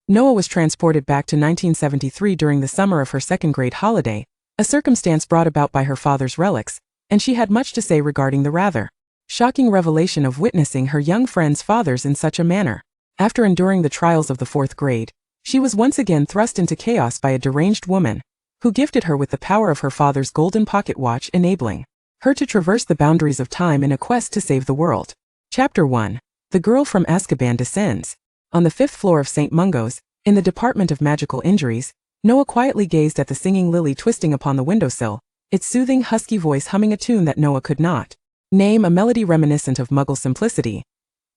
Noah was transported back to 1973 during the summer of her second-grade holiday, a circumstance brought about by her father's relics, and she had much to say regarding the rather shocking revelation of witnessing her young friend's fathers in such a manner. After enduring the trials of the 4th grade, she was once again thrust into chaos by a deranged woman, who gifted her with the power of her father's golden pocket watch, enabling her to traverse the boundaries of time in a quest to save the world. Chapter 1. The Girl from Azkaban descends. On the 5th floor of St. Mungo's, in the Department of Magical Injuries, Noah quietly gazed at the singing lily twisting upon the windowsill, its soothing husky voice humming a tune that Noah could not name, a melody reminiscent of Muggle simplicity.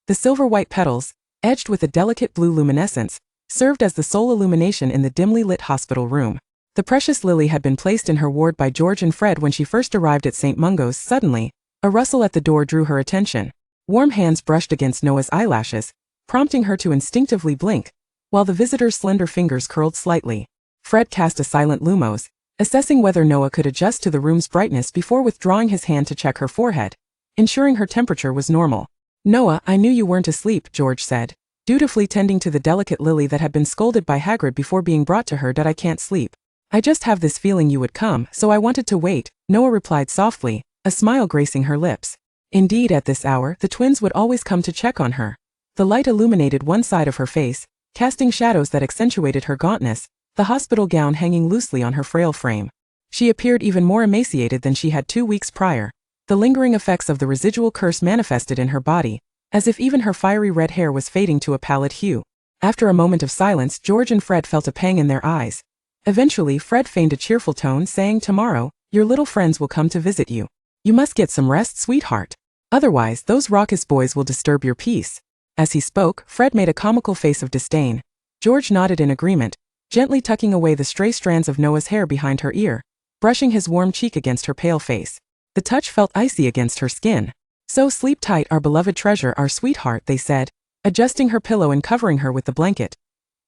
The silver-white petals, edged with a delicate blue luminescence, served as the sole illumination in the dimly lit hospital room. The precious lily had been placed in her ward by George and Fred when she first arrived at St. Mungo's. Suddenly, a rustle at the door drew her attention. Warm hands brushed against Noah's eyelashes, prompting her to instinctively blink, while the visitor's slender fingers curled slightly. Fred cast a silent lumos, assessing whether Noah could adjust to the room's brightness before withdrawing his hand to check her forehead, ensuring her temperature was normal. "Noah, I knew you weren't asleep," George said, dutifully tending to the delicate lily that had been scolded by Hagrid before being brought to her. "That I can't sleep. I just have this feeling you would come, so I wanted to wait," Noah replied softly, a smile gracing her lips. Indeed, at this hour, the twins would always come to check on her. The light illuminated one side of her face, casting shadows that accentuated her gauntness, the hospital gown hanging loosely on her frail frame. She appeared even more emaciated than she had 2 weeks prior. The lingering effects of the residual curse manifested in her body, as if even her fiery red hair was fading to a pallid hue. After a moment of silence, George and Fred felt a pang in their eyes. Eventually, Fred feigned a cheerful tone, saying, "Tomorrow, your little friends will come to visit you. You must get some rest, sweetheart. Otherwise, those raucous boys will disturb your peace." As he spoke, Fred made a comical face of disdain. George nodded in agreement, gently tucking away the stray strands of Noah's hair behind her ear, brushing his warm cheek against her pale face. The touch felt icy against her skin. "So sleep tight, our beloved treasure, our sweetheart," they said, adjusting her pillow and covering her with the blanket.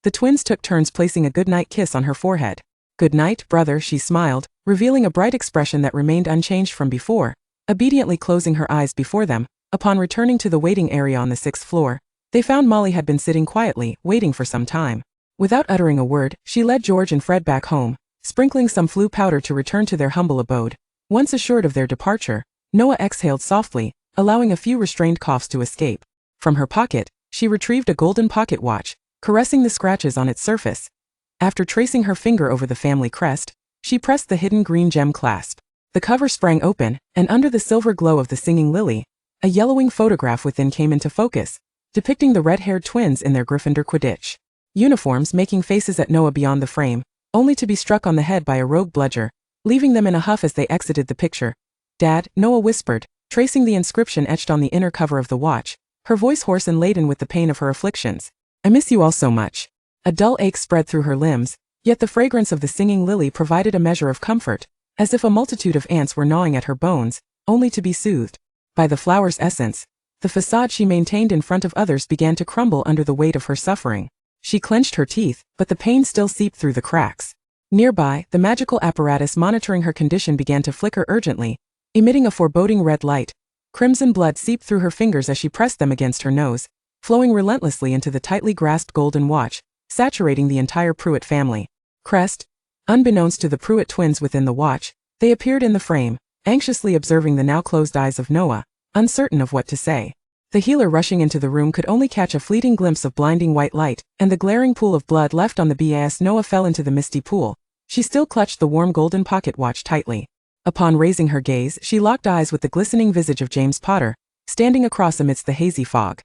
The twins took turns placing a goodnight kiss on her forehead. "Good night, brother," she smiled, revealing a bright expression that remained unchanged from before, obediently closing her eyes before them. Upon returning to the waiting area on the 6th floor, they found Molly had been sitting quietly, waiting for some time. Without uttering a word, she led George and Fred back home, sprinkling some flu powder to return to their humble abode. Once assured of their departure, Noah exhaled softly, allowing a few restrained coughs to escape. From her pocket, she retrieved a golden pocket watch, caressing the scratches on its surface. After tracing her finger over the family crest, she pressed the hidden green gem clasp. The cover sprang open, and under the silver glow of the singing lily, a yellowing photograph within came into focus, depicting the red-haired twins in their Gryffindor Quidditch uniforms making faces at Noah beyond the frame, only to be struck on the head by a rogue bludger, leaving them in a huff as they exited the picture. "Dad," Noah whispered, tracing the inscription etched on the inner cover of the watch, her voice hoarse and laden with the pain of her afflictions. "I miss you all so much." A dull ache spread through her limbs, yet the fragrance of the singing lily provided a measure of comfort, as if a multitude of ants were gnawing at her bones, only to be soothed by the flower's essence. The facade she maintained in front of others began to crumble under the weight of her suffering. She clenched her teeth, but the pain still seeped through the cracks. Nearby, the magical apparatus monitoring her condition began to flicker urgently, emitting a foreboding red light. Crimson blood seeped through her fingers as she pressed them against her nose, flowing relentlessly into the tightly grasped golden watch, saturating the entire Pruitt family. Crest. Unbeknownst to the Pruitt twins within the watch, they appeared in the frame, anxiously observing the now closed eyes of Noah, uncertain of what to say. The healer rushing into the room could only catch a fleeting glimpse of blinding white light, and the glaring pool of blood left on the BAS. Noah fell into the misty pool. She still clutched the warm golden pocket watch tightly. Upon raising her gaze, she locked eyes with the glistening visage of James Potter, standing across amidst the hazy fog.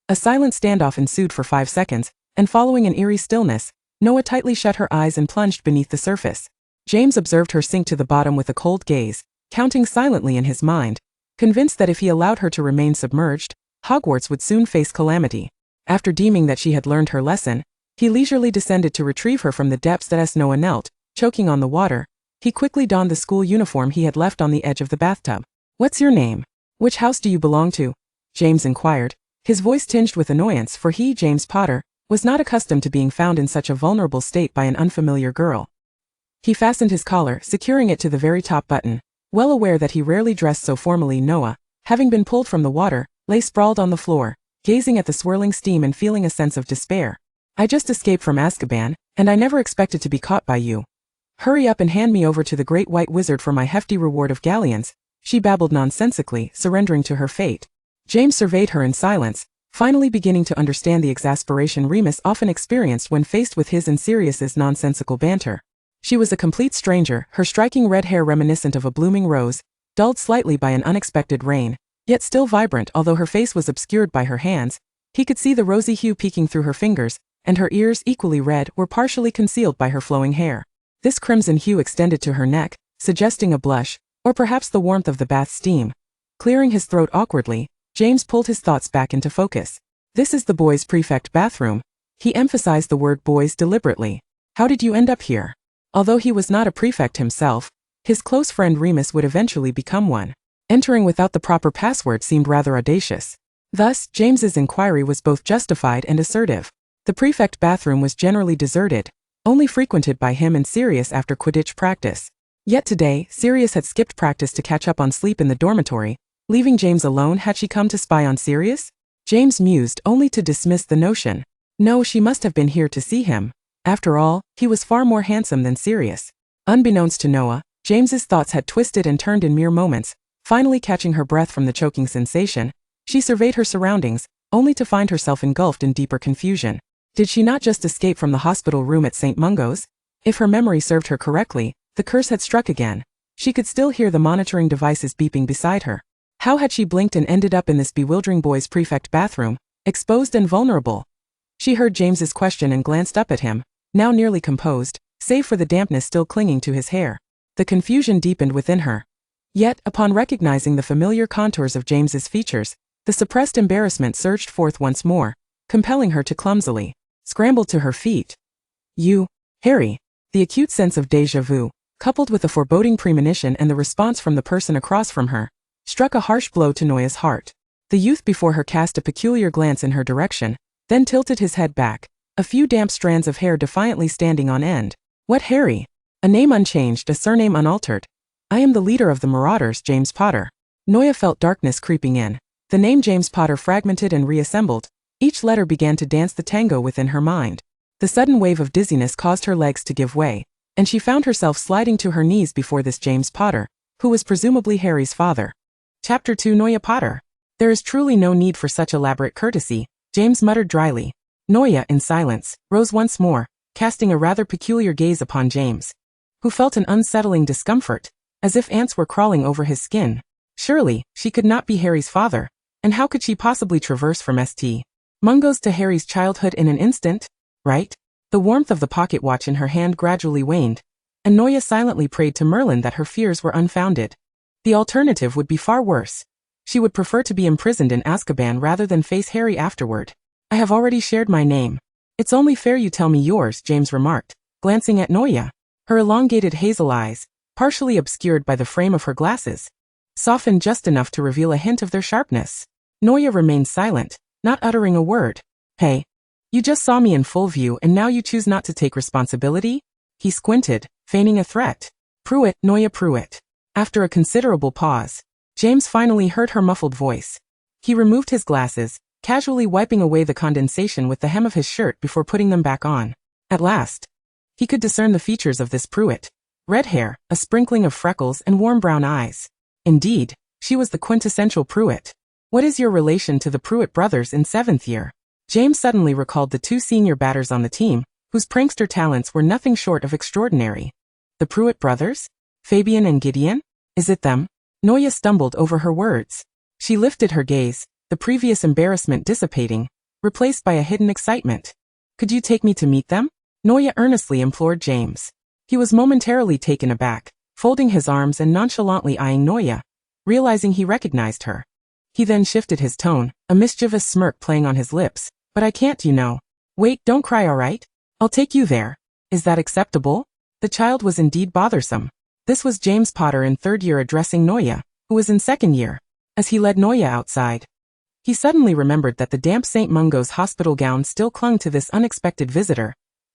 A silent standoff ensued for 5 seconds, and following an eerie stillness, Noah tightly shut her eyes and plunged beneath the surface. James observed her sink to the bottom with a cold gaze, counting silently in his mind, convinced that if he allowed her to remain submerged, Hogwarts would soon face calamity. After deeming that she had learned her lesson, he leisurely descended to retrieve her from the depths. As Noah knelt, choking on the water, he quickly donned the school uniform he had left on the edge of the bathtub. "What's your name? Which house do you belong to?" James inquired, his voice tinged with annoyance, for he, James Potter, was not accustomed to being found in such a vulnerable state by an unfamiliar girl. He fastened his collar, securing it to the very top button. Well aware that he rarely dressed so formally, Noah, having been pulled from the water, lay sprawled on the floor, gazing at the swirling steam and feeling a sense of despair. I just escaped from Azkaban, and I never expected to be caught by you. Hurry up and hand me over to the Great White Wizard for my hefty reward of galleons, she babbled nonsensically, surrendering to her fate. James surveyed her in silence, finally beginning to understand the exasperation Remus often experienced when faced with his and Sirius's nonsensical banter. She was a complete stranger, her striking red hair reminiscent of a blooming rose, dulled slightly by an unexpected rain, yet still vibrant. Although her face was obscured by her hands, he could see the rosy hue peeking through her fingers, and her ears, equally red, were partially concealed by her flowing hair. This crimson hue extended to her neck, suggesting a blush, or perhaps the warmth of the bath steam. Clearing his throat awkwardly, James pulled his thoughts back into focus. This is the boys' prefect bathroom. He emphasized the word boys deliberately. How did you end up here? Although he was not a prefect himself, his close friend Remus would eventually become one. Entering without the proper password seemed rather audacious. Thus, James's inquiry was both justified and assertive. The prefect bathroom was generally deserted, only frequented by him and Sirius after Quidditch practice. Yet today, Sirius had skipped practice to catch up on sleep in the dormitory, leaving James alone. Had she come to spy on Sirius? James mused, only to dismiss the notion. No, she must have been here to see him. After all, he was far more handsome than Sirius. Unbeknownst to Noah, James's thoughts had twisted and turned in mere moments. Finally catching her breath from the choking sensation, she surveyed her surroundings, only to find herself engulfed in deeper confusion. Did she not just escape from the hospital room at St. Mungo's? If her memory served her correctly, the curse had struck again. She could still hear the monitoring devices beeping beside her. How had she blinked and ended up in this bewildering boys' prefect bathroom, exposed and vulnerable? She heard James's question and glanced up at him, now nearly composed, save for the dampness still clinging to his hair. The confusion deepened within her. Yet, upon recognizing the familiar contours of James's features, the suppressed embarrassment surged forth once more, compelling her to clumsily scramble to her feet. You, Harry. The acute sense of déjà vu, coupled with a foreboding premonition and the response from the person across from her, struck a harsh blow to Noya's heart. The youth before her cast a peculiar glance in her direction, then tilted his head back, a few damp strands of hair defiantly standing on end. What Harry? A name unchanged, a surname unaltered. I am the leader of the Marauders, James Potter. Noya felt darkness creeping in. The name James Potter fragmented and reassembled. Each letter began to dance the tango within her mind. The sudden wave of dizziness caused her legs to give way, and she found herself sliding to her knees before this James Potter, who was presumably Harry's father. Chapter 2 Noya Potter. There is truly no need for such elaborate courtesy, James muttered dryly. Noya, in silence, rose once more, casting a rather peculiar gaze upon James, who felt an unsettling discomfort, as if ants were crawling over his skin. Surely, she could not be Harry's father, and how could she possibly traverse from St. Mungo's to Harry's childhood in an instant? Right? The warmth of the pocket watch in her hand gradually waned, and Noya silently prayed to Merlin that her fears were unfounded. The alternative would be far worse. She would prefer to be imprisoned in Azkaban rather than face Harry afterward. I have already shared my name. It's only fair you tell me yours, James remarked, glancing at Noya. Her elongated hazel eyes, partially obscured by the frame of her glasses, softened just enough to reveal a hint of their sharpness. Noya remained silent, not uttering a word. Hey, you just saw me in full view and now you choose not to take responsibility? He squinted, feigning a threat. Pruitt, Noya Pruitt. After a considerable pause, James finally heard her muffled voice. He removed his glasses, casually wiping away the condensation with the hem of his shirt before putting them back on. At last, he could discern the features of this Pruitt. Red hair, a sprinkling of freckles and warm brown eyes. Indeed, she was the quintessential Pruitt. What is your relation to the Pruitt brothers in 7th year? James suddenly recalled the two senior batters on the team, whose prankster talents were nothing short of extraordinary. The Pruitt brothers? Fabian and Gideon? Is it them? Noya stumbled over her words. She lifted her gaze, the previous embarrassment dissipating, replaced by a hidden excitement. Could you take me to meet them? Noya earnestly implored James. He was momentarily taken aback, folding his arms and nonchalantly eyeing Noya, realizing he recognized her. He then shifted his tone, a mischievous smirk playing on his lips. But I can't, you know. Wait, don't cry, alright? I'll take you there. Is that acceptable? The child was indeed bothersome. This was James Potter in 3rd year addressing Noya, who was in 2nd year. As he led Noya outside, he suddenly remembered that the damp St. Mungo's hospital gown still clung to this unexpected visitor,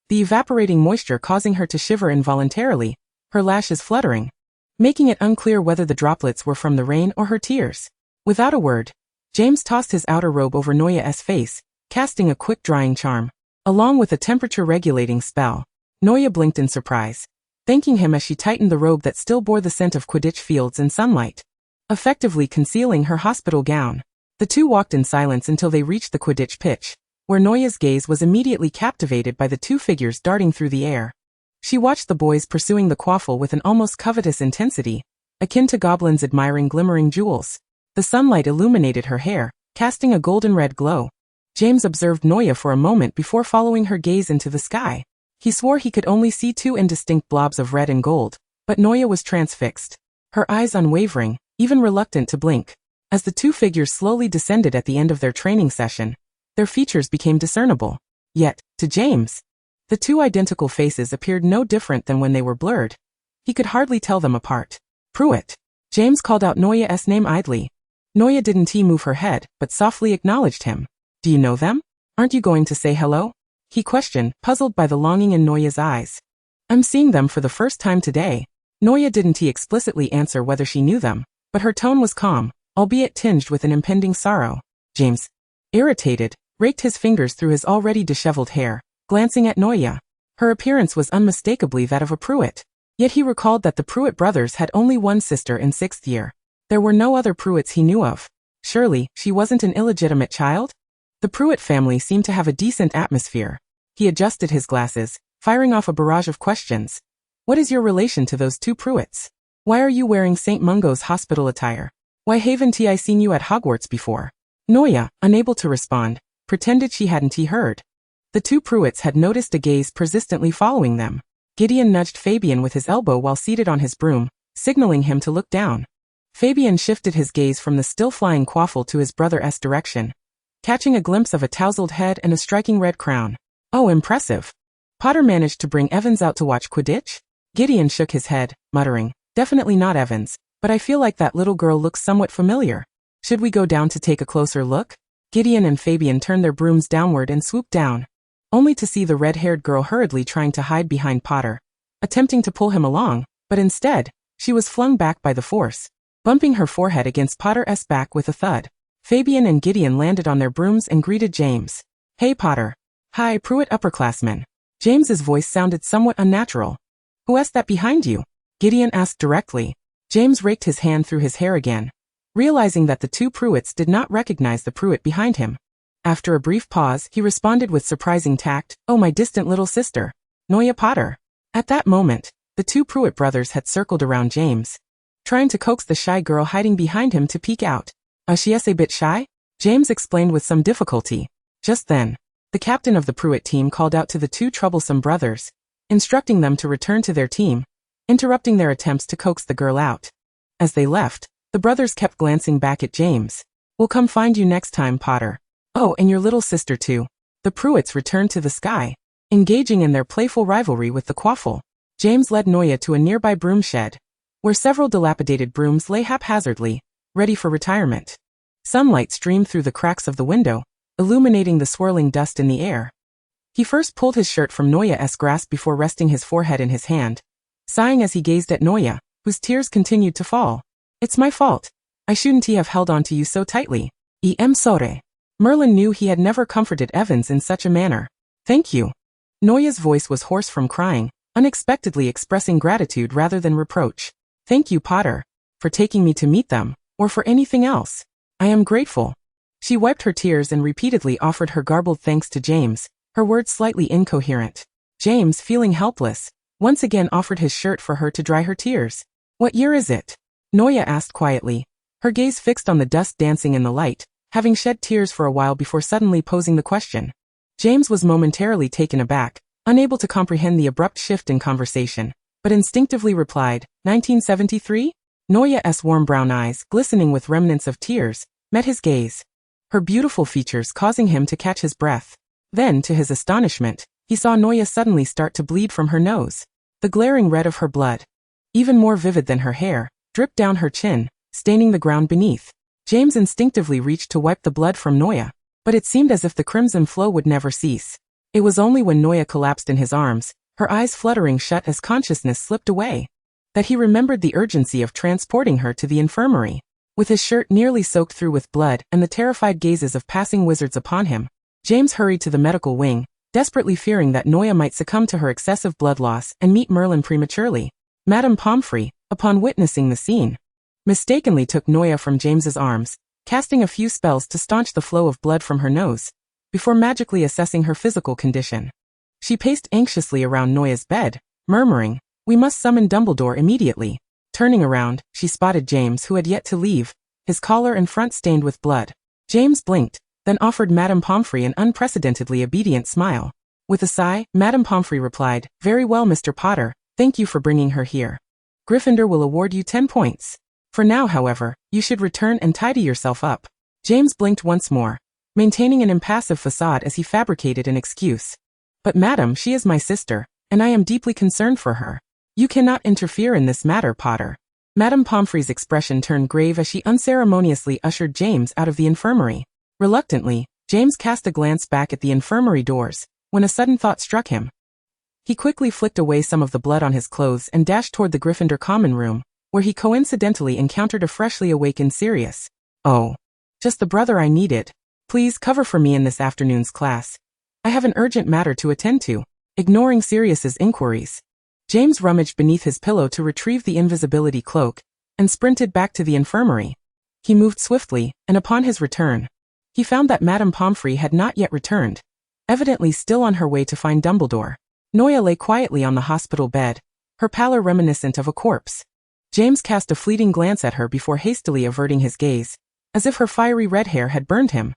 the evaporating moisture causing her to shiver involuntarily, her lashes fluttering, making it unclear whether the droplets were from the rain or her tears. Without a word, James tossed his outer robe over Noya's face, casting a quick drying charm. along with a temperature-regulating spell. Noya blinked in surprise, thanking him as she tightened the robe that still bore the scent of Quidditch fields and sunlight, effectively concealing her hospital gown. The two walked in silence until they reached the Quidditch pitch, where Noya's gaze was immediately captivated by the two figures darting through the air. She watched the boys pursuing the quaffle with an almost covetous intensity, akin to goblins admiring glimmering jewels. The sunlight illuminated her hair, casting a golden-red glow. James observed Noya for a moment before following her gaze into the sky. He swore he could only see two indistinct blobs of red and gold, but Noya was transfixed, her eyes unwavering, even reluctant to blink. As the two figures slowly descended at the end of their training session, their features became discernible. Yet, to James, the two identical faces appeared no different than when they were blurred. He could hardly tell them apart. Pruitt. James called out Noya's name idly. Noya didn't move her head, but softly acknowledged him. Do you know them? Aren't you going to say hello? He questioned, puzzled by the longing in Noya's eyes. I'm seeing them for the first time today. Noya didn't explicitly answer whether she knew them, but her tone was calm, albeit tinged with an impending sorrow. James, irritated, raked his fingers through his already disheveled hair, glancing at Noya. Her appearance was unmistakably that of a Pruitt. Yet he recalled that the Pruitt brothers had only one sister in 6th year. There were no other Pruitts he knew of. Surely, she wasn't an illegitimate child? The Pruitt family seemed to have a decent atmosphere. He adjusted his glasses, firing off a barrage of questions. What is your relation to those two Pruitts? Why are you wearing St. Mungo's hospital attire? Why haven't I seen you at Hogwarts before? Noya, unable to respond, pretended she hadn't heard. The two Pruitts had noticed a gaze persistently following them. Gideon nudged Fabian with his elbow while seated on his broom, signaling him to look down. Fabian shifted his gaze from the still-flying quaffle to his brother's direction, catching a glimpse of a tousled head and a striking red crown. Oh, impressive. Potter managed to bring Evans out to watch Quidditch? Gideon shook his head, muttering, definitely not Evans, but I feel like that little girl looks somewhat familiar. Should we go down to take a closer look? Gideon and Fabian turned their brooms downward and swooped down, only to see the red-haired girl hurriedly trying to hide behind Potter, attempting to pull him along, but instead, she was flung back by the force, bumping her forehead against Potter's back with a thud. Fabian and Gideon landed on their brooms and greeted James. Hey Potter. Hi Pruitt upperclassmen. James's voice sounded somewhat unnatural. Who's that behind you? Gideon asked directly. James raked his hand through his hair again, realizing that the two Pruitts did not recognize the Pruitt behind him. After a brief pause, he responded with surprising tact, Oh, my distant little sister, Noya Potter. At that moment, the two Pruitt brothers had circled around James, trying to coax the shy girl hiding behind him to peek out. She's a bit shy? James explained with some difficulty. Just then, the captain of the Pruitt team called out to the two troublesome brothers, instructing them to return to their team, interrupting their attempts to coax the girl out. As they left, the brothers kept glancing back at James. We'll come find you next time, Potter. Oh, and your little sister too. The Pruitts returned to the sky, engaging in their playful rivalry with the quaffle. James led Noya to a nearby broom shed, where several dilapidated brooms lay haphazardly, ready for retirement. Sunlight streamed through the cracks of the window, illuminating the swirling dust in the air. He first pulled his shirt from Noya's grasp before resting his forehead in his hand, sighing as he gazed at Noya, whose tears continued to fall. It's my fault. I shouldn't have held on to you so tightly. I'm sorry. Merlin knew he had never comforted Evans in such a manner. Thank you. Noya's voice was hoarse from crying, unexpectedly expressing gratitude rather than reproach. Thank you, Potter, for taking me to meet them, or for anything else. I am grateful. She wiped her tears and repeatedly offered her garbled thanks to James, her words slightly incoherent. James, feeling helpless, once again offered his shirt for her to dry her tears. What year is it? Noya asked quietly, her gaze fixed on the dust dancing in the light, having shed tears for a while before suddenly posing the question. James was momentarily taken aback, unable to comprehend the abrupt shift in conversation, but instinctively replied, 1973? Noya's warm brown eyes, glistening with remnants of tears, met his gaze, her beautiful features causing him to catch his breath. Then, to his astonishment, he saw Noya suddenly start to bleed from her nose. The glaring red of her blood, even more vivid than her hair, dripped down her chin, staining the ground beneath. James instinctively reached to wipe the blood from Noya, but it seemed as if the crimson flow would never cease. It was only when Noya collapsed in his arms, her eyes fluttering shut as consciousness slipped away, that he remembered the urgency of transporting her to the infirmary. With his shirt nearly soaked through with blood and the terrified gazes of passing wizards upon him, James hurried to the medical wing, desperately fearing that Noya might succumb to her excessive blood loss and meet Merlin prematurely. Madame Pomfrey, upon witnessing the scene, mistakenly took Noya from James's arms, casting a few spells to staunch the flow of blood from her nose, before magically assessing her physical condition. She paced anxiously around Noya's bed, murmuring, "We must summon Dumbledore immediately." Turning around, she spotted James, who had yet to leave, his collar and front stained with blood. James blinked, then offered Madame Pomfrey an unprecedentedly obedient smile. With a sigh, Madame Pomfrey replied, "Very well, Mr. Potter, thank you for bringing her here. Gryffindor will award you 10 points. For now, however, you should return and tidy yourself up." James blinked once more, maintaining an impassive facade as he fabricated an excuse. "But madam, she is my sister, and I am deeply concerned for her. You cannot interfere in this matter, Potter." Madame Pomfrey's expression turned grave as she unceremoniously ushered James out of the infirmary. Reluctantly, James cast a glance back at the infirmary doors, when a sudden thought struck him. He quickly flicked away some of the blood on his clothes and dashed toward the Gryffindor common room, where he coincidentally encountered a freshly awakened Sirius. "Oh, just the brother I needed. Please cover for me in this afternoon's class. I have an urgent matter to attend to." Ignoring Sirius's inquiries, James rummaged beneath his pillow to retrieve the invisibility cloak, and sprinted back to the infirmary. He moved swiftly, and upon his return, he found that Madame Pomfrey had not yet returned, evidently still on her way to find Dumbledore. Noya lay quietly on the hospital bed, her pallor reminiscent of a corpse. James cast a fleeting glance at her before hastily averting his gaze, as if her fiery red hair had burned him.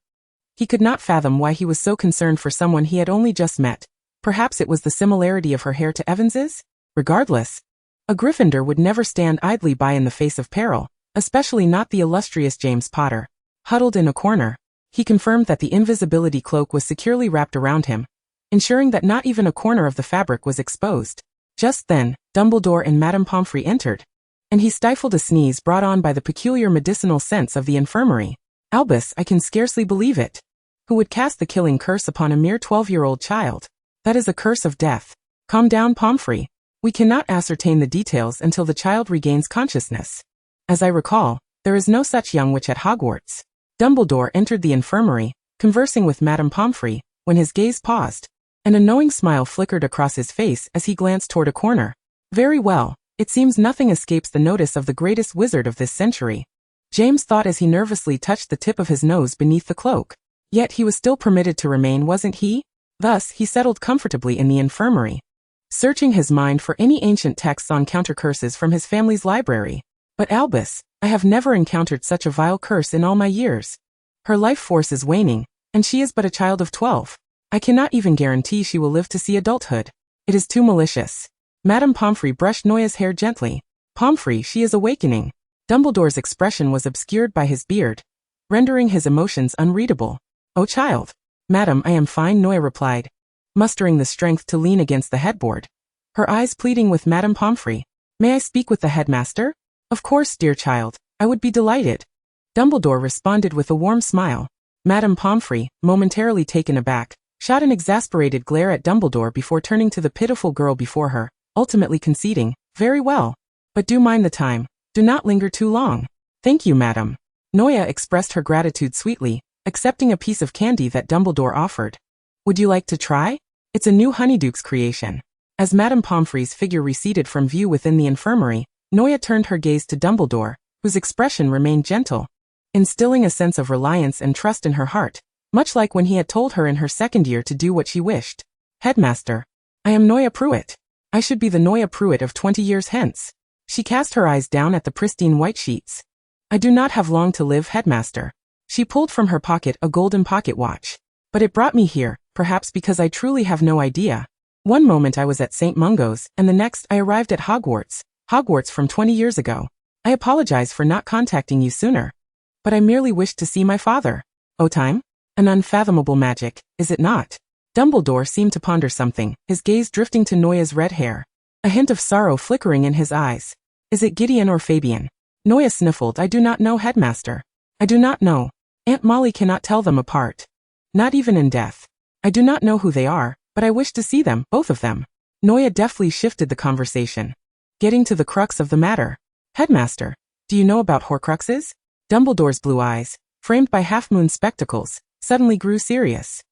He could not fathom why he was so concerned for someone he had only just met. Perhaps it was the similarity of her hair to Evans's? Regardless, a Gryffindor would never stand idly by in the face of peril, especially not the illustrious James Potter. Huddled in a corner, he confirmed that the invisibility cloak was securely wrapped around him, ensuring that not even a corner of the fabric was exposed. Just then, Dumbledore and Madame Pomfrey entered, and he stifled a sneeze brought on by the peculiar medicinal scents of the infirmary. "Albus, I can scarcely believe it. Who would cast the killing curse upon a mere 12-year-old child? That is a curse of death." "Calm down, Pomfrey. We cannot ascertain the details until the child regains consciousness. As I recall, there is no such young witch at Hogwarts." Dumbledore entered the infirmary, conversing with Madame Pomfrey, when his gaze paused. An knowing smile flickered across his face as he glanced toward a corner. "Very well, it seems nothing escapes the notice of the greatest wizard of this century," James thought as he nervously touched the tip of his nose beneath the cloak. Yet he was still permitted to remain, wasn't he? Thus, he settled comfortably in the infirmary, searching his mind for any ancient texts on counter curses from his family's library. "But Albus, I have never encountered such a vile curse in all my years. Her life force is waning, and she is but a child of 12. I cannot even guarantee she will live to see adulthood. It is too malicious." Madame Pomfrey brushed Noya's hair gently. "Pomfrey, she is awakening." Dumbledore's expression was obscured by his beard, rendering his emotions unreadable. "Oh child." "Madam, I am fine," Noya replied, mustering the strength to lean against the headboard, her eyes pleading with Madame Pomfrey. "May I speak with the headmaster?" "Of course, dear child, I would be delighted." Dumbledore responded with a warm smile. Madame Pomfrey, momentarily taken aback, shot an exasperated glare at Dumbledore before turning to the pitiful girl before her, ultimately conceding, "Very well. But do mind the time. Do not linger too long." "Thank you, madam." Noya expressed her gratitude sweetly, accepting a piece of candy that Dumbledore offered. "Would you like to try? It's a new Honeyduke's creation." As Madame Pomfrey's figure receded from view within the infirmary, Noya turned her gaze to Dumbledore, whose expression remained gentle, instilling a sense of reliance and trust in her heart, much like when he had told her in her second year to do what she wished. "Headmaster, I am Noya Pruitt. I should be the Noya Pruitt of 20 years hence." She cast her eyes down at the pristine white sheets. "I do not have long to live, Headmaster." She pulled from her pocket a golden pocket watch. "But it brought me here, perhaps because I truly have no idea. One moment I was at St. Mungo's, and the next I arrived at Hogwarts. Hogwarts from 20 years ago. I apologize for not contacting you sooner. But I merely wished to see my father." "Oh, time? An unfathomable magic, is it not?" Dumbledore seemed to ponder something, his gaze drifting to Noya's red hair, a hint of sorrow flickering in his eyes. "Is it Gideon or Fabian?" Noya sniffled. "I do not know, Headmaster. I do not know. Aunt Molly cannot tell them apart. Not even in death. I do not know who they are, but I wish to see them, both of them." Noya deftly shifted the conversation, getting to the crux of the matter. "Headmaster, do you know about Horcruxes?" Dumbledore's blue eyes, framed by half-moon spectacles, suddenly grew serious.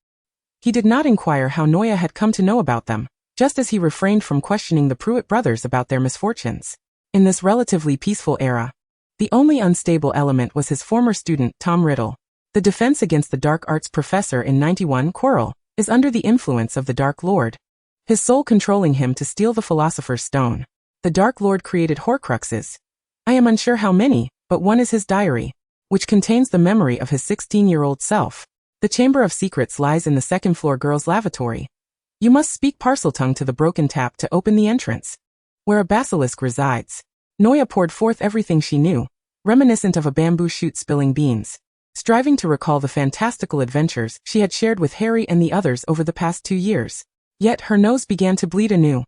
He did not inquire how Noya had come to know about them, just as he refrained from questioning the Pruitt brothers about their misfortunes. In this relatively peaceful era, the only unstable element was his former student, Tom Riddle. The defense against the Dark Arts professor in 91, Quirrell, is under the influence of the Dark Lord, his soul controlling him to steal the Philosopher's Stone. The Dark Lord created Horcruxes. I am unsure how many, but one is his diary, which contains the memory of his 16-year-old self. The Chamber of Secrets lies in the second-floor girls' lavatory. You must speak Parseltongue to the broken tap to open the entrance, where a basilisk resides. Noya poured forth everything she knew, reminiscent of a bamboo shoot spilling beans, striving to recall the fantastical adventures she had shared with Harry and the others over the past 2 years. Yet her nose began to bleed anew.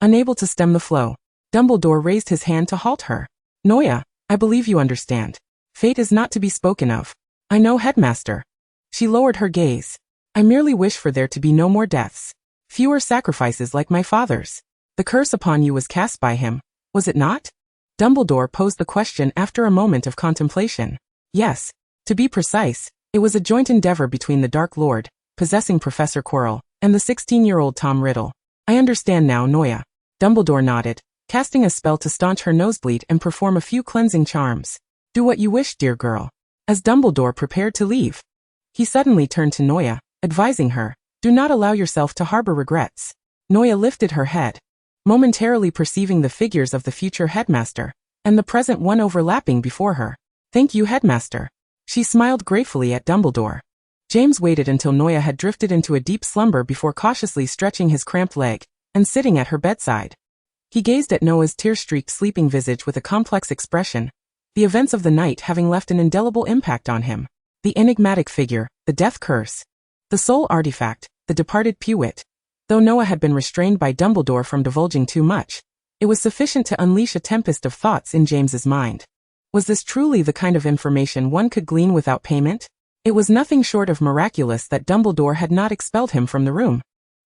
Unable to stem the flow, Dumbledore raised his hand to halt her. Noya, I believe you understand. Fate is not to be spoken of. I know, Headmaster. She lowered her gaze. I merely wish for there to be no more deaths. Fewer sacrifices like my father's. The curse upon you was cast by him, was it not? Dumbledore posed the question after a moment of contemplation. Yes. To be precise, it was a joint endeavor between the Dark Lord, possessing Professor Quirrell, and the 16-year-old Tom Riddle. I understand now, Noya. Dumbledore nodded, casting a spell to staunch her nosebleed and perform a few cleansing charms. Do what you wish, dear girl. As Dumbledore prepared to leave, he suddenly turned to Noya, advising her, do not allow yourself to harbor regrets. Noya lifted her head, momentarily perceiving the figures of the future headmaster, and the present one overlapping before her. Thank you, Headmaster. She smiled gratefully at Dumbledore. James waited until Noya had drifted into a deep slumber before cautiously stretching his cramped leg and sitting at her bedside. He gazed at Noah's tear-streaked sleeping visage with a complex expression, the events of the night having left an indelible impact on him. The enigmatic figure, the death curse, the soul artifact, the departed Pruitt. Though Noah had been restrained by Dumbledore from divulging too much, it was sufficient to unleash a tempest of thoughts in James's mind. Was this truly the kind of information one could glean without payment? It was nothing short of miraculous that Dumbledore had not expelled him from the room.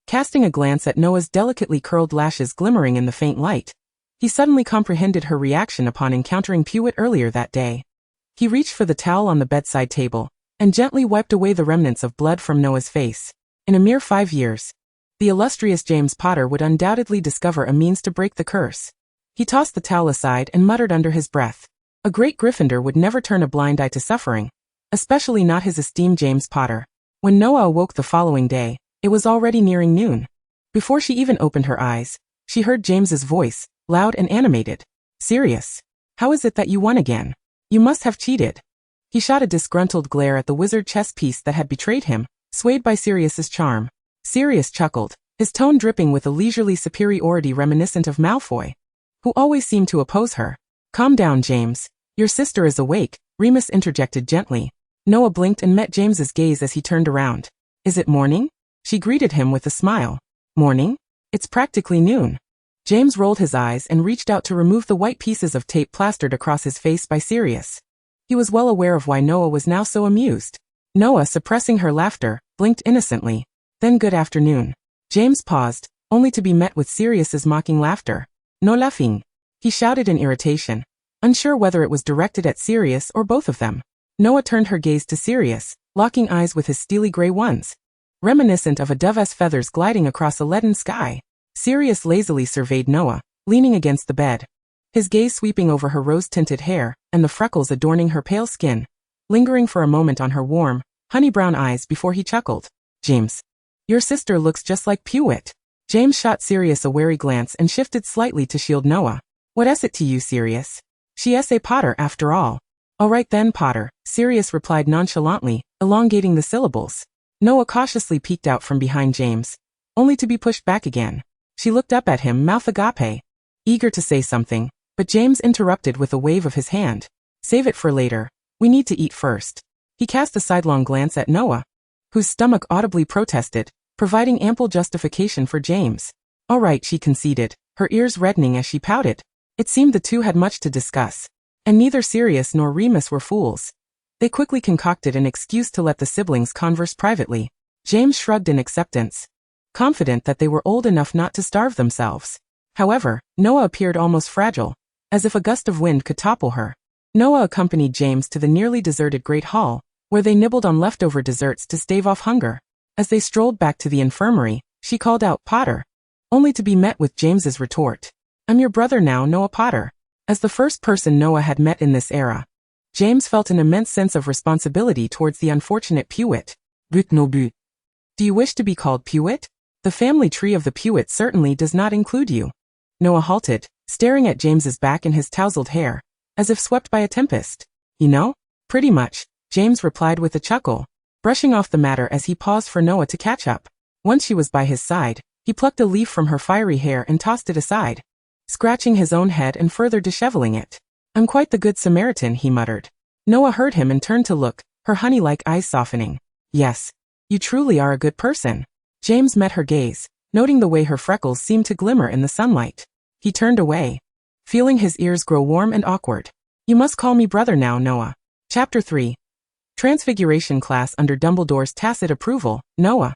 Casting a glance at Noah's delicately curled lashes glimmering in the faint light, he suddenly comprehended her reaction upon encountering Pruitt earlier that day. He reached for the towel on the bedside table and gently wiped away the remnants of blood from Noah's face. In a mere 5 years, the illustrious James Potter would undoubtedly discover a means to break the curse. He tossed the towel aside and muttered under his breath. A great Gryffindor would never turn a blind eye to suffering, especially not his esteemed James Potter. When Noah awoke the following day, it was already nearing noon. Before she even opened her eyes, she heard James's voice, loud and animated. Sirius, how is it that you won again? You must have cheated. He shot a disgruntled glare at the wizard chess piece that had betrayed him, swayed by Sirius's charm. Sirius chuckled, his tone dripping with a leisurely superiority reminiscent of Malfoy, who always seemed to oppose her. Calm down, James. Your sister is awake, Remus interjected gently. Noah blinked and met James's gaze as he turned around. Is it morning? She greeted him with a smile. Morning? It's practically noon. James rolled his eyes and reached out to remove the white pieces of tape plastered across his face by Sirius. He was well aware of why Noah was now so amused. Noah, suppressing her laughter, blinked innocently. Then good afternoon. James paused, only to be met with Sirius's mocking laughter. No laughing, he shouted in irritation, unsure whether it was directed at Sirius or both of them. Noah turned her gaze to Sirius, locking eyes with his steely gray ones, reminiscent of a dove's feathers gliding across a leaden sky. Sirius lazily surveyed Noah, leaning against the bed, his gaze sweeping over her rose-tinted hair and the freckles adorning her pale skin, lingering for a moment on her warm, honey-brown eyes before he chuckled. James, your sister looks just like Pruitt. James shot Sirius a wary glance and shifted slightly to shield Noah. What is it to you, Sirius? She is a Potter after all. All right then, Potter, Sirius replied nonchalantly, elongating the syllables. Noah cautiously peeked out from behind James, only to be pushed back again. She looked up at him, mouth agape, eager to say something, but James interrupted with a wave of his hand. Save it for later. We need to eat first. He cast a sidelong glance at Noah, whose stomach audibly protested, providing ample justification for James. All right, she conceded, her ears reddening as she pouted. It seemed the two had much to discuss, and neither Sirius nor Remus were fools. They quickly concocted an excuse to let the siblings converse privately. James shrugged in acceptance, confident that they were old enough not to starve themselves. However, Noah appeared almost fragile, as if a gust of wind could topple her. Noah accompanied James to the nearly deserted Great Hall, where they nibbled on leftover desserts to stave off hunger. As they strolled back to the infirmary, she called out, "Potter," only to be met with James's retort, "I'm your brother now, Noah Potter." As the first person Noah had met in this era, James felt an immense sense of responsibility towards the unfortunate Pewitt. But no but. Do you wish to be called Pewitt? The family tree of the Pewitt certainly does not include you. Noah halted, staring at James's back and his tousled hair, as if swept by a tempest. You know? Pretty much, James replied with a chuckle, brushing off the matter as he paused for Noah to catch up. Once she was by his side, he plucked a leaf from her fiery hair and tossed it aside, scratching his own head and further disheveling it. "I'm quite the good Samaritan," he muttered. Noah heard him and turned to look, her honey-like eyes softening. "Yes, you truly are a good person." James met her gaze, noting the way her freckles seemed to glimmer in the sunlight. He turned away, feeling his ears grow warm and awkward. "You must call me brother now, Noah." Chapter 3. Transfiguration Class under Dumbledore's tacit approval, Noah.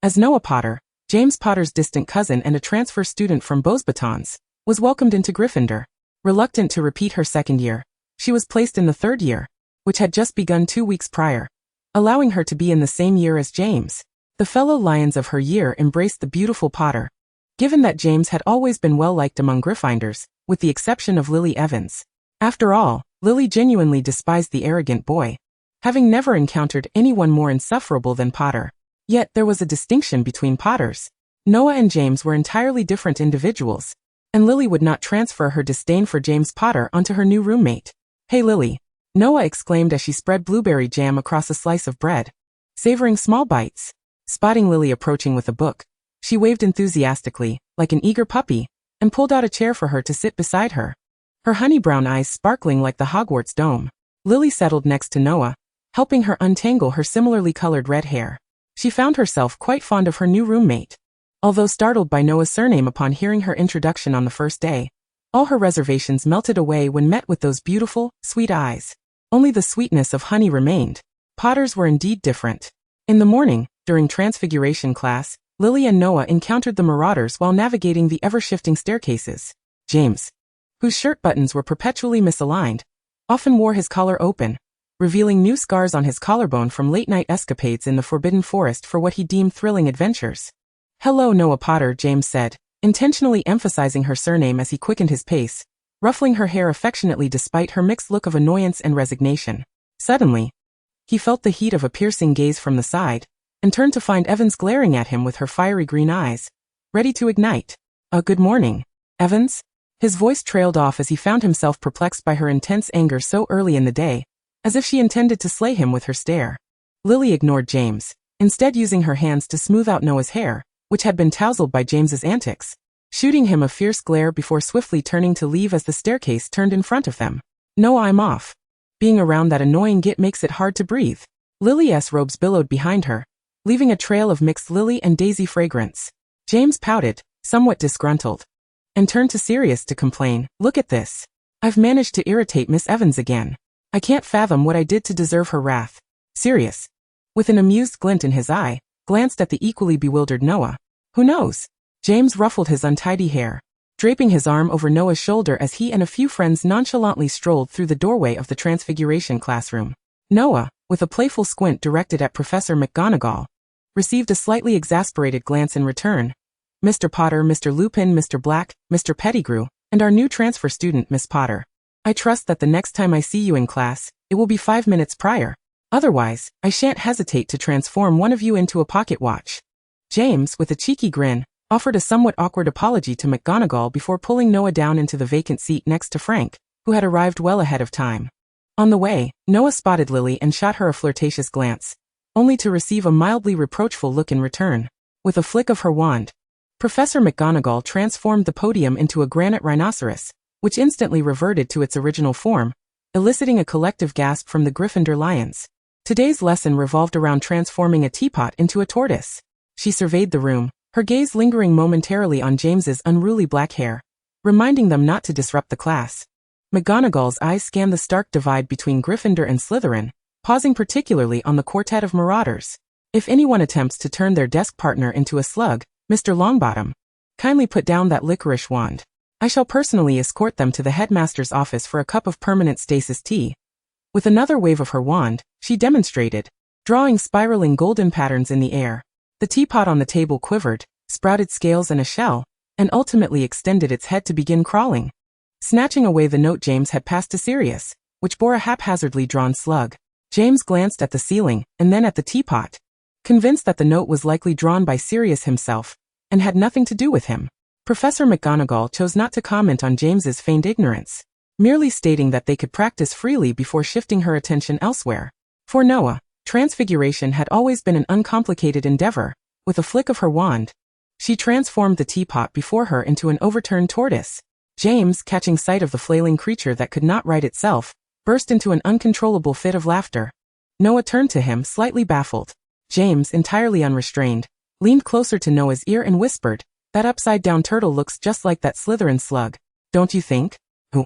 As Noah Potter, James Potter's distant cousin and a transfer student from Beauxbatons, was welcomed into Gryffindor. Reluctant to repeat her second year, she was placed in the third year, which had just begun 2 weeks prior, allowing her to be in the same year as James. The fellow lions of her year embraced the beautiful Potter, given that James had always been well-liked among Gryffindors, with the exception of Lily Evans. After all, Lily genuinely despised the arrogant boy, having never encountered anyone more insufferable than Potter. Yet there was a distinction between Potters. Noah and James were entirely different individuals, and Lily would not transfer her disdain for James Potter onto her new roommate. "Hey Lily," Noah exclaimed as she spread blueberry jam across a slice of bread, savoring small bites. Spotting Lily approaching with a book, she waved enthusiastically, like an eager puppy, and pulled out a chair for her to sit beside her, her honey-brown eyes sparkling like the Hogwarts dome. Lily settled next to Noah, helping her untangle her similarly colored red hair. She found herself quite fond of her new roommate. Although startled by Noah's surname upon hearing her introduction on the first day, all her reservations melted away when met with those beautiful, sweet eyes. Only the sweetness of honey remained. Potters were indeed different. In the morning, during Transfiguration class, Lily and Noah encountered the Marauders while navigating the ever-shifting staircases. James, whose shirt buttons were perpetually misaligned, often wore his collar open, revealing new scars on his collarbone from late-night escapades in the Forbidden Forest for what he deemed thrilling adventures. "Hello, Noah Potter," James said, intentionally emphasizing her surname as he quickened his pace, ruffling her hair affectionately despite her mixed look of annoyance and resignation. Suddenly, he felt the heat of a piercing gaze from the side, and turned to find Evans glaring at him with her fiery green eyes, ready to ignite. Good morning, Evans?" His voice trailed off as he found himself perplexed by her intense anger so early in the day, as if she intended to slay him with her stare. Lily ignored James, instead using her hands to smooth out Noah's hair, which had been tousled by James's antics, shooting him a fierce glare before swiftly turning to leave as the staircase turned in front of them. "No, I'm off. Being around that annoying git makes it hard to breathe." Lily's robes billowed behind her, leaving a trail of mixed lily and daisy fragrance. James pouted, somewhat disgruntled, and turned to Sirius to complain, "Look at this. I've managed to irritate Miss Evans again. I can't fathom what I did to deserve her wrath." Sirius, with an amused glint in his eye, glanced at the equally bewildered Noah. "Who knows?" James ruffled his untidy hair, draping his arm over Noah's shoulder as he and a few friends nonchalantly strolled through the doorway of the Transfiguration classroom. Noah, with a playful squint directed at Professor McGonagall, received a slightly exasperated glance in return. "Mr. Potter, Mr. Lupin, Mr. Black, Mr. Pettigrew, and our new transfer student, Miss Potter. I trust that the next time I see you in class, it will be 5 minutes prior. Otherwise, I shan't hesitate to transform one of you into a pocket watch." James, with a cheeky grin, offered a somewhat awkward apology to McGonagall before pulling Noah down into the vacant seat next to Frank, who had arrived well ahead of time. On the way, Noah spotted Lily and shot her a flirtatious glance, only to receive a mildly reproachful look in return. With a flick of her wand, Professor McGonagall transformed the podium into a granite rhinoceros, which instantly reverted to its original form, eliciting a collective gasp from the Gryffindor lions. Today's lesson revolved around transforming a teapot into a tortoise. She surveyed the room, her gaze lingering momentarily on James's unruly black hair, reminding them not to disrupt the class. McGonagall's eyes scanned the stark divide between Gryffindor and Slytherin, pausing particularly on the quartet of Marauders. "If anyone attempts to turn their desk partner into a slug, Mr. Longbottom, kindly put down that licorice wand. I shall personally escort them to the headmaster's office for a cup of permanent stasis tea." With another wave of her wand, she demonstrated, drawing spiraling golden patterns in the air, The teapot on the table quivered, sprouted scales and a shell, and ultimately extended its head to begin crawling. Snatching away the note James had passed to Sirius, which bore a haphazardly drawn slug, James glanced at the ceiling, and then at the teapot. Convinced that the note was likely drawn by Sirius himself, and had nothing to do with him, Professor McGonagall chose not to comment on James's feigned ignorance, merely stating that they could practice freely before shifting her attention elsewhere. For Noah, transfiguration had always been an uncomplicated endeavor. With a flick of her wand, she transformed the teapot before her into an overturned tortoise. James, catching sight of the flailing creature that could not right itself, burst into an uncontrollable fit of laughter. Noah turned to him, slightly baffled. James, entirely unrestrained, leaned closer to Noah's ear and whispered, "That upside-down turtle looks just like that Slytherin slug, don't you think?" "Who?"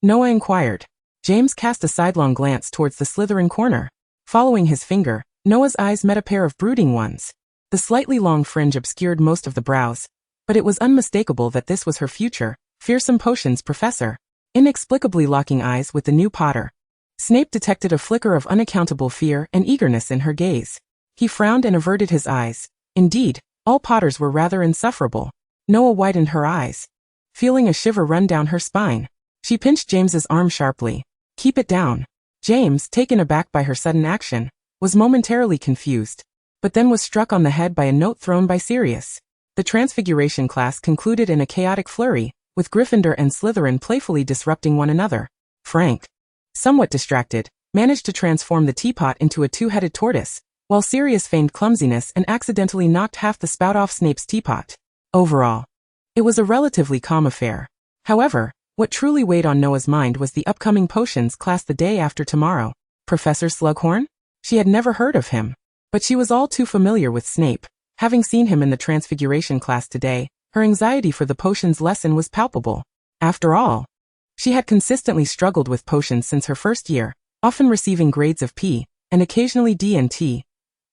Noah inquired. James cast a sidelong glance towards the Slytherin corner. Following his finger, Noah's eyes met a pair of brooding ones. The slightly long fringe obscured most of the brows, but it was unmistakable that this was her future, fearsome potions professor. Inexplicably locking eyes with the new Potter, Snape detected a flicker of unaccountable fear and eagerness in her gaze. He frowned and averted his eyes. Indeed, all Potters were rather insufferable. Noah widened her eyes, feeling a shiver run down her spine. She pinched James's arm sharply. "Keep it down." James, taken aback by her sudden action, was momentarily confused, but then was struck on the head by a note thrown by Sirius. The Transfiguration class concluded in a chaotic flurry, with Gryffindor and Slytherin playfully disrupting one another. Frank, somewhat distracted, managed to transform the teapot into a two-headed tortoise, while Sirius feigned clumsiness and accidentally knocked half the spout off Snape's teapot. Overall, it was a relatively calm affair. However, what truly weighed on Noah's mind was the upcoming potions class the day after tomorrow. Professor Slughorn? She had never heard of him, but she was all too familiar with Snape. Having seen him in the Transfiguration class today, her anxiety for the potions lesson was palpable. After all, she had consistently struggled with potions since her first year, often receiving grades of P, and occasionally D and T.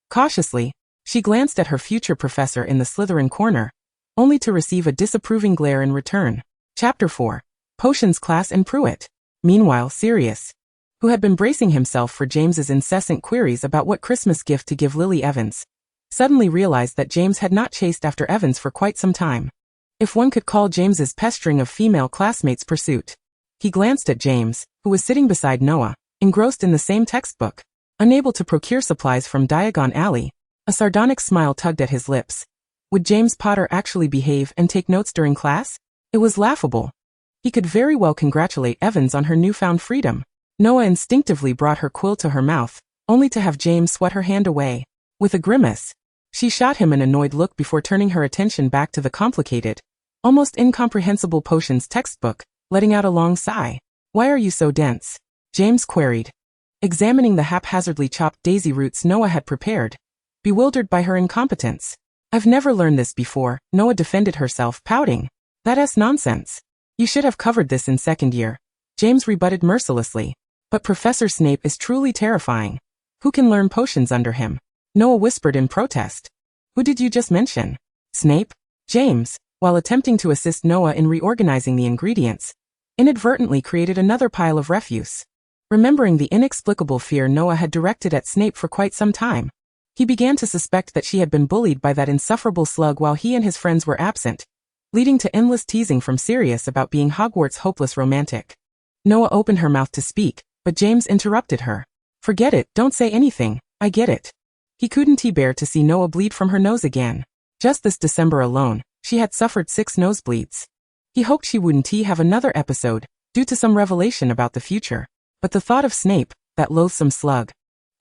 Cautiously, she glanced at her future professor in the Slytherin corner, only to receive a disapproving glare in return. Chapter 4. Potions Class and Pruitt. Meanwhile, Sirius, who had been bracing himself for James's incessant queries about what Christmas gift to give Lily Evans, suddenly realized that James had not chased after Evans for quite some time, if one could call James's pestering of female classmates pursuit. He glanced at James, who was sitting beside Noah, engrossed in the same textbook, unable to procure supplies from Diagon Alley. A sardonic smile tugged at his lips. Would James Potter actually behave and take notes during class? It was laughable. He could very well congratulate Evans on her newfound freedom. Noah instinctively brought her quill to her mouth, only to have James swat her hand away. With a grimace, she shot him an annoyed look before turning her attention back to the complicated, almost incomprehensible potions textbook, letting out a long sigh. "Why are you so dense?" James queried, examining the haphazardly chopped daisy roots Noah had prepared, bewildered by her incompetence. "I've never learned this before," Noah defended herself, pouting. "That's nonsense. You should have covered this in second year," James rebutted mercilessly. "But Professor Snape is truly terrifying. Who can learn potions under him?" Noah whispered in protest. "Who did you just mention?" "Snape?" James, while attempting to assist Noah in reorganizing the ingredients, inadvertently created another pile of refuse. Remembering the inexplicable fear Noah had directed at Snape for quite some time, he began to suspect that she had been bullied by that insufferable slug while he and his friends were absent, leading to endless teasing from Sirius about being Hogwarts' hopeless romantic. Noah opened her mouth to speak, but James interrupted her. "Forget it, don't say anything, I get it." He couldn't bear to see Noah bleed from her nose again. Just this December alone, she had suffered 6 nosebleeds. He hoped she wouldn't have another episode, due to some revelation about the future. But the thought of Snape, that loathsome slug,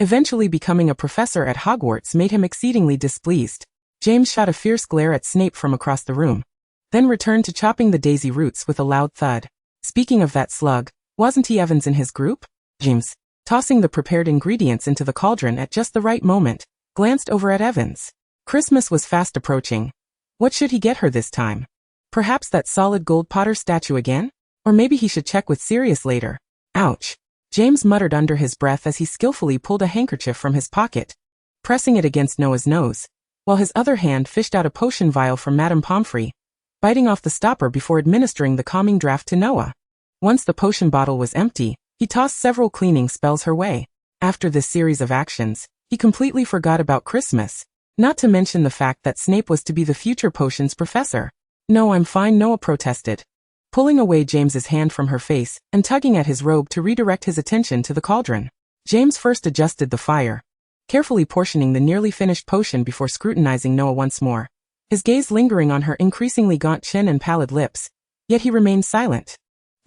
eventually becoming a professor at Hogwarts made him exceedingly displeased. James shot a fierce glare at Snape from across the room, then returned to chopping the daisy roots with a loud thud. "Speaking of that slug, wasn't he Evans in his group?" James, tossing the prepared ingredients into the cauldron at just the right moment, glanced over at Evans. Christmas was fast approaching. What should he get her this time? Perhaps that solid gold Potter statue again? Or maybe he should check with Sirius later. Ouch. James muttered under his breath as he skillfully pulled a handkerchief from his pocket, pressing it against Noah's nose, while his other hand fished out a potion vial from Madame Pomfrey, biting off the stopper before administering the calming draft to Noah. Once the potion bottle was empty, he tossed several cleaning spells her way. After this series of actions, he completely forgot about Christmas, Not to mention the fact that Snape was to be the future potions professor. No, I'm fine, Noah protested, pulling away James's hand from her face and tugging at his robe to redirect his attention to the cauldron. James first adjusted the fire, carefully portioning the nearly finished potion before scrutinizing Noah once more, his gaze lingering on her increasingly gaunt chin and pallid lips, yet he remained silent.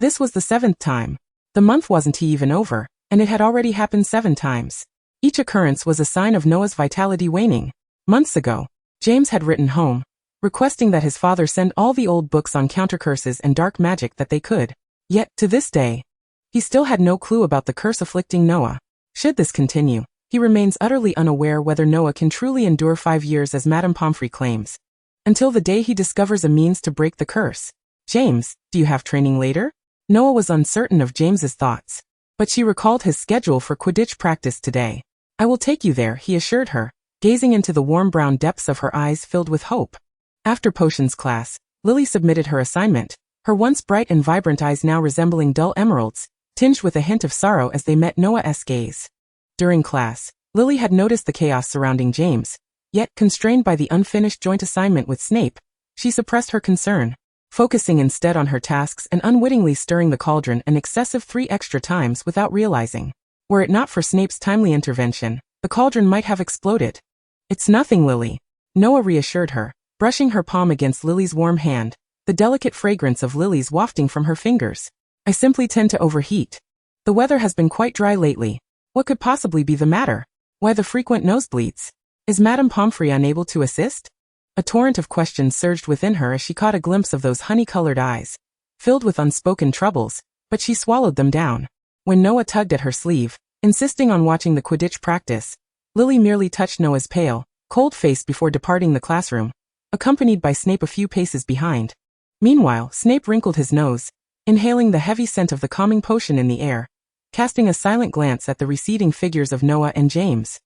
This was the 7th time. The month wasn't even over, and it had already happened 7 times. Each occurrence was a sign of Noah's vitality waning. Months ago, James had written home, requesting that his father send all the old books on countercurses and dark magic that they could. Yet, to this day, he still had no clue about the curse afflicting Noah. Should this continue, he remains utterly unaware whether Noah can truly endure 5 years as Madame Pomfrey claims, until the day he discovers a means to break the curse. James, do you have training later? Noah was uncertain of James's thoughts, but she recalled his schedule for Quidditch practice today. I will take you there, he assured her, gazing into the warm brown depths of her eyes filled with hope. After potions class, Lily submitted her assignment, her once bright and vibrant eyes now resembling dull emeralds, tinged with a hint of sorrow as they met Noah's gaze. During class, Lily had noticed the chaos surrounding James, yet, constrained by the unfinished joint assignment with Snape, she suppressed her concern, focusing instead on her tasks and unwittingly stirring the cauldron an excessive 3 extra times without realizing. Were it not for Snape's timely intervention, the cauldron might have exploded. It's nothing, Lily, Noah reassured her, brushing her palm against Lily's warm hand, the delicate fragrance of lilies wafting from her fingers. I simply tend to overheat. The weather has been quite dry lately. What could possibly be the matter? Why the frequent nosebleeds? Is Madame Pomfrey unable to assist? A torrent of questions surged within her as she caught a glimpse of those honey-colored eyes, filled with unspoken troubles, but she swallowed them down. When Noah tugged at her sleeve, insisting on watching the Quidditch practice, Lily merely touched Noah's pale, cold face before departing the classroom, accompanied by Snape a few paces behind. Meanwhile, Snape wrinkled his nose, inhaling the heavy scent of the calming potion in the air, casting a silent glance at the receding figures of Noah and James.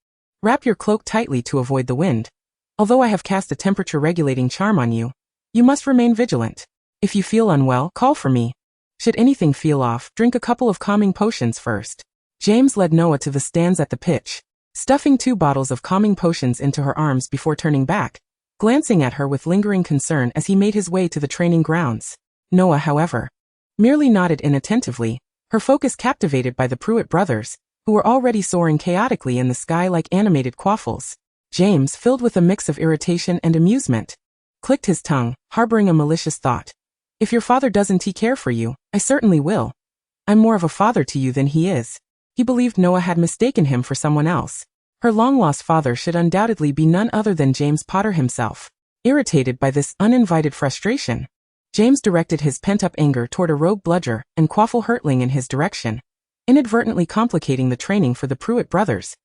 Wrap your cloak tightly to avoid the wind. Although I have cast a temperature-regulating charm on you, you must remain vigilant. If you feel unwell, call for me. Should anything feel off, drink a couple of calming potions first. James led Noah to the stands at the pitch, stuffing 2 bottles of calming potions into her arms before turning back, glancing at her with lingering concern as he made his way to the training grounds. Noah, however, merely nodded inattentively, her focus captivated by the Pruitt brothers, who were already soaring chaotically in the sky like animated quaffles. James, filled with a mix of irritation and amusement, clicked his tongue, harboring a malicious thought. If your father doesn't care for you, I certainly will. I'm more of a father to you than he is. He believed Noah had mistaken him for someone else. Her long-lost father should undoubtedly be none other than James Potter himself. Irritated by this uninvited frustration, James directed his pent-up anger toward a rogue bludger and quaffle hurtling in his direction, inadvertently complicating the training for the Pruitt brothers,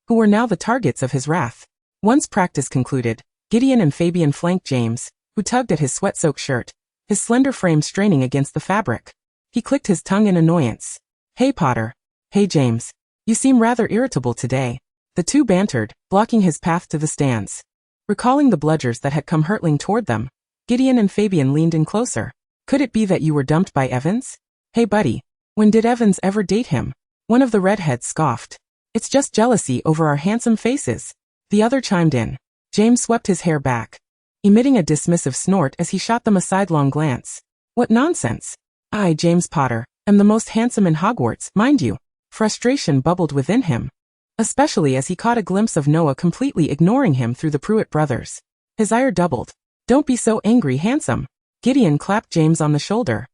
who were now the targets of his wrath. Once practice concluded, Gideon and Fabian flanked James, who tugged at his sweat-soaked shirt, his slender frame straining against the fabric. He clicked his tongue in annoyance. Hey Potter. Hey James. You seem rather irritable today. The two bantered, blocking his path to the stands. Recalling the bludgers that had come hurtling toward them, Gideon and Fabian leaned in closer. Could it be that you were dumped by Evans? Hey buddy. When did Evans ever date him? One of the redheads scoffed. It's just jealousy over our handsome faces. The other chimed in. James swept his hair back, emitting a dismissive snort as he shot them a sidelong glance. What nonsense. I, James Potter, am the most handsome in Hogwarts, mind you. Frustration bubbled within him, especially as he caught a glimpse of Noah completely ignoring him through the Pruitt brothers. His ire doubled. Don't be so angry, handsome. Gideon clapped James on the shoulder.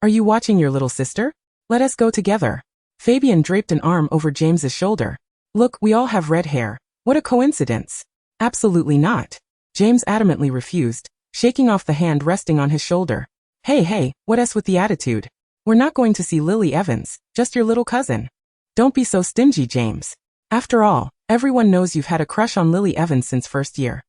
Are you watching your little sister? Let us go together. Fabian draped an arm over James's shoulder. Look, we all have red hair. What a coincidence. Absolutely not. James adamantly refused, shaking off the hand resting on his shoulder. Hey, what else with the attitude? We're not going to see Lily Evans, just your little cousin. Don't be so stingy, James. After all, everyone knows you've had a crush on Lily Evans since first year.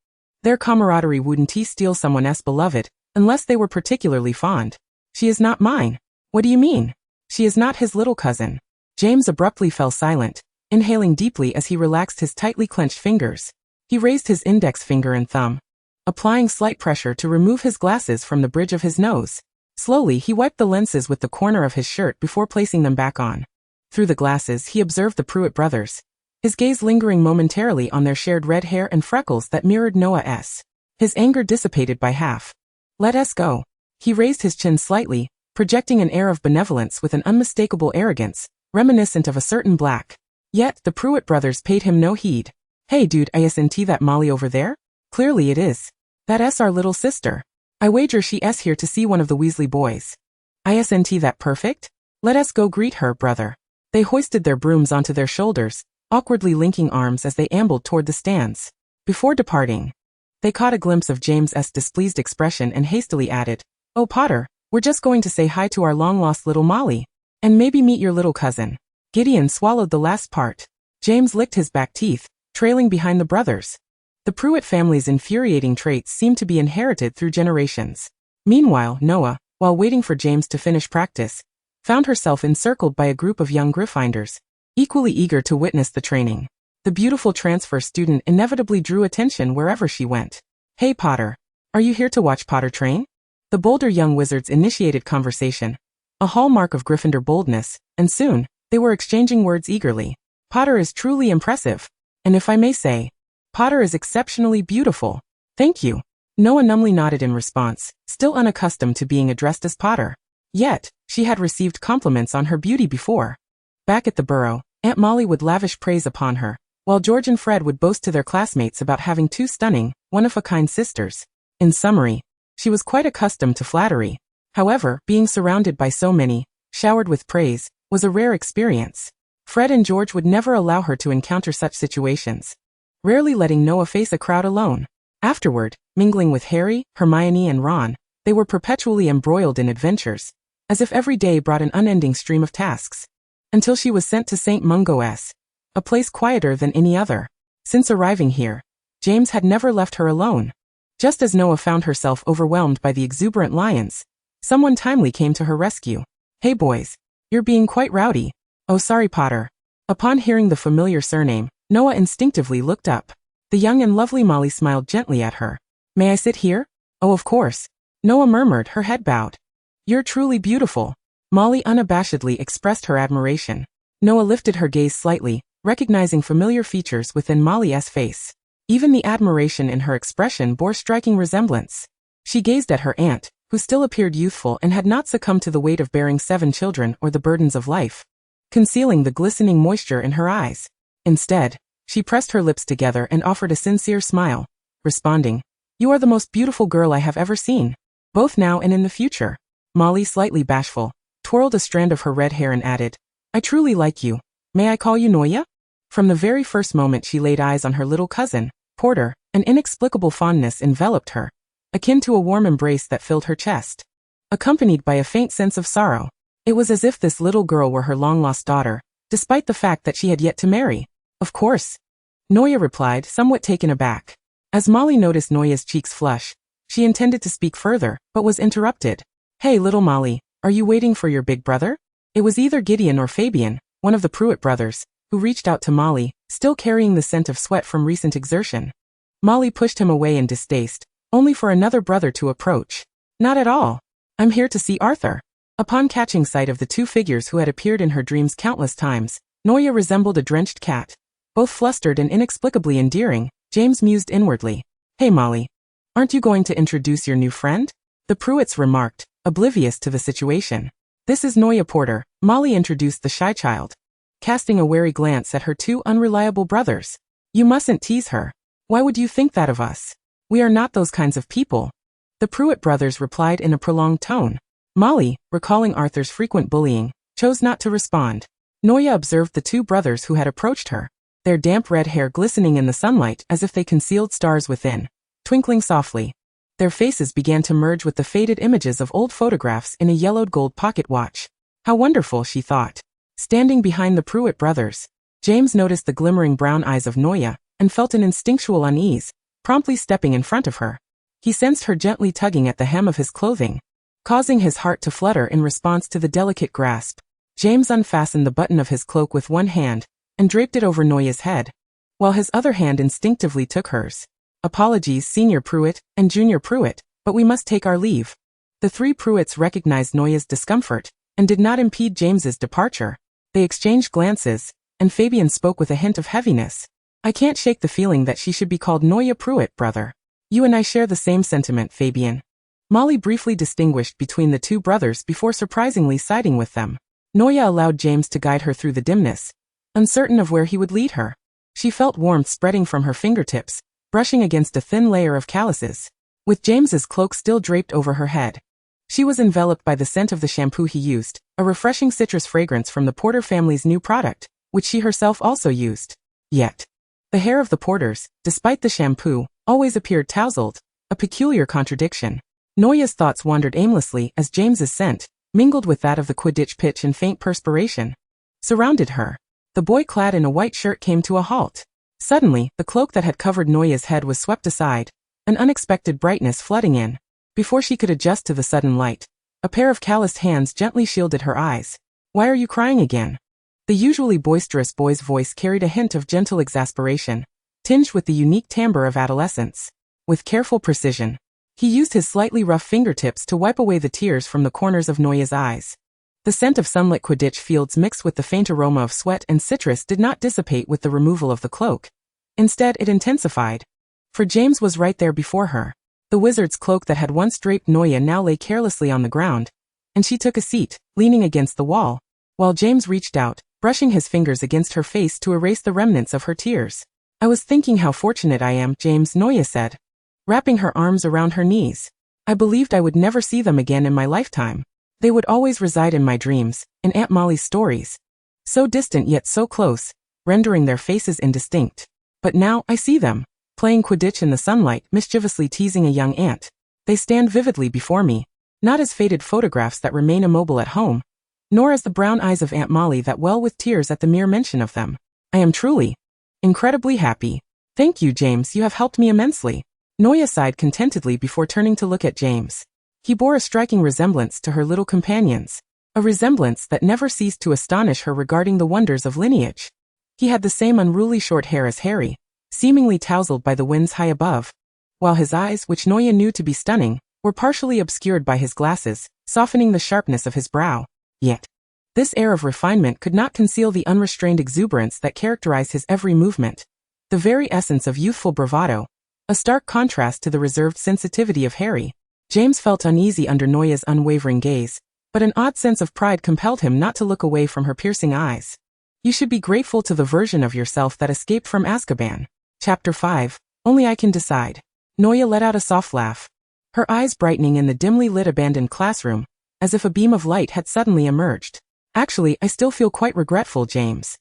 Their camaraderie wouldn't steal someone else's beloved, unless they were particularly fond. She is not mine. What do you mean? She is not his little cousin. James abruptly fell silent, inhaling deeply as he relaxed his tightly clenched fingers. He raised his index finger and thumb, applying slight pressure to remove his glasses from the bridge of his nose. Slowly, he wiped the lenses with the corner of his shirt before placing them back on. Through the glasses, he observed the Pruitt brothers, his gaze lingering momentarily on their shared red hair and freckles that mirrored Noah's. His anger dissipated by half. "Let us go." He raised his chin slightly, projecting an air of benevolence with an unmistakable arrogance, reminiscent of a certain black. Yet, the Pruitt brothers paid him no heed. "Hey dude, isn't that Molly over there? Clearly it is. That's our little sister. I wager she's here to see one of the Weasley boys. Isn't that perfect? Let us go greet her, brother." They hoisted their brooms onto their shoulders, awkwardly linking arms as they ambled toward the stands. Before departing, they caught a glimpse of James's displeased expression and hastily added, "Oh Potter, we're just going to say hi to our long-lost little Molly. And maybe meet your little cousin." Gideon swallowed the last part. James licked his back teeth, trailing behind the brothers. The Pruitt family's infuriating traits seemed to be inherited through generations. Meanwhile, Noah, while waiting for James to finish practice, found herself encircled by a group of young Gryffindors, equally eager to witness the training. The beautiful transfer student inevitably drew attention wherever she went. "Hey Potter, are you here to watch Potter train?" The bolder young wizards initiated conversation, a hallmark of Gryffindor boldness, and soon, they were exchanging words eagerly. "Potter is truly impressive. And if I may say, Potter is exceptionally beautiful." "Thank you." Noah numbly nodded in response, still unaccustomed to being addressed as Potter. Yet, she had received compliments on her beauty before. Back at the burrow, Aunt Molly would lavish praise upon her, while George and Fred would boast to their classmates about having two stunning, one-of-a-kind sisters. In summary, she was quite accustomed to flattery. However, being surrounded by so many, showered with praise, was a rare experience. Fred and George would never allow her to encounter such situations, rarely letting Noah face a crowd alone. Afterward, mingling with Harry, Hermione and Ron, they were perpetually embroiled in adventures, as if every day brought an unending stream of tasks. Until she was sent to St. Mungo's, a place quieter than any other. Since arriving here, James had never left her alone. Just as Noah found herself overwhelmed by the exuberant lions, someone timely came to her rescue. "Hey boys, you're being quite rowdy." "Oh sorry Potter." Upon hearing the familiar surname, Noah instinctively looked up. The young and lovely Molly smiled gently at her. "May I sit here?" "Oh of course." Noah murmured, her head bowed. "You're truly beautiful." Molly unabashedly expressed her admiration. Noah lifted her gaze slightly, recognizing familiar features within Molly's face. Even the admiration in her expression bore striking resemblance. She gazed at her aunt, who still appeared youthful and had not succumbed to the weight of bearing 7 children or the burdens of life, concealing the glistening moisture in her eyes. Instead, she pressed her lips together and offered a sincere smile, responding, "You are the most beautiful girl I have ever seen, both now and in the future." Molly, slightly bashful, twirled a strand of her red hair and added, "I truly like you. May I call you Noya?" From the very first moment she laid eyes on her little cousin, Porter, an inexplicable fondness enveloped her, akin to a warm embrace that filled her chest, accompanied by a faint sense of sorrow. It was as if this little girl were her long-lost daughter, despite the fact that she had yet to marry. "Of course," Noya replied, somewhat taken aback. As Molly noticed Noya's cheeks flush, she intended to speak further, but was interrupted. "Hey little Molly, are you waiting for your big brother?" It was either Gideon or Fabian, one of the Pruitt brothers, who reached out to Molly, still carrying the scent of sweat from recent exertion. Molly pushed him away in distaste, only for another brother to approach. "Not at all. I'm here to see Arthur." Upon catching sight of the two figures who had appeared in her dreams countless times, Noya resembled a drenched cat. Both flustered and inexplicably endearing, James mused inwardly. "Hey Molly, aren't you going to introduce your new friend?" The Pruitts remarked, oblivious to the situation. "This is Noya Porter," Molly introduced the shy child, casting a wary glance at her two unreliable brothers. "You mustn't tease her. Why would you think that of us? We are not those kinds of people." The Pruitt brothers replied in a prolonged tone. Molly, recalling Arthur's frequent bullying, chose not to respond. Noya observed the two brothers who had approached her, their damp red hair glistening in the sunlight as if they concealed stars within, twinkling softly. Their faces began to merge with the faded images of old photographs in a yellowed gold pocket watch. How wonderful, she thought. Standing behind the Pruitt brothers, James noticed the glimmering brown eyes of Noya and felt an instinctual unease, promptly stepping in front of her. He sensed her gently tugging at the hem of his clothing, causing his heart to flutter in response to the delicate grasp. James unfastened the button of his cloak with one hand and draped it over Noya's head, while his other hand instinctively took hers. "Apologies, Senior Pruitt and Junior Pruitt, but we must take our leave." The three Pruitts recognized Noya's discomfort and did not impede James's departure. They exchanged glances, and Fabian spoke with a hint of heaviness. I can't shake the feeling that she should be called Neue Pruitt, brother. You and I share the same sentiment, Fabian. Molly briefly distinguished between the two brothers before surprisingly siding with them. Neue allowed James to guide her through the dimness, uncertain of where he would lead her. She felt warmth spreading from her fingertips, brushing against a thin layer of calluses. With James's cloak still draped over her head, she was enveloped by the scent of the shampoo he used, a refreshing citrus fragrance from the Porter family's new product, which she herself also used. Yet, the hair of the Porters, despite the shampoo, always appeared tousled, a peculiar contradiction. Neue's thoughts wandered aimlessly as James's scent, mingled with that of the Quidditch pitch and faint perspiration, surrounded her. The boy clad in a white shirt came to a halt. Suddenly, the cloak that had covered Neue's head was swept aside, an unexpected brightness flooding in. Before she could adjust to the sudden light, a pair of calloused hands gently shielded her eyes. Why are you crying again? The usually boisterous boy's voice carried a hint of gentle exasperation, tinged with the unique timbre of adolescence. With careful precision, he used his slightly rough fingertips to wipe away the tears from the corners of Neue's eyes. The scent of sunlit Quidditch fields mixed with the faint aroma of sweat and citrus did not dissipate with the removal of the cloak. Instead, it intensified. For James was right there before her. The wizard's cloak that had once draped Neue now lay carelessly on the ground, and she took a seat, leaning against the wall, while James reached out, brushing his fingers against her face to erase the remnants of her tears. I was thinking how fortunate I am, James, Neue said, wrapping her arms around her knees. I believed I would never see them again in my lifetime. They would always reside in my dreams, in Aunt Molly's stories. So distant yet so close, rendering their faces indistinct. But now I see them, playing Quidditch in the sunlight, mischievously teasing a young ant. They stand vividly before me, not as faded photographs that remain immobile at home, nor as the brown eyes of Aunt Molly that well with tears at the mere mention of them. I am truly, incredibly happy. Thank you, James, you have helped me immensely. Neue sighed contentedly before turning to look at James. He bore a striking resemblance to her little companions, a resemblance that never ceased to astonish her regarding the wonders of lineage. He had the same unruly short hair as Harry, seemingly tousled by the winds high above, while his eyes, which Neue knew to be stunning, were partially obscured by his glasses, softening the sharpness of his brow. Yet, this air of refinement could not conceal the unrestrained exuberance that characterized his every movement, the very essence of youthful bravado, a stark contrast to the reserved sensitivity of Harry. James felt uneasy under Neue's unwavering gaze, but an odd sense of pride compelled him not to look away from her piercing eyes. You should be grateful to the version of yourself that escaped from Azkaban. Chapter 5. Only I can decide. Neue let out a soft laugh, her eyes brightening in the dimly lit abandoned classroom, as if a beam of light had suddenly emerged. Actually, I still feel quite regretful, James.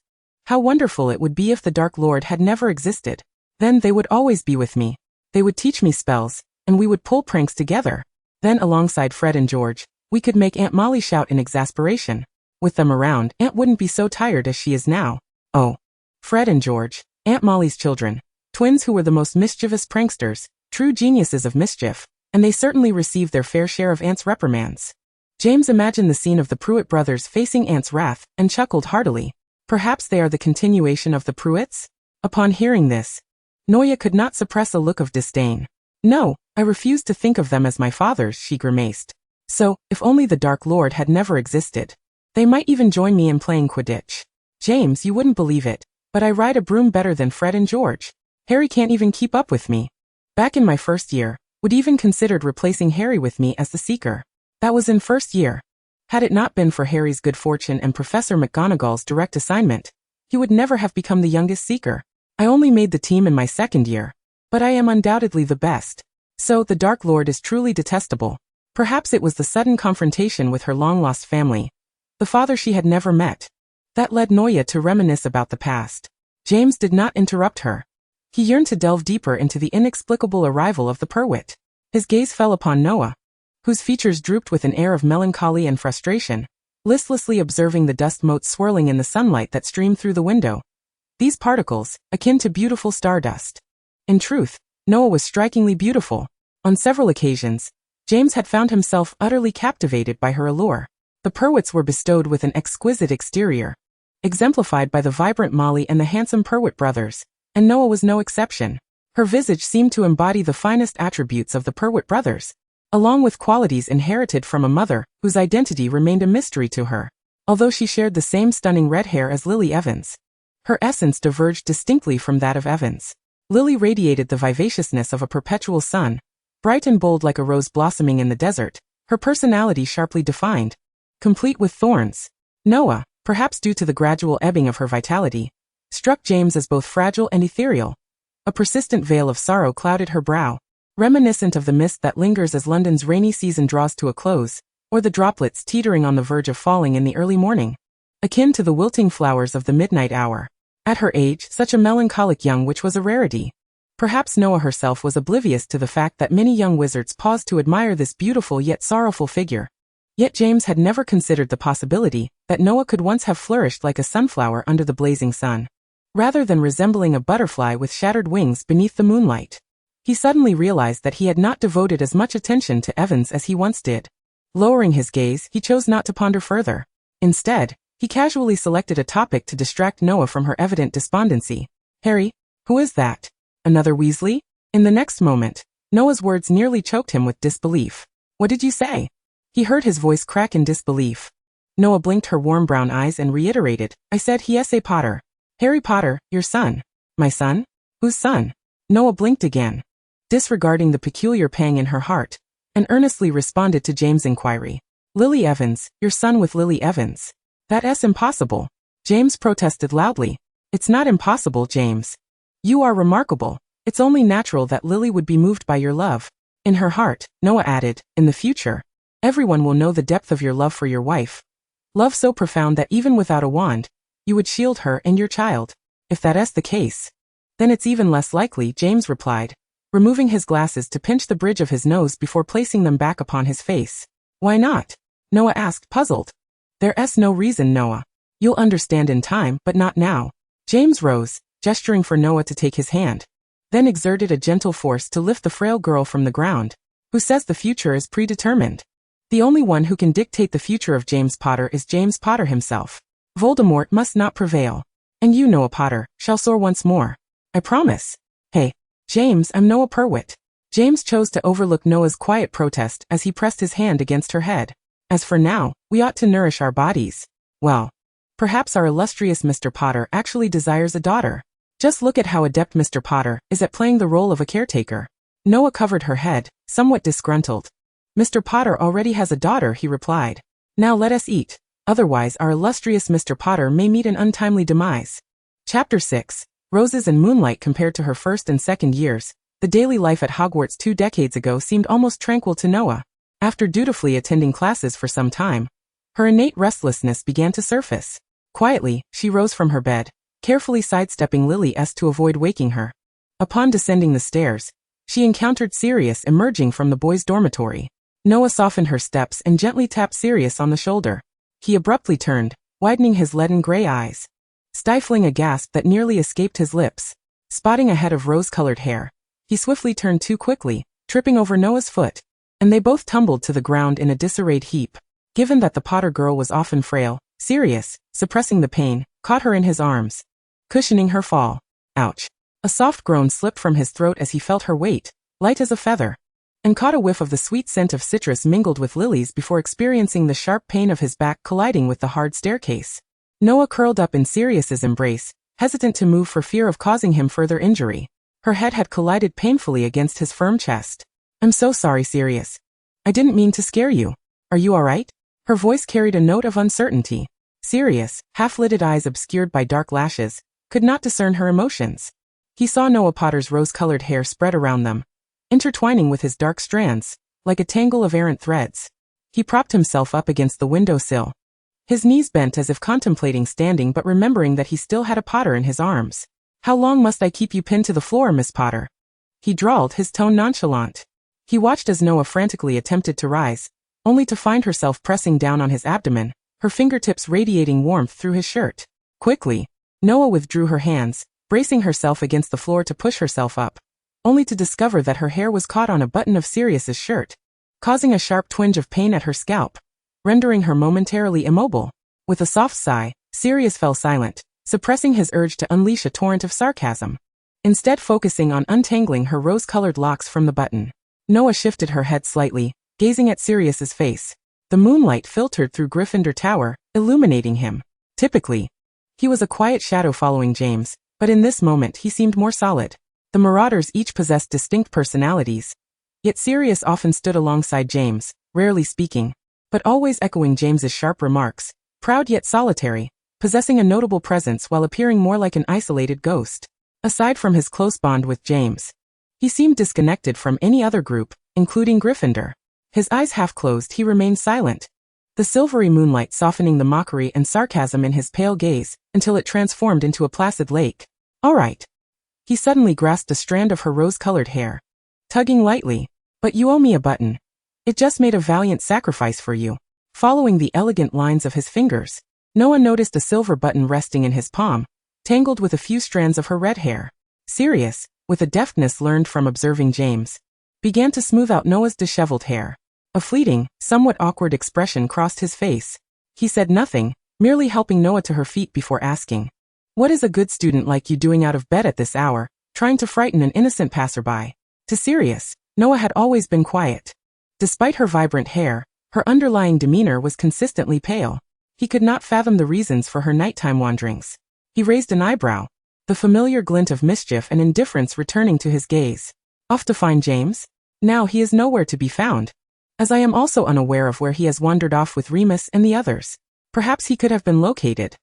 How wonderful it would be if the Dark Lord had never existed. Then they would always be with me. They would teach me spells, and we would pull pranks together. Then alongside Fred and George, we could make Aunt Molly shout in exasperation. With them around, Aunt wouldn't be so tired as she is now. Oh. Fred and George, Aunt Molly's children, twins who were the most mischievous pranksters, true geniuses of mischief, and they certainly received their fair share of Aunt's reprimands. James imagined the scene of the Pruitt brothers facing Aunt's wrath, and chuckled heartily. Perhaps they are the continuation of the Pruitts? Upon hearing this, Neue could not suppress a look of disdain. No, I refuse to think of them as my fathers, she grimaced. So, if only the Dark Lord had never existed. They might even join me in playing Quidditch. James, you wouldn't believe it, but I ride a broom better than Fred and George. Harry can't even keep up with me. Back in my first year, would even considered replacing Harry with me as the Seeker. That was in first year. Had it not been for Harry's good fortune and Professor McGonagall's direct assignment, he would never have become the youngest Seeker. I only made the team in my second year, but I am undoubtedly the best. So, the Dark Lord is truly detestable. Perhaps it was the sudden confrontation with her long-lost family, the father she had never met, that led Neue to reminisce about the past. James did not interrupt her. He yearned to delve deeper into the inexplicable arrival of the Pruitt. His gaze fell upon Noah, whose features drooped with an air of melancholy and frustration, listlessly observing the dust motes swirling in the sunlight that streamed through the window. These particles, akin to beautiful stardust. In truth, Noah was strikingly beautiful. On several occasions, James had found himself utterly captivated by her allure. The Pruitts were bestowed with an exquisite exterior, exemplified by the vibrant Molly and the handsome Pruitt brothers, and Noah was no exception. Her visage seemed to embody the finest attributes of the Pruitt brothers, along with qualities inherited from a mother whose identity remained a mystery to her. Although she shared the same stunning red hair as Lily Evans, Her essence diverged distinctly from that of Evan's. Lily radiated the vivaciousness of a perpetual sun, bright and bold like a rose blossoming in the desert, her personality sharply defined, complete with thorns. Noah, perhaps due to the gradual ebbing of her vitality, struck James as both fragile and ethereal. A persistent veil of sorrow clouded her brow, reminiscent of the mist that lingers as London's rainy season draws to a close, or the droplets teetering on the verge of falling in the early morning, akin to the wilting flowers of the midnight hour. At her age, such a melancholic young witch was a rarity. Perhaps Noah herself was oblivious to the fact that many young wizards paused to admire this beautiful yet sorrowful figure. Yet James had never considered the possibility that Noah could once have flourished like a sunflower under the blazing sun, rather than resembling a butterfly with shattered wings beneath the moonlight. He suddenly realized that he had not devoted as much attention to Evans as he once did. Lowering his gaze, he chose not to ponder further. Instead, he casually selected a topic to distract Noah from her evident despondency. "Harry, who is that? Another Weasley?" In the next moment, Noah's words nearly choked him with disbelief. "What did you say?" He heard his voice crack in disbelief. Noah blinked her warm brown eyes and reiterated, "I said he is a Potter. Harry Potter, your son." "My son? Whose son?" Noah blinked again, disregarding the peculiar pang in her heart, and earnestly responded to James' inquiry. "Lily Evans, your son with Lily Evans. That's impossible." James protested loudly. "It's not impossible, James. You are remarkable. It's only natural that Lily would be moved by your love." In her heart, Noah added, "In the future, everyone will know the depth of your love for your wife. Love so profound that even without a wand, you would shield her and your child." "If that's the case, then it's even less likely," James replied, removing his glasses to pinch the bridge of his nose before placing them back upon his face. "Why not?" Noah asked, puzzled. "There's no reason, Noah. You'll understand in time, but not now." James rose, gesturing for Noah to take his hand, then exerted a gentle force to lift the frail girl from the ground. "Who says the future is predetermined? The only one who can dictate the future of James Potter is James Potter himself. Voldemort must not prevail. And you, Noah Potter, shall soar once more. I promise." "Hey, James, I'm Noah Purwitt." James chose to overlook Noah's quiet protest as he pressed his hand against her head. "As for now, we ought to nourish our bodies. Well, perhaps our illustrious Mr. Potter actually desires a daughter. Just look at how adept Mr. Potter is at playing the role of a caretaker." Noah covered her head, somewhat disgruntled. "Mr. Potter already has a daughter," he replied. "Now let us eat. Otherwise our illustrious Mr. Potter may meet an untimely demise." Chapter 6. Roses and Moonlight. Compared to her first and second years, the daily life at Hogwarts 2 decades ago seemed almost tranquil to Noah. After dutifully attending classes for some time, her innate restlessness began to surface. Quietly, she rose from her bed, carefully sidestepping Lily to avoid waking her. Upon descending the stairs, she encountered Sirius emerging from the boys' dormitory. Noah softened her steps and gently tapped Sirius on the shoulder. He abruptly turned, widening his leaden gray eyes, stifling a gasp that nearly escaped his lips. Spotting a head of rose-colored hair, he swiftly turned too quickly, tripping over Noah's foot, and they both tumbled to the ground in a disarrayed heap. Given that the Potter girl was often frail, Sirius, suppressing the pain, caught her in his arms, cushioning her fall. Ouch. A soft groan slipped from his throat as he felt her weight, light as a feather, and caught a whiff of the sweet scent of citrus mingled with lilies before experiencing the sharp pain of his back colliding with the hard staircase. Noah curled up in Sirius's embrace, hesitant to move for fear of causing him further injury. Her head had collided painfully against his firm chest. "I'm so sorry, Sirius. I didn't mean to scare you. Are you all right?" Her voice carried a note of uncertainty. Sirius, half-lidded eyes obscured by dark lashes, could not discern her emotions. He saw Noah Potter's rose-colored hair spread around them, intertwining with his dark strands, like a tangle of errant threads. He propped himself up against the windowsill, his knees bent as if contemplating standing but remembering that he still had a Potter in his arms. "How long must I keep you pinned to the floor, Miss Potter?" he drawled, his tone nonchalant. He watched as Noah frantically attempted to rise, only to find herself pressing down on his abdomen, her fingertips radiating warmth through his shirt. Quickly, Noah withdrew her hands, bracing herself against the floor to push herself up, only to discover that her hair was caught on a button of Sirius's shirt, causing a sharp twinge of pain at her scalp, rendering her momentarily immobile. With a soft sigh, Sirius fell silent, suppressing his urge to unleash a torrent of sarcasm, instead focusing on untangling her rose-colored locks from the button. Noah shifted her head slightly, gazing at Sirius's face. The moonlight filtered through Gryffindor Tower, illuminating him. Typically, He was a quiet shadow following James, but in this moment he seemed more solid. The Marauders each possessed distinct personalities. Yet Sirius often stood alongside James, rarely speaking, but always echoing James's sharp remarks, proud yet solitary, possessing a notable presence while appearing more like an isolated ghost. Aside from his close bond with James, he seemed disconnected from any other group, including Gryffindor. His eyes half closed, he remained silent, the silvery moonlight softening the mockery and sarcasm in his pale gaze until it transformed into a placid lake. "All right." He suddenly grasped a strand of her rose-colored hair, tugging lightly. "But you owe me a button. It just made a valiant sacrifice for you." Following the elegant lines of his fingers, Noah noticed a silver button resting in his palm, tangled with a few strands of her red hair. Sirius, with a deftness learned from observing James, began to smooth out Noah's disheveled hair. A fleeting, somewhat awkward expression crossed his face. He said nothing, merely helping Noah to her feet before asking, "What is a good student like you doing out of bed at this hour, trying to frighten an innocent passerby?" To Sirius, Noah had always been quiet. Despite her vibrant hair, her underlying demeanor was consistently pale. He could not fathom the reasons for her nighttime wanderings. He raised an eyebrow, the familiar glint of mischief and indifference returning to his gaze. "Off to find James? Now he is nowhere to be found. As I am also unaware of where he has wandered off with Remus and the others. Perhaps he could have been located."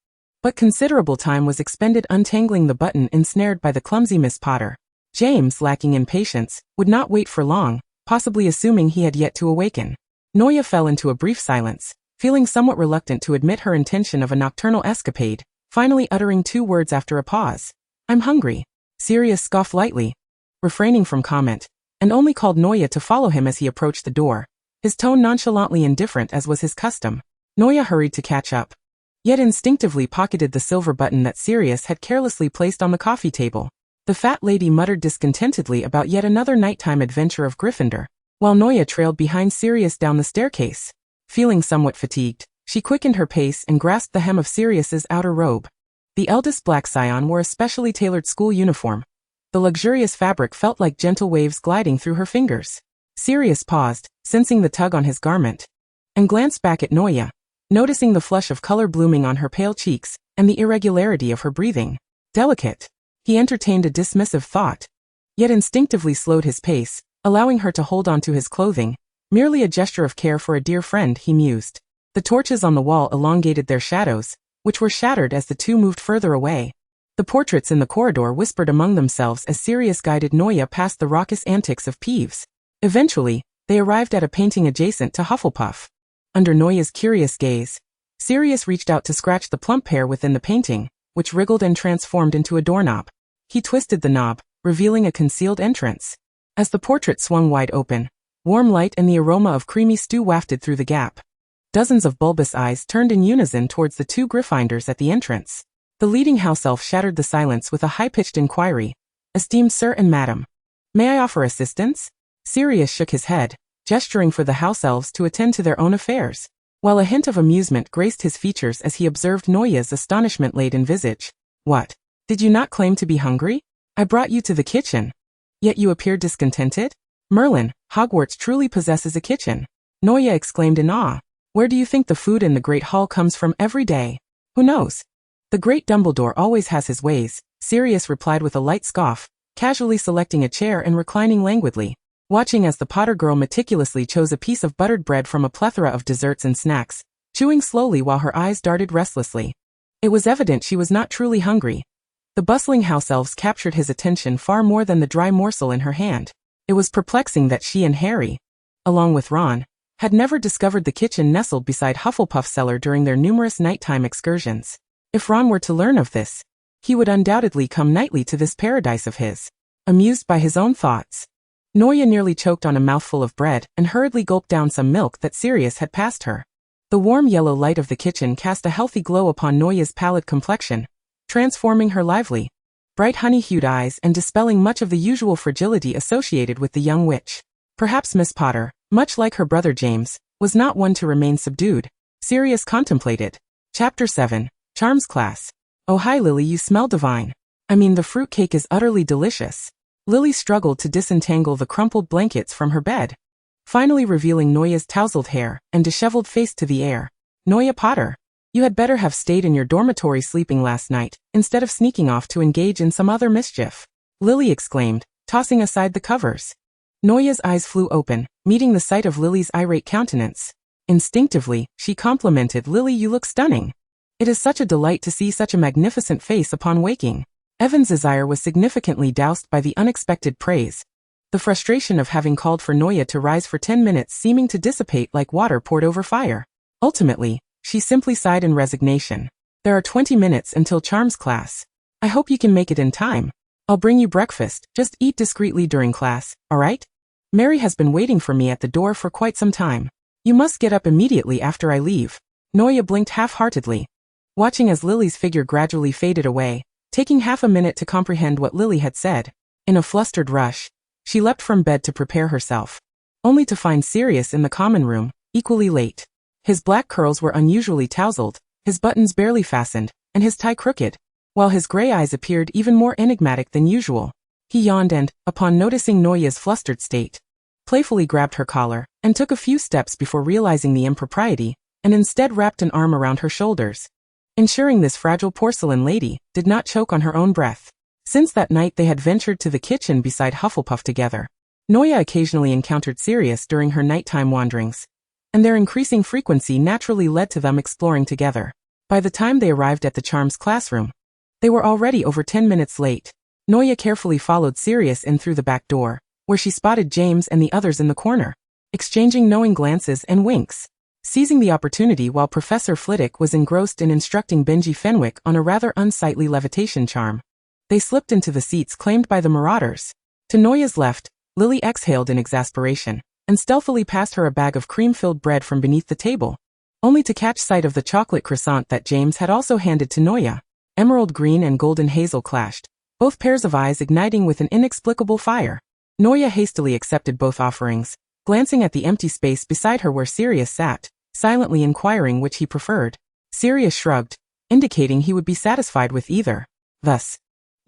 But considerable time was expended untangling the button ensnared by the clumsy Miss Potter. James, lacking in patience, would not wait for long, possibly assuming he had yet to awaken. Noya fell into a brief silence, feeling somewhat reluctant to admit her intention of a nocturnal escapade, finally uttering 2 words after a pause. "I'm hungry." Sirius scoffed lightly, refraining from comment, and only called Noya to follow him as he approached the door, his tone nonchalantly indifferent as was his custom. Noya hurried to catch up, yet instinctively pocketed the silver button that Sirius had carelessly placed on the coffee table. The fat lady muttered discontentedly about yet another nighttime adventure of Gryffindor, while Noya trailed behind Sirius down the staircase. Feeling somewhat fatigued, she quickened her pace and grasped the hem of Sirius's outer robe. The eldest black scion wore a specially tailored school uniform. The luxurious fabric felt like gentle waves gliding through her fingers. Sirius paused, sensing the tug on his garment, and glanced back at Noya, noticing the flush of color blooming on her pale cheeks and the irregularity of her breathing. Delicate. He entertained a dismissive thought, yet instinctively slowed his pace, allowing her to hold on to his clothing, merely a gesture of care for a dear friend, he mused. The torches on the wall elongated their shadows, which were shattered as the two moved further away. The portraits in the corridor whispered among themselves as Sirius guided Noya past the raucous antics of Peeves. Eventually, they arrived at a painting adjacent to Hufflepuff. Under Noya's curious gaze, Sirius reached out to scratch the plump hair within the painting, which wriggled and transformed into a doorknob. He twisted the knob, revealing a concealed entrance. As the portrait swung wide open, warm light and the aroma of creamy stew wafted through the gap. Dozens of bulbous eyes turned in unison towards the 2 Gryffindors at the entrance. The leading house elf shattered the silence with a high-pitched inquiry. "Esteemed sir and madam, may I offer assistance?" Sirius shook his head, gesturing for the house elves to attend to their own affairs, while a hint of amusement graced his features as he observed Noya's astonishment-laden visage. "What? Did you not claim to be hungry? I brought you to the kitchen. Yet you appear discontented? Merlin, Hogwarts truly possesses a kitchen." Noya exclaimed in awe. "Where do you think the food in the Great Hall comes from every day?" "Who knows? The great Dumbledore always has his ways," Sirius replied with a light scoff, casually selecting a chair and reclining languidly, watching as the Potter girl meticulously chose a piece of buttered bread from a plethora of desserts and snacks, chewing slowly while her eyes darted restlessly. It was evident she was not truly hungry. The bustling house elves captured his attention far more than the dry morsel in her hand. It was perplexing that she and Harry, along with Ron, had never discovered the kitchen nestled beside Hufflepuff's cellar during their numerous nighttime excursions. If Ron were to learn of this, he would undoubtedly come nightly to this paradise of his. Amused by his own thoughts, Noya nearly choked on a mouthful of bread and hurriedly gulped down some milk that Sirius had passed her. The warm yellow light of the kitchen cast a healthy glow upon Noya's pallid complexion, transforming her lively, bright honey-hued eyes and dispelling much of the usual fragility associated with the young witch. Perhaps Miss Potter, much like her brother James, was not one to remain subdued. Sirius contemplated. Chapter 7, Charms Class. "Oh hi Lily, you smell divine. I mean the fruitcake is utterly delicious." Lily struggled to disentangle the crumpled blankets from her bed, finally revealing Noya's tousled hair and disheveled face to the air. "Noya Potter, You had better have stayed in your dormitory sleeping last night, instead of sneaking off to engage in some other mischief," Lily exclaimed, tossing aside the covers. Noya's eyes flew open, meeting the sight of Lily's irate countenance. Instinctively, she complimented, "Lily, you look stunning. It is such a delight to see such a magnificent face upon waking." Evan's ire was significantly doused by the unexpected praise, the frustration of having called for Noya to rise for 10 minutes seeming to dissipate like water poured over fire. Ultimately, she simply sighed in resignation. "There are 20 minutes until charms class. I hope you can make it in time. I'll bring you breakfast, just eat discreetly during class, alright? Mary has been waiting for me at the door for quite some time. You must get up immediately after I leave." Noya blinked half-heartedly, watching as Lily's figure gradually faded away, taking half a minute to comprehend what Lily had said. In a flustered rush, she leapt from bed to prepare herself, only to find Sirius in the common room, equally late. His black curls were unusually tousled, his buttons barely fastened, and his tie crooked, while his gray eyes appeared even more enigmatic than usual. He yawned and, upon noticing Noya's flustered state, playfully grabbed her collar, and took a few steps before realizing the impropriety, and instead wrapped an arm around her shoulders, ensuring this fragile porcelain lady did not choke on her own breath. Since that night they had ventured to the kitchen beside Hufflepuff together. Noya occasionally encountered Sirius during her nighttime wanderings, and their increasing frequency naturally led to them exploring together. By the time they arrived at the charms classroom, they were already over 10 minutes late. Noya carefully followed Sirius in through the back door, where she spotted James and the others in the corner, exchanging knowing glances and winks. Seizing the opportunity while Professor Flitwick was engrossed in instructing Benji Fenwick on a rather unsightly levitation charm, they slipped into the seats claimed by the marauders. To Noya's left, Lily exhaled in exasperation, and stealthily passed her a bag of cream-filled bread from beneath the table, only to catch sight of the chocolate croissant that James had also handed to Noya. Emerald green and golden hazel clashed, both pairs of eyes igniting with an inexplicable fire. Noya hastily accepted both offerings, glancing at the empty space beside her where Sirius sat, silently inquiring which he preferred. Sirius shrugged, indicating he would be satisfied with either. Thus,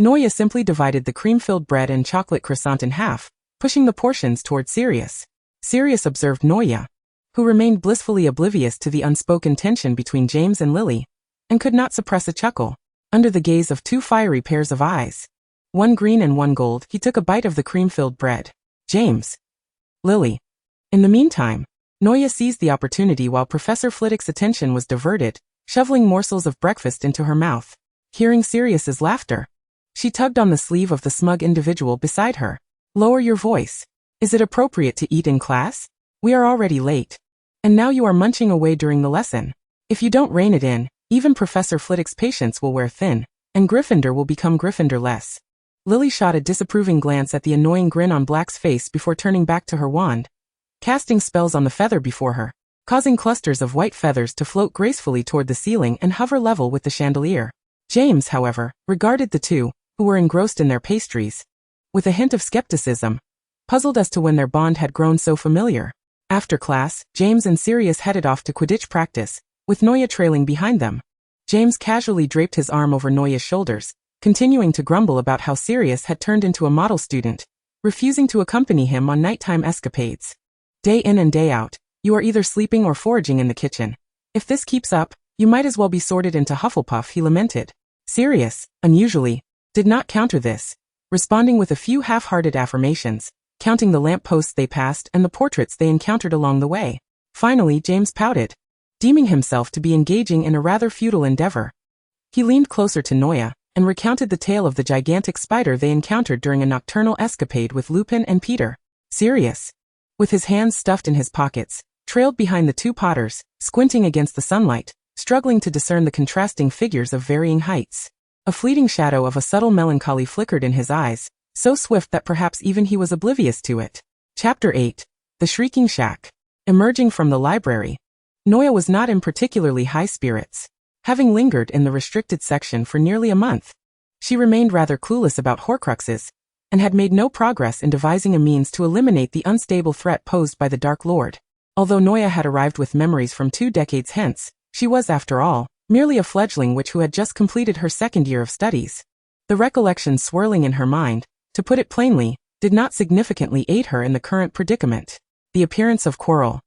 Noya simply divided the cream-filled bread and chocolate croissant in half, pushing the portions toward Sirius. Sirius observed Noya, who remained blissfully oblivious to the unspoken tension between James and Lily, and could not suppress a chuckle. Under the gaze of two fiery pairs of eyes, one green and one gold, he took a bite of the cream-filled bread. James. Lily. In the meantime, Noya seized the opportunity while Professor Flitwick's attention was diverted, shoveling morsels of breakfast into her mouth. Hearing Sirius's laughter, she tugged on the sleeve of the smug individual beside her. "Lower your voice. Is it appropriate to eat in class? We are already late. And now you are munching away during the lesson. If you don't rein it in, even Professor Flitwick's patience will wear thin, and Gryffindor will become Gryffindor-less." Lily shot a disapproving glance at the annoying grin on Black's face before turning back to her wand, casting spells on the feather before her, causing clusters of white feathers to float gracefully toward the ceiling and hover level with the chandelier. James, however, regarded the two, who were engrossed in their pastries, with a hint of skepticism, puzzled as to when their bond had grown so familiar. After class, James and Sirius headed off to Quidditch practice, with Noya trailing behind them. James casually draped his arm over Noya's shoulders, continuing to grumble about how Sirius had turned into a model student, refusing to accompany him on nighttime escapades. "Day in and day out, you are either sleeping or foraging in the kitchen. If this keeps up, you might as well be sorted into Hufflepuff," he lamented. Sirius, unusually, did not counter this, responding with a few half-hearted affirmations, counting the lampposts they passed and the portraits they encountered along the way. Finally, James pouted, deeming himself to be engaging in a rather futile endeavor. He leaned closer to Noya, and recounted the tale of the gigantic spider they encountered during a nocturnal escapade with Lupin and Peter. Sirius, with his hands stuffed in his pockets, trailed behind the two Potters, squinting against the sunlight, struggling to discern the contrasting figures of varying heights. A fleeting shadow of a subtle melancholy flickered in his eyes, so swift that perhaps even he was oblivious to it. Chapter 8. The Shrieking Shack. Emerging from the library, Noya was not in particularly high spirits. Having lingered in the restricted section for nearly a month, she remained rather clueless about Horcruxes, and had made no progress in devising a means to eliminate the unstable threat posed by the Dark Lord. Although Noya had arrived with memories from 2 decades hence, she was, after all, merely a fledgling who had just completed her second year of studies. The recollections swirling in her mind, to put it plainly, did not significantly aid her in the current predicament. The appearance of Quirrell,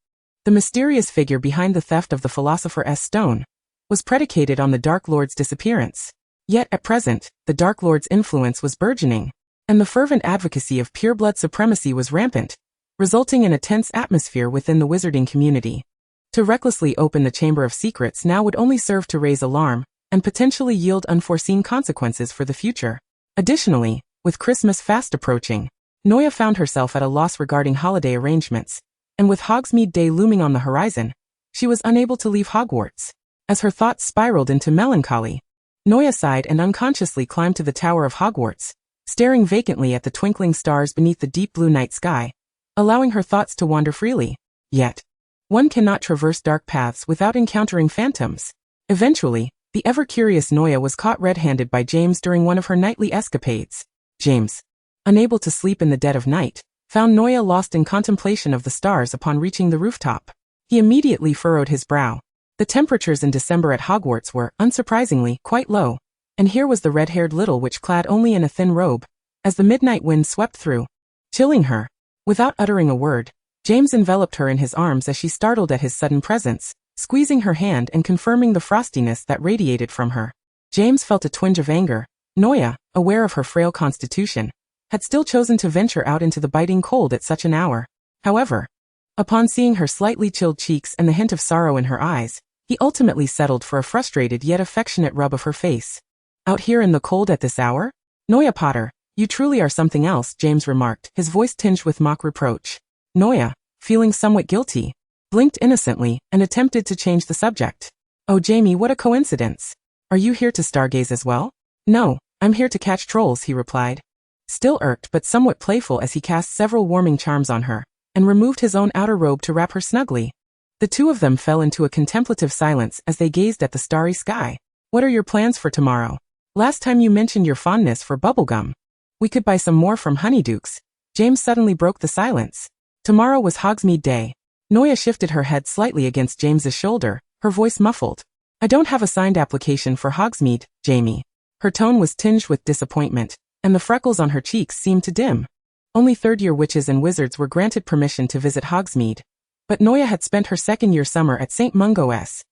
the mysterious figure behind the theft of the Philosopher's Stone, was predicated on the Dark Lord's disappearance. Yet at present, the Dark Lord's influence was burgeoning, and the fervent advocacy of pureblood supremacy was rampant, resulting in a tense atmosphere within the wizarding community. To recklessly open the Chamber of Secrets now would only serve to raise alarm and potentially yield unforeseen consequences for the future. Additionally, with Christmas fast approaching, Noya found herself at a loss regarding holiday arrangements, and with Hogsmeade Day looming on the horizon, she was unable to leave Hogwarts. As her thoughts spiraled into melancholy, Noya sighed and unconsciously climbed to the Tower of Hogwarts, staring vacantly at the twinkling stars beneath the deep blue night sky, allowing her thoughts to wander freely. Yet, one cannot traverse dark paths without encountering phantoms. Eventually, the ever-curious Noya was caught red-handed by James during one of her nightly escapades. James, unable to sleep in the dead of night, found Noya lost in contemplation of the stars upon reaching the rooftop. He immediately furrowed his brow. The temperatures in December at Hogwarts were, unsurprisingly, quite low, and here was the red-haired little witch clad only in a thin robe, as the midnight wind swept through, chilling her. Without uttering a word, James enveloped her in his arms as she startled at his sudden presence, squeezing her hand and confirming the frostiness that radiated from her. James felt a twinge of anger. Noya, aware of her frail constitution, had still chosen to venture out into the biting cold at such an hour. However, upon seeing her slightly chilled cheeks and the hint of sorrow in her eyes, he ultimately settled for a frustrated yet affectionate rub of her face. "Out here in the cold at this hour? Noya Potter, you truly are something else," James remarked, his voice tinged with mock reproach. Noya, feeling somewhat guilty, blinked innocently and attempted to change the subject. "Oh Jamie, what a coincidence. Are you here to stargaze as well?" "No, I'm here to catch trolls," he replied, still irked but somewhat playful as he cast several warming charms on her, and removed his own outer robe to wrap her snugly. The two of them fell into a contemplative silence as they gazed at the starry sky. "What are your plans for tomorrow? Last time you mentioned your fondness for bubblegum. We could buy some more from Honeydukes." James suddenly broke the silence. Tomorrow was Hogsmeade Day. Noya shifted her head slightly against James's shoulder, her voice muffled. "I don't have a signed application for Hogsmeade, Jamie." Her tone was tinged with disappointment, and the freckles on her cheeks seemed to dim. Only third-year witches and wizards were granted permission to visit Hogsmeade, but Noya had spent her second-year summer at St. Mungo's.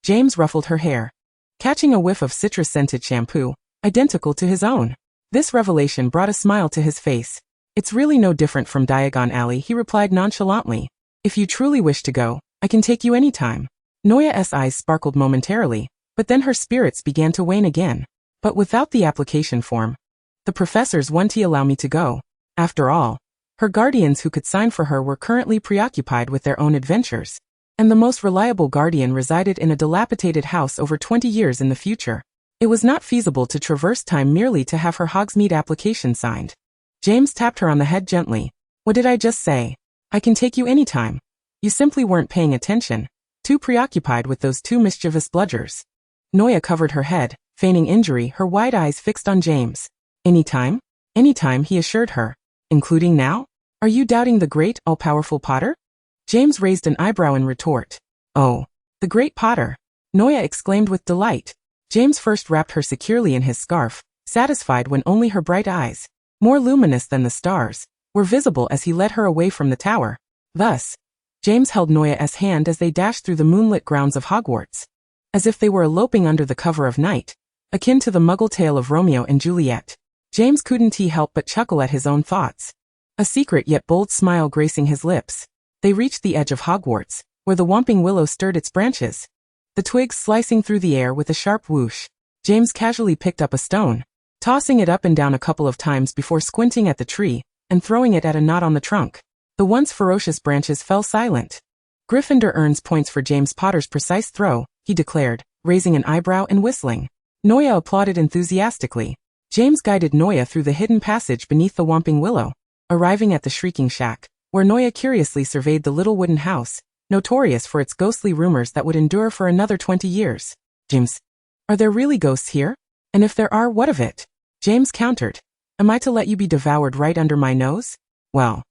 James ruffled her hair, catching a whiff of citrus-scented shampoo, identical to his own. This revelation brought a smile to his face. "It's really no different from Diagon Alley," he replied nonchalantly. "If you truly wish to go, I can take you anytime." Noya's eyes sparkled momentarily, but then her spirits began to wane again. "But without the application form, the professors won't allow me to go." After all, her guardians who could sign for her were currently preoccupied with their own adventures, and the most reliable guardian resided in a dilapidated house over 20 years in the future. It was not feasible to traverse time merely to have her Hogsmeade application signed. James tapped her on the head gently. "What did I just say? I can take you anytime. You simply weren't paying attention, too preoccupied with those two mischievous bludgers." Noya covered her head, feigning injury, her wide eyes fixed on James. "Anytime?" "Anytime," he assured her. "Including now? Are you doubting the great, all-powerful Potter?" James raised an eyebrow in retort. "Oh, the great Potter!" Noya exclaimed with delight. James first wrapped her securely in his scarf, satisfied when only her bright eyes, more luminous than the stars, were visible as he led her away from the tower. Thus, James held Noya's hand as they dashed through the moonlit grounds of Hogwarts, as if they were eloping under the cover of night, akin to the Muggle tale of Romeo and Juliet. James couldn't help but chuckle at his own thoughts, a secret yet bold smile gracing his lips. They reached the edge of Hogwarts, where the whomping willow stirred its branches, the twigs slicing through the air with a sharp whoosh. James casually picked up a stone, tossing it up and down a couple of times before squinting at the tree and throwing it at a knot on the trunk. The once ferocious branches fell silent. "Gryffindor earns points for James Potter's precise throw," he declared, raising an eyebrow and whistling. Noya applauded enthusiastically. James guided Noya through the hidden passage beneath the whomping willow, arriving at the Shrieking Shack, where Noya curiously surveyed the little wooden house, notorious for its ghostly rumors that would endure for another 20 years. "James, are there really ghosts here? And if there are, what of it?" James countered. "Am I to let you be devoured right under my nose? Well,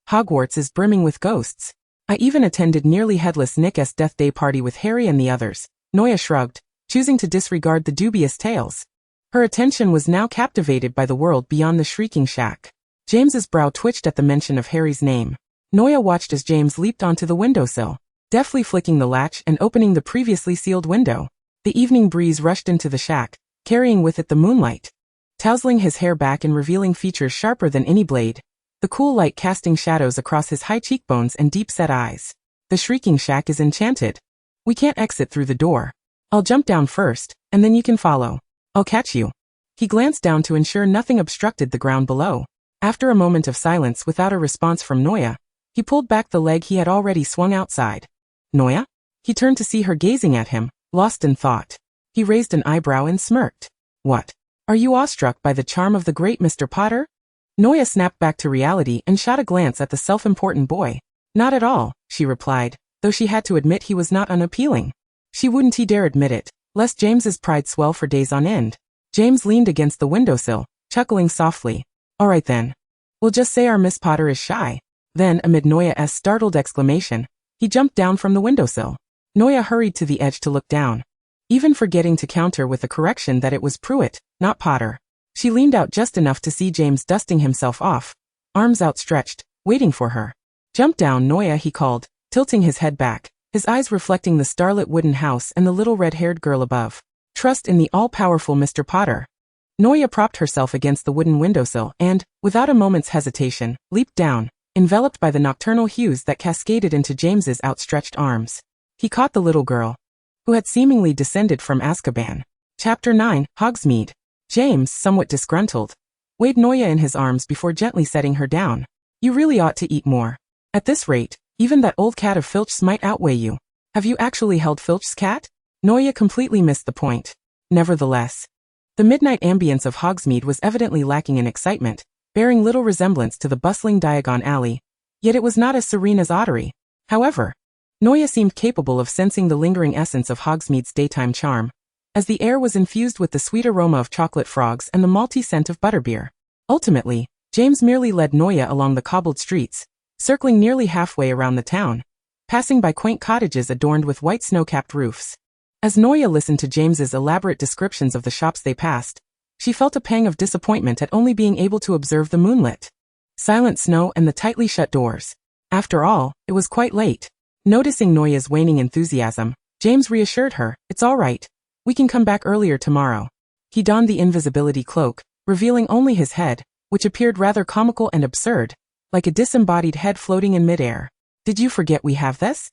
Hogwarts is brimming with ghosts. I even attended nearly headless Nick's death day party with Harry and the others." Noya shrugged, choosing to disregard the dubious tales. Her attention was now captivated by the world beyond the Shrieking Shack. James's brow twitched at the mention of Harry's name. Noya watched as James leaped onto the windowsill, deftly flicking the latch and opening the previously sealed window. The evening breeze rushed into the shack, carrying with it the moonlight, tousling his hair back and revealing features sharper than any blade, the cool light casting shadows across his high cheekbones and deep-set eyes. The shrieking shack is enchanted. We can't exit through the door. I'll jump down first, and then you can follow. I'll catch you. He glanced down to ensure nothing obstructed the ground below. After a moment of silence without a response from Noya, he pulled back the leg he had already swung outside. Noya? He turned to see her gazing at him, lost in thought. He raised an eyebrow and smirked. What? Are you awestruck by the charm of the great Mr. Potter? Noya snapped back to reality and shot a glance at the self-important boy. Not at all, she replied, though she had to admit he was not unappealing. She wouldn't dare admit it, lest James's pride swell for days on end. James leaned against the windowsill, chuckling softly. All right then. We'll just say our Miss Potter is shy. Then, amid Noya's startled exclamation, he jumped down from the windowsill. Noya hurried to the edge to look down, even forgetting to counter with the correction that it was Pruitt, not Potter. She leaned out just enough to see James dusting himself off, arms outstretched, waiting for her. Jump down, Noya, he called, tilting his head back, his eyes reflecting the starlit wooden house and the little red-haired girl above. Trust in the all-powerful Mr. Potter. Noya propped herself against the wooden windowsill and, without a moment's hesitation, leaped down, enveloped by the nocturnal hues that cascaded into James's outstretched arms. He caught the little girl, who had seemingly descended from Azkaban. Chapter 9, Hogsmeade. James, somewhat disgruntled, weighed Noya in his arms before gently setting her down. You really ought to eat more. At this rate, even that old cat of Filch's might outweigh you. Have you actually held Filch's cat? Noya completely missed the point. Nevertheless, the midnight ambience of Hogsmeade was evidently lacking in excitement, bearing little resemblance to the bustling Diagon Alley, yet it was not as serene as Ottery. However, Noya seemed capable of sensing the lingering essence of Hogsmeade's daytime charm, as the air was infused with the sweet aroma of chocolate frogs and the malty scent of butterbeer. Ultimately, James merely led Noya along the cobbled streets, circling nearly halfway around the town, passing by quaint cottages adorned with white snow-capped roofs. As Noya listened to James's elaborate descriptions of the shops they passed, she felt a pang of disappointment at only being able to observe the moonlit, silent snow and the tightly shut doors. After all, it was quite late. Noticing Noya's waning enthusiasm, James reassured her, "It's all right. We can come back earlier tomorrow." He donned the invisibility cloak, revealing only his head, which appeared rather comical and absurd, like a disembodied head floating in midair. "Did you forget we have this?"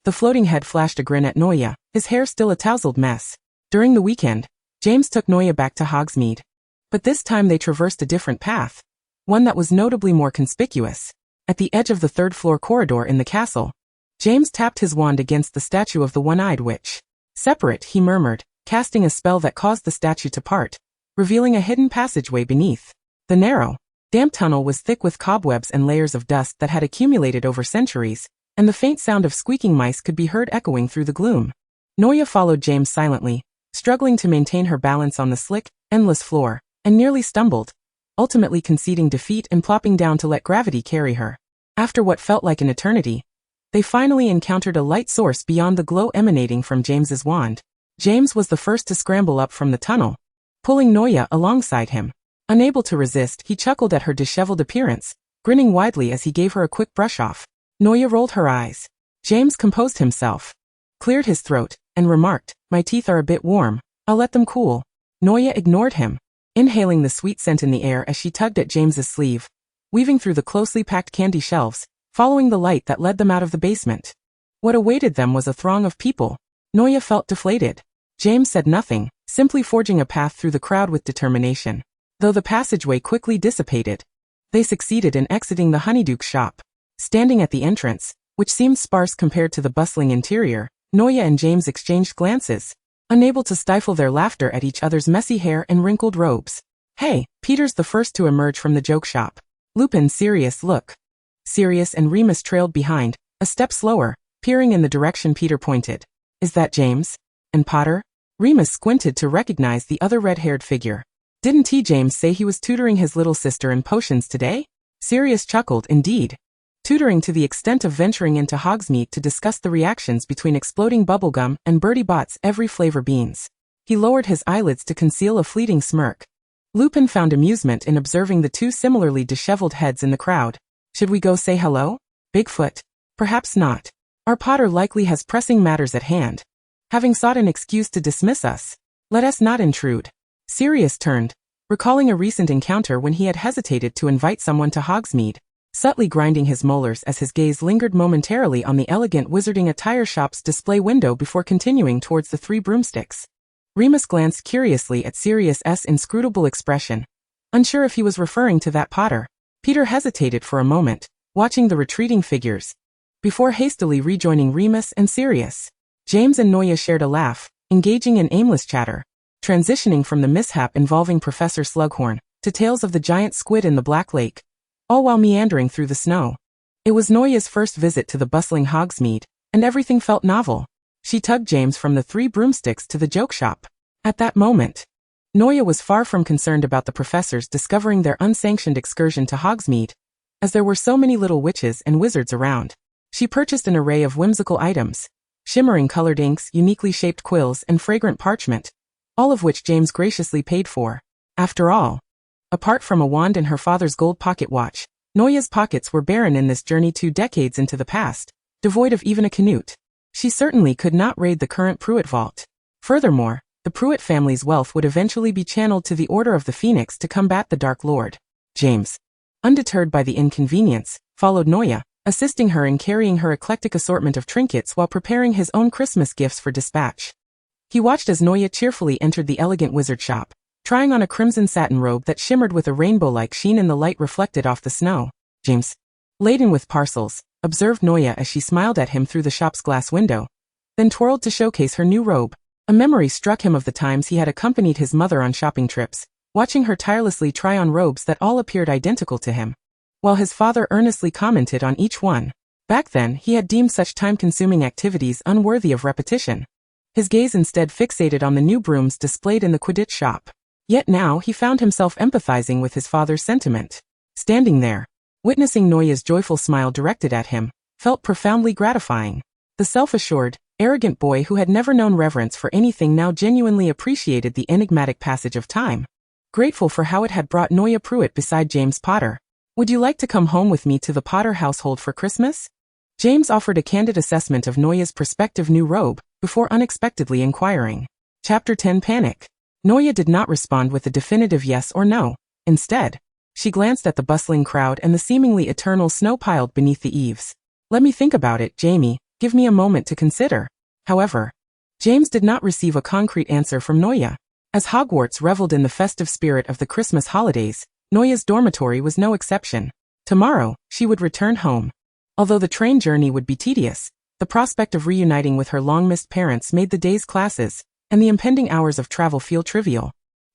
The floating head flashed a grin at Noya, his hair still a tousled mess. During the weekend, James took Noya back to Hogsmeade. But this time they traversed a different path, one that was notably more conspicuous. At the edge of the third-floor corridor in the castle, James tapped his wand against the statue of the one-eyed witch. "Separate," he murmured, casting a spell that caused the statue to part, revealing a hidden passageway beneath. The narrow, damp tunnel was thick with cobwebs and layers of dust that had accumulated over centuries, and the faint sound of squeaking mice could be heard echoing through the gloom. Noya followed James silently, struggling to maintain her balance on the slick, endless floor, and nearly stumbled, ultimately conceding defeat and plopping down to let gravity carry her. After what felt like an eternity, they finally encountered a light source beyond the glow emanating from James's wand. James was the first to scramble up from the tunnel, pulling Noya alongside him. Unable to resist, he chuckled at her disheveled appearance, grinning widely as he gave her a quick brush-off. Noya rolled her eyes. James composed himself, cleared his throat, and remarked, "My teeth are a bit warm. I'll let them cool." Noya ignored him, inhaling the sweet scent in the air as she tugged at James's sleeve, weaving through the closely packed candy shelves, following the light that led them out of the basement. What awaited them was a throng of people. Noya felt deflated. James said nothing, simply forging a path through the crowd with determination. Though the passageway quickly dissipated, they succeeded in exiting the Honeyduke's shop. Standing at the entrance, which seemed sparse compared to the bustling interior, Noya and James exchanged glances, unable to stifle their laughter at each other's messy hair and wrinkled robes. "Hey," Peter's the first to emerge from the joke shop. Lupin's serious look. Sirius and Remus trailed behind, a step slower, peering in the direction Peter pointed. "Is that James? And Potter?" Remus squinted to recognize the other red-haired figure. "Didn't James say he was tutoring his little sister in potions today?" Sirius chuckled, "Indeed. Tutoring to the extent of venturing into Hogsmeade to discuss the reactions between exploding bubblegum and Bertie Bott's every flavor beans." He lowered his eyelids to conceal a fleeting smirk. Lupin found amusement in observing the two similarly disheveled heads in the crowd. "Should we go say hello? Bigfoot?" "Perhaps not. Our Potter likely has pressing matters at hand." having sought an excuse to dismiss us. Let us not intrude. Sirius turned, recalling a recent encounter when he had hesitated to invite someone to Hogsmeade, subtly grinding his molars as his gaze lingered momentarily on the elegant wizarding attire shop's display window before continuing towards the three broomsticks. Remus glanced curiously at Sirius's inscrutable expression, unsure if he was referring to that Potter. Peter hesitated for a moment, watching the retreating figures, before hastily rejoining Remus and Sirius. James and Noya shared a laugh, engaging in aimless chatter, transitioning from the mishap involving Professor Slughorn to tales of the giant squid in the Black Lake, all while meandering through the snow. It was Noya's first visit to the bustling Hogsmeade, and everything felt novel. She tugged James from the three broomsticks to the joke shop. At that moment, Noya was far from concerned about the professors discovering their unsanctioned excursion to Hogsmeade, as there were so many little witches and wizards around. She purchased an array of whimsical items, shimmering colored inks, uniquely shaped quills, and fragrant parchment, all of which James graciously paid for. After all, apart from a wand and her father's gold pocket watch, Noya's pockets were barren in this journey 2 decades into the past, devoid of even a canute. She certainly could not raid the current Pruitt vault. Furthermore, the Pruitt family's wealth would eventually be channeled to the Order of the Phoenix to combat the Dark Lord. James, undeterred by the inconvenience, followed Noya, assisting her in carrying her eclectic assortment of trinkets while preparing his own Christmas gifts for dispatch. He watched as Noya cheerfully entered the elegant wizard shop, trying on a crimson satin robe that shimmered with a rainbow-like sheen in the light reflected off the snow. James, laden with parcels, observed Noya as she smiled at him through the shop's glass window, then twirled to showcase her new robe. A memory struck him of the times he had accompanied his mother on shopping trips, watching her tirelessly try on robes that all appeared identical to him, while his father earnestly commented on each one. Back then, he had deemed such time-consuming activities unworthy of repetition. His gaze instead fixated on the new brooms displayed in the Quidditch shop. Yet now he found himself empathizing with his father's sentiment. Standing there, witnessing Noya's joyful smile directed at him, felt profoundly gratifying. The self-assured, arrogant boy who had never known reverence for anything now genuinely appreciated the enigmatic passage of time, grateful for how it had brought Noya Pruitt beside James Potter. "Would you like to come home with me to the Potter household for Christmas?" James offered a candid assessment of Noya's prospective new robe, before unexpectedly inquiring. Chapter 10 Panic. Noya did not respond with a definitive yes or no. Instead, she glanced at the bustling crowd and the seemingly eternal snow piled beneath the eaves. "Let me think about it, Jamie. Give me a moment to consider." However, James did not receive a concrete answer from Noya. As Hogwarts reveled in the festive spirit of the Christmas holidays, Noya's dormitory was no exception. Tomorrow, she would return home. Although the train journey would be tedious, the prospect of reuniting with her long-missed parents made the day's classes and the impending hours of travel feel trivial.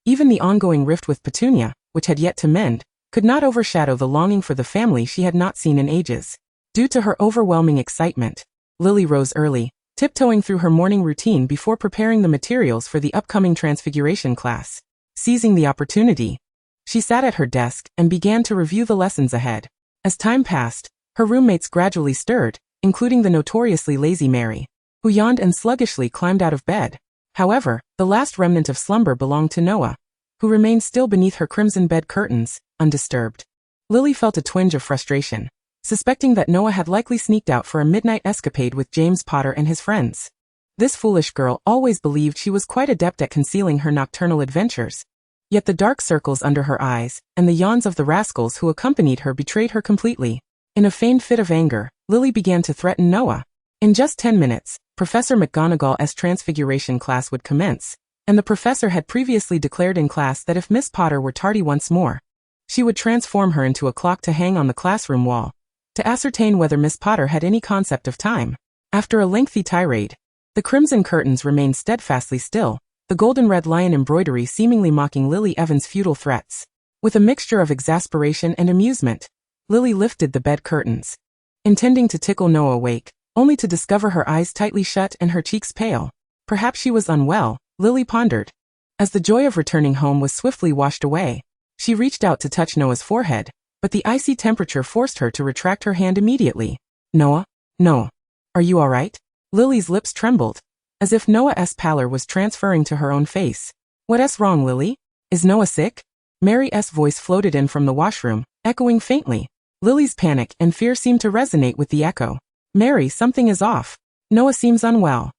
Even the ongoing rift with Petunia, which had yet to mend, could not overshadow the longing for the family she had not seen in ages. Due to her overwhelming excitement, Lily rose early, tiptoeing through her morning routine before preparing the materials for the upcoming Transfiguration class. Seizing the opportunity, she sat at her desk and began to review the lessons ahead. As time passed, her roommates gradually stirred, including the notoriously lazy Mary, who yawned and sluggishly climbed out of bed. However, the last remnant of slumber belonged to Noah, who remained still beneath her crimson bed curtains, undisturbed. Lily felt a twinge of frustration, suspecting that Noah had likely sneaked out for a midnight escapade with James Potter and his friends. This foolish girl always believed she was quite adept at concealing her nocturnal adventures. Yet the dark circles under her eyes and the yawns of the rascals who accompanied her betrayed her completely. In a feigned fit of anger, Lily began to threaten Noah. In just 10 minutes, Professor McGonagall's Transfiguration class would commence, and the professor had previously declared in class that if Miss Potter were tardy once more, she would transform her into a clock to hang on the classroom wall, to ascertain whether Miss Potter had any concept of time. After a lengthy tirade, the crimson curtains remained steadfastly still, the golden-red lion embroidery seemingly mocking Lily Evans' futile threats. With a mixture of exasperation and amusement, Lily lifted the bed curtains, intending to tickle Noah awake, only to discover her eyes tightly shut and her cheeks pale. Perhaps she was unwell, Lily pondered. As the joy of returning home was swiftly washed away, she reached out to touch Noah's forehead, but the icy temperature forced her to retract her hand immediately. "Noah? Noah. Are you all right?" Lily's lips trembled, as if Noah's pallor was transferring to her own face. "What's wrong, Lily? Is Noah sick?" Mary's voice floated in from the washroom, echoing faintly. Lily's panic and fear seemed to resonate with the echo. "Mary, something is off. Noah seems unwell."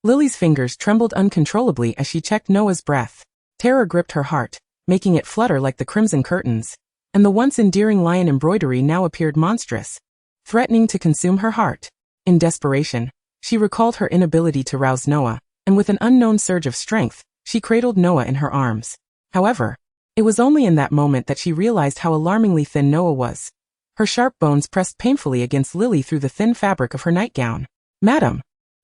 Lily's fingers trembled uncontrollably as she checked Noah's breath. Terror gripped her heart, making it flutter like the crimson curtains, and the once endearing lion embroidery now appeared monstrous, threatening to consume her heart. In desperation, she recalled her inability to rouse Noah, and with an unknown surge of strength, she cradled Noah in her arms. However, it was only in that moment that she realized how alarmingly thin Noah was. Her sharp bones pressed painfully against Lily through the thin fabric of her nightgown. Madam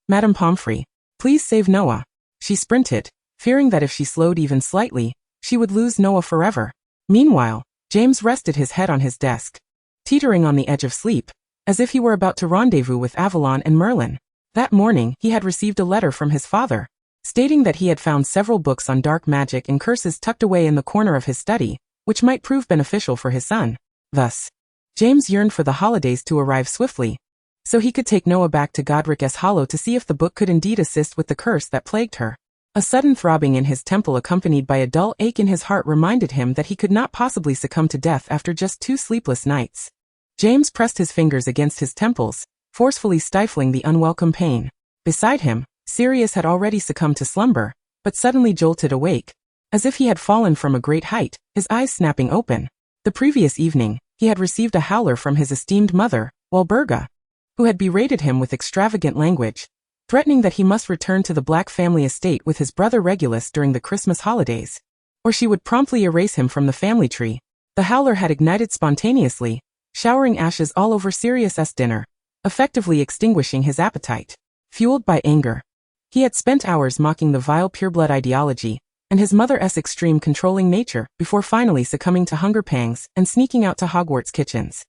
Pomfrey, please save Noah. She sprinted, fearing that if she slowed even slightly, she would lose Noah forever. Meanwhile, James rested his head on his desk, teetering on the edge of sleep, as if he were about to rendezvous with Avalon and Merlin. That morning, he had received a letter from his father, stating that he had found several books on dark magic and curses tucked away in the corner of his study, which might prove beneficial for his son. Thus, James yearned for the holidays to arrive swiftly, so he could take Noah back to Godric's Hollow to see if the book could indeed assist with the curse that plagued her. A sudden throbbing in his temple accompanied by a dull ache in his heart reminded him that he could not possibly succumb to death after just 2 sleepless nights. James pressed his fingers against his temples, forcefully stifling the unwelcome pain. Beside him, Sirius had already succumbed to slumber, but suddenly jolted awake, as if he had fallen from a great height, his eyes snapping open. The previous evening, he had received a howler from his esteemed mother, Walburga, who had berated him with extravagant language, threatening that he must return to the Black family estate with his brother Regulus during the Christmas holidays, or she would promptly erase him from the family tree. The howler had ignited spontaneously, showering ashes all over Sirius's dinner, effectively extinguishing his appetite. Fueled by anger, he had spent hours mocking the vile pureblood ideology and his mother's extreme controlling nature before finally succumbing to hunger pangs and sneaking out to Hogwarts kitchens.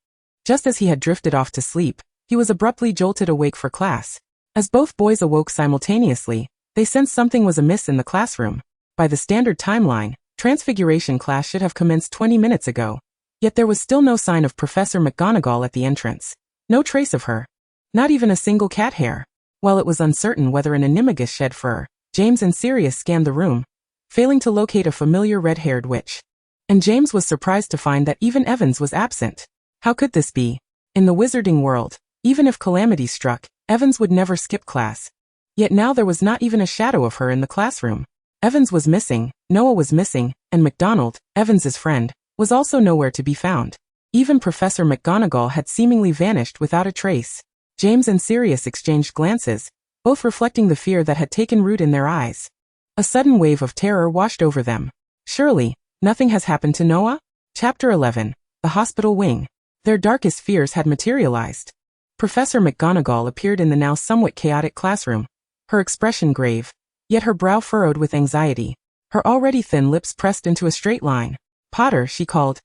Just as he had drifted off to sleep, he was abruptly jolted awake for class. As both boys awoke simultaneously, they sensed something was amiss in the classroom. By the standard timeline, Transfiguration class should have commenced 20 minutes ago, yet there was still no sign of Professor McGonagall at the entrance. No trace of her. Not even a single cat hair. While it was uncertain whether an animagus shed fur, James and Sirius scanned the room, failing to locate a familiar red-haired witch. And James was surprised to find that even Evans was absent. How could this be? In the wizarding world, even if calamity struck, Evans would never skip class. Yet now there was not even a shadow of her in the classroom. Evans was missing, Noah was missing, and MacDonald, Evans's friend, was also nowhere to be found. Even Professor McGonagall had seemingly vanished without a trace. James and Sirius exchanged glances, both reflecting the fear that had taken root in their eyes. A sudden wave of terror washed over them. Surely, nothing has happened to Noah? Chapter 11. The Hospital Wing. Their darkest fears had materialized. Professor McGonagall appeared in the now somewhat chaotic classroom, her expression grave, yet her brow furrowed with anxiety, her already thin lips pressed into a straight line. Potter, she called,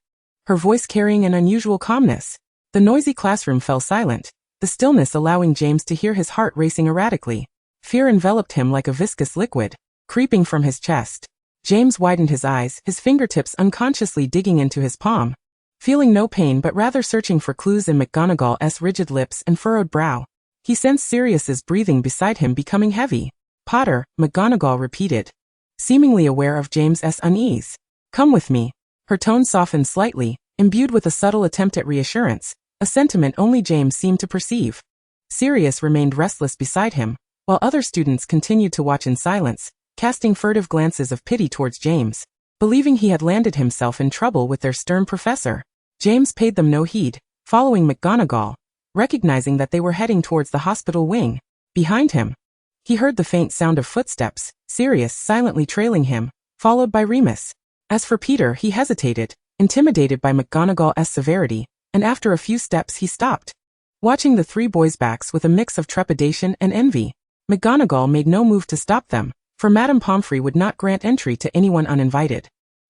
her voice carrying an unusual calmness. The noisy classroom fell silent, the stillness allowing James to hear his heart racing erratically. Fear enveloped him like a viscous liquid, creeping from his chest. James widened his eyes, his fingertips unconsciously digging into his palm, feeling no pain but rather searching for clues in McGonagall's rigid lips and furrowed brow. He sensed Sirius's breathing beside him becoming heavy. Potter, McGonagall repeated, seemingly aware of James's unease. Come with me. Her tone softened slightly, imbued with a subtle attempt at reassurance, a sentiment only James seemed to perceive. Sirius remained restless beside him, while other students continued to watch in silence, casting furtive glances of pity towards James, believing he had landed himself in trouble with their stern professor. James paid them no heed, following McGonagall, recognizing that they were heading towards the hospital wing. Behind him, he heard the faint sound of footsteps, Sirius silently trailing him, followed by Remus. As for Peter, he hesitated, intimidated by McGonagall's severity, and after a few steps he stopped, watching the 3 boys' backs with a mix of trepidation and envy. McGonagall made no move to stop them, for Madame Pomfrey would not grant entry to anyone uninvited.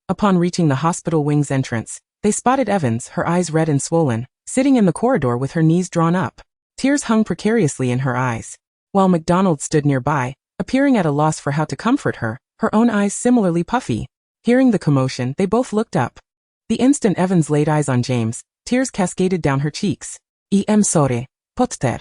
Upon reaching the hospital wing's entrance, they spotted Evans, her eyes red and swollen, sitting in the corridor with her knees drawn up. Tears hung precariously in her eyes, while MacDonald stood nearby, appearing at a loss for how to comfort her, her own eyes similarly puffy. Hearing the commotion, they both looked up. The instant Evans laid eyes on James, tears cascaded down her cheeks. I'm sorry, Potter.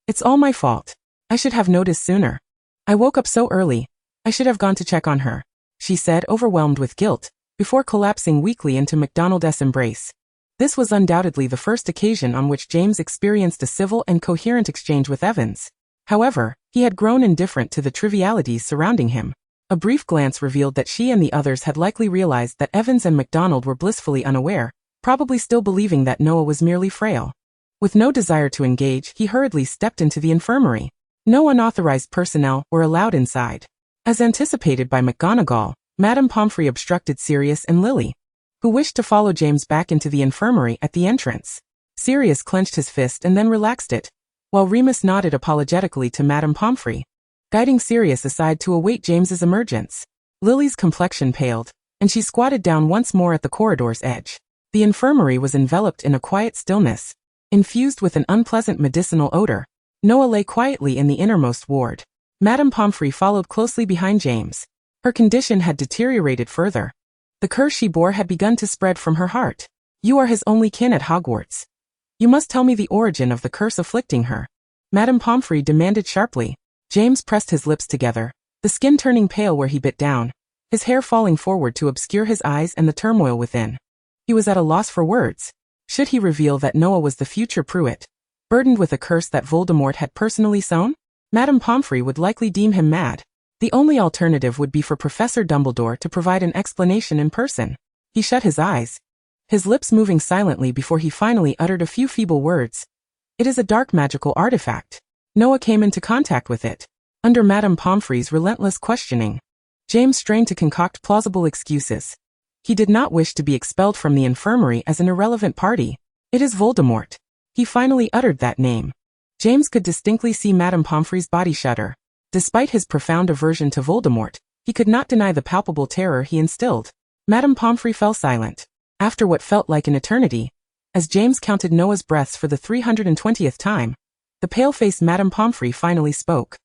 It's all my fault. I should have noticed sooner. I woke up so early. I should have gone to check on her, she said, overwhelmed with guilt, before collapsing weakly into MacDonald's embrace. This was undoubtedly the first occasion on which James experienced a civil and coherent exchange with Evans. However, he had grown indifferent to the trivialities surrounding him. A brief glance revealed that she and the others had likely realized that Evans and MacDonald were blissfully unaware, probably still believing that Noah was merely frail. With no desire to engage, he hurriedly stepped into the infirmary. No unauthorized personnel were allowed inside. As anticipated by McGonagall, Madame Pomfrey obstructed Sirius and Lily, who wished to follow James back into the infirmary at the entrance. Sirius clenched his fist and then relaxed it, while Remus nodded apologetically to Madame Pomfrey, guiding Sirius aside to await James's emergence. Lily's complexion paled, and she squatted down once more at the corridor's edge. The infirmary was enveloped in a quiet stillness, infused with an unpleasant medicinal odor. Noah lay quietly in the innermost ward. Madame Pomfrey followed closely behind James. Her condition had deteriorated further. The curse she bore had begun to spread from her heart. You are his only kin at Hogwarts. You must tell me the origin of the curse afflicting her, Madame Pomfrey demanded sharply. James pressed his lips together, the skin turning pale where he bit down, his hair falling forward to obscure his eyes and the turmoil within. He was at a loss for words. Should he reveal that Noah was the future Pruitt, burdened with a curse that Voldemort had personally sown? Madame Pomfrey would likely deem him mad. The only alternative would be for Professor Dumbledore to provide an explanation in person. He shut his eyes, his lips moving silently before he finally uttered a few feeble words. It is a dark magical artifact. Noah came into contact with it, under Madame Pomfrey's relentless questioning. James strained to concoct plausible excuses. He did not wish to be expelled from the infirmary as an irrelevant party. It is Voldemort. He finally uttered that name. James could distinctly see Madame Pomfrey's body shudder. Despite his profound aversion to Voldemort, he could not deny the palpable terror he instilled. Madame Pomfrey fell silent. After what felt like an eternity, as James counted Noah's breaths for the 320th time, the pale-faced Madame Pomfrey finally spoke.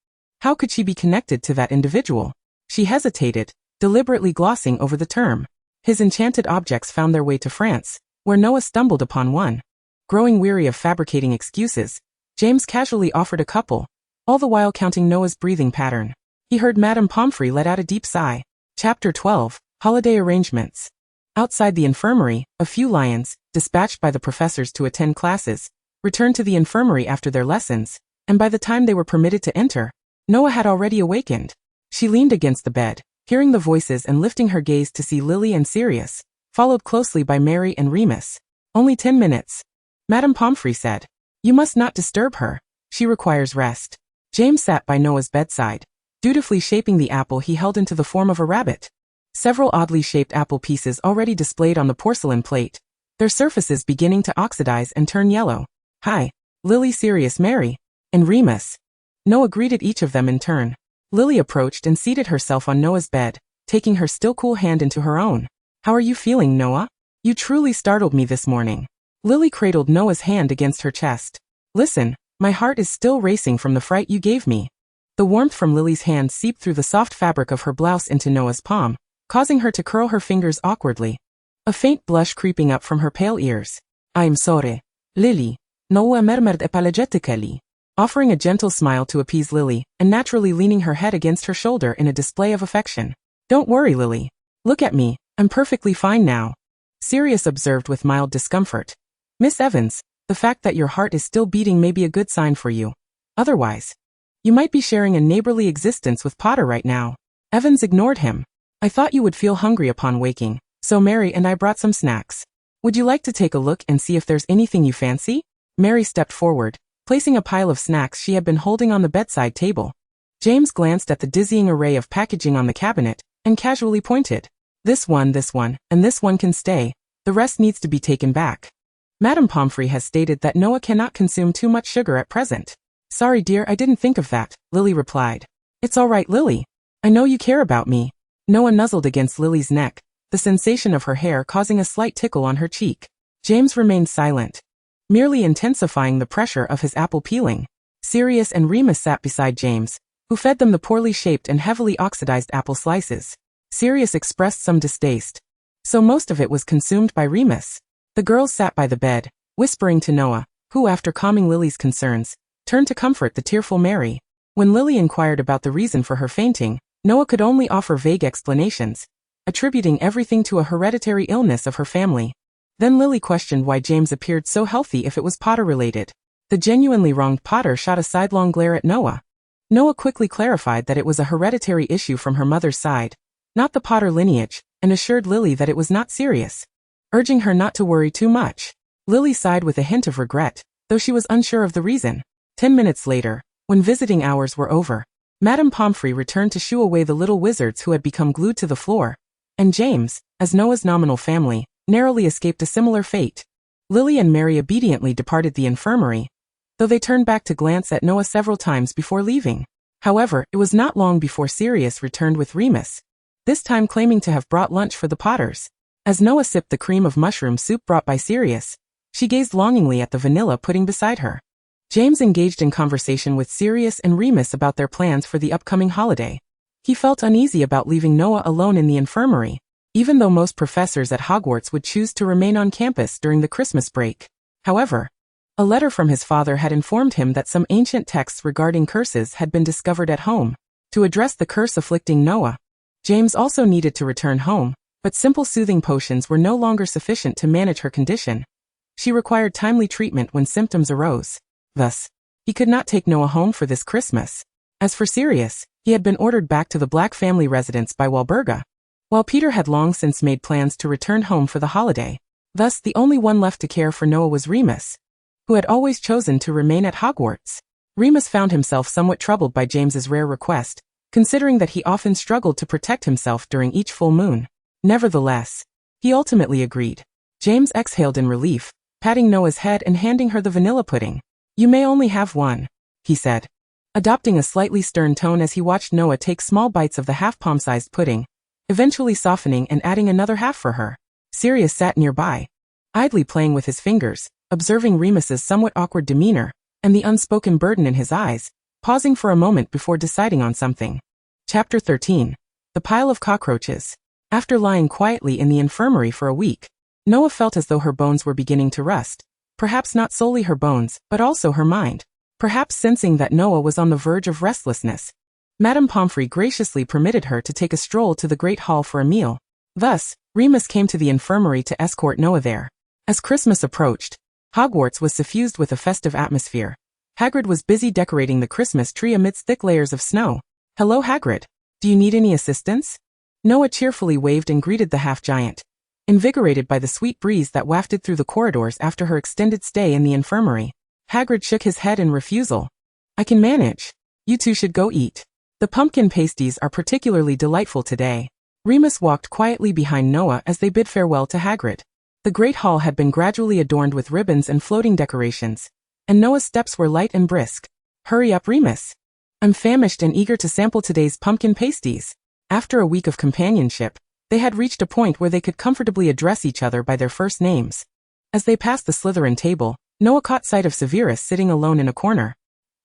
How could she be connected to that individual? She hesitated, deliberately glossing over the term. His enchanted objects found their way to France, where Noah stumbled upon one. Growing weary of fabricating excuses, James casually offered a couple, all the while counting Noah's breathing pattern. He heard Madame Pomfrey let out a deep sigh. Chapter 12, Holiday Arrangements. Outside the infirmary, a few lions, dispatched by the professors to attend classes, returned to the infirmary after their lessons, and by the time they were permitted to enter, Noah had already awakened. She leaned against the bed, hearing the voices and lifting her gaze to see Lily and Sirius, followed closely by Mary and Remus. Only 10 minutes. Madame Pomfrey said. You must not disturb her. She requires rest. James sat by Noah's bedside, dutifully shaping the apple he held into the form of a rabbit. Several oddly shaped apple pieces already displayed on the porcelain plate, their surfaces beginning to oxidize and turn yellow. Hi, Lily, Sirius, Mary, and Remus. Noah greeted each of them in turn. Lily approached and seated herself on Noah's bed, taking her still cool hand into her own. How are you feeling, Noah? You truly startled me this morning. Lily cradled Noah's hand against her chest. Listen, my heart is still racing from the fright you gave me. The warmth from Lily's hand seeped through the soft fabric of her blouse into Noah's palm, causing her to curl her fingers awkwardly. A faint blush creeping up from her pale ears. I'm sorry, Lily. Noah murmured apologetically, offering a gentle smile to appease Lily, and naturally leaning her head against her shoulder in a display of affection. Don't worry, Lily. Look at me, I'm perfectly fine now. Sirius observed with mild discomfort. Miss Evans, the fact that your heart is still beating may be a good sign for you. Otherwise, you might be sharing a neighborly existence with Potter right now. Evans ignored him. I thought you would feel hungry upon waking, so Mary and I brought some snacks. Would you like to take a look and see if there's anything you fancy? Mary stepped forward, placing a pile of snacks she had been holding on the bedside table. James glanced at the dizzying array of packaging on the cabinet, and casually pointed. This one, and this one can stay. The rest needs to be taken back. Madame Pomfrey has stated that Noah cannot consume too much sugar at present. Sorry dear, I didn't think of that, Lily replied. It's all right, Lily. I know you care about me. Noah nuzzled against Lily's neck, the sensation of her hair causing a slight tickle on her cheek. James remained silent, merely intensifying the pressure of his apple peeling. Sirius and Remus sat beside James, who fed them the poorly shaped and heavily oxidized apple slices. Sirius expressed some distaste, so most of it was consumed by Remus. The girls sat by the bed, whispering to Noah, who after calming Lily's concerns, turned to comfort the tearful Mary. When Lily inquired about the reason for her fainting, Noah could only offer vague explanations, attributing everything to a hereditary illness of her family. Then Lily questioned why James appeared so healthy if it was Potter-related. The genuinely wronged Potter shot a sidelong glare at Noah. Noah quickly clarified that it was a hereditary issue from her mother's side, not the Potter lineage, and assured Lily that it was not serious, urging her not to worry too much. Lily sighed with a hint of regret, though she was unsure of the reason. 10 minutes later, when visiting hours were over, Madame Pomfrey returned to shoo away the little wizards who had become glued to the floor, and James, as Noah's nominal family, narrowly escaped a similar fate. Lily and Mary obediently departed the infirmary, though they turned back to glance at Noah several times before leaving. However, it was not long before Sirius returned with Remus, this time claiming to have brought lunch for the Potters. As Noah sipped the cream of mushroom soup brought by Sirius, she gazed longingly at the vanilla pudding beside her. James engaged in conversation with Sirius and Remus about their plans for the upcoming holiday. He felt uneasy about leaving Noah alone in the infirmary, even though most professors at Hogwarts would choose to remain on campus during the Christmas break. However, a letter from his father had informed him that some ancient texts regarding curses had been discovered at home. To address the curse afflicting Noah, James also needed to return home, but simple soothing potions were no longer sufficient to manage her condition. She required timely treatment when symptoms arose. Thus, he could not take Noah home for this Christmas. As for Sirius, he had been ordered back to the Black family residence by Walburga, while Peter had long since made plans to return home for the holiday. Thus, the only one left to care for Noah was Remus, who had always chosen to remain at Hogwarts. Remus found himself somewhat troubled by James's rare request, considering that he often struggled to protect himself during each full moon. Nevertheless, he ultimately agreed. James exhaled in relief, patting Noah's head and handing her the vanilla pudding. "You may only have one," he said, adopting a slightly stern tone as he watched Noah take small bites of the half-palm-sized pudding, eventually softening and adding another half for her. Sirius sat nearby, idly playing with his fingers, observing Remus's somewhat awkward demeanor and the unspoken burden in his eyes, pausing for a moment before deciding on something. Chapter 13. The Pile of Cockroaches. After lying quietly in the infirmary for a week, Noah felt as though her bones were beginning to rust. Perhaps not solely her bones, but also her mind. Perhaps sensing that Noah was on the verge of restlessness, Madame Pomfrey graciously permitted her to take a stroll to the Great Hall for a meal. Thus, Remus came to the infirmary to escort Noah there. As Christmas approached, Hogwarts was suffused with a festive atmosphere. Hagrid was busy decorating the Christmas tree amidst thick layers of snow. "Hello, Hagrid. Do you need any assistance?" Noah cheerfully waved and greeted the half-giant, invigorated by the sweet breeze that wafted through the corridors after her extended stay in the infirmary. Hagrid shook his head in refusal. "I can manage. You two should go eat. The pumpkin pasties are particularly delightful today." Remus walked quietly behind Noah as they bid farewell to Hagrid. The Great Hall had been gradually adorned with ribbons and floating decorations, and Noah's steps were light and brisk. "Hurry up, Remus. I'm famished and eager to sample today's pumpkin pasties." After a week of companionship, they had reached a point where they could comfortably address each other by their first names. As they passed the Slytherin table, Noah caught sight of Severus sitting alone in a corner.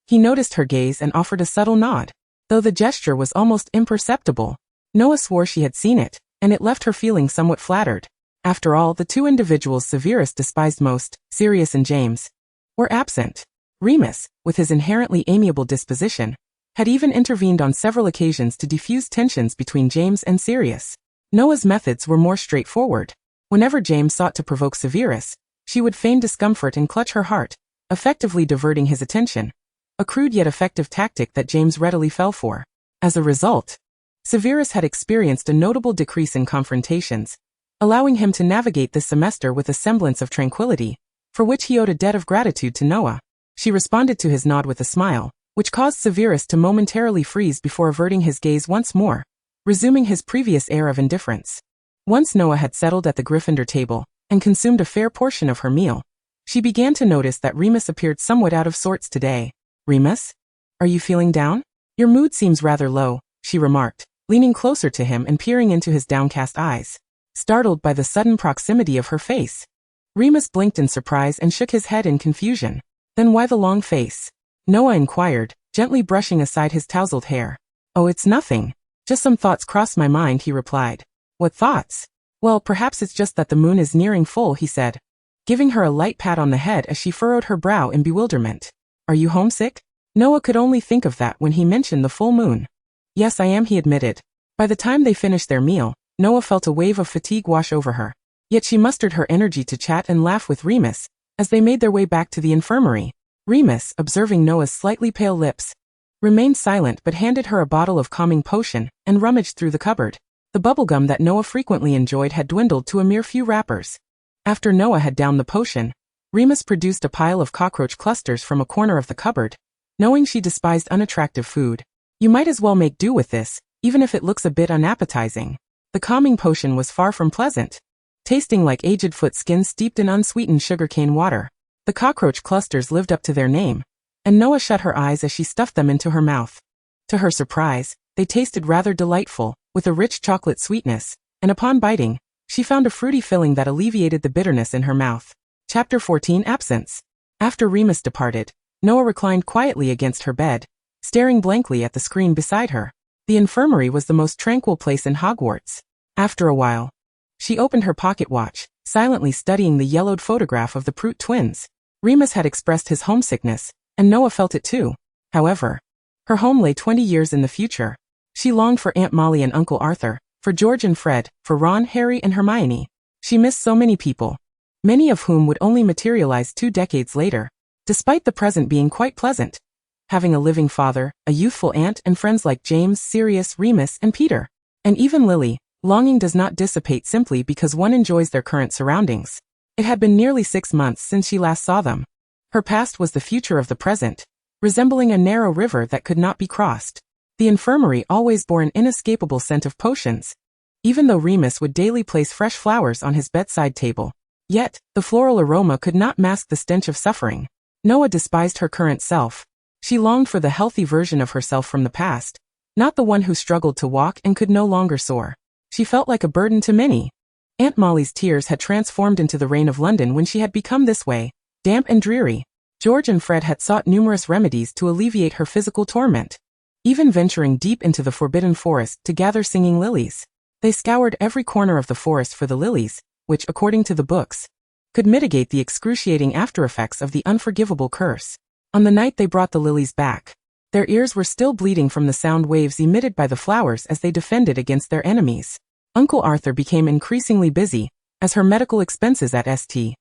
He noticed her gaze and offered a subtle nod. Though the gesture was almost imperceptible, Noah swore she had seen it, and it left her feeling somewhat flattered. After all, the two individuals Severus despised most, Sirius and James, were absent. Remus, with his inherently amiable disposition, had even intervened on several occasions to defuse tensions between James and Sirius. Noah's methods were more straightforward. Whenever James sought to provoke Severus, she would feign discomfort and clutch her heart, effectively diverting his attention, a crude yet effective tactic that James readily fell for. As a result, Severus had experienced a notable decrease in confrontations, allowing him to navigate this semester with a semblance of tranquility, for which he owed a debt of gratitude to Noah. She responded to his nod with a smile, which caused Severus to momentarily freeze before averting his gaze once more, resuming his previous air of indifference. Once Noah had settled at the Gryffindor table and consumed a fair portion of her meal, she began to notice that Remus appeared somewhat out of sorts today. "Remus? Are you feeling down? Your mood seems rather low," she remarked, leaning closer to him and peering into his downcast eyes. Startled by the sudden proximity of her face, Remus blinked in surprise and shook his head in confusion. "Then why the long face?" Noah inquired, gently brushing aside his tousled hair. "Oh, it's nothing. Just some thoughts crossed my mind," he replied. "What thoughts?" "Well, perhaps it's just that the moon is nearing full," he said, giving her a light pat on the head as she furrowed her brow in bewilderment. "Are you homesick?" Noah could only think of that when he mentioned the full moon. "Yes, I am," he admitted. By the time they finished their meal, Noah felt a wave of fatigue wash over her. Yet she mustered her energy to chat and laugh with Remus as they made their way back to the infirmary. Remus, observing Noah's slightly pale lips, remained silent but handed her a bottle of calming potion, and rummaged through the cupboard. The bubblegum that Noah frequently enjoyed had dwindled to a mere few wrappers. After Noah had downed the potion, Remus produced a pile of cockroach clusters from a corner of the cupboard, knowing she despised unattractive food. You might as well make do with this, even if it looks a bit unappetizing. The calming potion was far from pleasant, tasting like aged foot skin steeped in unsweetened sugarcane water. The cockroach clusters lived up to their name, and Noah shut her eyes as she stuffed them into her mouth. To her surprise, they tasted rather delightful, with a rich chocolate sweetness, and upon biting, she found a fruity filling that alleviated the bitterness in her mouth. Chapter 14 Absence. After Remus departed, Noah reclined quietly against her bed, staring blankly at the screen beside her. The infirmary was the most tranquil place in Hogwarts. After a while, she opened her pocket watch, silently studying the yellowed photograph of the Prout twins. Remus had expressed his homesickness, and Noah felt it too. However, her home lay 20 years in the future. She longed for Aunt Molly and Uncle Arthur, for George and Fred, for Ron, Harry, and Hermione. She missed so many people, many of whom would only materialize 2 decades later, despite the present being quite pleasant. Having a living father, a youthful aunt, and friends like James, Sirius, Remus, and Peter, and even Lily, longing does not dissipate simply because one enjoys their current surroundings. It had been nearly 6 months since she last saw them. Her past was the future of the present, resembling a narrow river that could not be crossed. The infirmary always bore an inescapable scent of potions, even though Remus would daily place fresh flowers on his bedside table. Yet, the floral aroma could not mask the stench of suffering. Noah despised her current self. She longed for the healthy version of herself from the past, not the one who struggled to walk and could no longer soar. She felt like a burden to many. Aunt Molly's tears had transformed into the rain of London when she had become this way, damp and dreary. George and Fred had sought numerous remedies to alleviate her physical torment, even venturing deep into the forbidden forest to gather singing lilies. They scoured every corner of the forest for the lilies, which, according to the books, could mitigate the excruciating aftereffects of the unforgivable curse. On the night they brought the lilies back, their ears were still bleeding from the sound waves emitted by the flowers as they defended against their enemies. Uncle Arthur became increasingly busy, as her medical expenses at St.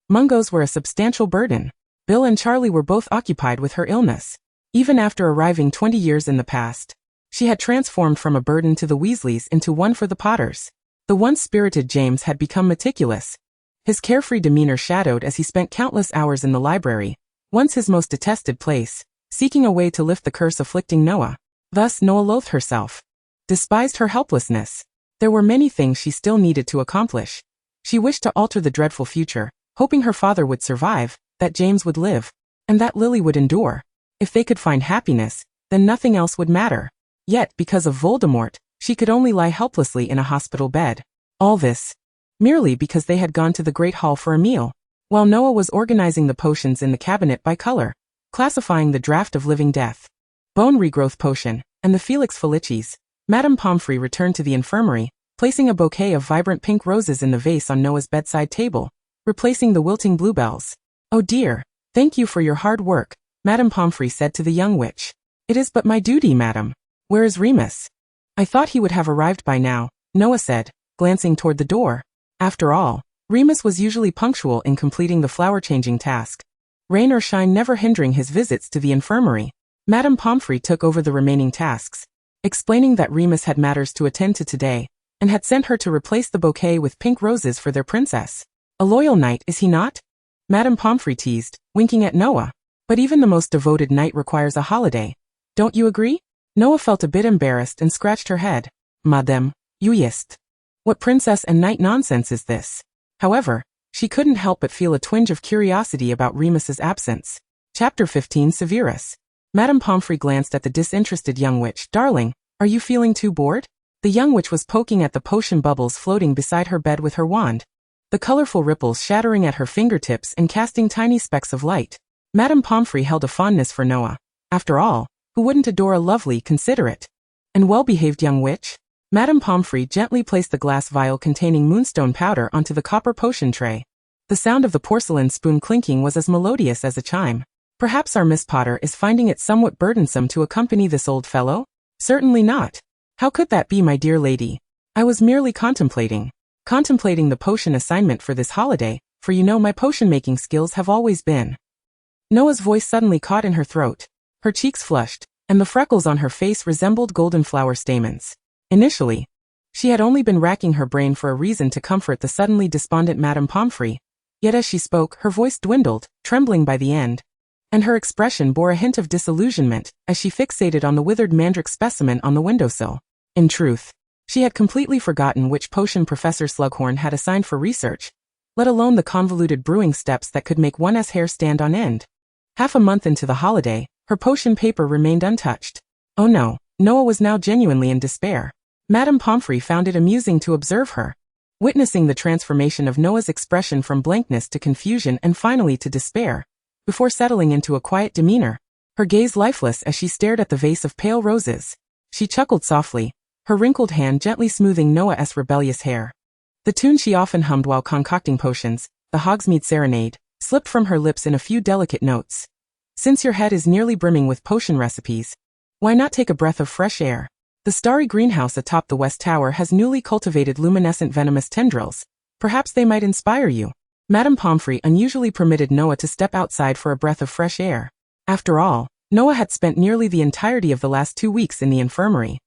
Mungo's were a substantial burden. Bill and Charlie were both occupied with her illness. Even after arriving 20 years in the past, she had transformed from a burden to the Weasleys into one for the Potters. The once spirited James had become meticulous. His carefree demeanor shadowed as he spent countless hours in the library, once his most detested place, seeking a way to lift the curse afflicting Noah. Thus Noah loathed herself, despised her helplessness. There were many things she still needed to accomplish. She wished to alter the dreadful future, hoping her father would survive, that James would live, and that Lily would endure. If they could find happiness, then nothing else would matter. Yet, because of Voldemort, she could only lie helplessly in a hospital bed. All this, merely because they had gone to the Great Hall for a meal, while Noah was organizing the potions in the cabinet by color, classifying the draft of living death, bone regrowth potion, and the Felix Felicis. Madame Pomfrey returned to the infirmary, placing a bouquet of vibrant pink roses in the vase on Noah's bedside table, replacing the wilting bluebells. "Oh dear, thank you for your hard work," Madame Pomfrey said to the young witch. "It is but my duty, madam. Where is Remus?" "I thought he would have arrived by now," Noah said, glancing toward the door. After all, Remus was usually punctual in completing the flower-changing task, rain or shine never hindering his visits to the infirmary. Madame Pomfrey took over the remaining tasks, explaining that Remus had matters to attend to today, and had sent her to replace the bouquet with pink roses for their princess. "A loyal knight, is he not?" Madame Pomfrey teased, winking at Noah. "But even the most devoted knight requires a holiday. Don't you agree?" Noah felt a bit embarrassed and scratched her head. "Madame, you jest. What princess and knight nonsense is this?" However, she couldn't help but feel a twinge of curiosity about Remus's absence. Chapter 15 Severus. Madame Pomfrey glanced at the disinterested young witch. "Darling, are you feeling too bored?" The young witch was poking at the potion bubbles floating beside her bed with her wand, the colorful ripples shattering at her fingertips and casting tiny specks of light. Madame Pomfrey held a fondness for Noah. After all, who wouldn't adore a lovely, considerate, and well-behaved young witch? Madame Pomfrey gently placed the glass vial containing moonstone powder onto the copper potion tray. The sound of the porcelain spoon clinking was as melodious as a chime. "Perhaps our Miss Potter is finding it somewhat burdensome to accompany this old fellow?" "Certainly not. How could that be, my dear lady? I was merely contemplating the potion assignment for this holiday, for you know my potion-making skills have always been." Noah's voice suddenly caught in her throat. Her cheeks flushed, and the freckles on her face resembled golden flower stamens. Initially, she had only been racking her brain for a reason to comfort the suddenly despondent Madame Pomfrey, yet as she spoke, her voice dwindled, trembling by the end, and her expression bore a hint of disillusionment as she fixated on the withered mandrake specimen on the windowsill. In truth, she had completely forgotten which potion Professor Slughorn had assigned for research, let alone the convoluted brewing steps that could make one's hair stand on end. Half a month into the holiday, her potion paper remained untouched. Oh no, Noah was now genuinely in despair. Madame Pomfrey found it amusing to observe her, witnessing the transformation of Noah's expression from blankness to confusion and finally to despair, before settling into a quiet demeanor, her gaze lifeless as she stared at the vase of pale roses. She chuckled softly, her wrinkled hand gently smoothing Noah's rebellious hair. The tune she often hummed while concocting potions, the Hogsmeade Serenade, slipped from her lips in a few delicate notes. Since your head is nearly brimming with potion recipes, why not take a breath of fresh air? The starry greenhouse atop the West Tower has newly cultivated luminescent venomous tendrils. Perhaps they might inspire you. Madame Pomfrey unusually permitted Noah to step outside for a breath of fresh air. After all, Noah had spent nearly the entirety of the last 2 weeks in the infirmary.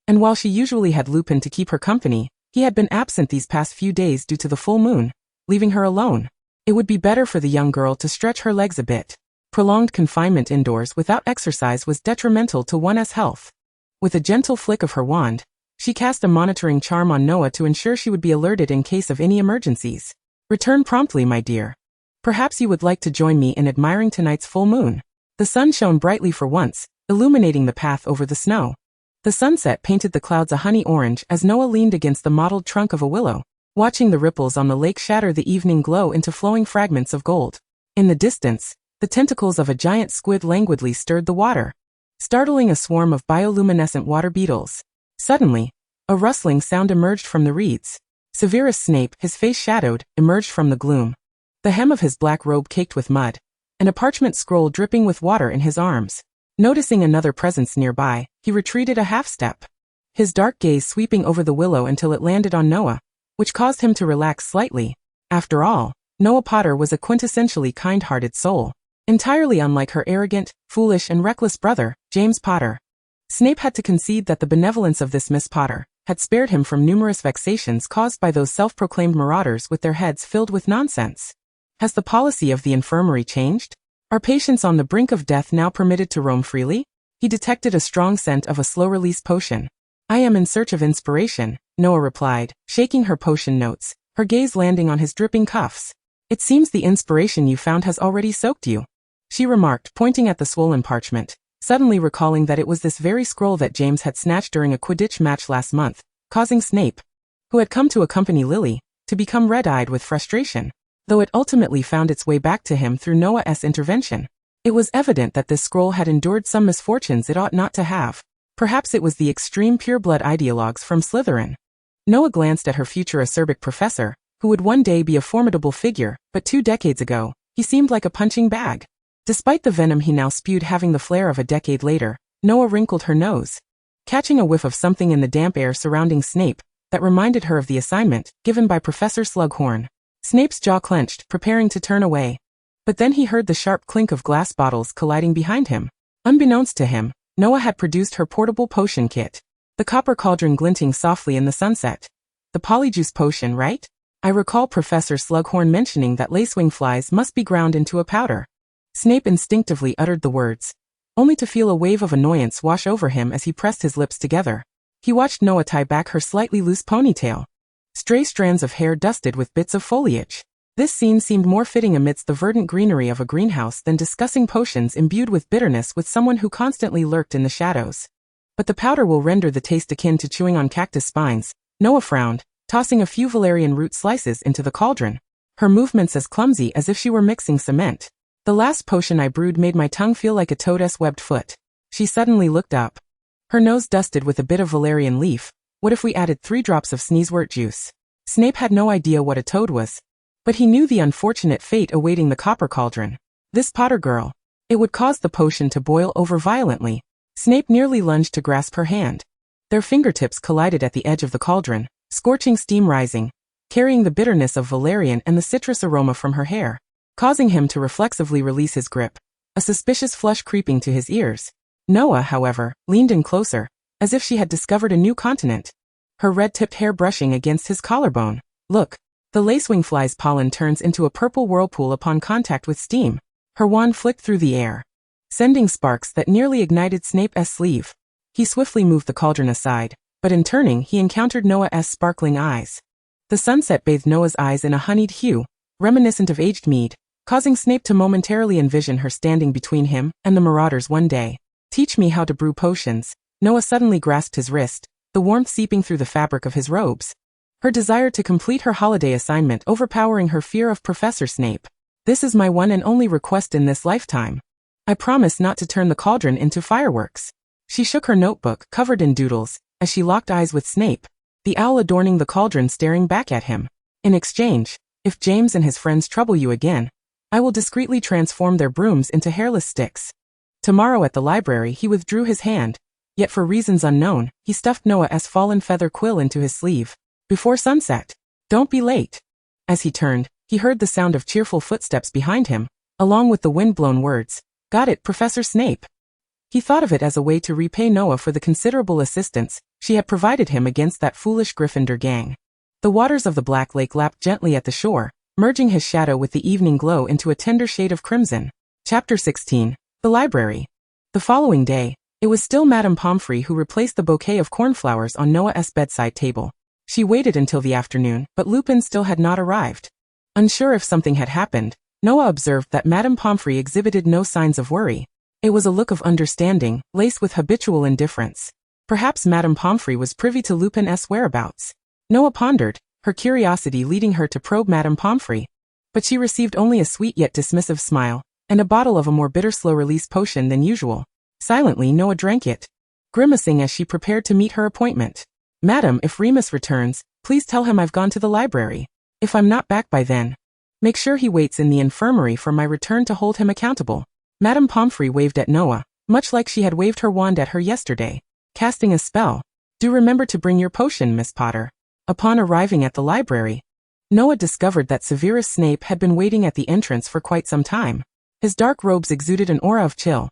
And while she usually had Lupin to keep her company, he had been absent these past few days due to the full moon, leaving her alone. It would be better for the young girl to stretch her legs a bit. Prolonged confinement indoors without exercise was detrimental to one's health. With a gentle flick of her wand, she cast a monitoring charm on Noah to ensure she would be alerted in case of any emergencies. Return promptly, my dear. Perhaps you would like to join me in admiring tonight's full moon. The sun shone brightly for once, illuminating the path over the snow. The sunset painted the clouds a honey orange as Noah leaned against the mottled trunk of a willow, watching the ripples on the lake shatter the evening glow into flowing fragments of gold. In the distance, the tentacles of a giant squid languidly stirred the water, startling a swarm of bioluminescent water beetles. Suddenly, a rustling sound emerged from the reeds. Severus Snape, his face shadowed, emerged from the gloom, the hem of his black robe caked with mud, and a parchment scroll dripping with water in his arms. Noticing another presence nearby, he retreated a half-step, his dark gaze sweeping over the willow until it landed on Noah, which caused him to relax slightly. After all, Noah Potter was a quintessentially kind-hearted soul, entirely unlike her arrogant, foolish and reckless brother, James Potter. Snape had to concede that the benevolence of this Miss Potter had spared him from numerous vexations caused by those self-proclaimed marauders with their heads filled with nonsense. Has the policy of the infirmary changed? Are patients on the brink of death now permitted to roam freely? He detected a strong scent of a slow-release potion. I am in search of inspiration, Noah replied, shaking her potion notes, her gaze landing on his dripping cuffs. It seems the inspiration you found has already soaked you, she remarked, pointing at the swollen parchment, suddenly recalling that it was this very scroll that James had snatched during a Quidditch match last month, causing Snape, who had come to accompany Lily, to become red-eyed with frustration, though it ultimately found its way back to him through Noah's intervention. It was evident that this scroll had endured some misfortunes it ought not to have. Perhaps it was the extreme pureblood ideologues from Slytherin. Noah glanced at her future acerbic professor, who would one day be a formidable figure, but 2 decades ago, he seemed like a punching bag. Despite the venom he now spewed having the flair of a decade later, Noah wrinkled her nose, catching a whiff of something in the damp air surrounding Snape that reminded her of the assignment given by Professor Slughorn. Snape's jaw clenched, preparing to turn away. But then he heard the sharp clink of glass bottles colliding behind him. Unbeknownst to him, Noah had produced her portable potion kit, the copper cauldron glinting softly in the sunset. The polyjuice potion, right? I recall Professor Slughorn mentioning that lacewing flies must be ground into a powder. Snape instinctively uttered the words, only to feel a wave of annoyance wash over him as he pressed his lips together. He watched Noah tie back her slightly loose ponytail, stray strands of hair dusted with bits of foliage. This scene seemed more fitting amidst the verdant greenery of a greenhouse than discussing potions imbued with bitterness with someone who constantly lurked in the shadows. But the powder will render the taste akin to chewing on cactus spines, Noah frowned, tossing a few valerian root slices into the cauldron, her movements as clumsy as if she were mixing cement. The last potion I brewed made my tongue feel like a toad's webbed foot. She suddenly looked up, her nose dusted with a bit of valerian leaf. What if we added 3 drops of sneezewort juice? Snape had no idea what a toad was, but he knew the unfortunate fate awaiting the copper cauldron. This Potter girl. It would cause the potion to boil over violently. Snape nearly lunged to grasp her hand. Their fingertips collided at the edge of the cauldron, scorching steam rising, carrying the bitterness of valerian and the citrus aroma from her hair, causing him to reflexively release his grip, a suspicious flush creeping to his ears. Noah, however, leaned in closer, as if she had discovered a new continent. Her red-tipped hair brushing against his collarbone. Look. The lacewing fly's pollen turns into a purple whirlpool upon contact with steam. Her wand flicked through the air, sending sparks that nearly ignited Snape's sleeve. He swiftly moved the cauldron aside, but in turning he encountered Noah's sparkling eyes. The sunset bathed Noah's eyes in a honeyed hue, reminiscent of aged mead, causing Snape to momentarily envision her standing between him and the marauders one day. Teach me how to brew potions. Noah suddenly grasped his wrist, the warmth seeping through the fabric of his robes. Her desire to complete her holiday assignment overpowering her fear of Professor Snape. This is my one and only request in this lifetime. I promise not to turn the cauldron into fireworks. She shook her notebook, covered in doodles, as she locked eyes with Snape, the owl adorning the cauldron staring back at him. In exchange, if James and his friends trouble you again, I will discreetly transform their brooms into hairless sticks. Tomorrow at the library he withdrew his hand, yet for reasons unknown, he stuffed Noah's fallen feather quill into his sleeve. Before sunset. Don't be late. As he turned, he heard the sound of cheerful footsteps behind him, along with the wind-blown words, "Got it, Professor Snape." He thought of it as a way to repay Noah for the considerable assistance she had provided him against that foolish Gryffindor gang. The waters of the Black Lake lapped gently at the shore, merging his shadow with the evening glow into a tender shade of crimson. Chapter 16. The Library. The following day, it was still Madame Pomfrey who replaced the bouquet of cornflowers on Noah's bedside table. She waited until the afternoon, but Lupin still had not arrived. Unsure if something had happened, Noah observed that Madame Pomfrey exhibited no signs of worry. It was a look of understanding, laced with habitual indifference. Perhaps Madame Pomfrey was privy to Lupin's whereabouts. Noah pondered, her curiosity leading her to probe Madame Pomfrey. But she received only a sweet yet dismissive smile, and a bottle of a more bitter slow-release potion than usual. Silently Noah drank it, grimacing as she prepared to meet her appointment. Madam, if Remus returns, please tell him I've gone to the library. If I'm not back by then, make sure he waits in the infirmary for my return to hold him accountable. Madame Pomfrey waved at Noah, much like she had waved her wand at her yesterday, casting a spell. Do remember to bring your potion, Miss Potter. Upon arriving at the library, Noah discovered that Severus Snape had been waiting at the entrance for quite some time. His dark robes exuded an aura of chill,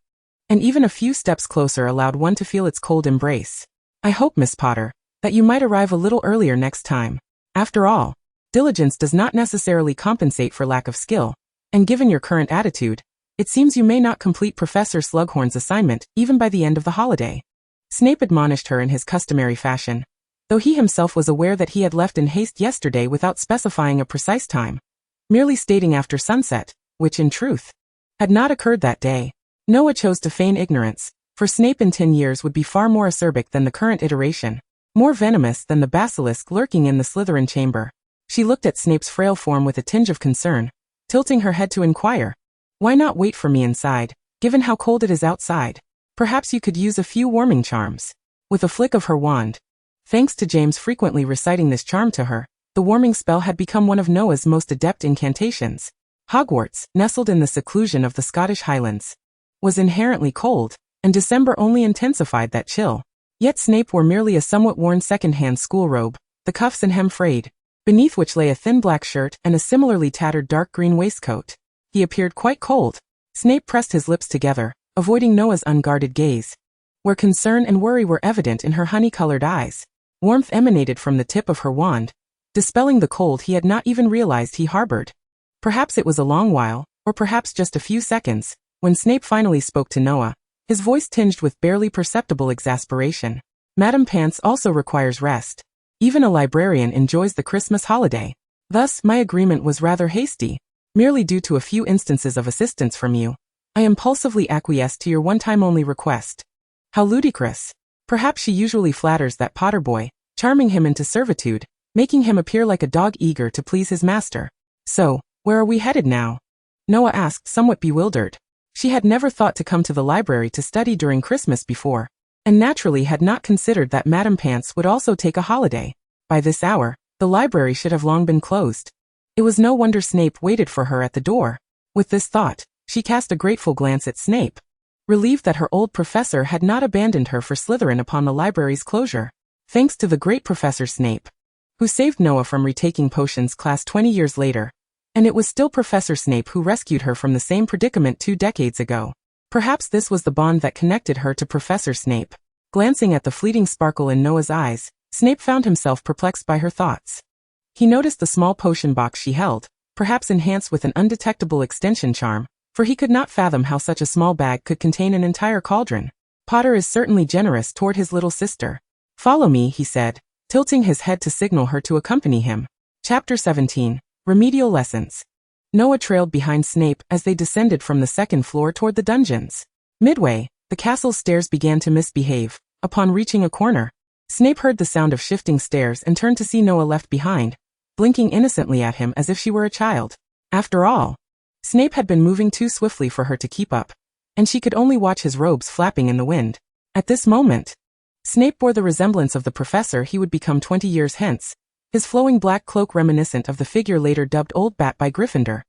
and even a few steps closer allowed one to feel its cold embrace. I hope, Miss Potter, that you might arrive a little earlier next time. After all, diligence does not necessarily compensate for lack of skill, and given your current attitude, it seems you may not complete Professor Slughorn's assignment even by the end of the holiday. Snape admonished her in his customary fashion, though he himself was aware that he had left in haste yesterday without specifying a precise time, merely stating after sunset, which in truth had not occurred that day. Noah chose to feign ignorance, for Snape in 10 years would be far more acerbic than the current iteration, more venomous than the basilisk lurking in the Slytherin chamber. She looked at Snape's frail form with a tinge of concern, tilting her head to inquire, "Why not wait for me inside, given how cold it is outside? Perhaps you could use a few warming charms." With a flick of her wand, thanks to James frequently reciting this charm to her, the warming spell had become one of Noah's most adept incantations. Hogwarts, nestled in the seclusion of the Scottish Highlands, was inherently cold, and December only intensified that chill. Yet Snape wore merely a somewhat worn second-hand school robe, the cuffs and hem frayed, beneath which lay a thin black shirt and a similarly tattered dark green waistcoat. He appeared quite cold. Snape pressed his lips together, avoiding Noah's unguarded gaze, where concern and worry were evident in her honey-colored eyes. Warmth emanated from the tip of her wand, dispelling the cold he had not even realized he harbored. Perhaps it was a long while, or perhaps just a few seconds, when Snape finally spoke to Noah, his voice tinged with barely perceptible exasperation. Madame Pants also requires rest. Even a librarian enjoys the Christmas holiday. Thus, my agreement was rather hasty. Merely due to a few instances of assistance from you, I impulsively acquiesced to your one-time-only request. How ludicrous. Perhaps she usually flatters that Potter boy, charming him into servitude, making him appear like a dog eager to please his master. So, where are we headed now? Noah asked, somewhat bewildered. She had never thought to come to the library to study during Christmas before, and naturally had not considered that Madame Pants would also take a holiday. By this hour, the library should have long been closed. It was no wonder Snape waited for her at the door. With this thought, she cast a grateful glance at Snape, relieved that her old professor had not abandoned her for Slytherin upon the library's closure. Thanks to the great Professor Snape, who saved Noah from retaking potions class 20 years later. And it was still Professor Snape who rescued her from the same predicament 2 decades ago. Perhaps this was the bond that connected her to Professor Snape. Glancing at the fleeting sparkle in Noah's eyes, Snape found himself perplexed by her thoughts. He noticed the small potion box she held, perhaps enhanced with an undetectable extension charm, for he could not fathom how such a small bag could contain an entire cauldron. Potter is certainly generous toward his little sister. Follow me, he said, tilting his head to signal her to accompany him. Chapter 17. Remedial Lessons. Noah trailed behind Snape as they descended from the second floor toward the dungeons. Midway, the castle's stairs began to misbehave. Upon reaching a corner, Snape heard the sound of shifting stairs and turned to see Noah left behind, blinking innocently at him as if she were a child. After all, Snape had been moving too swiftly for her to keep up, and she could only watch his robes flapping in the wind. At this moment, Snape bore the resemblance of the professor he would become 20 years hence, his flowing black cloak reminiscent of the figure later dubbed Old Bat by Gryffindor.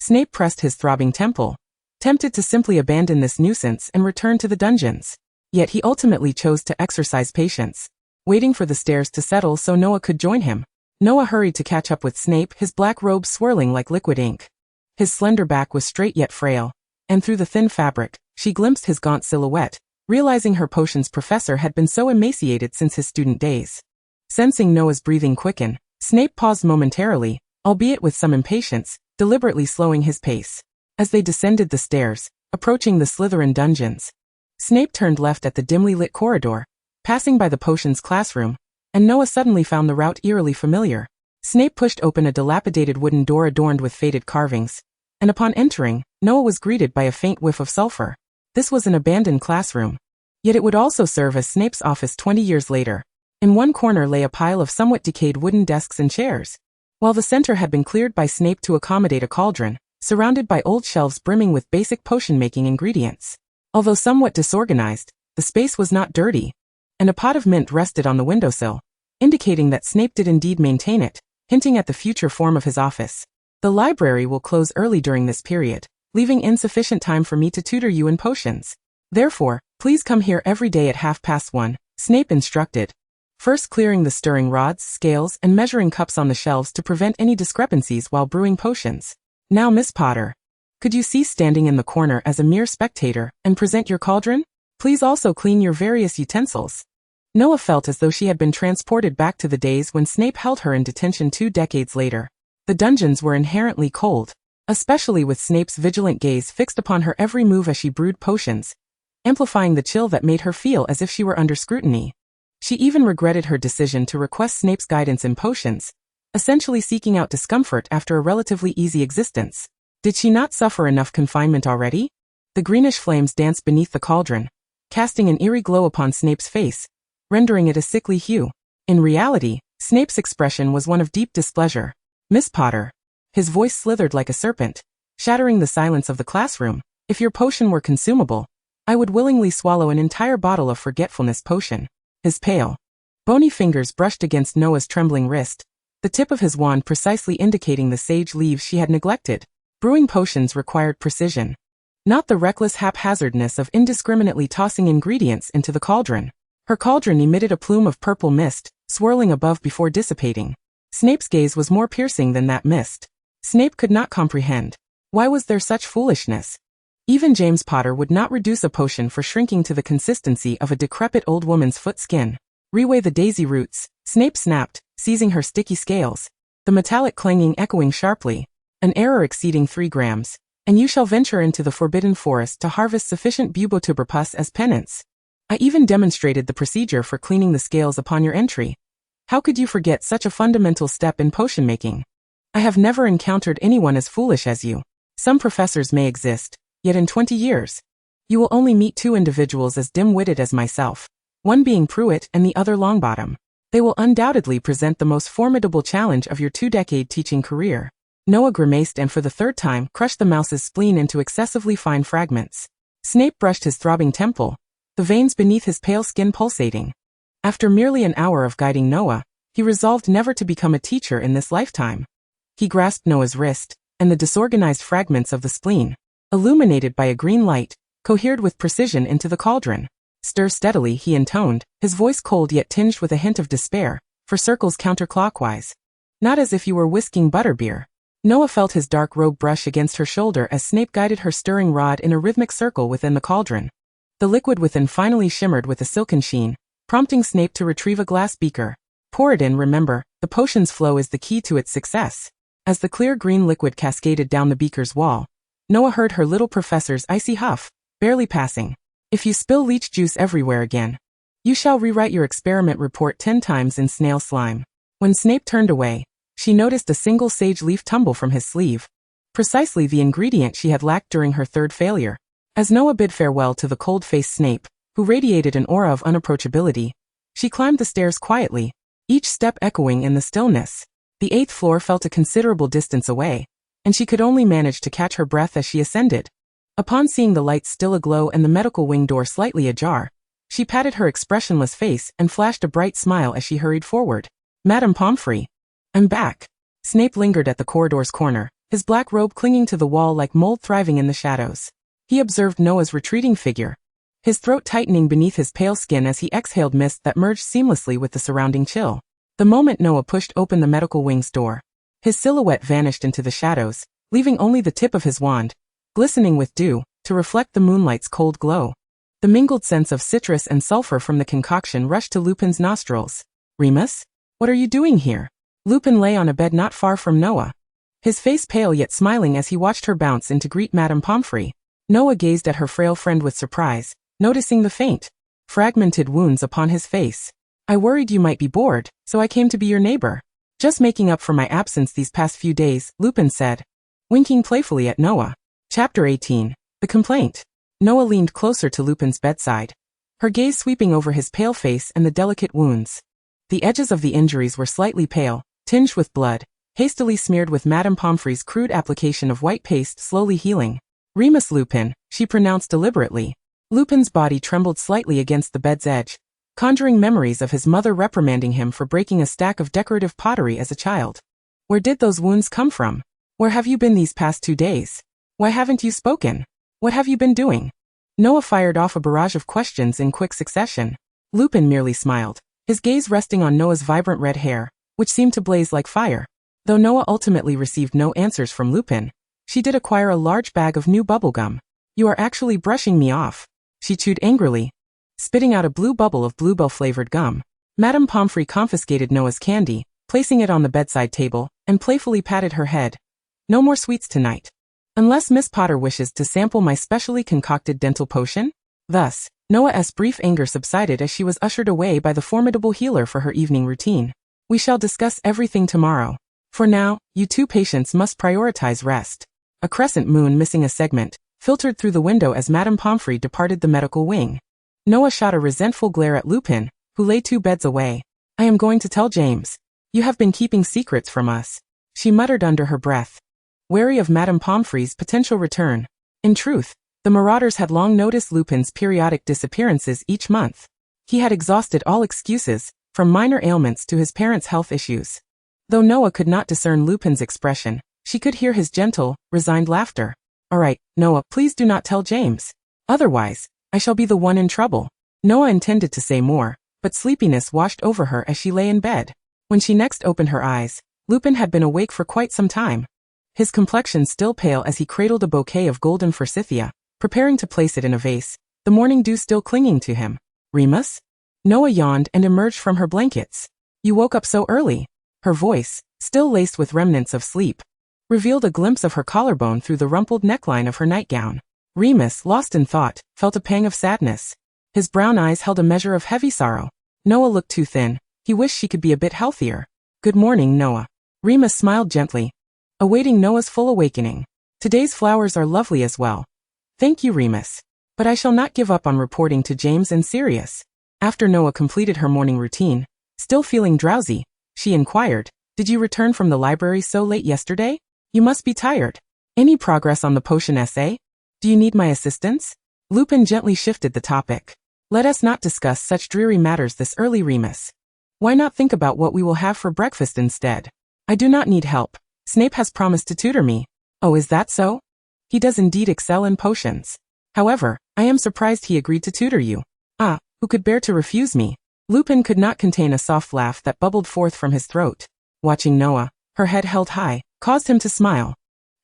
Snape pressed his throbbing temple, tempted to simply abandon this nuisance and return to the dungeons. Yet he ultimately chose to exercise patience, waiting for the stairs to settle so Noah could join him. Noah hurried to catch up with Snape, his black robe swirling like liquid ink. His slender back was straight yet frail, and through the thin fabric, she glimpsed his gaunt silhouette, realizing her potions professor had been so emaciated since his student days. Sensing Noah's breathing quicken, Snape paused momentarily, albeit with some impatience, deliberately slowing his pace. As they descended the stairs, approaching the Slytherin dungeons, Snape turned left at the dimly lit corridor, passing by the potions classroom, and Noah suddenly found the route eerily familiar. Snape pushed open a dilapidated wooden door adorned with faded carvings, and upon entering, Noah was greeted by a faint whiff of sulfur. This was an abandoned classroom. Yet it would also serve as Snape's office 20 years later. In one corner lay a pile of somewhat decayed wooden desks and chairs, while the center had been cleared by Snape to accommodate a cauldron, surrounded by old shelves brimming with basic potion-making ingredients. Although somewhat disorganized, the space was not dirty, and a pot of mint rested on the windowsill, indicating that Snape did indeed maintain it, hinting at the future form of his office. The library will close early during this period, leaving insufficient time for me to tutor you in potions. Therefore, please come here every day at 1:30, Snape instructed, first clearing the stirring rods, scales, and measuring cups on the shelves to prevent any discrepancies while brewing potions. Now, Miss Potter, could you cease standing in the corner as a mere spectator and present your cauldron? Please also clean your various utensils. Noah felt as though she had been transported back to the days when Snape held her in detention 2 decades later. The dungeons were inherently cold, especially with Snape's vigilant gaze fixed upon her every move as she brewed potions, amplifying the chill that made her feel as if she were under scrutiny. She even regretted her decision to request Snape's guidance in potions, essentially seeking out discomfort after a relatively easy existence. Did she not suffer enough confinement already? The greenish flames danced beneath the cauldron, casting an eerie glow upon Snape's face, rendering it a sickly hue. In reality, Snape's expression was one of deep displeasure. Miss Potter. His voice slithered like a serpent, shattering the silence of the classroom. If your potion were consumable, I would willingly swallow an entire bottle of forgetfulness potion. His pale, bony fingers brushed against Noah's trembling wrist, the tip of his wand precisely indicating the sage leaves she had neglected. Brewing potions required precision, not the reckless haphazardness of indiscriminately tossing ingredients into the cauldron. Her cauldron emitted a plume of purple mist, swirling above before dissipating. Snape's gaze was more piercing than that mist. Snape could not comprehend. Why was there such foolishness? Even James Potter would not reduce a potion for shrinking to the consistency of a decrepit old woman's foot skin. Reweigh the daisy roots, Snape snapped, seizing her sticky scales, the metallic clanging echoing sharply. An error exceeding 3 grams, and you shall venture into the forbidden forest to harvest sufficient bubotuber pus as penance. I even demonstrated the procedure for cleaning the scales upon your entry. How could you forget such a fundamental step in potion making? I have never encountered anyone as foolish as you. Some professors may exist, yet in 20 years, you will only meet 2 individuals as dim-witted as myself, one being Pruitt and the other Longbottom. They will undoubtedly present the most formidable challenge of your 2-decade teaching career. Noah grimaced and for the 3rd time crushed the mouse's spleen into excessively fine fragments. Snape brushed his throbbing temple, the veins beneath his pale skin pulsating. After merely an hour of guiding Noah, he resolved never to become a teacher in this lifetime. He grasped Noah's wrist, and the disorganized fragments of the spleen, illuminated by a green light, cohered with precision into the cauldron. Stir steadily, he intoned, his voice cold yet tinged with a hint of despair, for circles counterclockwise. Not as if you were whisking butterbeer. Noah felt his dark robe brush against her shoulder as Snape guided her stirring rod in a rhythmic circle within the cauldron. The liquid within finally shimmered with a silken sheen, prompting Snape to retrieve a glass beaker. Pour it in, remember, the potion's flow is the key to its success. As the clear green liquid cascaded down the beaker's wall, Noah heard her little professor's icy huff, barely passing. If you spill leech juice everywhere again, you shall rewrite your experiment report 10 times in snail slime. When Snape turned away, she noticed a single sage leaf tumble from his sleeve. Precisely the ingredient she had lacked during her third failure. As Noah bid farewell to the cold-faced Snape, who radiated an aura of unapproachability, she climbed the stairs quietly, each step echoing in the stillness. The 8th floor felt a considerable distance away, and she could only manage to catch her breath as she ascended. Upon seeing the lights still aglow and the medical wing door slightly ajar, she patted her expressionless face and flashed a bright smile as she hurried forward. Madame Pomfrey. I'm back. Snape lingered at the corridor's corner, his black robe clinging to the wall like mold thriving in the shadows. He observed Noah's retreating figure, his throat tightening beneath his pale skin as he exhaled mist that merged seamlessly with the surrounding chill. The moment Noah pushed open the medical wing's door, his silhouette vanished into the shadows, leaving only the tip of his wand, glistening with dew, to reflect the moonlight's cold glow. The mingled scents of citrus and sulfur from the concoction rushed to Lupin's nostrils. Remus? What are you doing here? Lupin lay on a bed not far from Noah, his face pale yet smiling as he watched her bounce in to greet Madame Pomfrey. Noah gazed at her frail friend with surprise, noticing the faint, fragmented wounds upon his face. I worried you might be bored, so I came to be your neighbor. Just making up for my absence these past few days, Lupin said, winking playfully at Noah. Chapter 18. The Complaint. Noah leaned closer to Lupin's bedside, her gaze sweeping over his pale face and the delicate wounds. The edges of the injuries were slightly pale, tinged with blood, hastily smeared with Madame Pomfrey's crude application of white paste slowly healing. Remus Lupin, she pronounced deliberately. Lupin's body trembled slightly against the bed's edge, conjuring memories of his mother reprimanding him for breaking a stack of decorative pottery as a child. Where did those wounds come from? Where have you been these past 2 days? Why haven't you spoken? What have you been doing? Noah fired off a barrage of questions in quick succession. Lupin merely smiled, his gaze resting on Noah's vibrant red hair, which seemed to blaze like fire. Though Noah ultimately received no answers from Lupin, she did acquire a large bag of new bubblegum. You are actually brushing me off, she chewed angrily, spitting out a blue bubble of bluebell-flavored gum. Madame Pomfrey confiscated Noah's candy, placing it on the bedside table, and playfully patted her head. No more sweets tonight. Unless Miss Potter wishes to sample my specially concocted dental potion? Thus, Noah's brief anger subsided as she was ushered away by the formidable healer for her evening routine. We shall discuss everything tomorrow. For now, you 2 patients must prioritize rest. A crescent moon missing a segment filtered through the window as Madame Pomfrey departed the medical wing. Noah shot a resentful glare at Lupin, who lay 2 beds away. I am going to tell James. You have been keeping secrets from us, she muttered under her breath, wary of Madame Pomfrey's potential return. In truth, the marauders had long noticed Lupin's periodic disappearances each month. He had exhausted all excuses, from minor ailments to his parents' health issues. Though Noah could not discern Lupin's expression, she could hear his gentle, resigned laughter. All right, Noah, please do not tell James. Otherwise, I shall be the one in trouble. Noah intended to say more, but sleepiness washed over her as she lay in bed. When she next opened her eyes, Lupin had been awake for quite some time, his complexion still pale as he cradled a bouquet of golden forsythia, preparing to place it in a vase, the morning dew still clinging to him. Remus? Noah yawned and emerged from her blankets. You woke up so early. Her voice, still laced with remnants of sleep, revealed a glimpse of her collarbone through the rumpled neckline of her nightgown. Remus, lost in thought, felt a pang of sadness. His brown eyes held a measure of heavy sorrow. Noah looked too thin. He wished she could be a bit healthier. Good morning, Noah. Remus smiled gently, awaiting Noah's full awakening. Today's flowers are lovely as well. Thank you, Remus. But I shall not give up on reporting to James and Sirius. After Noah completed her morning routine, still feeling drowsy, she inquired, Did you return from the library so late yesterday? You must be tired. Any progress on the potion essay? Do you need my assistance? Lupin gently shifted the topic. Let us not discuss such dreary matters this early, Remus. Why not think about what we will have for breakfast instead? I do not need help. Snape has promised to tutor me. Oh, is that so? He does indeed excel in potions. However, I am surprised he agreed to tutor you. Ah, who could bear to refuse me? Lupin could not contain a soft laugh that bubbled forth from his throat. Watching Noah, her head held high, caused him to smile.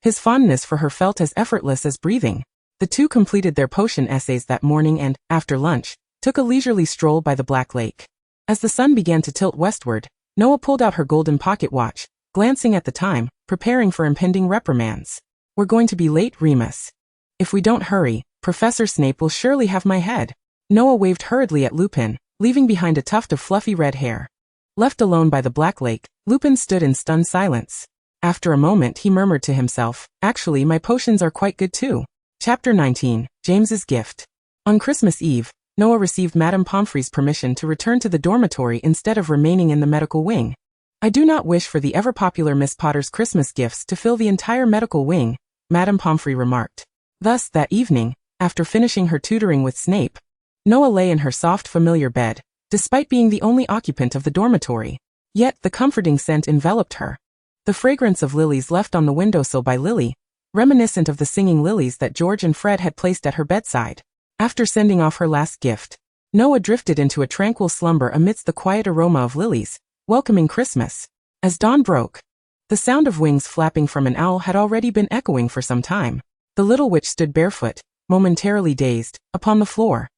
His fondness for her felt as effortless as breathing. The two completed their potion essays that morning and, after lunch, took a leisurely stroll by the Black Lake. As the sun began to tilt westward, Noah pulled out her golden pocket watch, glancing at the time, preparing for impending reprimands. We're going to be late, Remus. If we don't hurry, Professor Snape will surely have my head. Noah waved hurriedly at Lupin, leaving behind a tuft of fluffy red hair. Left alone by the Black Lake, Lupin stood in stunned silence. After a moment he murmured to himself, actually my potions are quite good too. Chapter 19, James's Gift. On Christmas Eve, Noah received Madame Pomfrey's permission to return to the dormitory instead of remaining in the medical wing. I do not wish for the ever-popular Miss Potter's Christmas gifts to fill the entire medical wing, Madame Pomfrey remarked. Thus, that evening, after finishing her tutoring with Snape, Noah lay in her soft, familiar bed, despite being the only occupant of the dormitory. Yet the comforting scent enveloped her. The fragrance of lilies left on the windowsill by Lily, reminiscent of the singing lilies that George and Fred had placed at her bedside. After sending off her last gift, Noah drifted into a tranquil slumber amidst the quiet aroma of lilies, welcoming Christmas. As dawn broke, the sound of wings flapping from an owl had already been echoing for some time. The little witch stood barefoot, momentarily dazed, upon the floor.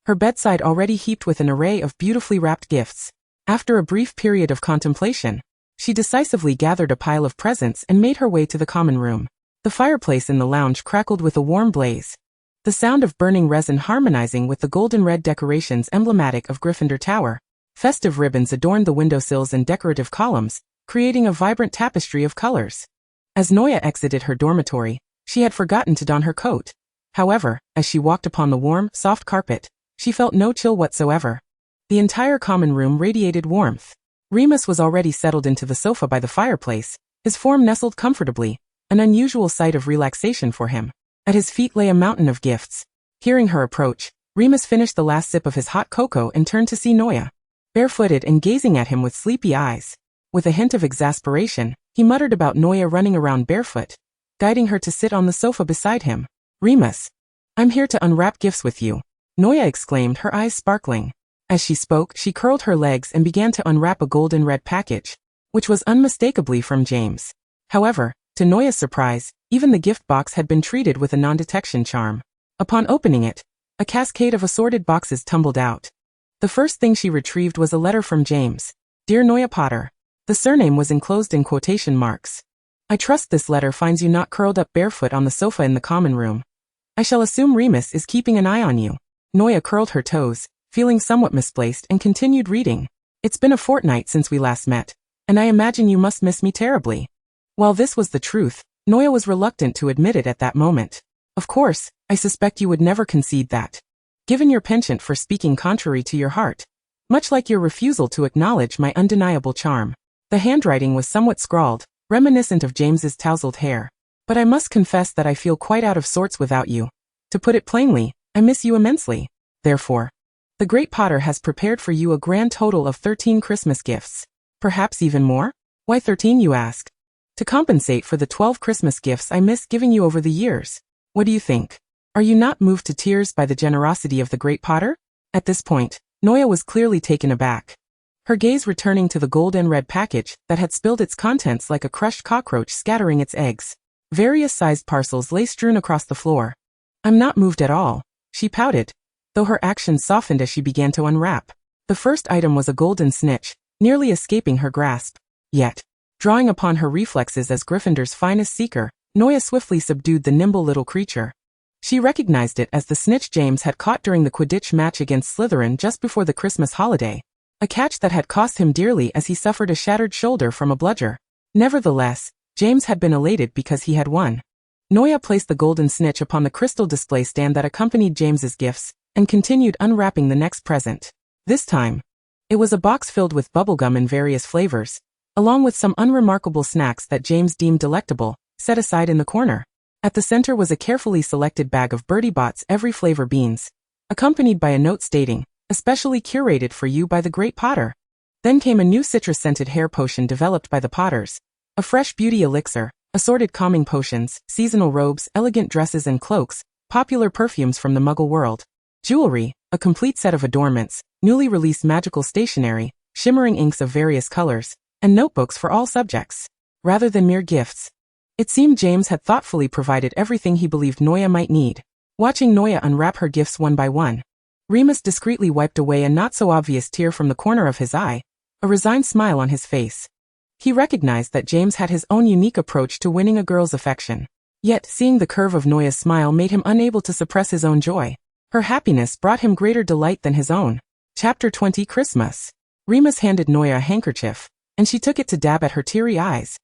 Her bedside already heaped with an array of beautifully wrapped gifts. After a brief period of contemplation, she decisively gathered a pile of presents and made her way to the common room. The fireplace in the lounge crackled with a warm blaze. The sound of burning resin harmonizing with the golden red decorations emblematic of Gryffindor Tower. Festive ribbons adorned the windowsills and decorative columns, creating a vibrant tapestry of colors. As Noah exited her dormitory, she had forgotten to don her coat. However, as she walked upon the warm, soft carpet, she felt no chill whatsoever. The entire common room radiated warmth. Remus was already settled into the sofa by the fireplace, his form nestled comfortably, an unusual sight of relaxation for him. At his feet lay a mountain of gifts. Hearing her approach, Remus finished the last sip of his hot cocoa and turned to see Noah, barefooted and gazing at him with sleepy eyes. With a hint of exasperation, he muttered about Noah running around barefoot, guiding her to sit on the sofa beside him. Remus, I'm here to unwrap gifts with you, Noah exclaimed, her eyes sparkling. As she spoke, she curled her legs and began to unwrap a golden red package, which was unmistakably from James. However, to Noah's surprise, even the gift box had been treated with a non-detection charm. Upon opening it, a cascade of assorted boxes tumbled out. The first thing she retrieved was a letter from James. Dear Noah Potter. The surname was enclosed in quotation marks. I trust this letter finds you not curled up barefoot on the sofa in the common room. I shall assume Remus is keeping an eye on you. Noah curled her toes, feeling somewhat misplaced, and continued reading. It's been a fortnight since we last met, and I imagine you must miss me terribly. While this was the truth, Noah was reluctant to admit it at that moment. Of course, I suspect you would never concede that. Given your penchant for speaking contrary to your heart, much like your refusal to acknowledge my undeniable charm. The handwriting was somewhat scrawled, reminiscent of James's tousled hair. But I must confess that I feel quite out of sorts without you. To put it plainly, I miss you immensely. Therefore, the Great Potter has prepared for you a grand total of 13 Christmas gifts. Perhaps even more? Why 13, you ask? To compensate for the 12 Christmas gifts I missed giving you over the years. What do you think? Are you not moved to tears by the generosity of the Great Potter? At this point, Noah was clearly taken aback. Her gaze returning to the gold and red package that had spilled its contents like a crushed cockroach scattering its eggs. Various sized parcels lay strewn across the floor. I'm not moved at all, she pouted, though her actions softened as she began to unwrap. The first item was a golden snitch, nearly escaping her grasp. Yet, drawing upon her reflexes as Gryffindor's finest seeker, Noah swiftly subdued the nimble little creature. She recognized it as the snitch James had caught during the Quidditch match against Slytherin just before the Christmas holiday. A catch that had cost him dearly as he suffered a shattered shoulder from a bludger. Nevertheless, James had been elated because he had won. Noah placed the golden snitch upon the crystal display stand that accompanied James's gifts, and continued unwrapping the next present. This time, it was a box filled with bubblegum in various flavors, along with some unremarkable snacks that James deemed delectable, set aside in the corner. At the center was a carefully selected bag of Bertie Bott's every flavor beans, accompanied by a note stating, especially curated for you by the Great Potter. Then came a new citrus-scented hair potion developed by the Potters, a fresh beauty elixir, assorted calming potions, seasonal robes, elegant dresses and cloaks, popular perfumes from the Muggle world, jewelry, a complete set of adornments, newly released magical stationery, shimmering inks of various colors, and notebooks for all subjects. rather than mere gifts. It seemed James had thoughtfully provided everything he believed Noya might need. Watching Noya unwrap her gifts one by one, Remus discreetly wiped away a not-so-obvious tear from the corner of his eye, a resigned smile on his face. He recognized that James had his own unique approach to winning a girl's affection. Yet, seeing the curve of Noya's smile made him unable to suppress his own joy. Her happiness brought him greater delight than his own. Chapter 20 Christmas. Remus handed Noya a handkerchief, and she took it to dab at her teary eyes.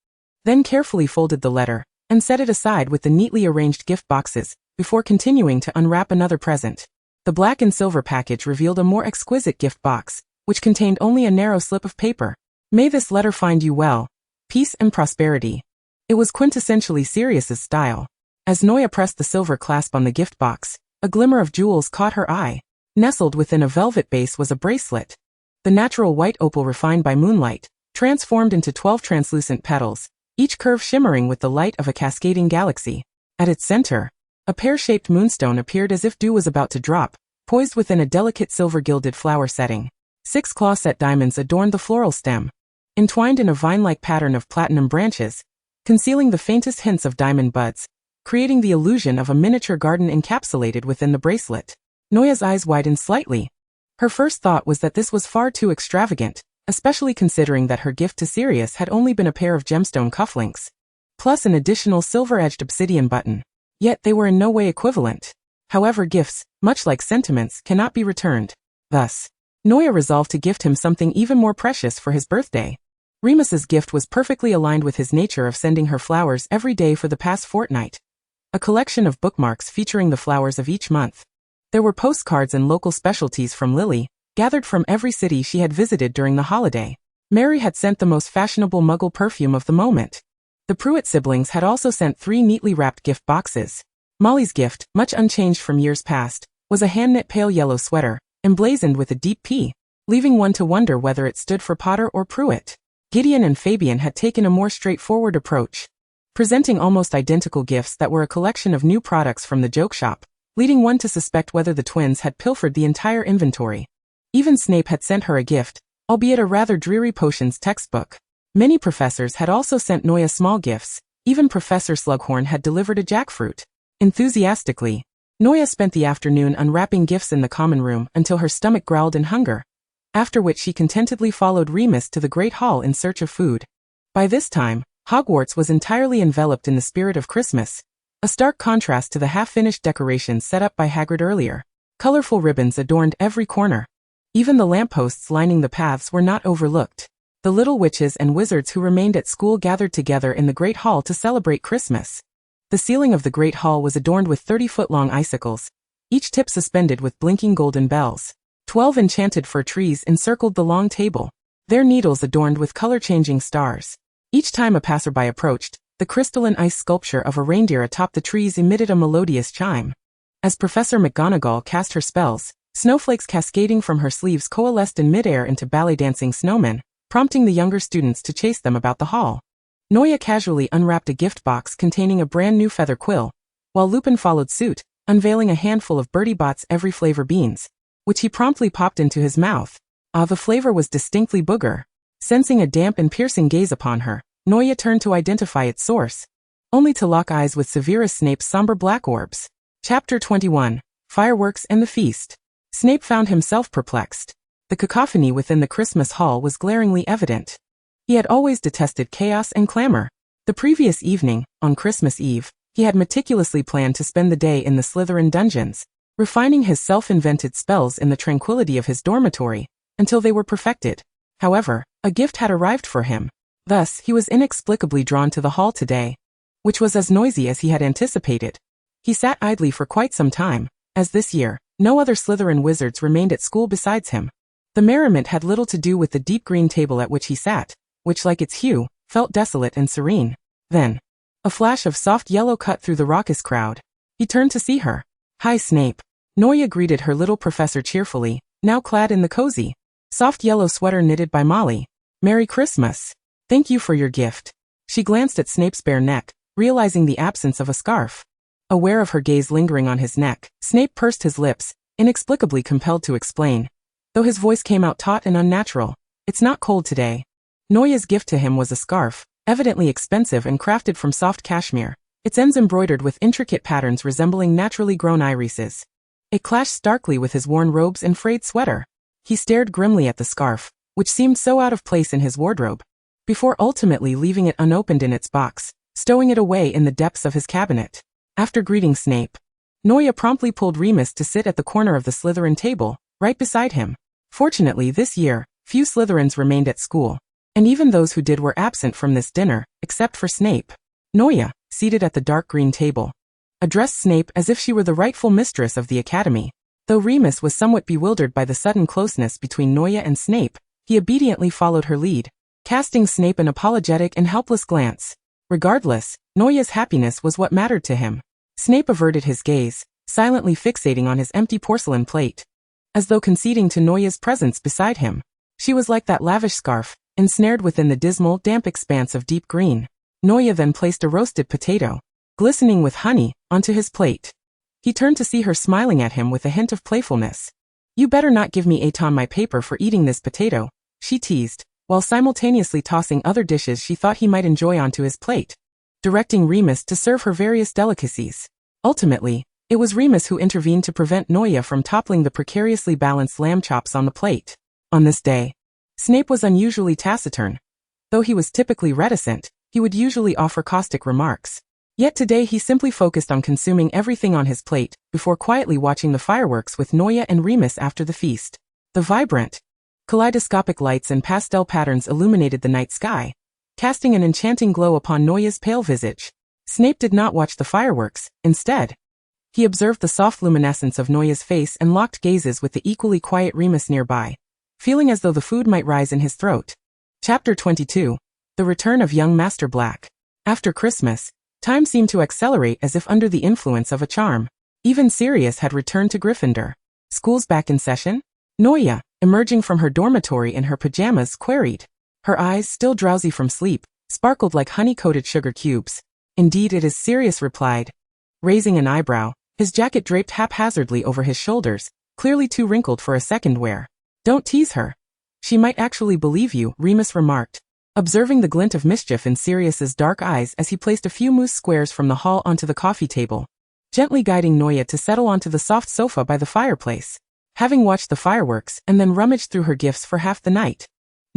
Then carefully folded the letter, and set it aside with the neatly arranged gift boxes, before continuing to unwrap another present. The black and silver package revealed a more exquisite gift box, which contained only a narrow slip of paper. May this letter find you well. Peace and prosperity. It was quintessentially Sirius's style. As Noya pressed the silver clasp on the gift box, a glimmer of jewels caught her eye. Nestled within a velvet base was a bracelet. The natural white opal refined by moonlight, transformed into 12 translucent petals, each curve shimmering with the light of a cascading galaxy. At its center, a pear-shaped moonstone appeared as if dew was about to drop, poised within a delicate silver-gilded flower setting. 6 claw-set diamonds adorned the floral stem, entwined in a vine-like pattern of platinum branches, concealing the faintest hints of diamond buds, creating the illusion of a miniature garden encapsulated within the bracelet. Noya's eyes widened slightly. Her first thought was that this was far too extravagant, especially considering that her gift to Sirius had only been a pair of gemstone cufflinks, plus an additional silver-edged obsidian button. Yet they were in no way equivalent. However, gifts, much like sentiments, cannot be returned. Thus, Noya resolved to gift him something even more precious for his birthday. Remus's gift was perfectly aligned with his nature of sending her flowers every day for the past fortnight. A collection of bookmarks featuring the flowers of each month. There were postcards and local specialties from Lily, gathered from every city she had visited during the holiday. Mary had sent the most fashionable Muggle perfume of the moment. The Pruitt siblings had also sent 3 neatly wrapped gift boxes. Molly's gift, much unchanged from years past, was a hand-knit pale yellow sweater, emblazoned with a deep P, leaving one to wonder whether it stood for Potter or Pruitt. Gideon and Fabian had taken a more straightforward approach, presenting almost identical gifts that were a collection of new products from the joke shop, leading one to suspect whether the twins had pilfered the entire inventory. Even Snape had sent her a gift, albeit a rather dreary potions textbook. Many professors had also sent Noya small gifts. Even Professor Slughorn had delivered a jackfruit. Enthusiastically, Noya spent the afternoon unwrapping gifts in the common room until her stomach growled in hunger, after which she contentedly followed Remus to the Great Hall in search of food. By this time, Hogwarts was entirely enveloped in the spirit of Christmas, a stark contrast to the half-finished decorations set up by Hagrid earlier. Colorful ribbons adorned every corner. Even the lampposts lining the paths were not overlooked. The little witches and wizards who remained at school gathered together in the Great Hall to celebrate Christmas. The ceiling of the Great Hall was adorned with 30-foot-long icicles, each tip suspended with blinking golden bells. 12 enchanted fir trees encircled the long table, their needles adorned with color-changing stars. Each time a passerby approached, the crystalline ice sculpture of a reindeer atop the trees emitted a melodious chime. As Professor McGonagall cast her spells, snowflakes cascading from her sleeves coalesced in midair into ballet-dancing snowmen, prompting the younger students to chase them about the hall. Noya casually unwrapped a gift box containing a brand new feather quill, while Lupin followed suit, unveiling a handful of Bertie Bott's every flavor beans, which he promptly popped into his mouth. The flavor was distinctly booger. Sensing a damp and piercing gaze upon her, Noya turned to identify its source, only to lock eyes with Severus Snape's somber black orbs. Chapter 21. Fireworks and the Feast. Snape found himself perplexed. The cacophony within the Christmas hall was glaringly evident. He had always detested chaos and clamor. The previous evening, on Christmas Eve, he had meticulously planned to spend the day in the Slytherin dungeons, refining his self-invented spells in the tranquility of his dormitory, until they were perfected. However, a gift had arrived for him. Thus, he was inexplicably drawn to the hall today, which was as noisy as he had anticipated. He sat idly for quite some time, as this year, no other Slytherin wizards remained at school besides him. The merriment had little to do with the deep green table at which he sat, which, like its hue, felt desolate and serene. Then, a flash of soft yellow cut through the raucous crowd. He turned to see her. "Hi, Snape." Noya greeted her little professor cheerfully, now clad in the cozy, soft yellow sweater knitted by Molly. "Merry Christmas. Thank you for your gift." She glanced at Snape's bare neck, realizing the absence of a scarf. Aware of her gaze lingering on his neck, Snape pursed his lips, inexplicably compelled to explain, though his voice came out taut and unnatural. "It's not cold today." Noya's gift to him was a scarf, evidently expensive and crafted from soft cashmere, its ends embroidered with intricate patterns resembling naturally grown irises. It clashed starkly with his worn robes and frayed sweater. He stared grimly at the scarf, which seemed so out of place in his wardrobe, before ultimately leaving it unopened in its box, stowing it away in the depths of his cabinet. After greeting Snape, Noya promptly pulled Remus to sit at the corner of the Slytherin table, right beside him. Fortunately this year, few Slytherins remained at school, and even those who did were absent from this dinner, except for Snape. Noya, seated at the dark green table, addressed Snape as if she were the rightful mistress of the academy. Though Remus was somewhat bewildered by the sudden closeness between Noya and Snape, he obediently followed her lead, casting Snape an apologetic and helpless glance. Regardless, Noya's happiness was what mattered to him. Snape averted his gaze, silently fixating on his empty porcelain plate, as though conceding to Noya's presence beside him. She was like that lavish scarf, ensnared within the dismal, damp expanse of deep green. Noya then placed a roasted potato, glistening with honey, onto his plate. He turned to see her smiling at him with a hint of playfulness. "You better not give me my paper for eating this potato," she teased, while simultaneously tossing other dishes she thought he might enjoy onto his plate, directing Remus to serve her various delicacies. Ultimately, it was Remus who intervened to prevent Noya from toppling the precariously balanced lamb chops on the plate. On this day, Snape was unusually taciturn. Though he was typically reticent, he would usually offer caustic remarks. Yet today he simply focused on consuming everything on his plate, before quietly watching the fireworks with Noya and Remus after the feast. The vibrant, kaleidoscopic lights and pastel patterns illuminated the night sky, casting an enchanting glow upon Noya's pale visage. Snape did not watch the fireworks. Instead, he observed the soft luminescence of Noya's face and locked gazes with the equally quiet Remus nearby, feeling as though the food might rise in his throat. Chapter 22. The Return of Young Master Black. After Christmas, time seemed to accelerate as if under the influence of a charm. Even Sirius had returned to Gryffindor. "School's back in session?" Noya, emerging from her dormitory in her pajamas, queried. Her eyes, still drowsy from sleep, sparkled like honey-coated sugar cubes. "Indeed it is," Sirius replied, raising an eyebrow, his jacket draped haphazardly over his shoulders, clearly too wrinkled for a second wear. "Don't tease her. She might actually believe you," Remus remarked, observing the glint of mischief in Sirius's dark eyes as he placed a few mousse squares from the hall onto the coffee table, gently guiding Noya to settle onto the soft sofa by the fireplace. Having watched the fireworks and then rummaged through her gifts for half the night,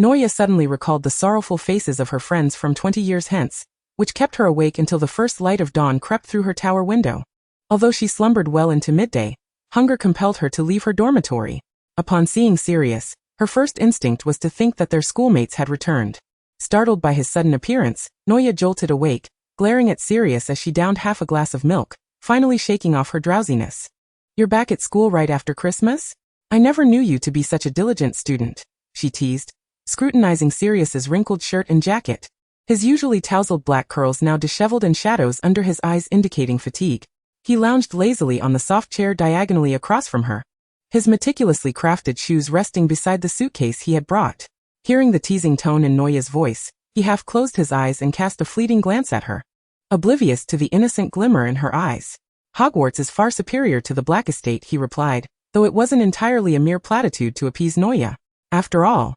Noya suddenly recalled the sorrowful faces of her friends from 20 years hence, which kept her awake until the first light of dawn crept through her tower window. Although she slumbered well into midday, hunger compelled her to leave her dormitory. Upon seeing Sirius, her first instinct was to think that their schoolmates had returned. Startled by his sudden appearance, Noya jolted awake, glaring at Sirius as she downed half a glass of milk, finally shaking off her drowsiness. "You're back at school right after Christmas? I never knew you to be such a diligent student," she teased, scrutinizing Sirius's wrinkled shirt and jacket. His usually tousled black curls now disheveled and shadows under his eyes indicating fatigue. He lounged lazily on the soft chair diagonally across from her, his meticulously crafted shoes resting beside the suitcase he had brought. Hearing the teasing tone in Noya's voice, he half closed his eyes and cast a fleeting glance at her, oblivious to the innocent glimmer in her eyes. "Hogwarts is far superior to the Black Estate," he replied, though it wasn't entirely a mere platitude to appease Noya. After all,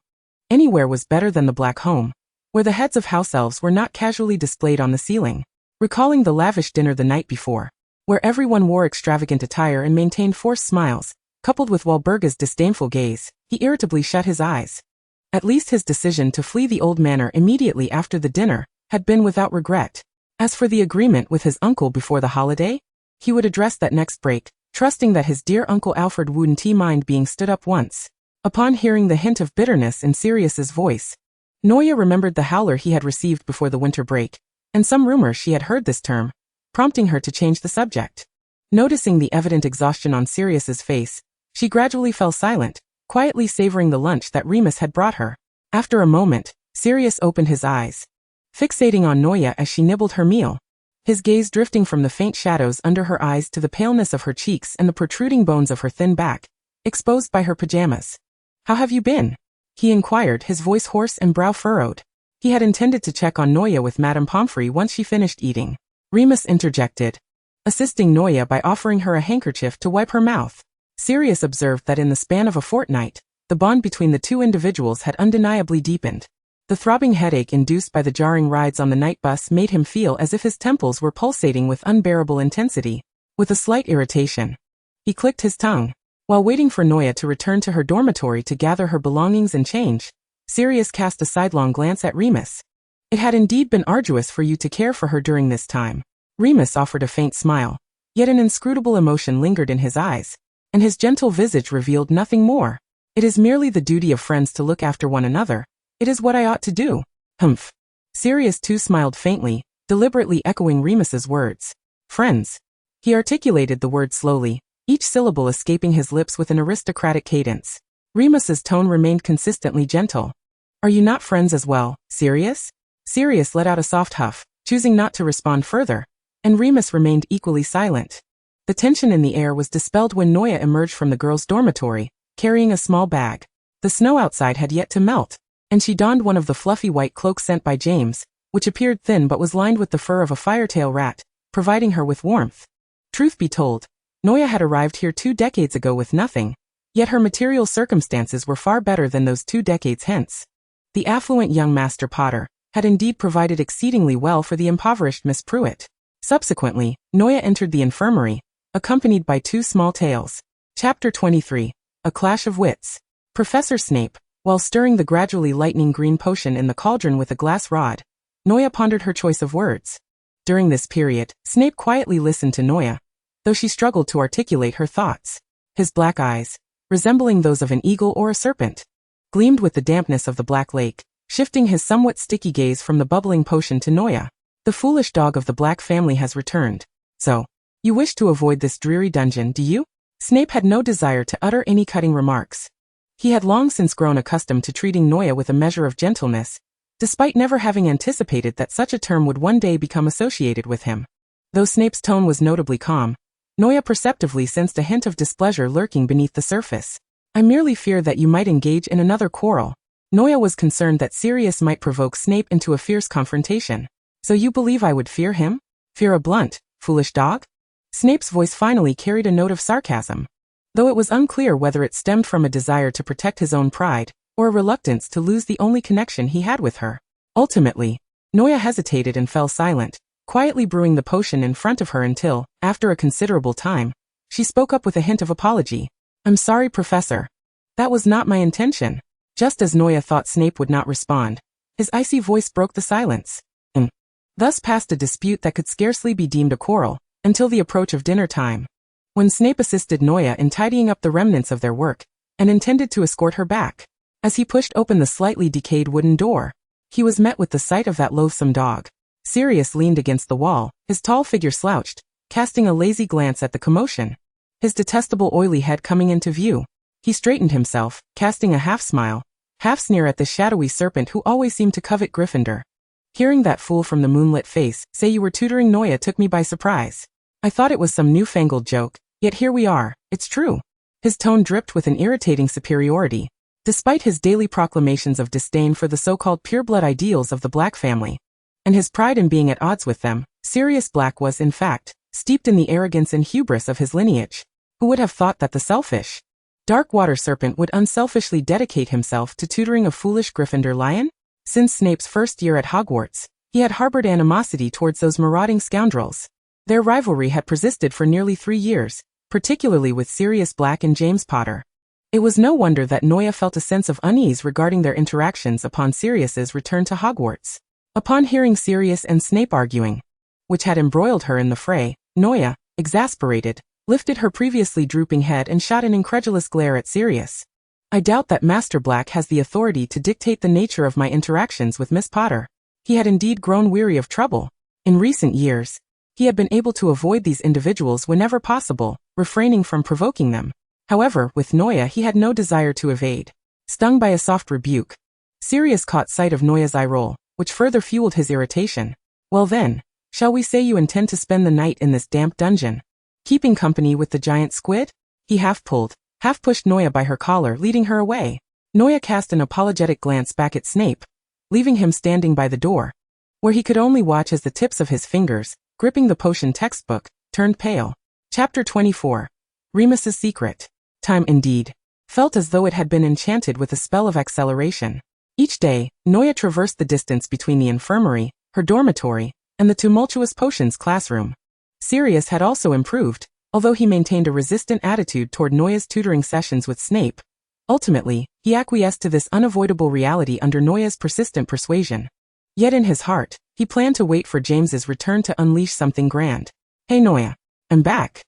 anywhere was better than the Black Home, where the heads of house elves were not casually displayed on the ceiling. Recalling the lavish dinner the night before, where everyone wore extravagant attire and maintained forced smiles, coupled with Walburga's disdainful gaze, he irritably shut his eyes. At least his decision to flee the old manor immediately after the dinner had been without regret. As for the agreement with his uncle before the holiday, he would address that next break, trusting that his dear Uncle Alfred wouldn't mind being stood up once. Upon hearing the hint of bitterness in Sirius's voice, Noya remembered the howler he had received before the winter break, and some rumors she had heard this term, prompting her to change the subject. Noticing the evident exhaustion on Sirius's face, she gradually fell silent, quietly savoring the lunch that Remus had brought her. After a moment, Sirius opened his eyes, fixating on Noya as she nibbled her meal, his gaze drifting from the faint shadows under her eyes to the paleness of her cheeks and the protruding bones of her thin back, exposed by her pajamas. "How have you been?" he inquired, his voice hoarse and brow furrowed. He had intended to check on Noya with Madame Pomfrey once she finished eating. Remus interjected, assisting Noya by offering her a handkerchief to wipe her mouth. Sirius observed that in the span of a fortnight, the bond between the two individuals had undeniably deepened. The throbbing headache induced by the jarring rides on the night bus made him feel as if his temples were pulsating with unbearable intensity. With a slight irritation, he clicked his tongue. While waiting for Noya to return to her dormitory to gather her belongings and change, Sirius cast a sidelong glance at Remus. It had indeed been arduous for you to care for her during this time. Remus offered a faint smile, yet an inscrutable emotion lingered in his eyes, and his gentle visage revealed nothing more. It is merely the duty of friends to look after one another. It is what I ought to do. Humph. Sirius too smiled faintly, deliberately echoing Remus's words. Friends. He articulated the word slowly, each syllable escaping his lips with an aristocratic cadence. Remus's tone remained consistently gentle. Are you not friends as well, Sirius? Sirius let out a soft huff, choosing not to respond further, and Remus remained equally silent. The tension in the air was dispelled when Noya emerged from the girls' dormitory, carrying a small bag. The snow outside had yet to melt, and she donned one of the fluffy white cloaks sent by James, which appeared thin but was lined with the fur of a firetail rat, providing her with warmth. Truth be told, Noya had arrived here 2 decades ago with nothing, yet her material circumstances were far better than those 2 decades hence. The affluent young Master Potter had indeed provided exceedingly well for the impoverished Miss Pruitt. Subsequently, Noya entered the infirmary, accompanied by 2 small tails. Chapter 23. A Clash of Wits. Professor Snape, while stirring the gradually lightening green potion in the cauldron with a glass rod, Noya pondered her choice of words. During this period, Snape quietly listened to Noya, though she struggled to articulate her thoughts. His black eyes, resembling those of an eagle or a serpent, gleamed with the dampness of the Black Lake, shifting his somewhat sticky gaze from the bubbling potion to Noya. The foolish dog of the Black family has returned. So, you wish to avoid this dreary dungeon, do you? Snape had no desire to utter any cutting remarks. He had long since grown accustomed to treating Noya with a measure of gentleness, despite never having anticipated that such a term would one day become associated with him. Though Snape's tone was notably calm, Noya perceptively sensed a hint of displeasure lurking beneath the surface. I merely fear that you might engage in another quarrel. Noya was concerned that Sirius might provoke Snape into a fierce confrontation. So you believe I would fear him? Fear a blunt, foolish dog? Snape's voice finally carried a note of sarcasm, though it was unclear whether it stemmed from a desire to protect his own pride, or a reluctance to lose the only connection he had with her. Ultimately, Noya hesitated and fell silent, quietly brewing the potion in front of her until, after a considerable time, she spoke up with a hint of apology. I'm sorry, Professor. That was not my intention. Just as Noya thought Snape would not respond, his icy voice broke the silence. Thus passed a dispute that could scarcely be deemed a quarrel, until the approach of dinner time, when Snape assisted Noya in tidying up the remnants of their work, and intended to escort her back. As he pushed open the slightly decayed wooden door, he was met with the sight of that loathsome dog. Sirius leaned against the wall, his tall figure slouched, casting a lazy glance at the commotion. His detestable oily head coming into view, he straightened himself, casting a half-smile, half-sneer at the shadowy serpent who always seemed to covet Gryffindor. Hearing that fool from the moonlit face say you were tutoring Noya took me by surprise. I thought it was some newfangled joke, yet here we are, it's true. His tone dripped with an irritating superiority. Despite his daily proclamations of disdain for the so-called pureblood ideals of the Black family, and his pride in being at odds with them, Sirius Black was, in fact, steeped in the arrogance and hubris of his lineage. Who would have thought that the selfish Darkwater Serpent would unselfishly dedicate himself to tutoring a foolish Gryffindor lion? Since Snape's first year at Hogwarts, he had harbored animosity towards those marauding scoundrels. Their rivalry had persisted for nearly 3 years, particularly with Sirius Black and James Potter. It was no wonder that Noya felt a sense of unease regarding their interactions upon Sirius's return to Hogwarts. Upon hearing Sirius and Snape arguing, which had embroiled her in the fray, Noya, exasperated, lifted her previously drooping head and shot an incredulous glare at Sirius. I doubt that Master Black has the authority to dictate the nature of my interactions with Miss Potter. He had indeed grown weary of trouble. In recent years, he had been able to avoid these individuals whenever possible, refraining from provoking them. However, with Noya he had no desire to evade. Stung by a soft rebuke, Sirius caught sight of Noya's eye roll, which further fueled his irritation. Well then, shall we say you intend to spend the night in this damp dungeon, keeping company with the giant squid? He half-pulled, half-pushed Noya by her collar, leading her away. Noya cast an apologetic glance back at Snape, leaving him standing by the door, where he could only watch as the tips of his fingers, gripping the potion textbook, turned pale. Chapter 24. Remus's Secret. Time, indeed, felt as though it had been enchanted with a spell of acceleration. Each day, Noya traversed the distance between the infirmary, her dormitory, and the tumultuous potions classroom. Sirius had also improved, although he maintained a resistant attitude toward Noya's tutoring sessions with Snape. Ultimately, he acquiesced to this unavoidable reality under Noya's persistent persuasion. Yet in his heart, he planned to wait for James's return to unleash something grand. "Hey Noya, I'm back."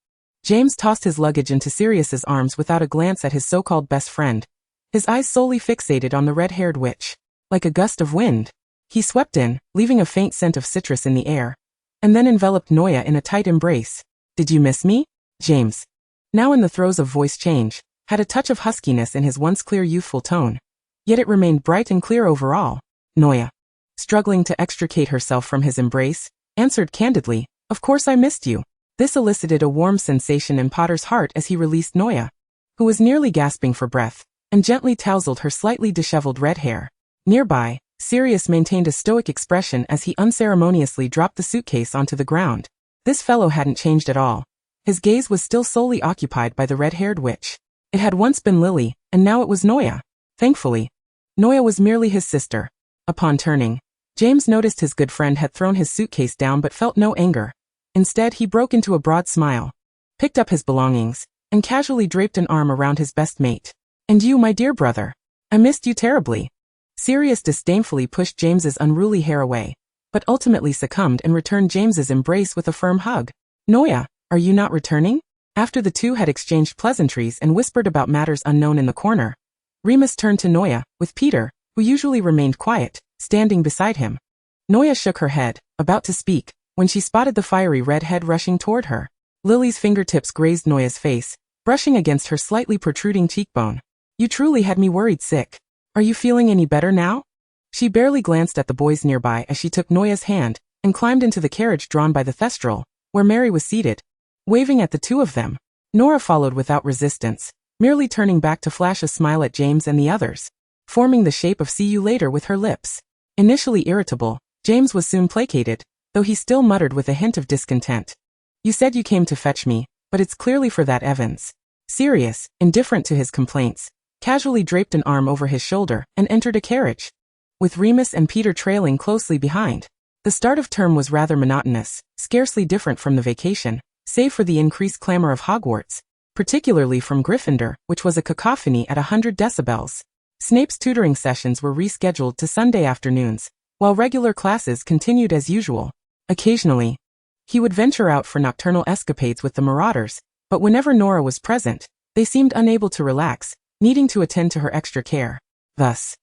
James tossed his luggage into Sirius's arms without a glance at his so-called best friend, his eyes solely fixated on the red-haired witch. Like a gust of wind, he swept in, leaving a faint scent of citrus in the air, and then enveloped Noya in a tight embrace. "Did you miss me?" James, now in the throes of voice change, had a touch of huskiness in his once clear youthful tone, yet it remained bright and clear overall. Noya, struggling to extricate herself from his embrace, answered candidly, "Of course I missed you." This elicited a warm sensation in Potter's heart as he released Noya, who was nearly gasping for breath, and gently tousled her slightly disheveled red hair. Nearby, Sirius maintained a stoic expression as he unceremoniously dropped the suitcase onto the ground. This fellow hadn't changed at all. His gaze was still solely occupied by the red-haired witch. It had once been Lily, and now it was Noya. Thankfully, Noya was merely his sister. Upon turning, James noticed his good friend had thrown his suitcase down but felt no anger. Instead, he broke into a broad smile, picked up his belongings, and casually draped an arm around his best mate. "And you, my dear brother. I missed you terribly." Sirius disdainfully pushed James's unruly hair away, but ultimately succumbed and returned James's embrace with a firm hug. "Noya, are you not returning?" After the two had exchanged pleasantries and whispered about matters unknown in the corner, Remus turned to Noya, with Peter, who usually remained quiet, standing beside him. Noya shook her head, about to speak, when she spotted the fiery red head rushing toward her. Lily's fingertips grazed Noya's face, brushing against her slightly protruding cheekbone. "You truly had me worried sick. Are you feeling any better now?" She barely glanced at the boys nearby as she took Noya's hand and climbed into the carriage drawn by the Thestral, where Mary was seated, waving at the two of them. Nora followed without resistance, merely turning back to flash a smile at James and the others, forming the shape of "see you later" with her lips. Initially irritable, James was soon placated, though he still muttered with a hint of discontent. "You said you came to fetch me, but it's clearly for that Evans." Sirius, indifferent to his complaints, casually draped an arm over his shoulder and entered a carriage, with Remus and Peter trailing closely behind. The start of term was rather monotonous, scarcely different from the vacation, save for the increased clamor of Hogwarts, particularly from Gryffindor, which was a cacophony at 100 decibels. Snape's tutoring sessions were rescheduled to Sunday afternoons, while regular classes continued as usual. Occasionally, he would venture out for nocturnal escapades with the Marauders, but whenever Nora was present, they seemed unable to relax, needing to attend to her extra care. Thus,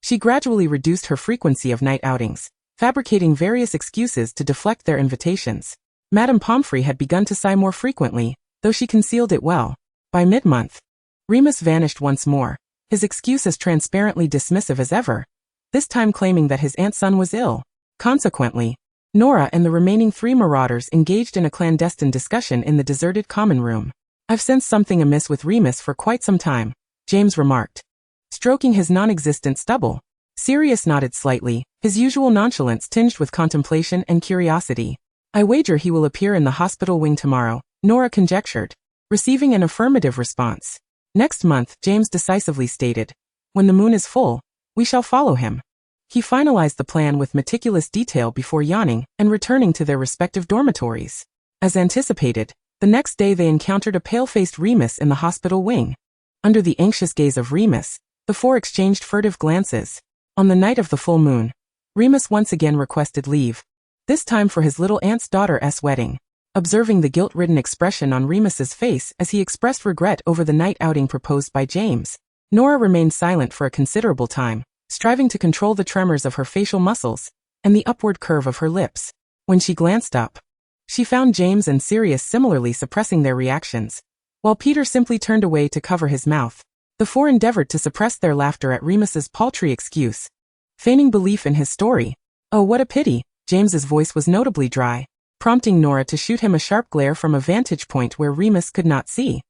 she gradually reduced her frequency of night outings, fabricating various excuses to deflect their invitations. Madame Pomfrey had begun to sigh more frequently, though she concealed it well. By mid-month, Remus vanished once more, his excuse as transparently dismissive as ever, this time claiming that his aunt's son was ill. Consequently, Nora and the remaining 3 Marauders engaged in a clandestine discussion in the deserted common room. "I've sensed something amiss with Remus for quite some time," James remarked, stroking his non-existent stubble. Sirius nodded slightly, his usual nonchalance tinged with contemplation and curiosity. "I wager he will appear in the hospital wing tomorrow," Nora conjectured, receiving an affirmative response. "Next month," James decisively stated. "When the moon is full, we shall follow him." He finalized the plan with meticulous detail before yawning and returning to their respective dormitories. As anticipated, the next day they encountered a pale-faced Remus in the hospital wing. Under the anxious gaze of Remus, the 4 exchanged furtive glances. On the night of the full moon, Remus once again requested leave, this time for his little aunt's daughter's wedding. Observing the guilt-ridden expression on Remus's face as he expressed regret over the night outing proposed by James, Nora remained silent for a considerable time, striving to control the tremors of her facial muscles and the upward curve of her lips. When she glanced up, she found James and Sirius similarly suppressing their reactions, while Peter simply turned away to cover his mouth. The 4 endeavored to suppress their laughter at Remus's paltry excuse, feigning belief in his story. "Oh, what a pity." James's voice was notably dry, prompting Nora to shoot him a sharp glare from a vantage point where Remus could not see.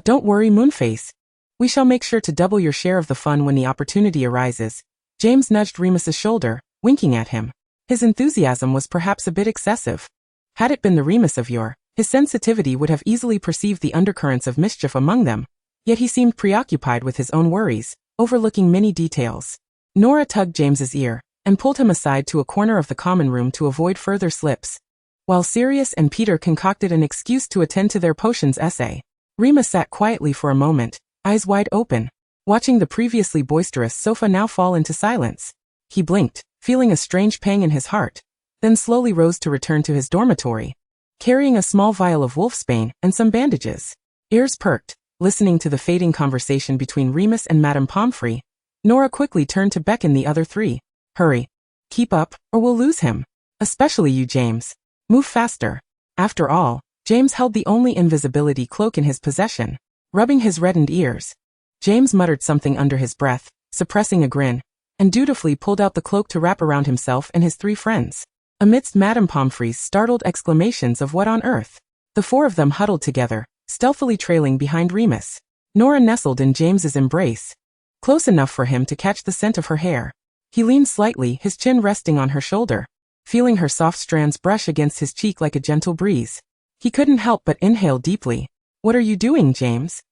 Don't worry, Moonface. We shall make sure to double your share of the fun when the opportunity arises." James nudged Remus's shoulder, winking at him. His enthusiasm was perhaps a bit excessive. Had it been the Remus of yore, his sensitivity would have easily perceived the undercurrents of mischief among them, yet he seemed preoccupied with his own worries, overlooking many details. Nora tugged James's ear and pulled him aside to a corner of the common room to avoid further slips. While Sirius and Peter concocted an excuse to attend to their potions essay, Remus sat quietly for a moment, eyes wide open, watching the previously boisterous sofa now fall into silence. He blinked, feeling a strange pang in his heart, then slowly rose to return to his dormitory, carrying a small vial of wolfsbane and some bandages. Ears perked, listening to the fading conversation between Remus and Madame Pomfrey, Nora quickly turned to beckon the other three. Hurry. Keep up, or we'll lose him. Especially you, James. Move faster. After all, James held the only invisibility cloak in his possession. Rubbing his reddened ears, James muttered something under his breath, suppressing a grin, and dutifully pulled out the cloak to wrap around himself and his three friends. Amidst Madame Pomfrey's startled exclamations of what on earth, the four of them huddled together, stealthily trailing behind Remus. Nora nestled in James's embrace, close enough for him to catch the scent of her hair. He leaned slightly, his chin resting on her shoulder, feeling her soft strands brush against his cheek like a gentle breeze. He couldn't help but inhale deeply. What are you doing, James?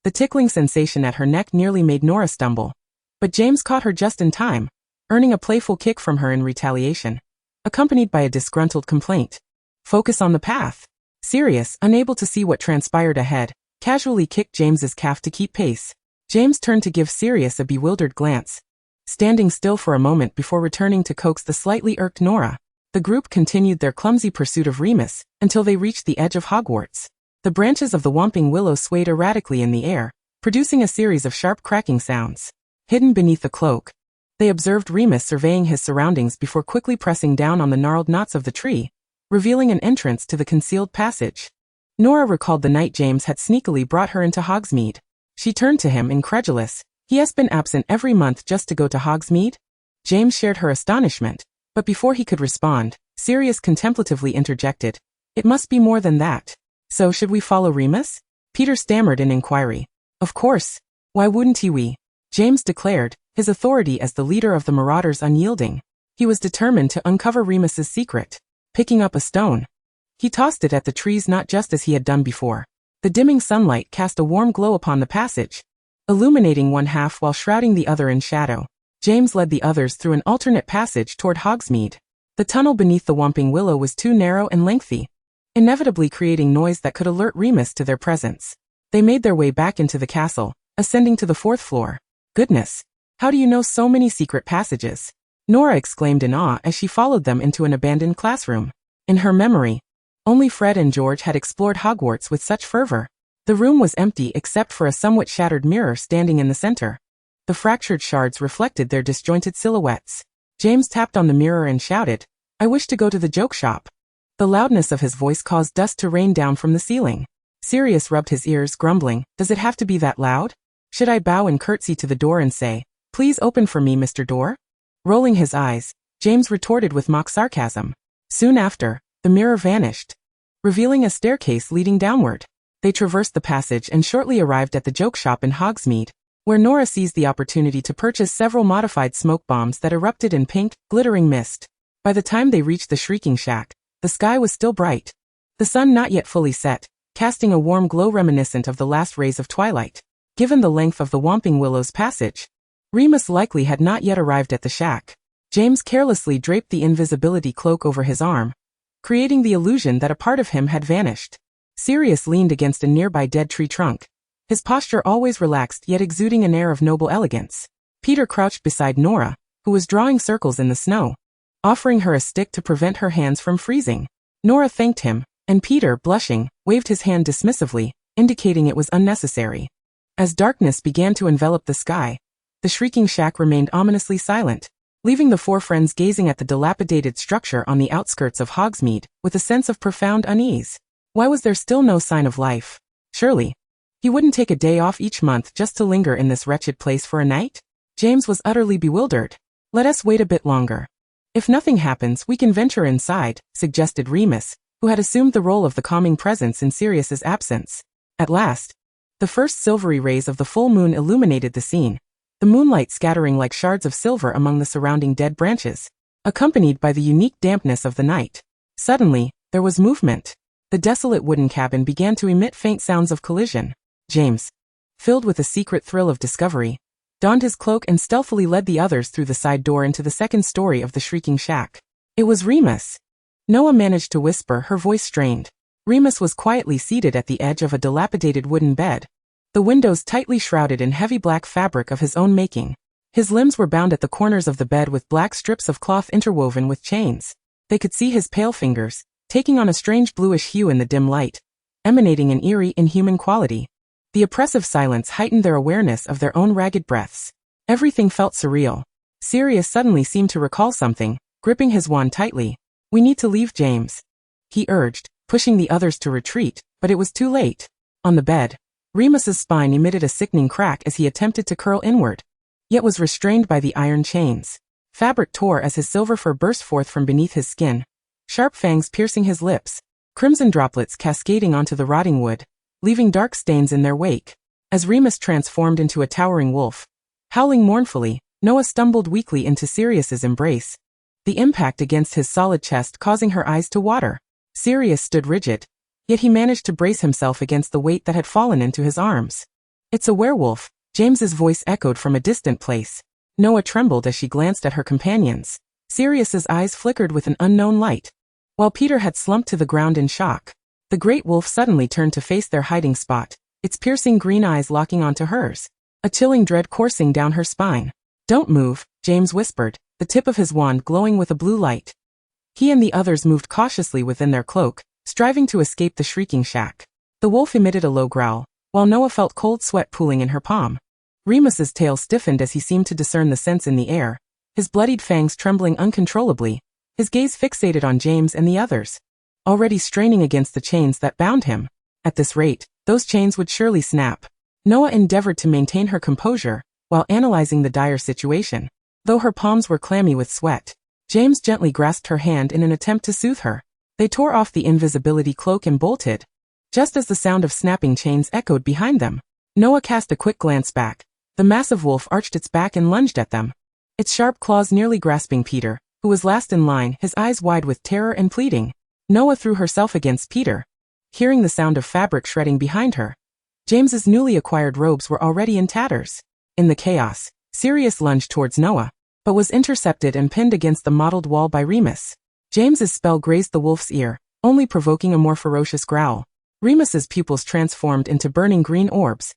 The tickling sensation at her neck nearly made Nora stumble, but James caught her just in time, earning a playful kick from her in retaliation, accompanied by a disgruntled complaint. Focus on the path. Sirius, unable to see what transpired ahead, casually kicked James's calf to keep pace. James turned to give Sirius a bewildered glance, standing still for a moment before returning to coax the slightly irked Nora. The group continued their clumsy pursuit of Remus until they reached the edge of Hogwarts. The branches of the whomping willow swayed erratically in the air, producing a series of sharp cracking sounds. Hidden beneath the cloak, they observed Remus surveying his surroundings before quickly pressing down on the gnarled knots of the tree, revealing an entrance to the concealed passage. Nora recalled the night James had sneakily brought her into Hogsmeade. She turned to him, incredulous. He has been absent every month just to go to Hogsmeade? James shared her astonishment, but before he could respond, Sirius contemplatively interjected. It must be more than that. So should we follow Remus? Peter stammered in inquiry. Of course. Why wouldn't we? James declared, his authority as the leader of the Marauders unyielding. He was determined to uncover Remus's secret. Picking up a stone, he tossed it at the trees, not just as he had done before. The dimming sunlight cast a warm glow upon the passage, illuminating one half while shrouding the other in shadow. James led the others through an alternate passage toward Hogsmeade. The tunnel beneath the whomping willow was too narrow and lengthy, inevitably creating noise that could alert Remus to their presence. They made their way back into the castle, ascending to the 4th floor. Goodness, how do you know so many secret passages? Nora exclaimed in awe as she followed them into an abandoned classroom. In her memory, only Fred and George had explored Hogwarts with such fervor. The room was empty except for a somewhat shattered mirror standing in the center. The fractured shards reflected their disjointed silhouettes. James tapped on the mirror and shouted, I wish to go to the joke shop. The loudness of his voice caused dust to rain down from the ceiling. Sirius rubbed his ears, grumbling, does it have to be that loud? Should I bow and curtsy to the door and say, please open for me, Mr. Door? Rolling his eyes, James retorted with mock sarcasm. Soon after, the mirror vanished, revealing a staircase leading downward. They traversed the passage and shortly arrived at the joke shop in Hogsmeade, where Nora seized the opportunity to purchase several modified smoke bombs that erupted in pink, glittering mist. By the time they reached the Shrieking Shack, the sky was still bright, the sun not yet fully set, casting a warm glow reminiscent of the last rays of twilight. Given the length of the Whomping Willow's passage, Remus likely had not yet arrived at the shack. James carelessly draped the invisibility cloak over his arm, creating the illusion that a part of him had vanished. Sirius leaned against a nearby dead tree trunk, his posture always relaxed yet exuding an air of noble elegance. Peter crouched beside Nora, who was drawing circles in the snow, offering her a stick to prevent her hands from freezing. Nora thanked him, and Peter, blushing, waved his hand dismissively, indicating it was unnecessary. As darkness began to envelop the sky, the Shrieking Shack remained ominously silent, leaving the four friends gazing at the dilapidated structure on the outskirts of Hogsmeade with a sense of profound unease. Why was there still no sign of life? Surely, he wouldn't take a day off each month just to linger in this wretched place for a night? James was utterly bewildered. Let us wait a bit longer. If nothing happens, we can venture inside, suggested Remus, who had assumed the role of the calming presence in Sirius's absence. At last, the first silvery rays of the full moon illuminated the scene, the moonlight scattering like shards of silver among the surrounding dead branches, accompanied by the unique dampness of the night. Suddenly, there was movement. The desolate wooden cabin began to emit faint sounds of collision. James, filled with a secret thrill of discovery, donned his cloak and stealthily led the others through the side door into the second story of the shrieking shack. It was Remus. Noah managed to whisper, her voice strained. Remus was quietly seated at the edge of a dilapidated wooden bed, the windows tightly shrouded in heavy black fabric of his own making. His limbs were bound at the corners of the bed with black strips of cloth interwoven with chains. They could see his pale fingers, taking on a strange bluish hue in the dim light, emanating an eerie, inhuman quality. The oppressive silence heightened their awareness of their own ragged breaths. Everything felt surreal. Sirius suddenly seemed to recall something, gripping his wand tightly. "We need to leave, James," he urged, pushing the others to retreat, but it was too late. On the bed, Remus's spine emitted a sickening crack as he attempted to curl inward, yet was restrained by the iron chains. Fabric tore as his silver fur burst forth from beneath his skin, sharp fangs piercing his lips, crimson droplets cascading onto the rotting wood, leaving dark stains in their wake. As Remus transformed into a towering wolf, howling mournfully, Noah stumbled weakly into Sirius's embrace, the impact against his solid chest causing her eyes to water. Sirius stood rigid, yet he managed to brace himself against the weight that had fallen into his arms. "It's a werewolf," James's voice echoed from a distant place. Noah trembled as she glanced at her companions. Sirius's eyes flickered with an unknown light. While Peter had slumped to the ground in shock, the great wolf suddenly turned to face their hiding spot, its piercing green eyes locking onto hers, a chilling dread coursing down her spine. "Don't move," James whispered, the tip of his wand glowing with a blue light. He and the others moved cautiously within their cloak, striving to escape the shrieking shack. The wolf emitted a low growl, while Noah felt cold sweat pooling in her palm. Remus's tail stiffened as he seemed to discern the scents in the air, his bloodied fangs trembling uncontrollably, his gaze fixated on James and the others, already straining against the chains that bound him. At this rate, those chains would surely snap. Noah endeavored to maintain her composure, while analyzing the dire situation. Though her palms were clammy with sweat, James gently grasped her hand in an attempt to soothe her. They tore off the invisibility cloak and bolted, just as the sound of snapping chains echoed behind them. Noah cast a quick glance back. The massive wolf arched its back and lunged at them, its sharp claws nearly grasping Peter, who was last in line, his eyes wide with terror and pleading. Noah threw herself against Peter, hearing the sound of fabric shredding behind her. James's newly acquired robes were already in tatters. In the chaos, Sirius lunged towards Noah, but was intercepted and pinned against the mottled wall by Remus. James's spell grazed the wolf's ear, only provoking a more ferocious growl. Remus's pupils transformed into burning green orbs,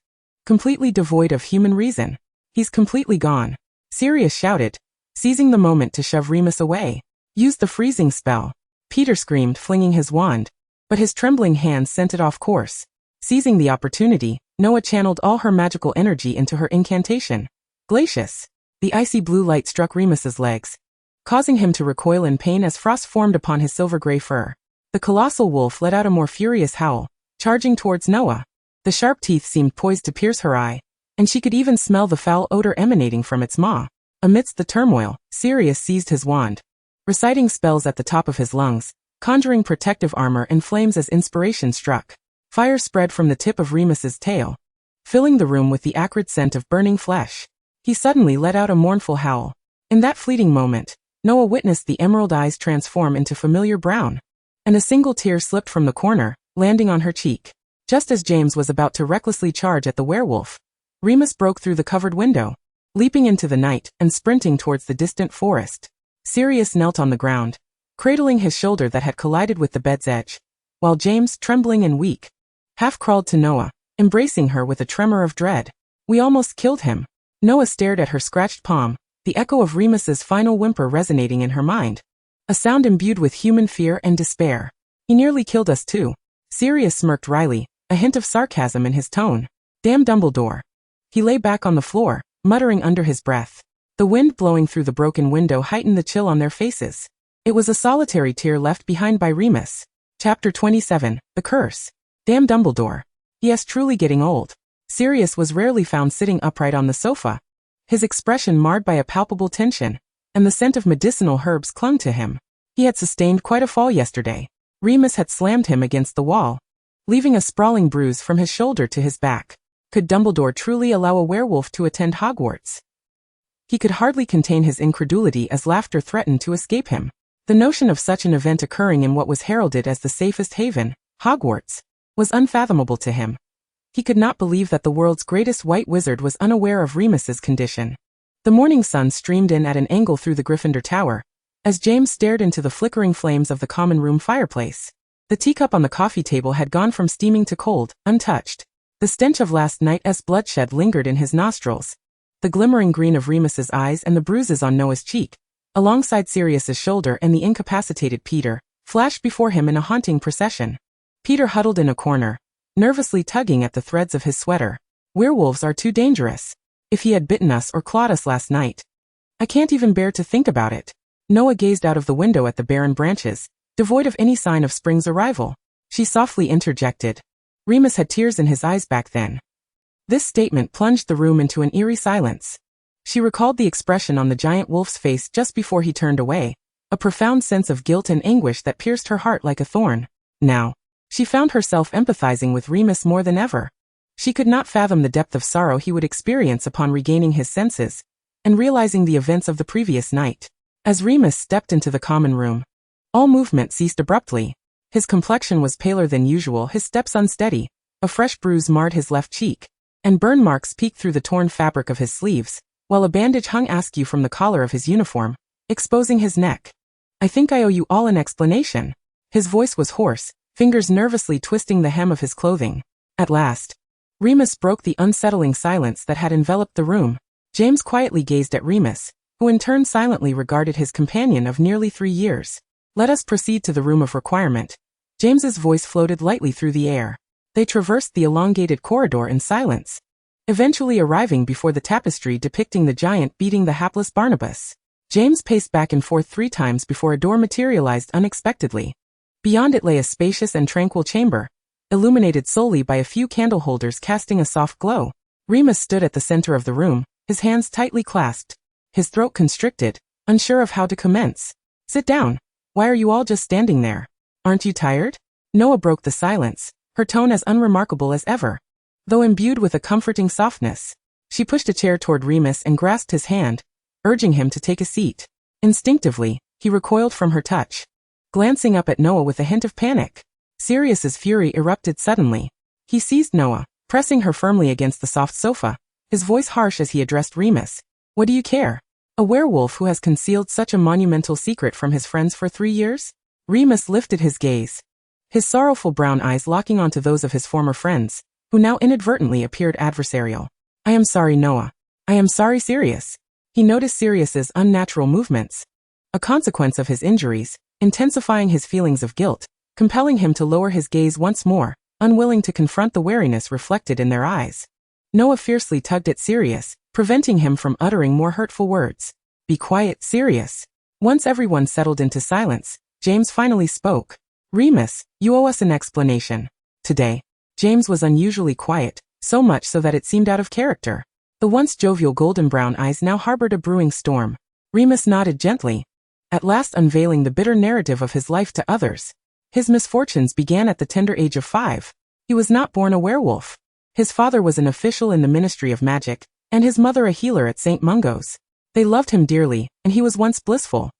completely devoid of human reason. "He's completely gone," Sirius shouted, seizing the moment to shove Remus away. "Use the freezing spell," Peter screamed, flinging his wand, but his trembling hands sent it off course. Seizing the opportunity, Noah channeled all her magical energy into her incantation. Glacius. The icy blue light struck Remus's legs, causing him to recoil in pain as frost formed upon his silver-gray fur. The colossal wolf let out a more furious howl, charging towards Noah. The sharp teeth seemed poised to pierce her eye, and she could even smell the foul odor emanating from its maw. Amidst the turmoil, Sirius seized his wand, reciting spells at the top of his lungs, conjuring protective armor and flames as inspiration struck. Fire spread from the tip of Remus's tail, filling the room with the acrid scent of burning flesh. He suddenly let out a mournful howl. In that fleeting moment, Noah witnessed the emerald eyes transform into familiar brown, and a single tear slipped from the corner, landing on her cheek. Just as James was about to recklessly charge at the werewolf, Remus broke through the covered window, leaping into the night and sprinting towards the distant forest. Sirius knelt on the ground, cradling his shoulder that had collided with the bed's edge, while James, trembling and weak, half crawled to Noah, embracing her with a tremor of dread. "We almost killed him." Noah stared at her scratched palm, the echo of Remus's final whimper resonating in her mind, a sound imbued with human fear and despair. "He nearly killed us too." Sirius smirked wryly, a hint of sarcasm in his tone. "Damn Dumbledore." He lay back on the floor, muttering under his breath. The wind blowing through the broken window heightened the chill on their faces. It was a solitary tear left behind by Remus. Chapter 27, The Curse. Damn Dumbledore. Yes, truly getting old. Sirius was rarely found sitting upright on the sofa, his expression marred by a palpable tension, and the scent of medicinal herbs clung to him. He had sustained quite a fall yesterday. Remus had slammed him against the wall, leaving a sprawling bruise from his shoulder to his back. Could Dumbledore truly allow a werewolf to attend Hogwarts? He could hardly contain his incredulity as laughter threatened to escape him. The notion of such an event occurring in what was heralded as the safest haven, Hogwarts, was unfathomable to him. He could not believe that the world's greatest white wizard was unaware of Remus's condition. The morning sun streamed in at an angle through the Gryffindor tower, as James stared into the flickering flames of the common room fireplace. The teacup on the coffee table had gone from steaming to cold, untouched. The stench of last night's bloodshed lingered in his nostrils. The glimmering green of Remus's eyes and the bruises on Noah's cheek, alongside Sirius's shoulder and the incapacitated Peter, flashed before him in a haunting procession. Peter huddled in a corner, nervously tugging at the threads of his sweater. Werewolves are too dangerous. If he had bitten us or clawed us last night. I can't even bear to think about it. Noah gazed out of the window at the barren branches, devoid of any sign of spring's arrival. She softly interjected. Remus had tears in his eyes back then. This statement plunged the room into an eerie silence. She recalled the expression on the giant wolf's face just before he turned away, a profound sense of guilt and anguish that pierced her heart like a thorn. Now, she found herself empathizing with Remus more than ever. She could not fathom the depth of sorrow he would experience upon regaining his senses and realizing the events of the previous night. As Remus stepped into the common room, all movement ceased abruptly. His complexion was paler than usual, his steps unsteady, a fresh bruise marred his left cheek, and burn marks peeked through the torn fabric of his sleeves, while a bandage hung askew from the collar of his uniform, exposing his neck. I think I owe you all an explanation. His voice was hoarse, fingers nervously twisting the hem of his clothing. At last, Remus broke the unsettling silence that had enveloped the room. James quietly gazed at Remus, who in turn silently regarded his companion of nearly 3 years. Let us proceed to the room of requirement. James's voice floated lightly through the air. They traversed the elongated corridor in silence, eventually arriving before the tapestry depicting the giant beating the hapless Barnabas. James paced back and forth 3 times before a door materialized unexpectedly. Beyond it lay a spacious and tranquil chamber, illuminated solely by a few candle holders casting a soft glow. Remus stood at the center of the room, his hands tightly clasped, his throat constricted, unsure of how to commence. Sit down. Why are you all just standing there? Aren't you tired? Noah broke the silence, her tone as unremarkable as ever, though imbued with a comforting softness. She pushed a chair toward Remus and grasped his hand, urging him to take a seat. Instinctively, he recoiled from her touch, glancing up at Noah with a hint of panic. Sirius's fury erupted suddenly. He seized Noah, pressing her firmly against the soft sofa, his voice harsh as he addressed Remus. What do you care? A werewolf who has concealed such a monumental secret from his friends for 3 years? Remus lifted his gaze, his sorrowful brown eyes locking onto those of his former friends, who now inadvertently appeared adversarial. I am sorry, Noah. I am sorry, Sirius. He noticed Sirius's unnatural movements, a consequence of his injuries, intensifying his feelings of guilt, compelling him to lower his gaze once more, unwilling to confront the wariness reflected in their eyes. Noah fiercely tugged at Sirius, preventing him from uttering more hurtful words. Be quiet, Sirius. Once everyone settled into silence, James finally spoke. Remus, you owe us an explanation. Today, James was unusually quiet, so much so that it seemed out of character. The once jovial golden brown eyes now harbored a brewing storm. Remus nodded gently, at last unveiling the bitter narrative of his life to others. His misfortunes began at the tender age of 5. He was not born a werewolf. His father was an official in the Ministry of Magic, and his mother a healer at St. Mungo's. They loved him dearly, and he was once blissful.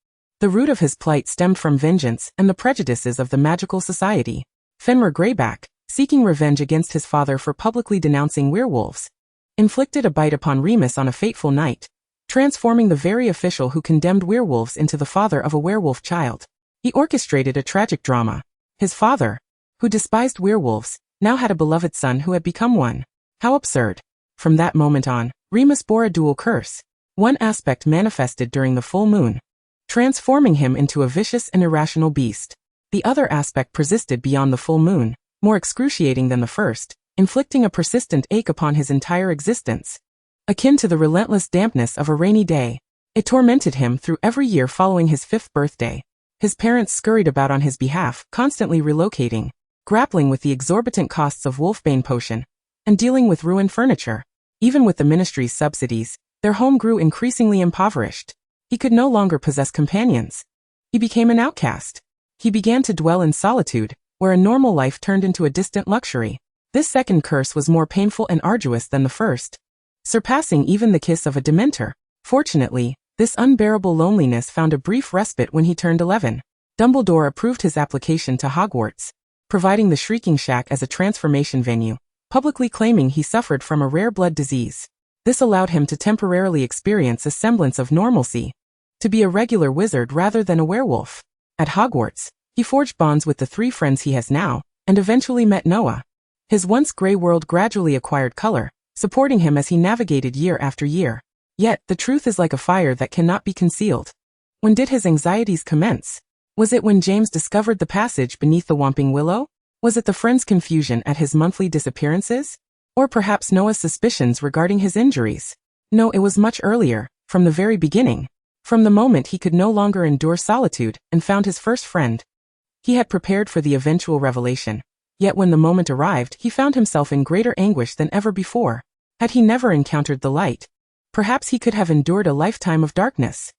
The root of his plight stemmed from vengeance and the prejudices of the magical society. Fenrir Greyback, seeking revenge against his father for publicly denouncing werewolves, inflicted a bite upon Remus on a fateful night, transforming the very official who condemned werewolves into the father of a werewolf child. He orchestrated a tragic drama. His father, who despised werewolves, now had a beloved son who had become one. How absurd. From that moment on, Remus bore a dual curse. One aspect manifested during the full moon, transforming him into a vicious and irrational beast. The other aspect persisted beyond the full moon, more excruciating than the first, inflicting a persistent ache upon his entire existence. Akin to the relentless dampness of a rainy day, it tormented him through every year following his 5th birthday. His parents scurried about on his behalf, constantly relocating, grappling with the exorbitant costs of wolfbane potion, and dealing with ruined furniture. Even with the ministry's subsidies, their home grew increasingly impoverished. He could no longer possess companions. He became an outcast. He began to dwell in solitude, where a normal life turned into a distant luxury. This second curse was more painful and arduous than the first, surpassing even the kiss of a dementor. Fortunately, this unbearable loneliness found a brief respite when he turned 11. Dumbledore approved his application to Hogwarts, providing the Shrieking Shack as a transformation venue. publicly claiming he suffered from a rare blood disease. This allowed him to temporarily experience a semblance of normalcy, to be a regular wizard rather than a werewolf. At Hogwarts, he forged bonds with the 3 friends he has now, and eventually met Noah. His once gray world gradually acquired color, supporting him as he navigated year after year. Yet, the truth is like a fire that cannot be concealed. When did his anxieties commence? Was it when James discovered the passage beneath the Whomping Willow? Was it the friends' confusion at his monthly disappearances? Or perhaps Noah's suspicions regarding his injuries? No, it was much earlier, from the very beginning. From the moment he could no longer endure solitude and found his first friend. He had prepared for the eventual revelation. Yet when the moment arrived, he found himself in greater anguish than ever before. Had he never encountered the light, perhaps he could have endured a lifetime of darkness.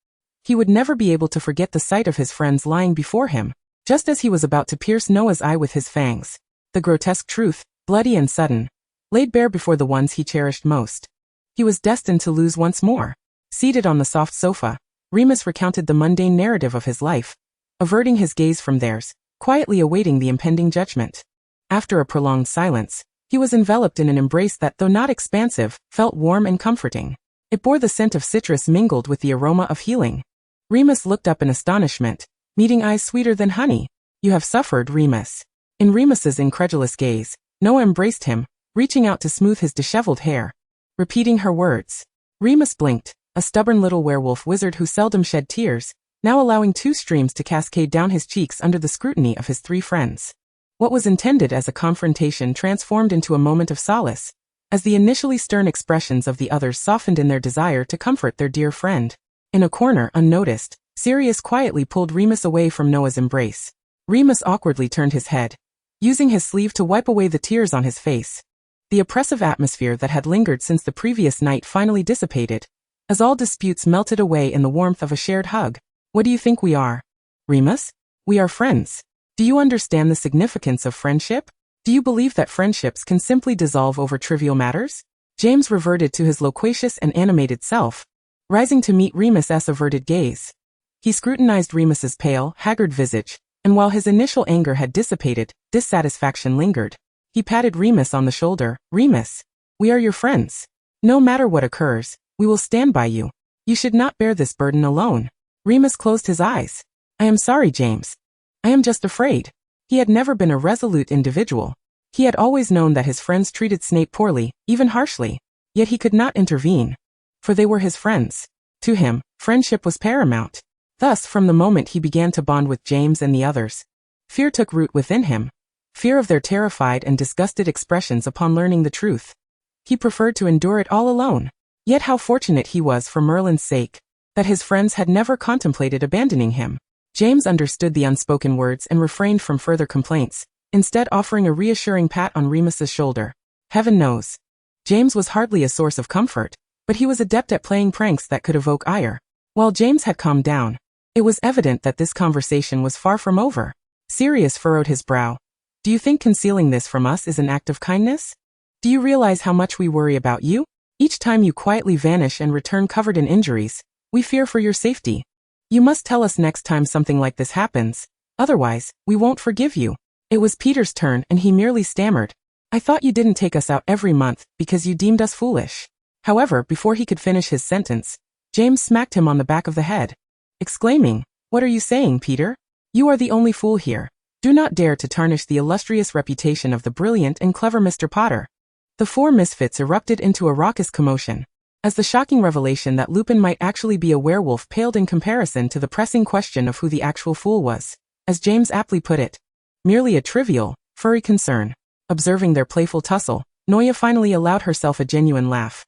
He would never be able to forget the sight of his friends lying before him, just as he was about to pierce Noah's eye with his fangs. The grotesque truth, bloody and sudden, laid bare before the ones he cherished most. He was destined to lose once more. Seated on the soft sofa, Remus recounted the mundane narrative of his life, averting his gaze from theirs, quietly awaiting the impending judgment. After a prolonged silence, he was enveloped in an embrace that, though not expansive, felt warm and comforting. It bore the scent of citrus mingled with the aroma of healing. Remus looked up in astonishment, meeting eyes sweeter than honey. "You have suffered, Remus." In Remus's incredulous gaze, Noah embraced him, reaching out to smooth his disheveled hair. Repeating her words, Remus blinked, a stubborn little werewolf wizard who seldom shed tears, now allowing 2 streams to cascade down his cheeks under the scrutiny of his 3 friends. What was intended as a confrontation transformed into a moment of solace, as the initially stern expressions of the others softened in their desire to comfort their dear friend. In a corner, unnoticed, Sirius quietly pulled Remus away from Noah's embrace. Remus awkwardly turned his head, using his sleeve to wipe away the tears on his face. The oppressive atmosphere that had lingered since the previous night finally dissipated, as all disputes melted away in the warmth of a shared hug. "What do you think we are, Remus? We are friends. Do you understand the significance of friendship? Do you believe that friendships can simply dissolve over trivial matters?" James reverted to his loquacious and animated self, rising to meet Remus's averted gaze. He scrutinized Remus's pale, haggard visage, and while his initial anger had dissipated, dissatisfaction lingered. He patted Remus on the shoulder. "Remus, we are your friends. No matter what occurs, we will stand by you. You should not bear this burden alone." Remus closed his eyes. "I am sorry, James. I am just afraid." He had never been a resolute individual. He had always known that his friends treated Snape poorly, even harshly. Yet he could not intervene, for they were his friends. To him, friendship was paramount. Thus, from the moment he began to bond with James and the others, fear took root within him. Fear of their terrified and disgusted expressions upon learning the truth. He preferred to endure it all alone. Yet how fortunate he was for Merlin's sake, that his friends had never contemplated abandoning him. James understood the unspoken words and refrained from further complaints, instead offering a reassuring pat on Remus's shoulder. Heaven knows, James was hardly a source of comfort, but he was adept at playing pranks that could evoke ire. While James had calmed down, it was evident that this conversation was far from over. Sirius furrowed his brow. "Do you think concealing this from us is an act of kindness? Do you realize how much we worry about you? Each time you quietly vanish and return covered in injuries, we fear for your safety. You must tell us next time something like this happens. Otherwise, we won't forgive you." It was Peter's turn and he merely stammered. "I thought you didn't take us out every month because you deemed us foolish." However, before he could finish his sentence, James smacked him on the back of the head, exclaiming, "What are you saying, Peter? You are the only fool here. Do not dare to tarnish the illustrious reputation of the brilliant and clever Mr. Potter." The 4 misfits erupted into a raucous commotion, as the shocking revelation that Lupin might actually be a werewolf paled in comparison to the pressing question of who the actual fool was. As James aptly put it, merely a trivial, furry concern. Observing their playful tussle, Noya finally allowed herself a genuine laugh.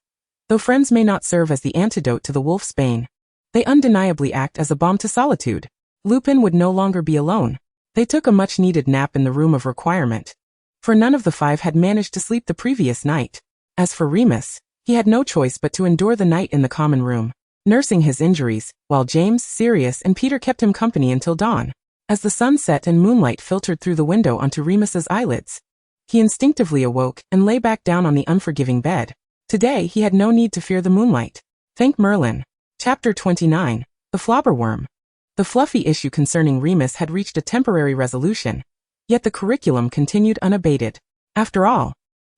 Though friends may not serve as the antidote to the wolf's bane, they undeniably act as a balm to solitude. Lupin would no longer be alone. They took a much-needed nap in the room of requirement, for none of the 5 had managed to sleep the previous night. As for Remus, he had no choice but to endure the night in the common room, nursing his injuries, while James, Sirius, and Peter kept him company until dawn. As the sun set and moonlight filtered through the window onto Remus's eyelids, he instinctively awoke and lay back down on the unforgiving bed. Today he had no need to fear the moonlight. Thank Merlin. Chapter 29. The Flobberworm. The fluffy issue concerning Remus had reached a temporary resolution, yet the curriculum continued unabated. After all,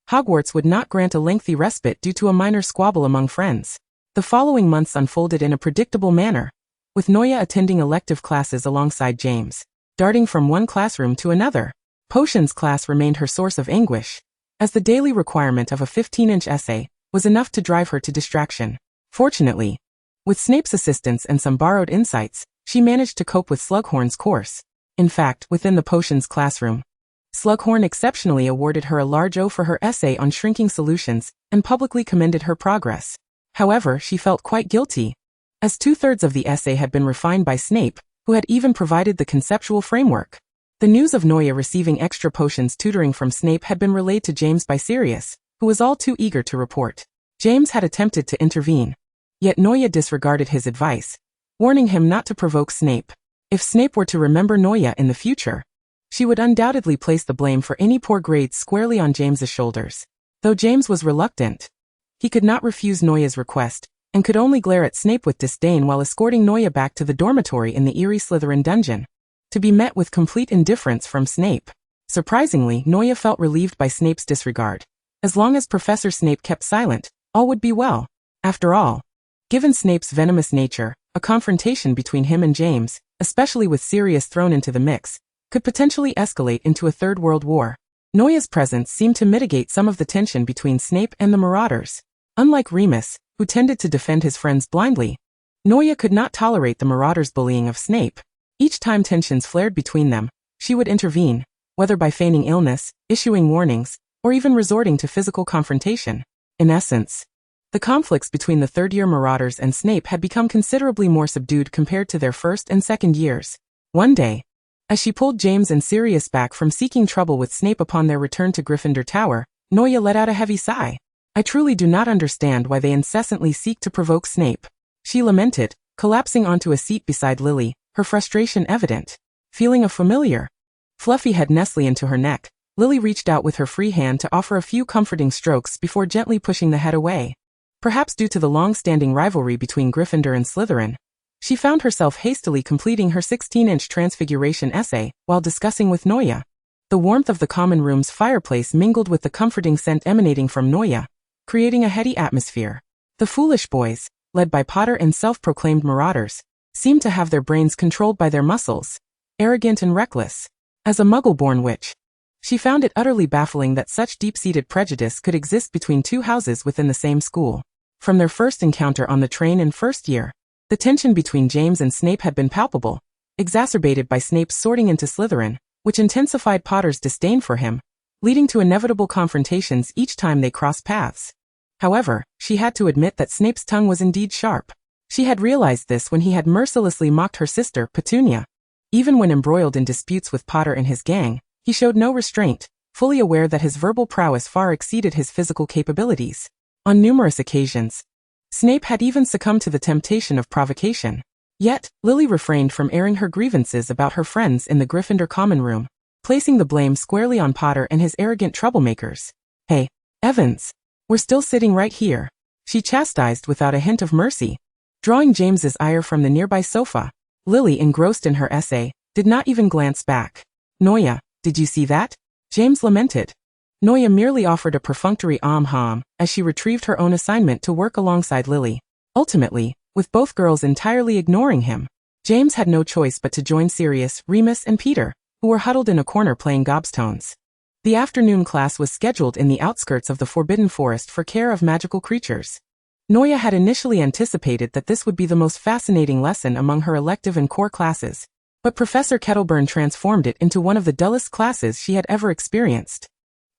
Hogwarts would not grant a lengthy respite due to a minor squabble among friends. The following months unfolded in a predictable manner, with Noya attending elective classes alongside James, darting from one classroom to another. Potions class remained her source of anguish, as the daily requirement of a 15-inch essay was enough to drive her to distraction. Fortunately, with Snape's assistance and some borrowed insights, she managed to cope with Slughorn's course. In fact, within the potions classroom, Slughorn exceptionally awarded her a large O for her essay on shrinking solutions and publicly commended her progress. However, she felt quite guilty, as 2/3 of the essay had been refined by Snape, who had even provided the conceptual framework. The news of Noya receiving extra potions tutoring from Snape had been relayed to James by Sirius, who was all too eager to report. James had attempted to intervene, yet Noya disregarded his advice, warning him not to provoke Snape. If Snape were to remember Noya in the future, she would undoubtedly place the blame for any poor grades squarely on James's shoulders. Though James was reluctant, he could not refuse Noya's request, and could only glare at Snape with disdain while escorting Noya back to the dormitory in the eerie Slytherin dungeon, to be met with complete indifference from Snape. Surprisingly, Noya felt relieved by Snape's disregard. As long as Professor Snape kept silent, all would be well. After all, given Snape's venomous nature, a confrontation between him and James, especially with Sirius thrown into the mix, could potentially escalate into a Third World War. Noya's presence seemed to mitigate some of the tension between Snape and the Marauders. Unlike Remus, who tended to defend his friends blindly, Noya could not tolerate the Marauders' bullying of Snape. Each time tensions flared between them, she would intervene, whether by feigning illness, issuing warnings, or even resorting to physical confrontation. In essence, the conflicts between the third-year Marauders and Snape had become considerably more subdued compared to their first and second years. One day, as she pulled James and Sirius back from seeking trouble with Snape upon their return to Gryffindor Tower, Noya let out a heavy sigh. "I truly do not understand why they incessantly seek to provoke Snape," she lamented, collapsing onto a seat beside Lily, her frustration evident. Feeling a familiar, fluffy head nestling into her neck, Lily reached out with her free hand to offer a few comforting strokes before gently pushing the head away. Perhaps due to the long-standing rivalry between Gryffindor and Slytherin, she found herself hastily completing her 16-inch transfiguration essay while discussing with Noya. The warmth of the common room's fireplace mingled with the comforting scent emanating from Noya, creating a heady atmosphere. The foolish boys, led by Potter and self-proclaimed Marauders, seemed to have their brains controlled by their muscles, arrogant and reckless. As a Muggle-born witch, she found it utterly baffling that such deep-seated prejudice could exist between two houses within the same school. From their first encounter on the train in first year, the tension between James and Snape had been palpable, exacerbated by Snape's sorting into Slytherin, which intensified Potter's disdain for him, leading to inevitable confrontations each time they crossed paths. However, she had to admit that Snape's tongue was indeed sharp. She had realized this when he had mercilessly mocked her sister, Petunia. Even when embroiled in disputes with Potter and his gang, he showed no restraint, fully aware that his verbal prowess far exceeded his physical capabilities. On numerous occasions, Snape had even succumbed to the temptation of provocation. Yet, Lily refrained from airing her grievances about her friends in the Gryffindor common room, placing the blame squarely on Potter and his arrogant troublemakers. "Hey, Evans, we're still sitting right here," she chastised without a hint of mercy, drawing James's ire from the nearby sofa. Lily, engrossed in her essay, did not even glance back. "Noya, did you see that?" James lamented. Noya merely offered a perfunctory "hum" as she retrieved her own assignment to work alongside Lily. Ultimately, with both girls entirely ignoring him, James had no choice but to join Sirius, Remus, and Peter, who were huddled in a corner playing gobstones. The afternoon class was scheduled in the outskirts of the Forbidden Forest for care of magical creatures. Noya had initially anticipated that this would be the most fascinating lesson among her elective and core classes, but Professor Kettleburn transformed it into one of the dullest classes she had ever experienced.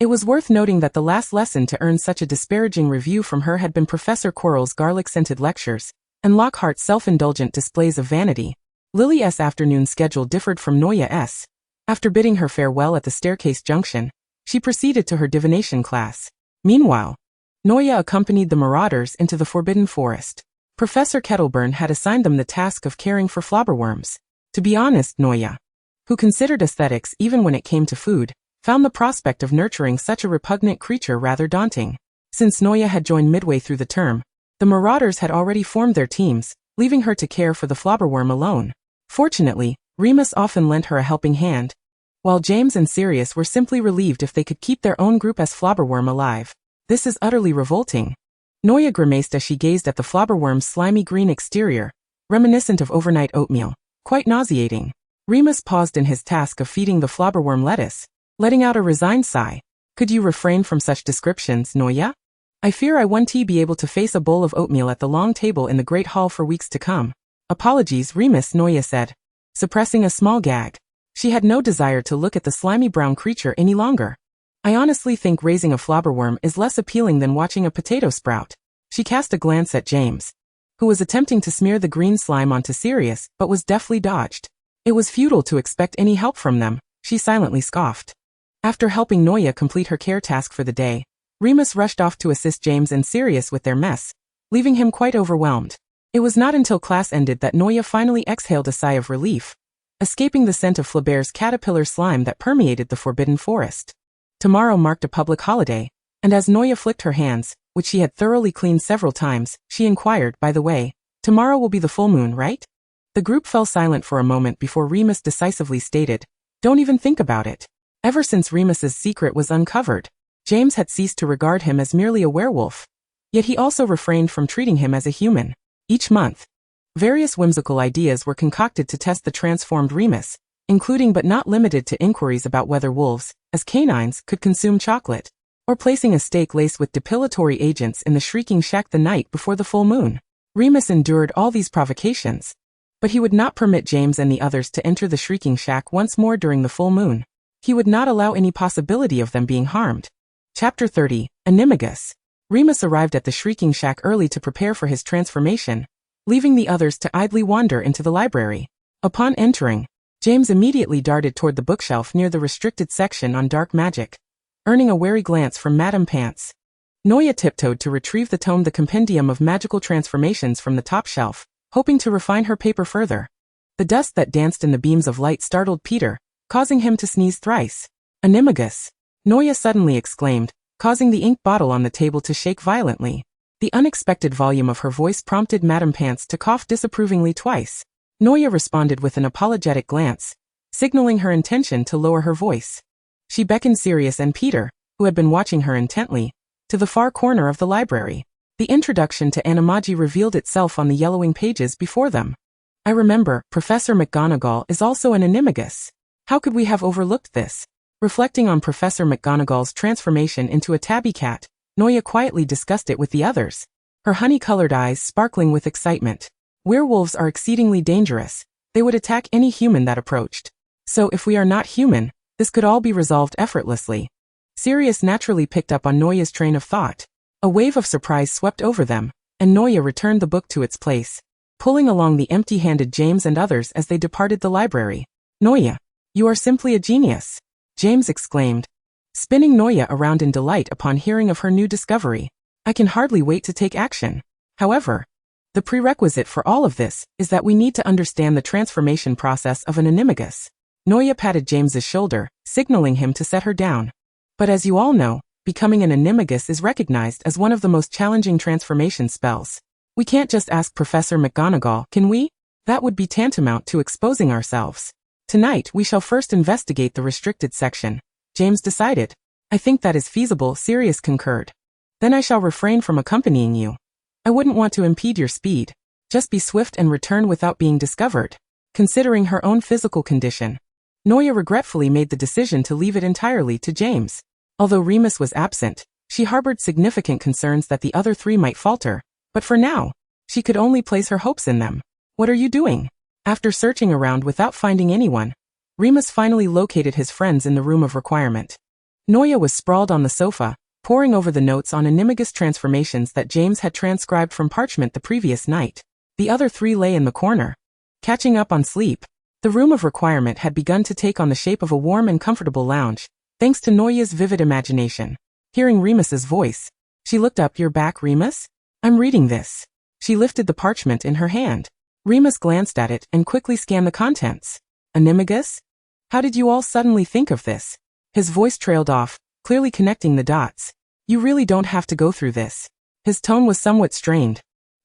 It was worth noting that the last lesson to earn such a disparaging review from her had been Professor Quirrell's garlic-scented lectures and Lockhart's self-indulgent displays of vanity. Lily's afternoon schedule differed from Noya's. After bidding her farewell at the staircase junction, she proceeded to her divination class. Meanwhile, Noya accompanied the Marauders into the Forbidden Forest. Professor Kettleburn had assigned them the task of caring for flobberworms. To be honest, Noya, who considered aesthetics even when it came to food, found the prospect of nurturing such a repugnant creature rather daunting. Since Noya had joined midway through the term, the Marauders had already formed their teams, leaving her to care for the flobberworm alone. Fortunately, Remus often lent her a helping hand, while James and Sirius were simply relieved if they could keep their own group as Flobberworm alive. This is utterly revolting. Noya grimaced as she gazed at the Flobberworm's slimy green exterior, reminiscent of overnight oatmeal. Quite nauseating. Remus paused in his task of feeding the Flobberworm lettuce, letting out a resigned sigh. Could you refrain from such descriptions, Noya? I fear I won't be able to face a bowl of oatmeal at the long table in the Great Hall for weeks to come. Apologies, Remus, Noya said, suppressing a small gag. She had no desire to look at the slimy brown creature any longer. I honestly think raising a Flobberworm is less appealing than watching a potato sprout. She cast a glance at James, who was attempting to smear the green slime onto Sirius, but was deftly dodged. It was futile to expect any help from them, she silently scoffed. After helping Noya complete her care task for the day, Remus rushed off to assist James and Sirius with their mess, leaving him quite overwhelmed. It was not until class ended that Noya finally exhaled a sigh of relief, escaping the scent of Flaubert's caterpillar slime that permeated the forbidden forest. Tomorrow marked a public holiday, and as Noya flicked her hands, which she had thoroughly cleaned several times, she inquired, by the way, tomorrow will be the full moon, right? The group fell silent for a moment before Remus decisively stated, don't even think about it. Ever since Remus's secret was uncovered, James had ceased to regard him as merely a werewolf. Yet he also refrained from treating him as a human. Each month, various whimsical ideas were concocted to test the transformed Remus, including but not limited to inquiries about whether wolves, as canines, could consume chocolate, or placing a steak laced with depilatory agents in the shrieking shack the night before the full moon. Remus endured all these provocations, but he would not permit James and the others to enter the shrieking shack once more during the full moon. He would not allow any possibility of them being harmed. Chapter 30, Animagus. Remus arrived at the shrieking shack early to prepare for his transformation, leaving the others to idly wander into the library. Upon entering, James immediately darted toward the bookshelf near the restricted section on dark magic, earning a wary glance from Madame Pants. Noya tiptoed to retrieve the tome The Compendium of Magical Transformations from the top shelf, hoping to refine her paper further. The dust that danced in the beams of light startled Peter, causing him to sneeze thrice. Animagus! Noya suddenly exclaimed, causing the ink bottle on the table to shake violently. The unexpected volume of her voice prompted Madame Pants to cough disapprovingly twice. Noya responded with an apologetic glance, signaling her intention to lower her voice. She beckoned Sirius and Peter, who had been watching her intently, to the far corner of the library. The introduction to Animagi revealed itself on the yellowing pages before them. I remember, Professor McGonagall is also an animagus. How could we have overlooked this? Reflecting on Professor McGonagall's transformation into a tabby cat, Noya quietly discussed it with the others, her honey-colored eyes sparkling with excitement. Werewolves are exceedingly dangerous. They would attack any human that approached. So if we are not human, this could all be resolved effortlessly. Sirius naturally picked up on Noya's train of thought. A wave of surprise swept over them, and Noya returned the book to its place, pulling along the empty-handed James and others as they departed the library. Noya, you are simply a genius, James exclaimed, spinning Noya around in delight upon hearing of her new discovery. I can hardly wait to take action. However, the prerequisite for all of this is that we need to understand the transformation process of an animagus. Noya patted James's shoulder, signaling him to set her down. But as you all know, becoming an animagus is recognized as one of the most challenging transformation spells. We can't just ask Professor McGonagall, can we? That would be tantamount to exposing ourselves. Tonight we shall first investigate the restricted section, James decided. I think that is feasible, Sirius concurred. Then I shall refrain from accompanying you. I wouldn't want to impede your speed. Just be swift and return without being discovered. Considering her own physical condition, Noya regretfully made the decision to leave it entirely to James. Although Remus was absent, she harbored significant concerns that the other three might falter, but for now, she could only place her hopes in them. What are you doing? After searching around without finding anyone, Remus finally located his friends in the room of requirement. Noya was sprawled on the sofa, poring over the notes on animagus transformations that James had transcribed from parchment the previous night. The other three lay in the corner, catching up on sleep. The room of requirement had begun to take on the shape of a warm and comfortable lounge, thanks to Noya's vivid imagination. Hearing Remus's voice, she looked up. You're back, Remus? I'm reading this. She lifted the parchment in her hand. Remus glanced at it and quickly scanned the contents. Animagus? How did you all suddenly think of this? His voice trailed off, clearly connecting the dots. You really don't have to go through this. His tone was somewhat strained.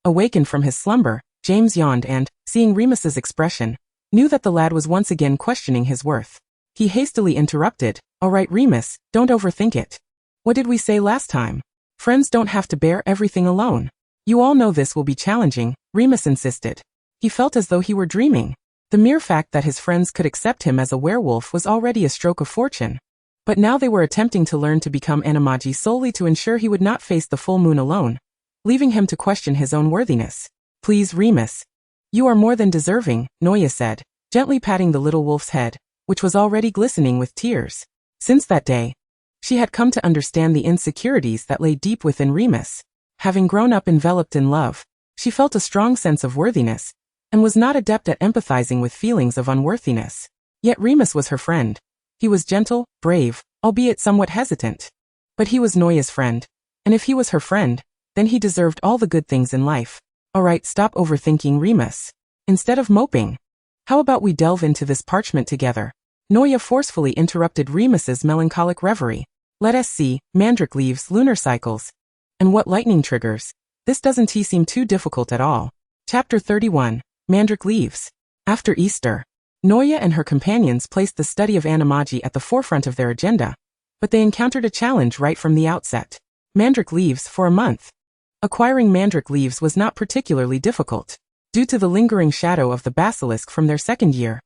Awakened from his slumber, James yawned and, seeing Remus's expression, knew that the lad was once again questioning his worth. He hastily interrupted. All right, Remus, don't overthink it. What did we say last time? Friends don't have to bear everything alone. You all know this will be challenging, Remus insisted. He felt as though he were dreaming. The mere fact that his friends could accept him as a werewolf was already a stroke of fortune. But now they were attempting to learn to become animagi solely to ensure he would not face the full moon alone, leaving him to question his own worthiness. Please, Remus. You are more than deserving, Noya said, gently patting the little wolf's head, which was already glistening with tears. Since that day, she had come to understand the insecurities that lay deep within Remus. Having grown up enveloped in love, she felt a strong sense of worthiness, and was not adept at empathizing with feelings of unworthiness. Yet Remus was her friend. He was gentle, brave, albeit somewhat hesitant. But he was Noya's friend, and if he was her friend, then he deserved all the good things in life. Alright, stop overthinking, Remus. Instead of moping, how about we delve into this parchment together? Noya forcefully interrupted Remus's melancholic reverie. Let us see, mandrake leaves, lunar cycles. And what lightning triggers? This doesn't seem too difficult at all. Chapter 31. Mandrake Leaves. After Easter, Noya and her companions placed the study of animagi at the forefront of their agenda, but they encountered a challenge right from the outset. Mandrake leaves for a month. Acquiring mandrake leaves was not particularly difficult. Due to the lingering shadow of the basilisk from their second year,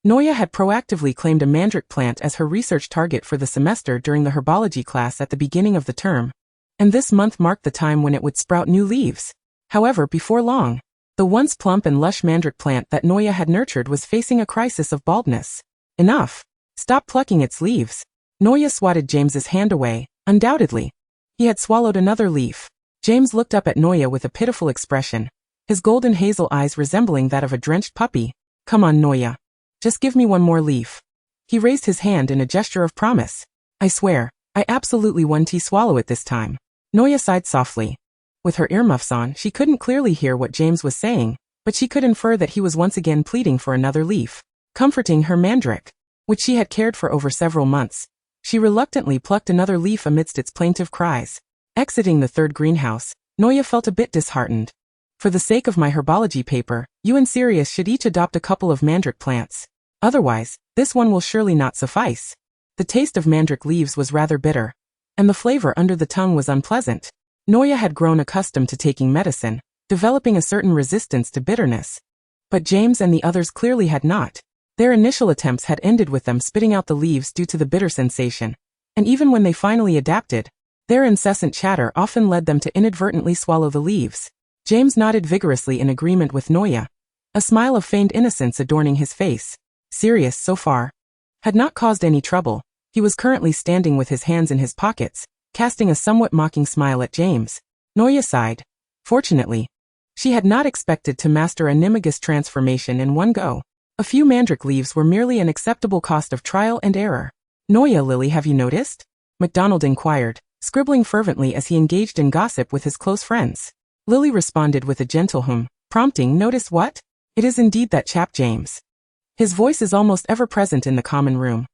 Noya had proactively claimed a mandrake plant as her research target for the semester during the herbology class at the beginning of the term, and this month marked the time when it would sprout new leaves. However, before long, the once plump and lush mandrake plant that Noya had nurtured was facing a crisis of baldness. Enough! Stop plucking its leaves. Noya swatted James's hand away. Undoubtedly, he had swallowed another leaf. James looked up at Noya with a pitiful expression, his golden hazel eyes resembling that of a drenched puppy. Come on, Noya. Just give me one more leaf. He raised his hand in a gesture of promise. I swear, I absolutely won't swallow it this time. Noya sighed softly. With her earmuffs on, she couldn't clearly hear what James was saying, but she could infer that he was once again pleading for another leaf. Comforting her mandrake, which she had cared for over several months, she reluctantly plucked another leaf amidst its plaintive cries. Exiting the third greenhouse, Noya felt a bit disheartened. For the sake of my herbology paper, you and Sirius should each adopt a couple of mandrake plants. Otherwise, this one will surely not suffice. The taste of mandrake leaves was rather bitter, and the flavor under the tongue was unpleasant. Noya had grown accustomed to taking medicine, developing a certain resistance to bitterness. But James and the others clearly had not. Their initial attempts had ended with them spitting out the leaves due to the bitter sensation, and even when they finally adapted, their incessant chatter often led them to inadvertently swallow the leaves. James nodded vigorously in agreement with Noya, a smile of feigned innocence adorning his face. Sirius, so far, had not caused any trouble. He was currently standing with his hands in his pockets, casting a somewhat mocking smile at James. Noya sighed. Fortunately, she had not expected to master a Nimigus transformation in one go. A few mandrake leaves were merely an acceptable cost of trial and error. Noya, Lily, have you noticed? MacDonald inquired, scribbling fervently as he engaged in gossip with his close friends. Lily responded with a gentle hum, prompting, notice what? It is indeed that chap James. His voice is almost ever present in the common room.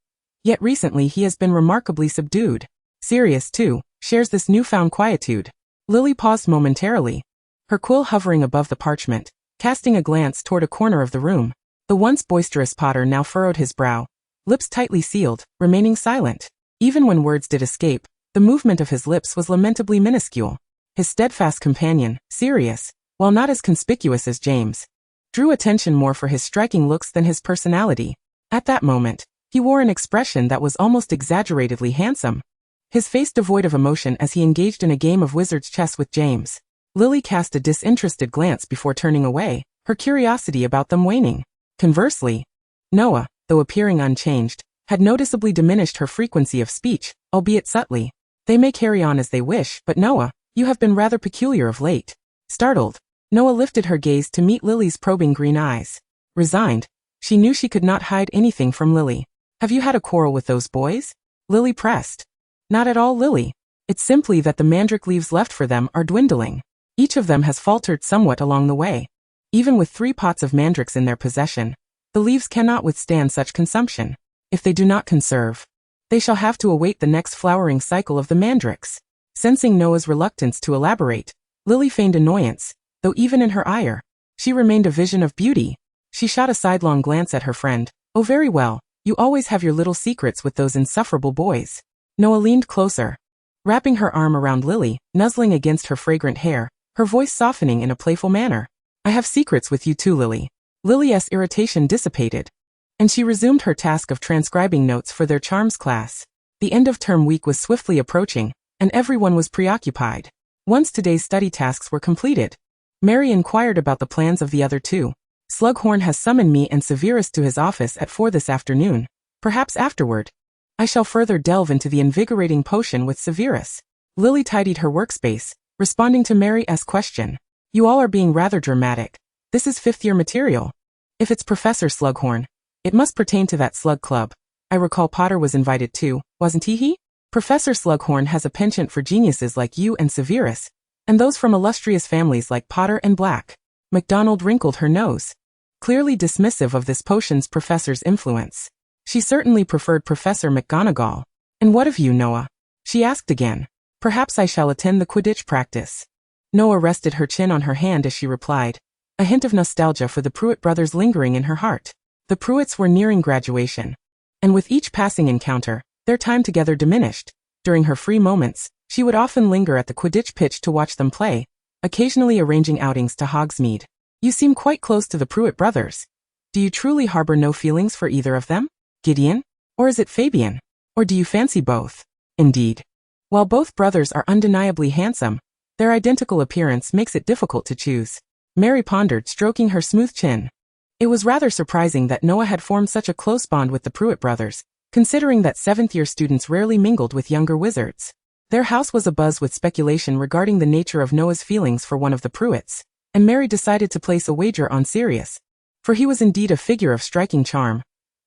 Yet recently he has been remarkably subdued. Sirius, too, shares this newfound quietude. Lily paused momentarily, her quill hovering above the parchment, casting a glance toward a corner of the room. The once boisterous Potter now furrowed his brow, lips tightly sealed, remaining silent. Even when words did escape, the movement of his lips was lamentably minuscule. His steadfast companion, Sirius, while not as conspicuous as James, drew attention more for his striking looks than his personality. At that moment, he wore an expression that was almost exaggeratedly handsome, his face devoid of emotion as he engaged in a game of wizard's chess with James. Lily cast a disinterested glance before turning away, her curiosity about them waning. Conversely, Noah, though appearing unchanged, had noticeably diminished her frequency of speech, albeit subtly. They may carry on as they wish, but Noah, you have been rather peculiar of late. Startled, Noah lifted her gaze to meet Lily's probing green eyes. Resigned, she knew she could not hide anything from Lily. Have you had a quarrel with those boys? Lily pressed. Not at all, Lily. It's simply that the mandrake leaves left for them are dwindling. Each of them has faltered somewhat along the way. Even with 3 pots of mandrakes in their possession, the leaves cannot withstand such consumption. If they do not conserve, they shall have to await the next flowering cycle of the mandrakes. Sensing Noah's reluctance to elaborate, Lily feigned annoyance, though even in her ire, she remained a vision of beauty. She shot a sidelong glance at her friend. Oh, very well, You always have your little secrets with those insufferable boys. Noah leaned closer, wrapping her arm around Lily, nuzzling against her fragrant hair, her voice softening in a playful manner. I have secrets with you too, Lily. Lily's irritation dissipated, and she resumed her task of transcribing notes for their charms class. The end of term week was swiftly approaching, and everyone was preoccupied. Once today's study tasks were completed, Mary inquired about the plans of the other two. Slughorn has summoned me and Severus to his office at 4 this afternoon. Perhaps afterward, I shall further delve into the invigorating potion with Severus. Lily tidied her workspace, responding to Mary's question. You all are being rather dramatic. This is fifth-year material. If it's Professor Slughorn, it must pertain to that slug club. I recall Potter was invited too, wasn't he? Professor Slughorn has a penchant for geniuses like you and Severus, and those from illustrious families like Potter and Black. MacDonald wrinkled her nose, clearly dismissive of this potion's professor's influence. She certainly preferred Professor McGonagall. And what of you, Noah? She asked again. Perhaps I shall attend the Quidditch practice. Noah rested her chin on her hand as she replied, a hint of nostalgia for the Pruitt brothers lingering in her heart. The Pruitts were nearing graduation, and with each passing encounter, their time together diminished. During her free moments, she would often linger at the Quidditch pitch to watch them play, occasionally arranging outings to Hogsmeade. You seem quite close to the Pruitt brothers. Do you truly harbor no feelings for either of them? Gideon? Or is it Fabian? Or do you fancy both? Indeed. While both brothers are undeniably handsome, their identical appearance makes it difficult to choose. Mary pondered, stroking her smooth chin. It was rather surprising that Noah had formed such a close bond with the Pruitt brothers, considering that seventh-year students rarely mingled with younger wizards. Their house was abuzz with speculation regarding the nature of Noah's feelings for one of the Pruitts, and Mary decided to place a wager on Sirius, for he was indeed a figure of striking charm.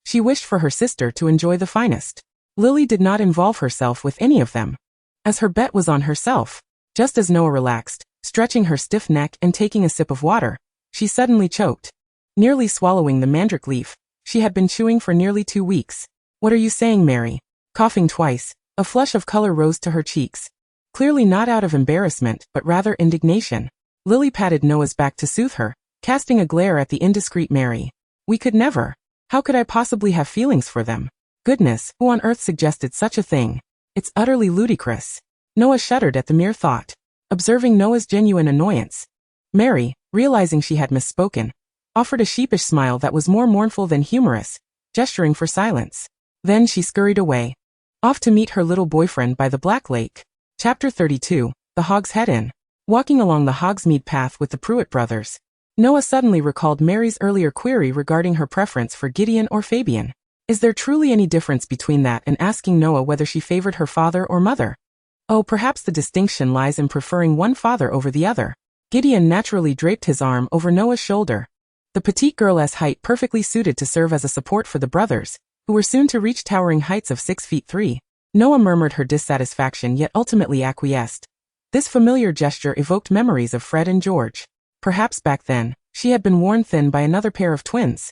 She wished for her sister to enjoy the finest. Lily did not involve herself with any of them, as her bet was on herself. Just as Noah relaxed, stretching her stiff neck and taking a sip of water, she suddenly choked, nearly swallowing the mandrake leaf she had been chewing for nearly 2 weeks. What are you saying, Mary? Coughing twice, a flush of color rose to her cheeks, clearly not out of embarrassment but rather indignation. Lily patted Noah's back to soothe her, casting a glare at the indiscreet Mary. We could never. How could I possibly have feelings for them? Goodness, who on earth suggested such a thing? It's utterly ludicrous. Noah shuddered at the mere thought, observing Noah's genuine annoyance. Mary, realizing she had misspoken, offered a sheepish smile that was more mournful than humorous, gesturing for silence. Then she scurried away, off to meet her little boyfriend by the Black Lake. Chapter 32, The Hog's Head Inn. Walking along the Hogsmeade path with the Pruitt brothers, Noah suddenly recalled Mary's earlier query regarding her preference for Gideon or Fabian. Is there truly any difference between that and asking Noah whether she favored her father or mother? Oh, perhaps the distinction lies in preferring one father over the other. Gideon naturally draped his arm over Noah's shoulder, the petite girl's height perfectly suited to serve as a support for the brothers, who were soon to reach towering heights of 6 feet 3. Noah murmured her dissatisfaction yet ultimately acquiesced. This familiar gesture evoked memories of Fred and George. Perhaps back then, she had been worn thin by another pair of twins.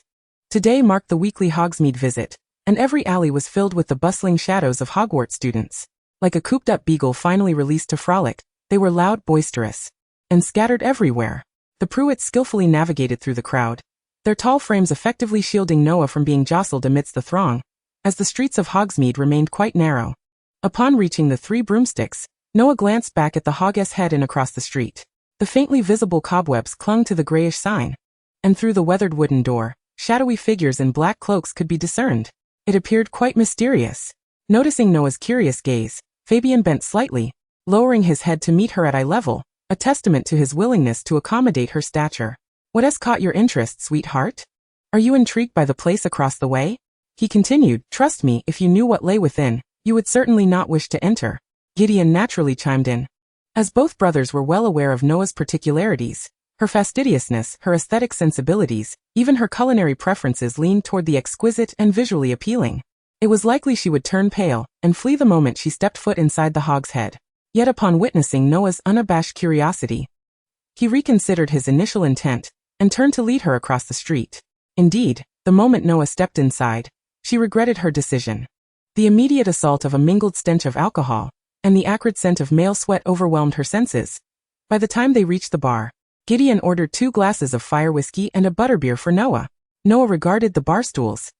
Today marked the weekly Hogsmeade visit, and every alley was filled with the bustling shadows of Hogwarts students. Like a cooped-up beagle finally released to frolic, they were loud, boisterous, and scattered everywhere. The Pruitts skillfully navigated through the crowd, their tall frames effectively shielding Noah from being jostled amidst the throng, as the streets of Hogsmeade remained quite narrow. Upon reaching the 3 broomsticks, Noah glanced back at the Hog's Head Inn across the street. The faintly visible cobwebs clung to the grayish sign, and through the weathered wooden door, shadowy figures in black cloaks could be discerned. It appeared quite mysterious. Noticing Noah's curious gaze, Fabian bent slightly, lowering his head to meet her at eye level, a testament to his willingness to accommodate her stature. What has caught your interest, sweetheart? Are you intrigued by the place across the way? He continued, trust me, if you knew what lay within, you would certainly not wish to enter. Gideon naturally chimed in. As both brothers were well aware of Noah's particularities, her fastidiousness, her aesthetic sensibilities, even her culinary preferences leaned toward the exquisite and visually appealing. It was likely she would turn pale and flee the moment she stepped foot inside the Hog's Head. Yet upon witnessing Noah's unabashed curiosity, he reconsidered his initial intent and turned to lead her across the street. Indeed, the moment Noah stepped inside, she regretted her decision. The immediate assault of a mingled stench of alcohol and the acrid scent of male sweat overwhelmed her senses. By the time they reached the bar, Gideon ordered 2 glasses of fire whiskey and a butterbeer for Noah. Noah regarded the bar stools,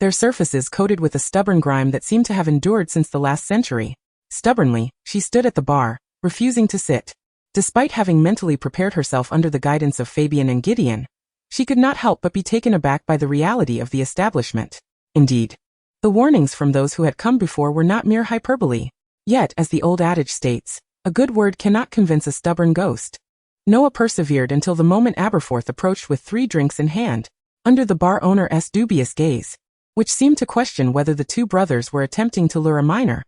their surfaces coated with a stubborn grime that seemed to have endured since the last century. Stubbornly, she stood at the bar, refusing to sit. Despite having mentally prepared herself under the guidance of Fabian and Gideon, she could not help but be taken aback by the reality of the establishment. Indeed, the warnings from those who had come before were not mere hyperbole. Yet, as the old adage states, a good word cannot convince a stubborn ghost. Noah persevered until the moment Aberforth approached with 3 drinks in hand, under the bar owner's dubious gaze, which seemed to question whether the 2 brothers were attempting to lure a minor.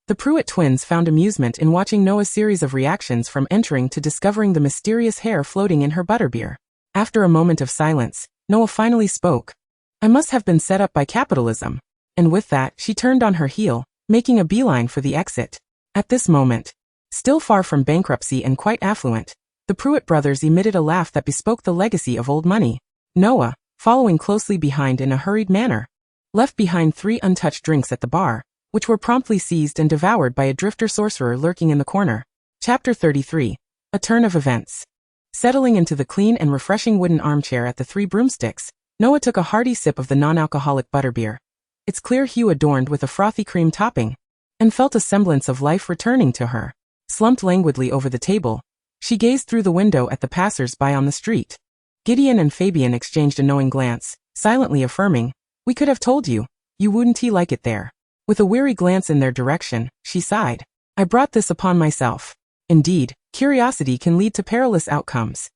The Pruitt twins found amusement in watching Noah's series of reactions from entering to discovering the mysterious hair floating in her butterbeer. After a moment of silence, Noah finally spoke. "I must have been set up by capitalism." And with that, she turned on her heel, making a beeline for the exit. At this moment, still far from bankruptcy and quite affluent, the Pruitt brothers emitted a laugh that bespoke the legacy of old money. Noah, following closely behind in a hurried manner, left behind 3 untouched drinks at the bar, which were promptly seized and devoured by a drifter sorcerer lurking in the corner. Chapter 33. A Turn of Events. Settling into the clean and refreshing wooden armchair at the 3 Broomsticks, Noah took a hearty sip of the non-alcoholic butterbeer, its clear hue adorned with a frothy cream topping, and felt a semblance of life returning to her. Slumped languidly over the table, she gazed through the window at the passers-by on the street. Gideon and Fabian exchanged a knowing glance, silently affirming, "We could have told you, you wouldn't like it there." With a weary glance in their direction, she sighed. "I brought this upon myself." Indeed, curiosity can lead to perilous outcomes.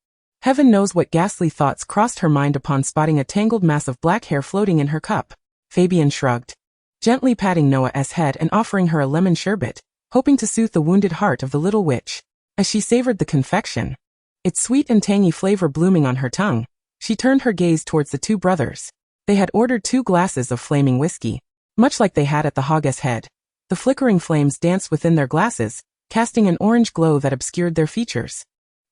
Heaven knows what ghastly thoughts crossed her mind upon spotting a tangled mass of black hair floating in her cup. Fabian shrugged, gently patting Noah's head and offering her a lemon sherbet, hoping to soothe the wounded heart of the little witch. As she savored the confection, its sweet and tangy flavor blooming on her tongue, she turned her gaze towards the 2 brothers. They had ordered 2 glasses of flaming whiskey, much like they had at the Hog's Head. The flickering flames danced within their glasses, casting an orange glow that obscured their features.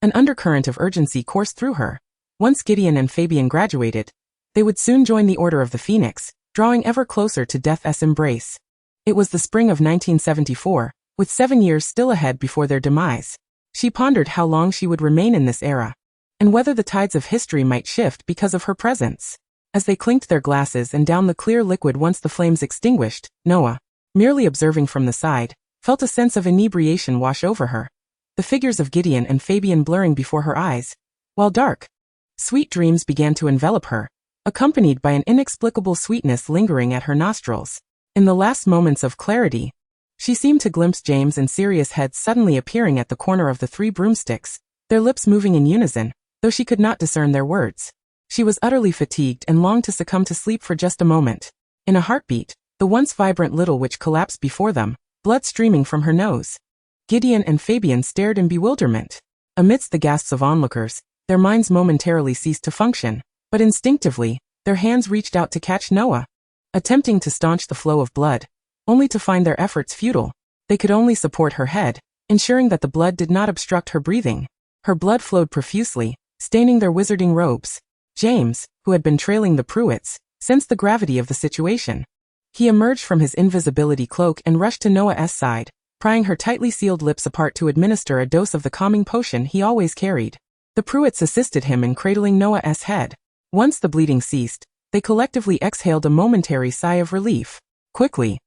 An undercurrent of urgency coursed through her. Once Gideon and Fabian graduated, they would soon join the Order of the Phoenix, drawing ever closer to death's embrace. It was the spring of 1974, with 7 years still ahead before their demise. She pondered how long she would remain in this era, and whether the tides of history might shift because of her presence. As they clinked their glasses and downed the clear liquid once the flames extinguished, Noah, merely observing from the side, felt a sense of inebriation wash over her, the figures of Gideon and Fabian blurring before her eyes, while dark, sweet dreams began to envelop her, accompanied by an inexplicable sweetness lingering at her nostrils. In the last moments of clarity, she seemed to glimpse James and Sirius' heads suddenly appearing at the corner of the 3 Broomsticks, their lips moving in unison, though she could not discern their words. She was utterly fatigued and longed to succumb to sleep for just a moment. In a heartbeat, the once vibrant little witch collapsed before them, blood streaming from her nose. Gideon and Fabian stared in bewilderment. Amidst the gasps of onlookers, their minds momentarily ceased to function, but instinctively, their hands reached out to catch Noah, attempting to staunch the flow of blood, only to find their efforts futile. They could only support her head, ensuring that the blood did not obstruct her breathing. Her blood flowed profusely, staining their wizarding robes. James, who had been trailing the Pruitts, sensed the gravity of the situation. He emerged from his invisibility cloak and rushed to Noah's side, prying her tightly sealed lips apart to administer a dose of the calming potion he always carried. The Pruitts assisted him in cradling Noah's head. Once the bleeding ceased, they collectively exhaled a momentary sigh of relief. "Quickly,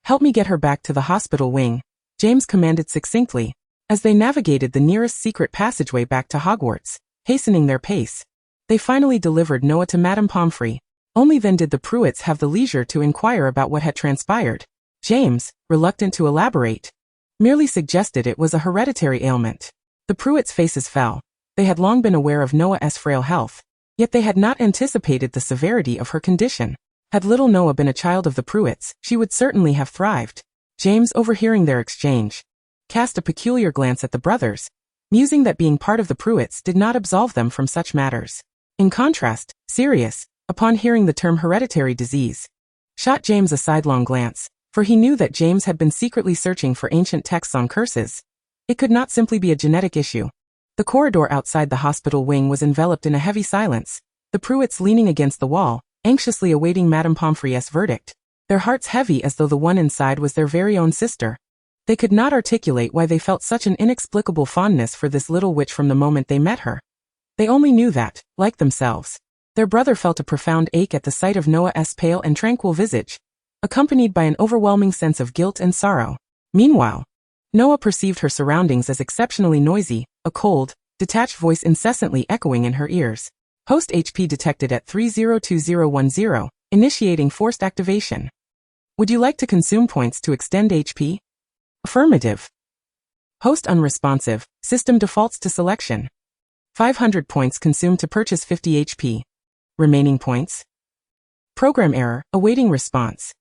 help me get her back to the hospital wing," James commanded succinctly, as they navigated the nearest secret passageway back to Hogwarts, hastening their pace. They finally delivered Noah to Madame Pomfrey. Only then did the Pruitts have the leisure to inquire about what had transpired. James, reluctant to elaborate, merely suggested it was a hereditary ailment. The Pruitts' faces fell. They had long been aware of Noah's frail health, yet they had not anticipated the severity of her condition. Had little Noah been a child of the Pruitts, she would certainly have thrived. James, overhearing their exchange, cast a peculiar glance at the brothers, musing that being part of the Pruitts did not absolve them from such matters. In contrast, Sirius, upon hearing the term hereditary disease, shot James a sidelong glance, for he knew that James had been secretly searching for ancient texts on curses. It could not simply be a genetic issue. The corridor outside the hospital wing was enveloped in a heavy silence, the Pruitts leaning against the wall, anxiously awaiting Madame Pomfrey's verdict, their hearts heavy as though the one inside was their very own sister. They could not articulate why they felt such an inexplicable fondness for this little witch from the moment they met her. They only knew that, like themselves, Their brother felt a profound ache at the sight of Noah's pale and tranquil visage, accompanied by an overwhelming sense of guilt and sorrow. Meanwhile, Noah perceived her surroundings as exceptionally noisy, a cold, detached voice incessantly echoing in her ears. Host HP detected at 302010, initiating forced activation. Would you like to consume points to extend HP? Affirmative. Host unresponsive, system defaults to selection. 500 points consumed to purchase 50 HP. Remaining points? Program error, awaiting response.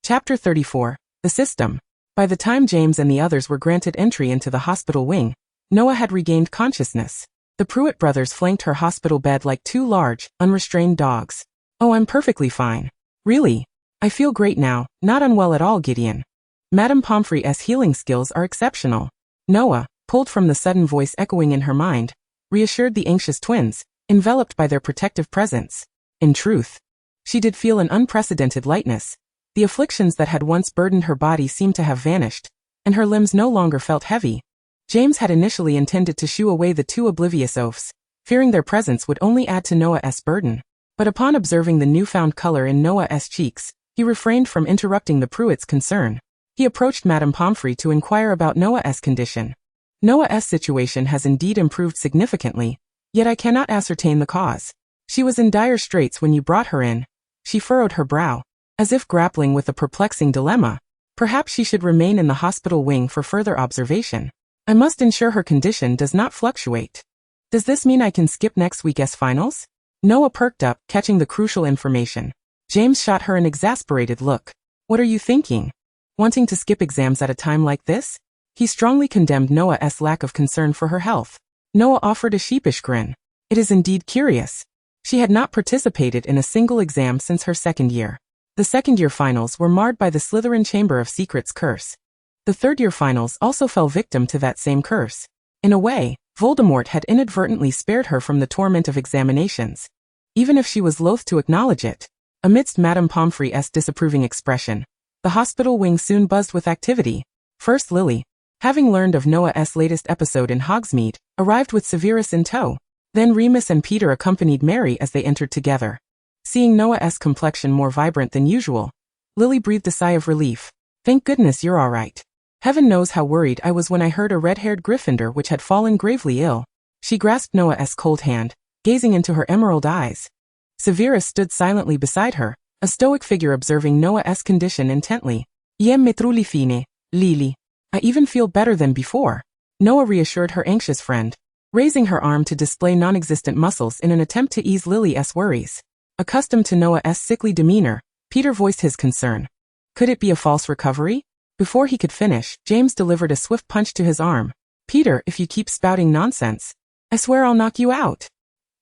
Chapter 34, The System. By the time James and the others were granted entry into the hospital wing, Noah had regained consciousness. The Pruitt brothers flanked her hospital bed like two large, unrestrained dogs. Oh, I'm perfectly fine. Really? I feel great now, not unwell at all, Gideon. Madame Pomfrey's healing skills are exceptional. Noah, pulled from the sudden voice echoing in her mind, reassured the anxious twins, enveloped by their protective presence. In truth, she did feel an unprecedented lightness. The afflictions that had once burdened her body seemed to have vanished, and her limbs no longer felt heavy. James had initially intended to shoo away the two oblivious oafs, fearing their presence would only add to Noah's burden. But upon observing the newfound color in Noah's cheeks, he refrained from interrupting the Pruitts' concern. He approached Madame Pomfrey to inquire about Noah's condition. Noah's situation has indeed improved significantly, yet I cannot ascertain the cause. She was in dire straits when you brought her in. She furrowed her brow, as if grappling with a perplexing dilemma. Perhaps she should remain in the hospital wing for further observation. I must ensure her condition does not fluctuate. Does this mean I can skip next week's finals? Noah perked up, catching the crucial information. James shot her an exasperated look. What are you thinking? Wanting to skip exams at a time like this? He strongly condemned Noah's lack of concern for her health. Noah offered a sheepish grin. It is indeed curious. She had not participated in a single exam since her second year. The second-year finals were marred by the Slytherin Chamber of Secrets curse. The third-year finals also fell victim to that same curse. In a way, Voldemort had inadvertently spared her from the torment of examinations, even if she was loath to acknowledge it. Amidst Madame Pomfrey's disapproving expression, the hospital wing soon buzzed with activity. First Lily, having learned of Noah's latest episode in Hogsmeade, arrived with Severus in tow. Then Remus and Peter accompanied Mary as they entered together. Seeing Noah's complexion more vibrant than usual, Lily breathed a sigh of relief. Thank goodness you're all right. Heaven knows how worried I was when I heard a red-haired Gryffindor which had fallen gravely ill. She grasped Noah's cold hand, gazing into her emerald eyes. Severus stood silently beside her, a stoic figure observing Noah's condition intently. Iem me truly fine, Lily. I even feel better than before. Noah reassured her anxious friend, raising her arm to display non-existent muscles in an attempt to ease Lily's worries. Accustomed to Noah's sickly demeanor, Peter voiced his concern. Could it be a false recovery? Before he could finish, James delivered a swift punch to his arm. Peter, if you keep spouting nonsense, I swear I'll knock you out.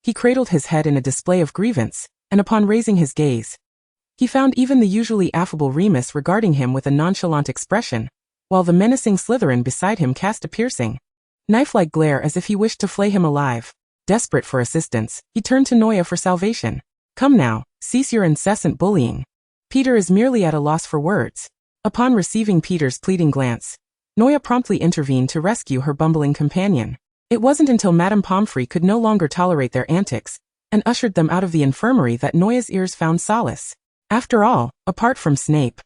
He cradled his head in a display of grievance, and upon raising his gaze, he found even the usually affable Remus regarding him with a nonchalant expression, while the menacing Slytherin beside him cast a piercing, knife-like glare as if he wished to flay him alive. Desperate for assistance, he turned to Noah for salvation. Come now, cease your incessant bullying. Peter is merely at a loss for words. Upon receiving Peter's pleading glance, Noah promptly intervened to rescue her bumbling companion. It wasn't until Madame Pomfrey could no longer tolerate their antics, and ushered them out of the infirmary that Noah's ears found solace. After all, apart from Snape,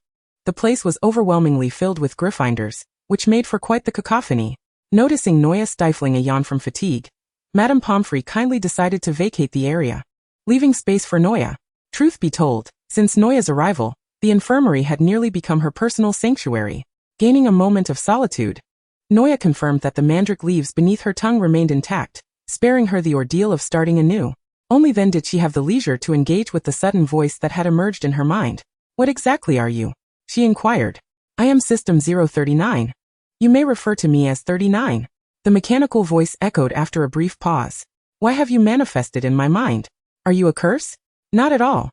the place was overwhelmingly filled with Gryffindors, which made for quite the cacophony. Noticing Noah stifling a yawn from fatigue, Madame Pomfrey kindly decided to vacate the area, leaving space for Noah. Truth be told, since Noah's arrival, the infirmary had nearly become her personal sanctuary. Gaining a moment of solitude, Noah confirmed that the mandrake leaves beneath her tongue remained intact, sparing her the ordeal of starting anew. Only then did she have the leisure to engage with the sudden voice that had emerged in her mind. What exactly are you? She inquired. I am System 039. You may refer to me as 39. The mechanical voice echoed after a brief pause. Why have you manifested in my mind? Are you a curse? Not at all.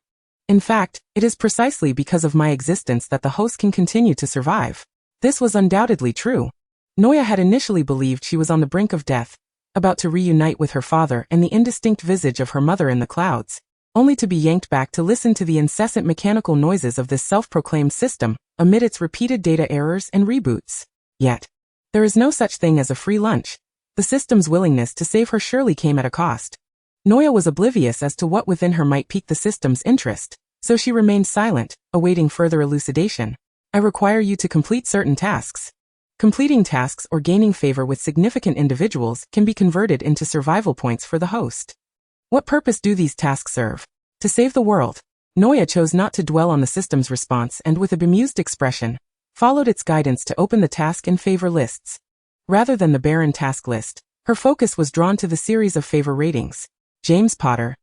In fact, it is precisely because of my existence that the host can continue to survive. This was undoubtedly true. Noah had initially believed she was on the brink of death, about to reunite with her father and the indistinct visage of her mother in the clouds, only to be yanked back to listen to the incessant mechanical noises of this self-proclaimed system, amid its repeated data errors and reboots. Yet, there is no such thing as a free lunch. The system's willingness to save her surely came at a cost. Noya was oblivious as to what within her might pique the system's interest, so she remained silent, awaiting further elucidation. I require you to complete certain tasks. Completing tasks or gaining favor with significant individuals can be converted into survival points for the host. What purpose do these tasks serve? To save the world. Noya chose not to dwell on the system's response and with a bemused expression, followed its guidance to open the task and favor lists. Rather than the barren task list, her focus was drawn to the series of favor ratings. James Potter,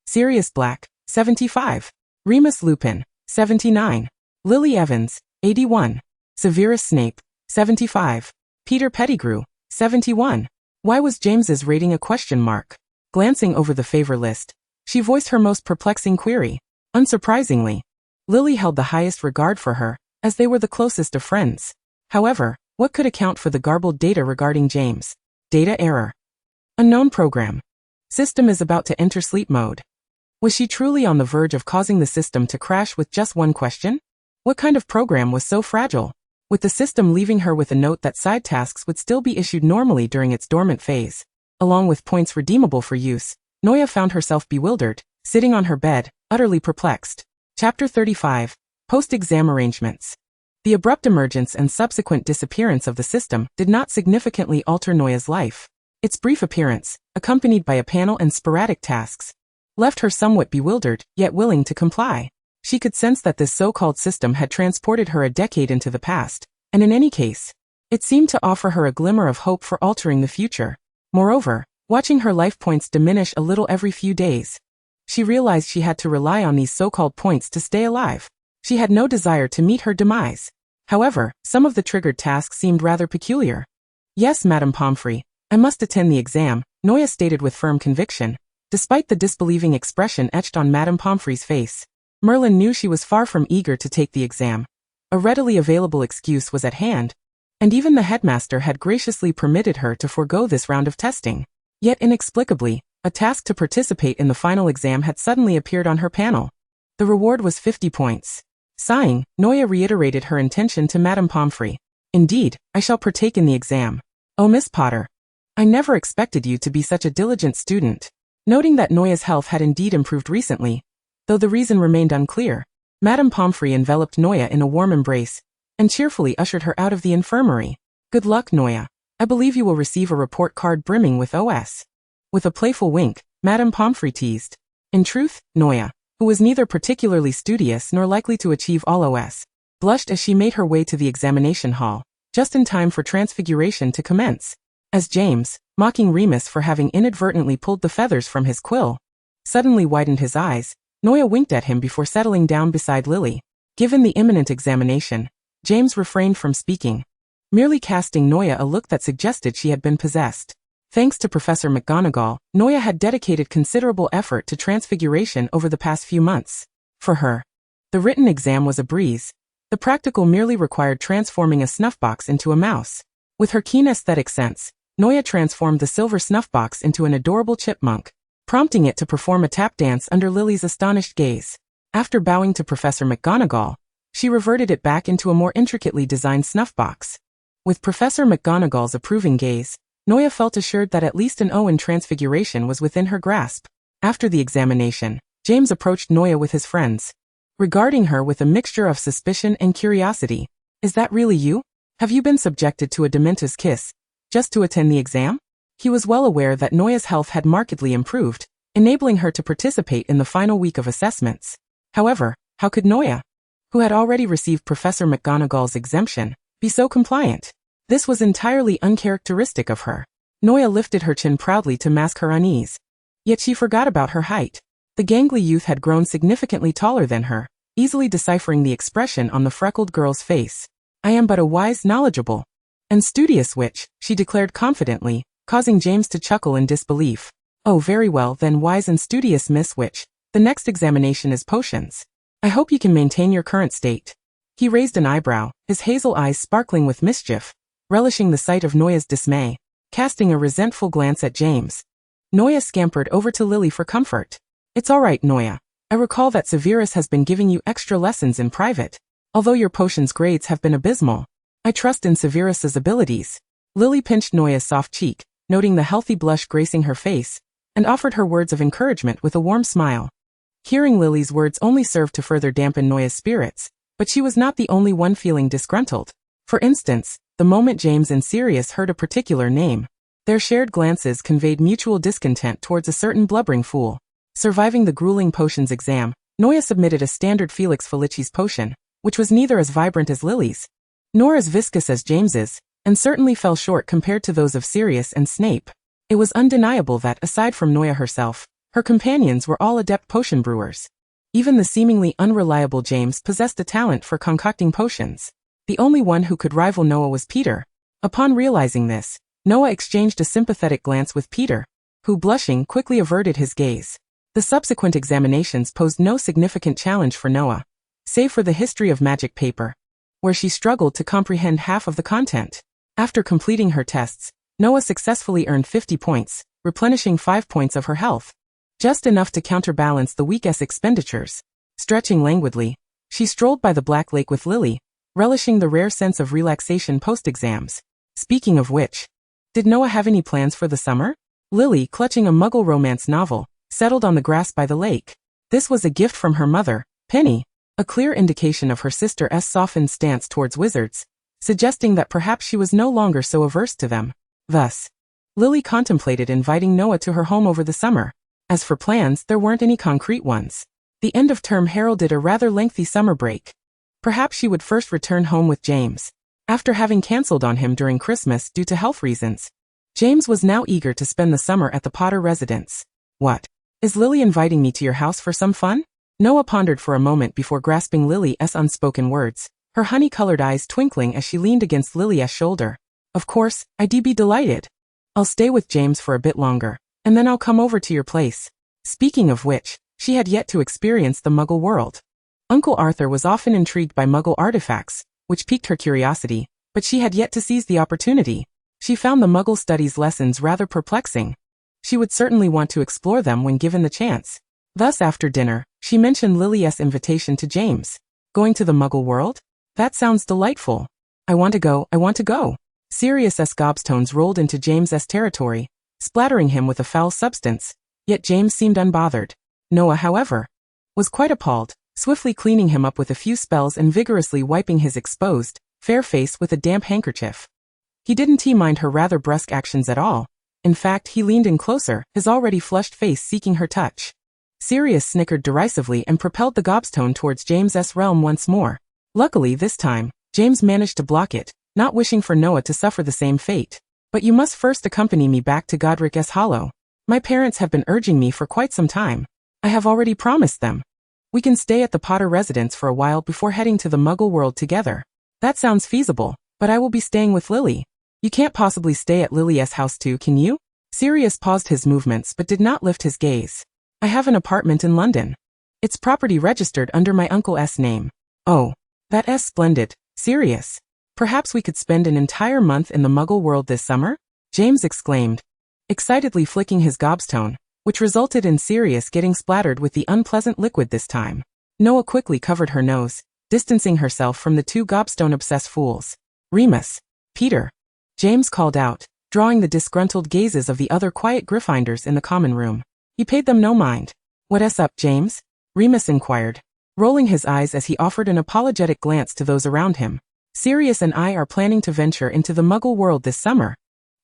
Sirius Black, 75. Remus Lupin, 79. Lily Evans, 81. Severus Snape, 75. Peter Pettigrew, 71. Why was James's rating a question mark? Glancing over the favor list, she voiced her most perplexing query. Unsurprisingly, Lily held the highest regard for her, as they were the closest of friends. However, what could account for the garbled data regarding James? Data error. Unknown program. System is about to enter sleep mode. Was she truly on the verge of causing the system to crash with just one question? What kind of program was so fragile? With the system leaving her with a note that side tasks would still be issued normally during its dormant phase, along with points redeemable for use, Noya found herself bewildered, sitting on her bed, utterly perplexed. Chapter 35. Post-exam arrangements. The abrupt emergence and subsequent disappearance of the system did not significantly alter Noya's life. Its brief appearance, accompanied by a panel and sporadic tasks, left her somewhat bewildered, yet willing to comply. She could sense that this so-called system had transported her a decade into the past, and in any case, it seemed to offer her a glimmer of hope for altering the future. Moreover, watching her life points diminish a little every few days, she realized she had to rely on these so-called points to stay alive. She had no desire to meet her demise. However, some of the triggered tasks seemed rather peculiar. Yes, Madame Pomfrey, I must attend the exam, Noya stated with firm conviction, despite the disbelieving expression etched on Madame Pomfrey's face. Merlin knew she was far from eager to take the exam. A readily available excuse was at hand, and even the headmaster had graciously permitted her to forego this round of testing. Yet inexplicably, a task to participate in the final exam had suddenly appeared on her panel. The reward was 50 points. Sighing, Noya reiterated her intention to Madame Pomfrey. Indeed, I shall partake in the exam. Oh, Miss Potter, I never expected you to be such a diligent student. Noting that Noya's health had indeed improved recently, though the reason remained unclear, Madame Pomfrey enveloped Noya in a warm embrace and cheerfully ushered her out of the infirmary. Good luck, Noya. I believe you will receive a report card brimming with OS. With a playful wink, Madame Pomfrey teased. In truth, Noya, who was neither particularly studious nor likely to achieve all OS, blushed as she made her way to the examination hall, just in time for transfiguration to commence. As James, mocking Remus for having inadvertently pulled the feathers from his quill, suddenly widened his eyes, Noya winked at him before settling down beside Lily. Given the imminent examination, James refrained from speaking, merely casting Noya a look that suggested she had been possessed. Thanks to Professor McGonagall, Noya had dedicated considerable effort to transfiguration over the past few months. For her, the written exam was a breeze. The practical merely required transforming a snuffbox into a mouse. With her keen aesthetic sense, Noya transformed the silver snuffbox into an adorable chipmunk, prompting it to perform a tap dance under Lily's astonished gaze. After bowing to Professor McGonagall, she reverted it back into a more intricately designed snuffbox. With Professor McGonagall's approving gaze, Noya felt assured that at least an O in transfiguration was within her grasp. After the examination, James approached Noya with his friends, regarding her with a mixture of suspicion and curiosity. Is that really you? Have you been subjected to a Dementor's kiss, just to attend the exam? He was well aware that Noya's health had markedly improved, enabling her to participate in the final week of assessments. However, how could Noya, who had already received Professor McGonagall's exemption, be so compliant? This was entirely uncharacteristic of her. Noya lifted her chin proudly to mask her unease. Yet she forgot about her height. The gangly youth had grown significantly taller than her, easily deciphering the expression on the freckled girl's face. I am but a wise, knowledgeable, and studious witch, she declared confidently, causing James to chuckle in disbelief. Oh, very well then, wise and studious Miss Witch. The next examination is potions. I hope you can maintain your current state. He raised an eyebrow, his hazel eyes sparkling with mischief, relishing the sight of Noya's dismay, casting a resentful glance at James. Noya scampered over to Lily for comfort. It's all right, Noya. I recall that Severus has been giving you extra lessons in private. Although your potions grades have been abysmal, I trust in Severus's abilities. Lily pinched Noya's soft cheek, noting the healthy blush gracing her face, and offered her words of encouragement with a warm smile. Hearing Lily's words only served to further dampen Noa's spirits, but she was not the only one feeling disgruntled. For instance, the moment James and Sirius heard a particular name, their shared glances conveyed mutual discontent towards a certain blubbering fool. Surviving the grueling potions exam, Noa submitted a standard Felix Felici's potion, which was neither as vibrant as Lily's, nor as viscous as James's, and certainly fell short compared to those of Sirius and Snape. It was undeniable that, aside from Noa herself, her companions were all adept potion brewers. Even the seemingly unreliable James possessed a talent for concocting potions. The only one who could rival Noa was Peter. Upon realizing this, Noa exchanged a sympathetic glance with Peter, who, blushing, quickly averted his gaze. The subsequent examinations posed no significant challenge for Noa, save for the history of magic paper, where she struggled to comprehend half of the content. After completing her tests, Noa successfully earned 50 points, replenishing 5 points of her health, just enough to counterbalance the week's expenditures. Stretching languidly, she strolled by the Black Lake with Lily, relishing the rare sense of relaxation post-exams. Speaking of which, did Noa have any plans for the summer? Lily, clutching a Muggle romance novel, settled on the grass by the lake. This was a gift from her mother, Penny, a clear indication of her sister's softened stance towards wizards, suggesting that perhaps she was no longer so averse to them. Thus, Lily contemplated inviting Noa to her home over the summer. As for plans, there weren't any concrete ones. The end of term heralded a rather lengthy summer break. Perhaps she would first return home with James, after having cancelled on him during Christmas due to health reasons. James was now eager to spend the summer at the Potter residence. What? Is Lily inviting me to your house for some fun? Noa pondered for a moment before grasping Lily's unspoken words, her honey-colored eyes twinkling as she leaned against Lily's shoulder. Of course, I'd be delighted. I'll stay with James for a bit longer, and then I'll come over to your place. Speaking of which, she had yet to experience the Muggle world. Uncle Arthur was often intrigued by Muggle artifacts, which piqued her curiosity, but she had yet to seize the opportunity. She found the Muggle studies lessons rather perplexing. She would certainly want to explore them when given the chance. Thus, after dinner, she mentioned Lily's invitation to James. Going to the Muggle world? That sounds delightful. I want to go. Sirius's gobstones rolled into James's territory, splattering him with a foul substance, yet James seemed unbothered. Noa, however, was quite appalled, swiftly cleaning him up with a few spells and vigorously wiping his exposed, fair face with a damp handkerchief. He didn't mind her rather brusque actions at all. In fact, he leaned in closer, his already flushed face seeking her touch. Sirius snickered derisively and propelled the gobstone towards James's realm once more. Luckily, this time, James managed to block it, not wishing for Noa to suffer the same fate. But you must first accompany me back to Godric's Hollow. My parents have been urging me for quite some time. I have already promised them. We can stay at the Potter residence for a while before heading to the Muggle world together. That sounds feasible, but I will be staying with Lily. You can't possibly stay at Lily's house too, can you? Sirius paused his movements but did not lift his gaze. I have an apartment in London. It's property registered under my uncle's name. Oh, that's splendid, Sirius. Perhaps we could spend an entire month in the Muggle world this summer? James exclaimed, excitedly flicking his gobstone, which resulted in Sirius getting splattered with the unpleasant liquid this time. Noa quickly covered her nose, distancing herself from the two gobstone-obsessed fools. Remus. Peter. James called out, drawing the disgruntled gazes of the other quiet Gryffindors in the common room. He paid them no mind. What's up, James? Remus inquired, rolling his eyes as he offered an apologetic glance to those around him. Sirius and I are planning to venture into the Muggle world this summer.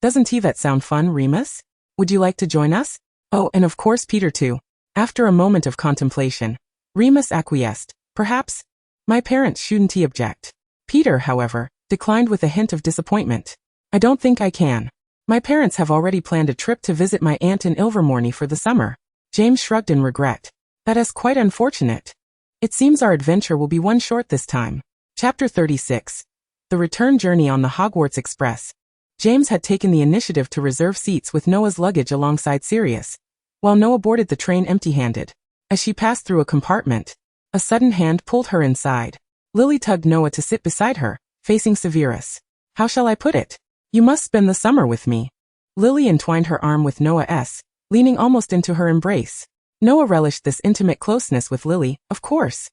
Doesn't that sound fun, Remus? Would you like to join us? Oh, and of course Peter too. After a moment of contemplation, Remus acquiesced. Perhaps. My parents shouldn't object. Peter, however, declined with a hint of disappointment. I don't think I can. My parents have already planned a trip to visit my aunt in Ilvermorny for the summer. James shrugged in regret. That is quite unfortunate. It seems our adventure will be one short this time. Chapter 36. The return journey on the Hogwarts Express. James had taken the initiative to reserve seats with Noa's luggage alongside Sirius, while Noa boarded the train empty-handed. As she passed through a compartment, a sudden hand pulled her inside. Lily tugged Noa to sit beside her, facing Severus. How shall I put it? You must spend the summer with me. Lily entwined her arm with Noa's, leaning almost into her embrace. Noa relished this intimate closeness with Lily, of course.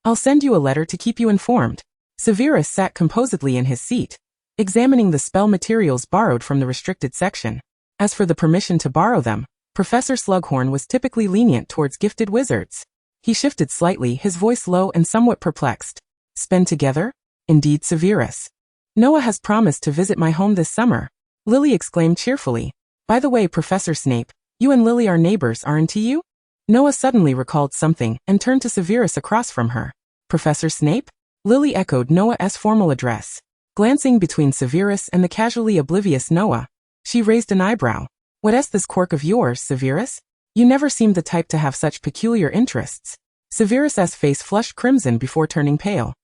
I'll send you a letter to keep you informed. Severus sat composedly in his seat, examining the spell materials borrowed from the restricted section. As for the permission to borrow them, Professor Slughorn was typically lenient towards gifted wizards. He shifted slightly, his voice low and somewhat perplexed. Spend together? Indeed, Severus. Noah has promised to visit my home this summer, Lily exclaimed cheerfully. By the way, Professor Snape, you and Lily are neighbors, aren't you? Noah suddenly recalled something and turned to Severus across from her. Professor Snape? Lily echoed Noah's formal address. Glancing between Severus and the casually oblivious Noah, she raised an eyebrow. What's this quirk of yours, Severus? You never seemed the type to have such peculiar interests. Severus's face flushed crimson before turning pale.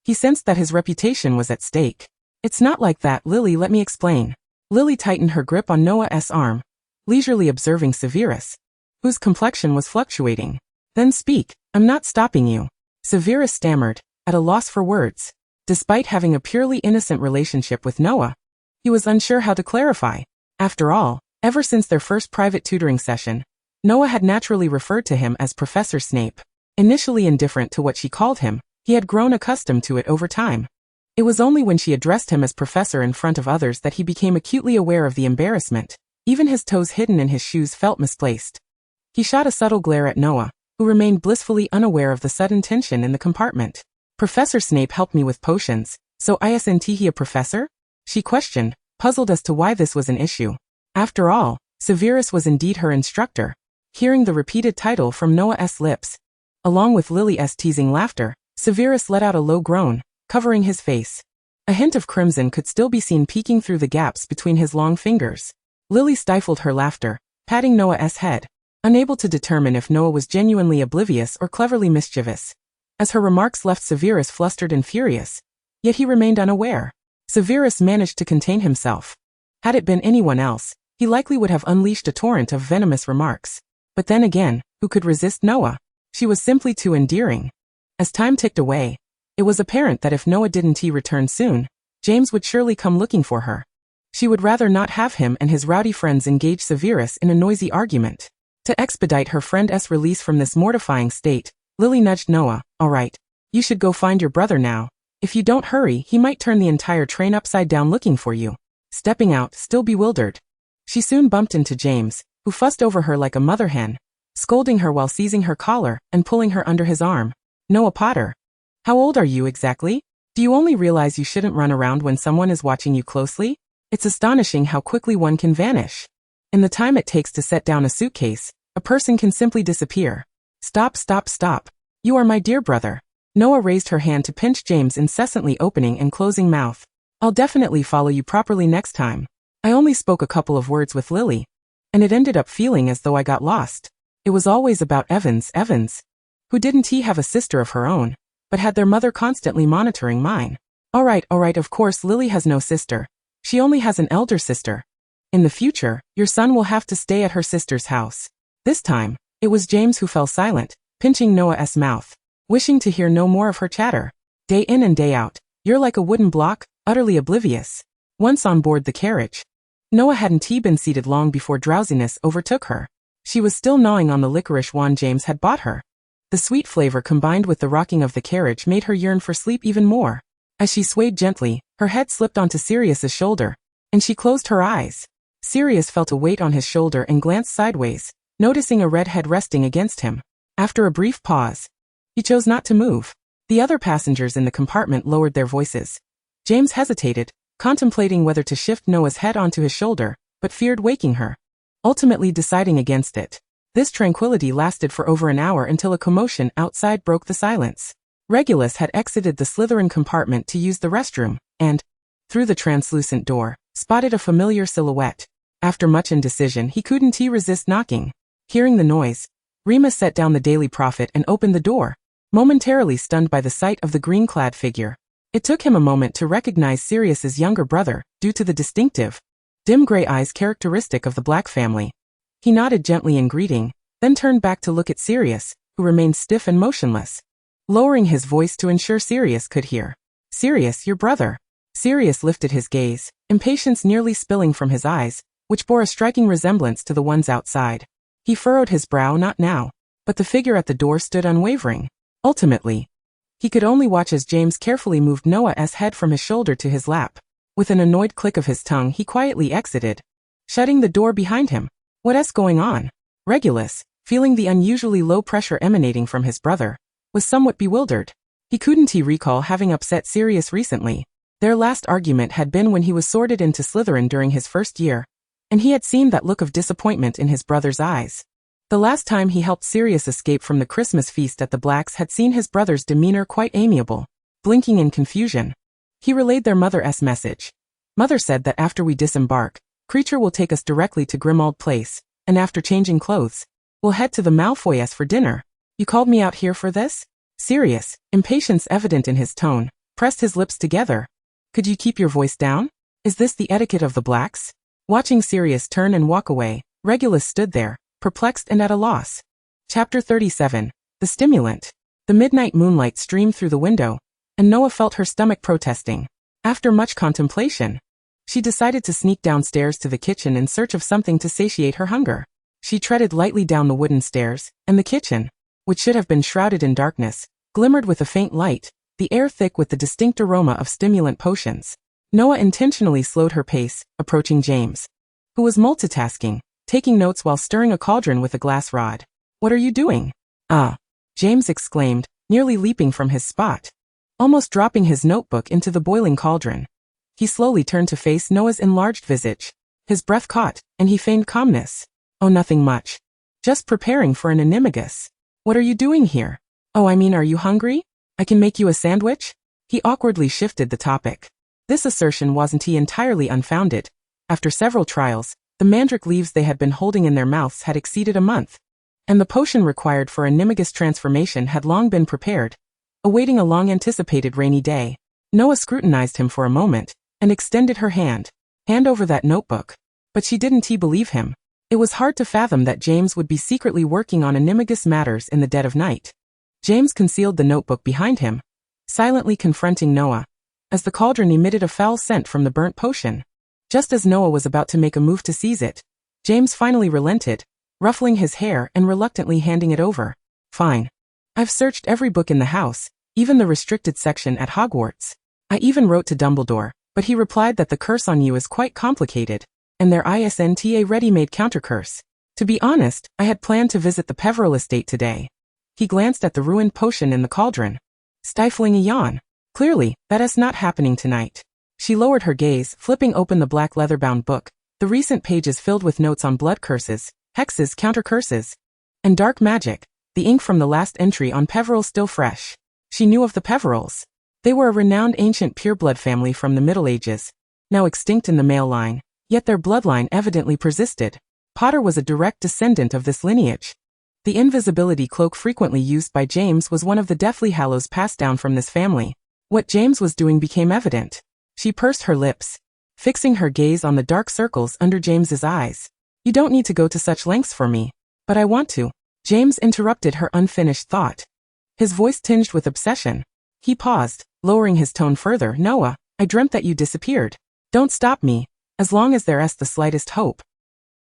He sensed that his reputation was at stake. It's not like that, Lily, let me explain. Lily tightened her grip on Noah's arm, leisurely observing Severus, whose complexion was fluctuating. Then speak, I'm not stopping you. Severus stammered, at a loss for words. Despite having a purely innocent relationship with Noah, he was unsure how to clarify. After all, ever since their first private tutoring session, Noah had naturally referred to him as Professor Snape. Initially indifferent to what she called him, he had grown accustomed to it over time. It was only when she addressed him as professor in front of others that he became acutely aware of the embarrassment. Even his toes hidden in his shoes felt misplaced. He shot a subtle glare at Noah, who remained blissfully unaware of the sudden tension in the compartment. Professor Snape helped me with potions, so isn't he a professor? She questioned, puzzled as to why this was an issue. After all, Severus was indeed her instructor. Hearing the repeated title from Noah's lips, along with Lily's teasing laughter, Severus let out a low groan, covering his face. A hint of crimson could still be seen peeking through the gaps between his long fingers. Lily stifled her laughter, patting Noah's head, unable to determine if Noah was genuinely oblivious or cleverly mischievous. As her remarks left Severus flustered and furious, yet he remained unaware. Severus managed to contain himself. Had it been anyone else, he likely would have unleashed a torrent of venomous remarks. But then again, who could resist Noah? She was simply too endearing. As time ticked away, it was apparent that if Noah didn't return soon, James would surely come looking for her. She would rather not have him and his rowdy friends engage Severus in a noisy argument. To expedite her friend's release from this mortifying state, Lily nudged Noah. All right, you should go find your brother now. If you don't hurry, he might turn the entire train upside down looking for you. Stepping out, still bewildered, she soon bumped into James, who fussed over her like a mother hen, scolding her while seizing her collar and pulling her under his arm. Noah Potter. How old are you exactly? Do you only realize you shouldn't run around when someone is watching you closely? It's astonishing how quickly one can vanish. In the time it takes to set down a suitcase, a person can simply disappear. Stop, stop, stop. You are my dear brother. Noah raised her hand to pinch James' incessantly opening and closing mouth. I'll definitely follow you properly next time. I only spoke a couple of words with Lily, and it ended up feeling as though I got lost. It was always about Evans. Who didn't he have a sister of her own, but had their mother constantly monitoring mine. All right, of course Lily has no sister. She only has an elder sister. In the future, your son will have to stay at her sister's house. This time, it was James who fell silent, pinching Noah's mouth, wishing to hear no more of her chatter. Day in and day out, you're like a wooden block, utterly oblivious. Once on board the carriage, Noah hadn't been seated long before drowsiness overtook her. She was still gnawing on the licorice wand James had bought her. The sweet flavor combined with the rocking of the carriage made her yearn for sleep even more. As she swayed gently, her head slipped onto Sirius's shoulder, and she closed her eyes. Sirius felt a weight on his shoulder and glanced sideways, noticing a red head resting against him. After a brief pause, he chose not to move. The other passengers in the compartment lowered their voices. James hesitated, contemplating whether to shift Noah's head onto his shoulder, but feared waking her, ultimately deciding against it. This tranquility lasted for over an hour until a commotion outside broke the silence. Regulus had exited the Slytherin compartment to use the restroom, and, through the translucent door, spotted a familiar silhouette. After much indecision, he couldn't resist knocking. Hearing the noise, Remus set down the Daily Prophet and opened the door, momentarily stunned by the sight of the green-clad figure. It took him a moment to recognize Sirius's younger brother, due to the distinctive, dim gray eyes characteristic of the Black family. He nodded gently in greeting, then turned back to look at Sirius, who remained stiff and motionless, lowering his voice to ensure Sirius could hear. Sirius, your brother. Sirius lifted his gaze, impatience nearly spilling from his eyes, which bore a striking resemblance to the ones outside. He furrowed his brow. Not now. But the figure at the door stood unwavering. Ultimately, he could only watch as James carefully moved Noah's head from his shoulder to his lap. With an annoyed click of his tongue, he quietly exited, shutting the door behind him. What's going on? Regulus, feeling the unusually low pressure emanating from his brother, was somewhat bewildered. He couldn't recall having upset Sirius recently. Their last argument had been when he was sorted into Slytherin during his first year, and he had seen that look of disappointment in his brother's eyes. The last time he helped Sirius escape from the Christmas feast at the Blacks had seen his brother's demeanor quite amiable, blinking in confusion. He relayed their mother's message. Mother said that after we disembark, Creature will take us directly to Grimmauld Place, and after changing clothes, we'll head to the Malfoys for dinner. You called me out here for this? Sirius, impatience evident in his tone, pressed his lips together. Could you keep your voice down? Is this the etiquette of the Blacks? Watching Sirius turn and walk away, Regulus stood there, perplexed and at a loss. Chapter 37. The Stimulant. The midnight moonlight streamed through the window, and Noah felt her stomach protesting. After much contemplation, she decided to sneak downstairs to the kitchen in search of something to satiate her hunger. She treaded lightly down the wooden stairs, and the kitchen, which should have been shrouded in darkness, glimmered with a faint light, the air thick with the distinct aroma of stimulant potions. Noah intentionally slowed her pace, approaching James, who was multitasking, taking notes while stirring a cauldron with a glass rod. What are you doing? Ah! James exclaimed, nearly leaping from his spot, almost dropping his notebook into the boiling cauldron. He slowly turned to face Noah's enlarged visage. His breath caught, and he feigned calmness. Oh, nothing much. Just preparing for an animagus. What are you doing here? Oh, I mean, are you hungry? I can make you a sandwich? He awkwardly shifted the topic. This assertion wasn't entirely unfounded. After several trials, the mandrake leaves they had been holding in their mouths had exceeded a month, and the potion required for animagus transformation had long been prepared, awaiting a long-anticipated rainy day. Noah scrutinized him for a moment, and extended her hand. Hand over that notebook. But she didn't believe him. It was hard to fathom that James would be secretly working on animagus matters in the dead of night. James concealed the notebook behind him, silently confronting Noah, as the cauldron emitted a foul scent from the burnt potion. Just as Noah was about to make a move to seize it, James finally relented, ruffling his hair and reluctantly handing it over. Fine. I've searched every book in the house, even the restricted section at Hogwarts. I even wrote to Dumbledore, but he replied that the curse on you is quite complicated, and there isn't a ready-made countercurse. To be honest, I had planned to visit the Peril estate today. He glanced at the ruined potion in the cauldron, stifling a yawn. Clearly, that is not happening tonight. She lowered her gaze, flipping open the black leather-bound book, the recent pages filled with notes on blood curses, hexes, counter-curses, and dark magic, the ink from the last entry on Peveril still fresh. She knew of the Peverils. They were a renowned ancient pureblood family from the Middle Ages, now extinct in the male line, yet their bloodline evidently persisted. Potter was a direct descendant of this lineage. The invisibility cloak frequently used by James was one of the Deathly Hallows passed down from this family. What James was doing became evident. She pursed her lips, fixing her gaze on the dark circles under James's eyes. You don't need to go to such lengths for me. But I want to. James interrupted her unfinished thought, his voice tinged with obsession. He paused, lowering his tone further. Noah, I dreamt that you disappeared. Don't stop me, as long as there's the slightest hope.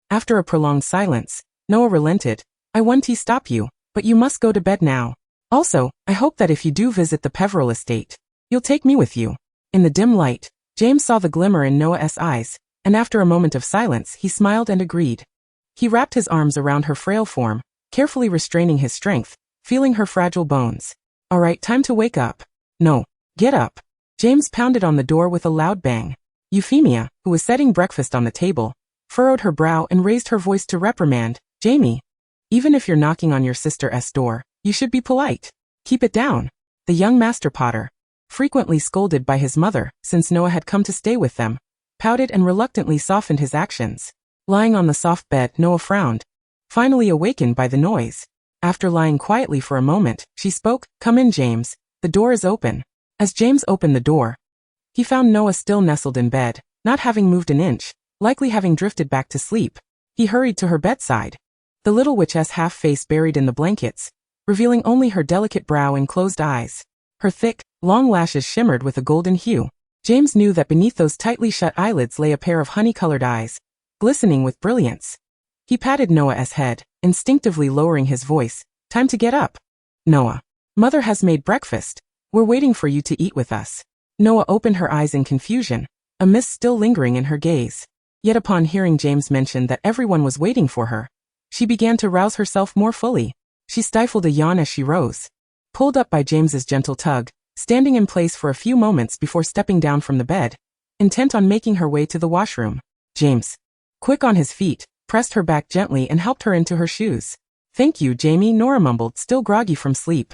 After a prolonged silence, Noah relented. I won't stop you, but you must go to bed now. Also, I hope that if you do visit the Peveril estate, you'll take me with you. In the dim light, James saw the glimmer in Noah's eyes, and after a moment of silence he smiled and agreed. He wrapped his arms around her frail form, carefully restraining his strength, feeling her fragile bones. All right, time to wake up. No, get up. James pounded on the door with a loud bang. Euphemia, who was setting breakfast on the table, furrowed her brow and raised her voice to reprimand. Jamie, even if you're knocking on your sister's door, you should be polite. Keep it down. The young Master Potter, frequently scolded by his mother since Noah had come to stay with them, pouted and reluctantly softened his actions. Lying on the soft bed, Noah frowned, finally awakened by the noise. After lying quietly for a moment, she spoke. Come in, James. The door is open. As James opened the door, he found Noah still nestled in bed, not having moved an inch, likely having drifted back to sleep. He hurried to her bedside, the little witch's half-face buried in the blankets, revealing only her delicate brow and closed eyes. Her thick, long lashes shimmered with a golden hue. James knew that beneath those tightly shut eyelids lay a pair of honey-colored eyes, glistening with brilliance. He patted Noah's head, instinctively lowering his voice. Time to get up. Noah. Mother has made breakfast. We're waiting for you to eat with us. Noah opened her eyes in confusion, a mist still lingering in her gaze. Yet upon hearing James mention that everyone was waiting for her, She began to rouse herself more fully. She stifled a yawn as she rose. Pulled up by James's gentle tug, standing in place for a few moments before stepping down from the bed, intent on making her way to the washroom. James, quick on his feet, pressed her back gently and helped her into her shoes. "Thank you, Jamie," Nora mumbled, still groggy from sleep.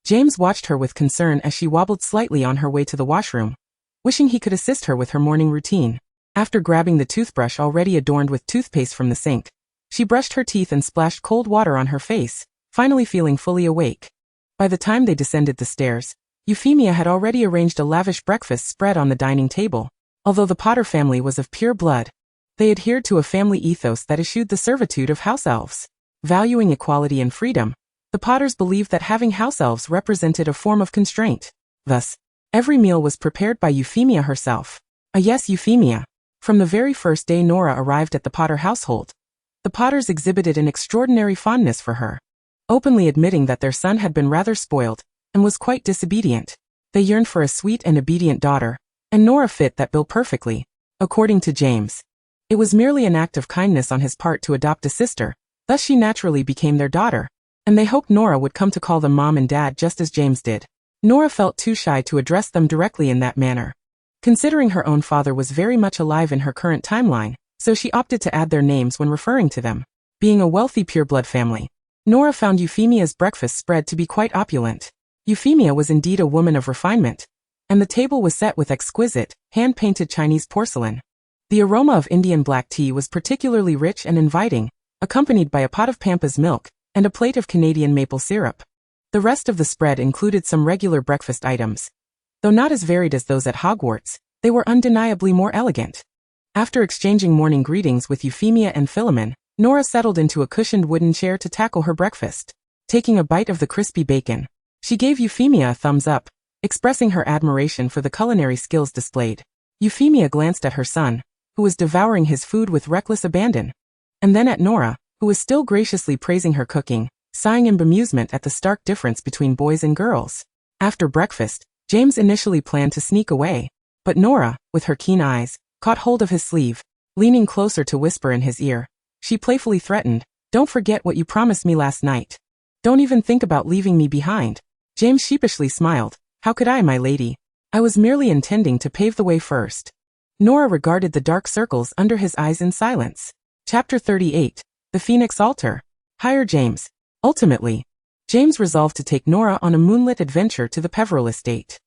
James watched her with concern as she wobbled slightly on her way to the washroom, wishing he could assist her with her morning routine. After grabbing the toothbrush already adorned with toothpaste from the sink, she brushed her teeth and splashed cold water on her face, finally feeling fully awake. By the time they descended the stairs, Euphemia had already arranged a lavish breakfast spread on the dining table. Although the Potter family was of pure blood, they adhered to a family ethos that eschewed the servitude of house elves. Valuing equality and freedom, the Potters believed that having house elves represented a form of constraint. Thus, every meal was prepared by Euphemia herself. Yes, Euphemia. From the very first day Nora arrived at the Potter household, the Potters exhibited an extraordinary fondness for her, openly admitting that their son had been rather spoiled and was quite disobedient. They yearned for a sweet and obedient daughter, and Nora fit that bill perfectly. According to James, it was merely an act of kindness on his part to adopt a sister, thus she naturally became their daughter, and they hoped Nora would come to call them mom and dad just as James did. Nora felt too shy to address them directly in that manner, considering her own father was very much alive in her current timeline, so she opted to add their names when referring to them. Being a wealthy pureblood family, Nora found Euphemia's breakfast spread to be quite opulent. Euphemia was indeed a woman of refinement, and the table was set with exquisite, hand-painted Chinese porcelain. The aroma of Indian black tea was particularly rich and inviting, accompanied by a pot of Pampas milk and a plate of Canadian maple syrup. The rest of the spread included some regular breakfast items. Though not as varied as those at Hogwarts, they were undeniably more elegant. After exchanging morning greetings with Euphemia and Philemon, Nora settled into a cushioned wooden chair to tackle her breakfast. Taking a bite of the crispy bacon, she gave Euphemia a thumbs up, expressing her admiration for the culinary skills displayed. Euphemia glanced at her son, who was devouring his food with reckless abandon, and then at Nora, who was still graciously praising her cooking, sighing in bemusement at the stark difference between boys and girls. After breakfast, James initially planned to sneak away, but Nora, with her keen eyes, caught hold of his sleeve. Leaning closer to whisper in his ear, she playfully threatened, "Don't forget what you promised me last night. Don't even think about leaving me behind." James sheepishly smiled. "How could I, my lady? I was merely intending to pave the way first." Nora regarded the dark circles under his eyes in silence. Chapter 38. The Phoenix Altar. Hire James. Ultimately, James resolved to take Nora on a moonlit adventure to the Peril estate.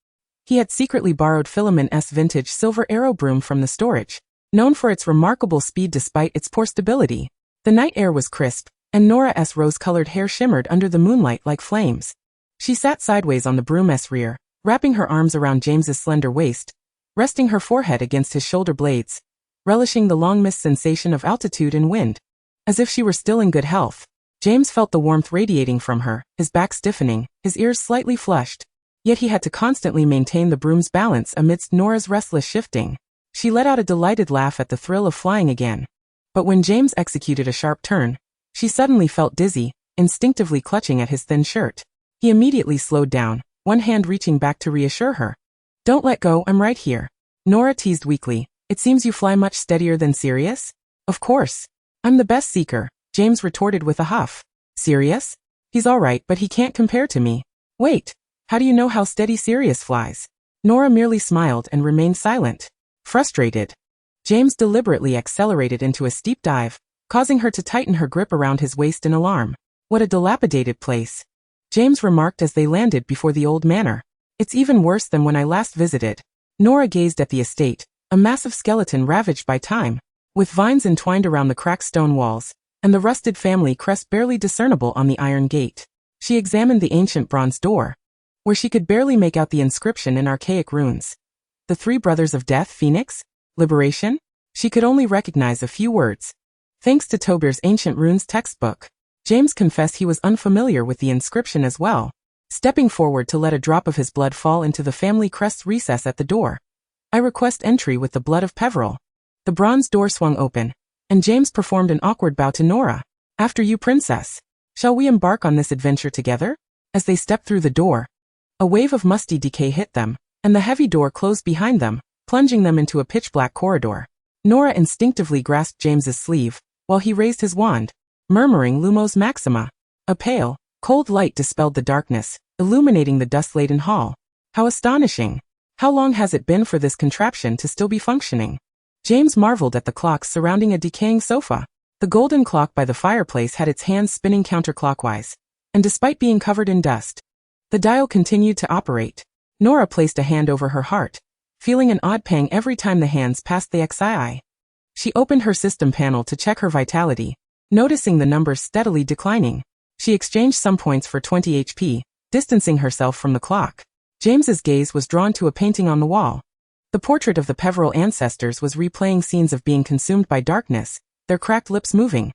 He had secretly borrowed Philemon's vintage silver arrow broom from the storage, known for its remarkable speed despite its poor stability. The night air was crisp, and Nora's rose-colored hair shimmered under the moonlight like flames. She sat sideways on the broom's rear, wrapping her arms around James's slender waist, resting her forehead against his shoulder blades, relishing the long-missed sensation of altitude and wind. As if she were still in good health, James felt the warmth radiating from her, his back stiffening, his ears slightly flushed. Yet he had to constantly maintain the broom's balance amidst Nora's restless shifting. She let out a delighted laugh at the thrill of flying again. But when James executed a sharp turn, she suddenly felt dizzy, instinctively clutching at his thin shirt. He immediately slowed down, one hand reaching back to reassure her. "Don't let go, I'm right here." Nora teased weakly, "It seems you fly much steadier than Sirius?" "Of course. I'm the best seeker," James retorted with a huff. "Sirius? He's all right, but he can't compare to me." "Wait. How do you know how steady Sirius flies?" Nora merely smiled and remained silent. Frustrated, James deliberately accelerated into a steep dive, causing her to tighten her grip around his waist in alarm. "What a dilapidated place," James remarked as they landed before the old manor. "It's even worse than when I last visited." Nora gazed at the estate, a massive skeleton ravaged by time, with vines entwined around the cracked stone walls, and the rusted family crest barely discernible on the iron gate. She examined the ancient bronze door, where she could barely make out the inscription in archaic runes. The Three Brothers of Death, Phoenix? Liberation? She could only recognize a few words. Thanks to Tobir's Ancient Runes textbook, James confessed he was unfamiliar with the inscription as well. Stepping forward to let a drop of his blood fall into the family crest's recess at the door. "I request entry with the blood of Peril." The bronze door swung open, and James performed an awkward bow to Nora. "After you, princess. Shall we embark on this adventure together?" As they stepped through the door, a wave of musty decay hit them, and the heavy door closed behind them, plunging them into a pitch-black corridor. Nora instinctively grasped James's sleeve, while he raised his wand, murmuring Lumos Maxima. A pale, cold light dispelled the darkness, illuminating the dust-laden hall. How astonishing! How long has it been for this contraption to still be functioning? James marveled at the clocks surrounding a decaying sofa. The golden clock by the fireplace had its hands spinning counterclockwise, and despite being covered in dust, the dial continued to operate. Nora placed a hand over her heart, feeling an odd pang every time the hands passed the XII. She opened her system panel to check her vitality, noticing the numbers steadily declining. She exchanged some points for 20 HP, distancing herself from the clock. James's gaze was drawn to a painting on the wall. The portrait of the Peveril ancestors was replaying scenes of being consumed by darkness, their cracked lips moving.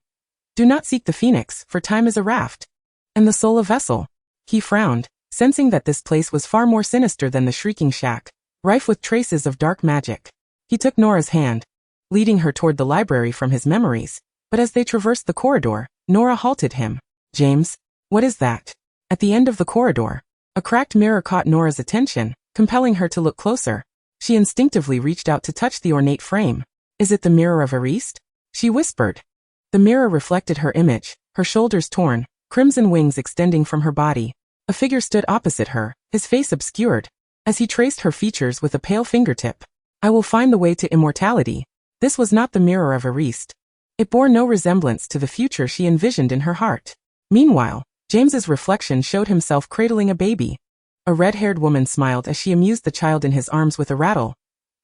Do not seek the phoenix, for time is a raft. And the soul a vessel. He frowned, sensing that this place was far more sinister than the shrieking shack, rife with traces of dark magic. He took Nora's hand, leading her toward the library from his memories, but as they traversed the corridor, Nora halted him. James, what is that? At the end of the corridor, a cracked mirror caught Nora's attention, compelling her to look closer. She instinctively reached out to touch the ornate frame. Is it the mirror of Ariste? She whispered. The mirror reflected her image, her shoulders torn, crimson wings extending from her body. A figure stood opposite her, his face obscured, as he traced her features with a pale fingertip. I will find the way to immortality. This was not the mirror of Ariste. It bore no resemblance to the future she envisioned in her heart. Meanwhile, James's reflection showed himself cradling a baby. A red-haired woman smiled as she amused the child in his arms with a rattle.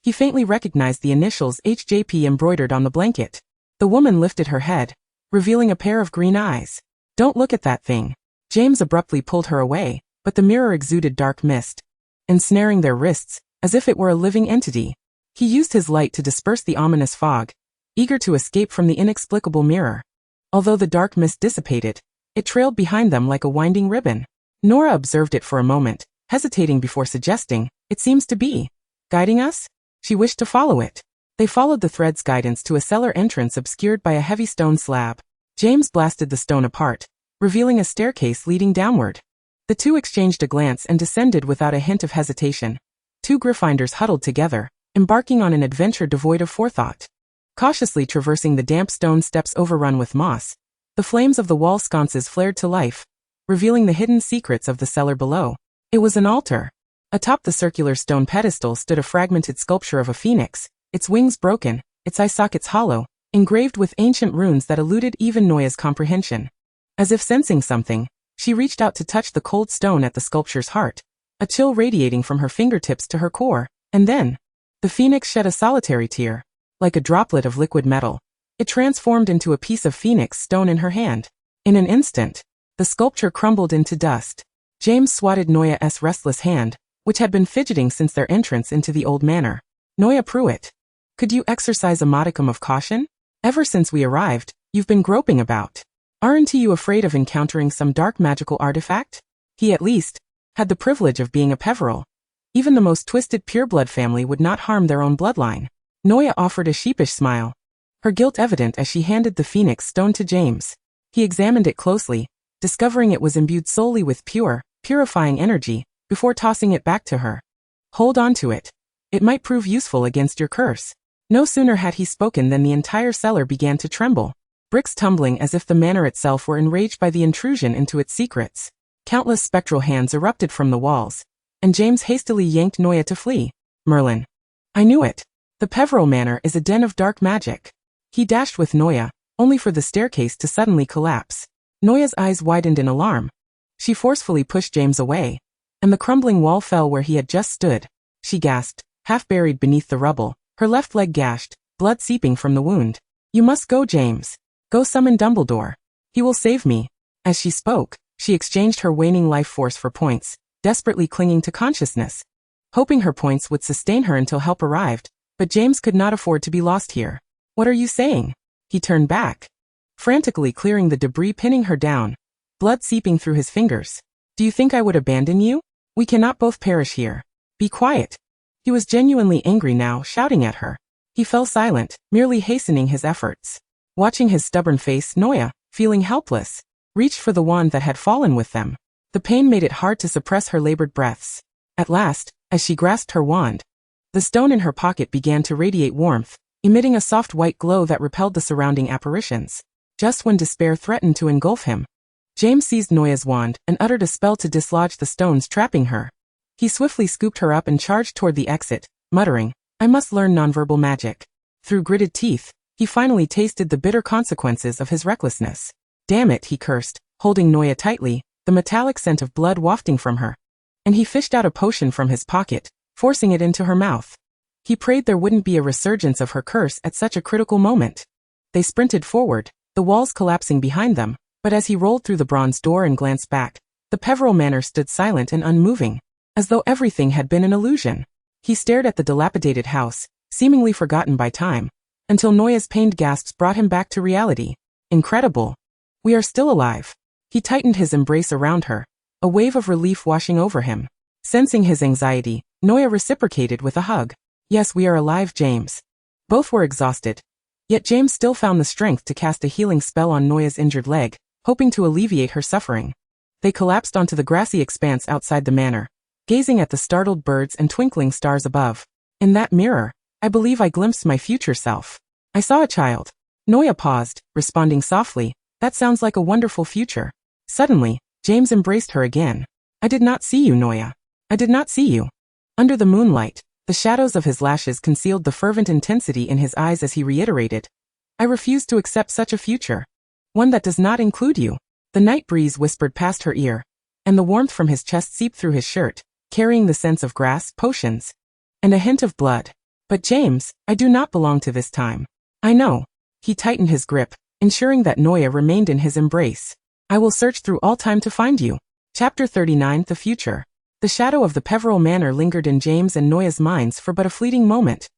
He faintly recognized the initials HJP embroidered on the blanket. The woman lifted her head, revealing a pair of green eyes. Don't look at that thing. James abruptly pulled her away, but the mirror exuded dark mist, ensnaring their wrists, as if it were a living entity. He used his light to disperse the ominous fog, eager to escape from the inexplicable mirror. Although the dark mist dissipated, it trailed behind them like a winding ribbon. Nora observed it for a moment, hesitating before suggesting, it seems to be guiding us? She wished to follow it. They followed the thread's guidance to a cellar entrance obscured by a heavy stone slab. James blasted the stone apart, revealing a staircase leading downward. The two exchanged a glance and descended without a hint of hesitation. Two Gryffindors huddled together, embarking on an adventure devoid of forethought. Cautiously traversing the damp stone steps overrun with moss, the flames of the wall sconces flared to life, revealing the hidden secrets of the cellar below. It was an altar. Atop the circular stone pedestal stood a fragmented sculpture of a phoenix, its wings broken, its eye sockets hollow, engraved with ancient runes that eluded even Noya's comprehension. As if sensing something, she reached out to touch the cold stone at the sculpture's heart, a chill radiating from her fingertips to her core, and then, the phoenix shed a solitary tear. Like a droplet of liquid metal, it transformed into a piece of phoenix stone in her hand. In an instant, the sculpture crumbled into dust. James swatted Noya's restless hand, which had been fidgeting since their entrance into the old manor. Noya Pruitt, could you exercise a modicum of caution? Ever since we arrived, you've been groping about. Aren't you afraid of encountering some dark magical artifact? He at least had the privilege of being a Peveril. Even the most twisted pureblood family would not harm their own bloodline. Noya offered a sheepish smile, her guilt evident as she handed the phoenix stone to James. He examined it closely, discovering it was imbued solely with pure, purifying energy, before tossing it back to her. Hold on to it. It might prove useful against your curse. No sooner had he spoken than the entire cellar began to tremble, bricks tumbling as if the manor itself were enraged by the intrusion into its secrets. Countless spectral hands erupted from the walls, and James hastily yanked Noya to flee. Merlin. I knew it. The Peveril Manor is a den of dark magic. He dashed with Noya, only for the staircase to suddenly collapse. Noya's eyes widened in alarm. She forcefully pushed James away, and the crumbling wall fell where he had just stood. She gasped, half buried beneath the rubble, her left leg gashed, blood seeping from the wound. You must go, James. Go summon Dumbledore. He will save me. As she spoke, she exchanged her waning life force for points, desperately clinging to consciousness, hoping her points would sustain her until help arrived. But James could not afford to be lost here. What are you saying? He turned back, frantically clearing the debris pinning her down, blood seeping through his fingers. Do you think I would abandon you? We cannot both perish here. Be quiet. He was genuinely angry now, shouting at her. He fell silent, merely hastening his efforts. Watching his stubborn face, Noya, feeling helpless, reached for the wand that had fallen with them. The pain made it hard to suppress her labored breaths. At last, as she grasped her wand, the stone in her pocket began to radiate warmth, emitting a soft white glow that repelled the surrounding apparitions. just when despair threatened to engulf him. James seized Noya's wand and uttered a spell to dislodge the stones trapping her. He swiftly scooped her up and charged toward the exit, muttering, "I must learn nonverbal magic." Through gritted teeth, he finally tasted the bitter consequences of his recklessness. "Damn it," he cursed, holding Noya tightly, the metallic scent of blood wafting from her. And he fished out a potion from his pocket, forcing it into her mouth. He prayed there wouldn't be a resurgence of her curse at such a critical moment. They sprinted forward, the walls collapsing behind them, but as he rolled through the bronze door and glanced back, the Peveril Manor stood silent and unmoving, as though everything had been an illusion. He stared at the dilapidated house, seemingly forgotten by time, until Noya's pained gasps brought him back to reality. "Incredible. We are still alive." He tightened his embrace around her, a wave of relief washing over him. Sensing his anxiety, Noya reciprocated with a hug. "Yes, we are alive, James." Both were exhausted. Yet James still found the strength to cast a healing spell on Noya's injured leg, hoping to alleviate her suffering. They collapsed onto the grassy expanse outside the manor, gazing at the startled birds and twinkling stars above. "In that mirror, I believe I glimpsed my future self. I saw a child." Noya paused, responding softly, "That sounds like a wonderful future." Suddenly, James embraced her again. "I did not see you, Noya. I did not see you." Under the moonlight, the shadows of his lashes concealed the fervent intensity in his eyes as he reiterated, "I refuse to accept such a future. One that does not include you." The night breeze whispered past her ear, and the warmth from his chest seeped through his shirt, carrying the scents of grass, potions, and a hint of blood. "But James, I do not belong to this time." "I know." He tightened his grip, ensuring that Noya remained in his embrace. "I will search through all time to find you." Chapter 39, The Future. The shadow of the Peveril Manor lingered in James and Noya's minds for but a fleeting moment,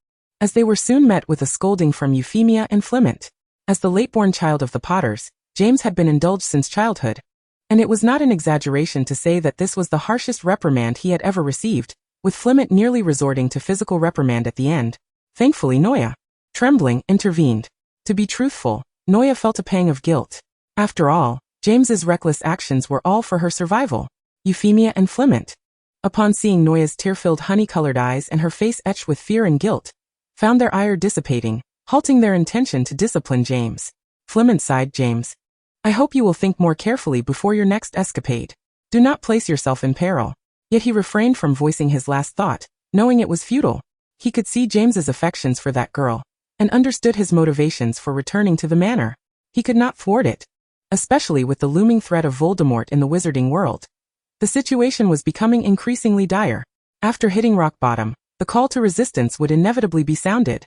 as they were soon met with a scolding from Euphemia and Flement. As the late-born child of the Potters, James had been indulged since childhood, and it was not an exaggeration to say that this was the harshest reprimand he had ever received, with Flement nearly resorting to physical reprimand at the end. Thankfully Noya, trembling, intervened. To be truthful, Noya felt a pang of guilt. After all, James's reckless actions were all for her survival. Euphemia and Flement, upon seeing Noya's tear-filled honey-colored eyes and her face etched with fear and guilt, found their ire dissipating, halting their intention to discipline James. Flement sighed. "James, I hope you will think more carefully before your next escapade. Do not place yourself in peril." Yet he refrained from voicing his last thought, knowing it was futile. He could see James's affections for that girl, and understood his motivations for returning to the manor. He could not thwart it, especially with the looming threat of Voldemort in the wizarding world. The situation was becoming increasingly dire. After hitting rock bottom, the call to resistance would inevitably be sounded.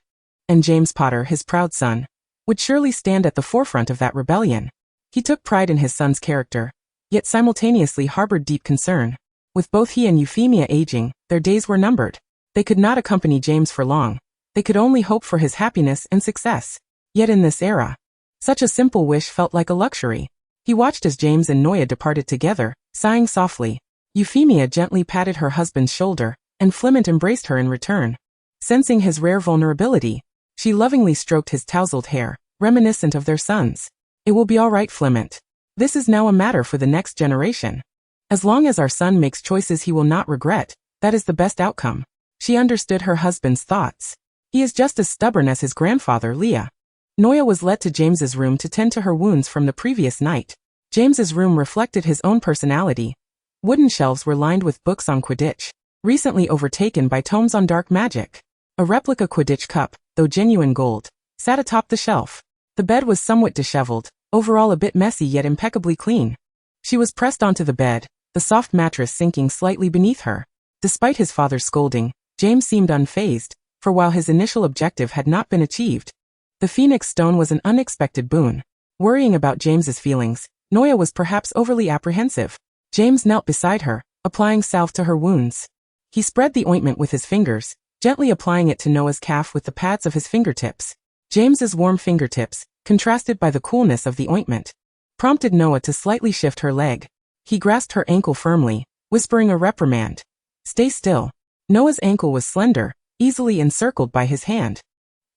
And James Potter, his proud son, would surely stand at the forefront of that rebellion. He took pride in his son's character, yet simultaneously harbored deep concern. With both he and Euphemia aging, their days were numbered. They could not accompany James for long. They could only hope for his happiness and success. Yet in this era, such a simple wish felt like a luxury. He watched as James and Noya departed together, sighing softly. Euphemia gently patted her husband's shoulder, and Flement embraced her in return. Sensing his rare vulnerability, she lovingly stroked his tousled hair, reminiscent of their sons. "It will be all right, Flement. This is now a matter for the next generation. As long as our son makes choices he will not regret, that is the best outcome." She understood her husband's thoughts. He is just as stubborn as his grandfather, Leah. Noya was led to James's room to tend to her wounds from the previous night. James's room reflected his own personality. Wooden shelves were lined with books on Quidditch, recently overtaken by tomes on dark magic. A replica Quidditch cup, though genuine gold, sat atop the shelf. The bed was somewhat disheveled, overall a bit messy yet impeccably clean. She was pressed onto the bed, the soft mattress sinking slightly beneath her. Despite his father's scolding, James seemed unfazed, for while his initial objective had not been achieved, the Phoenix Stone was an unexpected boon. Worrying about James's feelings, Noya was perhaps overly apprehensive. James knelt beside her, applying salve to her wounds. He spread the ointment with his fingers, gently applying it to Noah's calf with the pads of his fingertips. James's warm fingertips, contrasted by the coolness of the ointment, prompted Noah to slightly shift her leg. He grasped her ankle firmly, whispering a reprimand. "Stay still." Noah's ankle was slender, easily encircled by his hand.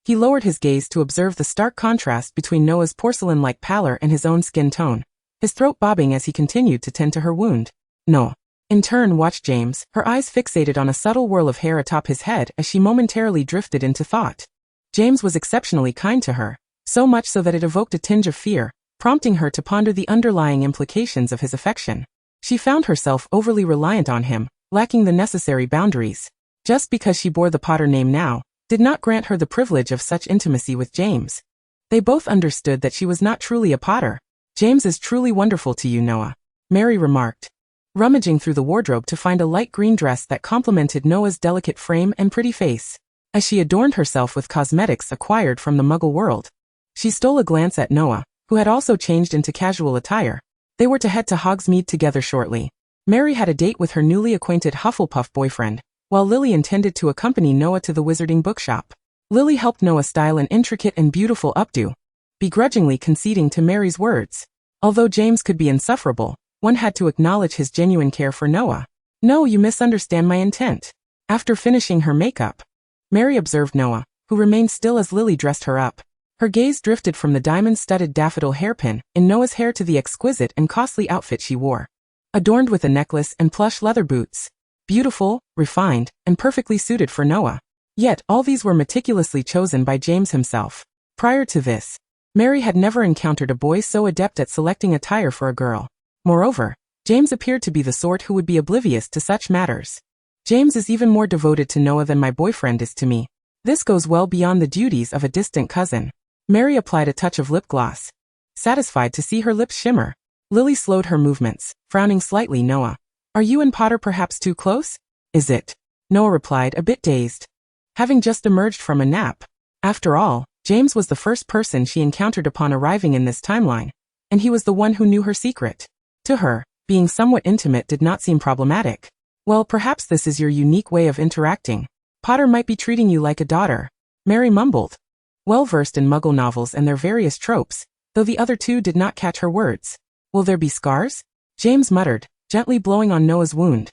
He lowered his gaze to observe the stark contrast between Noah's porcelain-like pallor and his own skin tone, his throat bobbing as he continued to tend to her wound. Noah, in turn, watched James, her eyes fixated on a subtle whirl of hair atop his head as she momentarily drifted into thought. James was exceptionally kind to her, so much so that it evoked a tinge of fear, prompting her to ponder the underlying implications of his affection. She found herself overly reliant on him, lacking the necessary boundaries. Just because she bore the Potter name now, did not grant her the privilege of such intimacy with James. They both understood that she was not truly a Potter. "James is truly wonderful to you, Noah," Mary remarked, rummaging through the wardrobe to find a light green dress that complemented Noah's delicate frame and pretty face. As she adorned herself with cosmetics acquired from the Muggle world, she stole a glance at Noah, who had also changed into casual attire. They were to head to Hogsmeade together shortly. Mary had a date with her newly acquainted Hufflepuff boyfriend, while Lily intended to accompany Noah to the Wizarding Bookshop. Lily helped Noah style an intricate and beautiful updo, begrudgingly conceding to Mary's words. Although James could be insufferable, one had to acknowledge his genuine care for Noah. "No, you misunderstand my intent." After finishing her makeup, Mary observed Noah, who remained still as Lily dressed her up. Her gaze drifted from the diamond-studded daffodil hairpin in Noah's hair to the exquisite and costly outfit she wore, adorned with a necklace and plush leather boots. Beautiful, refined, and perfectly suited for Noah. Yet, all these were meticulously chosen by James himself. Prior to this, Mary had never encountered a boy so adept at selecting attire for a girl. Moreover, James appeared to be the sort who would be oblivious to such matters. "James is even more devoted to Noah than my boyfriend is to me. This goes well beyond the duties of a distant cousin." Mary applied a touch of lip gloss, satisfied to see her lips shimmer. Lily slowed her movements, frowning slightly. "Noah, are you and Potter perhaps too close?" "Is it?" Noah replied, a bit dazed, having just emerged from a nap. After all, James was the first person she encountered upon arriving in this timeline, and he was the one who knew her secret. To her, being somewhat intimate did not seem problematic. "Well, perhaps this is your unique way of interacting. Potter might be treating you like a daughter," Mary mumbled, well versed in Muggle novels and their various tropes, though the other two did not catch her words. "Will there be scars?" James muttered, gently blowing on Noah's wound.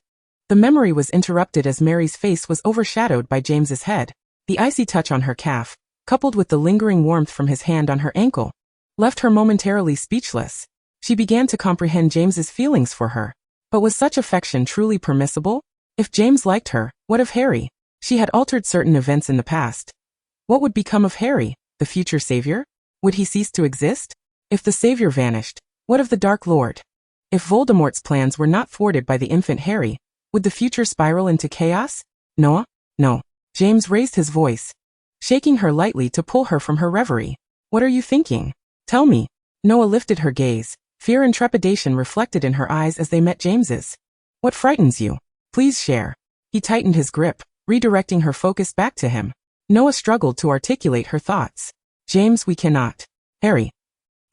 The memory was interrupted as Mary's face was overshadowed by James's head. The icy touch on her calf, coupled with the lingering warmth from his hand on her ankle, left her momentarily speechless. She began to comprehend James's feelings for her. But was such affection truly permissible? If James liked her, what of Harry? She had altered certain events in the past. What would become of Harry, the future savior? Would he cease to exist? If the savior vanished, what of the Dark Lord? If Voldemort's plans were not thwarted by the infant Harry, would the future spiral into chaos? "Noah? No." James raised his voice, shaking her lightly to pull her from her reverie. "What are you thinking? Tell me." Noah lifted her gaze, fear and trepidation reflected in her eyes as they met James's. "What frightens you? Please share." He tightened his grip, redirecting her focus back to him. Noah struggled to articulate her thoughts. "James, we cannot." "Harry."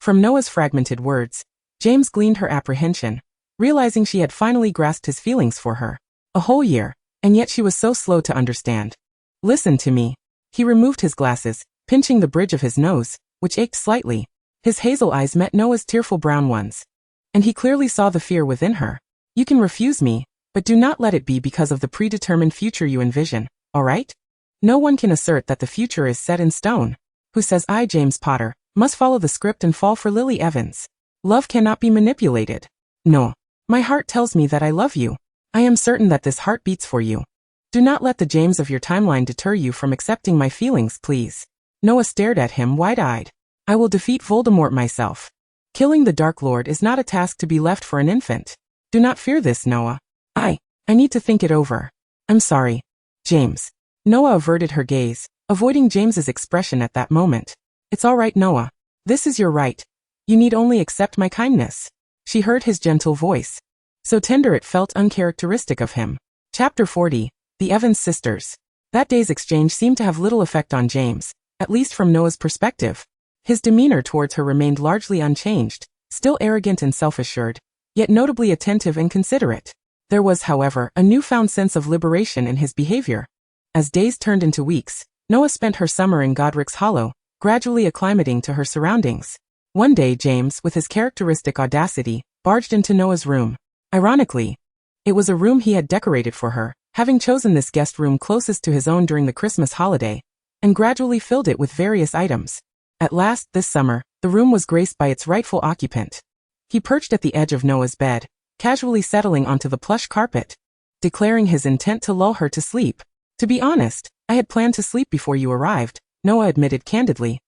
From Noah's fragmented words, James gleaned her apprehension, realizing she had finally grasped his feelings for her. A whole year, and yet she was so slow to understand. "Listen to me." He removed his glasses, pinching the bridge of his nose, which ached slightly. His hazel eyes met Noah's tearful brown ones, and he clearly saw the fear within her. "You can refuse me, but do not let it be because of the predetermined future you envision, all right? No one can assert that the future is set in stone. Who says I, James Potter, must follow the script and fall for Lily Evans? Love cannot be manipulated. No. My heart tells me that I love you. I am certain that this heart beats for you. Do not let the James of your timeline deter you from accepting my feelings, please." Noah stared at him wide-eyed. "I will defeat Voldemort myself. Killing the Dark Lord is not a task to be left for an infant. Do not fear this, Noah. I need to think it over. I'm sorry, James." Noah averted her gaze, avoiding James's expression at that moment. "It's all right, Noah. This is your right. You need only accept my kindness." She heard his gentle voice, so tender it felt uncharacteristic of him. Chapter 40. The Evans Sisters. That day's exchange seemed to have little effect on James, at least from Noah's perspective. His demeanor towards her remained largely unchanged, still arrogant and self-assured, yet notably attentive and considerate. There was, however, a newfound sense of liberation in his behavior. As days turned into weeks, Noah spent her summer in Godric's Hollow, gradually acclimating to her surroundings. One day James, with his characteristic audacity, barged into Noah's room. Ironically, it was a room he had decorated for her, having chosen this guest room closest to his own during the Christmas holiday, and gradually filled it with various items. At last, this summer, the room was graced by its rightful occupant. He perched at the edge of Noah's bed, casually settling onto the plush carpet, declaring his intent to lull her to sleep. "To be honest, I had planned to sleep before you arrived," Noah admitted candidly.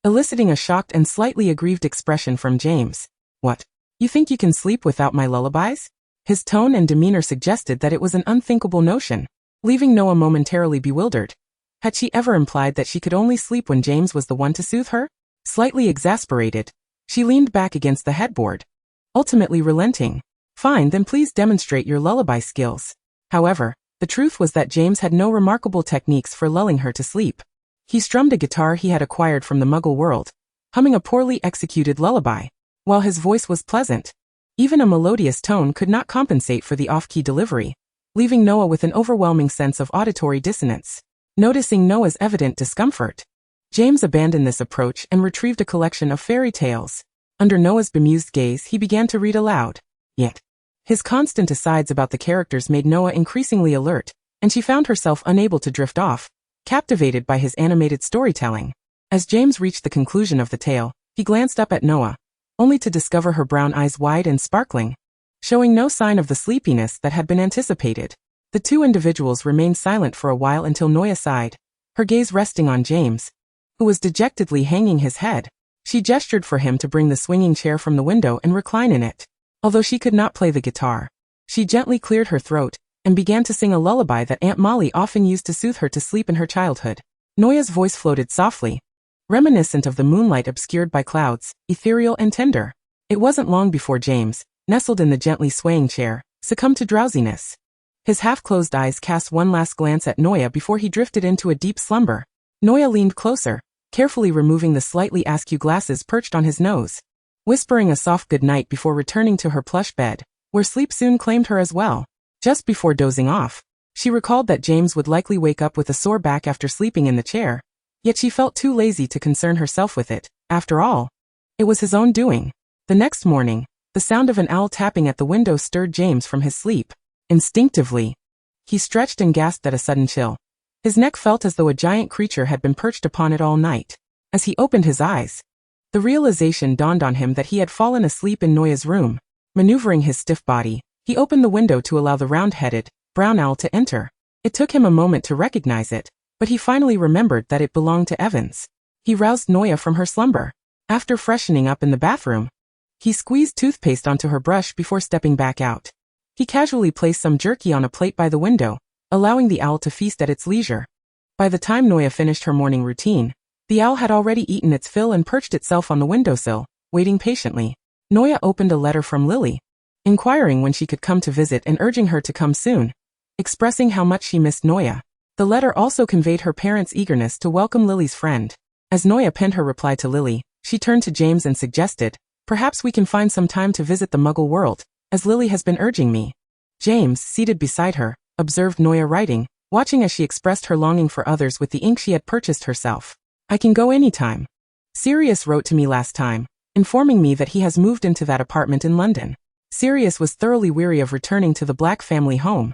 eliciting a shocked and slightly aggrieved expression from James. "What? You think you can sleep without my lullabies?" His tone and demeanor suggested that it was an unthinkable notion, leaving Noah momentarily bewildered. Had she ever implied that she could only sleep when James was the one to soothe her? Slightly exasperated, she leaned back against the headboard, ultimately relenting. "Fine, then please demonstrate your lullaby skills." However, the truth was that James had no remarkable techniques for lulling her to sleep. He strummed a guitar he had acquired from the Muggle world, humming a poorly executed lullaby. While his voice was pleasant, even a melodious tone could not compensate for the off-key delivery, leaving Noah with an overwhelming sense of auditory dissonance. Noticing Noah's evident discomfort, James abandoned this approach and retrieved a collection of fairy tales. Under Noah's bemused gaze, he began to read aloud. Yet, his constant asides about the characters made Noah increasingly alert, and she found herself unable to drift off, captivated by his animated storytelling. As James reached the conclusion of the tale, he glanced up at Noah, only to discover her brown eyes wide and sparkling, showing no sign of the sleepiness that had been anticipated. The two individuals remained silent for a while until Noah sighed, her gaze resting on James, who was dejectedly hanging his head. She gestured for him to bring the swinging chair from the window and recline in it. Although she could not play the guitar, she gently cleared her throat and began to sing a lullaby that Aunt Molly often used to soothe her to sleep in her childhood. Noah's voice floated softly, reminiscent of the moonlight obscured by clouds, ethereal and tender. It wasn't long before James, nestled in the gently swaying chair, succumbed to drowsiness. His half-closed eyes cast one last glance at Noah before he drifted into a deep slumber. Noah leaned closer, carefully removing the slightly askew glasses perched on his nose, whispering a soft goodnight before returning to her plush bed, where sleep soon claimed her as well. Just before dozing off, she recalled that James would likely wake up with a sore back after sleeping in the chair, yet she felt too lazy to concern herself with it. After all, it was his own doing. The next morning, the sound of an owl tapping at the window stirred James from his sleep. Instinctively, he stretched and gasped at a sudden chill. His neck felt as though a giant creature had been perched upon it all night. As he opened his eyes, the realization dawned on him that he had fallen asleep in Noah's room. Maneuvering his stiff body, he opened the window to allow the round-headed, brown owl to enter. It took him a moment to recognize it, but he finally remembered that it belonged to Evans. He roused Noah from her slumber. After freshening up in the bathroom, he squeezed toothpaste onto her brush before stepping back out. He casually placed some jerky on a plate by the window, allowing the owl to feast at its leisure. By the time Noah finished her morning routine, the owl had already eaten its fill and perched itself on the windowsill, waiting patiently. Noah opened a letter from Lily, inquiring when she could come to visit and urging her to come soon, expressing how much she missed Noah. The letter also conveyed her parents' eagerness to welcome Lily's friend. As Noah penned her reply to Lily, she turned to James and suggested, "Perhaps we can find some time to visit the Muggle world, as Lily has been urging me." James, seated beside her, observed Noah writing, watching as she expressed her longing for others with the ink she had purchased herself. "I can go anytime. Sirius wrote to me last time, informing me that he has moved into that apartment in London." Sirius was thoroughly weary of returning to the Black family home,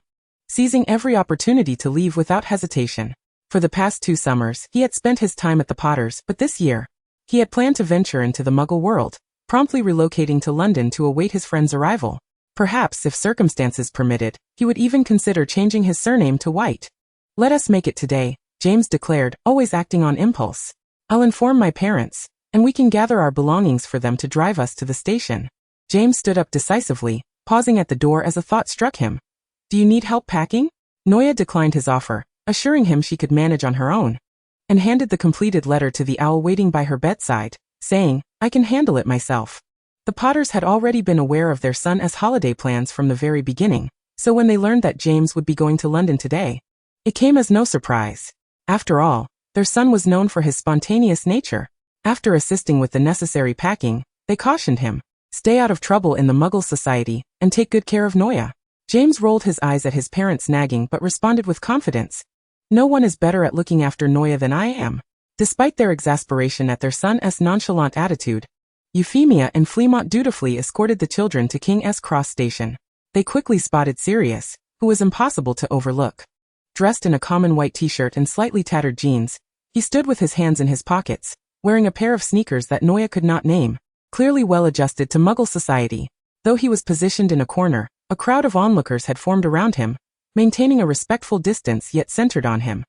seizing every opportunity to leave without hesitation. For the past 2 summers, he had spent his time at the Potters, but this year, he had planned to venture into the Muggle world, promptly relocating to London to await his friend's arrival. Perhaps, if circumstances permitted, he would even consider changing his surname to White. "Let us make it today," James declared, always acting on impulse. "I'll inform my parents, and we can gather our belongings for them to drive us to the station." James stood up decisively, pausing at the door as a thought struck him. "Do you need help packing?" Noah declined his offer, assuring him she could manage on her own, and handed the completed letter to the owl waiting by her bedside, saying, "I can handle it myself." The Potters had already been aware of their son's holiday plans from the very beginning, so when they learned that James would be going to London today, it came as no surprise. After all, their son was known for his spontaneous nature. After assisting with the necessary packing, they cautioned him, "Stay out of trouble in the Muggle society, and take good care of Noah." James rolled his eyes at his parents' nagging but responded with confidence, "No one is better at looking after Noah than I am." Despite their exasperation at their son's nonchalant attitude, Euphemia and Fleamont dutifully escorted the children to King's Cross Station. They quickly spotted Sirius, who was impossible to overlook. Dressed in a common white t-shirt and slightly tattered jeans, he stood with his hands in his pockets, wearing a pair of sneakers that Noah could not name, clearly well adjusted to Muggle society. Though he was positioned in a corner, a crowd of onlookers had formed around him, maintaining a respectful distance yet centered on him.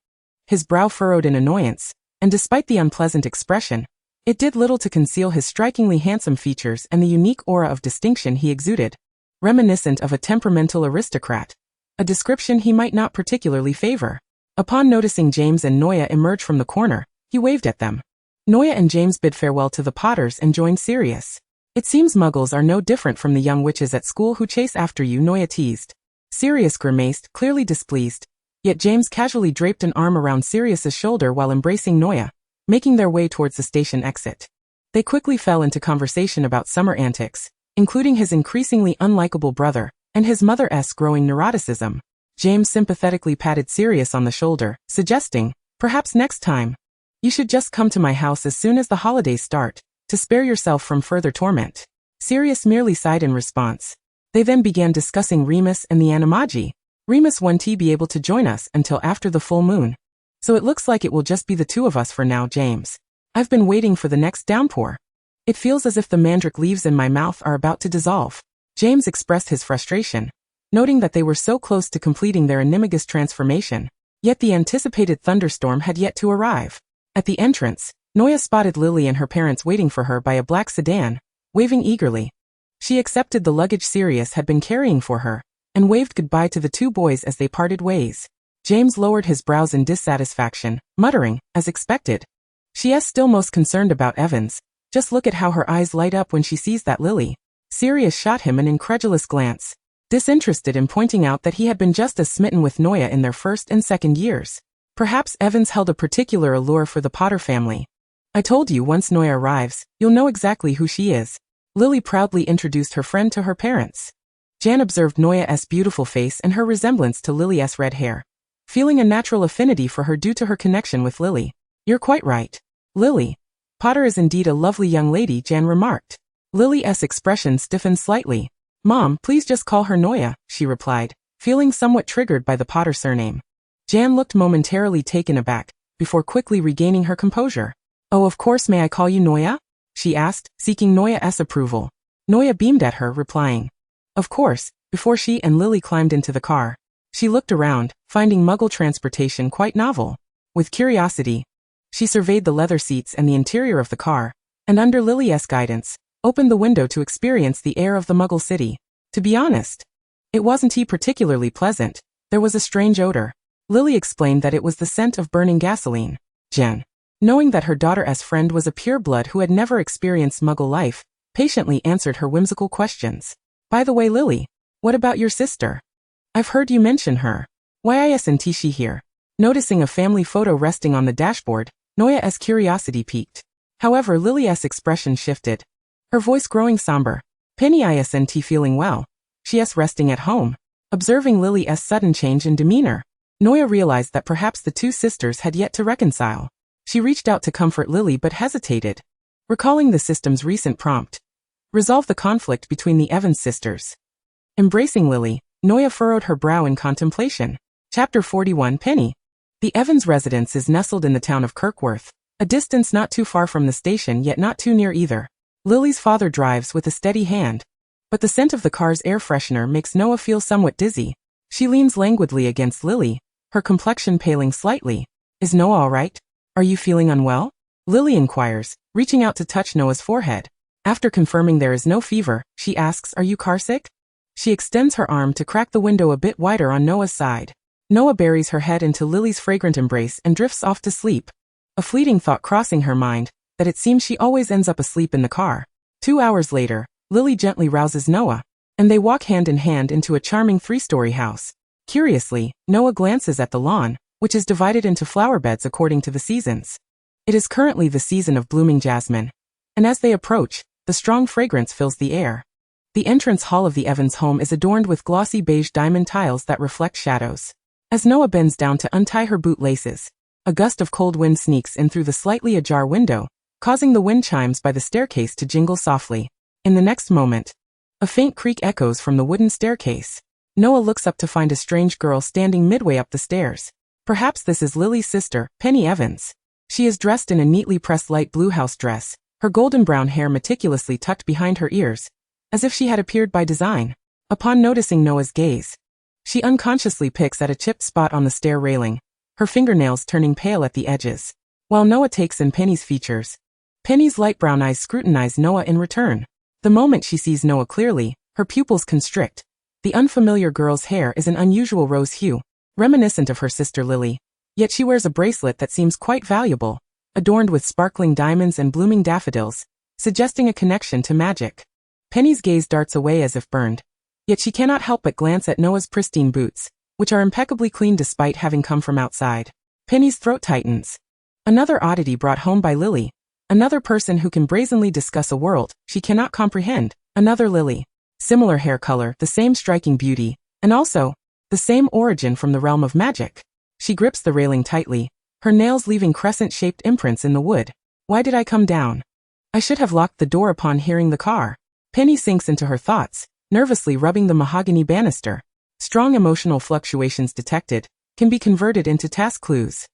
His brow furrowed in annoyance, and despite the unpleasant expression, It did little to conceal his strikingly handsome features and the unique aura of distinction he exuded, reminiscent of a temperamental aristocrat, a description he might not particularly favor. Upon noticing James and Noya emerge from the corner, he waved at them. Noya and James bid farewell to the Potters and joined Sirius. It seems Muggles are no different from the young witches at school who chase after you, Noya teased. Sirius grimaced, clearly displeased, yet James casually draped an arm around Sirius's shoulder while embracing Noya, making their way towards the station exit. They quickly fell into conversation about summer antics, including his increasingly unlikable brother, and his mother's growing neuroticism. James sympathetically patted Sirius on the shoulder, suggesting, perhaps next time, you should just come to my house as soon as the holidays start, to spare yourself from further torment. Sirius merely sighed in response. They then began discussing Remus and the Animagi. Remus won't be able to join us until after the full moon. So it looks like it will just be the two of us for now, James. I've been waiting for the next downpour. It feels as if the mandrake leaves in my mouth are about to dissolve. James expressed his frustration, noting that they were so close to completing their animagus transformation, yet the anticipated thunderstorm had yet to arrive. At the entrance, Noya spotted Lily and her parents waiting for her by a black sedan, waving eagerly. She accepted the luggage Sirius had been carrying for her, and waved goodbye to the two boys as they parted ways. James lowered his brows in dissatisfaction, muttering, as expected. She is still most concerned about Evans. Just look at how her eyes light up when she sees that Lily. Sirius shot him an incredulous glance, disinterested in pointing out that he had been just as smitten with Noya in their first and second years. Perhaps Evans held a particular allure for the Potter family. I told you once Noya arrives, you'll know exactly who she is. Lily proudly introduced her friend to her parents. Jan observed Noya's beautiful face and her resemblance to Lily's red hair, feeling a natural affinity for her due to her connection with Lily. You're quite right. Lily Potter is indeed a lovely young lady, Jan remarked. Lily's expression stiffened slightly. Mom, please just call her Noya, she replied, feeling somewhat triggered by the Potter surname. Jan looked momentarily taken aback, before quickly regaining her composure. Oh, of course, may I call you Noya? She asked, seeking Noya's approval. Noya beamed at her, replying, of course. Before she and Lily climbed into the car, she looked around, finding Muggle transportation quite novel. With curiosity, she surveyed the leather seats and the interior of the car, and under Lily's guidance, opened the window to experience the air of the Muggle city. To be honest, it wasn't particularly pleasant. There was a strange odor. Lily explained that it was the scent of burning gasoline. Jen, knowing that her daughter's friend was a pureblood who had never experienced Muggle life, patiently answered her whimsical questions. By the way, Lily, what about your sister? I've heard you mention her. Why isn't she here? Noticing a family photo resting on the dashboard, Noya's curiosity piqued. However, Lily's expression shifted, her voice growing somber. Penny isn't feeling well. She's resting at home. Observing Lily's sudden change in demeanor, Noya realized that perhaps the two sisters had yet to reconcile. She reached out to comfort Lily but hesitated, recalling the system's recent prompt. Resolve the conflict between the Evans sisters. Embracing Lily, Noya furrowed her brow in contemplation. Chapter 41 Penny. The Evans residence is nestled in the town of Kirkworth, a distance not too far from the station yet not too near either. Lily's father drives with a steady hand, but the scent of the car's air freshener makes Noya feel somewhat dizzy. She leans languidly against Lily, her complexion paling slightly. Is Noya all right? Are you feeling unwell? Lily inquires, reaching out to touch Noah's forehead. After confirming there is no fever, she asks, are you carsick? She extends her arm to crack the window a bit wider on Noah's side. Noya buries her head into Lily's fragrant embrace and drifts off to sleep. A fleeting thought crossing her mind, that it seems she always ends up asleep in the car. 2 hours later, Lily gently rouses Noya, and they walk hand in hand into a charming 3-story house. Curiously, Noya glances at the lawn, which is divided into flower beds according to the seasons. It is currently the season of blooming jasmine, and as they approach, the strong fragrance fills the air. The entrance hall of the Evans home is adorned with glossy beige diamond tiles that reflect shadows. As Noya bends down to untie her boot laces, a gust of cold wind sneaks in through the slightly ajar window, causing the wind chimes by the staircase to jingle softly. In the next moment, a faint creak echoes from the wooden staircase. Noya looks up to find a strange girl standing midway up the stairs. Perhaps this is Lily's sister, Penny Evans. She is dressed in a neatly pressed light blue house dress, her golden brown hair meticulously tucked behind her ears, as if she had appeared by design. Upon noticing Noah's gaze, she unconsciously picks at a chipped spot on the stair railing, her fingernails turning pale at the edges. While Noya takes in Penny's features, Penny's light brown eyes scrutinize Noah in return. The moment she sees Noah clearly, her pupils constrict. The unfamiliar girl's hair is an unusual rose hue, reminiscent of her sister Lily. Yet she wears a bracelet that seems quite valuable, adorned with sparkling diamonds and blooming daffodils, suggesting a connection to magic. Penny's gaze darts away as if burned. Yet she cannot help but glance at Noah's pristine boots, which are impeccably clean despite having come from outside. Penny's throat tightens. Another oddity brought home by Lily. Another person who can brazenly discuss a world she cannot comprehend. Another Lily. Similar hair color, the same striking beauty, and also, the same origin from the realm of magic. She grips the railing tightly, her nails leaving crescent-shaped imprints in the wood. Why did I come down? I should have locked the door upon hearing the car. Penny sinks into her thoughts, nervously rubbing the mahogany banister. Strong emotional fluctuations detected can be converted into task clues.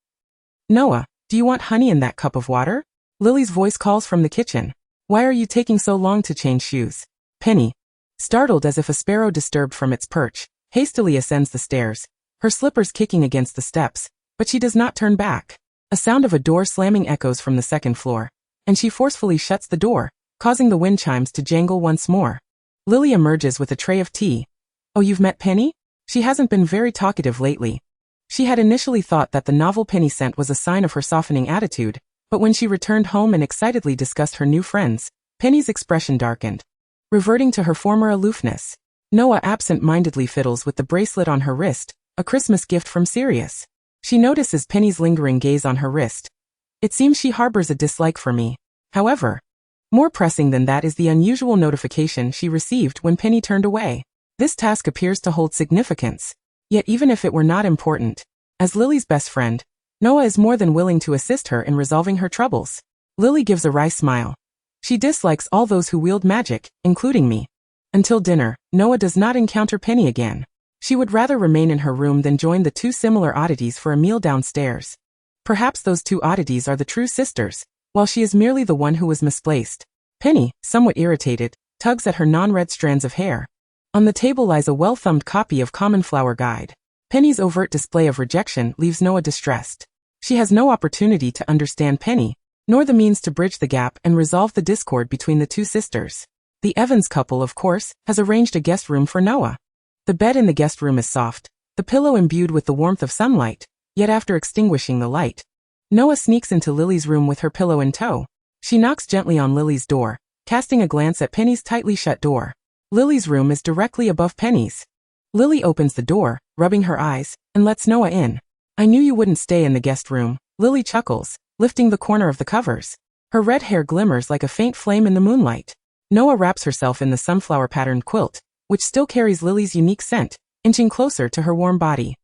Noah, do you want honey in that cup of water? Lily's voice calls from the kitchen. Why are you taking so long to change shoes? Penny, startled as if a sparrow disturbed from its perch, hastily ascends the stairs, her slippers kicking against the steps, but she does not turn back. A sound of a door slamming echoes from the second floor, and she forcefully shuts the door, causing the wind chimes to jangle once more. Lily emerges with a tray of tea. Oh, you've met Penny? She hasn't been very talkative lately. She had initially thought that the novel Penny scent was a sign of her softening attitude, but when she returned home and excitedly discussed her new friends, Penny's expression darkened, reverting to her former aloofness. Noah absent-mindedly fiddles with the bracelet on her wrist, a Christmas gift from Sirius. She notices Penny's lingering gaze on her wrist. It seems she harbors a dislike for me. However, more pressing than that is the unusual notification she received when Penny turned away. This task appears to hold significance. Yet even if it were not important, as Lily's best friend, Noah is more than willing to assist her in resolving her troubles. Lily gives a wry smile. She dislikes all those who wield magic, including me. Until dinner, Noah does not encounter Penny again. She would rather remain in her room than join the two similar oddities for a meal downstairs. Perhaps those two oddities are the true sisters, while she is merely the one who was misplaced. Penny, somewhat irritated, tugs at her non-red strands of hair. On the table lies a well-thumbed copy of Common Flower Guide. Penny's overt display of rejection leaves Noah distressed. She has no opportunity to understand Penny, nor the means to bridge the gap and resolve the discord between the two sisters. The Evans couple, of course, has arranged a guest room for Noah. The bed in the guest room is soft, the pillow imbued with the warmth of sunlight, yet after extinguishing the light, Noah sneaks into Lily's room with her pillow in tow. She knocks gently on Lily's door, casting a glance at Penny's tightly shut door. Lily's room is directly above Penny's. Lily opens the door, rubbing her eyes, and lets Noah in. I knew you wouldn't stay in the guest room, Lily chuckles, lifting the corner of the covers. Her red hair glimmers like a faint flame in the moonlight. Noah wraps herself in the sunflower-patterned quilt, which still carries Lily's unique scent, inching closer to her warm body.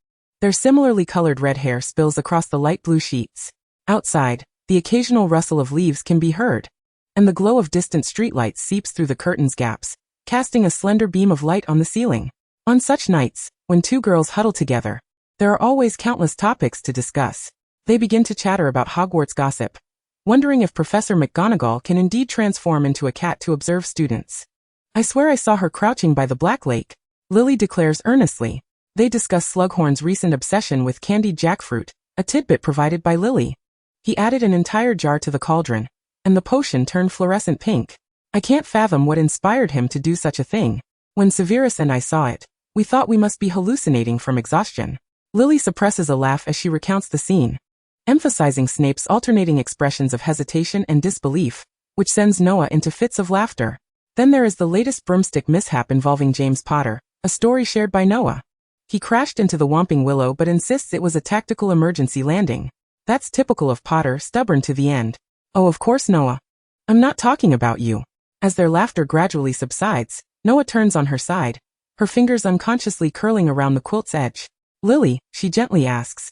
Their similarly colored red hair spills across the light blue sheets. Outside, the occasional rustle of leaves can be heard, and the glow of distant streetlights seeps through the curtains' gaps, casting a slender beam of light on the ceiling. On such nights, when two girls huddle together, there are always countless topics to discuss. They begin to chatter about Hogwarts gossip, wondering if Professor McGonagall can indeed transform into a cat to observe students. I swear I saw her crouching by the Black Lake, Lily declares earnestly. They discuss Slughorn's recent obsession with candied jackfruit, a tidbit provided by Lily. He added an entire jar to the cauldron, and the potion turned fluorescent pink. I can't fathom what inspired him to do such a thing. When Severus and I saw it, we thought we must be hallucinating from exhaustion. Lily suppresses a laugh as she recounts the scene, emphasizing Snape's alternating expressions of hesitation and disbelief, which sends Noah into fits of laughter. Then there is the latest broomstick mishap involving James Potter, a story shared by Noah. He crashed into the Whomping Willow but insists it was a tactical emergency landing. That's typical of Potter, stubborn to the end. Oh, of course, Noah. I'm not talking about you. As their laughter gradually subsides, Noah turns on her side, her fingers unconsciously curling around the quilt's edge. Lily, she gently asks,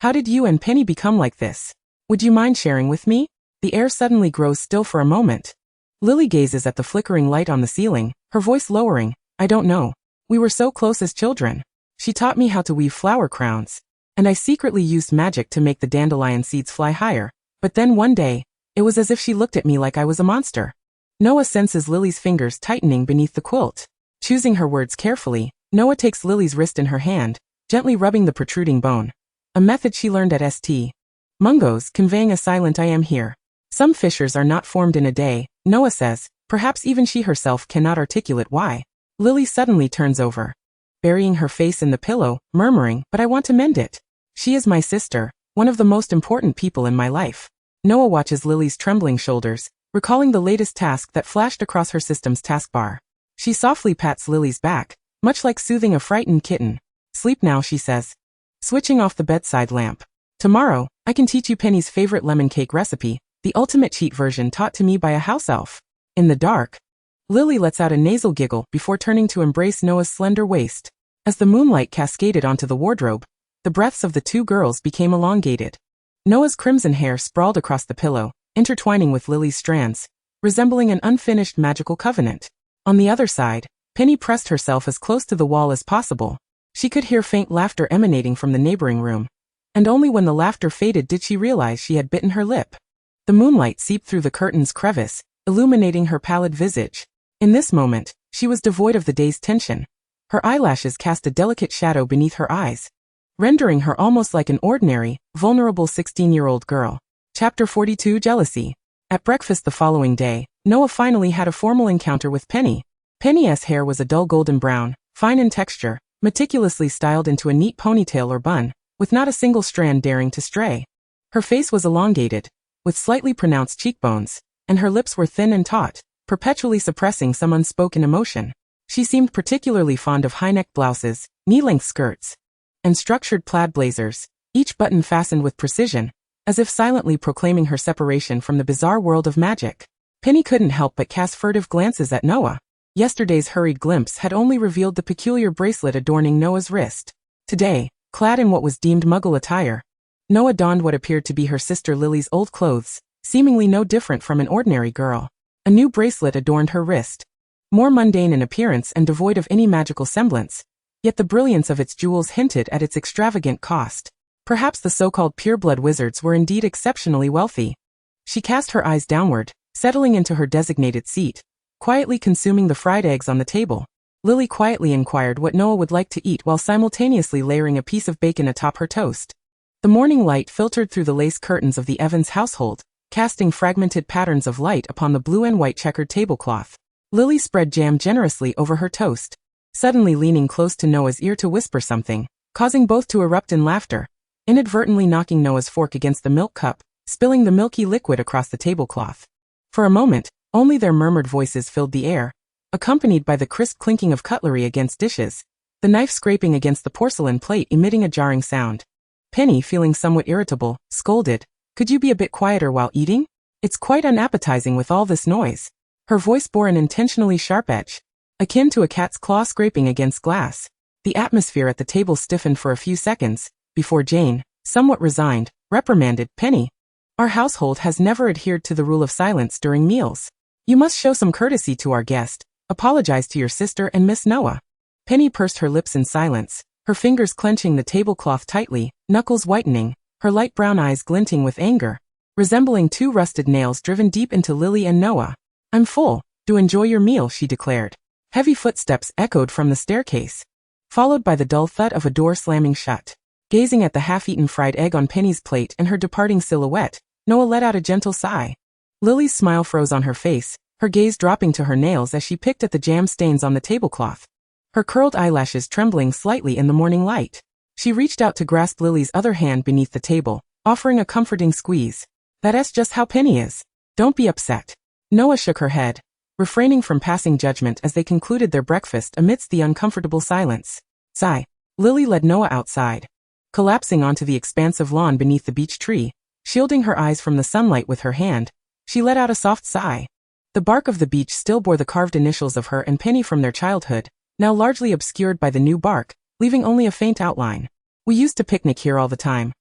how did you and Penny become like this? Would you mind sharing with me? The air suddenly grows still for a moment. Lily gazes at the flickering light on the ceiling, her voice lowering. I don't know. We were so close as children. She taught me how to weave flower crowns, and I secretly used magic to make the dandelion seeds fly higher. But then one day, it was as if she looked at me like I was a monster. Noah senses Lily's fingers tightening beneath the quilt. Choosing her words carefully, Noah takes Lily's wrist in her hand, gently rubbing the protruding bone. A method she learned at St. Mungo's, conveying a silent I am here. Some fissures are not formed in a day, Noah says, perhaps even she herself cannot articulate why. Lily suddenly turns over, burying her face in the pillow, murmuring, but I want to mend it. She is my sister, one of the most important people in my life. Noah watches Lily's trembling shoulders, recalling the latest task that flashed across her system's taskbar. She softly pats Lily's back, much like soothing a frightened kitten. Sleep now, she says, switching off the bedside lamp. Tomorrow, I can teach you Penny's favorite lemon cake recipe, the ultimate cheat version taught to me by a house elf. In the dark, Lily lets out a nasal giggle before turning to embrace Noah's slender waist. As the moonlight cascaded onto the wardrobe, the breaths of the two girls became elongated. Noah's crimson hair sprawled across the pillow, intertwining with Lily's strands, resembling an unfinished magical covenant. On the other side, Penny pressed herself as close to the wall as possible. She could hear faint laughter emanating from the neighboring room, and only when the laughter faded did she realize she had bitten her lip. The moonlight seeped through the curtain's crevice, illuminating her pallid visage. In this moment, she was devoid of the day's tension. Her eyelashes cast a delicate shadow beneath her eyes, rendering her almost like an ordinary, vulnerable 16-year-old girl. Chapter 42 Jealousy. At breakfast the following day, Noah finally had a formal encounter with Penny. Penny's hair was a dull golden brown, fine in texture, meticulously styled into a neat ponytail or bun, with not a single strand daring to stray. Her face was elongated, with slightly pronounced cheekbones, and her lips were thin and taut, perpetually suppressing some unspoken emotion. She seemed particularly fond of high-necked blouses, knee-length skirts, and structured plaid blazers, each button fastened with precision, as if silently proclaiming her separation from the bizarre world of magic. Penny couldn't help but cast furtive glances at Noah. Yesterday's hurried glimpse had only revealed the peculiar bracelet adorning Noah's wrist. Today, clad in what was deemed Muggle attire, Noah donned what appeared to be her sister Lily's old clothes, seemingly no different from an ordinary girl. A new bracelet adorned her wrist, more mundane in appearance and devoid of any magical semblance, yet the brilliance of its jewels hinted at its extravagant cost. Perhaps the so-called pureblood wizards were indeed exceptionally wealthy. She cast her eyes downward, settling into her designated seat, quietly consuming the fried eggs on the table. Lily quietly inquired what Noah would like to eat while simultaneously layering a piece of bacon atop her toast. The morning light filtered through the lace curtains of the Evans household, casting fragmented patterns of light upon the blue and white checkered tablecloth. Lily spread jam generously over her toast, suddenly leaning close to Noah's ear to whisper something, causing both to erupt in laughter, inadvertently knocking Noah's fork against the milk cup, spilling the milky liquid across the tablecloth. For a moment, only their murmured voices filled the air, accompanied by the crisp clinking of cutlery against dishes, the knife scraping against the porcelain plate emitting a jarring sound. Penny, feeling somewhat irritable, scolded, "Could you be a bit quieter while eating? It's quite unappetizing with all this noise." Her voice bore an intentionally sharp edge, akin to a cat's claw scraping against glass. The atmosphere at the table stiffened for a few seconds, before Jane, somewhat resigned, reprimanded, "Penny, our household has never adhered to the rule of silence during meals. You must show some courtesy to our guest, apologize to your sister and Miss Noah." Penny pursed her lips in silence, her fingers clenching the tablecloth tightly, knuckles whitening, her light brown eyes glinting with anger, resembling two rusted nails driven deep into Lily and Noah. "I'm full. Do enjoy your meal," she declared. Heavy footsteps echoed from the staircase, followed by the dull thud of a door slamming shut. Gazing at the half-eaten fried egg on Penny's plate and her departing silhouette, Noah let out a gentle sigh. Lily's smile froze on her face, her gaze dropping to her nails as she picked at the jam stains on the tablecloth, her curled eyelashes trembling slightly in the morning light. She reached out to grasp Lily's other hand beneath the table, offering a comforting squeeze. "That's just how Penny is. Don't be upset." Noah shook her head, refraining from passing judgment as they concluded their breakfast amidst the uncomfortable silence. Sigh. Lily led Noah outside, collapsing onto the expansive lawn beneath the beech tree, shielding her eyes from the sunlight with her hand. She let out a soft sigh. The bark of the beech still bore the carved initials of her and Penny from their childhood, now largely obscured by the new bark, leaving only a faint outline. "We used to picnic here all the time.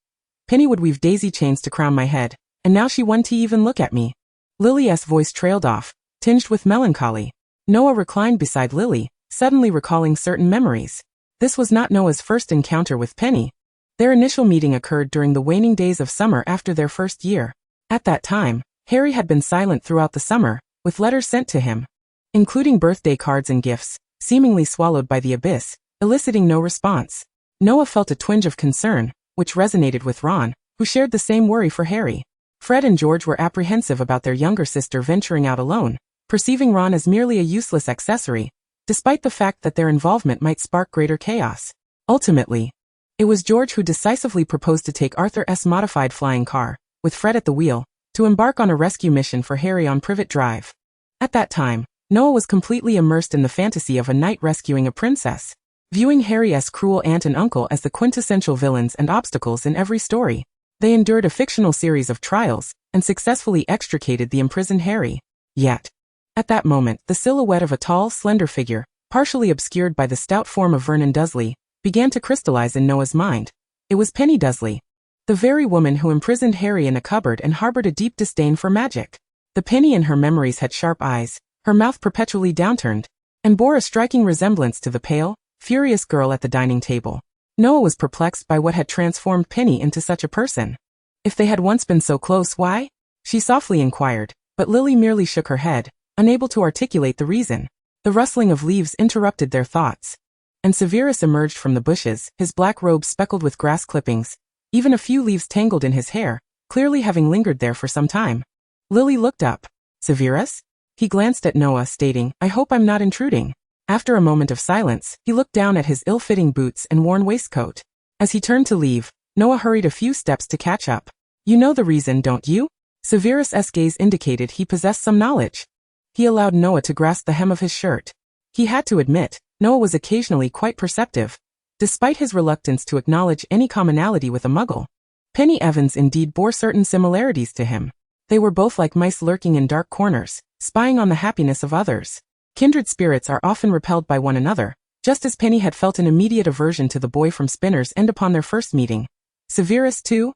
Penny would weave daisy chains to crown my head, and now she wouldn't even look at me." Lily's voice trailed off, tinged with melancholy. Noah reclined beside Lily, suddenly recalling certain memories. This was not Noah's first encounter with Penny. Their initial meeting occurred during the waning days of summer after their first year. At that time, Harry had been silent throughout the summer, with letters sent to him, including birthday cards and gifts, seemingly swallowed by the abyss, eliciting no response. Noah felt a twinge of concern, which resonated with Ron, who shared the same worry for Harry. Fred and George were apprehensive about their younger sister venturing out alone, perceiving Ron as merely a useless accessory, despite the fact that their involvement might spark greater chaos. Ultimately, it was George who decisively proposed to take Arthur's modified flying car, with Fred at the wheel, to embark on a rescue mission for Harry on Privet Drive. At that time, Noah was completely immersed in the fantasy of a knight rescuing a princess, viewing Harry's cruel aunt and uncle as the quintessential villains and obstacles in every story. They endured a fictional series of trials, and successfully extricated the imprisoned Harry. Yet, at that moment, the silhouette of a tall, slender figure, partially obscured by the stout form of Vernon Dursley, began to crystallize in Noah's mind. It was Penny Dursley, the very woman who imprisoned Harry in a cupboard and harbored a deep disdain for magic. The Penny in her memories had sharp eyes, her mouth perpetually downturned, and bore a striking resemblance to the pale, furious girl at the dining table. Noah was perplexed by what had transformed Penny into such a person. If they had once been so close, why? She softly inquired, but Lily merely shook her head, unable to articulate the reason. The rustling of leaves interrupted their thoughts, and Severus emerged from the bushes, his black robe speckled with grass clippings, even a few leaves tangled in his hair, clearly having lingered there for some time. Lily looked up. Severus? He glanced at Noah, stating, "I hope I'm not intruding." After a moment of silence, he looked down at his ill-fitting boots and worn waistcoat. As he turned to leave, Noah hurried a few steps to catch up. "You know the reason, don't you?" Severus's gaze indicated he possessed some knowledge. He allowed Noah to grasp the hem of his shirt. He had to admit, Noah was occasionally quite perceptive, despite his reluctance to acknowledge any commonality with a muggle. Penny Evans indeed bore certain similarities to him. They were both like mice lurking in dark corners, spying on the happiness of others. Kindred spirits are often repelled by one another, just as Penny had felt an immediate aversion to the boy from Spinner's End upon their first meeting. Severus, too,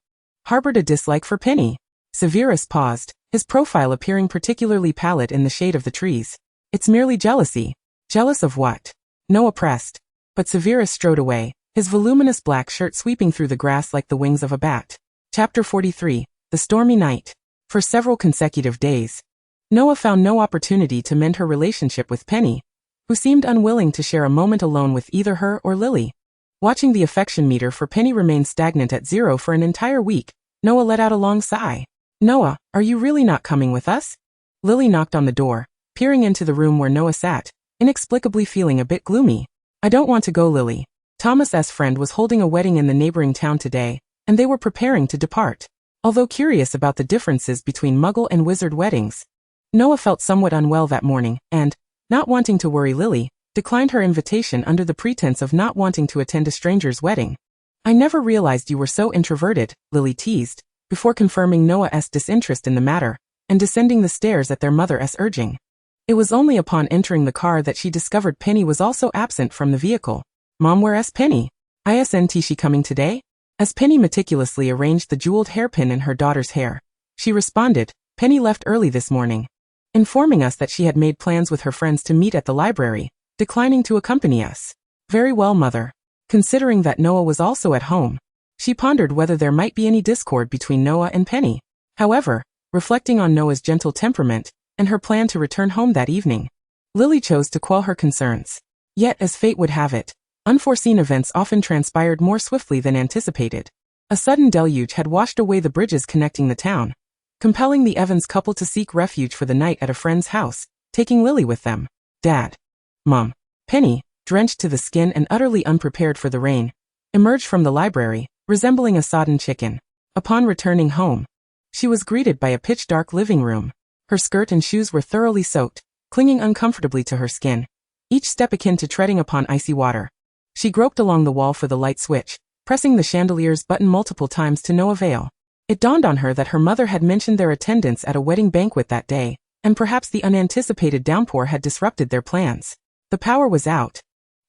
harbored a dislike for Penny. Severus paused, his profile appearing particularly pallid in the shade of the trees. "It's merely jealousy." "Jealous of what?" Noah pressed. But Severus strode away, his voluminous black shirt sweeping through the grass like the wings of a bat. Chapter 43, The Stormy Night. For several consecutive days, Noah found no opportunity to mend her relationship with Penny, who seemed unwilling to share a moment alone with either her or Lily. Watching the affection meter for Penny remain stagnant at 0 for an entire week, Noah let out a long sigh. "Noah, are you really not coming with us?" Lily knocked on the door, peering into the room where Noah sat, inexplicably feeling a bit gloomy. "I don't want to go, Lily. Thomas's friend was holding a wedding in the neighboring town today, and they were preparing to depart." Although curious about the differences between Muggle and Wizard weddings, Noah felt somewhat unwell that morning, and, not wanting to worry Lily, declined her invitation under the pretense of not wanting to attend a stranger's wedding. "I never realized you were so introverted," Lily teased, before confirming Noah's disinterest in the matter, and descending the stairs at their mother's urging. It was only upon entering the car that she discovered Penny was also absent from the vehicle. "Mom, where's Penny? Isn't she coming today?" As Penny meticulously arranged the jeweled hairpin in her daughter's hair, she responded, "Penny left early this morning, informing us that she had made plans with her friends to meet at the library, declining to accompany us." "Very well, Mother." Considering that Noah was also at home, she pondered whether there might be any discord between Noah and Penny. However, reflecting on Noah's gentle temperament, and her plan to return home that evening, Lily chose to quell her concerns. Yet, as fate would have it, unforeseen events often transpired more swiftly than anticipated. A sudden deluge had washed away the bridges connecting the town, compelling the Evans couple to seek refuge for the night at a friend's house, taking Lily with them. "Dad. Mom." Penny, drenched to the skin and utterly unprepared for the rain, emerged from the library, resembling a sodden chicken. Upon returning home, she was greeted by a pitch-dark living room. Her skirt and shoes were thoroughly soaked, clinging uncomfortably to her skin, each step akin to treading upon icy water. She groped along the wall for the light switch, pressing the chandelier's button multiple times to no avail. It dawned on her that her mother had mentioned their attendance at a wedding banquet that day, and perhaps the unanticipated downpour had disrupted their plans. The power was out.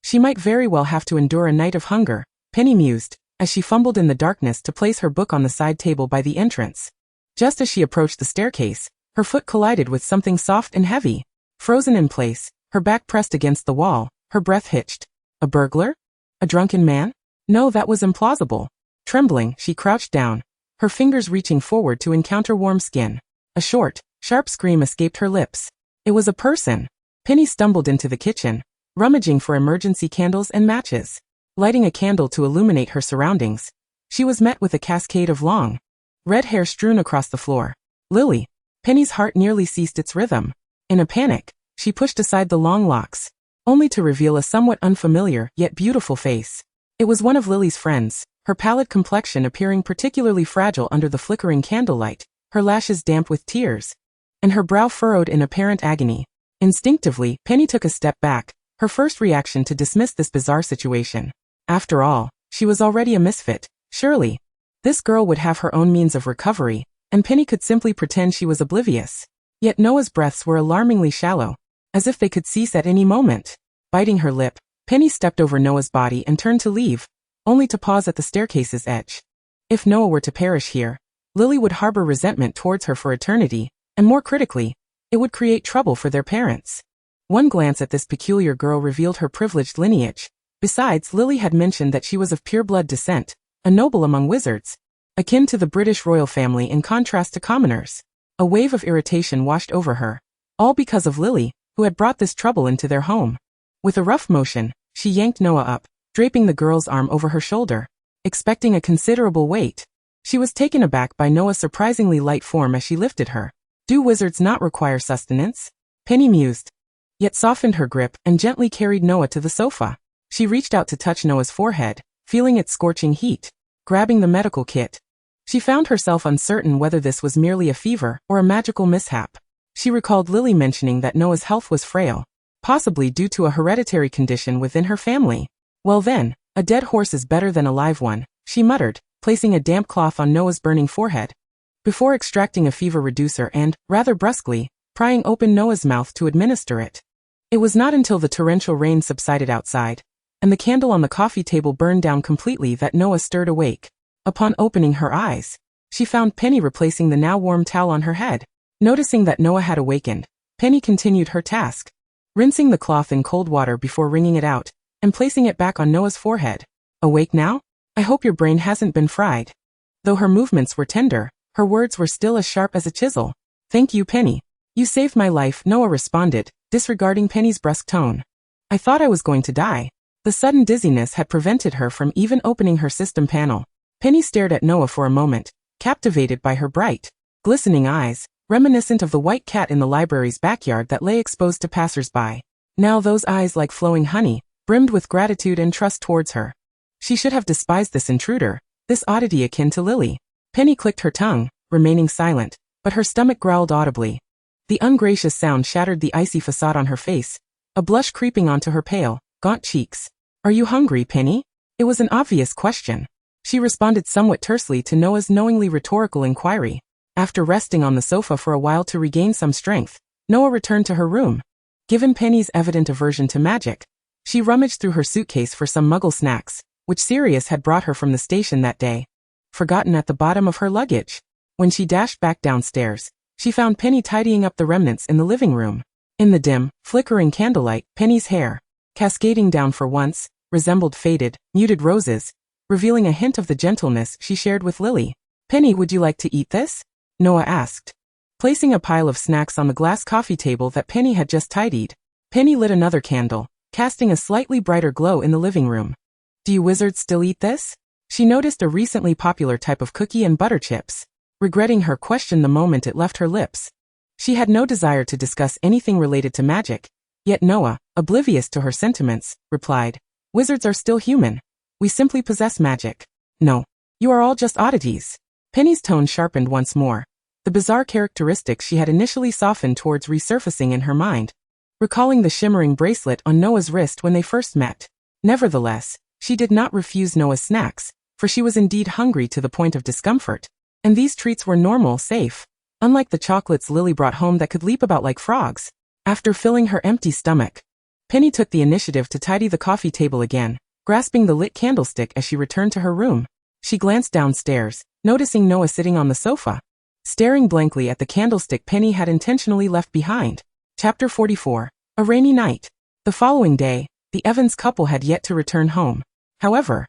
She might very well have to endure a night of hunger, Penny mused, as she fumbled in the darkness to place her book on the side table by the entrance. Just as she approached the staircase, her foot collided with something soft and heavy. Frozen in place, her back pressed against the wall, her breath hitched. A burglar? A drunken man? No, that was implausible. Trembling, she crouched down, her fingers reaching forward to encounter warm skin. A short, sharp scream escaped her lips. It was a person. Penny stumbled into the kitchen, rummaging for emergency candles and matches. Lighting a candle to illuminate her surroundings, she was met with a cascade of long, red hair strewn across the floor. Lily. Penny's heart nearly ceased its rhythm. In a panic, she pushed aside the long locks, only to reveal a somewhat unfamiliar yet beautiful face. It was one of Lily's friends, her pallid complexion appearing particularly fragile under the flickering candlelight, her lashes damp with tears, and her brow furrowed in apparent agony. Instinctively, Penny took a step back, her first reaction to dismiss this bizarre situation. After all, she was already a misfit, surely. This girl would have her own means of recovery, and Penny could simply pretend she was oblivious. Yet Noah's breaths were alarmingly shallow, as if they could cease at any moment. Biting her lip, Penny stepped over Noah's body and turned to leave, only to pause at the staircase's edge. If Noah were to perish here, Lily would harbor resentment towards her for eternity, and more critically, it would create trouble for their parents. One glance at this peculiar girl revealed her privileged lineage. Besides, Lily had mentioned that she was of pure-blood descent, a noble among wizards, akin to the British royal family in contrast to commoners. A wave of irritation washed over her, all because of Lily, who had brought this trouble into their home. With a rough motion, she yanked Noah up, draping the girl's arm over her shoulder, expecting a considerable weight. She was taken aback by Noah's surprisingly light form as she lifted her. Do wizards not require sustenance? Penny mused, yet softened her grip and gently carried Noah to the sofa. She reached out to touch Noah's forehead, feeling its scorching heat. Grabbing the medical kit, she found herself uncertain whether this was merely a fever or a magical mishap. She recalled Lily mentioning that Noah's health was frail, possibly due to a hereditary condition within her family. Well then, a dead horse is better than a live one, she muttered, placing a damp cloth on Noah's burning forehead, before extracting a fever reducer and, rather brusquely, prying open Noah's mouth to administer it. It was not until the torrential rain subsided outside, and the candle on the coffee table burned down completely that Noah stirred awake. Upon opening her eyes, she found Penny replacing the now warm towel on her head. Noticing that Noah had awakened, Penny continued her task, rinsing the cloth in cold water before wringing it out, and placing it back on Noah's forehead. Awake now? I hope your brain hasn't been fried. Though her movements were tender, her words were still as sharp as a chisel. Thank you, Penny. You saved my life, Noah responded, disregarding Penny's brusque tone. I thought I was going to die. The sudden dizziness had prevented her from even opening her system panel. Penny stared at Noah for a moment, captivated by her bright, glistening eyes, reminiscent of the white cat in the library's backyard that lay exposed to passers-by. Now those eyes like flowing honey, brimmed with gratitude and trust towards her. She should have despised this intruder, this oddity akin to Lily. Penny clicked her tongue, remaining silent, but her stomach growled audibly. The ungracious sound shattered the icy facade on her face, a blush creeping onto her pale, gaunt cheeks. Are you hungry, Penny? It was an obvious question. She responded somewhat tersely to Noah's knowingly rhetorical inquiry. After resting on the sofa for a while to regain some strength, Noah returned to her room. Given Penny's evident aversion to magic, she rummaged through her suitcase for some muggle snacks, which Sirius had brought her from the station that day, forgotten at the bottom of her luggage. When she dashed back downstairs, she found Penny tidying up the remnants in the living room. In the dim, flickering candlelight, Penny's hair, cascading down for once, resembled faded, muted roses, revealing a hint of the gentleness she shared with Lily. Penny, would you like to eat this? Noah asked, placing a pile of snacks on the glass coffee table that Penny had just tidied. Penny lit another candle, casting a slightly brighter glow in the living room. Do you wizards still eat this? She noticed a recently popular type of cookie and butter chips, regretting her question the moment it left her lips. She had no desire to discuss anything related to magic, yet Noah, oblivious to her sentiments, replied, Wizards are still human. We simply possess magic. No. You are all just oddities. Penny's tone sharpened once more, the bizarre characteristics she had initially softened towards resurfacing in her mind, recalling the shimmering bracelet on Noah's wrist when they first met. Nevertheless, she did not refuse Noah's snacks, for she was indeed hungry to the point of discomfort, and these treats were normal, safe, unlike the chocolates Lily brought home that could leap about like frogs. After filling her empty stomach, Penny took the initiative to tidy the coffee table again, grasping the lit candlestick as she returned to her room. She glanced downstairs, noticing Noah sitting on the sofa, staring blankly at the candlestick Penny had intentionally left behind. Chapter 44. A rainy night. The following day, the Evans couple had yet to return home. However,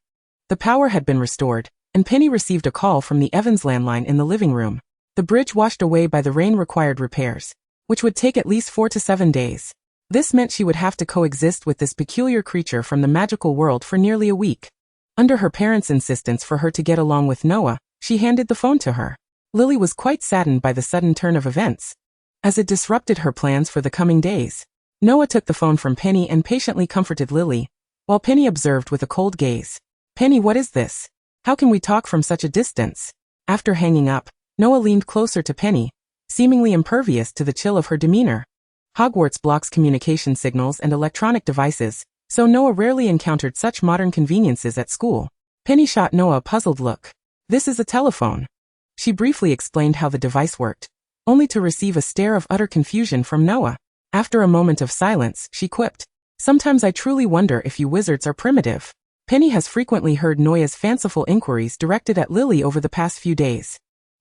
the power had been restored, and Penny received a call from the Evans landline in the living room. The bridge washed away by the rain required repairs, which would take at least 4 to 7 days. This meant she would have to coexist with this peculiar creature from the magical world for nearly a week. Under her parents' insistence for her to get along with Noah, she handed the phone to her. Lily was quite saddened by the sudden turn of events, as it disrupted her plans for the coming days. Noah took the phone from Penny and patiently comforted Lily, while Penny observed with a cold gaze. "Penny, what is this? How can we talk from such a distance?" After hanging up, Noah leaned closer to Penny, seemingly impervious to the chill of her demeanor. Hogwarts blocks communication signals and electronic devices, so Noah rarely encountered such modern conveniences at school. Penny shot Noah a puzzled look. "This is a telephone." She briefly explained how the device worked, only to receive a stare of utter confusion from Noah. After a moment of silence, she quipped, "Sometimes I truly wonder if you wizards are primitive." Penny has frequently heard Noah's fanciful inquiries directed at Lily over the past few days.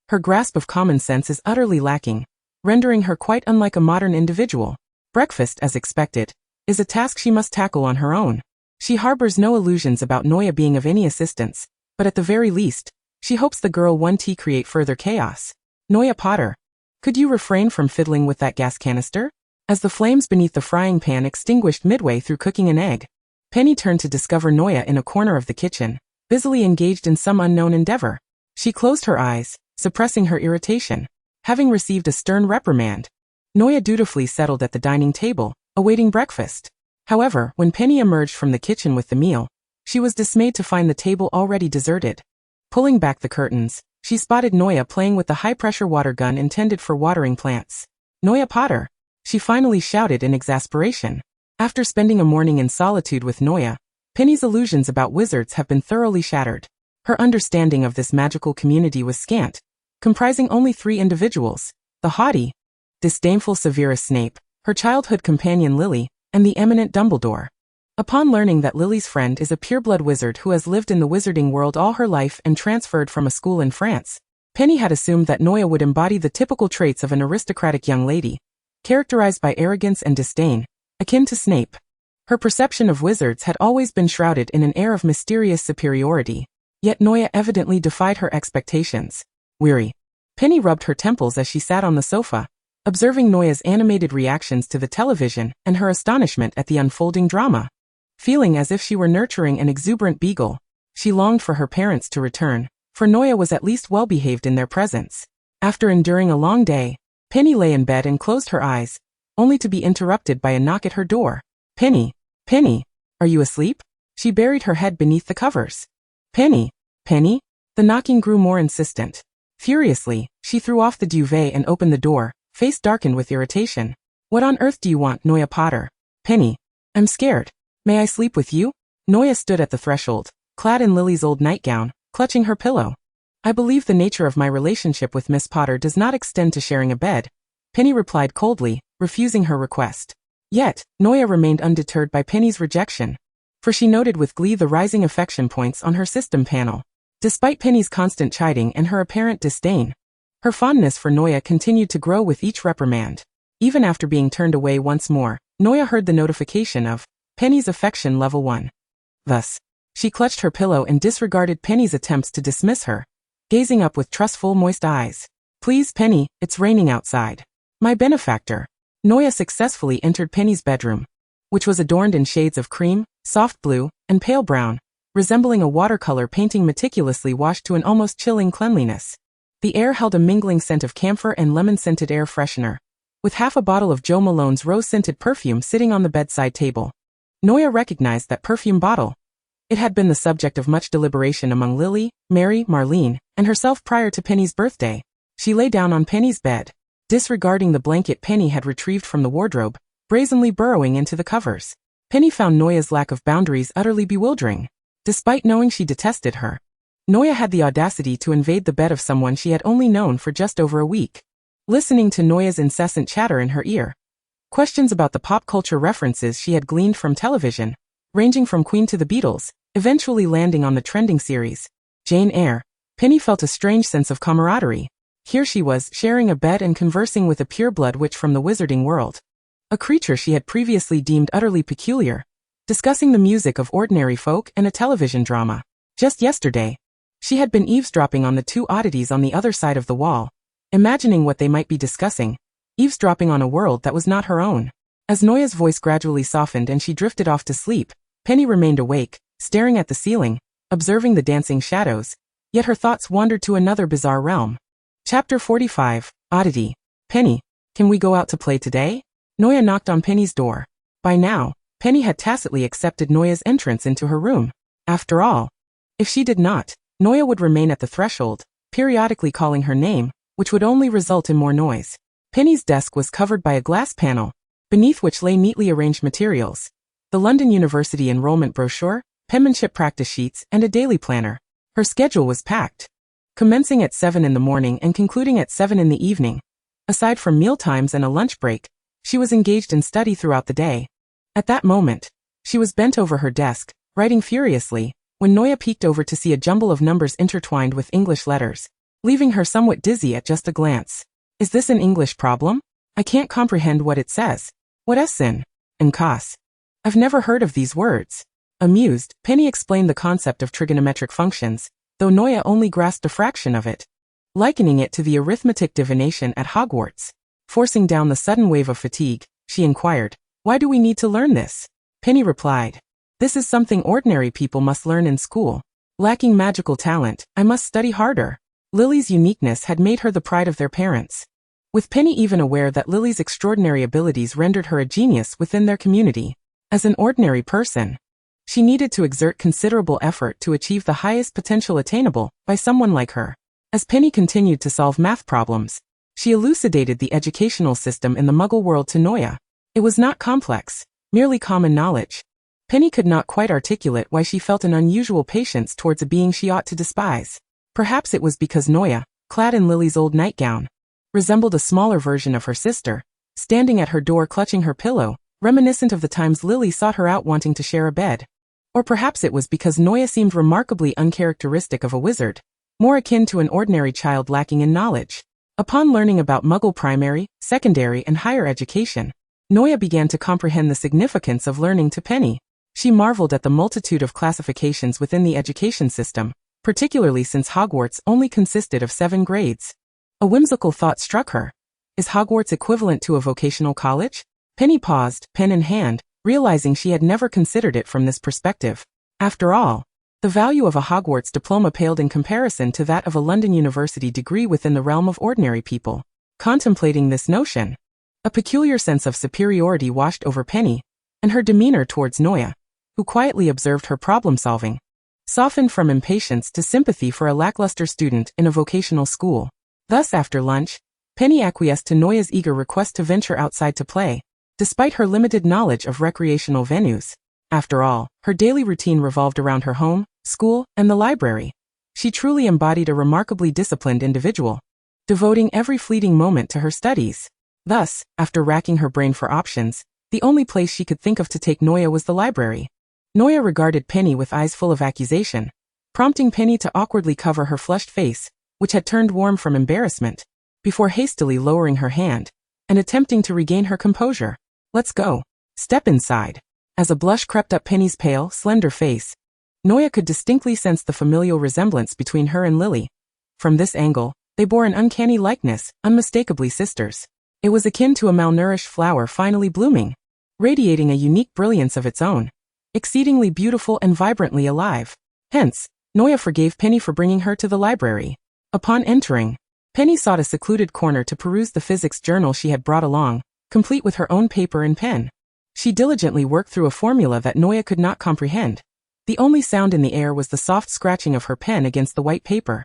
Her grasp of common sense is utterly lacking, rendering her quite unlike a modern individual. Breakfast, as expected, is a task she must tackle on her own. She harbors no illusions about Noah being of any assistance, but at the very least, she hopes the girl won't create further chaos. "Noah Potter, could you refrain from fiddling with that gas canister?" As the flames beneath the frying pan extinguished midway through cooking an egg, Penny turned to discover Noah in a corner of the kitchen, busily engaged in some unknown endeavor. She closed her eyes, suppressing her irritation. Having received a stern reprimand, Noah dutifully settled at the dining table, awaiting breakfast. However, when Penny emerged from the kitchen with the meal, she was dismayed to find the table already deserted. Pulling back the curtains, she spotted Noah playing with the high-pressure water gun intended for watering plants. "Noah Potter!" she finally shouted in exasperation. After spending a morning in solitude with Noah, Penny's illusions about wizards have been thoroughly shattered. Her understanding of this magical community was scant, comprising only 3 individuals: the haughty, disdainful Severus Snape, her childhood companion Lily, and the eminent Dumbledore. Upon learning that Lily's friend is a pureblood wizard who has lived in the wizarding world all her life and transferred from a school in France, Penny had assumed that Noah would embody the typical traits of an aristocratic young lady, characterized by arrogance and disdain, akin to Snape. Her perception of wizards had always been shrouded in an air of mysterious superiority, yet Noah evidently defied her expectations. Weary, Penny rubbed her temples as she sat on the sofa, observing Noah's animated reactions to the television and her astonishment at the unfolding drama. Feeling as if she were nurturing an exuberant beagle, she longed for her parents to return, for Noah was at least well-behaved in their presence. After enduring a long day, Penny lay in bed and closed her eyes, only to be interrupted by a knock at her door. "Penny, Penny, are you asleep?" She buried her head beneath the covers. "Penny, Penny?" The knocking grew more insistent. Furiously, she threw off the duvet and opened the door, face darkened with irritation. "What on earth do you want, Noah Potter?" "Penny, I'm scared. May I sleep with you?" Noah stood at the threshold, clad in Lily's old nightgown, clutching her pillow. "I believe the nature of my relationship with Miss Potter does not extend to sharing a bed," Penny replied coldly, refusing her request. Yet, Noah remained undeterred by Penny's rejection, for she noted with glee the rising affection points on her system panel. Despite Penny's constant chiding and her apparent disdain, her fondness for Noah continued to grow with each reprimand. Even after being turned away once more, Noah heard the notification of Penny's affection level 1. Thus, she clutched her pillow and disregarded Penny's attempts to dismiss her, gazing up with trustful, moist eyes. "Please, Penny, it's raining outside." "My benefactor." Noah successfully entered Penny's bedroom, which was adorned in shades of cream, soft blue, and pale brown, resembling a watercolor painting meticulously washed to an almost chilling cleanliness. The air held a mingling scent of camphor and lemon-scented air freshener, with half a bottle of Jo Malone's rose-scented perfume sitting on the bedside table. Noah recognized that perfume bottle. It had been the subject of much deliberation among Lily, Mary, Marlene, and herself prior to Penny's birthday. She lay down on Penny's bed, disregarding the blanket Penny had retrieved from the wardrobe, brazenly burrowing into the covers. Penny found Noah's lack of boundaries utterly bewildering. Despite knowing she detested her, Noah had the audacity to invade the bed of someone she had only known for just over a week. Listening to Noah's incessant chatter in her ear, questions about the pop culture references she had gleaned from television, ranging from Queen to the Beatles, eventually landing on the trending series, Jane Eyre, Penny felt a strange sense of camaraderie. Here she was, sharing a bed and conversing with a pureblood witch from the wizarding world. A creature she had previously deemed utterly peculiar, discussing the music of ordinary folk and a television drama. Just yesterday, she had been eavesdropping on the 2 oddities on the other side of the wall, imagining what they might be discussing, eavesdropping on a world that was not her own. As Noah's voice gradually softened and she drifted off to sleep, Penny remained awake, staring at the ceiling, observing the dancing shadows, yet her thoughts wandered to another bizarre realm. Chapter 45, Oddity. Penny, can we go out to play today? Noya knocked on Penny's door. By now, Penny had tacitly accepted Noya's entrance into her room. After all, if she did not, Noya would remain at the threshold, periodically calling her name, which would only result in more noise. Penny's desk was covered by a glass panel, beneath which lay neatly arranged materials: the London University enrollment brochure, penmanship practice sheets, and a daily planner. Her schedule was packed, commencing at 7 in the morning and concluding at 7 in the evening. Aside from mealtimes and a lunch break, she was engaged in study throughout the day. At that moment, she was bent over her desk, writing furiously, when Noya peeked over to see a jumble of numbers intertwined with English letters, leaving her somewhat dizzy at just a glance. Is this an English problem? I can't comprehend what it says. What sin? And cos? I've never heard of these words. Amused, Penny explained the concept of trigonometric functions, though Noya only grasped a fraction of it, likening it to the arithmetic divination at Hogwarts. Forcing down the sudden wave of fatigue, she inquired, "Why do we need to learn this?" Penny replied, "This is something ordinary people must learn in school. Lacking magical talent, I must study harder." Lily's uniqueness had made her the pride of their parents, with Penny even aware that Lily's extraordinary abilities rendered her a genius within their community. As an ordinary person, she needed to exert considerable effort to achieve the highest potential attainable by someone like her. As Penny continued to solve math problems, she elucidated the educational system in the Muggle world to Noya. It was not complex, merely common knowledge. Penny could not quite articulate why she felt an unusual patience towards a being she ought to despise. Perhaps it was because Noya, clad in Lily's old nightgown, resembled a smaller version of her sister, standing at her door clutching her pillow, reminiscent of the times Lily sought her out wanting to share a bed. Or perhaps it was because Noya seemed remarkably uncharacteristic of a wizard, more akin to an ordinary child lacking in knowledge. Upon learning about Muggle primary, secondary, and higher education, Noya began to comprehend the significance of learning to Penny. She marveled at the multitude of classifications within the education system, particularly since Hogwarts only consisted of 7 grades. A whimsical thought struck her. Is Hogwarts equivalent to a vocational college? Penny paused, pen in hand, realizing she had never considered it from this perspective. After all, the value of a Hogwarts diploma paled in comparison to that of a London University degree within the realm of ordinary people. Contemplating this notion, a peculiar sense of superiority washed over Penny, and her demeanor towards Noya, who quietly observed her problem-solving, softened from impatience to sympathy for a lackluster student in a vocational school. Thus, after lunch, Penny acquiesced to Noya's eager request to venture outside to play, despite her limited knowledge of recreational venues. After all, her daily routine revolved around her home, school, and the library. She truly embodied a remarkably disciplined individual, devoting every fleeting moment to her studies. Thus, after racking her brain for options, the only place she could think of to take Noya was the library. Noya regarded Penny with eyes full of accusation, prompting Penny to awkwardly cover her flushed face, which had turned warm from embarrassment, before hastily lowering her hand and attempting to regain her composure. "Let's go. Step inside." As a blush crept up Penny's pale, slender face, Noya could distinctly sense the familial resemblance between her and Lily. From this angle, they bore an uncanny likeness, unmistakably sisters. It was akin to a malnourished flower finally blooming, radiating a unique brilliance of its own, exceedingly beautiful and vibrantly alive. Hence, Noya forgave Penny for bringing her to the library. Upon entering, Penny sought a secluded corner to peruse the physics journal she had brought along, complete with her own paper and pen. She diligently worked through a formula that Noya could not comprehend. The only sound in the air was the soft scratching of her pen against the white paper.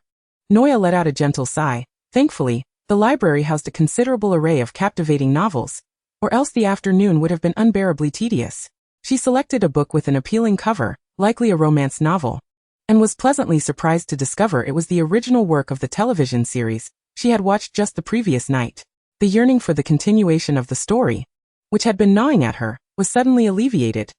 Noya let out a gentle sigh. Thankfully, the library housed a considerable array of captivating novels, or else the afternoon would have been unbearably tedious. She selected a book with an appealing cover, likely a romance novel, and was pleasantly surprised to discover it was the original work of the television series she had watched just the previous night. The yearning for the continuation of the story, which had been gnawing at her, was suddenly alleviated.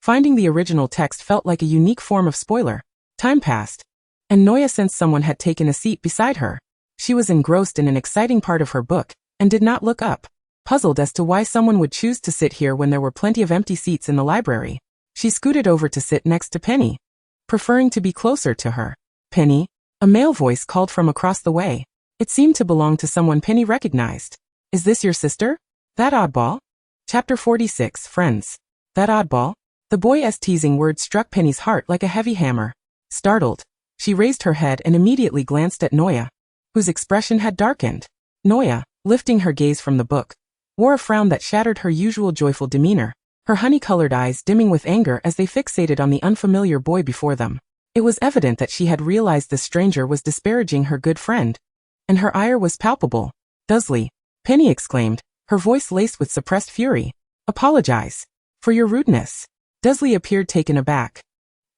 Finding the original text felt like a unique form of spoiler. Time passed, and Noya sensed someone had taken a seat beside her. She was engrossed in an exciting part of her book, and did not look up, puzzled as to why someone would choose to sit here when there were plenty of empty seats in the library. She scooted over to sit next to Penny, preferring to be closer to her. "Penny?" A male voice called from across the way. It seemed to belong to someone Penny recognized. "Is this your sister? That oddball?" Chapter 46, Friends. That oddball? The boy's teasing words struck Penny's heart like a heavy hammer. Startled, she raised her head and immediately glanced at Noya. whose expression had darkened. Noya, lifting her gaze from the book, wore a frown that shattered her usual joyful demeanor, her honey-colored eyes dimming with anger as they fixated on the unfamiliar boy before them. It was evident that she had realized the stranger was disparaging her good friend, and her ire was palpable. "Dudley," Penny exclaimed, her voice laced with suppressed fury. "Apologize for your rudeness." Dudley appeared taken aback.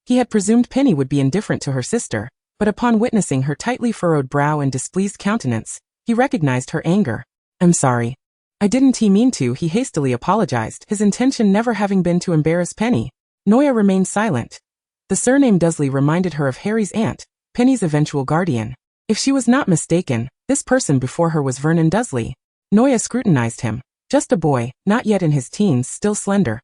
He had presumed Penny would be indifferent to her sister, but upon witnessing her tightly furrowed brow and displeased countenance, he recognized her anger. "I'm sorry. I didn't mean to," he hastily apologized, his intention never having been to embarrass Penny. Noya remained silent. The surname Dudley reminded her of Harry's aunt, Penny's eventual guardian. If she was not mistaken, this person before her was Vernon Dudley. Noya scrutinized him. Just a boy, not yet in his teens, still slender.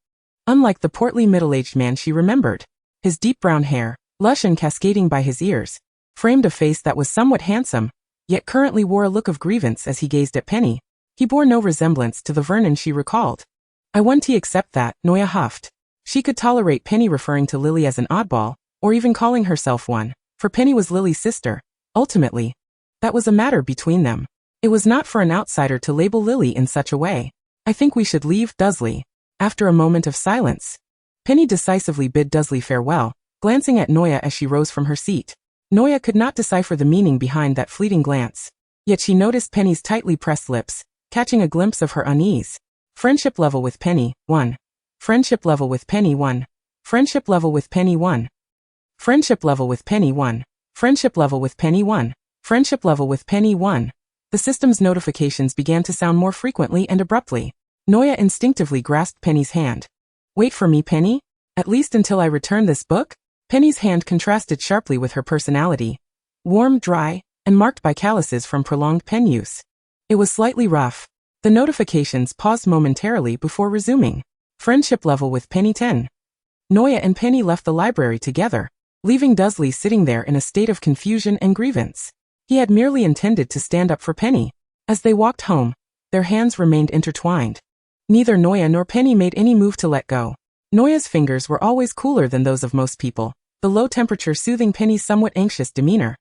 Unlike the portly middle-aged man she remembered. His deep brown hair, lush and cascading by his ears, framed a face that was somewhat handsome, yet currently wore a look of grievance as he gazed at Penny. He bore no resemblance to the Vernon she recalled. "I wouldn't accept that," Noya huffed. She could tolerate Penny referring to Lily as an oddball, or even calling herself one, for Penny was Lily's sister. Ultimately, that was a matter between them. It was not for an outsider to label Lily in such a way. "I think we should leave, Dudley." After a moment of silence, Penny decisively bid Dudley farewell, glancing at Noya as she rose from her seat. Noya could not decipher the meaning behind that fleeting glance, yet she noticed Penny's tightly pressed lips, catching a glimpse of her unease. Friendship level with Penny, 1. Friendship level with Penny, 1. Friendship level with Penny, 1. Friendship level with Penny, 1. Friendship level with Penny, 1. Friendship level with Penny, 1. The system's notifications began to sound more frequently and abruptly. Noya instinctively grasped Penny's hand. "Wait for me, Penny? At least until I return this book?" Penny's hand contrasted sharply with her personality. Warm, dry, and marked by calluses from prolonged pen use. It was slightly rough. The notifications paused momentarily before resuming. Friendship level with Penny 10. Noya and Penny left the library together, leaving Dudley sitting there in a state of confusion and grievance. He had merely intended to stand up for Penny. As they walked home, their hands remained intertwined. Neither Noya nor Penny made any move to let go. Noya's fingers were always cooler than those of most people, the low temperature soothing Penny's somewhat anxious demeanor.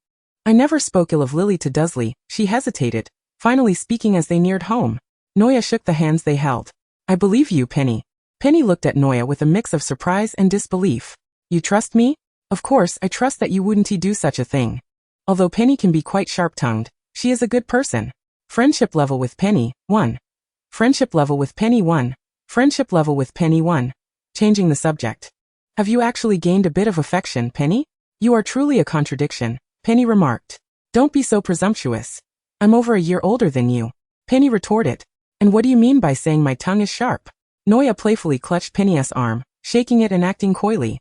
"I never spoke ill of Lily to Dudley," she hesitated, finally speaking as they neared home. Noya shook the hands they held. "I believe you, Penny." Penny looked at Noya with a mix of surprise and disbelief. "You trust me?" "Of course, I trust that you wouldn't do such a thing." Although Penny can be quite sharp-tongued, she is a good person. Friendship level with Penny, 1. Friendship level with Penny, 1. Friendship level with Penny, 1. Changing the subject. "Have you actually gained a bit of affection, Penny?" "You are truly a contradiction," Penny remarked. "Don't be so presumptuous. I'm over a year older than you," Penny retorted. "And what do you mean by saying my tongue is sharp?" Noya playfully clutched Penny's arm, shaking it and acting coyly.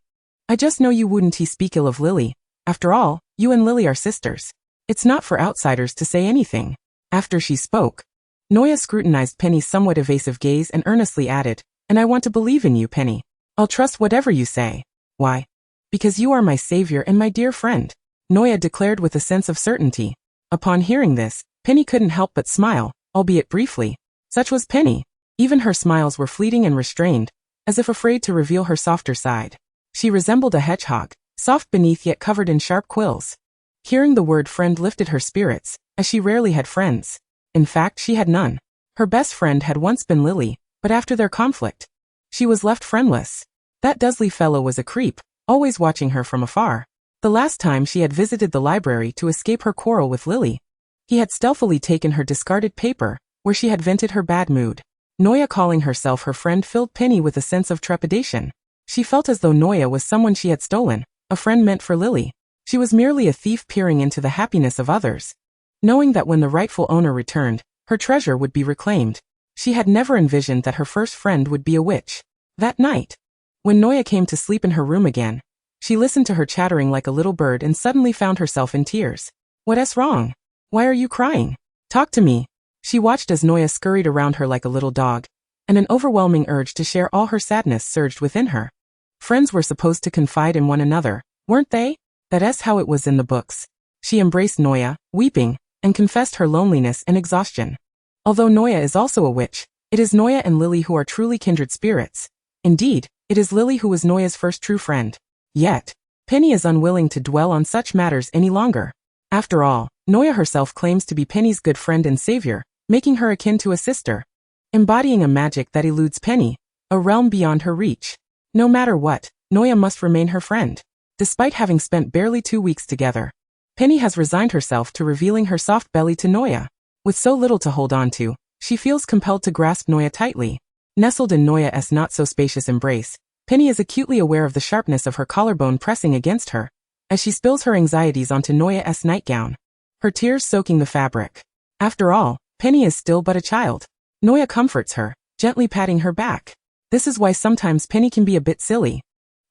"I just know you wouldn't speak ill of Lily. After all, you and Lily are sisters. It's not for outsiders to say anything." After she spoke, Noya scrutinized Penny's somewhat evasive gaze and earnestly added, "And I want to believe in you, Penny. I'll trust whatever you say." "Why?" "Because you are my savior and my dear friend," Noya declared with a sense of certainty. Upon hearing this, Penny couldn't help but smile, albeit briefly. Such was Penny. Even her smiles were fleeting and restrained, as if afraid to reveal her softer side. She resembled a hedgehog, soft beneath yet covered in sharp quills. Hearing the word friend lifted her spirits, as she rarely had friends. In fact, she had none. Her best friend had once been Lily, but after their conflict, she was left friendless. That Dudley fellow was a creep, always watching her from afar. The last time she had visited the library to escape her quarrel with Lily, he had stealthily taken her discarded paper, where she had vented her bad mood. Noya calling herself her friend filled Penny with a sense of trepidation. She felt as though Noya was someone she had stolen, a friend meant for Lily. She was merely a thief peering into the happiness of others. Knowing that when the rightful owner returned, her treasure would be reclaimed. She had never envisioned that her first friend would be a witch. That night, when Noya came to sleep in her room again, she listened to her chattering like a little bird and suddenly found herself in tears. "What's wrong? Why are you crying? Talk to me." She watched as Noya scurried around her like a little dog, and an overwhelming urge to share all her sadness surged within her. Friends were supposed to confide in one another, weren't they? That's how it was in the books. She embraced Noya, weeping, and confessed her loneliness and exhaustion. Although Noya is also a witch, it is Noya and Lily who are truly kindred spirits. Indeed, it is Lily who was Noya's first true friend. Yet, Penny is unwilling to dwell on such matters any longer. After all, Noya herself claims to be Penny's good friend and savior, making her akin to a sister. Embodying a magic that eludes Penny, a realm beyond her reach. No matter what, Noya must remain her friend. Despite having spent barely 2 weeks together, Penny has resigned herself to revealing her soft belly to Noya. With so little to hold on to, she feels compelled to grasp Noya tightly. Nestled in Noya's not-so-spacious embrace, Penny is acutely aware of the sharpness of her collarbone pressing against her, as she spills her anxieties onto Noya's nightgown, her tears soaking the fabric. After all, Penny is still but a child. Noya comforts her, gently patting her back. This is why sometimes Penny can be a bit silly.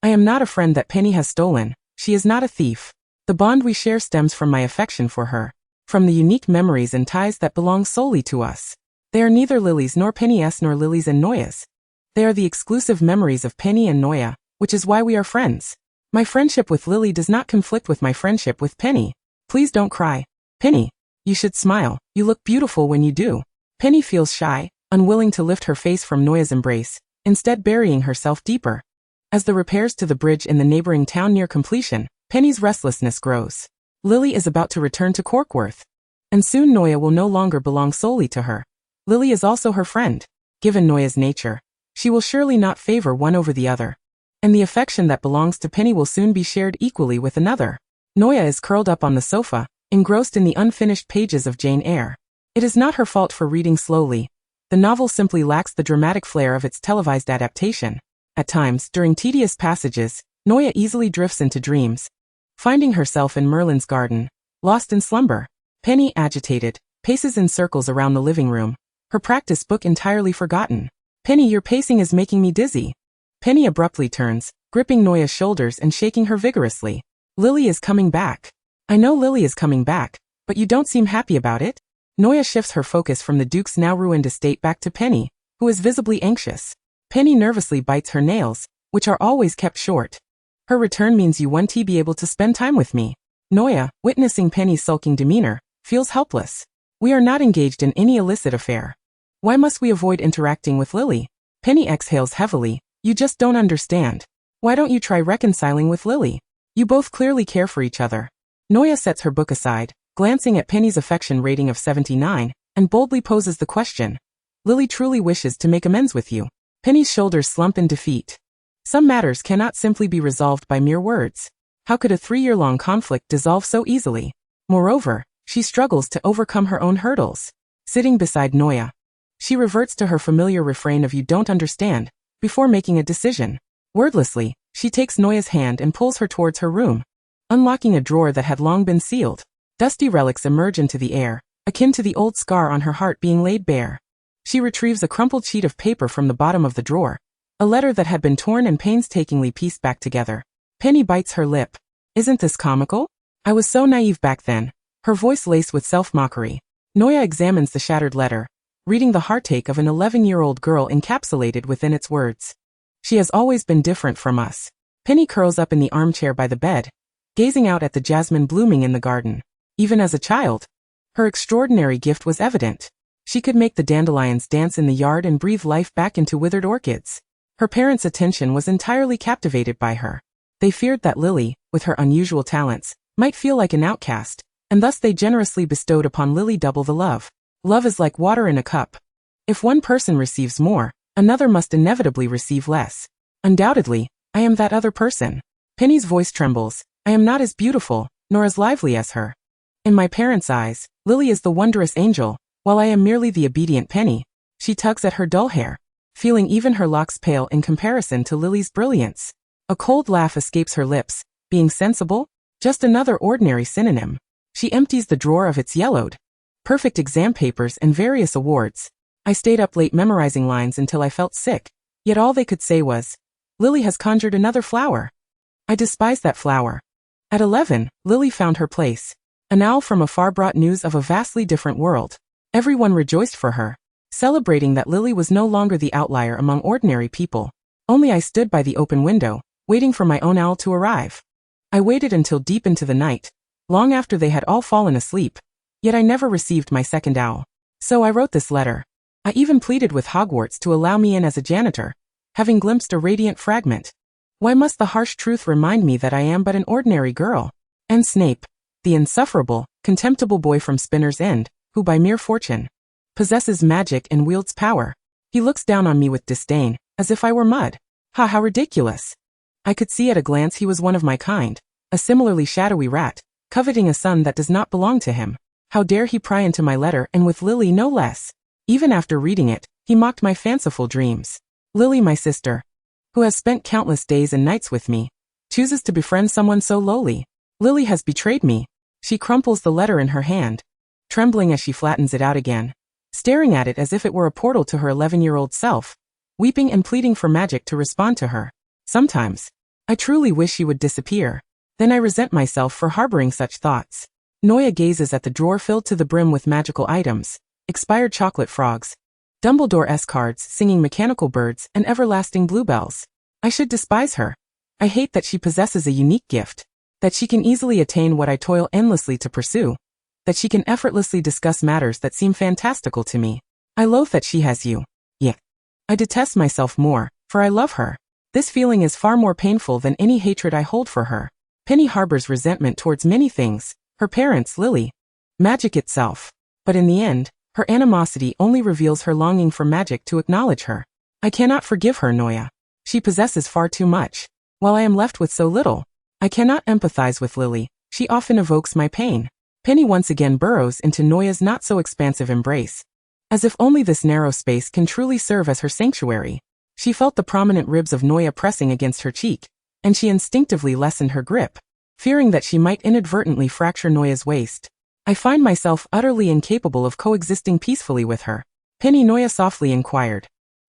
I am not a friend that Penny has stolen. She is not a thief. The bond we share stems from my affection for her, from the unique memories and ties that belong solely to us. They are neither Lily's nor Penny's nor Lily's and Noya's. They are the exclusive memories of Penny and Noya, which is why we are friends. My friendship with Lily does not conflict with my friendship with Penny. Please don't cry. Penny, you should smile. You look beautiful when you do. Penny feels shy, unwilling to lift her face from Noya's embrace, instead burying herself deeper. As the repairs to the bridge in the neighboring town near completion, Penny's restlessness grows. Lily is about to return to Corkworth, and soon Noya will no longer belong solely to her. Lily is also her friend. Given Noya's nature, she will surely not favor one over the other, and the affection that belongs to Penny will soon be shared equally with another. Noya is curled up on the sofa, engrossed in the unfinished pages of Jane Eyre. It is not her fault for reading slowly. The novel simply lacks the dramatic flair of its televised adaptation. At times, during tedious passages, Noya easily drifts into dreams, finding herself in Merlin's garden, lost in slumber. Penny, agitated, paces in circles around the living room, her practice book entirely forgotten. Penny, your pacing is making me dizzy. Penny abruptly turns, gripping Noya's shoulders and shaking her vigorously. Lily is coming back. I know Lily is coming back, but you don't seem happy about it? Noya shifts her focus from the Duke's now ruined estate back to Penny, who is visibly anxious. Penny nervously bites her nails, which are always kept short. Her return means you won't be able to spend time with me. Noya, witnessing Penny's sulking demeanor, feels helpless. We are not engaged in any illicit affair. Why must we avoid interacting with Lily? Penny exhales heavily. You just don't understand. Why don't you try reconciling with Lily? You both clearly care for each other. Noya sets her book aside, glancing at Penny's affection rating of 79, and boldly poses the question. Lily truly wishes to make amends with you. Penny's shoulders slump in defeat. Some matters cannot simply be resolved by mere words. How could a 3-year-long conflict dissolve so easily? Moreover, she struggles to overcome her own hurdles. Sitting beside Noya, she reverts to her familiar refrain of you don't understand, before making a decision. Wordlessly, she takes Noya's hand and pulls her towards her room, unlocking a drawer that had long been sealed. Dusty relics emerge into the air, akin to the old scar on her heart being laid bare. She retrieves a crumpled sheet of paper from the bottom of the drawer, a letter that had been torn and painstakingly pieced back together. Penny bites her lip. Isn't this comical? I was so naive back then. Her voice laced with self-mockery. Noya examines the shattered letter, reading the heartache of an 11-year-old girl encapsulated within its words. She has always been different from us. Penny curls up in the armchair by the bed, gazing out at the jasmine blooming in the garden. Even as a child, her extraordinary gift was evident. She could make the dandelions dance in the yard and breathe life back into withered orchids. Her parents' attention was entirely captivated by her. They feared that Lily, with her unusual talents, might feel like an outcast, and thus they generously bestowed upon Lily double the love. Love is like water in a cup. If one person receives more, another must inevitably receive less. Undoubtedly, I am that other person. Penny's voice trembles. I am not as beautiful, nor as lively as her. In my parents' eyes, Lily is the wondrous angel, while I am merely the obedient Penny. She tugs at her dull hair, feeling even her locks pale in comparison to Lily's brilliance. A cold laugh escapes her lips. Being sensible? Just another ordinary synonym. She empties the drawer of its yellowed, perfect exam papers and various awards. I stayed up late memorizing lines until I felt sick, yet all they could say was, Lily has conjured another flower. I despise that flower. At 11, Lily found her place. An owl from afar brought news of a vastly different world. Everyone rejoiced for her, celebrating that Lily was no longer the outlier among ordinary people. Only I stood by the open window, waiting for my own owl to arrive. I waited until deep into the night, long after they had all fallen asleep, yet I never received my second owl. So I wrote this letter. I even pleaded with Hogwarts to allow me in as a janitor, having glimpsed a radiant fragment. Why must the harsh truth remind me that I am but an ordinary girl? And Snape, the insufferable, contemptible boy from Spinner's End, who by mere fortune possesses magic and wields power. He looks down on me with disdain, as if I were mud. Ha, how ridiculous. I could see at a glance he was one of my kind, a similarly shadowy rat, coveting a son that does not belong to him. How dare he pry into my letter, and with Lily no less. Even after reading it, he mocked my fanciful dreams. Lily, my sister, who has spent countless days and nights with me, chooses to befriend someone so lowly. Lily has betrayed me. She crumples the letter in her hand, trembling as she flattens it out again, staring at it as if it were a portal to her 11-year-old self, weeping and pleading for magic to respond to her. Sometimes, I truly wish she would disappear. Then I resent myself for harboring such thoughts. Noya gazes at the drawer filled to the brim with magical items, expired chocolate frogs, Dumbledore-esque cards singing mechanical birds and everlasting bluebells. I should despise her. I hate that she possesses a unique gift, that she can easily attain what I toil endlessly to pursue, that she can effortlessly discuss matters that seem fantastical to me. I loathe that she has you. Yet, I detest myself more, for I love her. This feeling is far more painful than any hatred I hold for her. Penny harbors resentment towards many things, her parents, Lily, magic itself. But in the end, her animosity only reveals her longing for magic to acknowledge her. I cannot forgive her, Noya. She possesses far too much, while I am left with so little. I cannot empathize with Lily. She often evokes my pain. Penny once again burrows into Noya's not-so-expansive embrace, as if only this narrow space can truly serve as her sanctuary. She felt the prominent ribs of Noya pressing against her cheek, and she instinctively lessened her grip, fearing that she might inadvertently fracture Noya's waist. I find myself utterly incapable of coexisting peacefully with her. Penny, Noya softly inquired.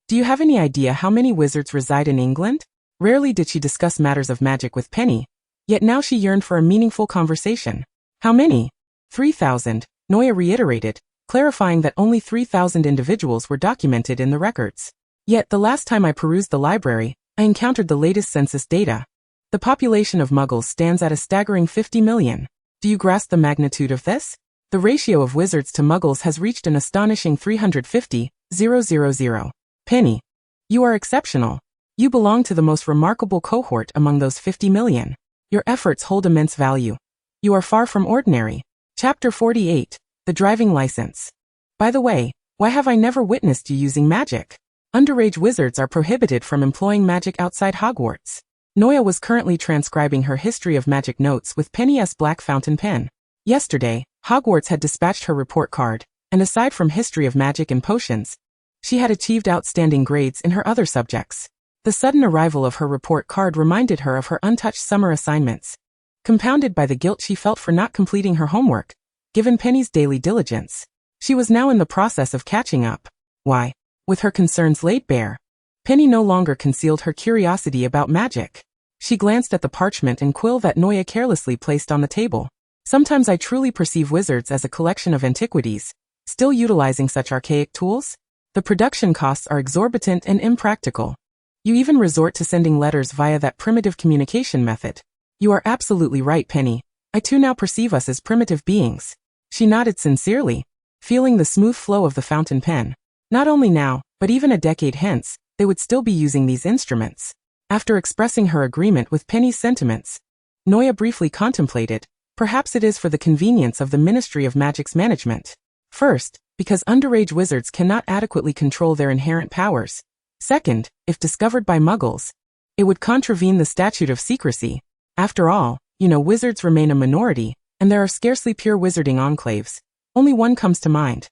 Do you have any idea how many wizards reside in England? Rarely did she discuss matters of magic with Penny, yet now she yearned for a meaningful conversation. How many? 3,000, Noya reiterated, clarifying that only 3,000 individuals were documented in the records. Yet the last time I perused the library, I encountered the latest census data. The population of Muggles stands at a staggering 50 million. Do you grasp the magnitude of this? The ratio of wizards to Muggles has reached an astonishing 350,000. Penny, you are exceptional. You belong to the most remarkable cohort among those 50 million. Your efforts hold immense value. You are far from ordinary. Chapter 48, The Driving License. By the way, why have I never witnessed you using magic? Underage wizards are prohibited from employing magic outside Hogwarts. Noya was currently transcribing her history of magic notes with Penny's black fountain pen. Yesterday, Hogwarts had dispatched her report card, and aside from history of magic and potions, she had achieved outstanding grades in her other subjects. The sudden arrival of her report card reminded her of her untouched summer assignments, compounded by the guilt she felt for not completing her homework, given Penny's daily diligence. She was now in the process of catching up. Why? With her concerns laid bare, Penny no longer concealed her curiosity about magic. She glanced at the parchment and quill that Noya carelessly placed on the table. Sometimes I truly perceive wizards as a collection of antiquities, still utilizing such archaic tools. The production costs are exorbitant and impractical. You even resort to sending letters via that primitive communication method. You are absolutely right, Penny. I too now perceive us as primitive beings. She nodded sincerely, feeling the smooth flow of the fountain pen. Not only now, but even a decade hence, they would still be using these instruments. After expressing her agreement with Penny's sentiments, Noya briefly contemplated, perhaps it is for the convenience of the Ministry of Magic's management. First, because underage wizards cannot adequately control their inherent powers. Second, if discovered by Muggles, it would contravene the statute of secrecy. After all, wizards remain a minority, and there are scarcely pure wizarding enclaves. Only one comes to mind.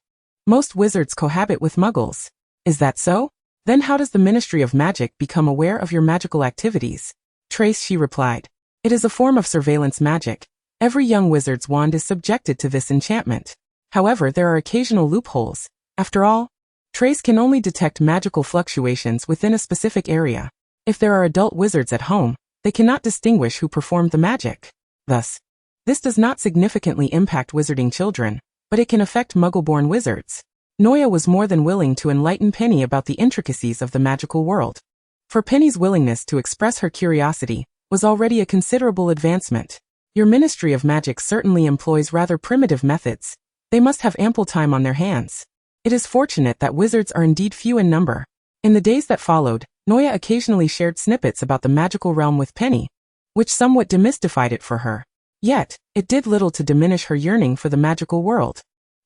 Most wizards cohabit with Muggles. Is that so? Then how does the Ministry of Magic become aware of your magical activities? Trace, she replied. It is a form of surveillance magic. Every young wizard's wand is subjected to this enchantment. However, there are occasional loopholes. After all, Trace can only detect magical fluctuations within a specific area. If there are adult wizards at home, they cannot distinguish who performed the magic. Thus, this does not significantly impact wizarding children, but it can affect Muggle-born wizards. Noya was more than willing to enlighten Penny about the intricacies of the magical world. For Penny's willingness to express her curiosity was already a considerable advancement. Your Ministry of Magic certainly employs rather primitive methods. They must have ample time on their hands. It is fortunate that wizards are indeed few in number. In the days that followed, Noya occasionally shared snippets about the magical realm with Penny, which somewhat demystified it for her. Yet, it did little to diminish her yearning for the magical world.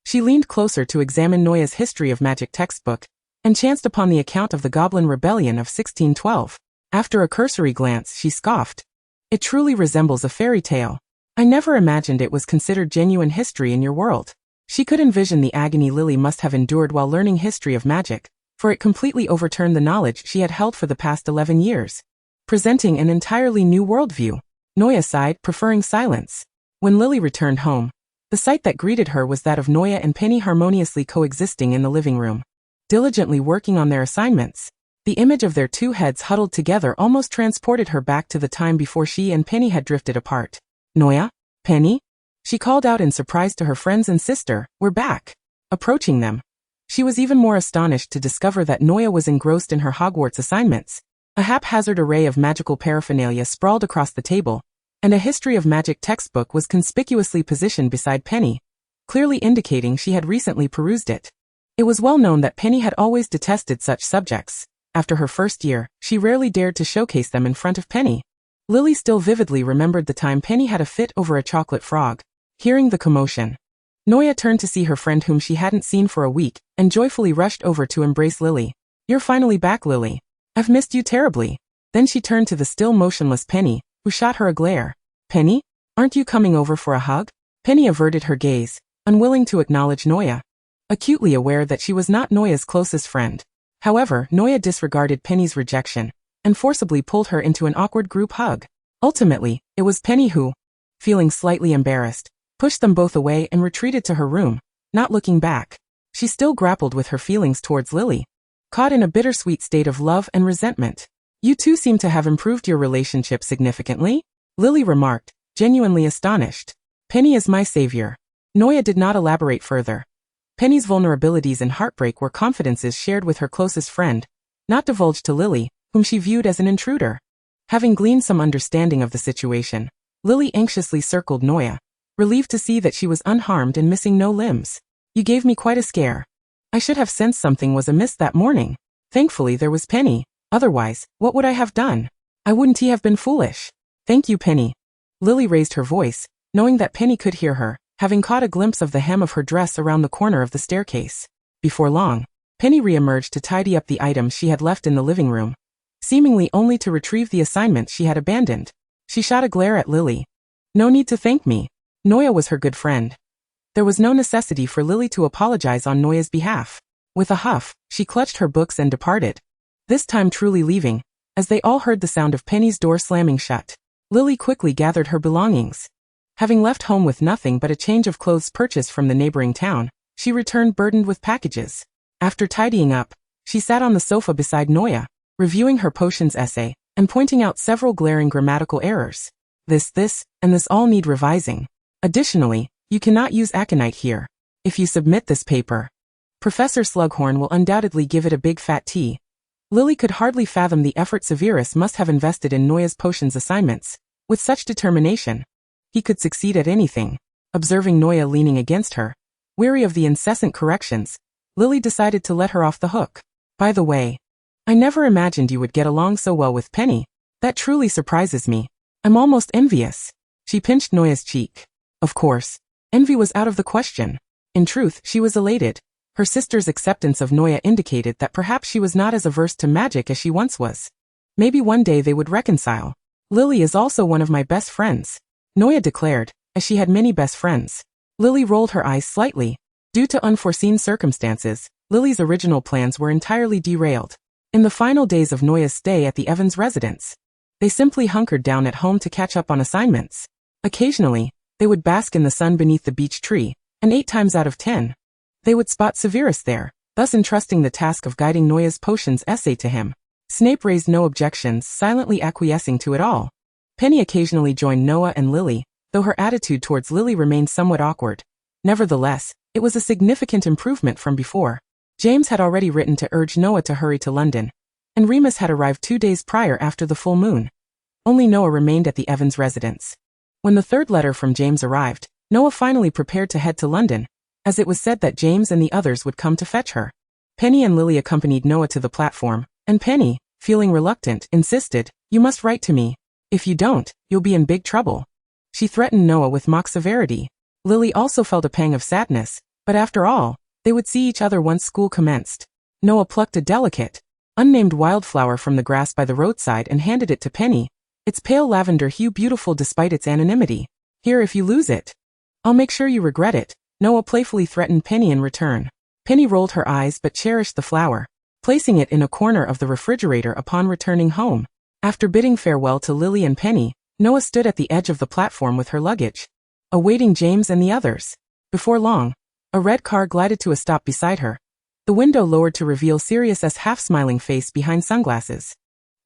She leaned closer to examine Noya's history of magic textbook, and chanced upon the account of the Goblin Rebellion of 1612. After a cursory glance, she scoffed. It truly resembles a fairy tale. I never imagined it was considered genuine history in your world. She could envision the agony Lily must have endured while learning history of magic, for it completely overturned the knowledge she had held for the past 11 years, presenting an entirely new worldview. Noya sighed, preferring silence. When Lily returned home, the sight that greeted her was that of Noya and Penny harmoniously coexisting in the living room, diligently working on their assignments. The image of their two heads huddled together almost transported her back to the time before she and Penny had drifted apart. Noya? Penny? She called out in surprise to her friends and sister, "We're back." Approaching them, she was even more astonished to discover that Noya was engrossed in her Hogwarts assignments. A haphazard array of magical paraphernalia sprawled across the table, and a history of magic textbook was conspicuously positioned beside Penny, clearly indicating she had recently perused it. It was well known that Penny had always detested such subjects. After her first year, she rarely dared to showcase them in front of Penny. Lily still vividly remembered the time Penny had a fit over a chocolate frog. Hearing the commotion, Noya turned to see her friend whom she hadn't seen for a week, and joyfully rushed over to embrace Lily. "You're finally back, Lily. I've missed you terribly." Then she turned to the still motionless Penny, who shot her a glare. "Penny? Aren't you coming over for a hug?" Penny averted her gaze, unwilling to acknowledge Noya, acutely aware that she was not Noya's closest friend. However, Noya disregarded Penny's rejection, and forcibly pulled her into an awkward group hug. Ultimately, it was Penny who, feeling slightly embarrassed, pushed them both away and retreated to her room, not looking back. She still grappled with her feelings towards Lily, caught in a bittersweet state of love and resentment. "You two seem to have improved your relationship significantly," Lily remarked, genuinely astonished. "Penny is my savior." Noya did not elaborate further. Penny's vulnerabilities and heartbreak were confidences shared with her closest friend, not divulged to Lily, whom she viewed as an intruder. Having gleaned some understanding of the situation, Lily anxiously circled Noya, relieved to see that she was unharmed and missing no limbs. "You gave me quite a scare. I should have sensed something was amiss that morning. Thankfully there was Penny. Otherwise, what would I have done? I wouldn't have been foolish." "Thank you, Penny." Lily raised her voice, knowing that Penny could hear her, having caught a glimpse of the hem of her dress around the corner of the staircase. Before long, Penny re-emerged to tidy up the items she had left in the living room, seemingly only to retrieve the assignment she had abandoned. She shot a glare at Lily. "No need to thank me. Noya was her good friend." There was no necessity for Lily to apologize on Noya's behalf. With a huff, she clutched her books and departed, this time truly leaving, as they all heard the sound of Penny's door slamming shut. Lily quickly gathered her belongings. Having left home with nothing but a change of clothes purchased from the neighboring town, she returned burdened with packages. After tidying up, she sat on the sofa beside Noya, reviewing her potions essay, and pointing out several glaring grammatical errors. This, and this all need revising. Additionally, you cannot use aconite here. If you submit this paper, Professor Slughorn will undoubtedly give it a big fat T. Lily could hardly fathom the effort Severus must have invested in Noya's potions assignments. With such determination, he could succeed at anything. Observing Noya leaning against her, weary of the incessant corrections, Lily decided to let her off the hook. "By the way, I never imagined you would get along so well with Penny. That truly surprises me. I'm almost envious." She pinched Noya's cheek. Of course, envy was out of the question. In truth, she was elated. Her sister's acceptance of Noya indicated that perhaps she was not as averse to magic as she once was. Maybe one day they would reconcile. "Lily is also one of my best friends," Noya declared, as she had many best friends. Lily rolled her eyes slightly. Due to unforeseen circumstances, Lily's original plans were entirely derailed. In the final days of Noya's stay at the Evans residence, they simply hunkered down at home to catch up on assignments. Occasionally, they would bask in the sun beneath the beech tree, and 8 times out of 10, they would spot Severus there, thus entrusting the task of guiding Noya's potions essay to him. Snape raised no objections, silently acquiescing to it all. Penny occasionally joined Noah and Lily, though her attitude towards Lily remained somewhat awkward. Nevertheless, it was a significant improvement from before. James had already written to urge Noah to hurry to London, and Remus had arrived 2 days prior after the full moon. Only Noah remained at the Evans residence. When the third letter from James arrived, Noah finally prepared to head to London, as it was said that James and the others would come to fetch her. Penny and Lily accompanied Noah to the platform, and Penny, feeling reluctant, insisted, "You must write to me. If you don't, you'll be in big trouble." She threatened Noah with mock severity. Lily also felt a pang of sadness, but after all, they would see each other once school commenced. Noah plucked a delicate, unnamed wildflower from the grass by the roadside and handed it to Penny, its pale lavender hue beautiful despite its anonymity. Here, if you lose it, I'll make sure you regret it, Noah playfully threatened Penny in return. Penny rolled her eyes but cherished the flower, placing it in a corner of the refrigerator upon returning home. After bidding farewell to Lily and Penny, Noah stood at the edge of the platform with her luggage, awaiting James and the others. Before long, a red car glided to a stop beside her, the window lowered to reveal Sirius's half-smiling face behind sunglasses.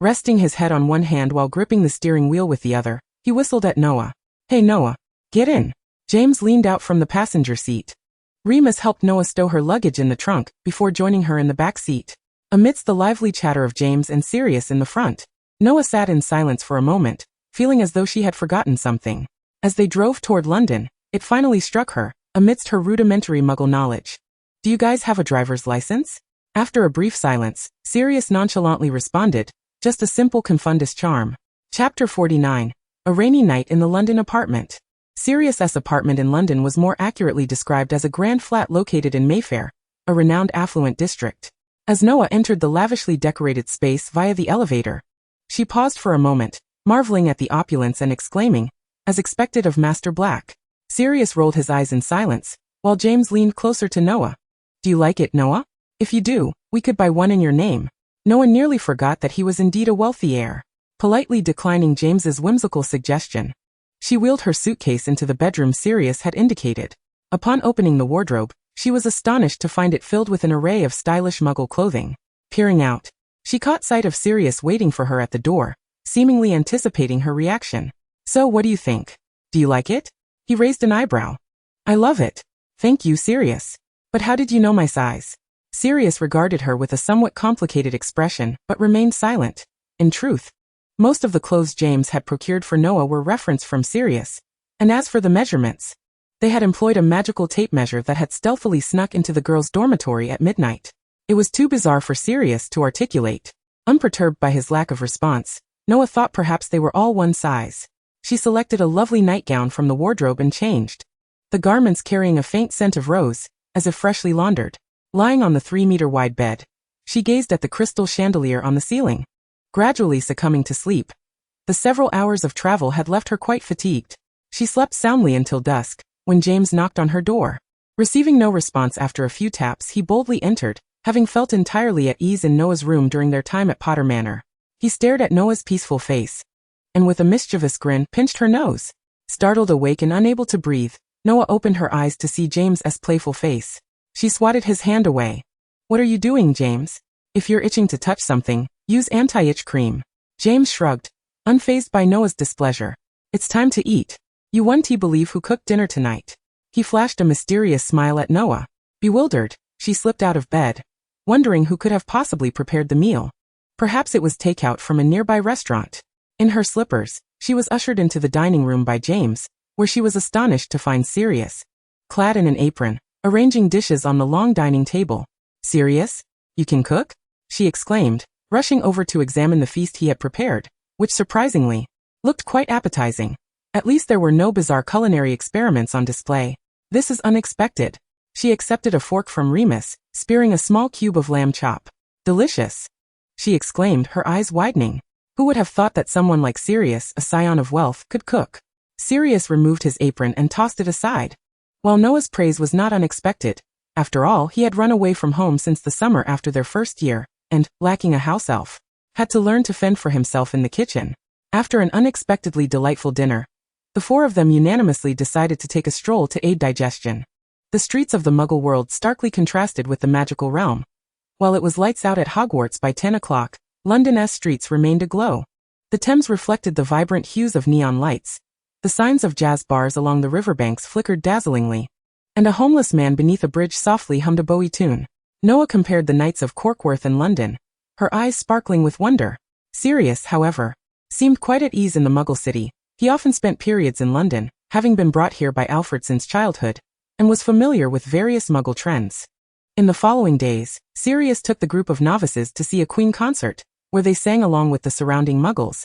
Resting his head on one hand while gripping the steering wheel with the other, he whistled at Noah. Hey Noah, get in. James leaned out from the passenger seat. Remus helped Noah stow her luggage in the trunk before joining her in the back seat. Amidst the lively chatter of James and Sirius in the front, Noah sat in silence for a moment, feeling as though she had forgotten something. As they drove toward London, it finally struck her, amidst her rudimentary Muggle knowledge. Do you guys have a driver's license? After a brief silence, Sirius nonchalantly responded, just a simple confundus charm. Chapter 49. A rainy night in the London apartment. Sirius's apartment in London was more accurately described as a grand flat located in Mayfair, a renowned affluent district. As Noah entered the lavishly decorated space via the elevator, she paused for a moment, marveling at the opulence and exclaiming, as expected of Master Black. Sirius rolled his eyes in silence, while James leaned closer to Noah. Do you like it, Noah? If you do, we could buy one in your name. Noah nearly forgot that he was indeed a wealthy heir, politely declining James's whimsical suggestion. She wheeled her suitcase into the bedroom Sirius had indicated. Upon opening the wardrobe, she was astonished to find it filled with an array of stylish Muggle clothing. Peering out, she caught sight of Sirius waiting for her at the door, seemingly anticipating her reaction. So what do you think? Do you like it? He raised an eyebrow. I love it. Thank you, Sirius. But how did you know my size? Sirius regarded her with a somewhat complicated expression, but remained silent. In truth, most of the clothes James had procured for Noah were referenced from Sirius, and as for the measurements, they had employed a magical tape measure that had stealthily snuck into the girls' dormitory at midnight. It was too bizarre for Sirius to articulate. Unperturbed by his lack of response, Noah thought perhaps they were all one size. She selected a lovely nightgown from the wardrobe and changed, the garments carrying a faint scent of rose, as if freshly laundered. Lying on the 3-meter-wide bed, she gazed at the crystal chandelier on the ceiling, gradually succumbing to sleep. The several hours of travel had left her quite fatigued. She slept soundly until dusk, when James knocked on her door. Receiving no response after a few taps, he boldly entered, having felt entirely at ease in Noah's room during their time at Potter Manor. He stared at Noah's peaceful face, and with a mischievous grin, pinched her nose. Startled awake and unable to breathe, Noah opened her eyes to see James's playful face. She swatted his hand away. What are you doing, James? If you're itching to touch something, use anti-itch cream. James shrugged, unfazed by Noah's displeasure. It's time to eat. You won't believe who cooked dinner tonight. He flashed a mysterious smile at Noah. Bewildered, she slipped out of bed, wondering who could have possibly prepared the meal. Perhaps it was takeout from a nearby restaurant. In her slippers, she was ushered into the dining room by James, where she was astonished to find Sirius, clad in an apron, arranging dishes on the long dining table. Sirius, you can cook? She exclaimed, rushing over to examine the feast he had prepared, which surprisingly looked quite appetizing. At least there were no bizarre culinary experiments on display. This is unexpected. She accepted a fork from Remus, spearing a small cube of lamb chop. Delicious, she exclaimed, her eyes widening. Who would have thought that someone like Sirius, a scion of wealth, could cook? Sirius removed his apron and tossed it aside. While Noah's praise was not unexpected, after all, he had run away from home since the summer after their first year, and, lacking a house elf, had to learn to fend for himself in the kitchen. After an unexpectedly delightful dinner, the four of them unanimously decided to take a stroll to aid digestion. The streets of the Muggle world starkly contrasted with the magical realm. While it was lights out at Hogwarts by 10 o'clock, London's streets remained aglow. The Thames reflected the vibrant hues of neon lights. The signs of jazz bars along the riverbanks flickered dazzlingly, and a homeless man beneath a bridge softly hummed a Bowie tune. Noah compared the nights of Corkworth and London, her eyes sparkling with wonder. Sirius, however, seemed quite at ease in the Muggle city. He often spent periods in London, having been brought here by Alfred since childhood, and was familiar with various Muggle trends. In the following days, Sirius took the group of novices to see a Queen concert, where they sang along with the surrounding Muggles.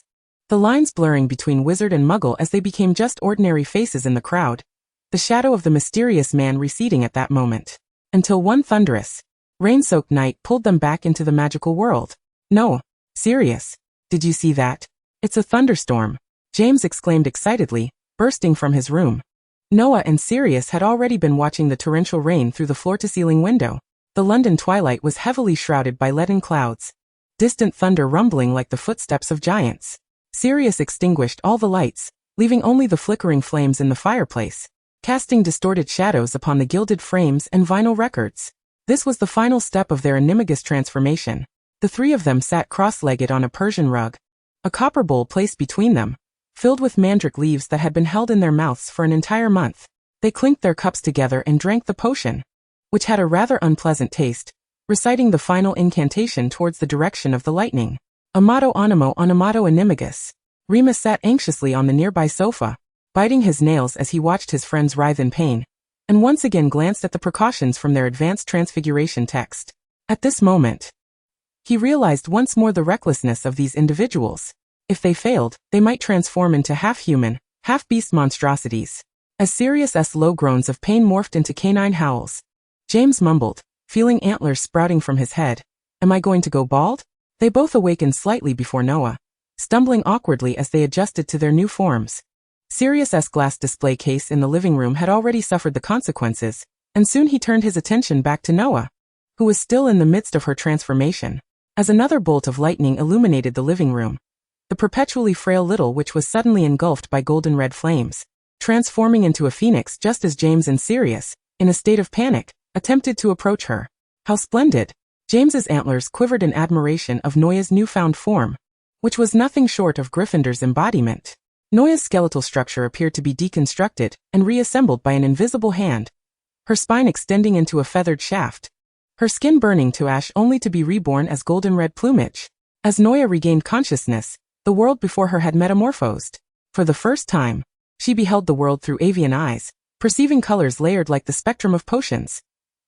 the lines blurring between wizard and muggle as they became just ordinary faces in the crowd, the shadow of the mysterious man receding at that moment. Until one thunderous, rain-soaked night pulled them back into the magical world. No, Sirius, did you see that? It's a thunderstorm, James exclaimed excitedly, bursting from his room. Noah and Sirius had already been watching the torrential rain through the floor-to-ceiling window. The London twilight was heavily shrouded by leaden clouds, distant thunder rumbling like the footsteps of giants. Sirius extinguished all the lights, leaving only the flickering flames in the fireplace, casting distorted shadows upon the gilded frames and vinyl records. This was the final step of their animagus transformation. The three of them sat cross-legged on a Persian rug, a copper bowl placed between them, filled with mandrake leaves that had been held in their mouths for an entire month. They clinked their cups together and drank the potion, which had a rather unpleasant taste, reciting the final incantation towards the direction of the lightning. Amato animo animato animagus. Remus sat anxiously on the nearby sofa, biting his nails as he watched his friends writhe in pain, and once again glanced at the precautions from their advanced transfiguration text. At this moment, he realized once more the recklessness of these individuals. If they failed, they might transform into half-human, half-beast monstrosities. As Sirius's low groans of pain morphed into canine howls, James mumbled, feeling antlers sprouting from his head. Am I going to go bald? They both awakened slightly before Noah, stumbling awkwardly as they adjusted to their new forms. Sirius's glass display case in the living room had already suffered the consequences, and soon he turned his attention back to Noah, who was still in the midst of her transformation. As another bolt of lightning illuminated the living room, the perpetually frail little witch was suddenly engulfed by golden red flames, transforming into a phoenix just as James and Sirius, in a state of panic, attempted to approach her. How splendid! James's antlers quivered in admiration of Noya's newfound form, which was nothing short of Gryffindor's embodiment. Noya's skeletal structure appeared to be deconstructed and reassembled by an invisible hand, her spine extending into a feathered shaft, her skin burning to ash only to be reborn as golden red plumage. As Noya regained consciousness, the world before her had metamorphosed. For the first time, she beheld the world through avian eyes, perceiving colors layered like the spectrum of potions.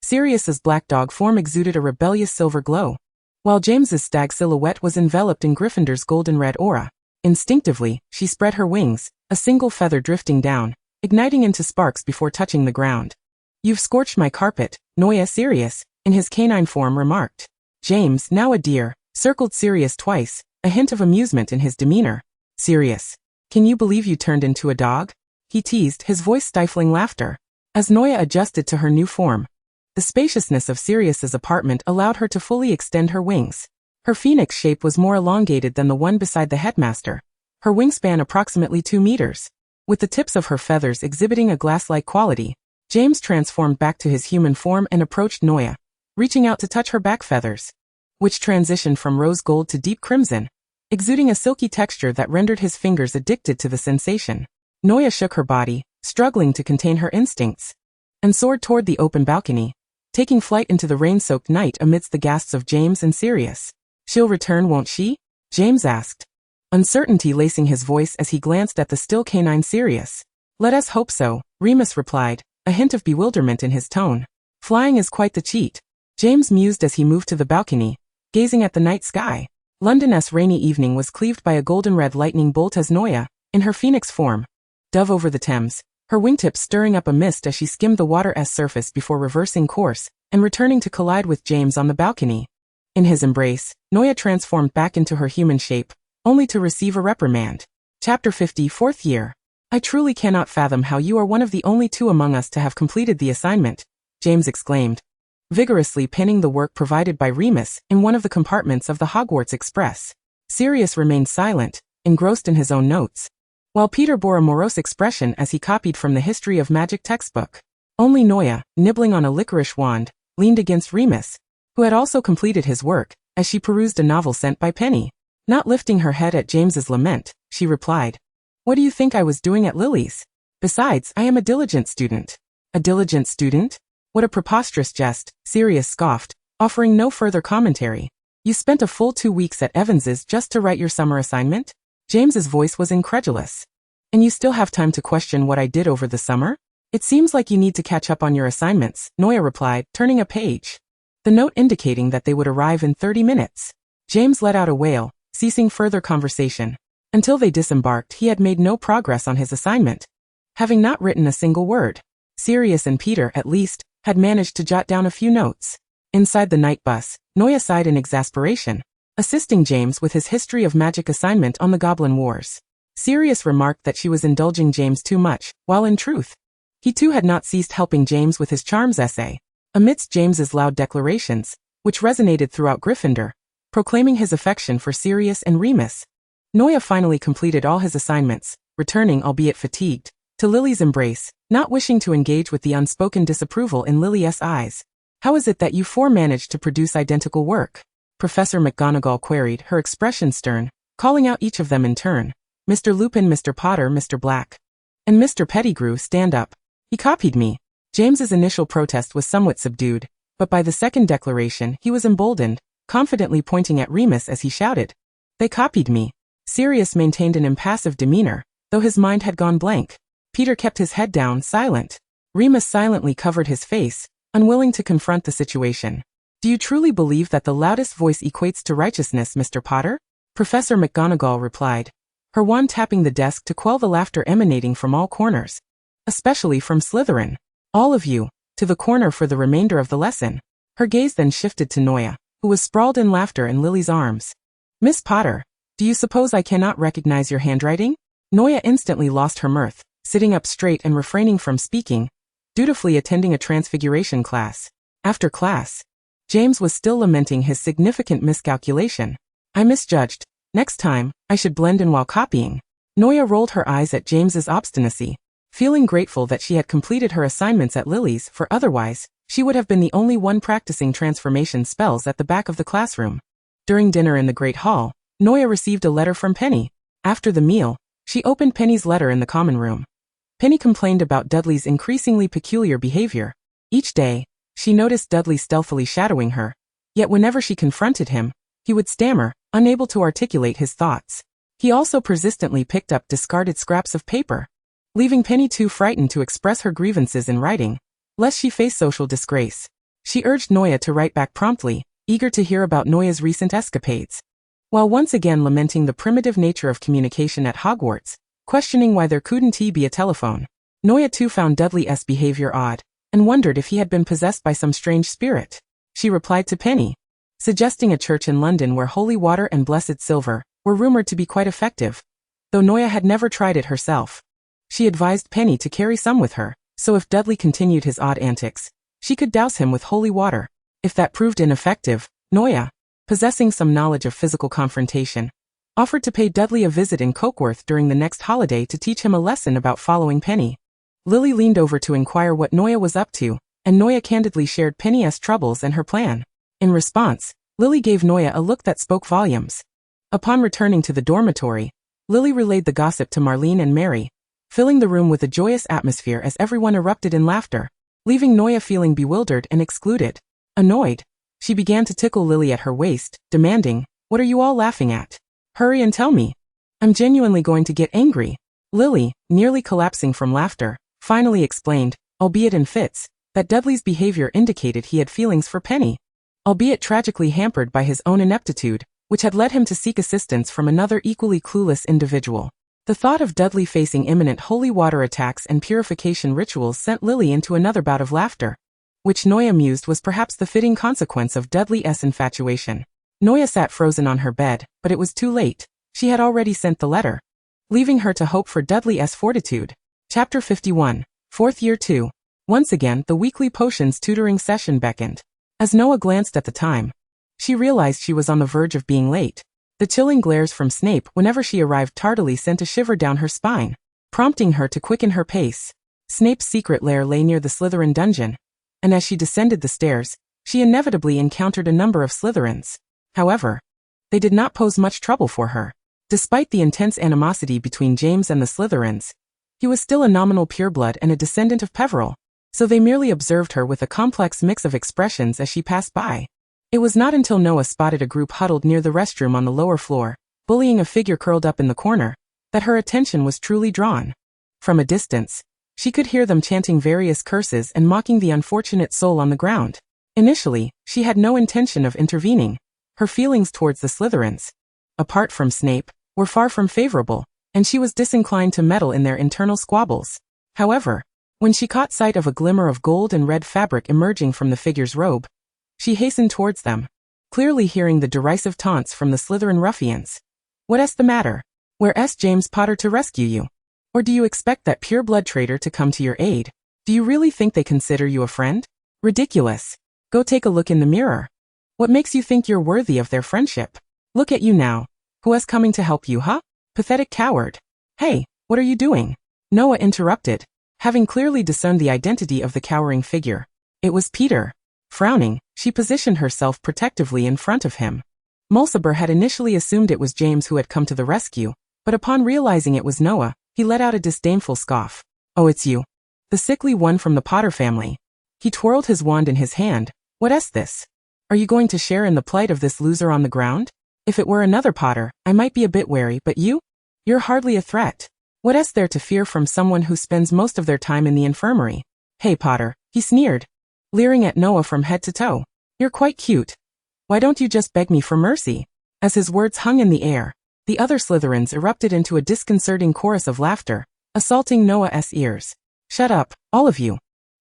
Sirius's black dog form exuded a rebellious silver glow, while James's stag silhouette was enveloped in Gryffindor's golden red aura. Instinctively, she spread her wings, a single feather drifting down, igniting into sparks before touching the ground. You've scorched my carpet, Noya. Sirius, in his canine form, remarked. James, now a deer, circled Sirius twice, a hint of amusement in his demeanor. Sirius, can you believe you turned into a dog? He teased, his voice stifling laughter. As Noya adjusted to her new form, the spaciousness of Sirius's apartment allowed her to fully extend her wings. Her phoenix shape was more elongated than the one beside the headmaster, her wingspan approximately 2 meters. With the tips of her feathers exhibiting a glass-like quality, James transformed back to his human form and approached Noya, reaching out to touch her back feathers, which transitioned from rose gold to deep crimson, exuding a silky texture that rendered his fingers addicted to the sensation. Noya shook her body, struggling to contain her instincts, and soared toward the open balcony, taking flight into the rain-soaked night amidst the gasps of James and Sirius. She'll return, won't she? James asked, uncertainty lacing his voice as he glanced at the still canine Sirius. Let us hope so, Remus replied, a hint of bewilderment in his tone. Flying is quite the cheat, James mused as he moved to the balcony, gazing at the night sky. London's rainy evening was cleaved by a golden red lightning bolt as Noya, in her phoenix form, dove over the Thames, her wingtips stirring up a mist as she skimmed the water's surface before reversing course and returning to collide with James on the balcony. In his embrace, Noya transformed back into her human shape, only to receive a reprimand. Chapter 50, 4th year. I truly cannot fathom how you are one of the only two among us to have completed the assignment, James exclaimed, vigorously pinning the work provided by Remus in one of the compartments of the Hogwarts Express. Sirius remained silent, engrossed in his own notes, while Peter bore a morose expression as he copied from the History of Magic textbook. Only Noya, nibbling on a licorice wand, leaned against Remus, who had also completed his work, as she perused a novel sent by Penny. Not lifting her head at James's lament, she replied, What do you think I was doing at Lily's? Besides, I am a diligent student. A diligent student? What a preposterous jest, Sirius scoffed, offering no further commentary. You spent a full 2 weeks at Evans's just to write your summer assignment? James's voice was incredulous. And you still have time to question what I did over the summer? It seems like you need to catch up on your assignments, Noya replied, turning a page, the note indicating that they would arrive in 30 minutes. James let out a wail, ceasing further conversation. Until they disembarked, he had made no progress on his assignment, having not written a single word. Sirius and Peter, at least, had managed to jot down a few notes. Inside the night bus, Noya sighed in exasperation, assisting James with his history of magic assignment on the Goblin Wars. Sirius remarked that she was indulging James too much, while in truth, he too had not ceased helping James with his charms essay. Amidst James's loud declarations, which resonated throughout Gryffindor, proclaiming his affection for Sirius and Remus, Noya finally completed all his assignments, returning, albeit fatigued, to Lily's embrace, not wishing to engage with the unspoken disapproval in Lily's eyes. "How is it that you four managed to produce identical work?" Professor McGonagall queried, her expression stern, calling out each of them in turn. "Mr. Lupin, Mr. Potter, Mr. Black, and Mr. Pettigrew, stand up. He copied me." James's initial protest was somewhat subdued, but by the second declaration he was emboldened, confidently pointing at Remus as he shouted, "They copied me." Sirius maintained an impassive demeanor, though his mind had gone blank. Peter kept his head down, silent. Remus silently covered his face, unwilling to confront the situation. "Do you truly believe that the loudest voice equates to righteousness, Mr. Potter?" Professor McGonagall replied, her wand tapping the desk to quell the laughter emanating from all corners, especially from Slytherin. "All of you, to the corner for the remainder of the lesson." Her gaze then shifted to Noya, who was sprawled in laughter in Lily's arms. "Miss Potter, do you suppose I cannot recognize your handwriting?" Noya instantly lost her mirth, sitting up straight and refraining from speaking, dutifully attending a transfiguration class. After class, James was still lamenting his significant miscalculation. "I misjudged. Next time, I should blend in while copying." Noya rolled her eyes at James's obstinacy, feeling grateful that she had completed her assignments at Lily's, for otherwise, she would have been the only one practicing transformation spells at the back of the classroom. During dinner in the Great Hall, Noya received a letter from Penny. After the meal, she opened Penny's letter in the common room. Penny complained about Dudley's increasingly peculiar behavior. Each day, she noticed Dudley stealthily shadowing her, yet whenever she confronted him, he would stammer, unable to articulate his thoughts. He also persistently picked up discarded scraps of paper, leaving Penny too frightened to express her grievances in writing, lest she face social disgrace. She urged Noya to write back promptly, eager to hear about Noya's recent escapades. While once again lamenting the primitive nature of communication at Hogwarts, questioning why there couldn't be a telephone, Noya too found Dudley's behavior odd, and wondered if he had been possessed by some strange spirit. She replied to Penny, suggesting a church in London where holy water and blessed silver were rumored to be quite effective, though Noya had never tried it herself. She advised Penny to carry some with her, so if Dudley continued his odd antics, she could douse him with holy water. If that proved ineffective, Noya, possessing some knowledge of physical confrontation, offered to pay Dudley a visit in Cokeworth during the next holiday to teach him a lesson about following Penny. Lily leaned over to inquire what Noya was up to, and Noya candidly shared Penny's troubles and her plan. In response, Lily gave Noya a look that spoke volumes. Upon returning to the dormitory, Lily relayed the gossip to Marlene and Mary, filling the room with a joyous atmosphere as everyone erupted in laughter, leaving Noya feeling bewildered and excluded. Annoyed, she began to tickle Lily at her waist, demanding, "What are you all laughing at? Hurry and tell me. I'm genuinely going to get angry." Lily, nearly collapsing from laughter, finally explained, albeit in fits, that Dudley's behavior indicated he had feelings for Penny, albeit tragically hampered by his own ineptitude, which had led him to seek assistance from another equally clueless individual. The thought of Dudley facing imminent holy water attacks and purification rituals sent Lily into another bout of laughter, which Noya mused was perhaps the fitting consequence of Dudley's infatuation. Noya sat frozen on her bed, but it was too late. She had already sent the letter, leaving her to hope for Dudley's fortitude. Chapter 51. 4th Year 2. Once again, the weekly potions tutoring session beckoned. As Noya glanced at the time, she realized she was on the verge of being late. The chilling glares from Snape whenever she arrived tardily sent a shiver down her spine, prompting her to quicken her pace. Snape's secret lair lay near the Slytherin dungeon, and as she descended the stairs, she inevitably encountered a number of Slytherins. However, they did not pose much trouble for her. Despite the intense animosity between James and the Slytherins, he was still a nominal pureblood and a descendant of Peril, so they merely observed her with a complex mix of expressions as she passed by. It was not until Noya spotted a group huddled near the restroom on the lower floor, bullying a figure curled up in the corner, that her attention was truly drawn. From a distance, she could hear them chanting various curses and mocking the unfortunate soul on the ground. Initially, she had no intention of intervening. Her feelings towards the Slytherins, apart from Snape, were far from favorable, and she was disinclined to meddle in their internal squabbles. However, when she caught sight of a glimmer of gold and red fabric emerging from the figure's robe, she hastened towards them, clearly hearing the derisive taunts from the Slytherin ruffians. "What's the matter? Where's James Potter to rescue you? Or do you expect that pure-blood traitor to come to your aid? Do you really think they consider you a friend? Ridiculous. Go take a look in the mirror. What makes you think you're worthy of their friendship? Look at you now. Who's coming to help you, huh? Pathetic coward. Hey, what are you doing?" Noah interrupted, having clearly discerned the identity of the cowering figure. It was Peter. Frowning, she positioned herself protectively in front of him. Mulciber had initially assumed it was James who had come to the rescue, but upon realizing it was Noah, he let out a disdainful scoff. "Oh, it's you. The sickly one from the Potter family." He twirled his wand in his hand. "What's this? Are you going to share in the plight of this loser on the ground? If it were another Potter, I might be a bit wary, but you? You're hardly a threat. What's there to fear from someone who spends most of their time in the infirmary? Hey, Potter," he sneered, leering at Noah from head to toe. "You're quite cute. Why don't you just beg me for mercy?" As his words hung in the air, the other Slytherins erupted into a disconcerting chorus of laughter, assaulting Noah's ears. "Shut up, all of you."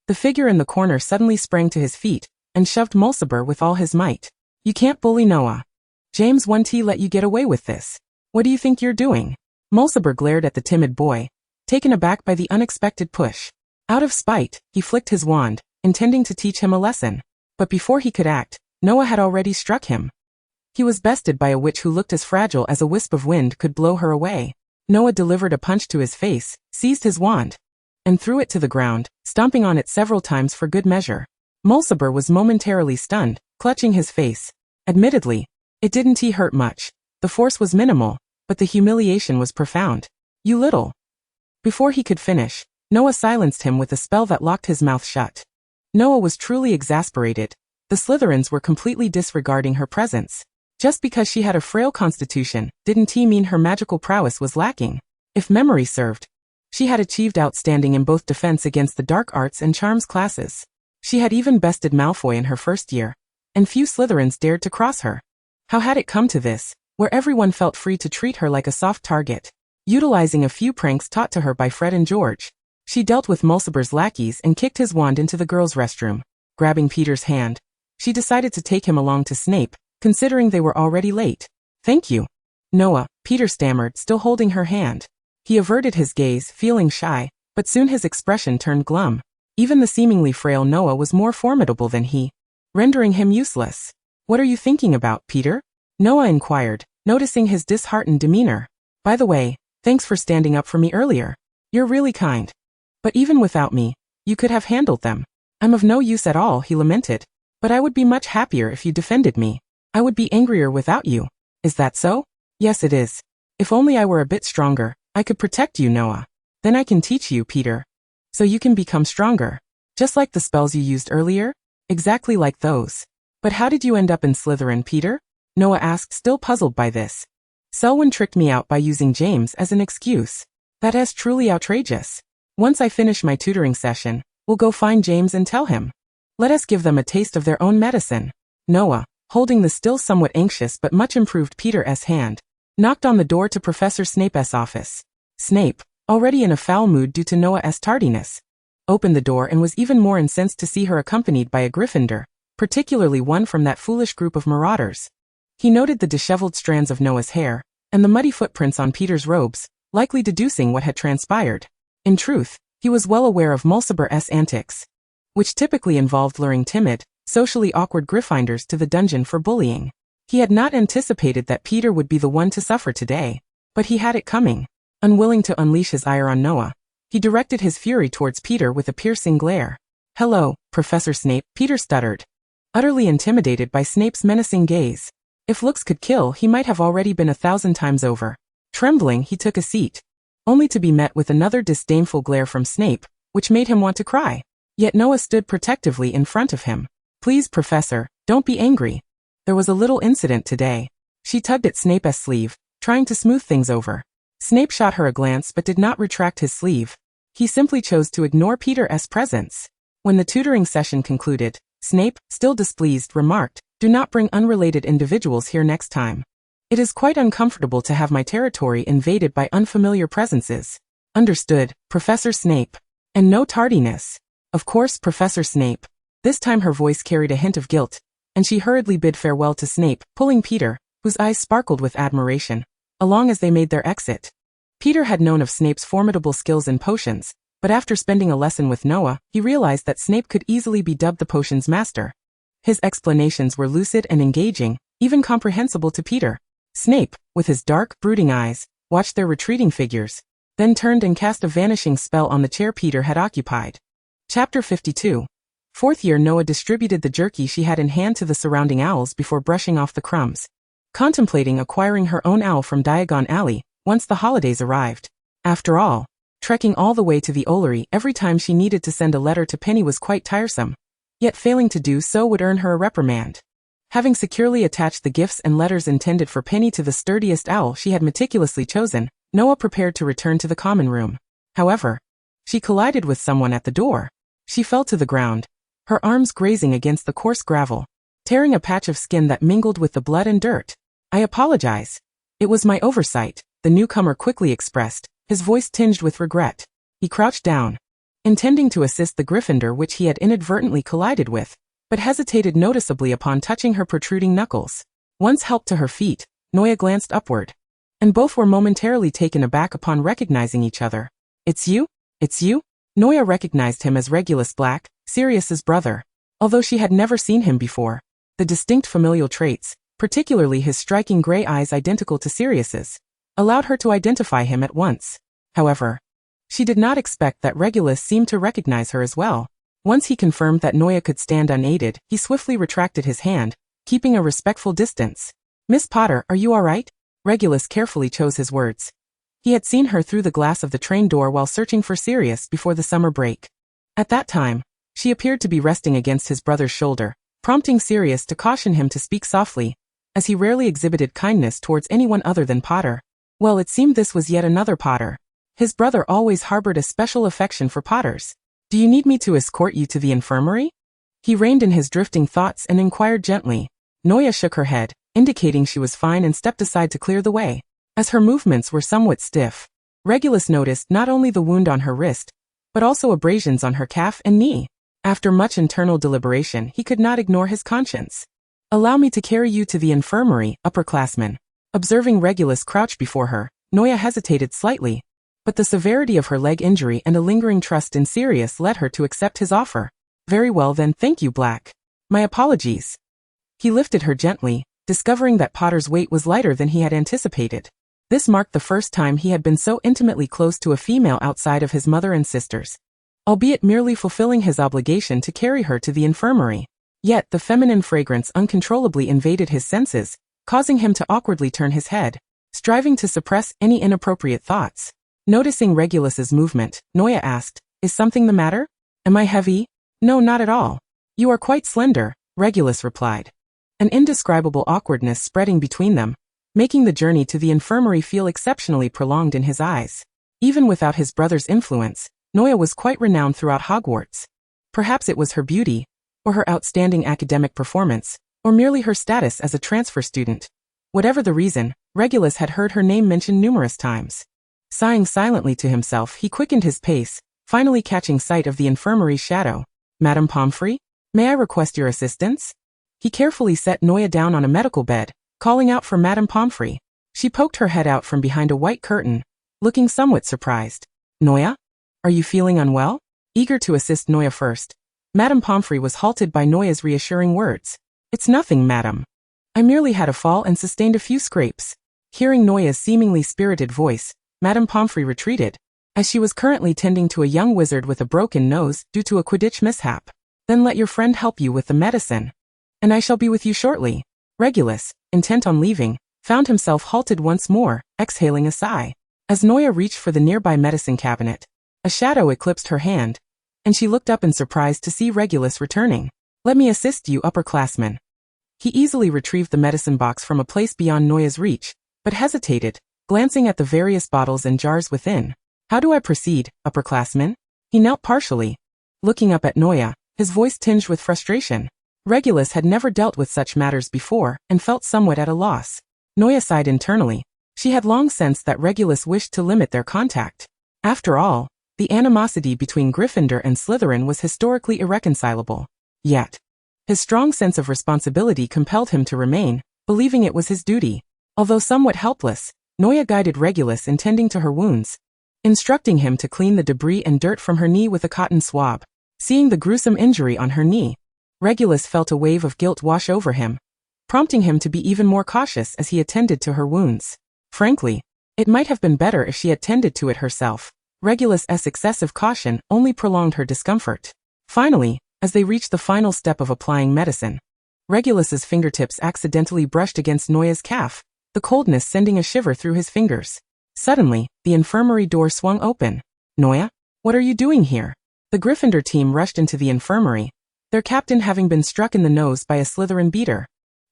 The figure in the corner suddenly sprang to his feet and shoved Mulciber with all his might. "You can't bully Noah. James won't let you get away with this. What do you think you're doing?" Mulciber glared at the timid boy, taken aback by the unexpected push. Out of spite, he flicked his wand, intending to teach him a lesson. But before he could act, Noah had already struck him. He was bested by a witch who looked as fragile as a wisp of wind could blow her away. Noah delivered a punch to his face, seized his wand, and threw it to the ground, stomping on it several times for good measure. Mulciber was momentarily stunned, clutching his face. Admittedly, it didn't hurt much. The force was minimal, but the humiliation was profound. "You little..." Before he could finish, Noah silenced him with a spell that locked his mouth shut. Noah was truly exasperated. The Slytherins were completely disregarding her presence. Just because she had a frail constitution, didn't mean her magical prowess was lacking. If memory served, she had achieved outstanding in both defense against the dark arts and charms classes. She had even bested Malfoy in her first year, and few Slytherins dared to cross her. How had it come to this, where everyone felt free to treat her like a soft target? Utilizing a few pranks taught to her by Fred and George, she dealt with Mulciber's lackeys and kicked his wand into the girls' restroom. Grabbing Peter's hand, she decided to take him along to Snape, considering they were already late. "Thank you, Noah," Peter stammered, still holding her hand. He averted his gaze, feeling shy, but soon his expression turned glum. Even the seemingly frail Noah was more formidable than he, rendering him useless. "What are you thinking about, Peter?" Noah inquired, noticing his disheartened demeanor. "By the way, thanks for standing up for me earlier. You're really kind. But even without me, you could have handled them." "I'm of no use at all," he lamented. "But I would be much happier if you defended me. I would be angrier without you." "Is that so?" "Yes, it is. If only I were a bit stronger, I could protect you, Noah. Then I can teach you, Peter. So you can become stronger. Just like the spells you used earlier?" "Exactly like those." "But how did you end up in Slytherin, Peter?" Noah asked, still puzzled by this. "Selwyn tricked me out by using James as an excuse. That is truly outrageous. Once I finish my tutoring session, we'll go find James and tell him. Let us give them a taste of their own medicine." Noah, holding the still somewhat anxious but much improved Peter's hand, knocked on the door to Professor Snape's office. Snape, already in a foul mood due to Noah's tardiness, opened the door and was even more incensed to see her accompanied by a Gryffindor, particularly one from that foolish group of marauders. He noted the disheveled strands of Noah's hair, and the muddy footprints on Peter's robes, likely deducing what had transpired. In truth, he was well aware of Mulciber's antics, which typically involved luring timid, socially awkward Gryffindors to the dungeon for bullying. He had not anticipated that Peter would be the one to suffer today, but he had it coming. Unwilling to unleash his ire on Noah, he directed his fury towards Peter with a piercing glare. "Hello, Professor Snape," Peter stuttered, utterly intimidated by Snape's menacing gaze. If looks could kill, he might have already been 1,000 times over. Trembling, he took a seat, only to be met with another disdainful glare from Snape, which made him want to cry. Yet Noah stood protectively in front of him. "Please, Professor, don't be angry. There was a little incident today." She tugged at Snape's sleeve, trying to smooth things over. Snape shot her a glance but did not retract his sleeve. He simply chose to ignore Peter's presence. When the tutoring session concluded, Snape, still displeased, remarked, "Do not bring unrelated individuals here next time." It is quite uncomfortable to have my territory invaded by unfamiliar presences. Understood, Professor Snape. And no tardiness. Of course, Professor Snape. This time her voice carried a hint of guilt, and she hurriedly bid farewell to Snape, pulling Peter, whose eyes sparkled with admiration, along as they made their exit. Peter had known of Snape's formidable skills in potions, but after spending a lesson with Noah, he realized that Snape could easily be dubbed the potions master. His explanations were lucid and engaging, even comprehensible to Peter. Snape, with his dark, brooding eyes, watched their retreating figures, then turned and cast a vanishing spell on the chair Peter had occupied. Chapter 52. Fourth year Noah distributed the jerky she had in hand to the surrounding owls before brushing off the crumbs. Contemplating acquiring her own owl from Diagon Alley, once the holidays arrived. After all, trekking all the way to the Ollery every time she needed to send a letter to Penny was quite tiresome. Yet failing to do so would earn her a reprimand. Having securely attached the gifts and letters intended for Penny to the sturdiest owl she had meticulously chosen, Noah prepared to return to the common room. However, she collided with someone at the door. She fell to the ground, her arms grazing against the coarse gravel, tearing a patch of skin that mingled with the blood and dirt. "I apologize. It was my oversight," the newcomer quickly expressed, his voice tinged with regret. He crouched down, intending to assist the Gryffindor which he had inadvertently collided with, but hesitated noticeably upon touching her protruding knuckles. Once helped to her feet, Noah glanced upward, and both were momentarily taken aback upon recognizing each other. It's you? It's you?" Noah recognized him as Regulus Black, Sirius's brother. Although she had never seen him before, the distinct familial traits, particularly his striking gray eyes identical to Sirius's, allowed her to identify him at once. However, she did not expect that Regulus seemed to recognize her as well. Once he confirmed that Noah could stand unaided, he swiftly retracted his hand, keeping a respectful distance. "Miss Potter, are you all right?" Regulus carefully chose his words. He had seen her through the glass of the train door while searching for Sirius before the summer break. At that time, she appeared to be resting against his brother's shoulder, prompting Sirius to caution him to speak softly, as he rarely exhibited kindness towards anyone other than Potter. Well, it seemed this was yet another Potter. His brother always harbored a special affection for Potters. "Do you need me to escort you to the infirmary?" He reined in his drifting thoughts and inquired gently. Noah shook her head, indicating she was fine, and stepped aside to clear the way. As her movements were somewhat stiff, Regulus noticed not only the wound on her wrist, but also abrasions on her calf and knee. After much internal deliberation, he could not ignore his conscience. "Allow me to carry you to the infirmary, upperclassman." Observing Regulus crouch before her, Noah hesitated slightly, but the severity of her leg injury and a lingering trust in Sirius led her to accept his offer. "Very well then, thank you, Black. My apologies." He lifted her gently, discovering that Potter's weight was lighter than he had anticipated. This marked the first time he had been so intimately close to a female outside of his mother and sisters, albeit merely fulfilling his obligation to carry her to the infirmary. Yet the feminine fragrance uncontrollably invaded his senses, causing him to awkwardly turn his head, striving to suppress any inappropriate thoughts. Noticing Regulus's movement, Noah asked, "Is something the matter? Am I heavy?" "No, not at all. You are quite slender," Regulus replied, an indescribable awkwardness spreading between them, making the journey to the infirmary feel exceptionally prolonged in his eyes. Even without his brother's influence, Noah was quite renowned throughout Hogwarts. Perhaps it was her beauty, or her outstanding academic performance, or merely her status as a transfer student. Whatever the reason, Regulus had heard her name mentioned numerous times. Sighing silently to himself, he quickened his pace, finally catching sight of the infirmary's shadow. "Madame Pomfrey, may I request your assistance?" He carefully set Noah down on a medical bed, calling out for Madame Pomfrey. She poked her head out from behind a white curtain, looking somewhat surprised. "Noah? Are you feeling unwell?" Eager to assist Noah first, Madame Pomfrey was halted by Noah's reassuring words. "It's nothing, madam. I merely had a fall and sustained a few scrapes." Hearing Noah's seemingly spirited voice, Madame Pomfrey retreated, as she was currently tending to a young wizard with a broken nose due to a Quidditch mishap. "Then let your friend help you with the medicine, and I shall be with you shortly." Regulus, intent on leaving, found himself halted once more, exhaling a sigh. As Noah reached for the nearby medicine cabinet, a shadow eclipsed her hand, and she looked up in surprise to see Regulus returning. "Let me assist you, upperclassman." He easily retrieved the medicine box from a place beyond Noah's reach, but hesitated, glancing at the various bottles and jars within. "How do I proceed, upperclassman?" He knelt partially, looking up at Noah, his voice tinged with frustration. Regulus had never dealt with such matters before and felt somewhat at a loss. Noya sighed internally. She had long sensed that Regulus wished to limit their contact. After all, the animosity between Gryffindor and Slytherin was historically irreconcilable. Yet, his strong sense of responsibility compelled him to remain, believing it was his duty. Although somewhat helpless, Noya guided Regulus in tending to her wounds, instructing him to clean the debris and dirt from her knee with a cotton swab. Seeing the gruesome injury on her knee, Regulus felt a wave of guilt wash over him, prompting him to be even more cautious as he attended to her wounds. Frankly, it might have been better if she attended to it herself. Regulus's excessive caution only prolonged her discomfort. Finally, as they reached the final step of applying medicine, Regulus's fingertips accidentally brushed against Noya's calf, the coldness sending a shiver through his fingers. Suddenly, the infirmary door swung open. Noya? What are you doing here? The Gryffindor team rushed into the infirmary, their captain having been struck in the nose by a Slytherin beater.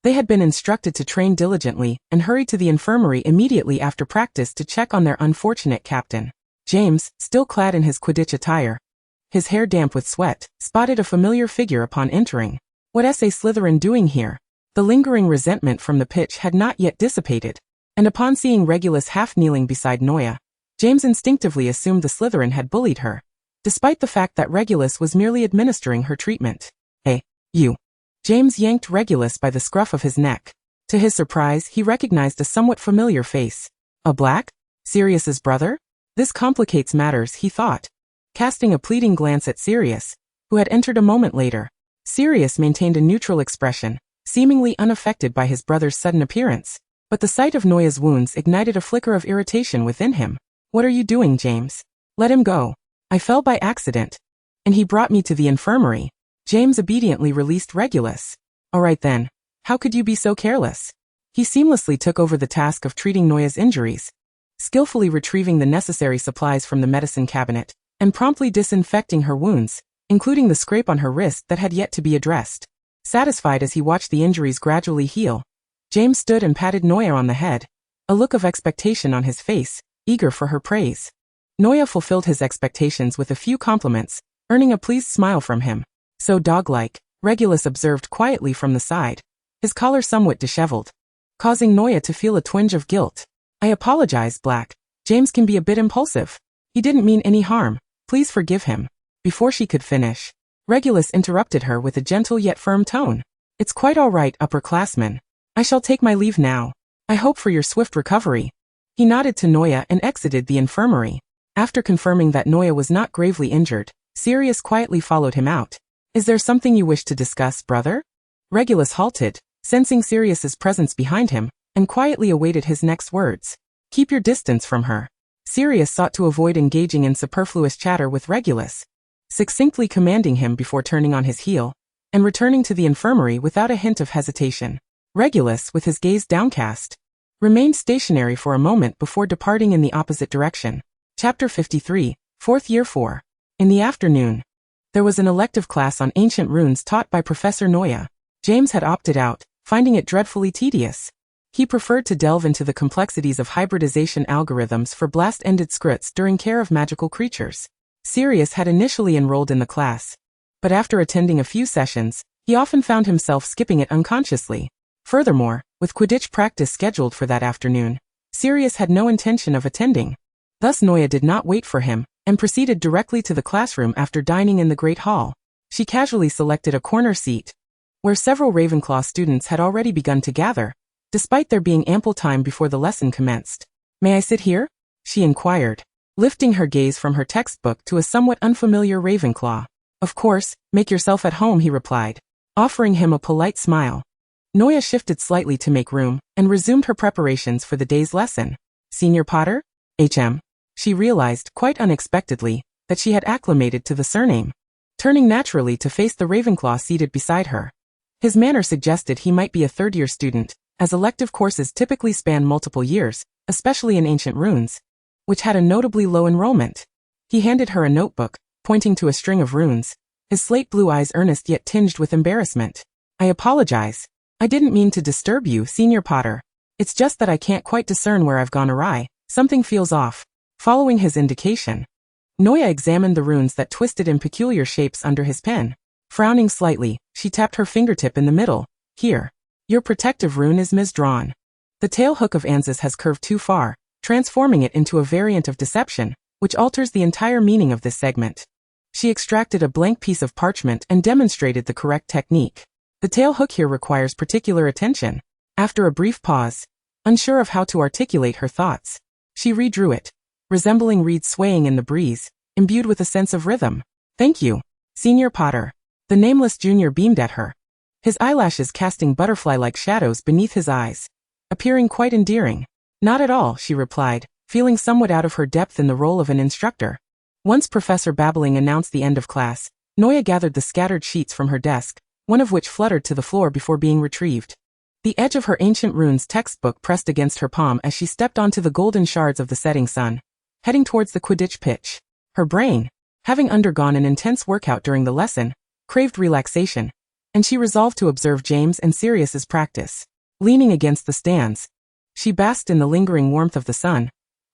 They had been instructed to train diligently and hurried to the infirmary immediately after practice to check on their unfortunate captain. James, still clad in his Quidditch attire, his hair damp with sweat, spotted a familiar figure upon entering. What's a Slytherin doing here? The lingering resentment from the pitch had not yet dissipated, and upon seeing Regulus half-kneeling beside Noya, James instinctively assumed the Slytherin had bullied her, despite the fact that Regulus was merely administering her treatment. Hey, you. James yanked Regulus by the scruff of his neck. To his surprise, he recognized a somewhat familiar face. A Black? Sirius's brother? This complicates matters, he thought, casting a pleading glance at Sirius, who had entered a moment later. Sirius maintained a neutral expression, seemingly unaffected by his brother's sudden appearance, but the sight of Noya's wounds ignited a flicker of irritation within him. What are you doing, James? Let him go. I fell by accident, and he brought me to the infirmary. James obediently released Regulus. All right then, how could you be so careless? He seamlessly took over the task of treating Noya's injuries, skillfully retrieving the necessary supplies from the medicine cabinet, and promptly disinfecting her wounds, including the scrape on her wrist that had yet to be addressed. Satisfied as he watched the injuries gradually heal, James stood and patted Noya on the head, a look of expectation on his face, eager for her praise. Noya fulfilled his expectations with a few compliments, earning a pleased smile from him. So dog-like, Regulus observed quietly from the side, his collar somewhat disheveled, causing Noya to feel a twinge of guilt. I apologize, Black. James can be a bit impulsive. He didn't mean any harm. Please forgive him. Before she could finish, Regulus interrupted her with a gentle yet firm tone. It's quite all right, upperclassmen. I shall take my leave now. I hope for your swift recovery. He nodded to Noya and exited the infirmary. After confirming that Noya was not gravely injured, Sirius quietly followed him out. Is there something you wish to discuss, brother? Regulus halted, sensing Sirius's presence behind him, and quietly awaited his next words. Keep your distance from her. Sirius sought to avoid engaging in superfluous chatter with Regulus, succinctly commanding him before turning on his heel, and returning to the infirmary without a hint of hesitation. Regulus, with his gaze downcast, remained stationary for a moment before departing in the opposite direction. Chapter 53, 4th Year 4. In the afternoon, there was an elective class on ancient runes taught by Professor Noya. James had opted out, finding it dreadfully tedious. He preferred to delve into the complexities of hybridization algorithms for blast-ended scripts during care of magical creatures. Sirius had initially enrolled in the class, but after attending a few sessions, he often found himself skipping it unconsciously. Furthermore, with Quidditch practice scheduled for that afternoon, Sirius had no intention of attending. Thus Noya did not wait for him, and proceeded directly to the classroom after dining in the Great Hall. She casually selected a corner seat, where several Ravenclaw students had already begun to gather, despite there being ample time before the lesson commenced. May I sit here? She inquired, lifting her gaze from her textbook to a somewhat unfamiliar Ravenclaw. Of course, make yourself at home, he replied, offering him a polite smile. Noya shifted slightly to make room, and resumed her preparations for the day's lesson. Senior Potter? HM. She realized, quite unexpectedly, that she had acclimated to the surname, turning naturally to face the Ravenclaw seated beside her. His manner suggested he might be a third-year student, as elective courses typically span multiple years, especially in ancient runes, which had a notably low enrollment. He handed her a notebook, pointing to a string of runes, his slate blue eyes earnest yet tinged with embarrassment. I apologize. I didn't mean to disturb you, Senior Potter. It's just that I can't quite discern where I've gone awry. Something feels off. Following his indication, Noya examined the runes that twisted in peculiar shapes under his pen. Frowning slightly, she tapped her fingertip in the middle. Here. Your protective rune is misdrawn. The tail hook of Anzus has curved too far, transforming it into a variant of deception, which alters the entire meaning of this segment. She extracted a blank piece of parchment and demonstrated the correct technique. The tail hook here requires particular attention. After a brief pause, unsure of how to articulate her thoughts, she redrew it, resembling reeds swaying in the breeze, imbued with a sense of rhythm. "Thank you, Senior Potter." The nameless junior beamed at her, his eyelashes casting butterfly-like shadows beneath his eyes, appearing quite endearing. "Not at all," she replied, feeling somewhat out of her depth in the role of an instructor. Once Professor Babbling announced the end of class, Noya gathered the scattered sheets from her desk, one of which fluttered to the floor before being retrieved. The edge of her ancient runes textbook pressed against her palm as she stepped onto the golden shards of the setting sun, heading towards the Quidditch pitch. Her brain, having undergone an intense workout during the lesson, craved relaxation, and she resolved to observe James and Sirius's practice. Leaning against the stands, she basked in the lingering warmth of the sun,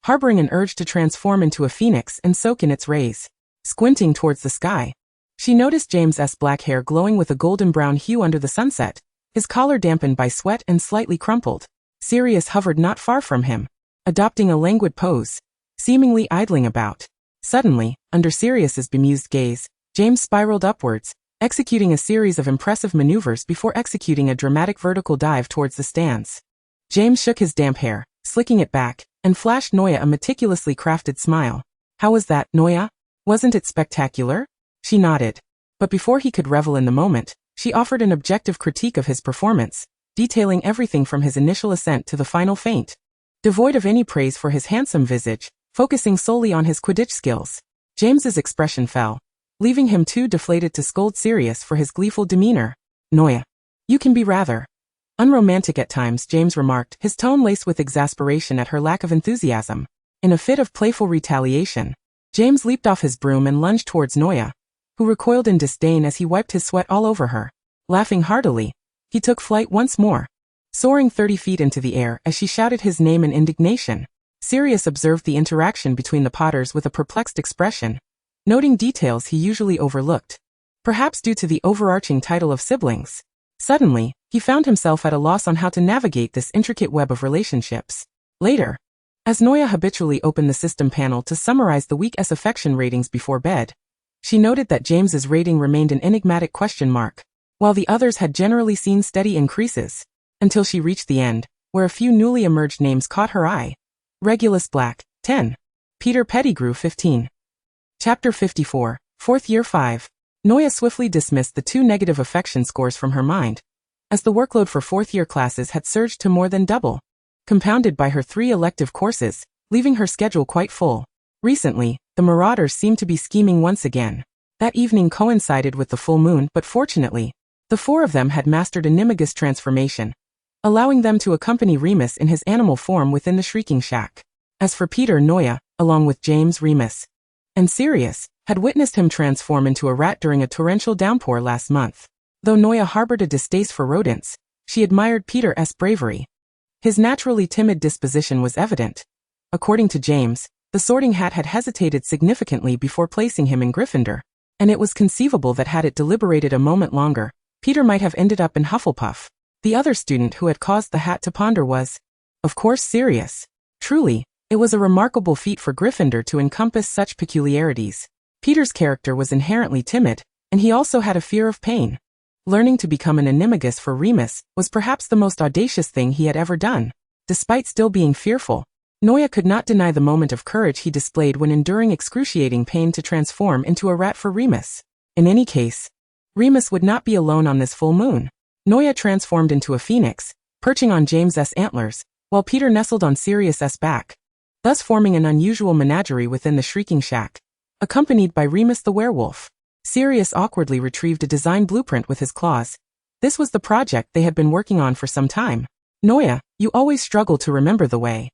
harboring an urge to transform into a phoenix and soak in its rays. Squinting towards the sky, she noticed James's black hair glowing with a golden-brown hue under the sunset, his collar dampened by sweat and slightly crumpled. Sirius hovered not far from him, adopting a languid pose, seemingly idling about. Suddenly, under Sirius's bemused gaze, James spiraled upwards, executing a series of impressive maneuvers before executing a dramatic vertical dive towards the stands. James shook his damp hair, slicking it back, and flashed Noya a meticulously crafted smile. "How was that, Noya? Wasn't it spectacular?" She nodded. But before he could revel in the moment, she offered an objective critique of his performance, detailing everything from his initial ascent to the final feint. Devoid of any praise for his handsome visage, focusing solely on his Quidditch skills, James's expression fell, leaving him too deflated to scold Sirius for his gleeful demeanor. "Noya, you can be rather unromantic at times," James remarked, his tone laced with exasperation at her lack of enthusiasm. In a fit of playful retaliation, James leaped off his broom and lunged towards Noya, who recoiled in disdain as he wiped his sweat all over her. Laughing heartily, he took flight once more, soaring 30 feet into the air as she shouted his name in indignation. Sirius observed the interaction between the Potters with a perplexed expression, noting details he usually overlooked, perhaps due to the overarching title of siblings. Suddenly, he found himself at a loss on how to navigate this intricate web of relationships. Later, as Noya habitually opened the system panel to summarize the week's affection ratings before bed, she noted that James's rating remained an enigmatic question mark, while the others had generally seen steady increases, until she reached the end, where a few newly emerged names caught her eye. Regulus Black, 10. Peter Pettigrew, 15. Chapter 54, 4th Year 5. Noya swiftly dismissed the 2 negative affection scores from her mind, as the workload for 4th year classes had surged to more than double, compounded by her 3 elective courses, leaving her schedule quite full. Recently, the Marauders seemed to be scheming once again. That evening coincided with the full moon, but fortunately, the 4 of them had mastered Animagus transformation, allowing them to accompany Remus in his animal form within the Shrieking Shack. As for Peter, Noya, along with James, Remus, and Sirius, had witnessed him transform into a rat during a torrential downpour last month. Though Noya harbored a distaste for rodents, she admired Peter's bravery. His naturally timid disposition was evident. According to James, the Sorting Hat had hesitated significantly before placing him in Gryffindor, and it was conceivable that had it deliberated a moment longer, Peter might have ended up in Hufflepuff. The other student who had caused the Hat to ponder was, of course, Sirius. Truly, it was a remarkable feat for Gryffindor to encompass such peculiarities. Peter's character was inherently timid, and he also had a fear of pain. Learning to become an animagus for Remus was perhaps the most audacious thing he had ever done. Despite still being fearful, Noya could not deny the moment of courage he displayed when enduring excruciating pain to transform into a rat for Remus. In any case, Remus would not be alone on this full moon. Noya transformed into a phoenix, perching on James's antlers, while Peter nestled on Sirius's back, thus forming an unusual menagerie within the Shrieking Shack, accompanied by Remus the werewolf. Sirius awkwardly retrieved a design blueprint with his claws. This was the project they had been working on for some time. "Noya, you always struggle to remember the way.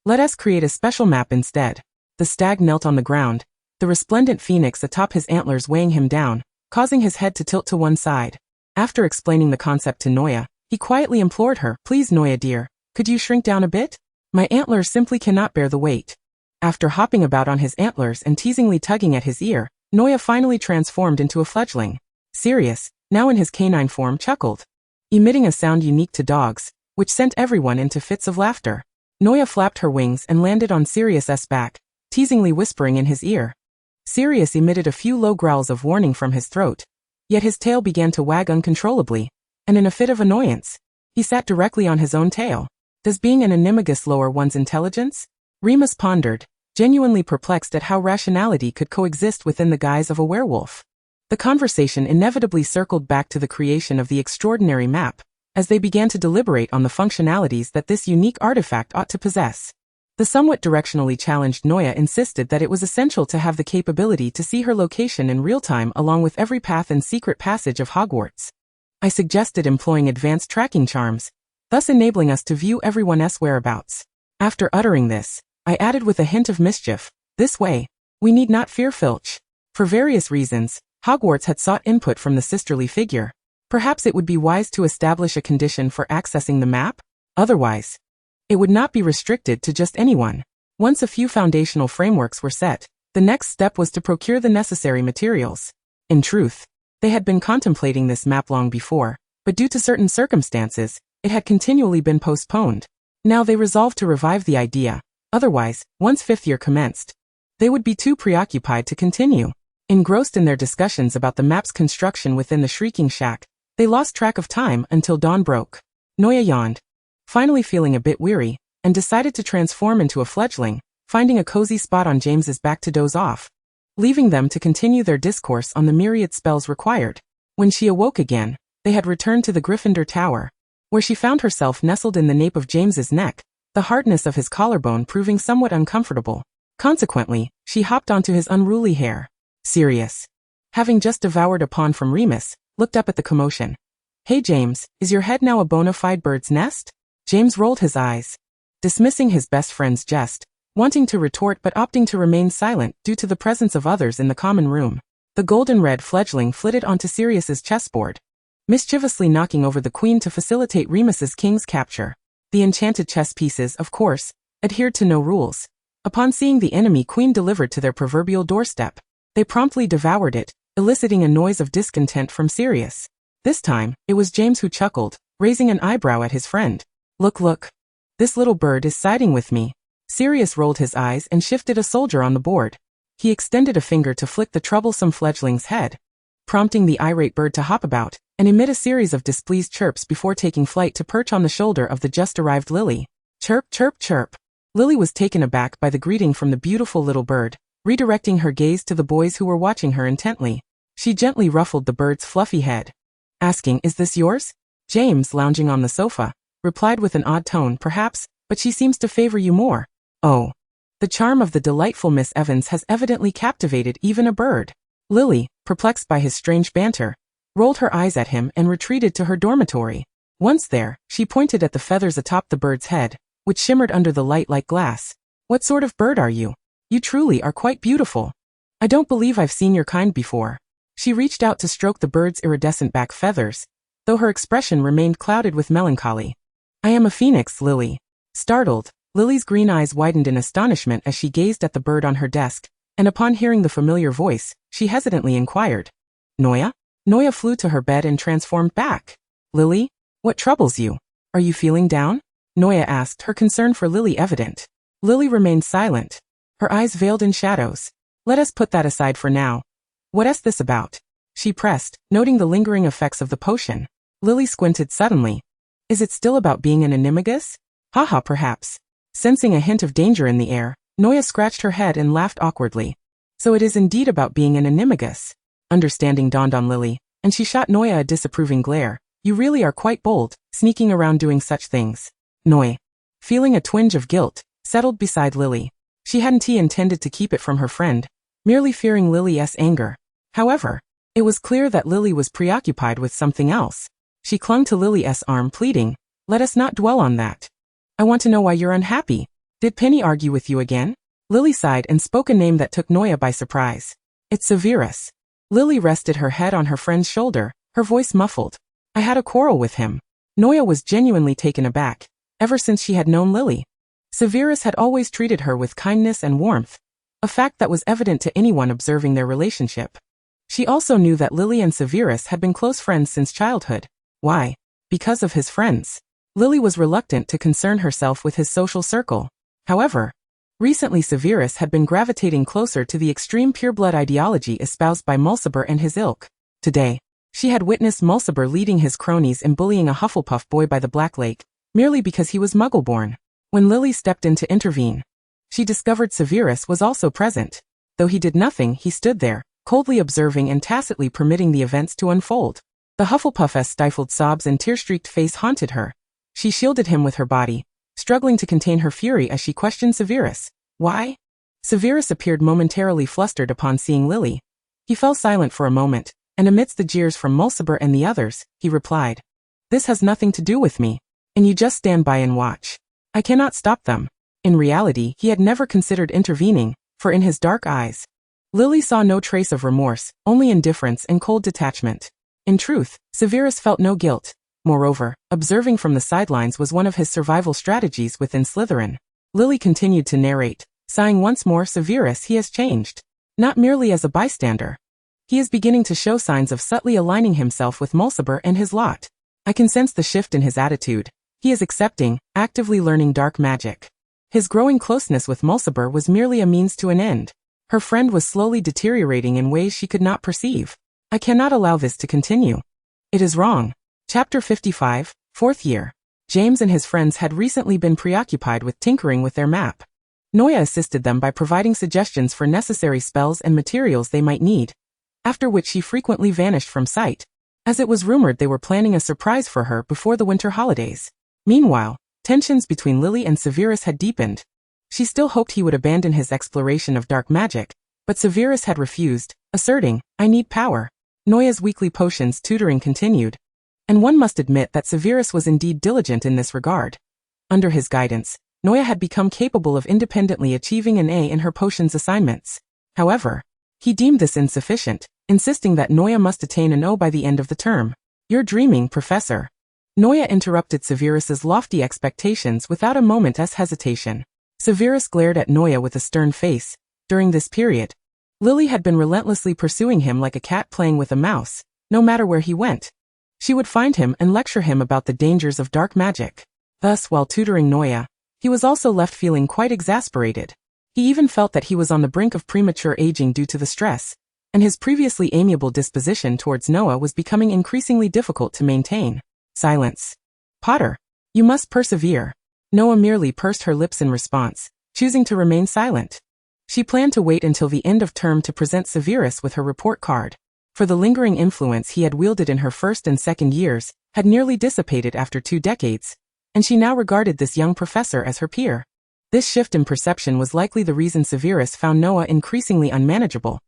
Let us create a special map instead." The stag knelt on the ground, the resplendent phoenix atop his antlers weighing him down, causing his head to tilt to one side. After explaining the concept to Noya, he quietly implored her, "Please, Noya dear, could you shrink down a bit? My antlers simply cannot bear the weight." After hopping about on his antlers and teasingly tugging at his ear, Noya finally transformed into a fledgling. Sirius, now in his canine form, chuckled, emitting a sound unique to dogs, which sent everyone into fits of laughter. Noya flapped her wings and landed on Sirius's back, teasingly whispering in his ear. Sirius emitted a few low growls of warning from his throat, yet his tail began to wag uncontrollably, and in a fit of annoyance, he sat directly on his own tail. Does being an animagus lower one's intelligence? Remus pondered, genuinely perplexed at how rationality could coexist within the guise of a werewolf. The conversation inevitably circled back to the creation of the extraordinary map, as they began to deliberate on the functionalities that this unique artifact ought to possess. The somewhat directionally challenged Noya insisted that it was essential to have the capability to see her location in real time along with every path and secret passage of Hogwarts. I suggested employing advanced tracking charms, thus enabling us to view everyone's whereabouts. After uttering this, I added with a hint of mischief, this way, we need not fear Filch. For various reasons, Hogwarts had sought input from the sisterly figure. Perhaps it would be wise to establish a condition for accessing the map? Otherwise, it would not be restricted to just anyone. Once a few foundational frameworks were set, the next step was to procure the necessary materials. In truth, they had been contemplating this map long before, but due to certain circumstances, it had continually been postponed. Now they resolved to revive the idea. Otherwise, once fifth year commenced, they would be too preoccupied to continue. Engrossed in their discussions about the map's construction within the Shrieking Shack, they lost track of time until dawn broke. Noya yawned, finally feeling a bit weary, and decided to transform into a fledgling, finding a cozy spot on James's back to doze off, leaving them to continue their discourse on the myriad spells required. When she awoke again, they had returned to the Gryffindor Tower, where she found herself nestled in the nape of James's neck, the hardness of his collarbone proving somewhat uncomfortable. Consequently, she hopped onto his unruly hair. Sirius, having just devoured a pawn from Remus, looked up at the commotion. Hey James, is your head now a bona fide bird's nest? James rolled his eyes, dismissing his best friend's jest, wanting to retort but opting to remain silent due to the presence of others in the common room. The golden-red fledgling flitted onto Sirius's chessboard, mischievously knocking over the queen to facilitate Remus's king's capture. The enchanted chess pieces, of course, adhered to no rules. Upon seeing the enemy queen delivered to their proverbial doorstep, they promptly devoured it, eliciting a noise of discontent from Sirius. This time, it was James who chuckled, raising an eyebrow at his friend. Look, this little bird is siding with me. Sirius rolled his eyes and shifted a soldier on the board. He extended a finger to flick the troublesome fledgling's head, prompting the irate bird to hop about and emit a series of displeased chirps before taking flight to perch on the shoulder of the just-arrived Lily. Chirp, chirp, chirp. Lily was taken aback by the greeting from the beautiful little bird, redirecting her gaze to the boys who were watching her intently. She gently ruffled the bird's fluffy head, asking, "Is this yours?" James, lounging on the sofa, replied with an odd tone, "Perhaps, but she seems to favor you more." Oh. The charm of the delightful Miss Evans has evidently captivated even a bird. Lily, perplexed by his strange banter, rolled her eyes at him and retreated to her dormitory. Once there, she pointed at the feathers atop the bird's head, which shimmered under the light like glass. "What sort of bird are you? You truly are quite beautiful. I don't believe I've seen your kind before." She reached out to stroke the bird's iridescent back feathers, though her expression remained clouded with melancholy. "I am a phoenix, Lily." Startled, Lily's green eyes widened in astonishment as she gazed at the bird on her desk, and upon hearing the familiar voice, she hesitantly inquired, "Noya?" Noya flew to her bed and transformed back. "Lily, what troubles you? Are you feeling down?" Noya asked, her concern for Lily evident. Lily remained silent, her eyes veiled in shadows. "Let us put that aside for now. What's this about?" she pressed, noting the lingering effects of the potion. Lily squinted suddenly. "Is it still about being an animagus? Haha, perhaps." Sensing a hint of danger in the air, Noya scratched her head and laughed awkwardly. "So it is indeed about being an animagus." Understanding dawned on Lily, and she shot Noya a disapproving glare. "You really are quite bold, sneaking around doing such things." Noya, feeling a twinge of guilt, settled beside Lily. She hadn't intended to keep it from her friend, merely fearing Lily's anger. However, it was clear that Lily was preoccupied with something else. She clung to Lily's arm, pleading, "Let us not dwell on that. I want to know why you're unhappy. Did Penny argue with you again?" Lily sighed and spoke a name that took Noya by surprise. "It's Severus." Lily rested her head on her friend's shoulder, her voice muffled. "I had a quarrel with him." Noya was genuinely taken aback. Ever since she had known Lily, Severus had always treated her with kindness and warmth, a fact that was evident to anyone observing their relationship. She also knew that Lily and Severus had been close friends since childhood. Why? Because of his friends. Lily was reluctant to concern herself with his social circle. However, recently Severus had been gravitating closer to the extreme pureblood ideology espoused by Mulciber and his ilk. Today, she had witnessed Mulciber leading his cronies in bullying a Hufflepuff boy by the Black Lake, merely because he was Muggle-born. When Lily stepped in to intervene, she discovered Severus was also present. Though he did nothing, he stood there, coldly observing and tacitly permitting the events to unfold. The Hufflepuff's stifled sobs and tear-streaked face haunted her. She shielded him with her body, struggling to contain her fury as she questioned Severus. Why? Severus appeared momentarily flustered upon seeing Lily. He fell silent for a moment, and amidst the jeers from Mulciber and the others, he replied, "This has nothing to do with me, and you just stand by and watch. I cannot stop them." In reality, he had never considered intervening, for in his dark eyes, Lily saw no trace of remorse, only indifference and cold detachment. In truth, Severus felt no guilt. Moreover, observing from the sidelines was one of his survival strategies within Slytherin. Lily continued to narrate, sighing once more. Severus, he has changed. Not merely as a bystander. He is beginning to show signs of subtly aligning himself with Mulciber and his lot. I can sense the shift in his attitude. He is accepting, actively learning dark magic. His growing closeness with Mulciber was merely a means to an end. Her friend was slowly deteriorating in ways she could not perceive. I cannot allow this to continue. It is wrong. Chapter 55, 4th year. James and his friends had recently been preoccupied with tinkering with their map. Noya assisted them by providing suggestions for necessary spells and materials they might need, after which she frequently vanished from sight, as it was rumored they were planning a surprise for her before the winter holidays. Meanwhile, tensions between Lily and Severus had deepened. She still hoped he would abandon his exploration of dark magic, but Severus had refused, asserting, "I need power." Noya's weekly potions tutoring continued, and one must admit that Severus was indeed diligent in this regard. Under his guidance, Noya had become capable of independently achieving an A in her potions assignments. However, he deemed this insufficient, insisting that Noya must attain an O by the end of the term. "You're dreaming, Professor." Noya interrupted Severus's lofty expectations without a moment's hesitation. Severus glared at Noya with a stern face. During this period, Lily had been relentlessly pursuing him like a cat playing with a mouse. No matter where he went, she would find him and lecture him about the dangers of dark magic. Thus, while tutoring Noya, he was also left feeling quite exasperated. He even felt that he was on the brink of premature aging due to the stress, and his previously amiable disposition towards Noah was becoming increasingly difficult to maintain. Silence. "Potter, you must persevere." Noah merely pursed her lips in response, choosing to remain silent. She planned to wait until the end of term to present Severus with her report card, for the lingering influence he had wielded in her first and second years had nearly dissipated after 2 decades, and she now regarded this young professor as her peer. This shift in perception was likely the reason Severus found Noah increasingly unmanageable.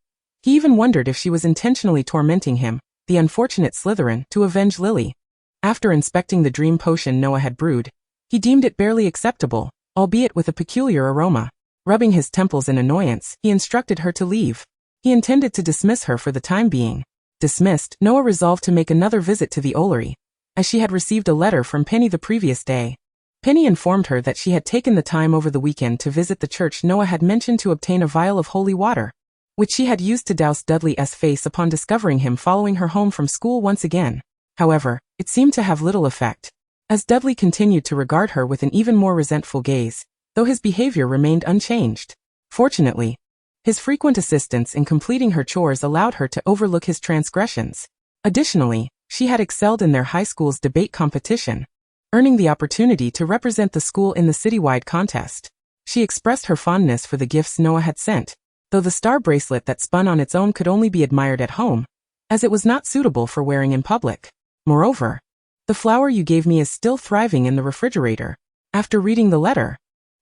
He even wondered if she was intentionally tormenting him, the unfortunate Slytherin, to avenge Lily. After inspecting the dream potion Noah had brewed, he deemed it barely acceptable, albeit with a peculiar aroma. Rubbing his temples in annoyance, he instructed her to leave. He intended to dismiss her for the time being. Dismissed, Noah resolved to make another visit to the Ollery, as she had received a letter from Penny the previous day. Penny informed her that she had taken the time over the weekend to visit the church Noah had mentioned to obtain a vial of holy water, which she had used to douse Dudley's face upon discovering him following her home from school once again. However, it seemed to have little effect, as Dudley continued to regard her with an even more resentful gaze, though his behavior remained unchanged. Fortunately, his frequent assistance in completing her chores allowed her to overlook his transgressions. Additionally, she had excelled in their high school's debate competition, earning the opportunity to represent the school in the citywide contest. She expressed her fondness for the gifts Noah had sent, though the star bracelet that spun on its own could only be admired at home, as it was not suitable for wearing in public. Moreover, "The flower you gave me is still thriving in the refrigerator." After reading the letter,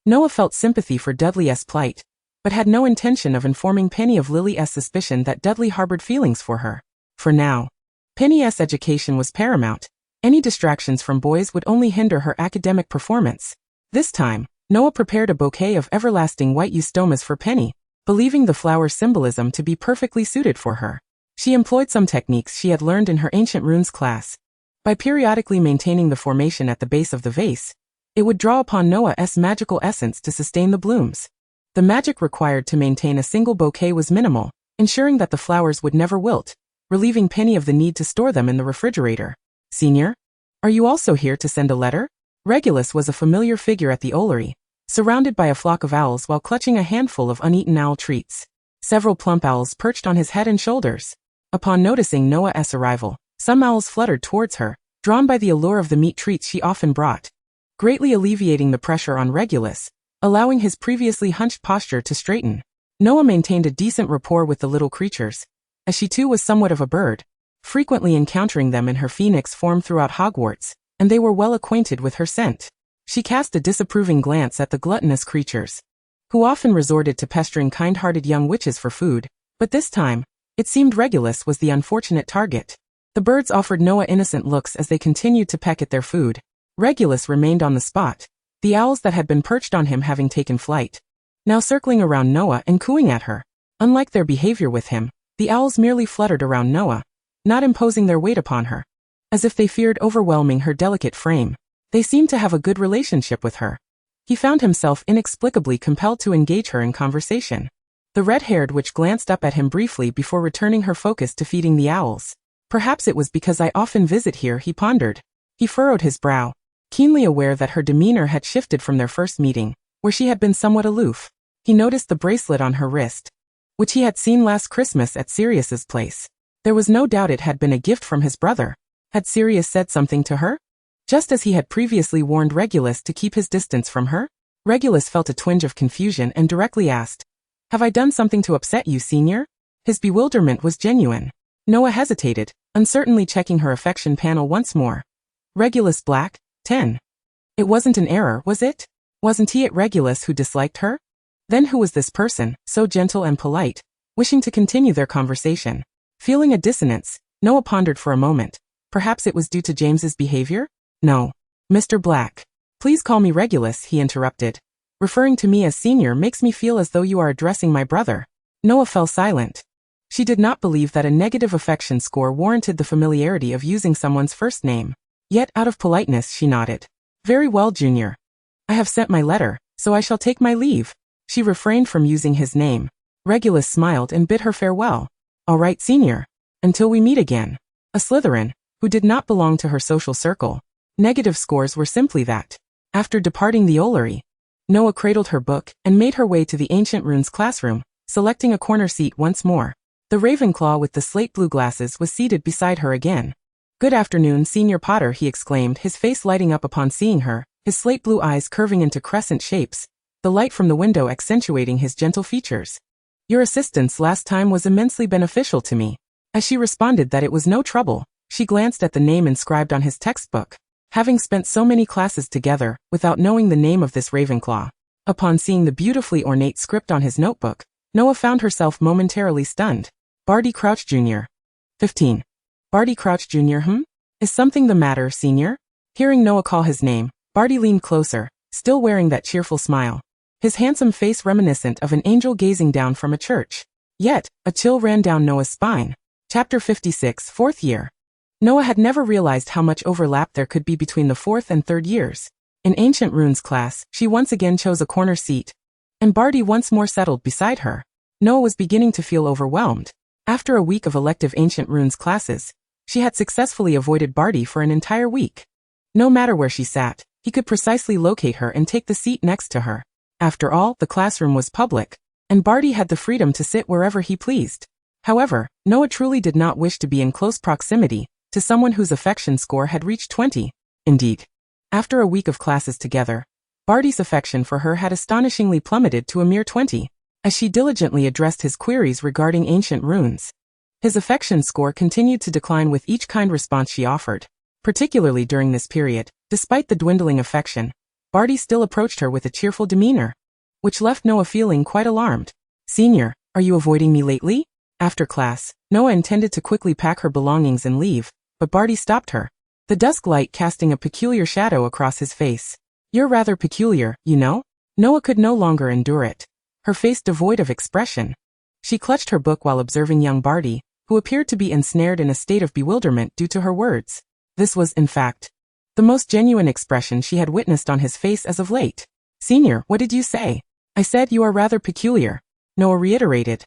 Noah felt sympathy for Dudley's plight, but had no intention of informing Penny of Lily's suspicion that Dudley harbored feelings for her. For now, Penny's education was paramount. Any distractions from boys would only hinder her academic performance. This time, Noah prepared a bouquet of everlasting white eustomas for Penny, believing the flower's symbolism to be perfectly suited for her. She employed some techniques she had learned in her ancient runes class. By periodically maintaining the formation at the base of the vase, it would draw upon Noah's magical essence to sustain the blooms. The magic required to maintain a single bouquet was minimal, ensuring that the flowers would never wilt, relieving Penny of the need to store them in the refrigerator. "Senior, are you also here to send a letter?" Regulus was a familiar figure at the Ollery, surrounded by a flock of owls while clutching a handful of uneaten owl treats. Several plump owls perched on his head and shoulders. Upon noticing Noah's arrival, some owls fluttered towards her, drawn by the allure of the meat treats she often brought, greatly alleviating the pressure on Regulus, allowing his previously hunched posture to straighten. Noah maintained a decent rapport with the little creatures, as she too was somewhat of a bird, frequently encountering them in her phoenix form throughout Hogwarts, and they were well acquainted with her scent. She cast a disapproving glance at the gluttonous creatures, who often resorted to pestering kind-hearted young witches for food, but this time, it seemed Regulus was the unfortunate target. The birds offered Noah innocent looks as they continued to peck at their food. Regulus remained on the spot, the owls that had been perched on him having taken flight, now circling around Noah and cooing at her. Unlike their behavior with him, the owls merely fluttered around Noah, not imposing their weight upon her. As if they feared overwhelming her delicate frame, they seemed to have a good relationship with her. He found himself inexplicably compelled to engage her in conversation. The red-haired witch glanced up at him briefly before returning her focus to feeding the owls. Perhaps it was because I often visit here, he pondered. He furrowed his brow, keenly aware that her demeanor had shifted from their first meeting, where she had been somewhat aloof. He noticed the bracelet on her wrist, which he had seen last Christmas at Sirius's place. There was no doubt it had been a gift from his brother. Had Sirius said something to her? Just as he had previously warned Regulus to keep his distance from her? Regulus felt a twinge of confusion and directly asked, "Have I done something to upset you, Senior?" His bewilderment was genuine. Noah hesitated, uncertainly checking her affection panel once more. Regulus Black, 10. It wasn't an error, was it? Wasn't he at Regulus who disliked her? Then who was this person, so gentle and polite, wishing to continue their conversation? Feeling a dissonance, Noah pondered for a moment. Perhaps it was due to James's behavior? No. Mr. Black. Please call me Regulus, he interrupted. Referring to me as Senior makes me feel as though you are addressing my brother. Noah fell silent. She did not believe that a negative affection score warranted the familiarity of using someone's first name. Yet, out of politeness, she nodded. Very well, Junior. I have sent my letter, so I shall take my leave. She refrained from using his name. Regulus smiled and bid her farewell. All right, Senior. Until we meet again. A Slytherin, who did not belong to her social circle. Negative scores were simply that. After departing the Ollery, Noah cradled her book and made her way to the Ancient Runes classroom, selecting a corner seat once more. The Ravenclaw with the slate blue glasses was seated beside her again. Good afternoon, Senior Potter, he exclaimed, his face lighting up upon seeing her, his slate blue eyes curving into crescent shapes, the light from the window accentuating his gentle features. Your assistance last time was immensely beneficial to me. As she responded that it was no trouble, she glanced at the name inscribed on his textbook. Having spent so many classes together, without knowing the name of this Ravenclaw. Upon seeing the beautifully ornate script on his notebook, Noah found herself momentarily stunned. Barty Crouch Jr. 15. Barty Crouch Jr. Is something the matter, Senior? Hearing Noah call his name, Barty leaned closer, still wearing that cheerful smile. His handsome face reminiscent of an angel gazing down from a church. Yet, a chill ran down Noah's spine. Chapter 56, Fourth Year. Noah had never realized how much overlap there could be between the fourth and third years. In Ancient Runes class, she once again chose a corner seat, and Barty once more settled beside her. Noah was beginning to feel overwhelmed. After a week of elective Ancient Runes classes, she had successfully avoided Barty for an entire week. No matter where she sat, he could precisely locate her and take the seat next to her. After all, the classroom was public, and Barty had the freedom to sit wherever he pleased. However, Noah truly did not wish to be in close proximity to someone whose affection score had reached 20. Indeed, after a week of classes together, Barty's affection for her had astonishingly plummeted to a mere 20. As she diligently addressed his queries regarding Ancient Runes, his affection score continued to decline with each kind response she offered. Particularly during this period, despite the dwindling affection, Barty still approached her with a cheerful demeanor, which left Noah feeling quite alarmed. Senior, are you avoiding me lately? After class, Noah intended to quickly pack her belongings and leave, but Barty stopped her, the dusk light casting a peculiar shadow across his face. You're rather peculiar, you know? Noah could no longer endure it. Her face devoid of expression. She clutched her book while observing young Barty, who appeared to be ensnared in a state of bewilderment due to her words. This was, in fact, the most genuine expression she had witnessed on his face as of late. Senior, what did you say? I said you are rather peculiar, Noah reiterated,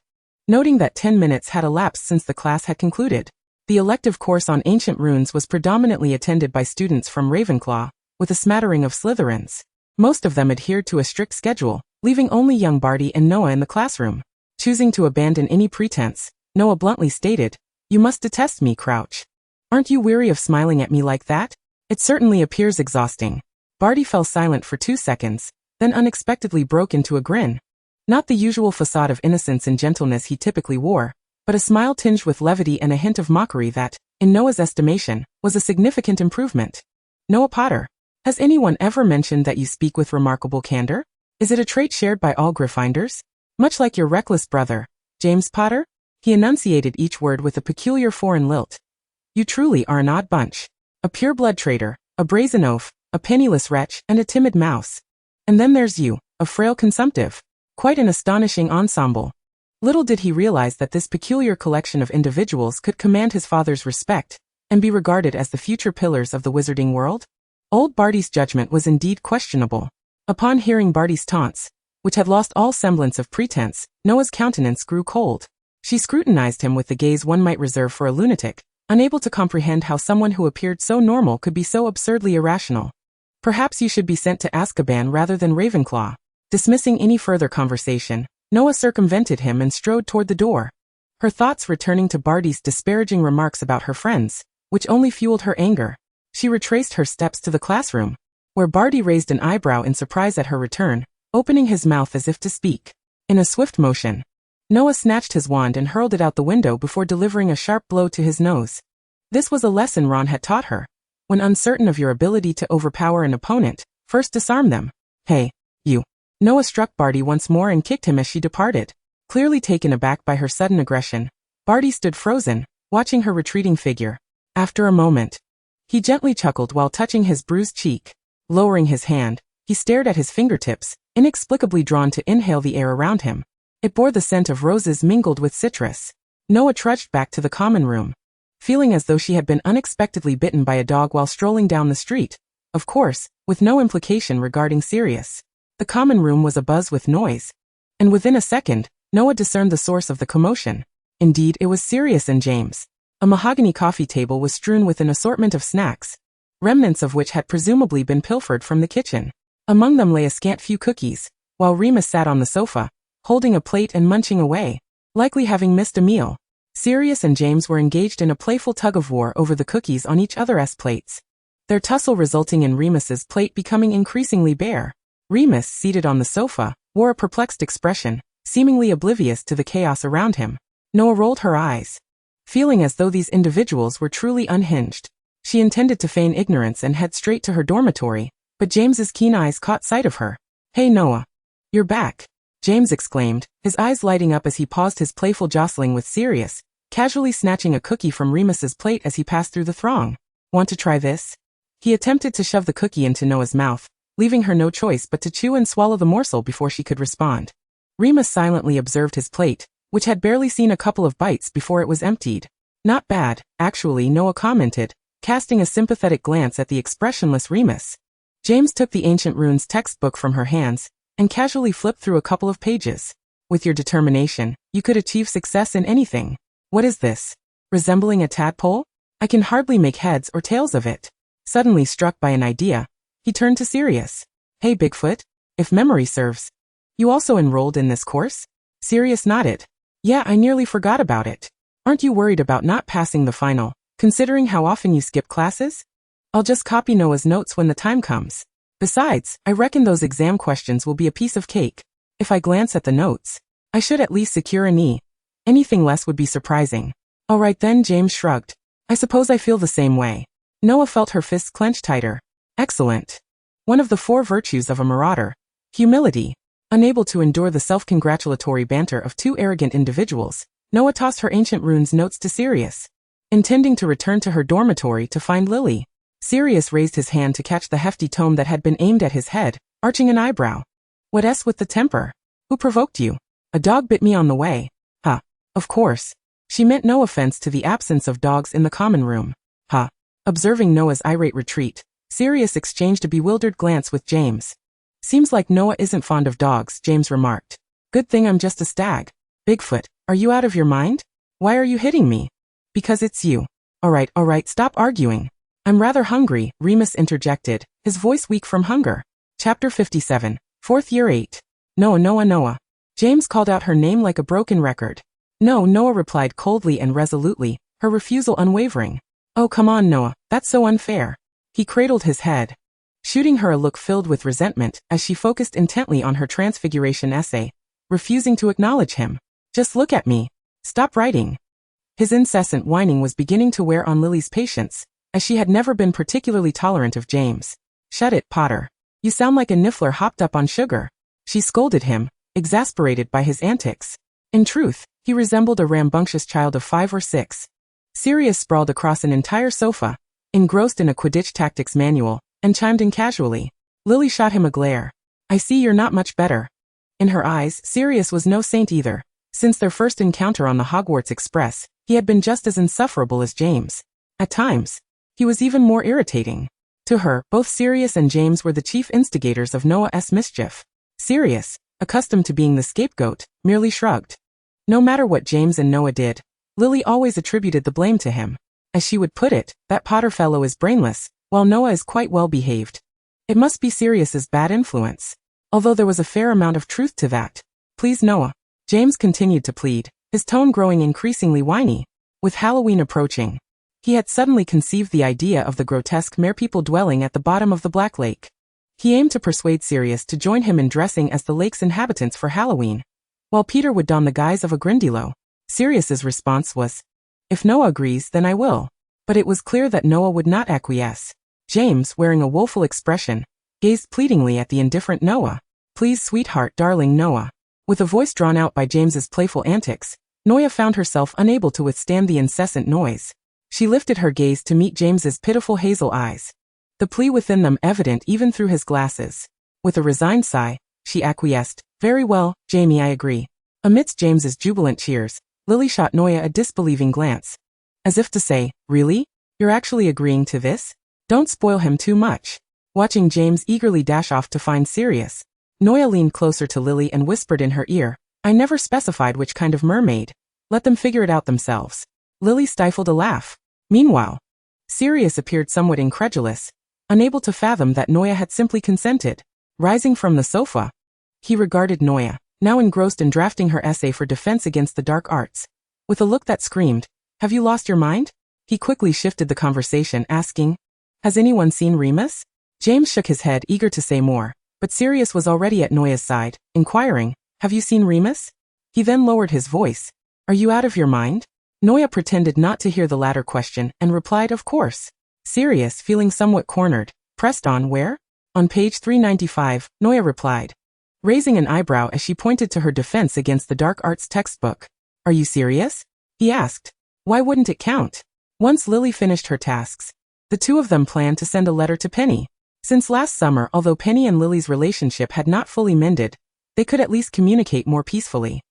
noting that 10 minutes had elapsed since the class had concluded. The elective course on Ancient Runes was predominantly attended by students from Ravenclaw, with a smattering of Slytherins. Most of them adhered to a strict schedule, leaving only young Barty and Noah in the classroom. Choosing to abandon any pretense, Noah bluntly stated, "You must detest me, Crouch. Aren't you weary of smiling at me like that? It certainly appears exhausting." Barty fell silent for 2 seconds, then unexpectedly broke into a grin. Not the usual facade of innocence and gentleness he typically wore, but a smile tinged with levity and a hint of mockery that, in Noah's estimation, was a significant improvement. "Noah Potter, has anyone ever mentioned that you speak with remarkable candor? Is it a trait shared by all Gryffindors? Much like your reckless brother, James Potter?" He enunciated each word with a peculiar foreign lilt. "You truly are an odd bunch. A pure-blood traitor, a brazen oaf, a penniless wretch, and a timid mouse. And then there's you, a frail consumptive. Quite an astonishing ensemble." Little did he realize that this peculiar collection of individuals could command his father's respect and be regarded as the future pillars of the wizarding world. Old Barty's judgment was indeed questionable. Upon hearing Barty's taunts, which had lost all semblance of pretense, Noah's countenance grew cold. She scrutinized him with the gaze one might reserve for a lunatic, unable to comprehend how someone who appeared so normal could be so absurdly irrational. "Perhaps you should be sent to Azkaban rather than Ravenclaw." Dismissing any further conversation, Noah circumvented him and strode toward the door. Her thoughts returning to Barty's disparaging remarks about her friends, which only fueled her anger. She retraced her steps to the classroom, where Barty raised an eyebrow in surprise at her return, opening his mouth as if to speak. In a swift motion, Noah snatched his wand and hurled it out the window before delivering a sharp blow to his nose. This was a lesson Ron had taught her. When uncertain of your ability to overpower an opponent, first disarm them. "Hey, you." Noah struck Barty once more and kicked him as she departed. Clearly taken aback by her sudden aggression, Barty stood frozen, watching her retreating figure. After a moment, he gently chuckled while touching his bruised cheek. Lowering his hand, he stared at his fingertips, inexplicably drawn to inhale the air around him. It bore the scent of roses mingled with citrus. Noah trudged back to the common room, feeling as though she had been unexpectedly bitten by a dog while strolling down the street. Of course, with no implication regarding Sirius. The common room was abuzz with noise, and within a second, Noah discerned the source of the commotion. Indeed, it was Sirius and James. A mahogany coffee table was strewn with an assortment of snacks, remnants of which had presumably been pilfered from the kitchen. Among them lay a scant few cookies, while Remus sat on the sofa, holding a plate and munching away, likely having missed a meal. Sirius and James were engaged in a playful tug-of-war over the cookies on each other's plates, their tussle resulting in Remus's plate becoming increasingly bare. Remus, seated on the sofa, wore a perplexed expression, seemingly oblivious to the chaos around him. Noah rolled her eyes, feeling as though these individuals were truly unhinged. She intended to feign ignorance and head straight to her dormitory, but James's keen eyes caught sight of her. "Hey Noah, you're back," James exclaimed, his eyes lighting up as he paused his playful jostling with Sirius, casually snatching a cookie from Remus's plate as he passed through the throng. "Want to try this?" He attempted to shove the cookie into Noah's mouth, leaving her no choice but to chew and swallow the morsel before she could respond. Remus silently observed his plate, which had barely seen a couple of bites before it was emptied. "Not bad, actually," Noah commented, casting a sympathetic glance at the expressionless Remus. James took the Ancient Runes textbook from her hands and casually flipped through a couple of pages. "With your determination, you could achieve success in anything. What is this? Resembling a tadpole? I can hardly make heads or tails of it." Suddenly struck by an idea, he turned to Sirius. "Hey Bigfoot, if memory serves, you also enrolled in this course?" Sirius nodded. "Yeah, I nearly forgot about it. Aren't you worried about not passing the final, considering how often you skip classes?" "I'll just copy Noah's notes when the time comes. Besides, I reckon those exam questions will be a piece of cake. If I glance at the notes, I should at least secure an E. Anything less would be surprising." "All right then," James shrugged. "I suppose I feel the same way." Noah felt her fists clench tighter. Excellent. One of the 4 virtues of a marauder. Humility. Unable to endure the self-congratulatory banter of 2 arrogant individuals, Noah tossed her Ancient Runes notes to Sirius, intending to return to her dormitory to find Lily. Sirius raised his hand to catch the hefty tome that had been aimed at his head, arching an eyebrow. "What's with the temper? Who provoked you?" "A dog bit me on the way." "Huh. Of course." She meant no offense to the absence of dogs in the common room. "Huh." Observing Noah's irate retreat, Sirius exchanged a bewildered glance with James. "Seems like Noah isn't fond of dogs," James remarked. "Good thing I'm just a stag." "Bigfoot, are you out of your mind? Why are you hitting me?" "Because it's you." All right, stop arguing. I'm rather hungry," Remus interjected, his voice weak from hunger. Chapter 57, 4th Year 8. Noah, Noah, Noah. James called out her name like a broken record. No, Noah replied coldly and resolutely, her refusal unwavering. Oh, come on, Noah, that's so unfair. He cradled his head, shooting her a look filled with resentment as she focused intently on her transfiguration essay, refusing to acknowledge him. Just look at me. Stop writing. His incessant whining was beginning to wear on Lily's patience, as she had never been particularly tolerant of James. Shut it, Potter. You sound like a niffler hopped up on sugar. She scolded him, exasperated by his antics. In truth, he resembled a rambunctious child of 5 or 6. Sirius sprawled across an entire sofa, engrossed in a Quidditch tactics manual, and chimed in casually. Lily shot him a glare. I see you're not much better. In her eyes, Sirius was no saint either. Since their first encounter on the Hogwarts Express, he had been just as insufferable as James. At times, he was even more irritating. To her, both Sirius and James were the chief instigators of Noah's mischief. Sirius, accustomed to being the scapegoat, merely shrugged. No matter what James and Noah did, Lily always attributed the blame to him. As she would put it, that Potter fellow is brainless, while Noah is quite well behaved. It must be Sirius's bad influence. Although there was a fair amount of truth to that. Please, Noah. James continued to plead, his tone growing increasingly whiny. With Halloween approaching, he had suddenly conceived the idea of the grotesque merpeople dwelling at the bottom of the Black Lake. He aimed to persuade Sirius to join him in dressing as the lake's inhabitants for Halloween, while Peter would don the guise of a Gryffindor. Sirius's response was, if Noah agrees, then I will. But it was clear that Noah would not acquiesce. James, wearing a woeful expression, gazed pleadingly at the indifferent Noah. Please, sweetheart, darling Noah. With a voice drawn out by James's playful antics, Noah found herself unable to withstand the incessant noise. She lifted her gaze to meet James's pitiful hazel eyes, the plea within them evident even through his glasses. With a resigned sigh, she acquiesced. Very well, Jamie, I agree. Amidst James's jubilant cheers, Lily shot Noah a disbelieving glance. As if to say, really? You're actually agreeing to this? Don't spoil him too much. Watching James eagerly dash off to find Sirius, Noah leaned closer to Lily and whispered in her ear, I never specified which kind of mermaid. Let them figure it out themselves. Lily stifled a laugh. Meanwhile, Sirius appeared somewhat incredulous, unable to fathom that Noah had simply consented. Rising from the sofa, he regarded Noah, now engrossed in drafting her essay for defense against the dark arts, with a look that screamed, have you lost your mind? He quickly shifted the conversation, asking, has anyone seen Remus? James shook his head, eager to say more, but Sirius was already at Noah's side, inquiring, have you seen Remus? He then lowered his voice. Are you out of your mind? Noah pretended not to hear the latter question and replied, of course. Sirius, feeling somewhat cornered, pressed on, where? On page 395, Noah replied, raising an eyebrow as she pointed to her defense against the dark arts textbook. Are you serious? He asked. Why wouldn't it count? Once Lily finished her tasks, the two of them planned to send a letter to Penny. Since last summer, although Penny and Lily's relationship had not fully mended, they could at least communicate more peacefully.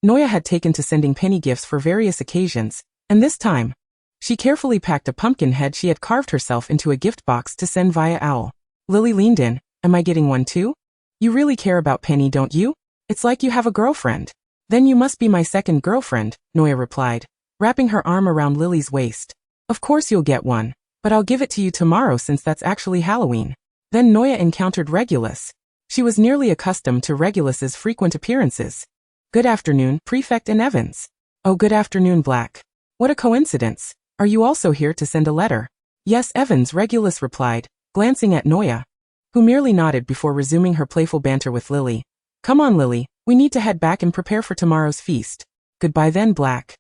Noah had taken to sending Penny gifts for various occasions, and this time, she carefully packed a pumpkin head she had carved herself into a gift box to send via owl. Lily leaned in, am I getting one too? You really care about Penny, don't you? It's like you have a girlfriend. Then you must be my second girlfriend, Noah replied, wrapping her arm around Lily's waist. Of course you'll get one, but I'll give it to you tomorrow since that's actually Halloween. Then Noah encountered Regulus. She was nearly accustomed to Regulus's frequent appearances. Good afternoon, Prefect and Evans. Oh, good afternoon, Black. What a coincidence. Are you also here to send a letter? Yes, Evans, Regulus replied, glancing at Noah, who merely nodded before resuming her playful banter with Lily. Come on, Lily, we need to head back and prepare for tomorrow's feast. Goodbye then, Black.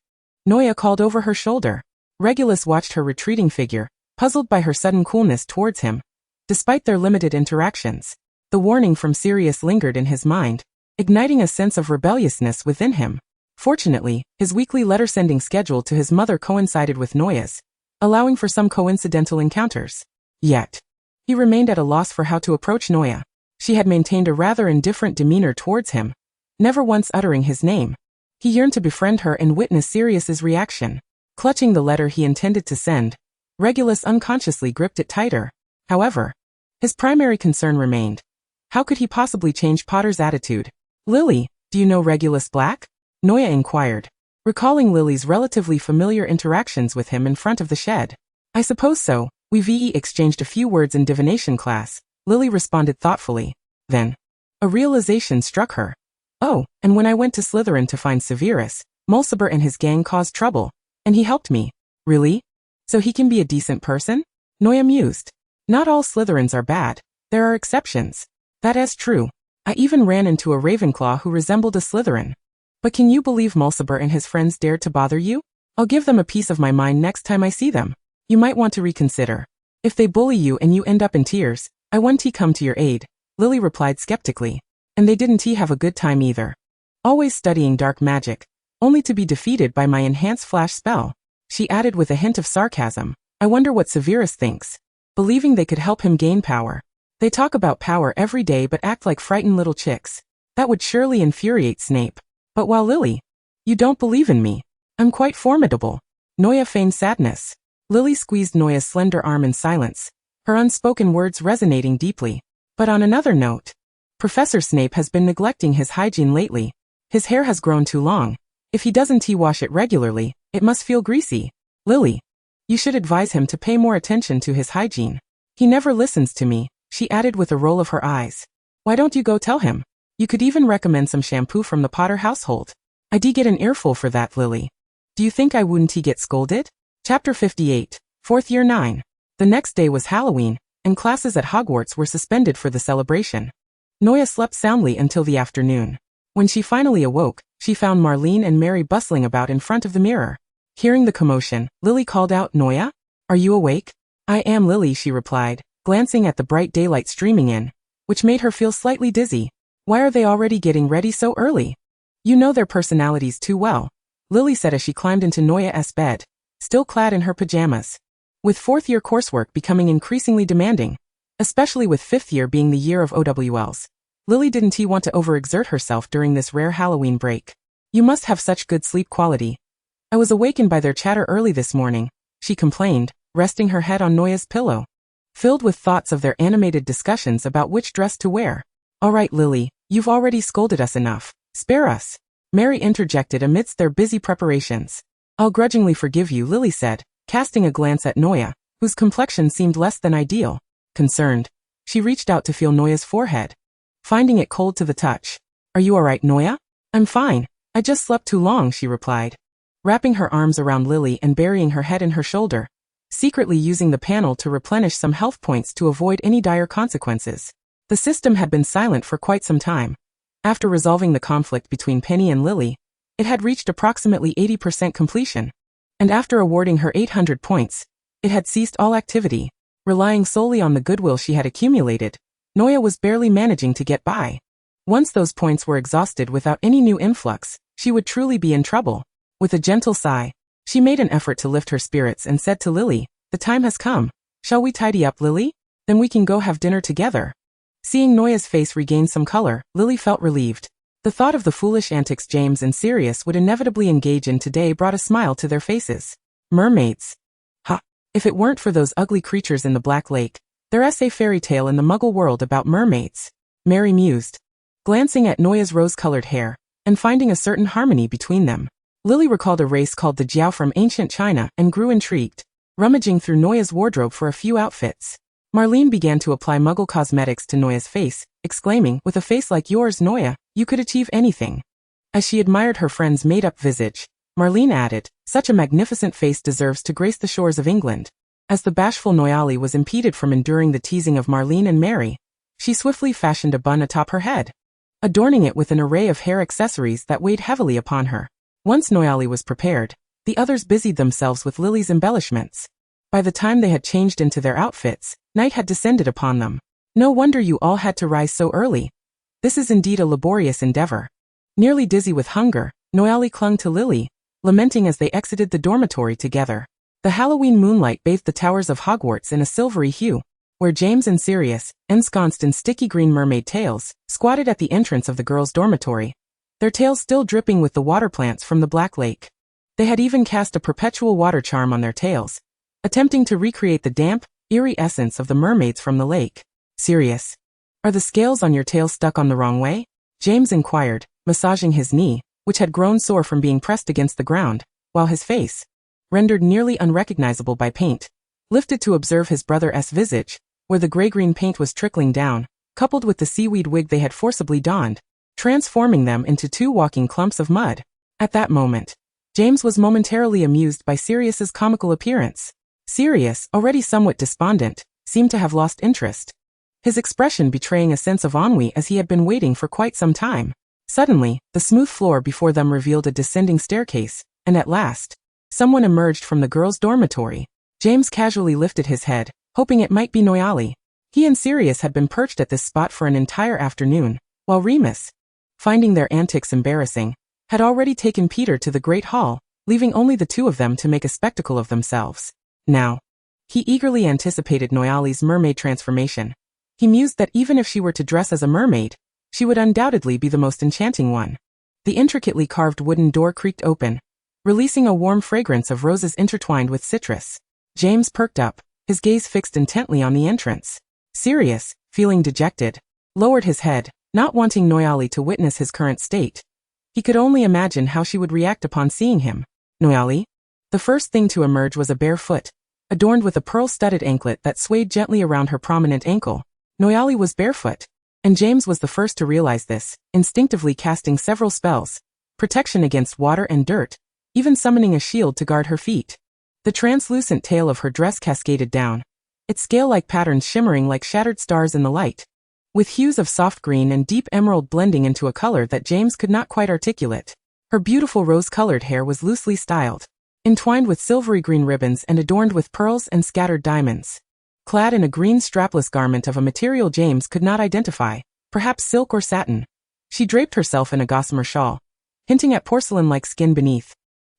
Noah called over her shoulder. Regulus watched her retreating figure, puzzled by her sudden coolness towards him. Despite their limited interactions, the warning from Sirius lingered in his mind, igniting a sense of rebelliousness within him. Fortunately, his weekly letter-sending schedule to his mother coincided with Noah's, allowing for some coincidental encounters. Yet, he remained at a loss for how to approach Noah. She had maintained a rather indifferent demeanor towards him, never once uttering his name. He yearned to befriend her and witness Sirius's reaction. Clutching the letter he intended to send, Regulus unconsciously gripped it tighter. However, his primary concern remained. How could he possibly change Potter's attitude? Lily, do you know Regulus Black? Noah inquired, recalling Lily's relatively familiar interactions with him in front of the shed. I suppose so, We exchanged a few words in divination class, Lily responded thoughtfully. Then, a realization struck her. Oh, and when I went to Slytherin to find Severus, Mulciber and his gang caused trouble, and he helped me. Really? So he can be a decent person? Noya mused. Not all Slytherins are bad. There are exceptions. That is true. I even ran into a Ravenclaw who resembled a Slytherin. But can you believe Mulciber and his friends dared to bother you? I'll give them a piece of my mind next time I see them. You might want to reconsider. If they bully you and you end up in tears, I won't come to your aid, Lily replied skeptically. And they didn't have a good time either. Always studying dark magic, only to be defeated by my enhanced flash spell. She added with a hint of sarcasm. I wonder what Severus thinks. Believing they could help him gain power. They talk about power every day but act like frightened little chicks. That would surely infuriate Snape. But while Lily, you don't believe in me. I'm quite formidable. Noya feigned sadness. Lily squeezed Noya's slender arm in silence, her unspoken words resonating deeply. But on another note, Professor Snape has been neglecting his hygiene lately. His hair has grown too long. If he doesn't wash it regularly, it must feel greasy. Lily, you should advise him to pay more attention to his hygiene. He never listens to me, she added with a roll of her eyes. Why don't you go tell him? You could even recommend some shampoo from the Potter household. I'd get an earful for that, Lily. Do you think I wouldn't get scolded? Chapter 58, 4th Year 9. The next day was Halloween, and classes at Hogwarts were suspended for the celebration. Noya slept soundly until the afternoon. When she finally awoke, she found Marlene and Mary bustling about in front of the mirror. Hearing the commotion, Lily called out, Noya? Are you awake? I am, Lily, she replied, glancing at the bright daylight streaming in, which made her feel slightly dizzy. Why are they already getting ready so early? You know their personalities too well, Lily said as she climbed into Noya's bed, still clad in her pajamas. With 4th year coursework becoming increasingly demanding, especially with 5th year being the year of OWLs, Lily didn't want to overexert herself during this rare Halloween break. You must have such good sleep quality. I was awakened by their chatter early this morning, she complained, resting her head on Noya's pillow. Filled with thoughts of their animated discussions about which dress to wear. All right, Lily, you've already scolded us enough. Spare us. Mary interjected amidst their busy preparations. I'll grudgingly forgive you, Lily said, casting a glance at Noya, whose complexion seemed less than ideal. Concerned, she reached out to feel Noya's forehead, finding it cold to the touch. Are you all right, Noya? I'm fine. I just slept too long, she replied, wrapping her arms around Lily and burying her head in her shoulder, secretly using the panel to replenish some health points to avoid any dire consequences. The system had been silent for quite some time. After resolving the conflict between Penny and Lily, it had reached approximately 80% completion. And after awarding her 800 points, it had ceased all activity. Relying solely on the goodwill she had accumulated, Noya was barely managing to get by. Once those points were exhausted without any new influx, she would truly be in trouble. With a gentle sigh, she made an effort to lift her spirits and said to Lily, the time has come. Shall we tidy up, Lily? Then we can go have dinner together. Seeing Noya's face regain some color, Lily felt relieved. The thought of the foolish antics James and Sirius would inevitably engage in today brought a smile to their faces. Mermaids. Ha! If it weren't for those ugly creatures in the Black Lake, there's a fairy tale in the Muggle world about mermaids. Mary mused, glancing at Noya's rose-colored hair, and finding a certain harmony between them. Lily recalled a race called the Jiao from ancient China and grew intrigued, rummaging through Noya's wardrobe for a few outfits. Marlene began to apply Muggle cosmetics to Noya's face, exclaiming, with a face like yours, Noya, you could achieve anything. As she admired her friend's made-up visage, Marlene added, such a magnificent face deserves to grace the shores of England. As the bashful Noyali was impeded from enduring the teasing of Marlene and Mary, she swiftly fashioned a bun atop her head, adorning it with an array of hair accessories that weighed heavily upon her. Once Noyali was prepared, the others busied themselves with Lily's embellishments. By the time they had changed into their outfits, night had descended upon them. No wonder you all had to rise so early. This is indeed a laborious endeavor. Nearly dizzy with hunger, Noyali clung to Lily, lamenting as they exited the dormitory together. The Halloween moonlight bathed the towers of Hogwarts in a silvery hue, where James and Sirius, ensconced in sticky green mermaid tails, squatted at the entrance of the girls' dormitory, their tails still dripping with the water plants from the Black Lake. They had even cast a perpetual water charm on their tails, attempting to recreate the damp, eerie essence of the mermaids from the lake. Sirius, are the scales on your tail stuck on the wrong way? James inquired, massaging his knee, which had grown sore from being pressed against the ground, while his face, rendered nearly unrecognizable by paint, lifted to observe his brother's visage, where the gray-green paint was trickling down, coupled with the seaweed wig they had forcibly donned, transforming them into two walking clumps of mud. At that moment, James was momentarily amused by Sirius's comical appearance. Sirius, already somewhat despondent, seemed to have lost interest, his expression betraying a sense of ennui as he had been waiting for quite some time. Suddenly, the smooth floor before them revealed a descending staircase, and at last, someone emerged from the girls' dormitory. James casually lifted his head, hoping it might be Noyali. He and Sirius had been perched at this spot for an entire afternoon, while Remus, finding their antics embarrassing, had already taken Peter to the Great Hall, leaving only the two of them to make a spectacle of themselves. Now, he eagerly anticipated Noyali's mermaid transformation. He mused that even if she were to dress as a mermaid, she would undoubtedly be the most enchanting one. The intricately carved wooden door creaked open, releasing a warm fragrance of roses intertwined with citrus. James perked up, his gaze fixed intently on the entrance. Sirius, feeling dejected, lowered his head, not wanting Noyali to witness his current state. He could only imagine how she would react upon seeing him. Noyali? The first thing to emerge was a bare foot, adorned with a pearl-studded anklet that swayed gently around her prominent ankle. Noyali was barefoot, and James was the first to realize this, instinctively casting several spells, protection against water and dirt, even summoning a shield to guard her feet. The translucent tail of her dress cascaded down, its scale-like patterns shimmering like shattered stars in the light, with hues of soft green and deep emerald blending into a color that James could not quite articulate. Her beautiful rose-colored hair was loosely styled, entwined with silvery green ribbons and adorned with pearls and scattered diamonds. Clad in a green strapless garment of a material James could not identify, perhaps silk or satin, she draped herself in a gossamer shawl, hinting at porcelain-like skin beneath.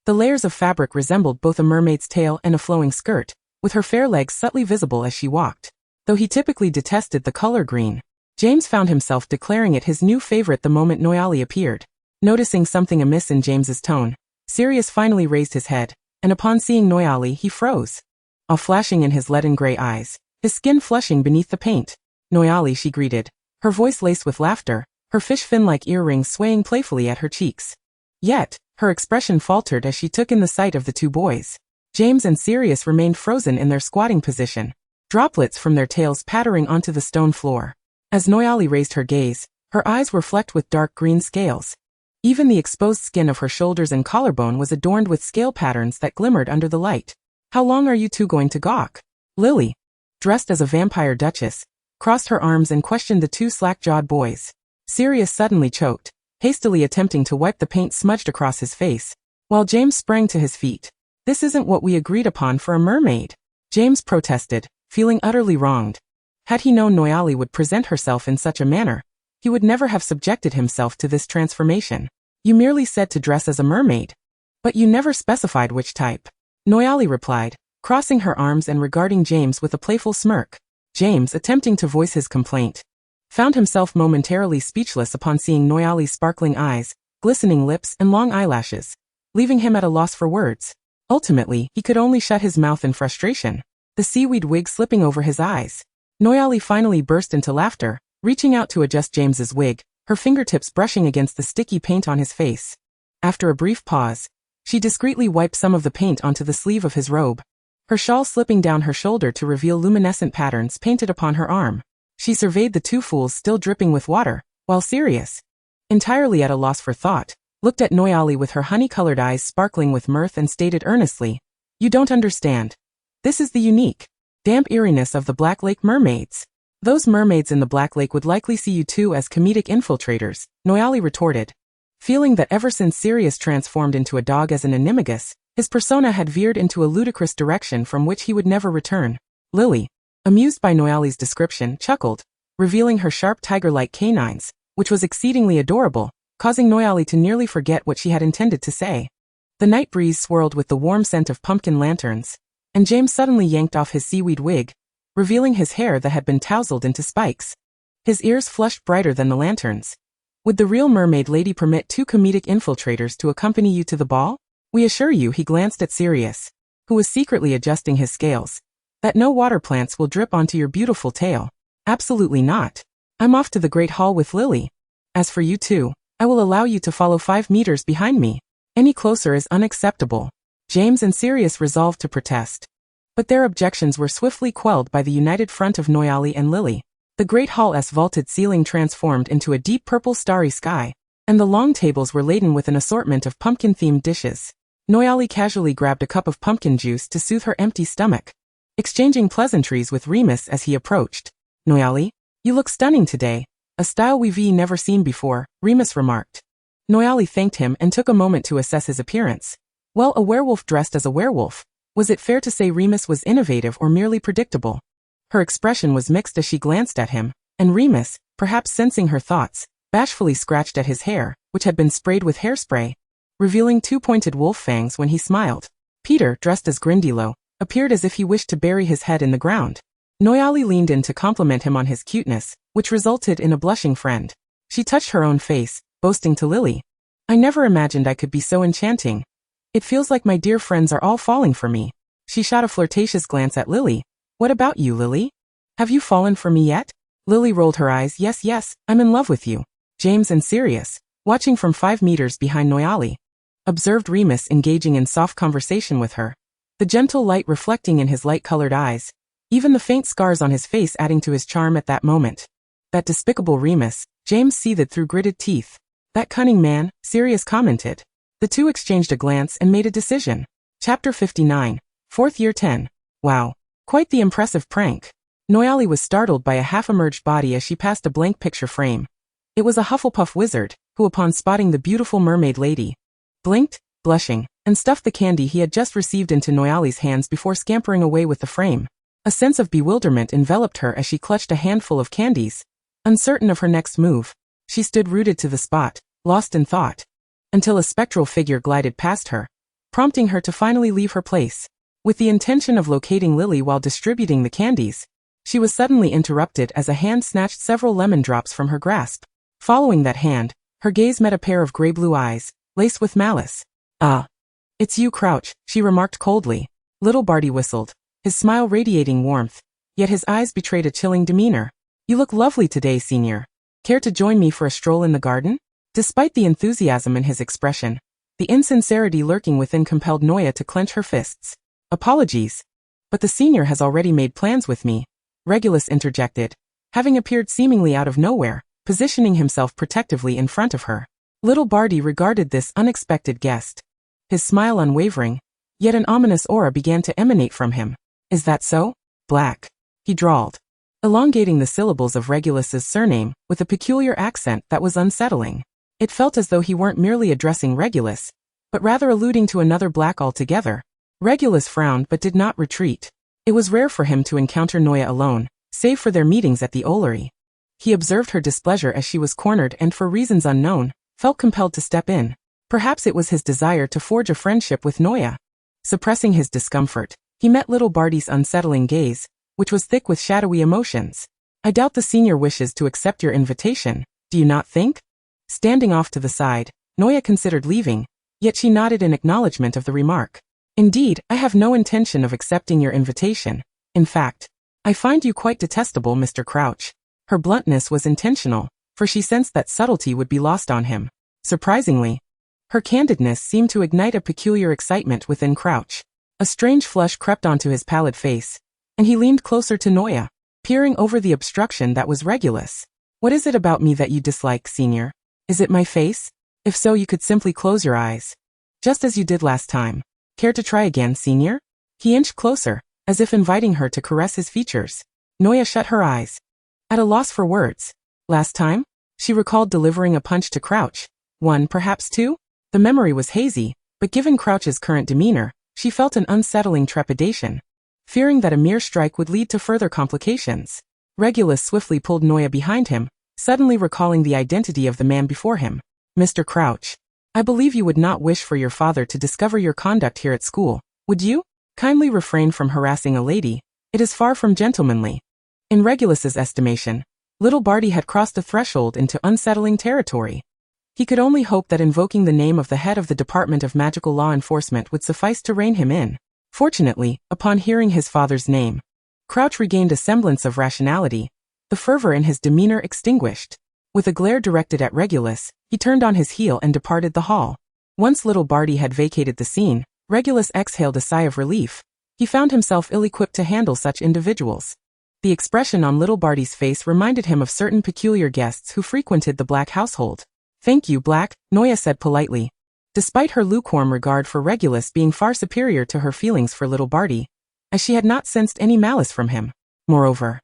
The layers of fabric resembled both a mermaid's tail and a flowing skirt, with her fair legs subtly visible as she walked. Though he typically detested the color green, James found himself declaring it his new favorite the moment Noyali appeared. Noticing something amiss in James's tone, Sirius finally raised his head, and upon seeing Noyali he froze, all flashing in his leaden gray eyes, his skin flushing beneath the paint. Noyali, she greeted, her voice laced with laughter, her fish fin-like earrings swaying playfully at her cheeks. Yet, her expression faltered as she took in the sight of the two boys. James and Sirius remained frozen in their squatting position, droplets from their tails pattering onto the stone floor. As Noyali raised her gaze, her eyes were flecked with dark green scales. Even the exposed skin of her shoulders and collarbone was adorned with scale patterns that glimmered under the light. How long are you two going to gawk? Lily, dressed as a vampire duchess, crossed her arms and questioned the two slack-jawed boys. Sirius suddenly choked, hastily attempting to wipe the paint smudged across his face, while James sprang to his feet. This isn't what we agreed upon for a mermaid, James protested, feeling utterly wronged. Had he known Noyali would present herself in such a manner, he would never have subjected himself to this transformation. You merely said to dress as a mermaid, but you never specified which type. Noyali replied, crossing her arms and regarding James with a playful smirk. James, attempting to voice his complaint, found himself momentarily speechless upon seeing Noyali's sparkling eyes, glistening lips and long eyelashes, leaving him at a loss for words. Ultimately, he could only shut his mouth in frustration, the seaweed wig slipping over his eyes. Noyali finally burst into laughter, reaching out to adjust James's wig, her fingertips brushing against the sticky paint on his face. After a brief pause, she discreetly wiped some of the paint onto the sleeve of his robe, her shawl slipping down her shoulder to reveal luminescent patterns painted upon her arm. She surveyed the two fools still dripping with water, while Sirius, entirely at a loss for thought, looked at Noyali with her honey-colored eyes sparkling with mirth and stated earnestly, "You don't understand. This is the unique, damp eeriness of the Black Lake mermaids. Those mermaids in the Black Lake would likely see you two as comedic infiltrators," Noyali retorted, feeling that ever since Sirius transformed into a dog as an animagus, his persona had veered into a ludicrous direction from which he would never return. Lily, amused by Noyali's description, chuckled, revealing her sharp tiger-like canines, which was exceedingly adorable, causing Noyali to nearly forget what she had intended to say. The night breeze swirled with the warm scent of pumpkin lanterns, and James suddenly yanked off his seaweed wig, revealing his hair that had been tousled into spikes. His ears flushed brighter than the lanterns. "Would the real mermaid lady permit two comedic infiltrators to accompany you to the ball? We assure you," he glanced at Sirius, who was secretly adjusting his scales, "that no water plants will drip onto your beautiful tail." "Absolutely not. I'm off to the Great Hall with Lily. As for you two, I will allow you to follow 5 meters behind me. Any closer is unacceptable." James and Sirius resolved to protest. But their objections were swiftly quelled by the united front of Noyali and Lily. The great hall's vaulted ceiling transformed into a deep purple starry sky, and the long tables were laden with an assortment of pumpkin-themed dishes. Noyali casually grabbed a cup of pumpkin juice to soothe her empty stomach, exchanging pleasantries with Remus as he approached. "Noyali, you look stunning today, a style we've never seen before," Remus remarked. Noyali thanked him and took a moment to assess his appearance. Well, a werewolf dressed as a werewolf. Was it fair to say Remus was innovative or merely predictable? Her expression was mixed as she glanced at him, and Remus, perhaps sensing her thoughts, bashfully scratched at his hair, which had been sprayed with hairspray, revealing two pointed wolf fangs when he smiled. Peter, dressed as Gryffindor, appeared as if he wished to bury his head in the ground. Noyali leaned in to compliment him on his cuteness, which resulted in a blushing friend. She touched her own face, boasting to Lily, "I never imagined I could be so enchanting. It feels like my dear friends are all falling for me." She shot a flirtatious glance at Lily. "What about you, Lily? Have you fallen for me yet?" Lily rolled her eyes. Yes, I'm in love with you." James and Sirius, watching from 5 meters behind Noyali, observed Remus engaging in soft conversation with her, the gentle light reflecting in his light-colored eyes, even the faint scars on his face adding to his charm at that moment. "That despicable Remus," James seethed through gritted teeth. "That cunning man," Sirius commented. The two exchanged a glance and made a decision. Chapter 59, 4th Year 10. Wow. Quite the impressive prank. Noyali was startled by a half-emerged body as she passed a blank picture frame. It was a Hufflepuff wizard, who upon spotting the beautiful mermaid lady, blinked, blushing, and stuffed the candy he had just received into Noyali's hands before scampering away with the frame. A sense of bewilderment enveloped her as she clutched a handful of candies. Uncertain of her next move, she stood rooted to the spot, lost in thought, until a spectral figure glided past her, prompting her to finally leave her place. With the intention of locating Lily while distributing the candies, she was suddenly interrupted as a hand snatched several lemon drops from her grasp. Following that hand, her gaze met a pair of gray-blue eyes, laced with malice. "Ah, it's you, Crouch," she remarked coldly. Little Barty whistled, his smile radiating warmth, yet his eyes betrayed a chilling demeanor. "You look lovely today, Senior. Care to join me for a stroll in the garden?" Despite the enthusiasm in his expression, the insincerity lurking within compelled Noya to clench her fists. "Apologies, but the Senior has already made plans with me," Regulus interjected, having appeared seemingly out of nowhere, positioning himself protectively in front of her. Little Barty regarded this unexpected guest, his smile unwavering, yet an ominous aura began to emanate from him. "Is that so? Black," he drawled, elongating the syllables of Regulus's surname with a peculiar accent that was unsettling. It felt as though he weren't merely addressing Regulus, but rather alluding to another Black altogether. Regulus frowned but did not retreat. It was rare for him to encounter Noya alone, save for their meetings at the Ollery. He observed her displeasure as she was cornered and for reasons unknown, felt compelled to step in. Perhaps it was his desire to forge a friendship with Noya. Suppressing his discomfort, he met little Barty's unsettling gaze, which was thick with shadowy emotions. "I doubt the Senior wishes to accept your invitation, do you not think?" Standing off to the side, Noya considered leaving, yet she nodded in acknowledgement of the remark. "Indeed, I have no intention of accepting your invitation. In fact, I find you quite detestable, Mr. Crouch." Her bluntness was intentional, for she sensed that subtlety would be lost on him. Surprisingly, her candidness seemed to ignite a peculiar excitement within Crouch. A strange flush crept onto his pallid face, and he leaned closer to Noya, peering over the obstruction that was Regulus. "What is it about me that you dislike, Senior? Is it my face? If so, you could simply close your eyes, just as you did last time. Care to try again, Senior?" He inched closer, as if inviting her to caress his features. Noya shut her eyes, at a loss for words. Last time? She recalled delivering a punch to Crouch. One, perhaps two? The memory was hazy, but given Crouch's current demeanor, she felt an unsettling trepidation, fearing that a mere strike would lead to further complications. Regulus swiftly pulled Noya behind him, suddenly recalling the identity of the man before him. "Mr. Crouch, I believe you would not wish for your father to discover your conduct here at school, would you? Kindly refrain from harassing a lady. It is far from gentlemanly." In Regulus's estimation, little Barty had crossed a threshold into unsettling territory. He could only hope that invoking the name of the head of the Department of Magical Law Enforcement would suffice to rein him in. Fortunately, upon hearing his father's name, Crouch regained a semblance of rationality, the fervor in his demeanor extinguished. With a glare directed at Regulus, he turned on his heel and departed the hall. Once little Barty had vacated the scene, Regulus exhaled a sigh of relief, He found himself ill-equipped to handle such individuals. The expression on little Barty's face reminded him of certain peculiar guests who frequented the Black household. "Thank you, Black," Noya said politely. Despite her lukewarm regard for Regulus being far superior to her feelings for little Barty, as she had not sensed any malice from him. Moreover,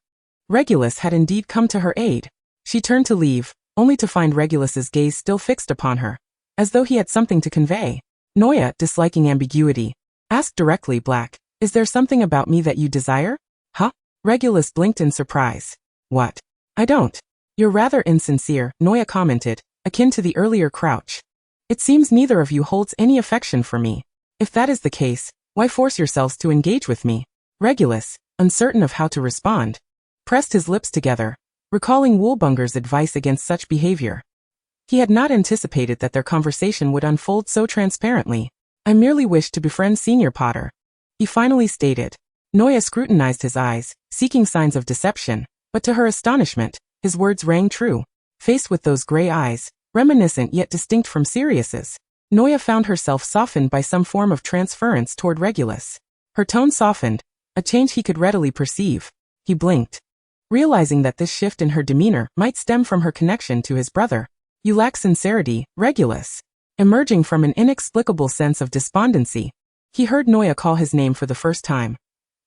Regulus had indeed come to her aid. She turned to leave, only to find Regulus's gaze still fixed upon her, as though he had something to convey. Noya, disliking ambiguity, asked directly, "Black, is there something about me that you desire?" "Huh?" Regulus blinked in surprise. "What?" "I don't." "You're rather insincere," Noya commented, akin to the earlier Crouch. "It seems neither of you holds any affection for me. If that is the case, why force yourselves to engage with me?" Regulus, uncertain of how to respond, pressed his lips together, recalling Woolbunger's advice against such behavior. He had not anticipated that their conversation would unfold so transparently. "I merely wish to befriend Senior Potter," he finally stated. Noya scrutinized his eyes, seeking signs of deception, but to her astonishment, his words rang true. Faced with those gray eyes, reminiscent yet distinct from Sirius's, Noya found herself softened by some form of transference toward Regulus. Her tone softened, a change he could readily perceive. He blinked, realizing that this shift in her demeanor might stem from her connection to his brother. "You lack sincerity, Regulus." Emerging from an inexplicable sense of despondency, he heard Noya call his name for the first time.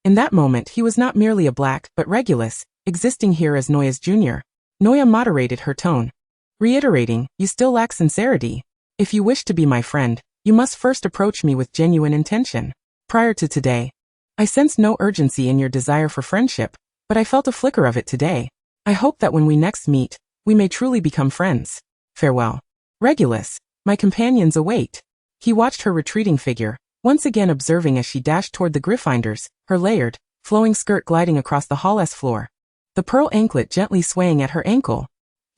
In that moment he was not merely a Black, but Regulus, existing here as Noya's junior. Noya moderated her tone, reiterating, "You still lack sincerity. If you wish to be my friend, you must first approach me with genuine intention. Prior to today, I sensed no urgency in your desire for friendship, but I felt a flicker of it today. I hope that when we next meet, we may truly become friends. Farewell. Regulus, my companions await." He watched her retreating figure, once again observing as she dashed toward the Gryffindors, her layered, flowing skirt gliding across the hall's floor, the pearl anklet gently swaying at her ankle.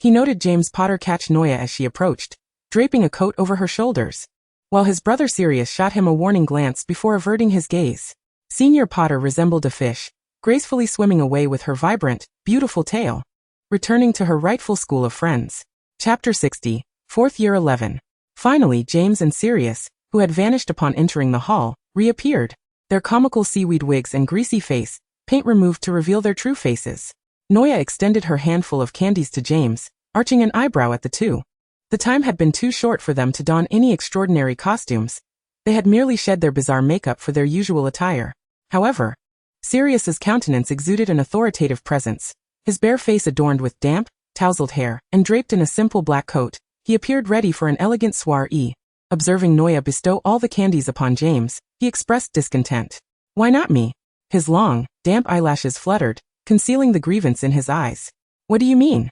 He noted James Potter catch Noya as she approached, draping a coat over her shoulders, while his brother Sirius shot him a warning glance before averting his gaze. Senior Potter resembled a fish, gracefully swimming away with her vibrant, beautiful tail, returning to her rightful school of friends. Chapter 60, 4th Year 11. Finally James and Sirius, who had vanished upon entering the hall, reappeared, their comical seaweed wigs and greasy face, paint removed to reveal their true faces. Noya extended her handful of candies to James, arching an eyebrow at the two. The time had been too short for them to don any extraordinary costumes. They had merely shed their bizarre makeup for their usual attire. However, Sirius's countenance exuded an authoritative presence. His bare face adorned with damp, tousled hair, and draped in a simple black coat, he appeared ready for an elegant soiree. Observing Noya bestow all the candies upon James, he expressed discontent. "Why not me?" His long, damp eyelashes fluttered, concealing the grievance in his eyes. "What do you mean?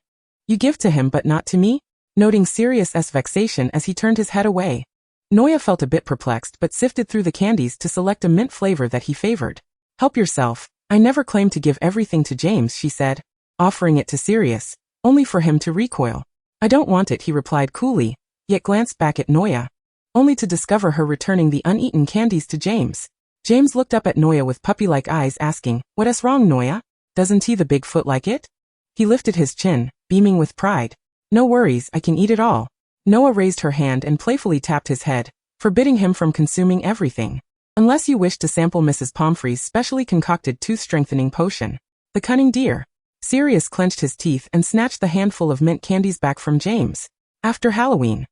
You give to him but not to me?" Noting Sirius's vexation as he turned his head away. Noya felt a bit perplexed but sifted through the candies to select a mint flavor that he favored. "Help yourself, I never claimed to give everything to James," she said, offering it to Sirius, only for him to recoil. "I don't want it," he replied coolly, yet glanced back at Noya, only to discover her returning the uneaten candies to James. James looked up at Noya with puppy-like eyes asking, "What's wrong, Noya? Doesn't he the big foot like it?" He lifted his chin, beaming with pride. "No worries, I can eat it all." Noya raised her hand and playfully tapped his head, forbidding him from consuming everything. "Unless you wish to sample Mrs. Pomfrey's specially concocted tooth-strengthening potion." The cunning dear. Sirius clenched his teeth and snatched the handful of mint candies back from James. After Halloween,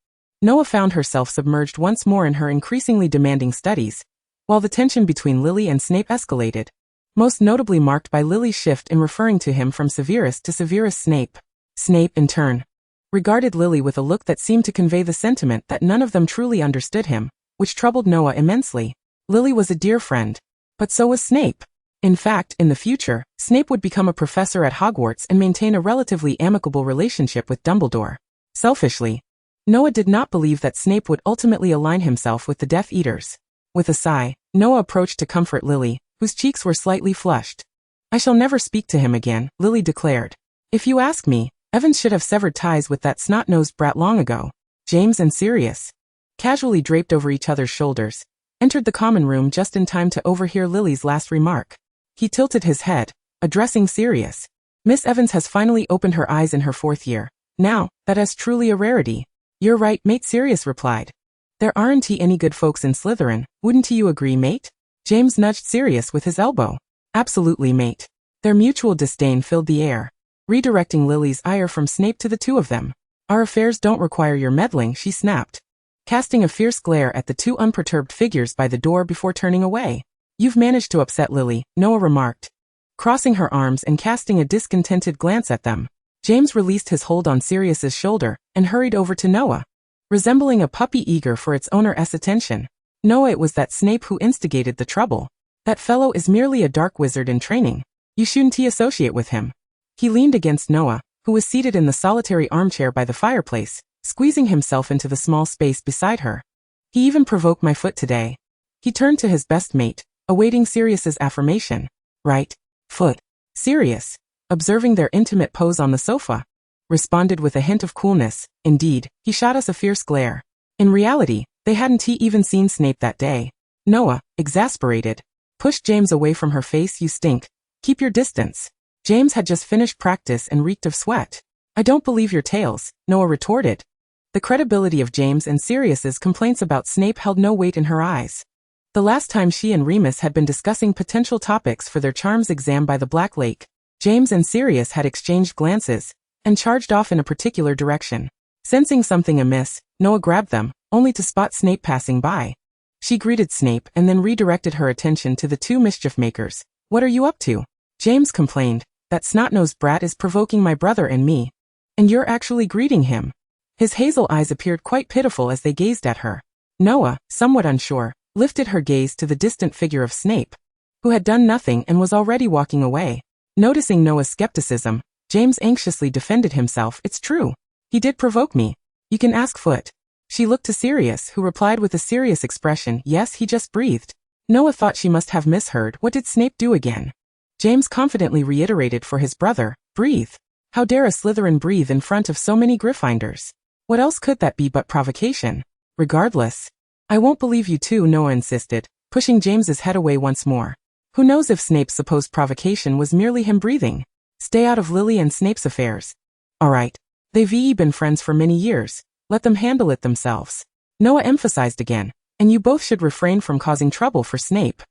Noya found herself submerged once more in her increasingly demanding studies, while the tension between Lily and Snape escalated, most notably marked by Lily's shift in referring to him from Severus to Severus Snape. Snape, in turn, regarded Lily with a look that seemed to convey the sentiment that none of them truly understood him, which troubled Noya immensely. Lily was a dear friend, but so was Snape. In fact, in the future, Snape would become a professor at Hogwarts and maintain a relatively amicable relationship with Dumbledore. Selfishly, Noya did not believe that Snape would ultimately align himself with the Death Eaters. With a sigh, Noya approached to comfort Lily, whose cheeks were slightly flushed. "I shall never speak to him again," Lily declared. "If you ask me, Evans should have severed ties with that snot-nosed brat long ago." James and Sirius, casually draped over each other's shoulders, entered the common room just in time to overhear Lily's last remark. He tilted his head, addressing Sirius. "Miss Evans has finally opened her eyes in her 4th year. Now, that is truly a rarity." "You're right, mate," Sirius replied. "There aren't any good folks in Slytherin, wouldn't you agree, mate?" James nudged Sirius with his elbow. Absolutely, mate. Their mutual disdain filled the air, redirecting Lily's ire from Snape to the two of them. Our affairs don't require your meddling, she snapped, casting a fierce glare at the two unperturbed figures by the door before turning away. You've managed to upset Lily, Noah remarked, crossing her arms and casting a discontented glance at them. James released his hold on Sirius's shoulder and hurried over to Noah, resembling a puppy eager for its owner's attention. Noah, it was that Snape who instigated the trouble. That fellow is merely a dark wizard in training. You shouldn't associate with him. He leaned against Noah, who was seated in the solitary armchair by the fireplace, squeezing himself into the small space beside her. He even provoked my foot today. He turned to his best mate, awaiting Sirius's affirmation. Right foot. Sirius, observing their intimate pose on the sofa, responded with a hint of coolness. Indeed, he shot us a fierce glare. In reality, they hadn't even seen Snape that day. Noah, exasperated, pushed James away from her face. You stink. Keep your distance. James had just finished practice and reeked of sweat. I don't believe your tales, Noah retorted. The credibility of James and Sirius's complaints about Snape held no weight in her eyes. The last time she and Remus had been discussing potential topics for their charms exam by the Black Lake, James and Sirius had exchanged glances and charged off in a particular direction. Sensing something amiss, Noah grabbed them, only to spot Snape passing by. She greeted Snape and then redirected her attention to the two mischief makers. What are you up to? James complained. That snot-nosed brat is provoking my brother and me. And you're actually greeting him. His hazel eyes appeared quite pitiful as they gazed at her. Noah, somewhat unsure, lifted her gaze to the distant figure of Snape, who had done nothing and was already walking away. Noticing Noah's skepticism, James anxiously defended himself. It's true. He did provoke me. You can ask Foot. She looked to Sirius, who replied with a serious expression. Yes, he just breathed. Noah thought she must have misheard. What did Snape do again? James confidently reiterated for his brother. Breathe. How dare a Slytherin breathe in front of so many Gryffindors? What else could that be but provocation? Regardless, I won't believe you too, Noah insisted, pushing James's head away once more. Who knows if Snape's supposed provocation was merely him breathing? Stay out of Lily and Snape's affairs. All right. They've been friends for many years. Let them handle it themselves. Noah emphasized again, and you both should refrain from causing trouble for Snape.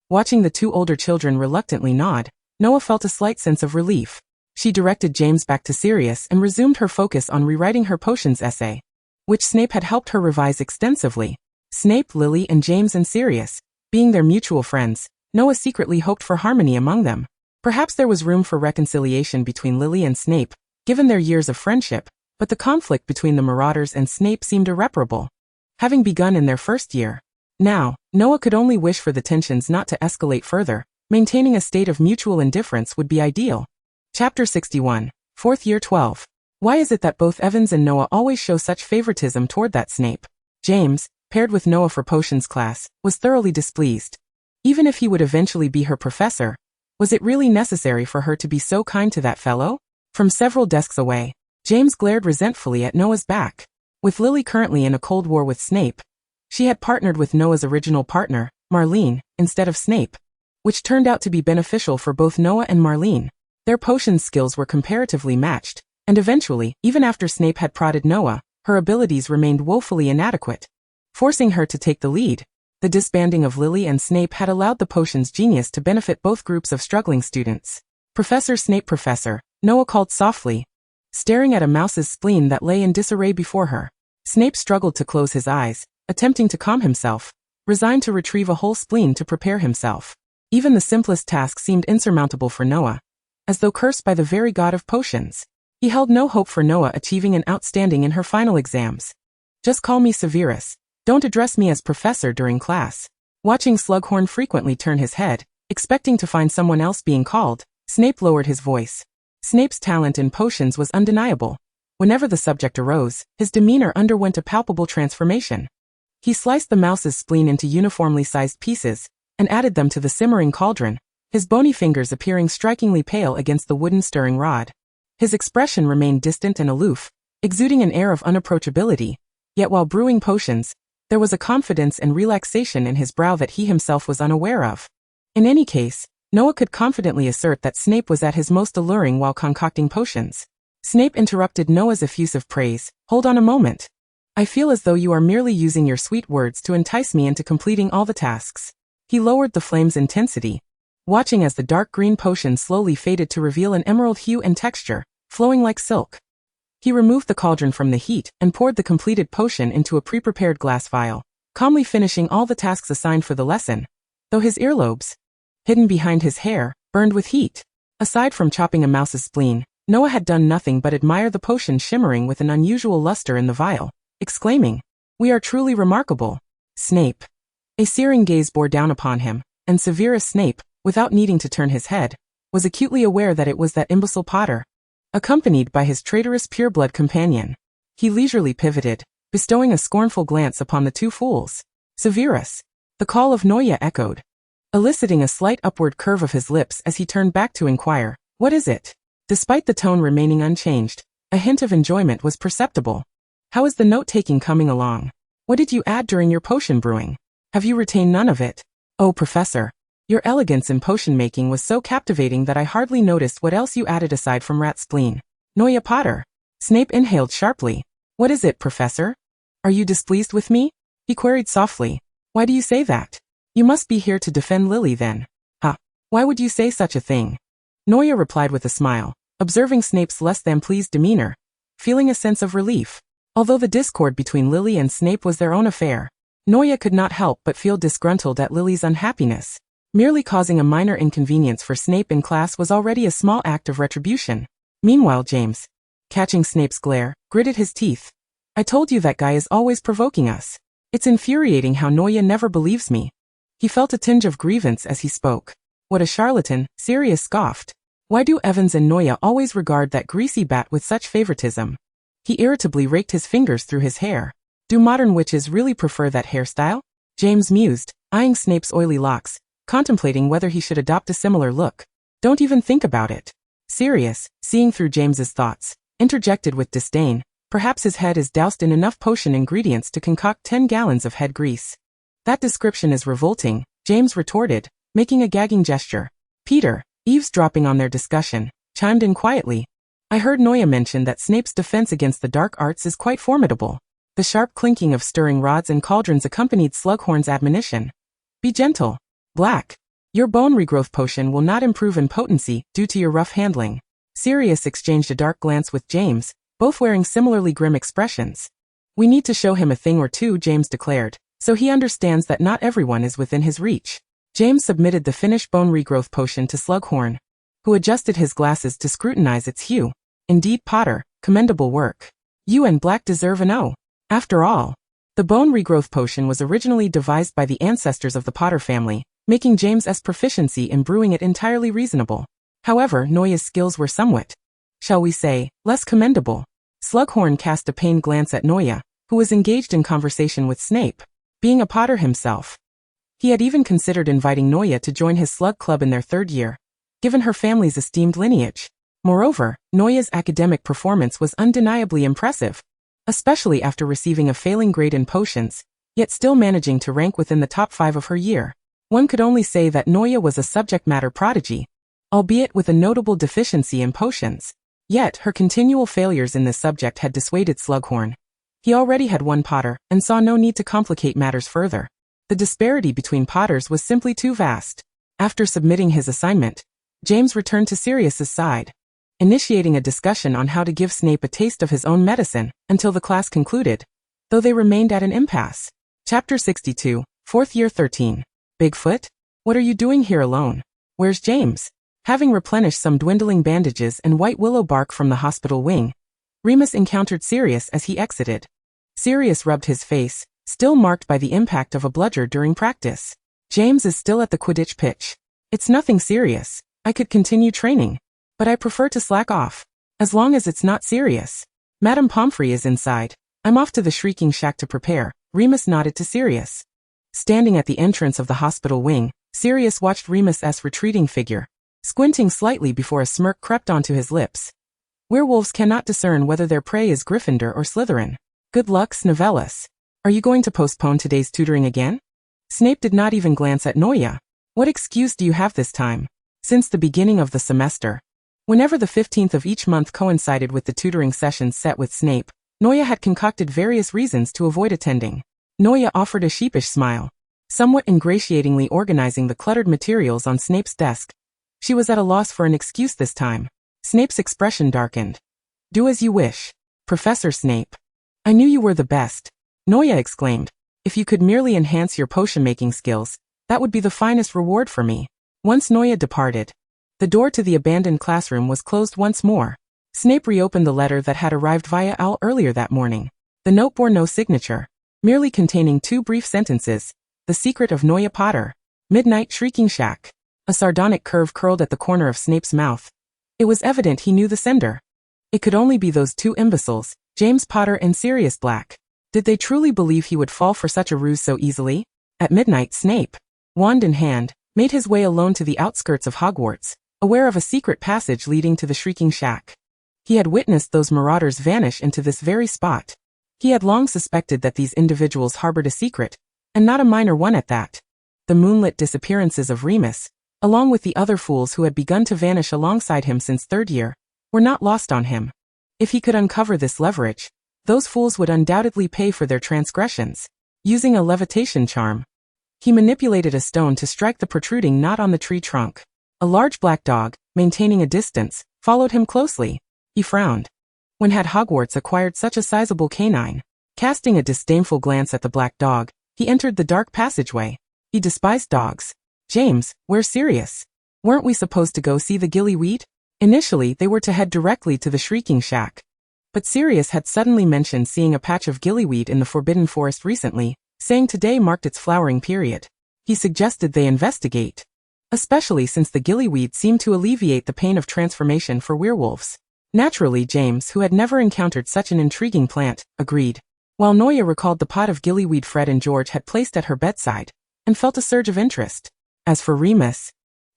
Watching the two older children reluctantly nod, Noah felt a slight sense of relief. She directed James back to Sirius and resumed her focus on rewriting her potions essay, which Snape had helped her revise extensively. Snape, Lily, and James and Sirius, being their mutual friends, Noah secretly hoped for harmony among them. Perhaps there was room for reconciliation between Lily and Snape, given their years of friendship, but the conflict between the Marauders and Snape seemed irreparable, having begun in their first year. Now, Noah could only wish for the tensions not to escalate further. Maintaining a state of mutual indifference would be ideal. Chapter 61. 4th Year 12. Why is it that both Evans and Noah always show such favoritism toward that Snape? James, paired with Noah for potions class, was thoroughly displeased. Even if he would eventually be her professor, was it really necessary for her to be so kind to that fellow? From several desks away, James glared resentfully at Noah's back. With Lily currently in a cold war with Snape, she had partnered with Noah's original partner, Marlene, instead of Snape, which turned out to be beneficial for both Noah and Marlene. Their potions skills were comparatively matched, and eventually, even after Snape had prodded Noah, her abilities remained woefully inadequate, forcing her to take the lead. The disbanding of Lily and Snape had allowed the potions genius to benefit both groups of struggling students. Professor Snape, Professor, Noah called softly, staring at a mouse's spleen that lay in disarray before her. Snape struggled to close his eyes, attempting to calm himself, resigned to retrieve a whole spleen to prepare himself. Even the simplest task seemed insurmountable for Noah, as though cursed by the very god of potions. He held no hope for Noah achieving an outstanding in her final exams. Just call me Severus. Don't address me as professor during class. Watching Slughorn frequently turn his head, expecting to find someone else being called, Snape lowered his voice. Snape's talent in potions was undeniable. Whenever the subject arose, his demeanor underwent a palpable transformation. He sliced the mouse's spleen into uniformly sized pieces, and added them to the simmering cauldron, his bony fingers appearing strikingly pale against the wooden stirring rod. His expression remained distant and aloof, exuding an air of unapproachability, yet while brewing potions, there was a confidence and relaxation in his brow that he himself was unaware of. In any case, Noah could confidently assert that Snape was at his most alluring while concocting potions. Snape interrupted Noah's effusive praise. Hold on a moment. I feel as though you are merely using your sweet words to entice me into completing all the tasks. He lowered the flame's intensity, watching as the dark green potion slowly faded to reveal an emerald hue and texture, flowing like silk. He removed the cauldron from the heat and poured the completed potion into a pre-prepared glass vial, calmly finishing all the tasks assigned for the lesson, though his earlobes, hidden behind his hair, burned with heat. Aside from chopping a mouse's spleen, Noah had done nothing but admire the potion shimmering with an unusual luster in the vial, exclaiming, "We are truly remarkable." Snape. A searing gaze bore down upon him, and Severus Snape, without needing to turn his head, was acutely aware that it was that imbecile Potter, accompanied by his traitorous pureblood companion. He leisurely pivoted, bestowing a scornful glance upon the two fools. Severus. The call of Noya echoed, eliciting a slight upward curve of his lips as he turned back to inquire, "What is it?" Despite the tone remaining unchanged, a hint of enjoyment was perceptible. "How is the note-taking coming along? What did you add during your potion brewing? Have you retained none of it?" "Oh, Professor. Your elegance in potion-making was so captivating that I hardly noticed what else you added aside from rat spleen." "Noya Potter." Snape inhaled sharply. "What is it, Professor? Are you displeased with me?" he queried softly. "Why do you say that? You must be here to defend Lily then." "Huh. Why would you say such a thing?" Noya replied with a smile, observing Snape's less-than-pleased demeanor, feeling a sense of relief. Although the discord between Lily and Snape was their own affair, Noya could not help but feel disgruntled at Lily's unhappiness. Merely causing a minor inconvenience for Snape in class was already a small act of retribution. Meanwhile James, catching Snape's glare, gritted his teeth. "I told you that guy is always provoking us. It's infuriating how Noya never believes me." He felt a tinge of grievance as he spoke. "What a charlatan," Sirius scoffed. "Why do Evans and Noya always regard that greasy bat with such favoritism?" He irritably raked his fingers through his hair. "Do modern witches really prefer that hairstyle?" James mused, eyeing Snape's oily locks, contemplating whether he should adopt a similar look. "Don't even think about it." Sirius, seeing through James's thoughts, interjected with disdain, "Perhaps his head is doused in enough potion ingredients to concoct 10 gallons of head grease." "That description is revolting," James retorted, making a gagging gesture. Peter, eavesdropping on their discussion, chimed in quietly. "I heard Noya mention that Snape's defense against the dark arts is quite formidable." The sharp clinking of stirring rods and cauldrons accompanied Slughorn's admonition. "Be gentle. Black. Your bone regrowth potion will not improve in potency due to your rough handling." Sirius exchanged a dark glance with James, both wearing similarly grim expressions. "We need to show him a thing or two," James declared, "so he understands that not everyone is within his reach." James submitted the finished bone regrowth potion to Slughorn, who adjusted his glasses to scrutinize its hue. "Indeed, Potter, commendable work. You and Black deserve an O. After all, the bone regrowth potion was originally devised by the ancestors of the Potter family, making James's proficiency in brewing it entirely reasonable. However, Noya's skills were somewhat, shall we say, less commendable." Slughorn cast a pained glance at Noya, who was engaged in conversation with Snape. Being a Potter himself, he had even considered inviting Noya to join his slug club in their third year, given her family's esteemed lineage. Moreover, Noya's academic performance was undeniably impressive, especially after receiving a failing grade in potions, yet still managing to rank within the top 5 of her year. One could only say that Noya was a subject matter prodigy, albeit with a notable deficiency in potions. Yet her continual failures in this subject had dissuaded Slughorn. He already had one Potter, and saw no need to complicate matters further. The disparity between Potters was simply too vast. After submitting his assignment, James returned to Sirius's side, initiating a discussion on how to give Snape a taste of his own medicine until the class concluded, though they remained at an impasse. Chapter 62, 4th Year 13. Bigfoot? What are you doing here alone? Where's James? Having replenished some dwindling bandages and white willow bark from the hospital wing, Remus encountered Sirius as he exited. Sirius rubbed his face, still marked by the impact of a bludger during practice. "James is still at the Quidditch pitch. It's nothing serious. I could continue training, but I prefer to slack off. As long as it's not serious. Madame Pomfrey is inside. I'm off to the Shrieking Shack to prepare." Remus nodded to Sirius. Standing at the entrance of the hospital wing, Sirius watched Remus's retreating figure, squinting slightly before a smirk crept onto his lips. Werewolves cannot discern whether their prey is Gryffindor or Slytherin. Good luck, Snivellus. Are you going to postpone today's tutoring again? Snape did not even glance at Noya. What excuse do you have this time? Since the beginning of the semester, whenever the 15th of each month coincided with the tutoring sessions set with Snape, Noya had concocted various reasons to avoid attending. Noya offered a sheepish smile. somewhat ingratiatingly organizing the cluttered materials on Snape's desk. She was at a loss for an excuse this time. Snape's expression darkened. "Do as you wish, Professor Snape. I knew you were the best," Noya exclaimed. "If you could merely enhance your potion-making skills, that would be the finest reward for me." Once Noya departed, the door to the abandoned classroom was closed once more. Snape reopened the letter that had arrived via owl earlier that morning. The note bore no signature, merely containing 2 brief sentences. The secret of Noya Potter. Midnight Shrieking Shack. A sardonic curve curled at the corner of Snape's mouth. It was evident he knew the sender. It could only be those 2 imbeciles, James Potter and Sirius Black. Did they truly believe he would fall for such a ruse so easily? At midnight, Snape, wand in hand, made his way alone to the outskirts of Hogwarts, aware of a secret passage leading to the Shrieking Shack. He had witnessed those marauders vanish into this very spot. He had long suspected that these individuals harbored a secret, and not a minor one at that. The moonlit disappearances of Remus, along with the other fools who had begun to vanish alongside him since 3rd year, were not lost on him. If he could uncover this leverage, those fools would undoubtedly pay for their transgressions. Using a levitation charm, he manipulated a stone to strike the protruding knot on the tree trunk. A large black dog, maintaining a distance, followed him closely. He frowned. When had Hogwarts acquired such a sizable canine? Casting a disdainful glance at the black dog, he entered the dark passageway. He despised dogs. "James, where's Sirius? Weren't we supposed to go see the gillyweed?" Initially, they were to head directly to the Shrieking Shack. But Sirius had suddenly mentioned seeing a patch of gillyweed in the Forbidden Forest recently, saying today marked its flowering period. He suggested they investigate, especially since the gillyweed seemed to alleviate the pain of transformation for werewolves. Naturally, James, who had never encountered such an intriguing plant, agreed. While Noya recalled the pot of gillyweed Fred and George had placed at her bedside, and felt a surge of interest. As for Remus,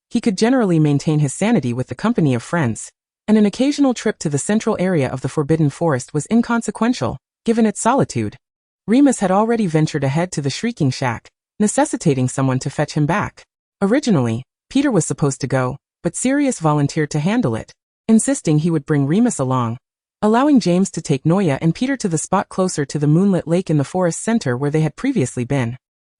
he could generally maintain his sanity with the company of friends, and an occasional trip to the central area of the Forbidden Forest was inconsequential, given its solitude. Remus had already ventured ahead to the Shrieking Shack, necessitating someone to fetch him back. Originally, Peter was supposed to go, but Sirius volunteered to handle it, insisting he would bring Remus along, allowing James to take Noya and Peter to the spot closer to the moonlit lake in the forest center where they had previously been.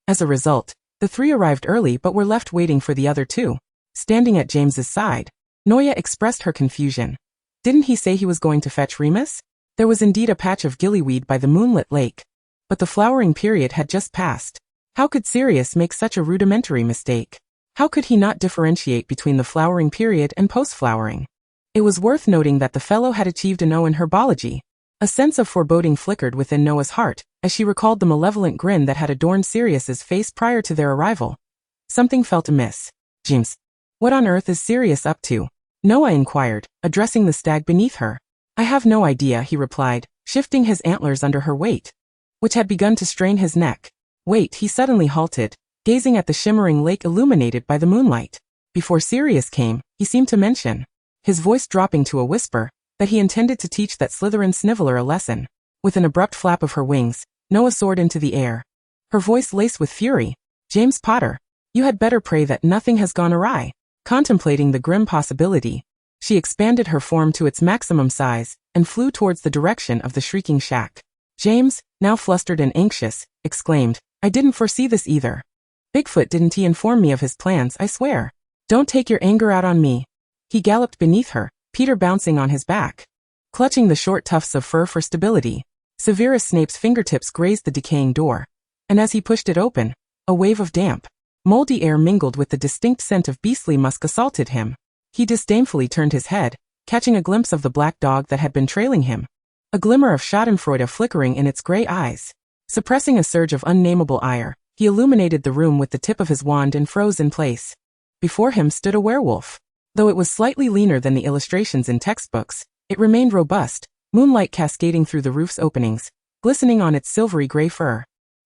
As a result, the 3 arrived early but were left waiting for the other 2. Standing at James's side, Noya expressed her confusion. Didn't he say he was going to fetch Remus? There was indeed a patch of gillyweed by the moonlit lake, but the flowering period had just passed. How could Sirius make such a rudimentary mistake? How could he not differentiate between the flowering period and post-flowering? It was worth noting that the fellow had achieved an O in herbology. A sense of foreboding flickered within Noah's heart, as she recalled the malevolent grin that had adorned Sirius's face prior to their arrival. Something felt amiss. "James, what on earth is Sirius up to?" Noah inquired, addressing the stag beneath her. "I have no idea," he replied, shifting his antlers under her weight, which had begun to strain his neck. "Wait," he suddenly halted, gazing at the shimmering lake illuminated by the moonlight. Before Sirius came, he seemed to mention, his voice dropping to a whisper, that he intended to teach that Slytherin sniveler a lesson. With an abrupt flap of her wings, Noah soared into the air, her voice laced with fury. "James Potter, you had better pray that nothing has gone awry." Contemplating the grim possibility, she expanded her form to its maximum size and flew towards the direction of the Shrieking Shack. James, now flustered and anxious, exclaimed, "I didn't foresee this either. Bigfoot, didn't he inform me of his plans, I swear. Don't take your anger out on me." He galloped beneath her, Peter bouncing on his back, clutching the short tufts of fur for stability. Severus Snape's fingertips grazed the decaying door, and as he pushed it open, a wave of damp, moldy air mingled with the distinct scent of beastly musk assaulted him. He disdainfully turned his head, catching a glimpse of the black dog that had been trailing him, a glimmer of schadenfreude flickering in its gray eyes. Suppressing a surge of unnamable ire, he illuminated the room with the tip of his wand and froze in place. Before him stood a werewolf. Though it was slightly leaner than the illustrations in textbooks, it remained robust, moonlight cascading through the roof's openings, glistening on its silvery gray fur.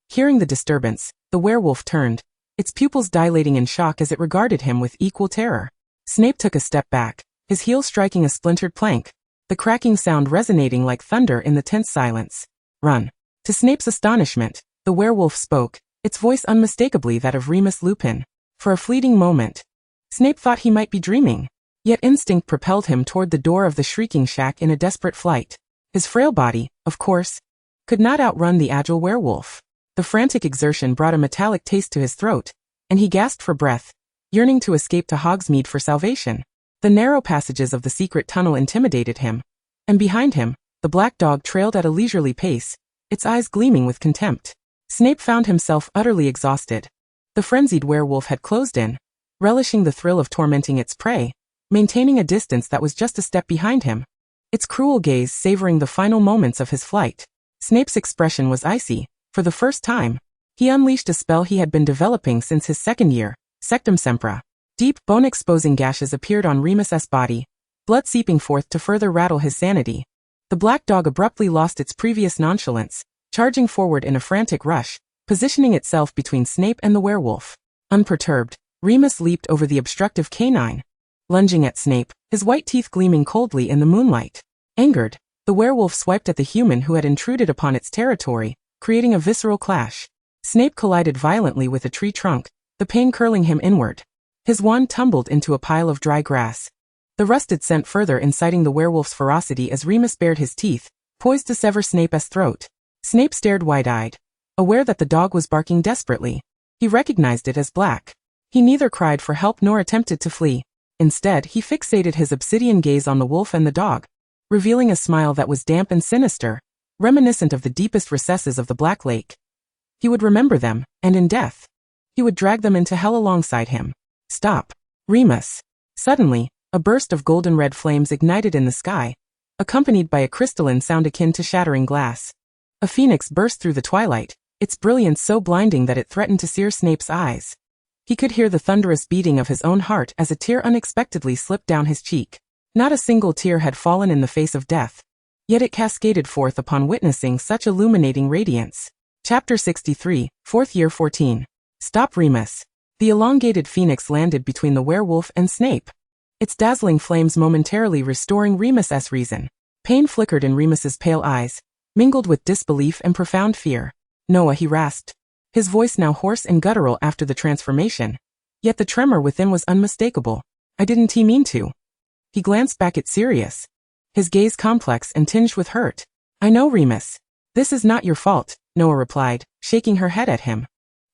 Hearing the disturbance, the werewolf turned, its pupils dilating in shock as it regarded him with equal terror. Snape took a step back, his heel striking a splintered plank, the cracking sound resonating like thunder in the tense silence. "Run." To Snape's astonishment, the werewolf spoke, its voice unmistakably that of Remus Lupin. For a fleeting moment, Snape thought he might be dreaming, yet instinct propelled him toward the door of the Shrieking Shack in a desperate flight. His frail body, of course, could not outrun the agile werewolf. The frantic exertion brought a metallic taste to his throat, and he gasped for breath, yearning to escape to Hogsmeade for salvation. The narrow passages of the secret tunnel intimidated him, and behind him, the black dog trailed at a leisurely pace, its eyes gleaming with contempt. Snape found himself utterly exhausted. The frenzied werewolf had closed in, relishing the thrill of tormenting its prey, maintaining a distance that was just a step behind him, its cruel gaze savoring the final moments of his flight. Snape's expression was icy. For the first time, he unleashed a spell he had been developing since his second year, Sectum Sempra. Deep, bone-exposing gashes appeared on Remus's body, blood seeping forth to further rattle his sanity. The black dog abruptly lost its previous nonchalance, charging forward in a frantic rush, positioning itself between Snape and the werewolf. Unperturbed, Remus leaped over the obstructive canine, lunging at Snape, his white teeth gleaming coldly in the moonlight. Angered, the werewolf swiped at the human who had intruded upon its territory, creating a visceral clash. Snape collided violently with a tree trunk, the pain curling him inward. His wand tumbled into a pile of dry grass. The rusted scent further inciting the werewolf's ferocity as Remus bared his teeth, poised to sever Snape's throat. Snape stared wide-eyed, aware that the dog was barking desperately. He recognized it as Black. He neither cried for help nor attempted to flee. Instead, he fixated his obsidian gaze on the wolf and the dog, revealing a smile that was damp and sinister, reminiscent of the deepest recesses of the Black Lake. He would remember them, and in death, he would drag them into hell alongside him. Stop, Remus. Suddenly, a burst of golden-red flames ignited in the sky, accompanied by a crystalline sound akin to shattering glass. A phoenix burst through the twilight, its brilliance so blinding that it threatened to sear Snape's eyes. He could hear the thunderous beating of his own heart as a tear unexpectedly slipped down his cheek. Not a single tear had fallen in the face of death, yet it cascaded forth upon witnessing such illuminating radiance. Chapter 63, 4th Year 14. Stop, Remus. The elongated phoenix landed between the werewolf and Snape, its dazzling flames momentarily restoring Remus's reason. Pain flickered in Remus's pale eyes, mingled with disbelief and profound fear. Noah, he rasped, his voice now hoarse and guttural after the transformation, yet the tremor within was unmistakable. I didn't mean to. He glanced back at Sirius, his gaze complex and tinged with hurt. I know, Remus. This is not your fault, Noah replied, shaking her head at him.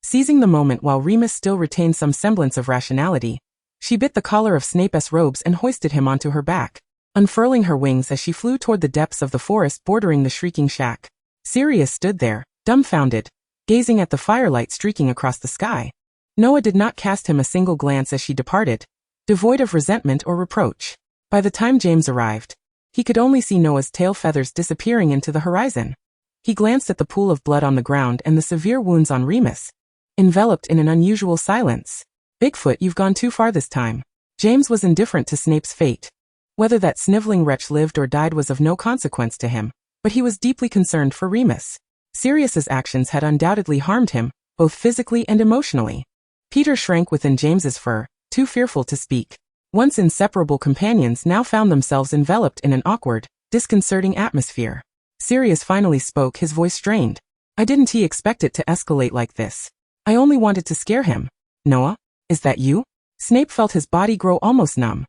Seizing the moment while Remus still retained some semblance of rationality, she bit the collar of Snape's robes and hoisted him onto her back, unfurling her wings as she flew toward the depths of the forest bordering the shrieking shack. Sirius stood there, dumbfounded, gazing at the firelight streaking across the sky. Noah did not cast him a single glance as she departed, devoid of resentment or reproach. By the time James arrived, he could only see Noah's tail feathers disappearing into the horizon. He glanced at the pool of blood on the ground and the severe wounds on Remus, enveloped in an unusual silence. Bigfoot, you've gone too far this time. James was indifferent to Snape's fate. Whether that sniveling wretch lived or died was of no consequence to him, but he was deeply concerned for Remus. Sirius's actions had undoubtedly harmed him, both physically and emotionally. Peter shrank within James's fur, too fearful to speak. Once inseparable companions now found themselves enveloped in an awkward, disconcerting atmosphere. Sirius finally spoke, his voice strained. I didn't expect it to escalate like this. I only wanted to scare him. Noah, is that you? Snape felt his body grow almost numb.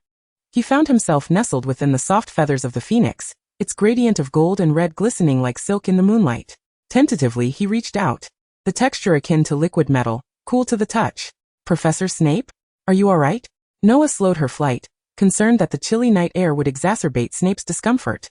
He found himself nestled within the soft feathers of the phoenix, its gradient of gold and red glistening like silk in the moonlight. Tentatively, he reached out, the texture akin to liquid metal, cool to the touch. Professor Snape? Are you all right? Noah slowed her flight, concerned that the chilly night air would exacerbate Snape's discomfort.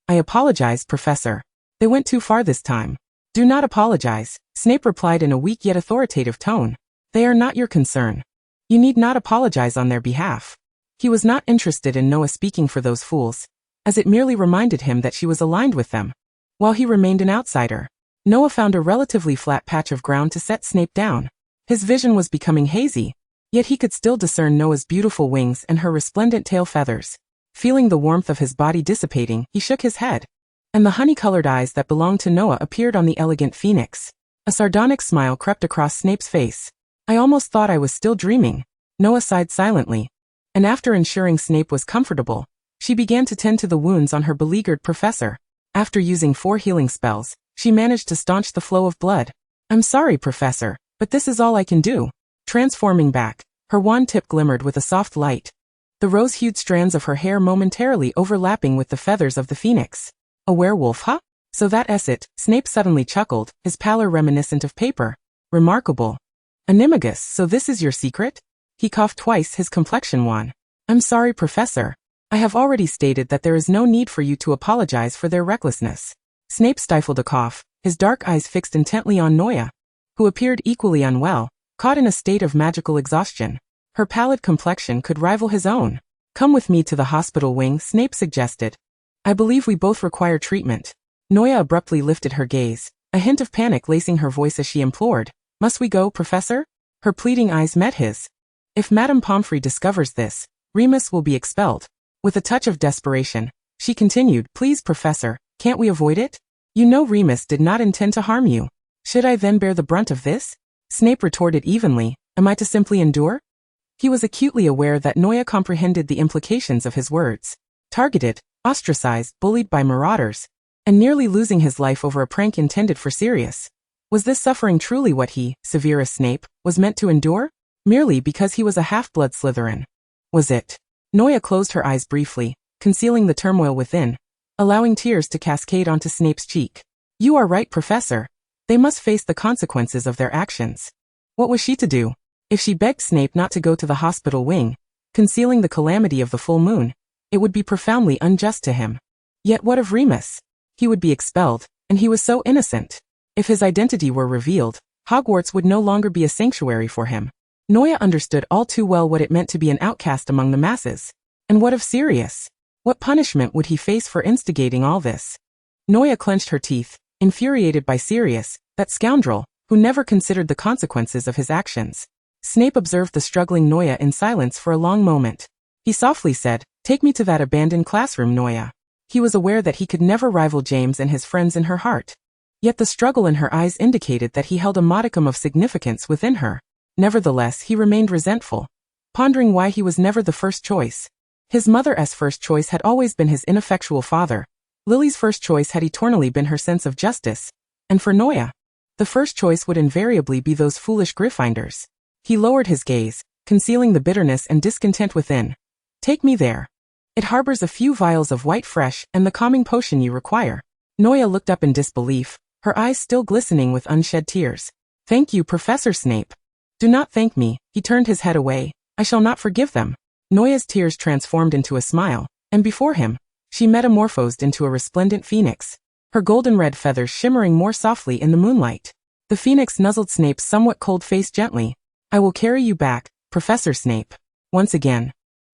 I apologize, Professor. They went too far this time. Do not apologize, Snape replied in a weak yet authoritative tone. They are not your concern. You need not apologize on their behalf. He was not interested in Noah speaking for those fools, as it merely reminded him that she was aligned with them, while he remained an outsider. Noah found a relatively flat patch of ground to set Snape down. His vision was becoming hazy, yet he could still discern Noah's beautiful wings and her resplendent tail feathers. Feeling the warmth of his body dissipating, he shook his head, and the honey-colored eyes that belonged to Noah appeared on the elegant phoenix. A sardonic smile crept across Snape's face. I almost thought I was still dreaming. Noah sighed silently, and after ensuring Snape was comfortable, she began to tend to the wounds on her beleaguered professor. After using 4 healing spells, she managed to staunch the flow of blood. I'm sorry, Professor, but this is all I can do. Transforming back, her wand tip glimmered with a soft light, the rose-hued strands of her hair momentarily overlapping with the feathers of the phoenix. A werewolf, huh? So that's it, Snape suddenly chuckled, his pallor reminiscent of paper. Remarkable. Animagus, so this is your secret? He coughed twice, his complexion wan. I'm sorry, Professor. I have already stated that there is no need for you to apologize for their recklessness. Snape stifled a cough, his dark eyes fixed intently on Noya, who appeared equally unwell, caught in a state of magical exhaustion. Her pallid complexion could rival his own. Come with me to the hospital wing, Snape suggested. I believe we both require treatment. Noya abruptly lifted her gaze, a hint of panic lacing her voice as she implored. Must we go, Professor? Her pleading eyes met his. If Madame Pomfrey discovers this, Remus will be expelled. With a touch of desperation, she continued, Please, Professor, can't we avoid it? You know Remus did not intend to harm you. Should I then bear the brunt of this? Snape retorted evenly, Am I to simply endure? He was acutely aware that Noya comprehended the implications of his words. Targeted, ostracized, bullied by marauders, and nearly losing his life over a prank intended for Sirius. Was this suffering truly what he, Severus Snape, was meant to endure? Merely because he was a half-blood Slytherin. Was it? Noya closed her eyes briefly, concealing the turmoil within, allowing tears to cascade onto Snape's cheek. You are right, Professor. They must face the consequences of their actions. What was she to do? If she begged Snape not to go to the hospital wing, concealing the calamity of the full moon, it would be profoundly unjust to him. Yet what of Remus? He would be expelled, and he was so innocent. If his identity were revealed, Hogwarts would no longer be a sanctuary for him. Noya understood all too well what it meant to be an outcast among the masses. And what of Sirius? What punishment would he face for instigating all this? Noya clenched her teeth, infuriated by Sirius, that scoundrel, who never considered the consequences of his actions. Snape observed the struggling Noya in silence for a long moment. He softly said, Take me to that abandoned classroom, Noya. He was aware that he could never rival James and his friends in her heart. Yet the struggle in her eyes indicated that he held a modicum of significance within her. Nevertheless, he remained resentful, pondering why he was never the first choice. His mother's first choice had always been his ineffectual father. Lily's first choice had eternally been her sense of justice. And for Noya, the first choice would invariably be those foolish Gryffindors. He lowered his gaze, concealing the bitterness and discontent within. Take me there. It harbors a few vials of white fresh and the calming potion you require. Noya looked up in disbelief, her eyes still glistening with unshed tears. Thank you, Professor Snape. Do not thank me, he turned his head away. I shall not forgive them. Noya's tears transformed into a smile, and before him, she metamorphosed into a resplendent phoenix, her golden red feathers shimmering more softly in the moonlight. The phoenix nuzzled Snape's somewhat cold face gently. I will carry you back, Professor Snape. Once again.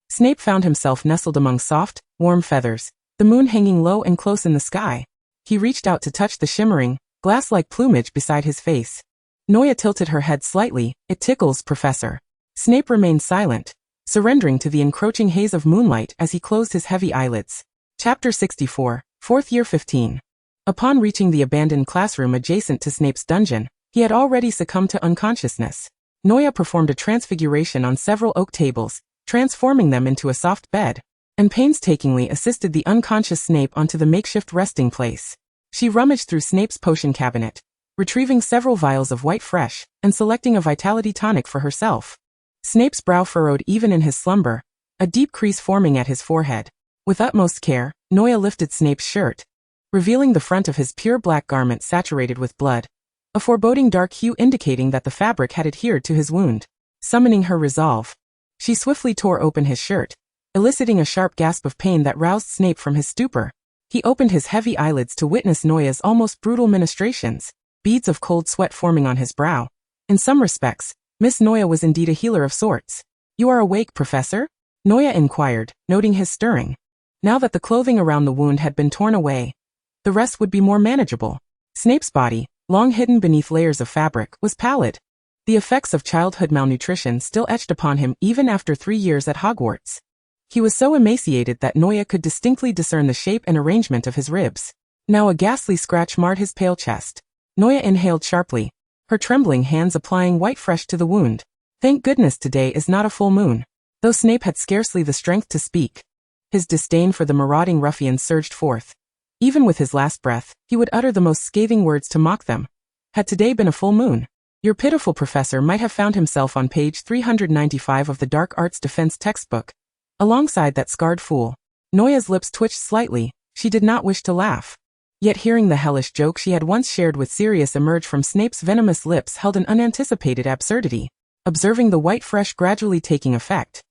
Snape found himself nestled among soft, warm feathers, the moon hanging low and close in the sky. He reached out to touch the shimmering, glass-like plumage beside his face. Noya tilted her head slightly. It tickles, Professor. Snape remained silent, surrendering to the encroaching haze of moonlight as he closed his heavy eyelids. Chapter 64, 4th Year 15. Upon reaching the abandoned classroom adjacent to Snape's dungeon, he had already succumbed to unconsciousness. Noya performed a transfiguration on several oak tables, transforming them into a soft bed, and painstakingly assisted the unconscious Snape onto the makeshift resting place. She rummaged through Snape's potion cabinet, retrieving several vials of white fresh, and selecting a vitality tonic for herself. Snape's brow furrowed even in his slumber, a deep crease forming at his forehead. With utmost care, Noya lifted Snape's shirt, revealing the front of his pure black garment saturated with blood, a foreboding dark hue indicating that the fabric had adhered to his wound. Summoning her resolve, she swiftly tore open his shirt, eliciting a sharp gasp of pain that roused Snape from his stupor. He opened his heavy eyelids to witness Noya's almost brutal ministrations, beads of cold sweat forming on his brow. In some respects, Miss Noya was indeed a healer of sorts. You are awake, Professor? Noya inquired, noting his stirring. Now that the clothing around the wound had been torn away, the rest would be more manageable. Snape's body, long hidden beneath layers of fabric, was pallid. The effects of childhood malnutrition still etched upon him even after 3 years at Hogwarts. He was so emaciated that Noya could distinctly discern the shape and arrangement of his ribs. Now a ghastly scratch marred his pale chest. Noya inhaled sharply, her trembling hands applying white fresh to the wound. Thank goodness today is not a full moon. Though Snape had scarcely the strength to speak, his disdain for the marauding ruffians surged forth. Even with his last breath, he would utter the most scathing words to mock them. Had today been a full moon, your pitiful professor might have found himself on page 395 of the Dark Arts Defense textbook, alongside that scarred fool. Noya's lips twitched slightly. She did not wish to laugh. Yet hearing the hellish joke she had once shared with Sirius emerge from Snape's venomous lips held an unanticipated absurdity. Observing the white fresh gradually taking effect,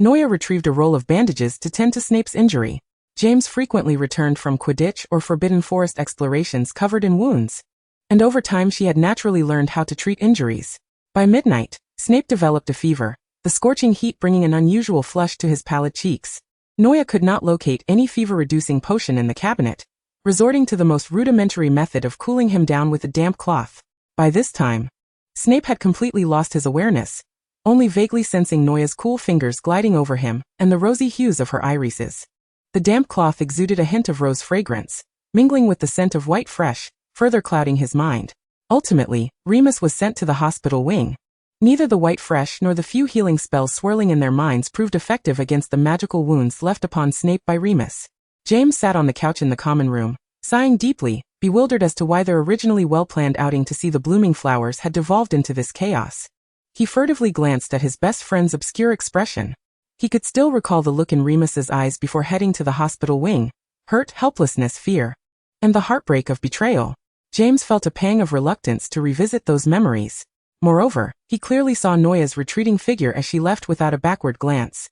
Noya retrieved a roll of bandages to tend to Snape's injury. James frequently returned from Quidditch or Forbidden Forest explorations covered in wounds, and over time she had naturally learned how to treat injuries. By midnight, Snape developed a fever, the scorching heat bringing an unusual flush to his pallid cheeks. Noya could not locate any fever-reducing potion in the cabinet, resorting to the most rudimentary method of cooling him down with a damp cloth. By this time, Snape had completely lost his awareness, only vaguely sensing Noya's cool fingers gliding over him and the rosy hues of her irises. The damp cloth exuded a hint of rose fragrance, mingling with the scent of white fresh, further clouding his mind. Ultimately, Remus was sent to the hospital wing. Neither the white fresh nor the few healing spells swirling in their minds proved effective against the magical wounds left upon Snape by Remus. James sat on the couch in the common room, sighing deeply, bewildered as to why their originally well-planned outing to see the blooming flowers had devolved into this chaos. He furtively glanced at his best friend's obscure expression. He could still recall the look in Remus's eyes before heading to the hospital wing: hurt, helplessness, fear, and the heartbreak of betrayal. James felt a pang of reluctance to revisit those memories. Moreover, he clearly saw Noya's retreating figure as she left without a backward glance.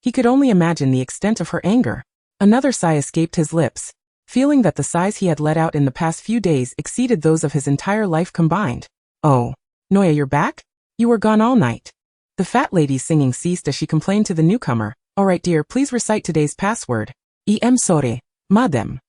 He could only imagine the extent of her anger. Another sigh escaped his lips, feeling that the sighs he had let out in the past few days exceeded those of his entire life combined. "Oh, Noya, you're back? You were gone all night." The fat lady's singing ceased as she complained to the newcomer. "All right, dear, please recite today's password." "Em sorry, madam."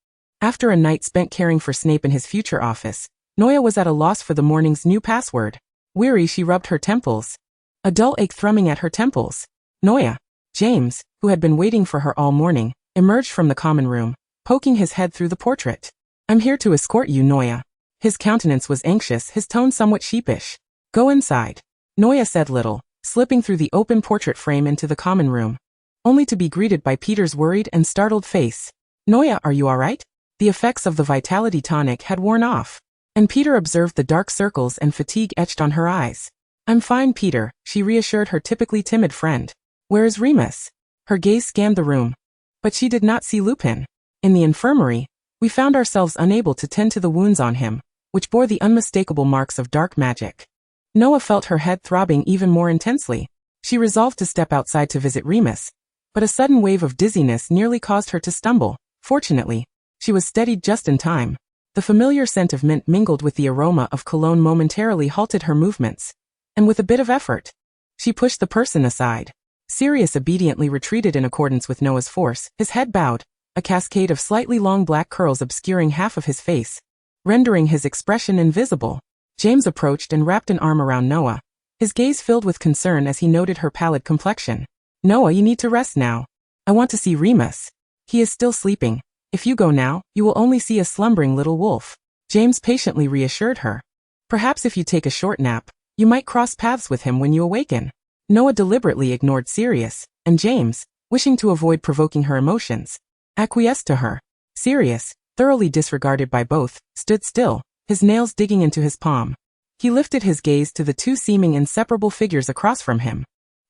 After a night spent caring for Snape in his future office, Noya was at a loss for the morning's new password. Weary, she rubbed her temples, a dull ache thrumming at her temples. "Noya." James, who had been waiting for her all morning, emerged from the common room, poking his head through the portrait. "I'm here to escort you, Noya." His countenance was anxious, his tone somewhat sheepish. "Go inside." Noya said little, slipping through the open portrait frame into the common room, only to be greeted by Peter's worried and startled face. "Noya, are you all right?" The effects of the vitality tonic had worn off, and Peter observed the dark circles and fatigue etched on her eyes. "I'm fine, Peter," she reassured her typically timid friend. "Where is Remus?" Her gaze scanned the room, but she did not see Lupin. "In the infirmary, we found ourselves unable to tend to the wounds on him, which bore the unmistakable marks of dark magic." Noah felt her head throbbing even more intensely. She resolved to step outside to visit Remus, but a sudden wave of dizziness nearly caused her to stumble. Fortunately, she was steadied just in time. The familiar scent of mint mingled with the aroma of cologne momentarily halted her movements, and with a bit of effort, she pushed the person aside. Sirius obediently retreated in accordance with Noah's force, his head bowed, a cascade of slightly long black curls obscuring half of his face, rendering his expression invisible. James approached and wrapped an arm around Noah, his gaze filled with concern as he noted her pallid complexion. "Noah, you need to rest now. I want to see Remus. He is still sleeping. If you go now, you will only see a slumbering little wolf." James patiently reassured her. "Perhaps if you take a short nap, you might cross paths with him when you awaken." Noah deliberately ignored Sirius, and James, wishing to avoid provoking her emotions, acquiesced to her. Sirius, thoroughly disregarded by both, stood still, his nails digging into his palm. He lifted his gaze to the two seeming inseparable figures across from him.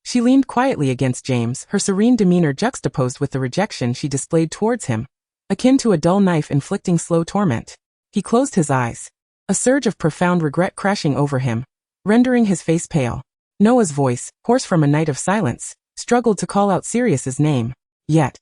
She leaned quietly against James, her serene demeanor juxtaposed with the rejection she displayed towards him, akin to a dull knife inflicting slow torment. He closed his eyes, a surge of profound regret crashing over him, rendering his face pale. Noah's voice, hoarse from a night of silence, struggled to call out Sirius's name. Yet,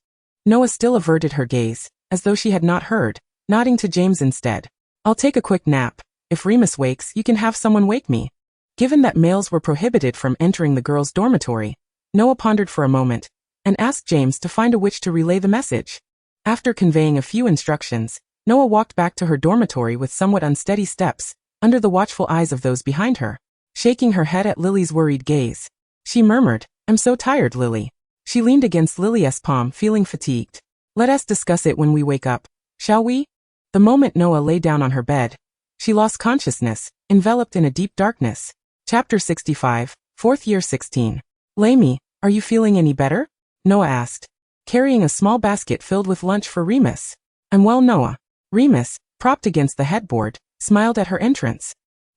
Noah still averted her gaze, as though she had not heard, nodding to James instead. "I'll take a quick nap. If Remus wakes, you can have someone wake me." Given that males were prohibited from entering the girls' dormitory, Noah pondered for a moment, and asked James to find a witch to relay the message. After conveying a few instructions, Noah walked back to her dormitory with somewhat unsteady steps, under the watchful eyes of those behind her. Shaking her head at Lily's worried gaze, she murmured, "I'm so tired, Lily." She leaned against Lily's palm, feeling fatigued. "Let us discuss it when we wake up, shall we?" The moment Noah lay down on her bed, she lost consciousness, enveloped in a deep darkness. Chapter 65, 4th Year 16. "Lamy, are you feeling any better?" Noah asked, carrying a small basket filled with lunch for Remus. "I'm well, Noah." Remus, propped against the headboard, smiled at her entrance,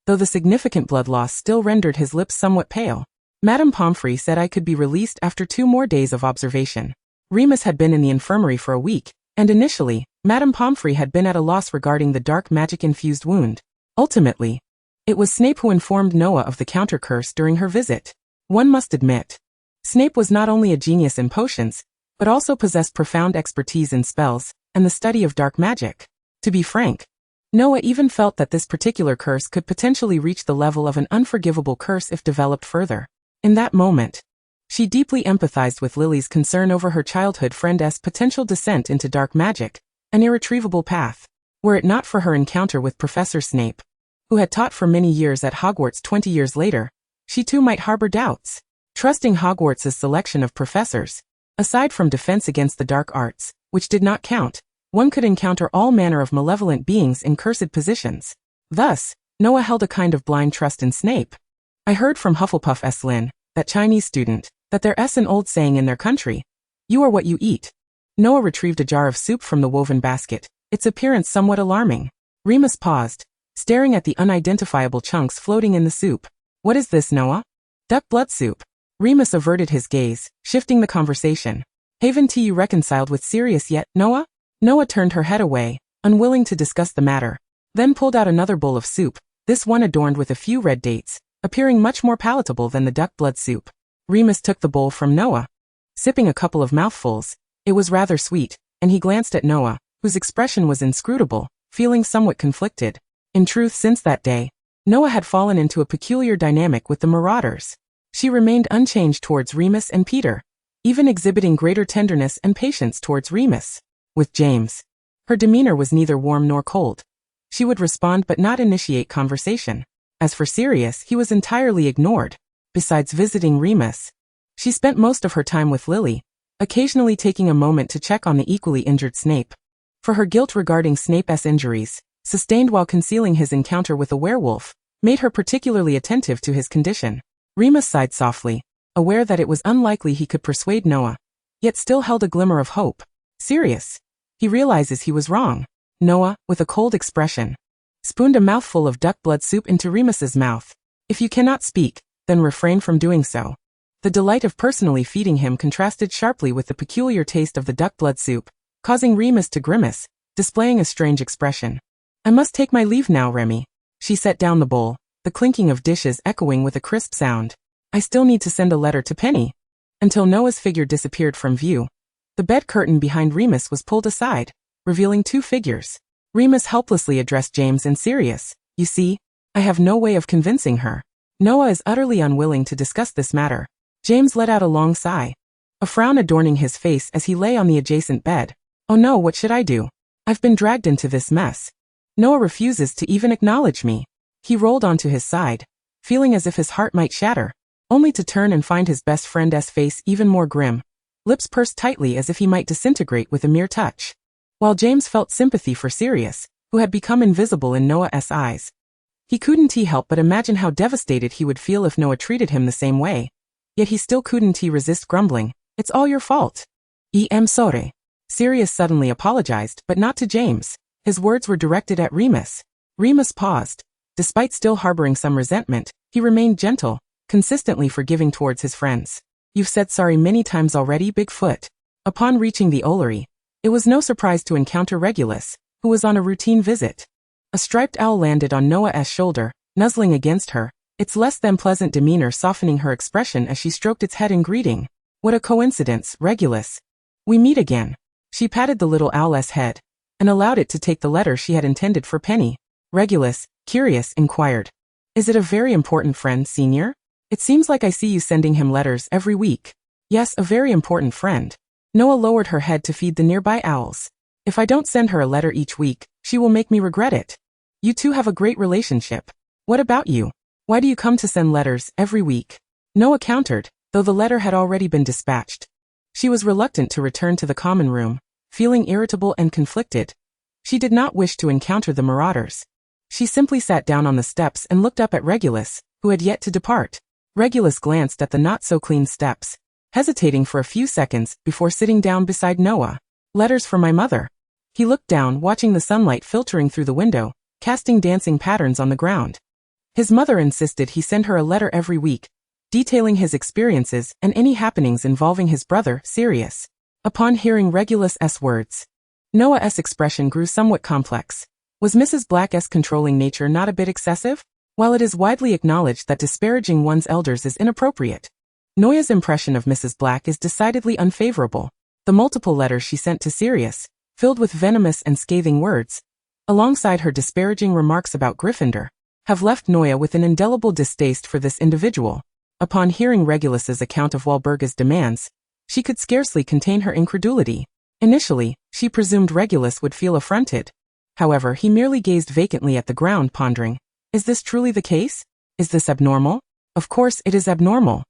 though the significant blood loss still rendered his lips somewhat pale. "Madame Pomfrey said I could be released after 2 more days of observation." Remus had been in the infirmary for a week, and initially, Madame Pomfrey had been at a loss regarding the dark magic-infused wound. Ultimately, it was Snape who informed Noah of the counter-curse during her visit. One must admit, Snape was not only a genius in potions, but also possessed profound expertise in spells and the study of dark magic. To be frank, Noah even felt that this particular curse could potentially reach the level of an unforgivable curse if developed further. In that moment, she deeply empathized with Lily's concern over her childhood friend's potential descent into dark magic, an irretrievable path. Were it not for her encounter with Professor Snape, who had taught for many years at Hogwarts 20 years later, she too might harbor doubts. Trusting Hogwarts' selection of professors, aside from defense against the dark arts, which did not count, one could encounter all manner of malevolent beings in cursed positions. Thus, Noah held a kind of blind trust in Snape. I heard from Hufflepuff's Lynn, that Chinese student, that there's an old saying in their country, "You are what you eat." Noah retrieved a jar of soup from the woven basket, its appearance somewhat alarming. Remus paused, staring at the unidentifiable chunks floating in the soup. "What is this, Noah?" "Duck blood soup." Remus averted his gaze, shifting the conversation. "Haven't you reconciled with Sirius yet, Noah?" Noah turned her head away, unwilling to discuss the matter, then pulled out another bowl of soup, this one adorned with a few red dates, appearing much more palatable than the duck blood soup. Remus took the bowl from Noah. Sipping a couple of mouthfuls, it was rather sweet, and he glanced at Noah, whose expression was inscrutable, feeling somewhat conflicted. In truth, since that day, Noah had fallen into a peculiar dynamic with the Marauders. She remained unchanged towards Remus and Peter, even exhibiting greater tenderness and patience towards Remus. With James, her demeanor was neither warm nor cold. She would respond but not initiate conversation. As for Sirius, he was entirely ignored. Besides visiting Remus, she spent most of her time with Lily, occasionally taking a moment to check on the equally injured Snape. For her guilt regarding Snape's injuries, sustained while concealing his encounter with a werewolf, made her particularly attentive to his condition. Remus sighed softly, aware that it was unlikely he could persuade Noah, yet still held a glimmer of hope. Sirius, he realizes he was wrong. Noah, with a cold expression, spooned a mouthful of duck blood soup into Remus's mouth. If you cannot speak, then refrain from doing so. The delight of personally feeding him contrasted sharply with the peculiar taste of the duck blood soup, causing Remus to grimace, displaying a strange expression. "I must take my leave now, Remy." She set down the bowl, the clinking of dishes echoing with a crisp sound. "I still need to send a letter to Penny." Until Noah's figure disappeared from view, the bed curtain behind Remus was pulled aside, revealing two figures. Remus helplessly addressed James and Sirius. "You see, I have no way of convincing her. Noah is utterly unwilling to discuss this matter." James let out a long sigh, a frown adorning his face as he lay on the adjacent bed. "Oh no, what should I do? I've been dragged into this mess. Noah refuses to even acknowledge me." He rolled onto his side, feeling as if his heart might shatter, only to turn and find his best friend's face even more grim, lips pursed tightly as if he might disintegrate with a mere touch. While James felt sympathy for Sirius, who had become invisible in Noah's eyes, he couldn't help but imagine how devastated he would feel if Noah treated him the same way. Yet he still couldn't resist grumbling, "It's all your fault." "I'm sorry." Sirius suddenly apologized, but not to James. His words were directed at Remus. Remus paused. Despite still harboring some resentment, he remained gentle, consistently forgiving towards his friends. "You've said sorry many times already, Bigfoot." Upon reaching the Ollery, it was no surprise to encounter Regulus, who was on a routine visit. A striped owl landed on Noah's shoulder, nuzzling against her, its less than pleasant demeanor softening her expression as she stroked its head in greeting. "What a coincidence, Regulus. We meet again." She patted the little owl's head, and allowed it to take the letter she had intended for Penny. Regulus, curious, inquired, "Is it a very important friend, Senior? It seems like I see you sending him letters every week." "Yes, a very important friend." Noah lowered her head to feed the nearby owls. "If I don't send her a letter each week, she will make me regret it. You two have a great relationship. What about you? Why do you come to send letters every week?" Noah countered, though the letter had already been dispatched. She was reluctant to return to the common room, feeling irritable and conflicted. She did not wish to encounter the Marauders. She simply sat down on the steps and looked up at Regulus, who had yet to depart. Regulus glanced at the not-so-clean steps, hesitating for a few seconds before sitting down beside Noah. "Letters for my mother." He looked down, watching the sunlight filtering through the window, casting dancing patterns on the ground. His mother insisted he send her a letter every week, detailing his experiences and any happenings involving his brother, Sirius. Upon hearing Regulus's words, Noah's expression grew somewhat complex. Was Mrs. Black's controlling nature not a bit excessive? While it is widely acknowledged that disparaging one's elders is inappropriate, Noah's impression of Mrs. Black is decidedly unfavorable. The multiple letters she sent to Sirius, filled with venomous and scathing words, alongside her disparaging remarks about Gryffindor, have left Noah with an indelible distaste for this individual. Upon hearing Regulus's account of Walburga's demands, she could scarcely contain her incredulity. Initially, she presumed Regulus would feel affronted. However, he merely gazed vacantly at the ground, pondering, is this truly the case? Is this abnormal? Of course it is abnormal.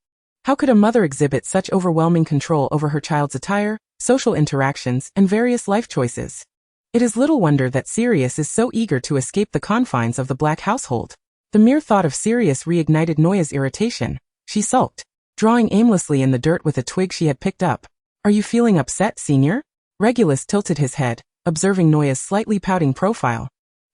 How could a mother exhibit such overwhelming control over her child's attire, social interactions, and various life choices? It is little wonder that Sirius is so eager to escape the confines of the Black household. The mere thought of Sirius reignited Noah's irritation. She sulked, drawing aimlessly in the dirt with a twig she had picked up. Are you feeling upset, Senior? Regulus tilted his head, observing Noah's slightly pouting profile,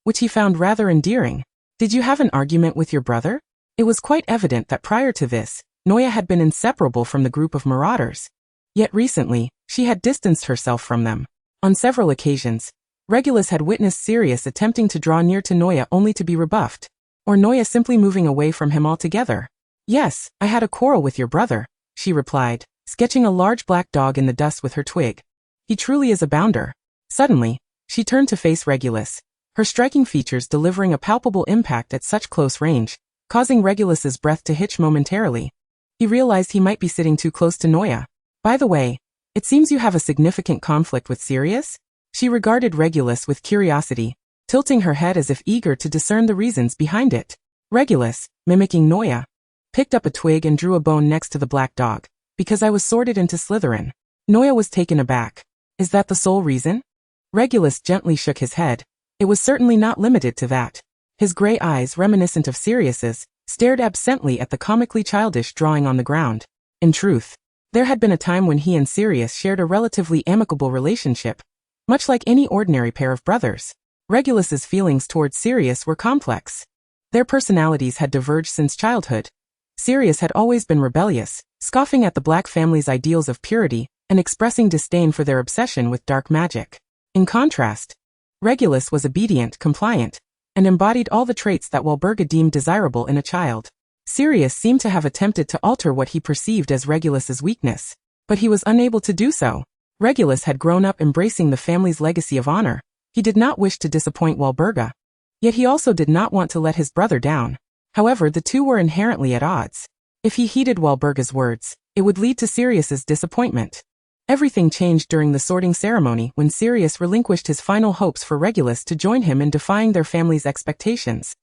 which he found rather endearing. Did you have an argument with your brother? It was quite evident that prior to this, Noah had been inseparable from the group of marauders. Yet recently, she had distanced herself from them. On several occasions, Regulus had witnessed Sirius attempting to draw near to Noah only to be rebuffed, or Noah simply moving away from him altogether. Yes, I had a quarrel with your brother, she replied, sketching a large black dog in the dust with her twig. He truly is a bounder. Suddenly, she turned to face Regulus, her striking features delivering a palpable impact at such close range, causing Regulus's breath to hitch momentarily. He realized he might be sitting too close to Noah. By the way, it seems you have a significant conflict with Sirius? She regarded Regulus with curiosity, tilting her head as if eager to discern the reasons behind it. Regulus, mimicking Noah, picked up a twig and drew a bone next to the black dog. Because I was sorted into Slytherin. Noah was taken aback. Is that the sole reason? Regulus gently shook his head. It was certainly not limited to that. His gray eyes, reminiscent of Sirius's, stared absently at the comically childish drawing on the ground. In truth, there had been a time when he and Sirius shared a relatively amicable relationship, much like any ordinary pair of brothers. Regulus's feelings towards Sirius were complex. Their personalities had diverged since childhood. Sirius had always been rebellious, scoffing at the Black family's ideals of purity and expressing disdain for their obsession with dark magic. In contrast, Regulus was obedient, compliant, and embodied all the traits that Walburga deemed desirable in a child. Sirius seemed to have attempted to alter what he perceived as Regulus's weakness, but he was unable to do so. Regulus had grown up embracing the family's legacy of honor. He did not wish to disappoint Walburga, yet he also did not want to let his brother down. However, the two were inherently at odds. If he heeded Walburga's words, it would lead to Sirius's disappointment. Everything changed during the sorting ceremony when Sirius relinquished his final hopes for Regulus to join him in defying their family's expectations.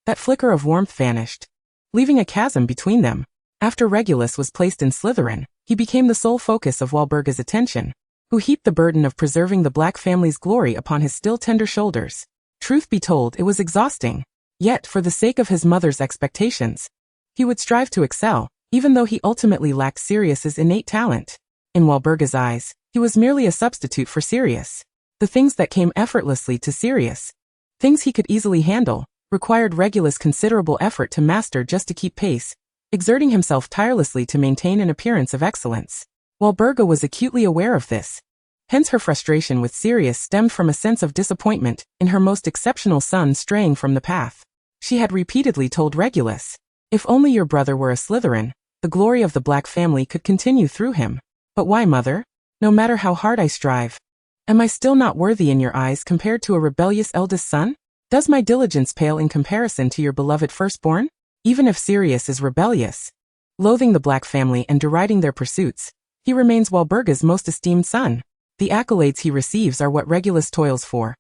That flicker of warmth vanished, leaving a chasm between them. After Regulus was placed in Slytherin, he became the sole focus of Walburga's attention, who heaped the burden of preserving the Black family's glory upon his still tender shoulders. Truth be told, it was exhausting. Yet, for the sake of his mother's expectations, he would strive to excel, even though he ultimately lacked Sirius's innate talent. In Walburga's eyes, he was merely a substitute for Sirius. The things that came effortlessly to Sirius, things he could easily handle, required Regulus considerable effort to master just to keep pace, exerting himself tirelessly to maintain an appearance of excellence. Walburga was acutely aware of this. Hence her frustration with Sirius stemmed from a sense of disappointment in her most exceptional son straying from the path. She had repeatedly told Regulus, if only your brother were a Slytherin, the glory of the Black family could continue through him. But why, mother? No matter how hard I strive, am I still not worthy in your eyes compared to a rebellious eldest son? Does my diligence pale in comparison to your beloved firstborn? Even if Sirius is rebellious, loathing the Black family and deriding their pursuits, he remains Walburga's most esteemed son. The accolades he receives are what Regulus toils for,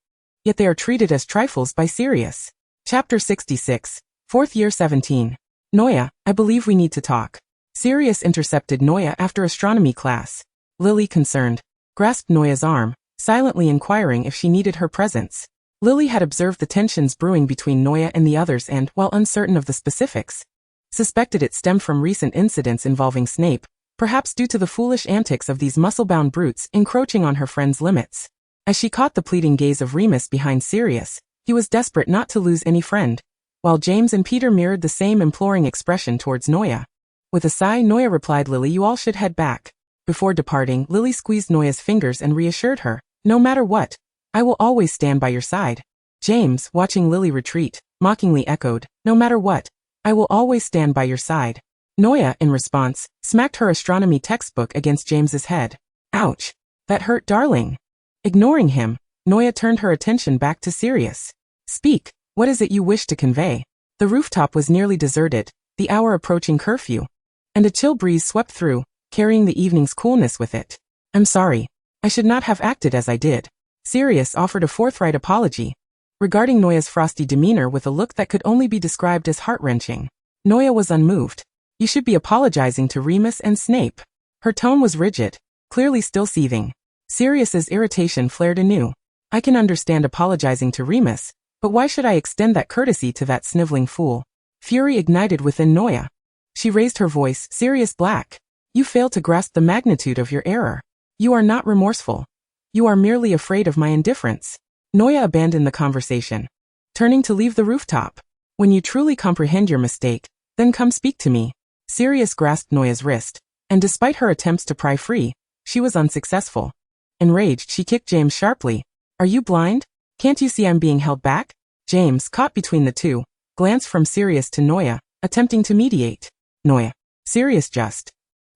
yet they are treated as trifles by Sirius. Chapter 66, 4th Year 17. Noah, I believe we need to talk. Sirius intercepted Noah after astronomy class. Lily, concerned, grasped Noah's arm, silently inquiring if she needed her presence. Lily had observed the tensions brewing between Noah and the others and, while uncertain of the specifics, suspected it stemmed from recent incidents involving Snape, perhaps due to the foolish antics of these muscle-bound brutes encroaching on her friend's limits. As she caught the pleading gaze of Remus behind Sirius, he was desperate not to lose any friend, while James and Peter mirrored the same imploring expression towards Noah. With a sigh, Noah replied, Lily, you all should head back. Before departing, Lily squeezed Noah's fingers and reassured her, no matter what, I will always stand by your side. James, watching Lily retreat, mockingly echoed, no matter what, I will always stand by your side. Noya, in response, smacked her astronomy textbook against James's head. Ouch. That hurt, darling. Ignoring him, Noya turned her attention back to Sirius. Speak, what is it you wish to convey? The rooftop was nearly deserted, the hour approaching curfew, and a chill breeze swept through, carrying the evening's coolness with it. I'm sorry. I should not have acted as I did. Sirius offered a forthright apology, regarding Noya's frosty demeanor with a look that could only be described as heart-wrenching. Noya was unmoved. You should be apologizing to Remus and Snape. Her tone was rigid, clearly still seething. Sirius's irritation flared anew. I can understand apologizing to Remus, but why should I extend that courtesy to that sniveling fool? Fury ignited within Noya. She raised her voice, Sirius Black. You fail to grasp the magnitude of your error. You are not remorseful. You are merely afraid of my indifference. Noya abandoned the conversation, turning to leave the rooftop. When you truly comprehend your mistake, then come speak to me. Sirius grasped Noya's wrist, and despite her attempts to pry free, she was unsuccessful. Enraged, she kicked James sharply. Are you blind? Can't you see I'm being held back? James, caught between the two, glanced from Sirius to Noya, attempting to mediate. Noya. Sirius just.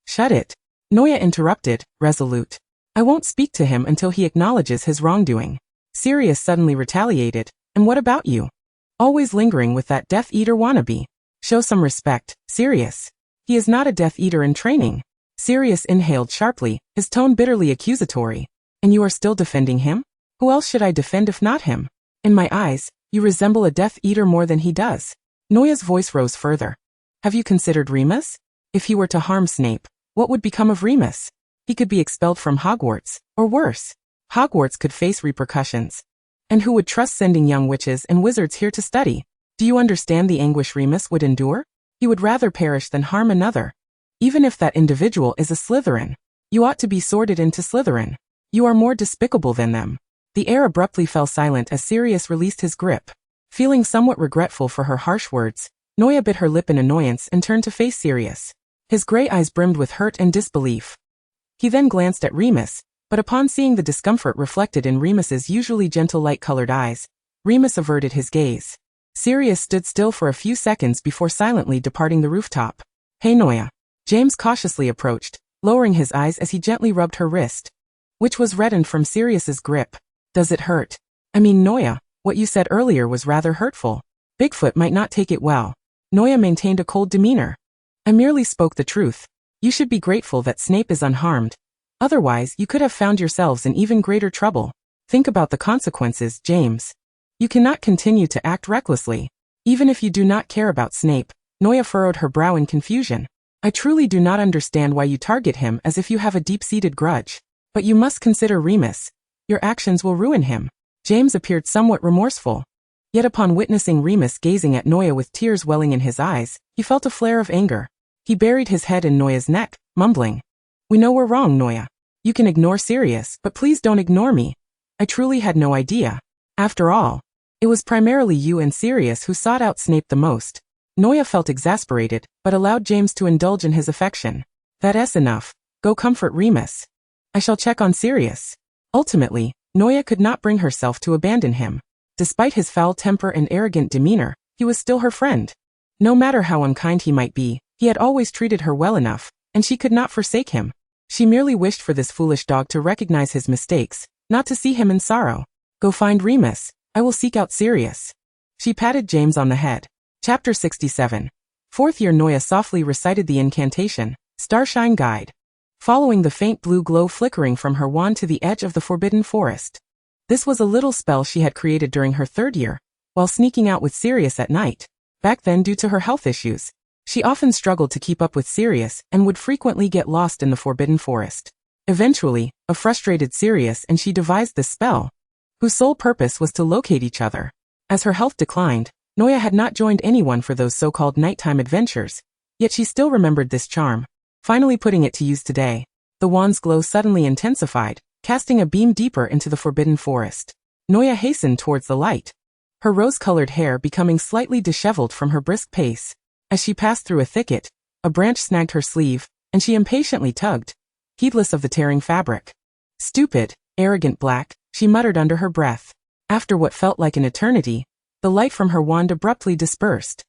Shut it. Noya interrupted, resolute. I won't speak to him until he acknowledges his wrongdoing. Sirius suddenly retaliated. And what about you? Always lingering with that Death Eater wannabe. Show some respect, Sirius. He is not a Death Eater in training. Sirius inhaled sharply, his tone bitterly accusatory. And you are still defending him? Who else should I defend if not him? In my eyes, you resemble a Death Eater more than he does. Noya's voice rose further. Have you considered Remus? If he were to harm Snape, what would become of Remus? He could be expelled from Hogwarts, or worse. Hogwarts could face repercussions. And who would trust sending young witches and wizards here to study? Do you understand the anguish Remus would endure? He would rather perish than harm another. Even if that individual is a Slytherin. You ought to be sorted into Slytherin. You are more despicable than them. The air abruptly fell silent as Sirius released his grip. Feeling somewhat regretful for her harsh words, Noya bit her lip in annoyance and turned to face Sirius. His gray eyes brimmed with hurt and disbelief. He then glanced at Remus, but upon seeing the discomfort reflected in Remus's usually gentle light-colored eyes, Remus averted his gaze. Sirius stood still for a few seconds before silently departing the rooftop. Hey Noya. James cautiously approached, lowering his eyes as he gently rubbed her wrist, which was reddened from Sirius's grip. Does it hurt? I mean Noya, what you said earlier was rather hurtful. Bigfoot might not take it well. Noya maintained a cold demeanor. I merely spoke the truth. You should be grateful that Snape is unharmed. Otherwise, you could have found yourselves in even greater trouble. Think about the consequences, James. You cannot continue to act recklessly. Even if you do not care about Snape, Noya furrowed her brow in confusion. I truly do not understand why you target him as if you have a deep-seated grudge. But you must consider Remus. Your actions will ruin him. James appeared somewhat remorseful. Yet upon witnessing Remus gazing at Noya with tears welling in his eyes, he felt a flare of anger. He buried his head in Noya's neck, mumbling. We know we're wrong, Noya. You can ignore Sirius, but please don't ignore me. I truly had no idea. After all, it was primarily you and Sirius who sought out Snape the most. Noya felt exasperated, but allowed James to indulge in his affection. That's enough. Go comfort Remus. I shall check on Sirius. Ultimately, Noya could not bring herself to abandon him. Despite his foul temper and arrogant demeanor, he was still her friend. No matter how unkind he might be, he had always treated her well enough, and she could not forsake him. She merely wished for this foolish dog to recognize his mistakes, not to see him in sorrow. Go find Remus. I will seek out Sirius. She patted James on the head. Chapter 67. Fourth year Noya softly recited the incantation, Starshine Guide, following the faint blue glow flickering from her wand to the edge of the forbidden forest. This was a little spell she had created during her third year, while sneaking out with Sirius at night. Back then, due to her health issues, she often struggled to keep up with Sirius and would frequently get lost in the forbidden forest. Eventually, a frustrated Sirius and she devised this spell, whose sole purpose was to locate each other. As her health declined, Noya had not joined anyone for those so-called nighttime adventures, yet she still remembered this charm. Finally putting it to use today, the wand's glow suddenly intensified, casting a beam deeper into the forbidden forest. Noya hastened towards the light, her rose-colored hair becoming slightly disheveled from her brisk pace. As she passed through a thicket, a branch snagged her sleeve, and she impatiently tugged, heedless of the tearing fabric. Stupid, arrogant black, she muttered under her breath. After what felt like an eternity, the light from her wand abruptly dispersed.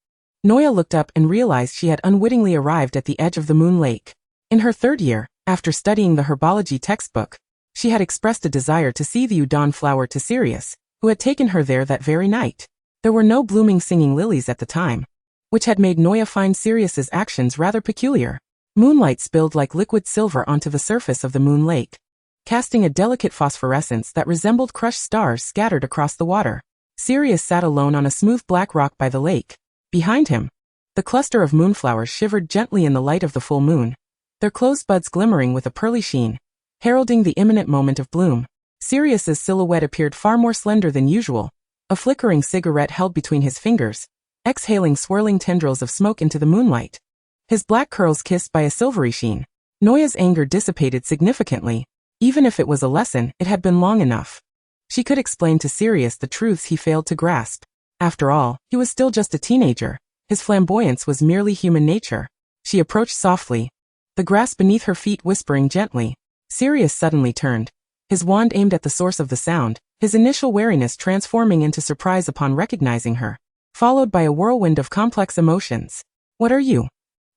Noya looked up and realized she had unwittingly arrived at the edge of the Moon Lake. In her third year, after studying the herbology textbook, she had expressed a desire to see the udon flower to Sirius, who had taken her there that very night. There were no blooming singing lilies at the time, which had made Noya find Sirius's actions rather peculiar. Moonlight spilled like liquid silver onto the surface of the Moon Lake, casting a delicate phosphorescence that resembled crushed stars scattered across the water. Sirius sat alone on a smooth black rock by the lake. Behind him, the cluster of moonflowers shivered gently in the light of the full moon, their closed buds glimmering with a pearly sheen, heralding the imminent moment of bloom. Sirius's silhouette appeared far more slender than usual, a flickering cigarette held between his fingers, exhaling swirling tendrils of smoke into the moonlight. His black curls kissed by a silvery sheen. Noya's anger dissipated significantly. Even if it was a lesson, it had been long enough. She could explain to Sirius the truths he failed to grasp. After all, he was still just a teenager. His flamboyance was merely human nature. She approached softly, the grass beneath her feet whispering gently. Sirius suddenly turned, his wand aimed at the source of the sound, his initial wariness transforming into surprise upon recognizing her, followed by a whirlwind of complex emotions. What are you?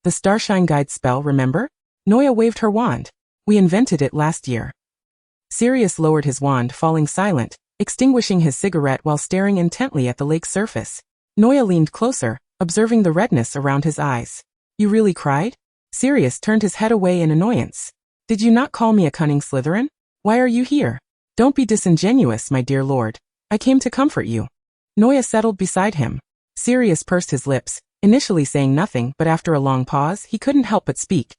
The Starshine Guide spell, remember? Noya waved her wand. We invented it last year. Sirius lowered his wand, falling silent, extinguishing his cigarette while staring intently at the lake's surface. Noya leaned closer, observing the redness around his eyes. You really cried? Sirius turned his head away in annoyance. Did you not call me a cunning Slytherin? Why are you here? Don't be disingenuous, my dear lord. I came to comfort you. Noya settled beside him. Sirius pursed his lips, initially saying nothing, but after a long pause, he couldn't help but speak.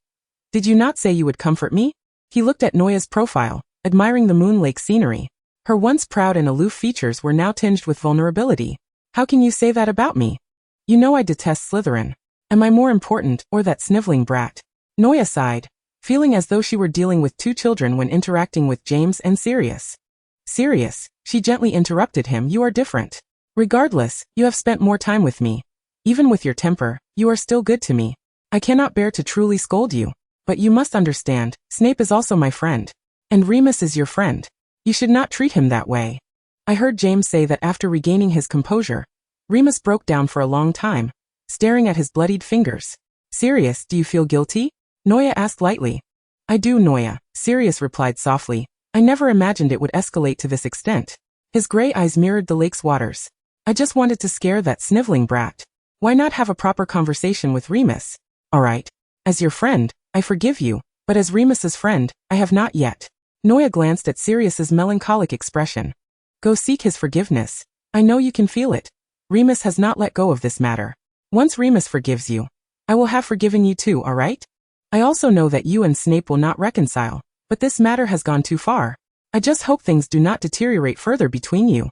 Did you not say you would comfort me? He looked at Noya's profile, admiring the Moon Lake scenery. Her once proud and aloof features were now tinged with vulnerability. How can you say that about me? You know I detest Slytherin. Am I more important, or that sniveling brat? Noya sighed, feeling as though she were dealing with two children when interacting with James and Sirius. Sirius, she gently interrupted him, you are different. Regardless, you have spent more time with me. Even with your temper, you are still good to me. I cannot bear to truly scold you. But you must understand, Snape is also my friend. And Remus is your friend. You should not treat him that way. I heard James say that after regaining his composure, Remus broke down for a long time, staring at his bloodied fingers. Sirius, do you feel guilty? Noya asked lightly. I do, Noya, Sirius replied softly. I never imagined it would escalate to this extent. His gray eyes mirrored the lake's waters. I just wanted to scare that sniveling brat. Why not have a proper conversation with Remus? All right. As your friend, I forgive you, but as Remus's friend, I have not yet. Noya glanced at Sirius's melancholic expression. Go seek his forgiveness. I know you can feel it. Remus has not let go of this matter. Once Remus forgives you, I will have forgiven you too, all right? I also know that you and Snape will not reconcile, but this matter has gone too far. I just hope things do not deteriorate further between you.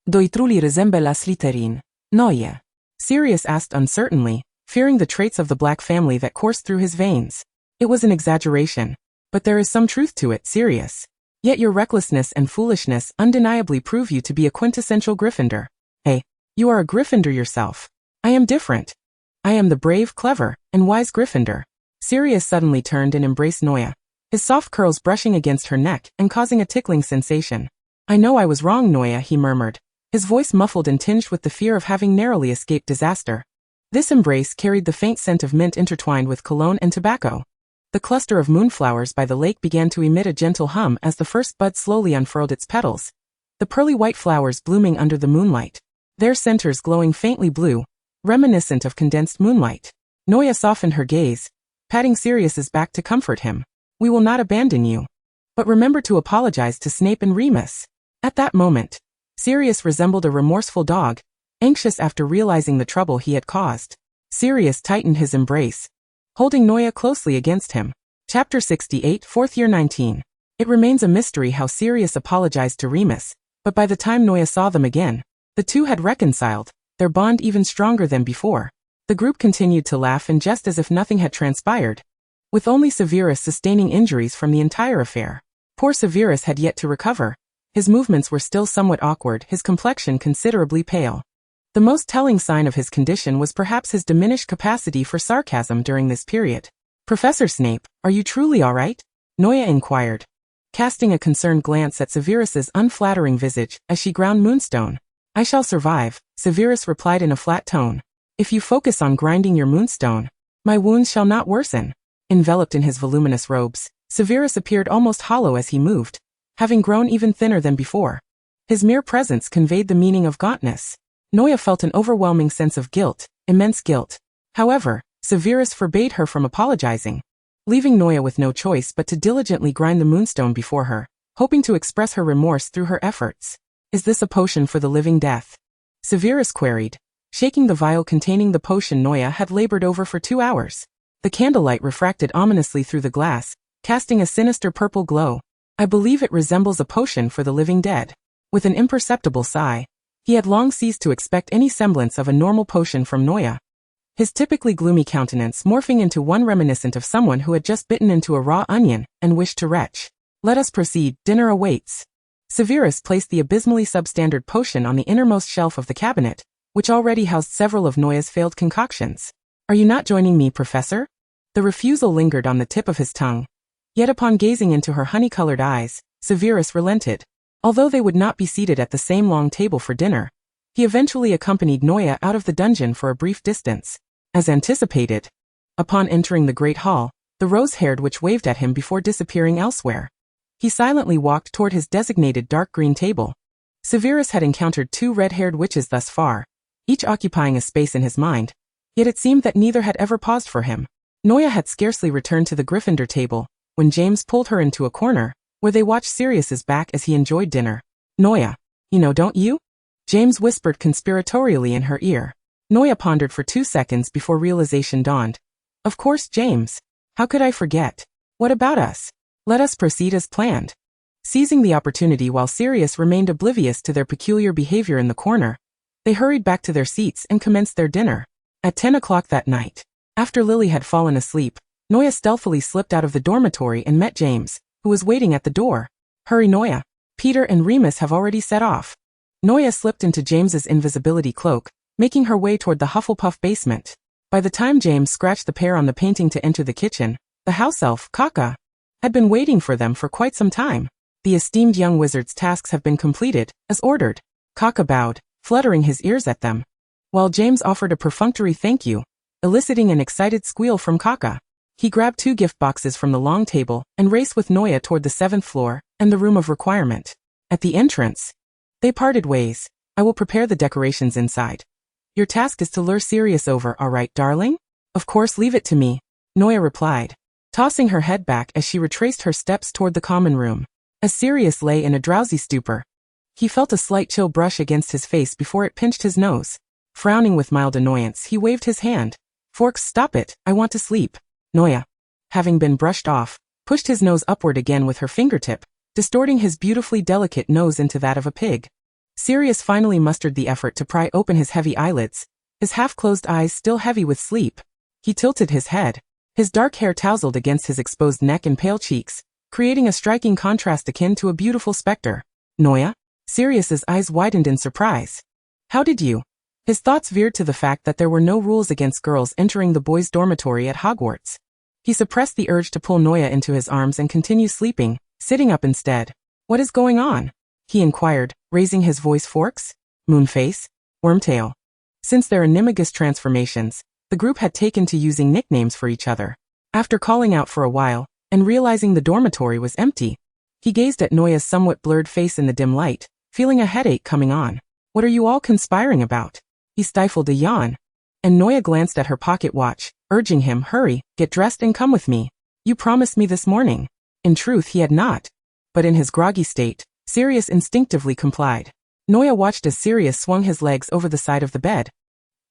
Do you truly resemble a Slytherin? Noya? Sirius asked uncertainly, fearing the traits of the black family that coursed through his veins. It was an exaggeration, but there is some truth to it, Sirius. Yet your recklessness and foolishness undeniably prove you to be a quintessential Gryffindor. Hey, you are a Gryffindor yourself. I am different. I am the brave, clever, and wise Gryffindor. Sirius suddenly turned and embraced Noya, his soft curls brushing against her neck and causing a tickling sensation. I know I was wrong, Noya, he murmured, his voice muffled and tinged with the fear of having narrowly escaped disaster. This embrace carried the faint scent of mint intertwined with cologne and tobacco. The cluster of moonflowers by the lake began to emit a gentle hum as the first bud slowly unfurled its petals, the pearly white flowers blooming under the moonlight, their centers glowing faintly blue, reminiscent of condensed moonlight. Noya softened her gaze, patting Sirius's back to comfort him. We will not abandon you. But remember to apologize to Snape and Remus. At that moment, Sirius resembled a remorseful dog, anxious after realizing the trouble he had caused. Sirius tightened his embrace, holding Noya closely against him. Chapter 68, 4th Year 19. It remains a mystery how Sirius apologized to Remus, but by the time Noya saw them again, the two had reconciled, their bond even stronger than before. The group continued to laugh and jest as if nothing had transpired, with only Severus sustaining injuries from the entire affair. Poor Severus had yet to recover. His movements were still somewhat awkward, his complexion considerably pale. The most telling sign of his condition was perhaps his diminished capacity for sarcasm during this period. Professor Snape, are you truly all right? Noya inquired. casting a concerned glance at Severus's unflattering visage as she ground moonstone. I shall survive, Severus replied in a flat tone. If you focus on grinding your moonstone, my wounds shall not worsen. Enveloped in his voluminous robes, Severus appeared almost hollow as he moved, having grown even thinner than before. His mere presence conveyed the meaning of gauntness. Noia felt an overwhelming sense of guilt, immense guilt. However, Severus forbade her from apologizing, leaving Noia with no choice but to diligently grind the moonstone before her, hoping to express her remorse through her efforts. Is this a potion for the living death? Severus queried, shaking the vial containing the potion Noia had labored over for 2 hours. The candlelight refracted ominously through the glass, casting a sinister purple glow. I believe it resembles a potion for the living dead. With an imperceptible sigh, he had long ceased to expect any semblance of a normal potion from Noia, his typically gloomy countenance morphing into one reminiscent of someone who had just bitten into a raw onion and wished to retch. Let us proceed, dinner awaits. Severus placed the abysmally substandard potion on the innermost shelf of the cabinet, which already housed several of Noia's failed concoctions. Are you not joining me, Professor? The refusal lingered on the tip of his tongue. Yet upon gazing into her honey-colored eyes, Severus relented. Although they would not be seated at the same long table for dinner, he eventually accompanied Noia out of the dungeon for a brief distance. As anticipated, upon entering the great hall, the rose-haired witch waved at him before disappearing elsewhere. He silently walked toward his designated dark green table. Severus had encountered 2 red-haired witches thus far, each occupying a space in his mind, yet it seemed that neither had ever paused for him. Noia had scarcely returned to the Gryffindor table when James pulled her into a corner, where they watched Sirius's back as he enjoyed dinner. Noia, you know, don't you? James whispered conspiratorially in her ear. Noia pondered for 2 seconds before realization dawned. Of course, James. How could I forget? What about us? Let us proceed as planned. Seizing the opportunity while Sirius remained oblivious to their peculiar behavior in the corner, they hurried back to their seats and commenced their dinner. At 10 o'clock that night, after Lily had fallen asleep, Noia stealthily slipped out of the dormitory and met James, who was waiting at the door. Hurry, Noia. Peter and Remus have already set off. Noia slipped into James's invisibility cloak, making her way toward the Hufflepuff basement. By the time James scratched the pair on the painting to enter the kitchen, the house elf, Kaka, had been waiting for them for quite some time. The esteemed young wizard's tasks have been completed, as ordered. Kaka bowed, fluttering his ears at them, while James offered a perfunctory thank you, eliciting an excited squeal from Kaka. He grabbed 2 gift boxes from the long table and raced with Noia toward the 7th floor and the room of requirement. At the entrance, they parted ways. I will prepare the decorations inside. Your task is to lure Sirius over, all right, darling? Of course, leave it to me, Noia replied, tossing her head back as she retraced her steps toward the common room. As Sirius lay in a drowsy stupor, he felt a slight chill brush against his face before it pinched his nose. Frowning with mild annoyance, he waved his hand. Forks, stop it, I want to sleep. Noia, having been brushed off, pushed his nose upward again with her fingertip, distorting his beautifully delicate nose into that of a pig. Sirius finally mustered the effort to pry open his heavy eyelids, his half-closed eyes still heavy with sleep. He tilted his head, his dark hair tousled against his exposed neck and pale cheeks, creating a striking contrast akin to a beautiful specter. Noia? Sirius's eyes widened in surprise. How did you? His thoughts veered to the fact that there were no rules against girls entering the boys' dormitory at Hogwarts. He suppressed the urge to pull Noia into his arms and continue sleeping, sitting up instead. What is going on? He inquired, raising his voice. Forks? Moonface? Wormtail? Since their animagus transformations, the group had taken to using nicknames for each other. After calling out for a while, and realizing the dormitory was empty, he gazed at Noia's somewhat blurred face in the dim light, feeling a headache coming on. What are you all conspiring about? He stifled a yawn, and Noia glanced at her pocket watch, urging him, hurry, get dressed and come with me. You promised me this morning. In truth, he had not. But in his groggy state, Sirius instinctively complied. Noia watched as Sirius swung his legs over the side of the bed.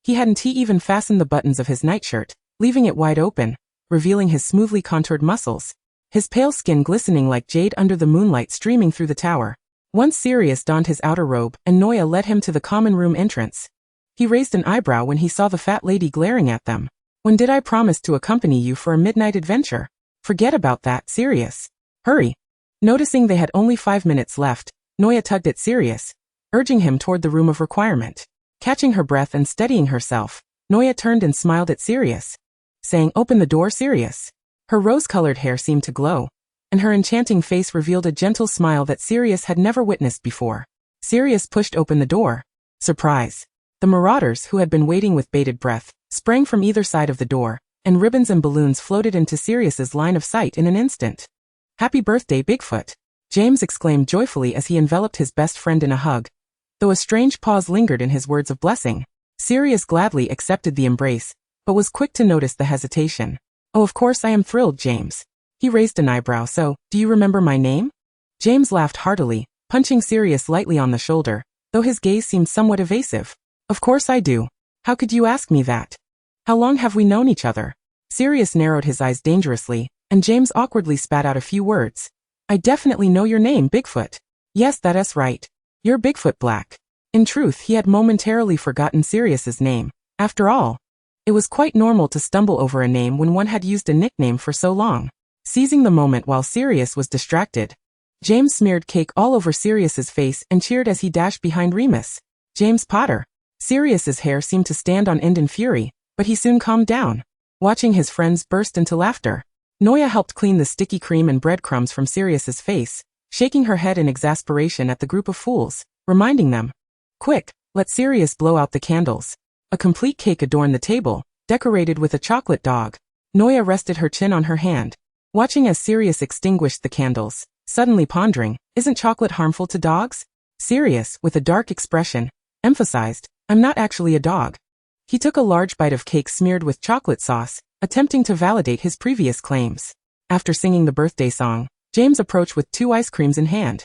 He hadn't even fastened the buttons of his nightshirt, leaving it wide open, revealing his smoothly contoured muscles, his pale skin glistening like jade under the moonlight streaming through the tower. Once Sirius donned his outer robe and Noia led him to the common room entrance. He raised an eyebrow when he saw the fat lady glaring at them. When did I promise to accompany you for a midnight adventure? Forget about that, Sirius. Hurry. Noticing they had only 5 minutes left, Noia tugged at Sirius, urging him toward the room of requirement. Catching her breath and steadying herself, Noia turned and smiled at Sirius, saying, open the door, Sirius. Her rose-colored hair seemed to glow, and her enchanting face revealed a gentle smile that Sirius had never witnessed before. Sirius pushed open the door. Surprise! The marauders, who had been waiting with bated breath, sprang from either side of the door, and ribbons and balloons floated into Sirius's line of sight in an instant. "Happy birthday, Bigfoot!" James exclaimed joyfully as he enveloped his best friend in a hug. Though a strange pause lingered in his words of blessing, Sirius gladly accepted the embrace, but was quick to notice the hesitation. "Oh, of course I am thrilled, James." He raised an eyebrow. "So, do you remember my name?" James laughed heartily, punching Sirius lightly on the shoulder, though his gaze seemed somewhat evasive. "Of course I do. How could you ask me that? How long have we known each other?" Sirius narrowed his eyes dangerously, and James awkwardly spat out a few words. "I definitely know your name, Bigfoot." "Yes, that's right. You're Bigfoot Black." In truth, he had momentarily forgotten Sirius's name. After all, it was quite normal to stumble over a name when one had used a nickname for so long. Seizing the moment while Sirius was distracted, James smeared cake all over Sirius's face and cheered as he dashed behind Remus. "James Potter." Sirius's hair seemed to stand on end in fury, but he soon calmed down, watching his friends burst into laughter. Noya helped clean the sticky cream and breadcrumbs from Sirius's face, shaking her head in exasperation at the group of fools, reminding them, "Quick, let Sirius blow out the candles." A complete cake adorned the table, decorated with a chocolate dog. Noya rested her chin on her hand, watching as Sirius extinguished the candles, suddenly pondering, "Isn't chocolate harmful to dogs?" Sirius, with a dark expression, emphasized, "I'm not actually a dog." He took a large bite of cake smeared with chocolate sauce, attempting to validate his previous claims. After singing the birthday song, James approached with 2 ice creams in hand.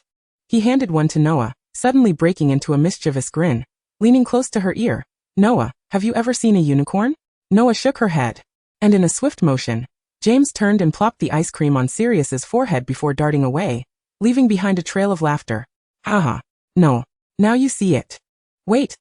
He handed one to Noah, suddenly breaking into a mischievous grin, leaning close to her ear. "Noah, have you ever seen a unicorn?" Noah shook her head, and in a swift motion, James turned and plopped the ice cream on Sirius's forehead before darting away, leaving behind a trail of laughter. "Haha. No. Now you see it. Wait.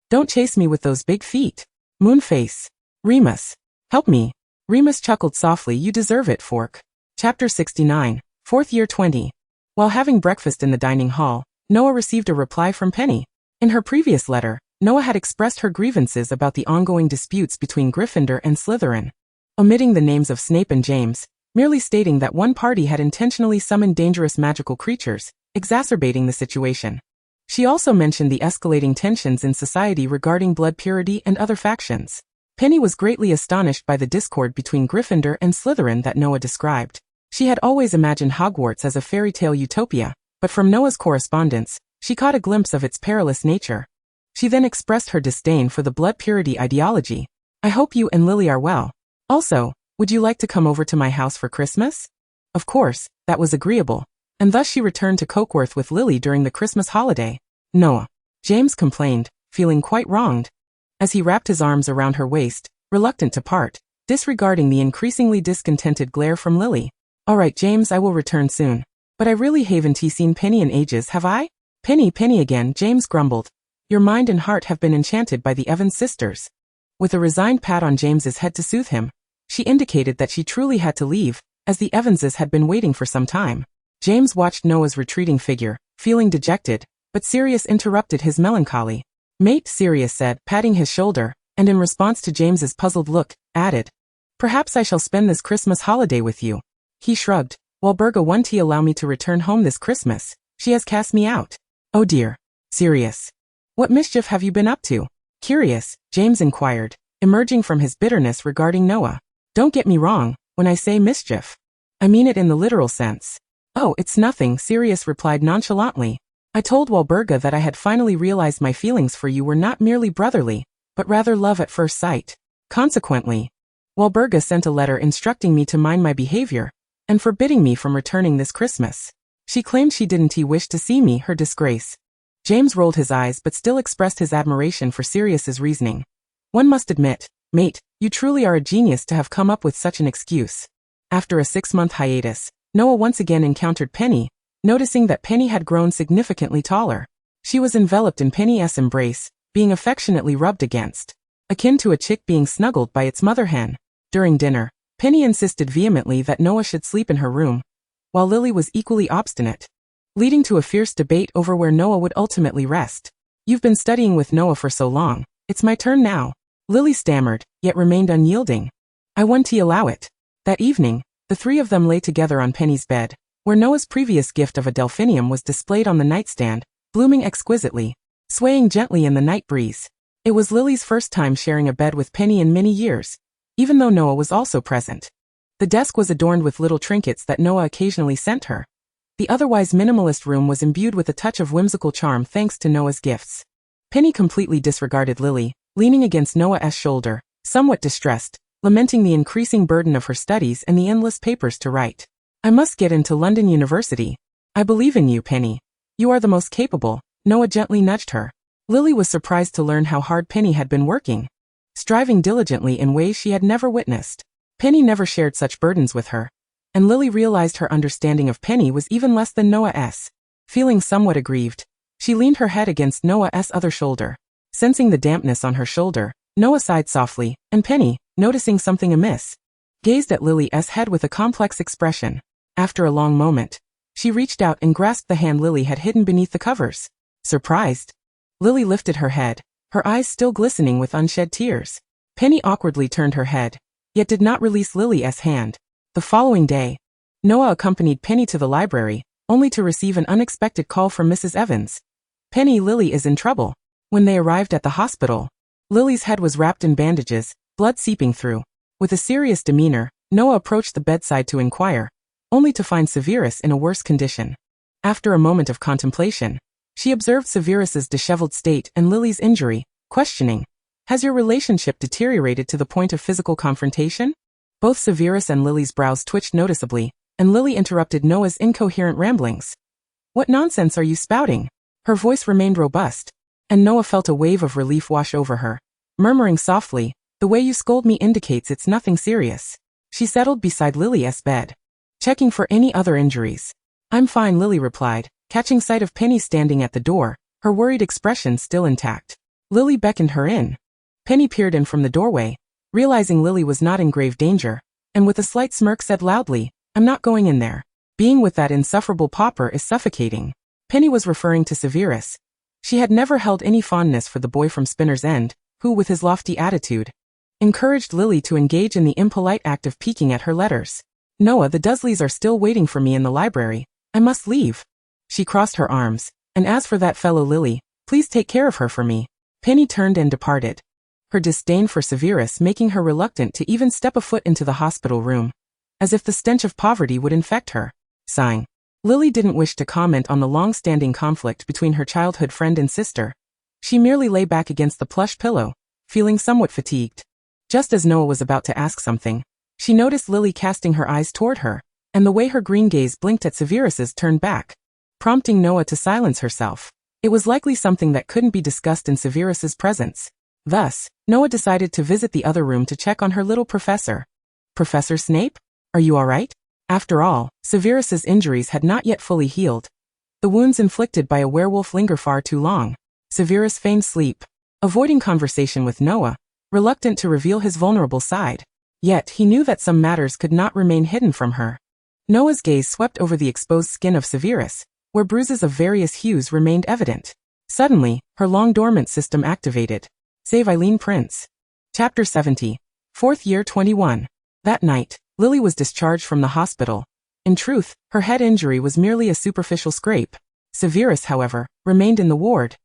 Don't chase me with those big feet. Moonface. Remus. Help me." Remus chuckled softly. "You deserve it, Fork." Chapter 69, 4th Year 20. While having breakfast in the dining hall, Noah received a reply from Penny. In her previous letter, Noah had expressed her grievances about the ongoing disputes between Gryffindor and Slytherin, omitting the names of Snape and James, merely stating that one party had intentionally summoned dangerous magical creatures, exacerbating the situation. She also mentioned the escalating tensions in society regarding blood purity and other factions. Penny was greatly astonished by the discord between Gryffindor and Slytherin that Noah described. She had always imagined Hogwarts as a fairy tale utopia, but from Noah's correspondence, she caught a glimpse of its perilous nature. She then expressed her disdain for the blood purity ideology. "I hope you and Lily are well. Also, would you like to come over to my house for Christmas?" Of course, that was agreeable, and thus she returned to Cokeworth with Lily during the Christmas holiday. "Noah," James complained, feeling quite wronged, as he wrapped his arms around her waist, reluctant to part, disregarding the increasingly discontented glare from Lily. "All right, James, I will return soon. But I really haven't seen Penny in ages, have I?" Penny again," James grumbled. "Your mind and heart have been enchanted by the Evans sisters." With a resigned pat on James's head to soothe him, she indicated that she truly had to leave, as the Evanses had been waiting for some time. James watched Noah's retreating figure, feeling dejected, but Sirius interrupted his melancholy. "Mate," Sirius said, patting his shoulder, and in response to James's puzzled look, added, "Perhaps I shall spend this Christmas holiday with you." He shrugged. "Walburga won't allow me to return home this Christmas. She has cast me out." "Oh dear. Sirius. What mischief have you been up to?" Curious, James inquired, emerging from his bitterness regarding Noah. "Don't get me wrong, when I say mischief, I mean it in the literal sense." "Oh, it's nothing," Sirius replied nonchalantly. "I told Walburga that I had finally realized my feelings for you were not merely brotherly, but rather love at first sight. Consequently, Walburga sent a letter instructing me to mind my behavior, and forbidding me from returning this Christmas. She claimed she didn't wish to see me, her disgrace." James rolled his eyes but still expressed his admiration for Sirius's reasoning. "One must admit, mate, you truly are a genius to have come up with such an excuse." After a 6-month hiatus, Noah once again encountered Penny, noticing that Penny had grown significantly taller. She was enveloped in Penny's embrace, being affectionately rubbed against, akin to a chick being snuggled by its mother hen. During dinner, Penny insisted vehemently that Noah should sleep in her room, while Lily was equally obstinate, leading to a fierce debate over where Noah would ultimately rest. "You've been studying with Noah for so long, it's my turn now," Lily stammered, yet remained unyielding. "I won't allow it." That evening, The three of them lay together on Penny's bed, where Noah's previous gift of a delphinium was displayed on the nightstand, blooming exquisitely, swaying gently in the night breeze. It was Lily's first time sharing a bed with Penny in many years, even though Noah was also present. The desk was adorned with little trinkets that Noah occasionally sent her. The otherwise minimalist room was imbued with a touch of whimsical charm thanks to Noah's gifts. Penny completely disregarded Lily, leaning against Noah's shoulder, somewhat distressed, lamenting the increasing burden of her studies and the endless papers to write. I must get into London University. I believe in you, Penny. You are the most capable, Noah gently nudged her. Lily was surprised to learn how hard Penny had been working, striving diligently in ways she had never witnessed. Penny never shared such burdens with her, and Lily realized her understanding of Penny was even less than Noah's. Feeling somewhat aggrieved, she leaned her head against Noah's other shoulder. Sensing the dampness on her shoulder, Noah sighed softly, and Penny, noticing something amiss, gazed at Lily's head with a complex expression. After a long moment, she reached out and grasped the hand Lily had hidden beneath the covers. Surprised, Lily lifted her head, her eyes still glistening with unshed tears. Penny awkwardly turned her head, yet did not release Lily's hand. The following day, Noah accompanied Penny to the library, only to receive an unexpected call from Mrs. Evans. Penny, Lily is in trouble. When they arrived at the hospital, Lily's head was wrapped in bandages, blood seeping through. With a serious demeanor, Noah approached the bedside to inquire, only to find Severus in a worse condition. After a moment of contemplation, she observed Severus's disheveled state and Lily's injury, questioning, "Has your relationship deteriorated to the point of physical confrontation?" Both Severus and Lily's brows twitched noticeably, and Lily interrupted Noah's incoherent ramblings. "What nonsense are you spouting?" Her voice remained robust, and Noah felt a wave of relief wash over her, murmuring softly, "The way you scold me indicates it's nothing serious." She settled beside Lily's bed, checking for any other injuries. "I'm fine," Lily replied, catching sight of Penny standing at the door, her worried expression still intact. Lily beckoned her in. Penny peered in from the doorway, realizing Lily was not in grave danger, and with a slight smirk said loudly, "I'm not going in there. Being with that insufferable pauper is suffocating." Penny was referring to Severus. She had never held any fondness for the boy from Spinner's End, who, with his lofty attitude, encouraged Lily to engage in the impolite act of peeking at her letters. "Noah, the Dursleys are still waiting for me in the library. I must leave." She crossed her arms, "And as for that fellow Lily, please take care of her for me." Penny turned and departed, her disdain for Severus making her reluctant to even step a foot into the hospital room, as if the stench of poverty would infect her. Sighing, Lily didn't wish to comment on the long-standing conflict between her childhood friend and sister. She merely lay back against the plush pillow, feeling somewhat fatigued. Just as Noah was about to ask something, she noticed Lily casting her eyes toward her, and the way her green gaze blinked at Severus's turned back, prompting Noah to silence herself. It was likely something that couldn't be discussed in Severus's presence. Thus, Noah decided to visit the other room to check on her little professor. "Professor Snape? Are you all right?" After all, Severus's injuries had not yet fully healed. The wounds inflicted by a werewolf linger far too long. Severus feigned sleep, avoiding conversation with Noah, reluctant to reveal his vulnerable side. Yet he knew that some matters could not remain hidden from her. Noah's gaze swept over the exposed skin of Severus, where bruises of various hues remained evident. Suddenly, her long-dormant system activated. Save Eileen Prince. Chapter 70. 4th Year 21. That night, Lily was discharged from the hospital. In truth, her head injury was merely a superficial scrape. Severus, however, remained in the ward,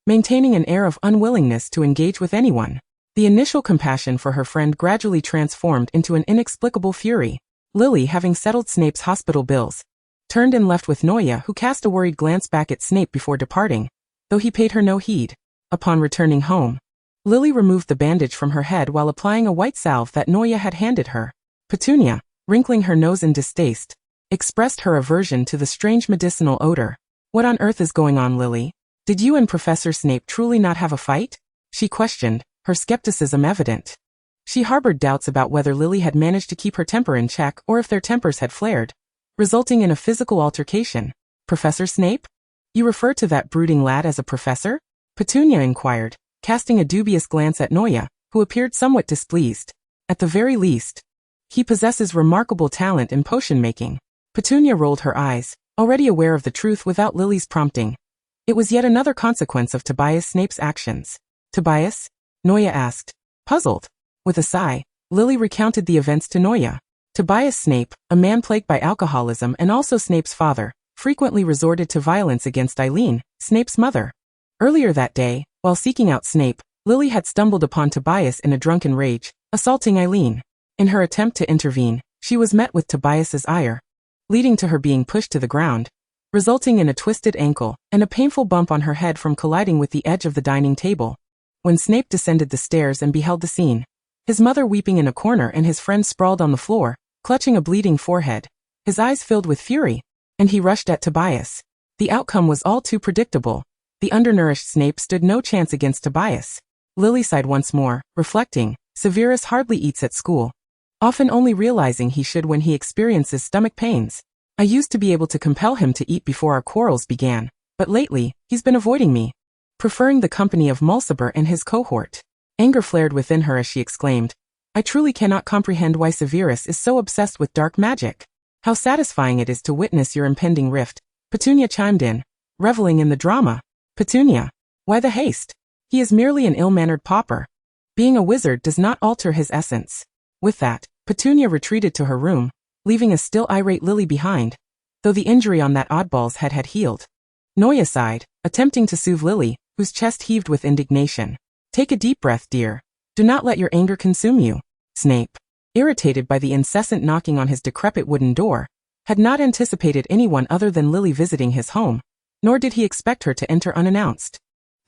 maintaining an air of unwillingness to engage with anyone. The initial compassion for her friend gradually transformed into an inexplicable fury. Lily, having settled Snape's hospital bills, turned and left with Noya, who cast a worried glance back at Snape before departing, though he paid her no heed. Upon returning home, Lily removed the bandage from her head while applying a white salve that Noya had handed her. Petunia, wrinkling her nose in distaste, expressed her aversion to the strange medicinal odor. "What on earth is going on, Lily? Did you and Professor Snape truly not have a fight?" she questioned, her skepticism evident. She harbored doubts about whether Lily had managed to keep her temper in check or if their tempers had flared, resulting in a physical altercation. "Professor Snape? You refer to that brooding lad as a professor?" Petunia inquired, casting a dubious glance at Noya, who appeared somewhat displeased. "At the very least, he possesses remarkable talent in potion-making." Petunia rolled her eyes, already aware of the truth without Lily's prompting. It was yet another consequence of Tobias Snape's actions. "Tobias?" Noya asked, puzzled. With a sigh, Lily recounted the events to Noya. Tobias Snape, a man plagued by alcoholism and also Snape's father, frequently resorted to violence against Eileen, Snape's mother. Earlier that day, while seeking out Snape, Lily had stumbled upon Tobias in a drunken rage, assaulting Eileen. In her attempt to intervene, she was met with Tobias's ire, leading to her being pushed to the ground, resulting in a twisted ankle and a painful bump on her head from colliding with the edge of the dining table. When Snape descended the stairs and beheld the scene, his mother weeping in a corner and his friend sprawled on the floor, clutching a bleeding forehead, his eyes filled with fury, and he rushed at Tobias. The outcome was all too predictable. The undernourished Snape stood no chance against Tobias. Lily sighed once more, reflecting, Severus hardly eats at school, often only realizing he should when he experiences stomach pains. I used to be able to compel him to eat before our quarrels began, but lately, he's been avoiding me, preferring the company of Mulciber and his cohort. Anger flared within her as she exclaimed, I truly cannot comprehend why Severus is so obsessed with dark magic. How satisfying it is to witness your impending rift. Petunia chimed in, reveling in the drama. Petunia, why the haste? He is merely an ill-mannered pauper. Being a wizard does not alter his essence. With that, Petunia retreated to her room, leaving a still irate Lily behind, though the injury on that oddball's head had healed. Noya sighed, attempting to soothe Lily, whose chest heaved with indignation. Take a deep breath, dear. Do not let your anger consume you. Snape, irritated by the incessant knocking on his decrepit wooden door, had not anticipated anyone other than Lily visiting his home, nor did he expect her to enter unannounced.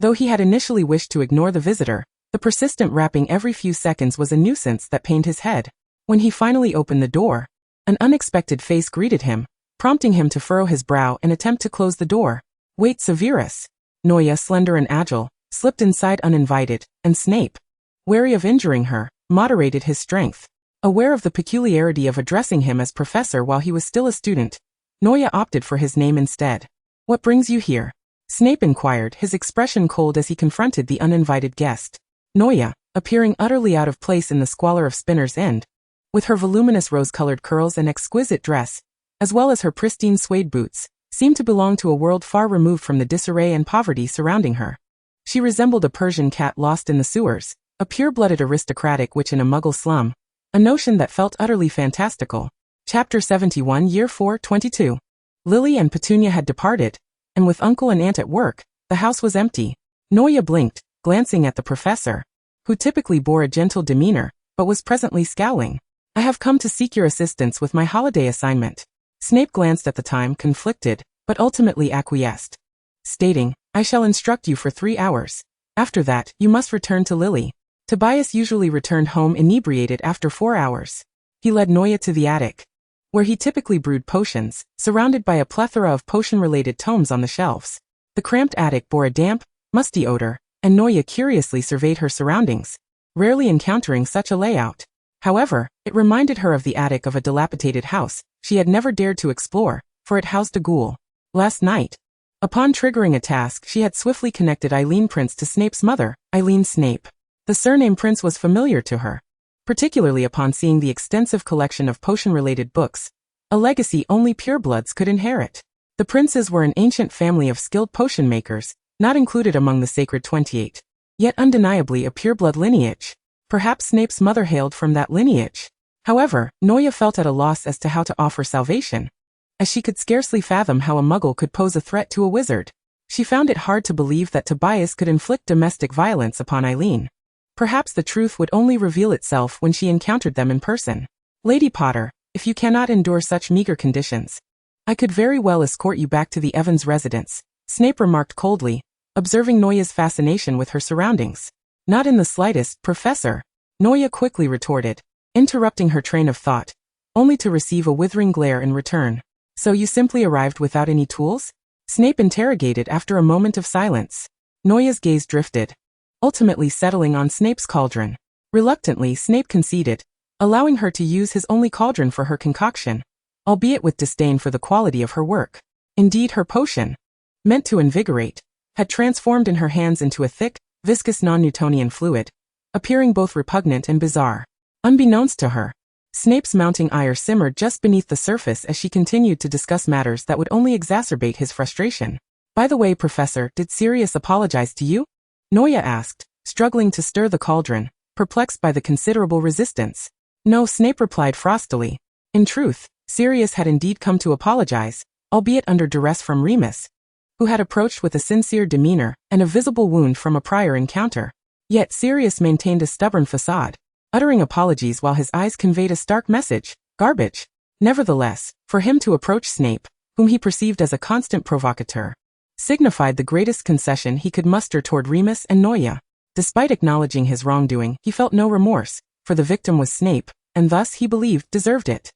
Though he had initially wished to ignore the visitor, the persistent rapping every few seconds was a nuisance that pained his head. When he finally opened the door, an unexpected face greeted him, prompting him to furrow his brow and attempt to close the door. Wait, Severus. Noya, slender and agile, slipped inside uninvited, and Snape, wary of injuring her, moderated his strength. Aware of the peculiarity of addressing him as professor while he was still a student, Noya opted for his name instead. What brings you here? Snape inquired, his expression cold as he confronted the uninvited guest. Noya, appearing utterly out of place in the squalor of Spinner's End, with her voluminous rose-colored curls and exquisite dress, as well as her pristine suede boots, seemed to belong to a world far removed from the disarray and poverty surrounding her. She resembled a Persian cat lost in the sewers, a pure-blooded aristocratic witch in a muggle slum, a notion that felt utterly fantastical. Chapter 71, Year 4, 22. Lily and Petunia had departed, and with uncle and aunt at work, the house was empty. Noya blinked, glancing at the professor, who typically bore a gentle demeanor, but was presently scowling. I have come to seek your assistance with my holiday assignment. Snape glanced at the time, conflicted, but ultimately acquiesced, stating, I shall instruct you for 3 hours. After that, you must return to Lily. Tobias usually returned home inebriated after 4 hours. He led Noya to the attic, where he typically brewed potions, surrounded by a plethora of potion-related tomes on the shelves. The cramped attic bore a damp, musty odor, and Noya curiously surveyed her surroundings, rarely encountering such a layout. However, it reminded her of the attic of a dilapidated house she had never dared to explore, for it housed a ghoul. Last night, upon triggering a task, she had swiftly connected Eileen Prince to Snape's mother, Eileen Snape. The surname Prince was familiar to her, particularly upon seeing the extensive collection of potion-related books, a legacy only purebloods could inherit. The Princes were an ancient family of skilled potion makers, not included among the Sacred 28, yet undeniably a pureblood lineage. Perhaps Snape's mother hailed from that lineage. However, Noya felt at a loss as to how to offer salvation, as she could scarcely fathom how a muggle could pose a threat to a wizard. She found it hard to believe that Tobias could inflict domestic violence upon Eileen. Perhaps the truth would only reveal itself when she encountered them in person. Lady Potter, if you cannot endure such meager conditions, I could very well escort you back to the Evans residence, Snape remarked coldly, observing Noya's fascination with her surroundings. Not in the slightest, Professor, Noya quickly retorted, interrupting her train of thought, only to receive a withering glare in return. So you simply arrived without any tools? Snape interrogated after a moment of silence. Noya's gaze drifted, ultimately settling on Snape's cauldron. Reluctantly, Snape conceded, allowing her to use his only cauldron for her concoction, albeit with disdain for the quality of her work. Indeed, her potion, meant to invigorate, had transformed in her hands into a thick, viscous non-Newtonian fluid, appearing both repugnant and bizarre. Unbeknownst to her, Snape's mounting ire simmered just beneath the surface as she continued to discuss matters that would only exacerbate his frustration. By the way, Professor, did Sirius apologize to you? Noya asked, struggling to stir the cauldron, perplexed by the considerable resistance. No, Snape replied frostily, In truth, Sirius had indeed come to apologize, albeit under duress from Remus, who had approached with a sincere demeanor and a visible wound from a prior encounter. Yet Sirius maintained a stubborn facade, uttering apologies while his eyes conveyed a stark message: garbage. Nevertheless, for him to approach Snape, whom he perceived as a constant provocateur, signified the greatest concession he could muster toward Remus and Noya. Despite acknowledging his wrongdoing, he felt no remorse, for the victim was Snape, and thus, he believed, deserved it.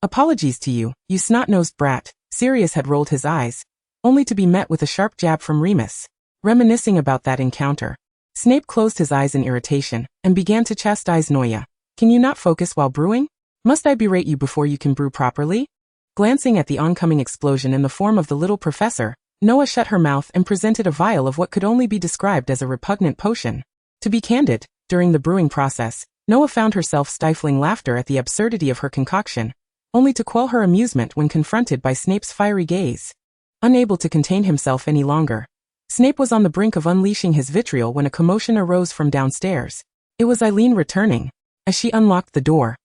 Apologies to you, you snot-nosed brat. Sirius had rolled his eyes, only to be met with a sharp jab from Remus. Reminiscing about that encounter, Snape closed his eyes in irritation, and began to chastise Noya. Can you not focus while brewing? Must I berate you before you can brew properly? Glancing at the oncoming explosion in the form of the little professor, Noa shut her mouth and presented a vial of what could only be described as a repugnant potion. To be candid, during the brewing process, Noa found herself stifling laughter at the absurdity of her concoction, only to quell her amusement when confronted by Snape's fiery gaze. Unable to contain himself any longer, Snape was on the brink of unleashing his vitriol when a commotion arose from downstairs. It was Eileen returning. As she unlocked the door,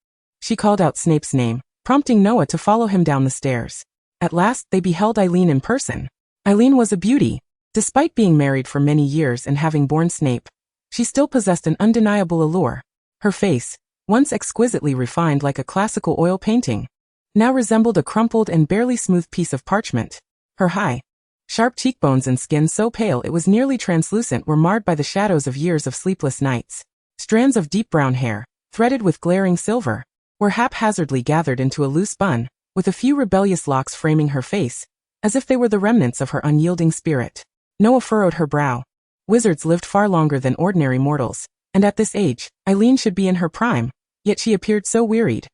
she called out Snape's name, prompting Noa to follow him down the stairs. At last, they beheld Eileen in person. Eileen was a beauty. Despite being married for many years and having borne Snape, she still possessed an undeniable allure. Her face, once exquisitely refined like a classical oil painting, now resembled a crumpled and barely smooth piece of parchment. Her high, sharp cheekbones and skin so pale it was nearly translucent were marred by the shadows of years of sleepless nights. Strands of deep brown hair, threaded with glaring silver, were haphazardly gathered into a loose bun, with a few rebellious locks framing her face, as if they were the remnants of her unyielding spirit. Noa furrowed her brow. Wizards lived far longer than ordinary mortals, and at this age, Eileen should be in her prime, yet she appeared so wearied.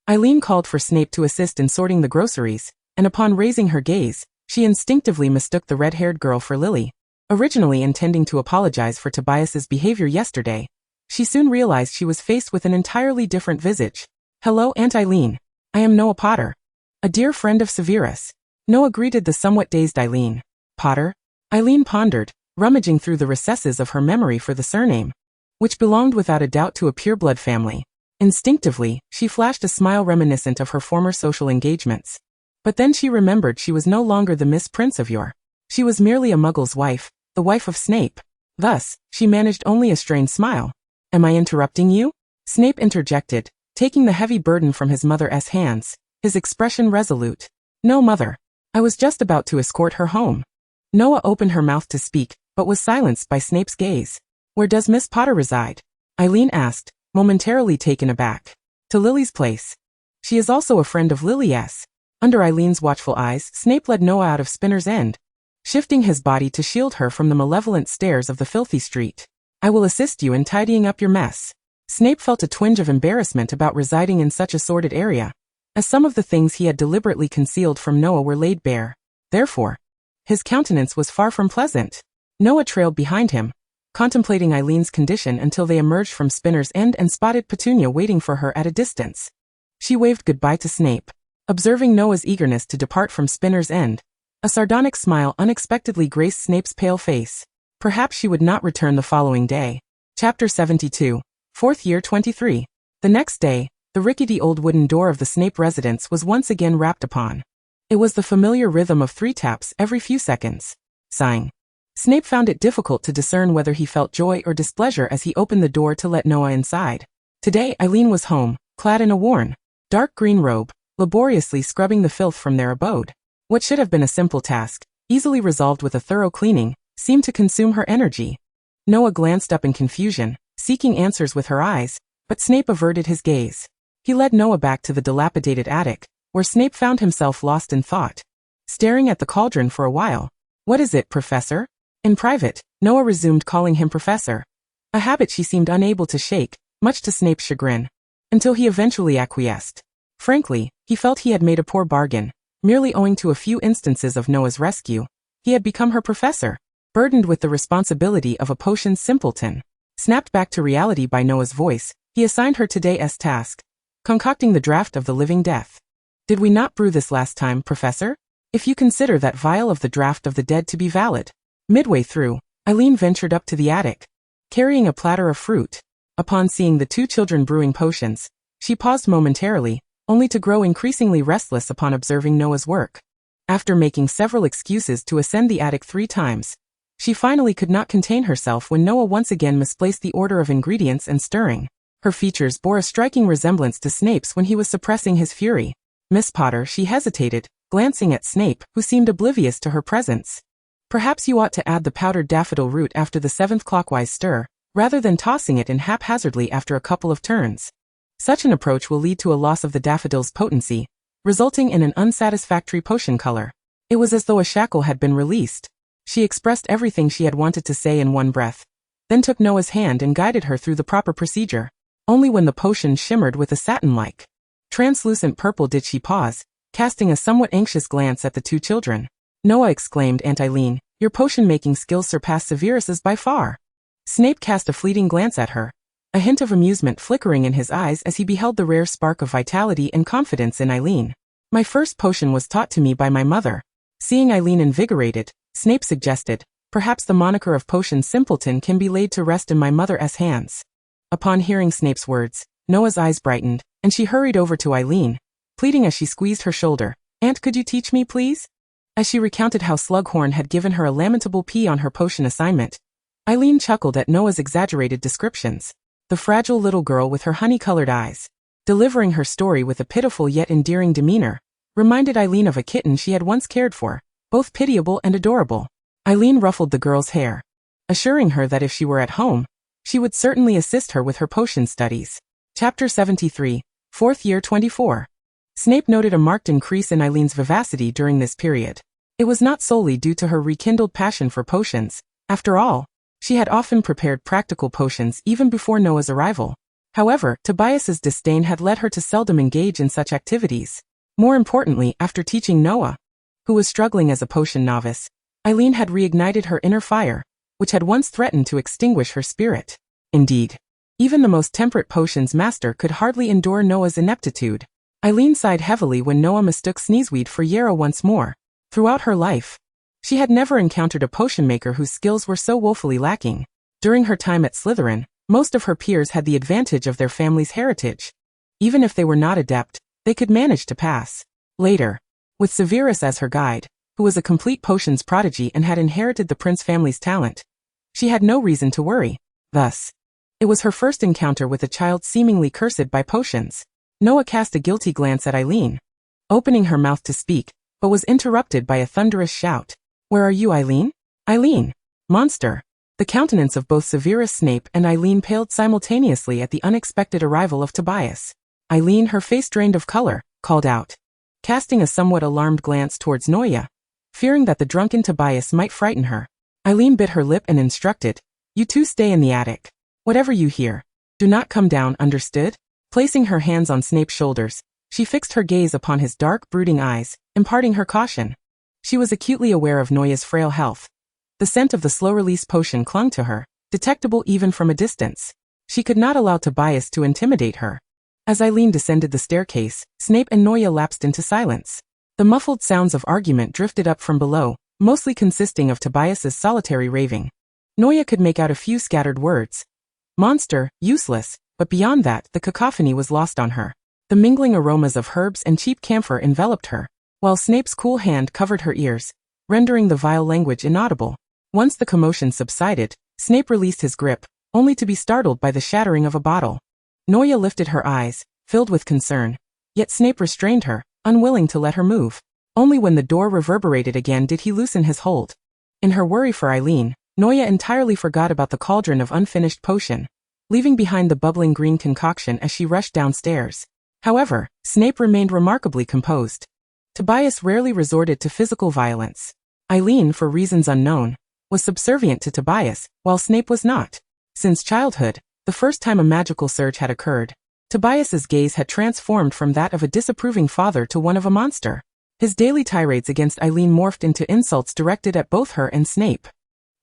Eileen called for Snape to assist in sorting the groceries, and upon raising her gaze, she instinctively mistook the red-haired girl for Lily. Originally intending to apologize for Tobias's behavior yesterday, she soon realized she was faced with an entirely different visage. Hello, Aunt Eileen. I am Noa Potter, a dear friend of Severus. Noa greeted the somewhat dazed Eileen. Potter? Eileen pondered, rummaging through the recesses of her memory for the surname, which belonged without a doubt to a pureblood family. Instinctively, she flashed a smile reminiscent of her former social engagements. But then she remembered she was no longer the Miss Prince of yore. She was merely a muggle's wife, the wife of Snape. Thus, she managed only a strained smile. Am I interrupting you? Snape interjected, taking the heavy burden from his mother's hands, his expression resolute. No, mother. I was just about to escort her home. Noa opened her mouth to speak, but was silenced by Snape's gaze. Where does Miss Potter reside? Eileen asked, momentarily taken aback. To Lily's place. She is also a friend of Lily's. Under Eileen's watchful eyes, Snape led Noa out of Spinner's End, shifting his body to shield her from the malevolent stares of the filthy street. I will assist you in tidying up your mess. Snape felt a twinge of embarrassment about residing in such a sordid area, as some of the things he had deliberately concealed from Noa were laid bare. Therefore, his countenance was far from pleasant. Noa trailed behind him, contemplating Eileen's condition until they emerged from Spinner's End and spotted Petunia waiting for her at a distance. She waved goodbye to Snape. Observing Noah's eagerness to depart from Spinner's End, a sardonic smile unexpectedly graced Snape's pale face. Perhaps she would not return the following day. Chapter 72. 4th Year 23. The next day, the rickety old wooden door of the Snape residence was once again rapped upon. It was the familiar rhythm of 3 taps every few seconds. Sighing, Snape found it difficult to discern whether he felt joy or displeasure as he opened the door to let Noa inside. Today Eileen was home, clad in a worn, dark green robe, laboriously scrubbing the filth from their abode. What should have been a simple task, easily resolved with a thorough cleaning, seemed to consume her energy. Noa glanced up in confusion, seeking answers with her eyes, but Snape averted his gaze. He led Noa back to the dilapidated attic, where Snape found himself lost in thought, staring at the cauldron for a while. What is it, Professor? In private, Noa resumed calling him Professor, a habit she seemed unable to shake, much to Snape's chagrin, until he eventually acquiesced. Frankly, he felt he had made a poor bargain. Merely owing to a few instances of Noa's rescue, he had become her professor, burdened with the responsibility of a potion simpleton. Snapped back to reality by Noa's voice, he assigned her today's task, concocting the draft of the living death. Did we not brew this last time, Professor? If you consider that vial of the draft of the dead to be valid. Midway through, Eileen ventured up to the attic, carrying a platter of fruit. Upon seeing the 2 children brewing potions, she paused momentarily, only to grow increasingly restless upon observing Noah's work. After making several excuses to ascend the attic 3 times, she finally could not contain herself when Noah once again misplaced the order of ingredients and stirring. Her features bore a striking resemblance to Snape's when he was suppressing his fury. "Miss Potter," she hesitated, glancing at Snape, who seemed oblivious to her presence. "Perhaps you ought to add the powdered daffodil root after the 7th clockwise stir, rather than tossing it in haphazardly after a couple of turns. Such an approach will lead to a loss of the daffodil's potency, resulting in an unsatisfactory potion color." It was as though a shackle had been released. She expressed everything she had wanted to say in one breath, then took Noah's hand and guided her through the proper procedure. Only when the potion shimmered with a satin-like, translucent purple did she pause, casting a somewhat anxious glance at the 2 children. "Noah," exclaimed Aunt Eileen, "your potion-making skills surpass Severus's by far." Snape cast a fleeting glance at her, a hint of amusement flickering in his eyes as he beheld the rare spark of vitality and confidence in Eileen. "My first potion was taught to me by my mother." Seeing Eileen invigorated, Snape suggested, "Perhaps the moniker of potion simpleton can be laid to rest in my mother's hands." Upon hearing Snape's words, Noah's eyes brightened, and she hurried over to Eileen, pleading as she squeezed her shoulder, "Aunt, could you teach me, please?" As she recounted how Slughorn had given her a lamentable P on her potion assignment, Eileen chuckled at Noah's exaggerated descriptions. The fragile little girl with her honey-colored eyes, delivering her story with a pitiful yet endearing demeanor, reminded Eileen of a kitten she had once cared for, both pitiable and adorable. Eileen ruffled the girl's hair, assuring her that if she were at home, she would certainly assist her with her potion studies. Chapter 73, 4th Year 24. Snape noted a marked increase in Eileen's vivacity during this period. It was not solely due to her rekindled passion for potions. After all, she had often prepared practical potions even before Noah's arrival. However, Tobias's disdain had led her to seldom engage in such activities. More importantly, after teaching Noah, who was struggling as a potion novice, Eileen had reignited her inner fire, which had once threatened to extinguish her spirit. Indeed, even the most temperate potions master could hardly endure Noah's ineptitude. Eileen sighed heavily when Noah mistook sneezeweed for yarrow once more. Throughout her life, she had never encountered a potion maker whose skills were so woefully lacking. During her time at Slytherin, most of her peers had the advantage of their family's heritage. Even if they were not adept, they could manage to pass. Later, with Severus as her guide, who was a complete potions prodigy and had inherited the Prince family's talent, she had no reason to worry. Thus, it was her first encounter with a child seemingly cursed by potions. Noah cast a guilty glance at Eileen, opening her mouth to speak, but was interrupted by a thunderous shout. "Where are you, Eileen? Eileen! Monster!" The countenance of both Severus Snape and Eileen paled simultaneously at the unexpected arrival of Tobias. Eileen, her face drained of color, called out, casting a somewhat alarmed glance towards Noah, fearing that the drunken Tobias might frighten her. Eileen bit her lip and instructed, "You two stay in the attic. Whatever you hear, do not come down, understood?" Placing her hands on Snape's shoulders, she fixed her gaze upon his dark, brooding eyes, imparting her caution. She was acutely aware of Noah's frail health. The scent of the slow-release potion clung to her, detectable even from a distance. She could not allow Tobias to intimidate her. As Eileen descended the staircase, Snape and Noah lapsed into silence. The muffled sounds of argument drifted up from below, mostly consisting of Tobias's solitary raving. Noah could make out a few scattered words. Monster, useless, but beyond that, the cacophony was lost on her. The mingling aromas of herbs and cheap camphor enveloped her, while Snape's cool hand covered her ears, rendering the vile language inaudible. Once the commotion subsided, Snape released his grip, only to be startled by the shattering of a bottle. Noah lifted her eyes, filled with concern, yet Snape restrained her, unwilling to let her move. Only when the door reverberated again did he loosen his hold. In her worry for Eileen, Noah entirely forgot about the cauldron of unfinished potion, leaving behind the bubbling green concoction as she rushed downstairs. However, Snape remained remarkably composed. Tobias rarely resorted to physical violence. Eileen, for reasons unknown, was subservient to Tobias, while Snape was not. Since childhood, the first time a magical surge had occurred, Tobias's gaze had transformed from that of a disapproving father to one of a monster. His daily tirades against Eileen morphed into insults directed at both her and Snape.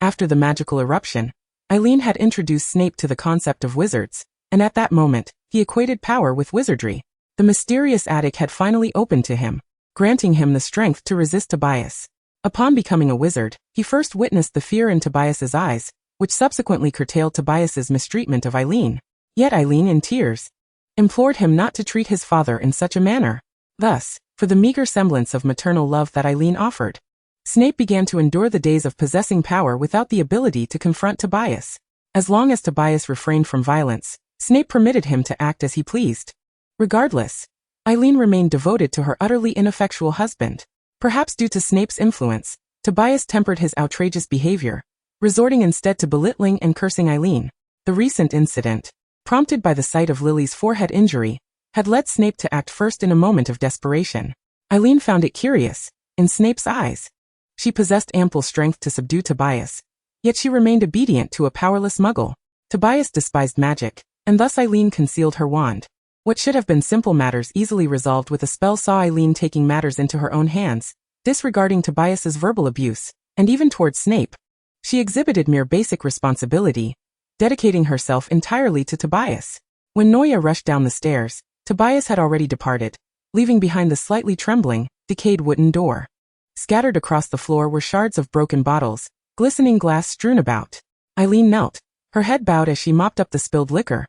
After the magical eruption, Eileen had introduced Snape to the concept of wizards, and at that moment, he equated power with wizardry. The mysterious attic had finally opened to him, granting him the strength to resist Tobias. Upon becoming a wizard, he first witnessed the fear in Tobias's eyes, which subsequently curtailed Tobias's mistreatment of Eileen. Yet Eileen, in tears, implored him not to treat his father in such a manner. Thus, for the meager semblance of maternal love that Eileen offered, Snape began to endure the days of possessing power without the ability to confront Tobias. As long as Tobias refrained from violence, Snape permitted him to act as he pleased. Regardless, Eileen remained devoted to her utterly ineffectual husband. Perhaps due to Snape's influence, Tobias tempered his outrageous behavior, resorting instead to belittling and cursing Eileen. The recent incident, prompted by the sight of Lily's forehead injury, had led Snape to act first in a moment of desperation. Eileen found it curious, in Snape's eyes. She possessed ample strength to subdue Tobias, yet she remained obedient to a powerless muggle. Tobias despised magic, and thus Eileen concealed her wand. What should have been simple matters easily resolved with a spell saw Eileen taking matters into her own hands, disregarding Tobias's verbal abuse, and even towards Snape. She exhibited mere basic responsibility, dedicating herself entirely to Tobias. When Noya rushed down the stairs, Tobias had already departed, leaving behind the slightly trembling, decayed wooden door. Scattered across the floor were shards of broken bottles, glistening glass strewn about. Eileen knelt, her head bowed as she mopped up the spilled liquor,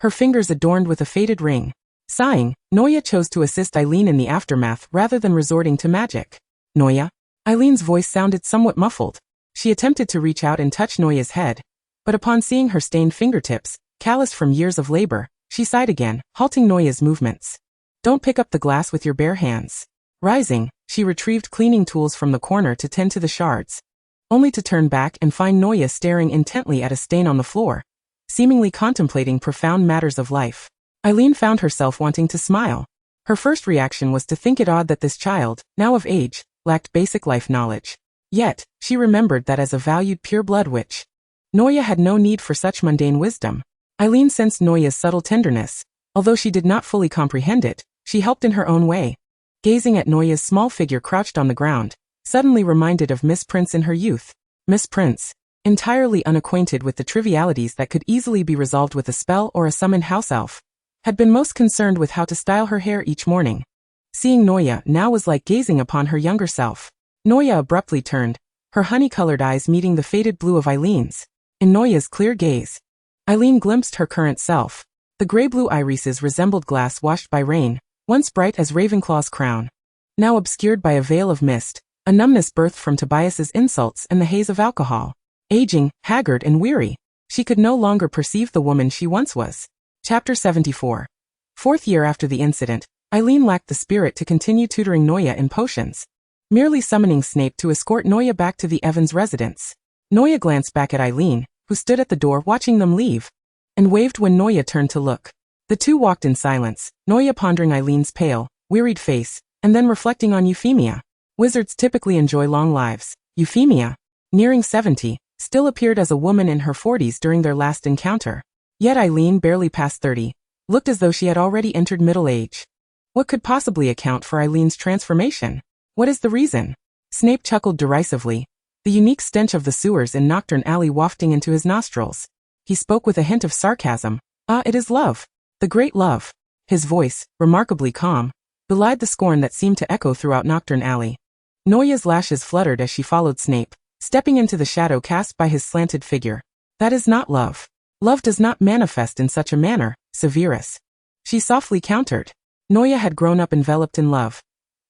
her fingers adorned with a faded ring. Sighing, Noya chose to assist Eileen in the aftermath rather than resorting to magic. Noya? Eileen's voice sounded somewhat muffled. She attempted to reach out and touch Noya's head, but upon seeing her stained fingertips, calloused from years of labor, she sighed again, halting Noya's movements. Don't pick up the glass with your bare hands. Rising, she retrieved cleaning tools from the corner to tend to the shards, only to turn back and find Noya staring intently at a stain on the floor, seemingly contemplating profound matters of life. Eileen found herself wanting to smile. Her first reaction was to think it odd that this child, now of age, lacked basic life knowledge. Yet, she remembered that as a valued pure-blood witch, Noya had no need for such mundane wisdom. Eileen sensed Noya's subtle tenderness. Although she did not fully comprehend it, she helped in her own way. Gazing at Noya's small figure crouched on the ground, suddenly reminded of Miss Prince in her youth. Miss Prince, entirely unacquainted with the trivialities that could easily be resolved with a spell or a summoned house elf, had been most concerned with how to style her hair each morning. Seeing Noya now was like gazing upon her younger self. Noya abruptly turned, her honey-colored eyes meeting the faded blue of Eileen's. In Noya's clear gaze, Eileen glimpsed her current self. The gray-blue irises resembled glass washed by rain, once bright as Ravenclaw's crown, now obscured by a veil of mist, a numbness birthed from Tobias's insults and the haze of alcohol. Aging, haggard and weary, she could no longer perceive the woman she once was. Chapter 74. Fourth year after the incident, Eileen lacked the spirit to continue tutoring Noya in potions, merely summoning Snape to escort Noya back to the Evans residence. Noya glanced back at Eileen, who stood at the door watching them leave, and waved when Noya turned to look. The two walked in silence, Noya pondering Eileen's pale, wearied face, and then reflecting on Euphemia. Wizards typically enjoy long lives. Euphemia, nearing 70, still appeared as a woman in her 40s during their last encounter. Yet Eileen, barely past 30, looked as though she had already entered middle age. What could possibly account for Eileen's transformation? What is the reason? Snape chuckled derisively, the unique stench of the sewers in Nocturne Alley wafting into his nostrils. He spoke with a hint of sarcasm. Ah, it is love. The great love. His voice, remarkably calm, belied the scorn that seemed to echo throughout Nocturne Alley. Noya's lashes fluttered as she followed Snape, stepping into the shadow cast by his slanted figure. That is not love. Love does not manifest in such a manner, Severus. She softly countered. Noya had grown up enveloped in love.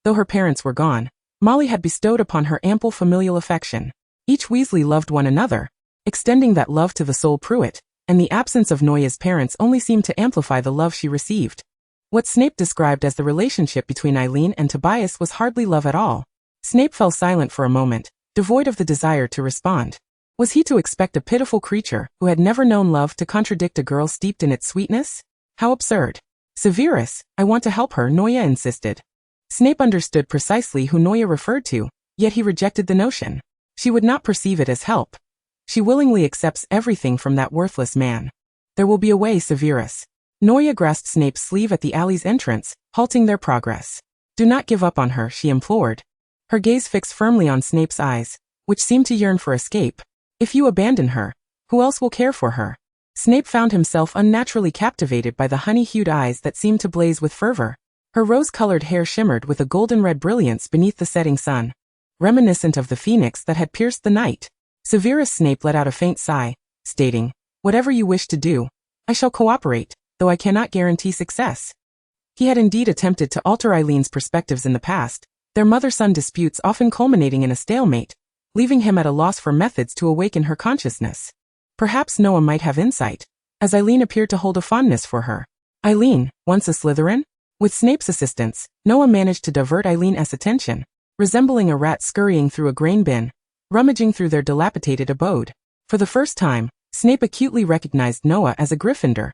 Though her parents were gone, Molly had bestowed upon her ample familial affection. Each Weasley loved one another, extending that love to the sole Pruitt, and the absence of Noya's parents only seemed to amplify the love she received. What Snape described as the relationship between Eileen and Tobias was hardly love at all. Snape fell silent for a moment, devoid of the desire to respond. Was he to expect a pitiful creature who had never known love to contradict a girl steeped in its sweetness? How absurd. Severus, I want to help her, Noya insisted. Snape understood precisely who Noya referred to, yet he rejected the notion. She would not perceive it as help. She willingly accepts everything from that worthless man. There will be a way, Severus. Noya grasped Snape's sleeve at the alley's entrance, halting their progress. Do not give up on her, she implored. Her gaze fixed firmly on Snape's eyes, which seemed to yearn for escape. If you abandon her, who else will care for her? Snape found himself unnaturally captivated by the honey-hued eyes that seemed to blaze with fervor. Her rose-colored hair shimmered with a golden-red brilliance beneath the setting sun, reminiscent of the phoenix that had pierced the night. Severus Snape let out a faint sigh, stating, Whatever you wish to do, I shall cooperate. though I cannot guarantee success. He had indeed attempted to alter Eileen's perspectives in the past, their mother-son disputes often culminating in a stalemate, leaving him at a loss for methods to awaken her consciousness. Perhaps Noah might have insight, as Eileen appeared to hold a fondness for her. Eileen, once a Slytherin? With Snape's assistance, Noah managed to divert Eileen's attention, resembling a rat scurrying through a grain bin, rummaging through their dilapidated abode. For the first time, Snape acutely recognized Noah as a Gryffindor,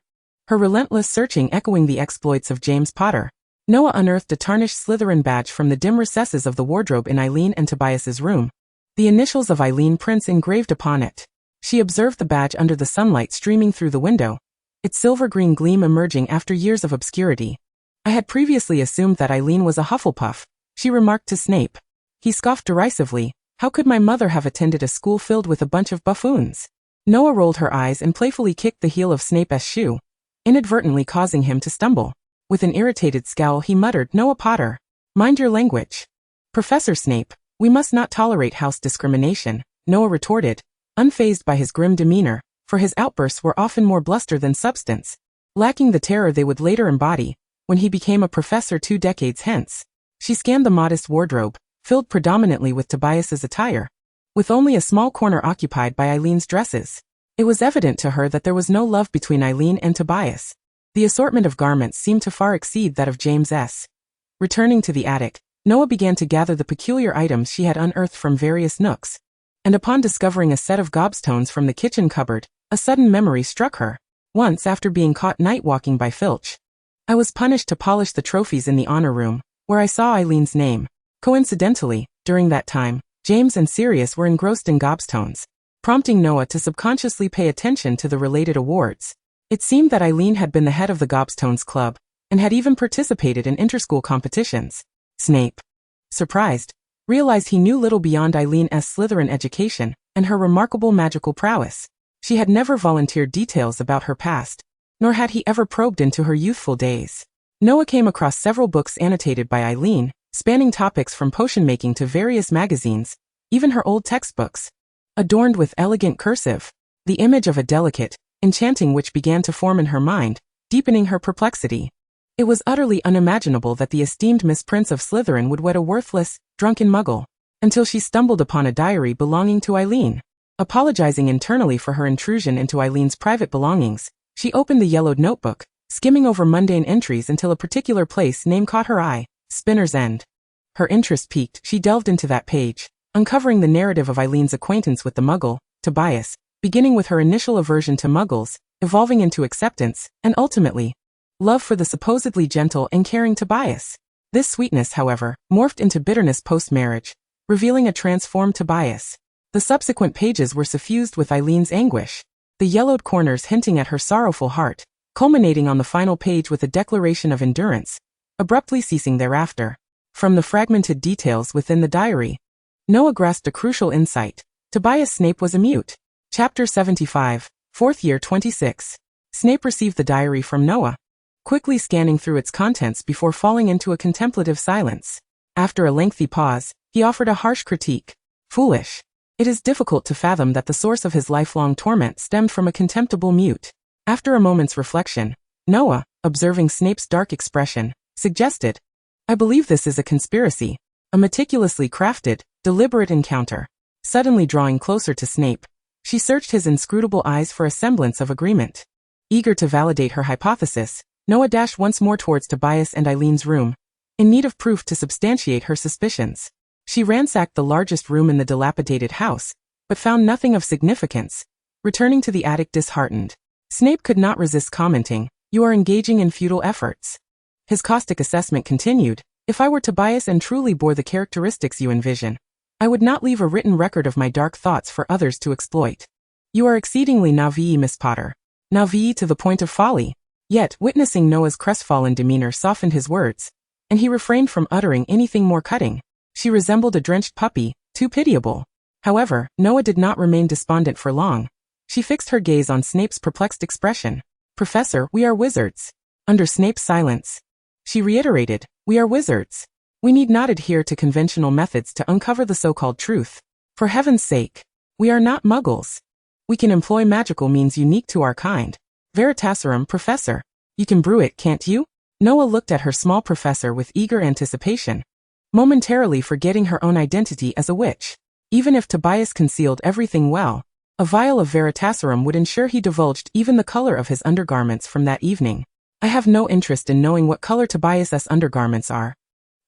her relentless searching echoing the exploits of James Potter. Noah unearthed a tarnished Slytherin badge from the dim recesses of the wardrobe in Eileen and Tobias's room, the initials of Eileen Prince engraved upon it. She observed the badge under the sunlight streaming through the window, its silver-green gleam emerging after years of obscurity. I had previously assumed that Eileen was a Hufflepuff, she remarked to Snape. He scoffed derisively. How could my mother have attended a school filled with a bunch of buffoons? Noah rolled her eyes and playfully kicked the heel of Snape's shoe, inadvertently causing him to stumble. With an irritated scowl he muttered, "Noah Potter, mind your language." "Professor Snape, we must not tolerate house discrimination," Noah retorted, unfazed by his grim demeanor, for his outbursts were often more bluster than substance, lacking the terror they would later embody, when he became a professor 2 decades hence. She scanned the modest wardrobe, filled predominantly with Tobias's attire, with only a small corner occupied by Eileen's dresses. It was evident to her that there was no love between Eileen and Tobias. The assortment of garments seemed to far exceed that of James S. Returning to the attic, Noah began to gather the peculiar items she had unearthed from various nooks, and upon discovering a set of gobstones from the kitchen cupboard, a sudden memory struck her. Once, after being caught night-walking by Filch, I was punished to polish the trophies in the honor room, where I saw Eileen's name. Coincidentally, during that time, James and Sirius were engrossed in gobstones, prompting Noah to subconsciously pay attention to the related awards. It seemed that Eileen had been the head of the Gobstones Club, and had even participated in interschool competitions. Snape, surprised, realized he knew little beyond Eileen's Slytherin education, and her remarkable magical prowess. She had never volunteered details about her past, nor had he ever probed into her youthful days. Noah came across several books annotated by Eileen, spanning topics from potion-making to various magazines, even her old textbooks, adorned with elegant cursive, the image of a delicate, enchanting witch began to form in her mind, deepening her perplexity. It was utterly unimaginable that the esteemed Miss Prince of Slytherin would wed a worthless, drunken muggle, until she stumbled upon a diary belonging to Eileen. Apologizing internally for her intrusion into Eileen's private belongings, she opened the yellowed notebook, skimming over mundane entries until a particular place name caught her eye, Spinner's End. Her interest piqued, she delved into that page, uncovering the narrative of Eileen's acquaintance with the muggle, Tobias, beginning with her initial aversion to muggles, evolving into acceptance, and ultimately, love for the supposedly gentle and caring Tobias. This sweetness, however, morphed into bitterness post-marriage, revealing a transformed Tobias. The subsequent pages were suffused with Eileen's anguish, the yellowed corners hinting at her sorrowful heart, culminating on the final page with a declaration of endurance, abruptly ceasing thereafter. From the fragmented details within the diary, Noah grasped a crucial insight. Tobias Snape was a mute. Chapter 75, 4th Year 26. Snape received the diary from Noah, quickly scanning through its contents before falling into a contemplative silence. After a lengthy pause, he offered a harsh critique. Foolish. It is difficult to fathom that the source of his lifelong torment stemmed from a contemptible mute. After a moment's reflection, Noah, observing Snape's dark expression, suggested, "I believe this is a conspiracy, a meticulously crafted, deliberate encounter." Suddenly drawing closer to Snape, she searched his inscrutable eyes for a semblance of agreement. Eager to validate her hypothesis, Noah dashed once more towards Tobias and Eileen's room, in need of proof to substantiate her suspicions. She ransacked the largest room in the dilapidated house, but found nothing of significance, returning to the attic disheartened. Snape could not resist commenting, "You are engaging in futile efforts." His caustic assessment continued, "If I were Tobias and truly bore the characteristics you envision, I would not leave a written record of my dark thoughts for others to exploit. You are exceedingly naïve, Miss Potter. Naïve to the point of folly." Yet, witnessing Noah's crestfallen demeanor softened his words, and he refrained from uttering anything more cutting. She resembled a drenched puppy, too pitiable. However, Noah did not remain despondent for long. She fixed her gaze on Snape's perplexed expression. "Professor, we are wizards." Under Snape's silence, she reiterated, "We are wizards. We need not adhere to conventional methods to uncover the so-called truth. For heaven's sake, we are not muggles. We can employ magical means unique to our kind. Veritaserum, Professor." You can brew it, can't you? Noah looked at her small professor with eager anticipation, momentarily forgetting her own identity as a witch. Even if Tobias concealed everything well, a vial of Veritaserum would ensure he divulged even the color of his undergarments from that evening. I have no interest in knowing what color Tobias's undergarments are.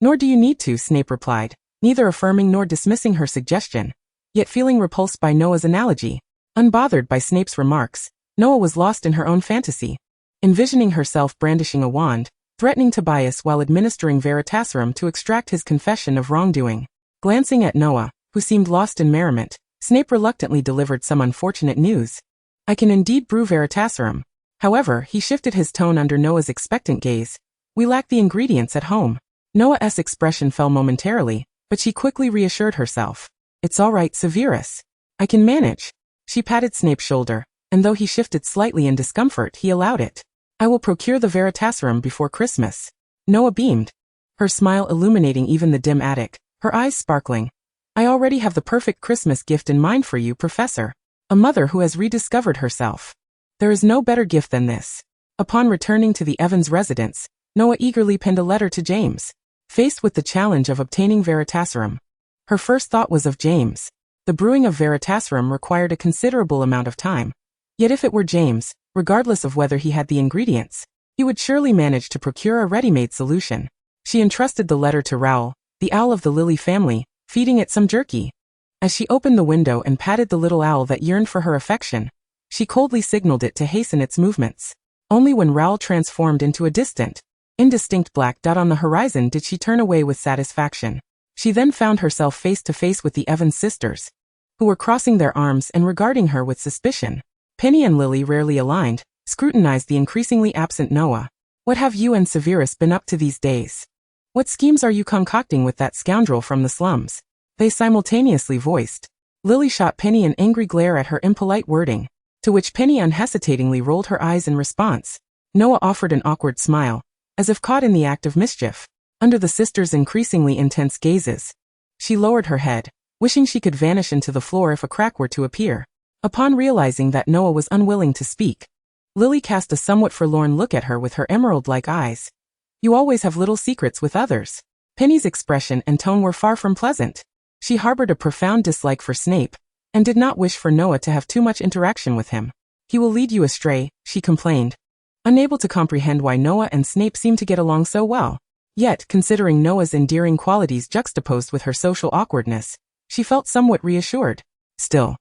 Nor do you need to, Snape replied, neither affirming nor dismissing her suggestion, yet feeling repulsed by Noah's analogy. Unbothered by Snape's remarks, Noah was lost in her own fantasy, envisioning herself brandishing a wand, threatening Tobias while administering Veritaserum to extract his confession of wrongdoing. Glancing at Noah, who seemed lost in merriment, Snape reluctantly delivered some unfortunate news. I can indeed brew Veritaserum. However, he shifted his tone under Noah's expectant gaze. We lack the ingredients at home. Noah's expression fell momentarily, but she quickly reassured herself. It's all right, Severus. I can manage. She patted Snape's shoulder, and though he shifted slightly in discomfort, he allowed it. I will procure the Veritaserum before Christmas. Noah beamed, her smile illuminating even the dim attic, her eyes sparkling. I already have the perfect Christmas gift in mind for you, Professor. A mother who has rediscovered herself. There is no better gift than this. Upon returning to the Evans residence, Noah eagerly penned a letter to James. Faced with the challenge of obtaining Veritaserum, her first thought was of James. The brewing of Veritaserum required a considerable amount of time. Yet if it were James, regardless of whether he had the ingredients, he would surely manage to procure a ready-made solution. She entrusted the letter to Raoul, the owl of the Lily family, feeding it some jerky. As she opened the window and patted the little owl that yearned for her affection, she coldly signaled it to hasten its movements. Only when Raoul transformed into a distant, indistinct black dot on the horizon did she turn away with satisfaction. She then found herself face to face with the Evans sisters, who were crossing their arms and regarding her with suspicion. Penny and Lily, rarely aligned, scrutinized the increasingly absent Noah. What have you and Severus been up to these days? What schemes are you concocting with that scoundrel from the slums? They simultaneously voiced. Lily shot Penny an angry glare at her impolite wording, to which Penny unhesitatingly rolled her eyes in response. Noah offered an awkward smile, as if caught in the act of mischief. Under the sisters' increasingly intense gazes, she lowered her head, wishing she could vanish into the floor if a crack were to appear. Upon realizing that Noah was unwilling to speak, Lily cast a somewhat forlorn look at her with her emerald-like eyes. You always have little secrets with others. Penny's expression and tone were far from pleasant. She harbored a profound dislike for Snape, and did not wish for Noah to have too much interaction with him. He will lead you astray, she complained, unable to comprehend why Noah and Snape seemed to get along so well. Yet, considering Noah's endearing qualities juxtaposed with her social awkwardness, she felt somewhat reassured. Still,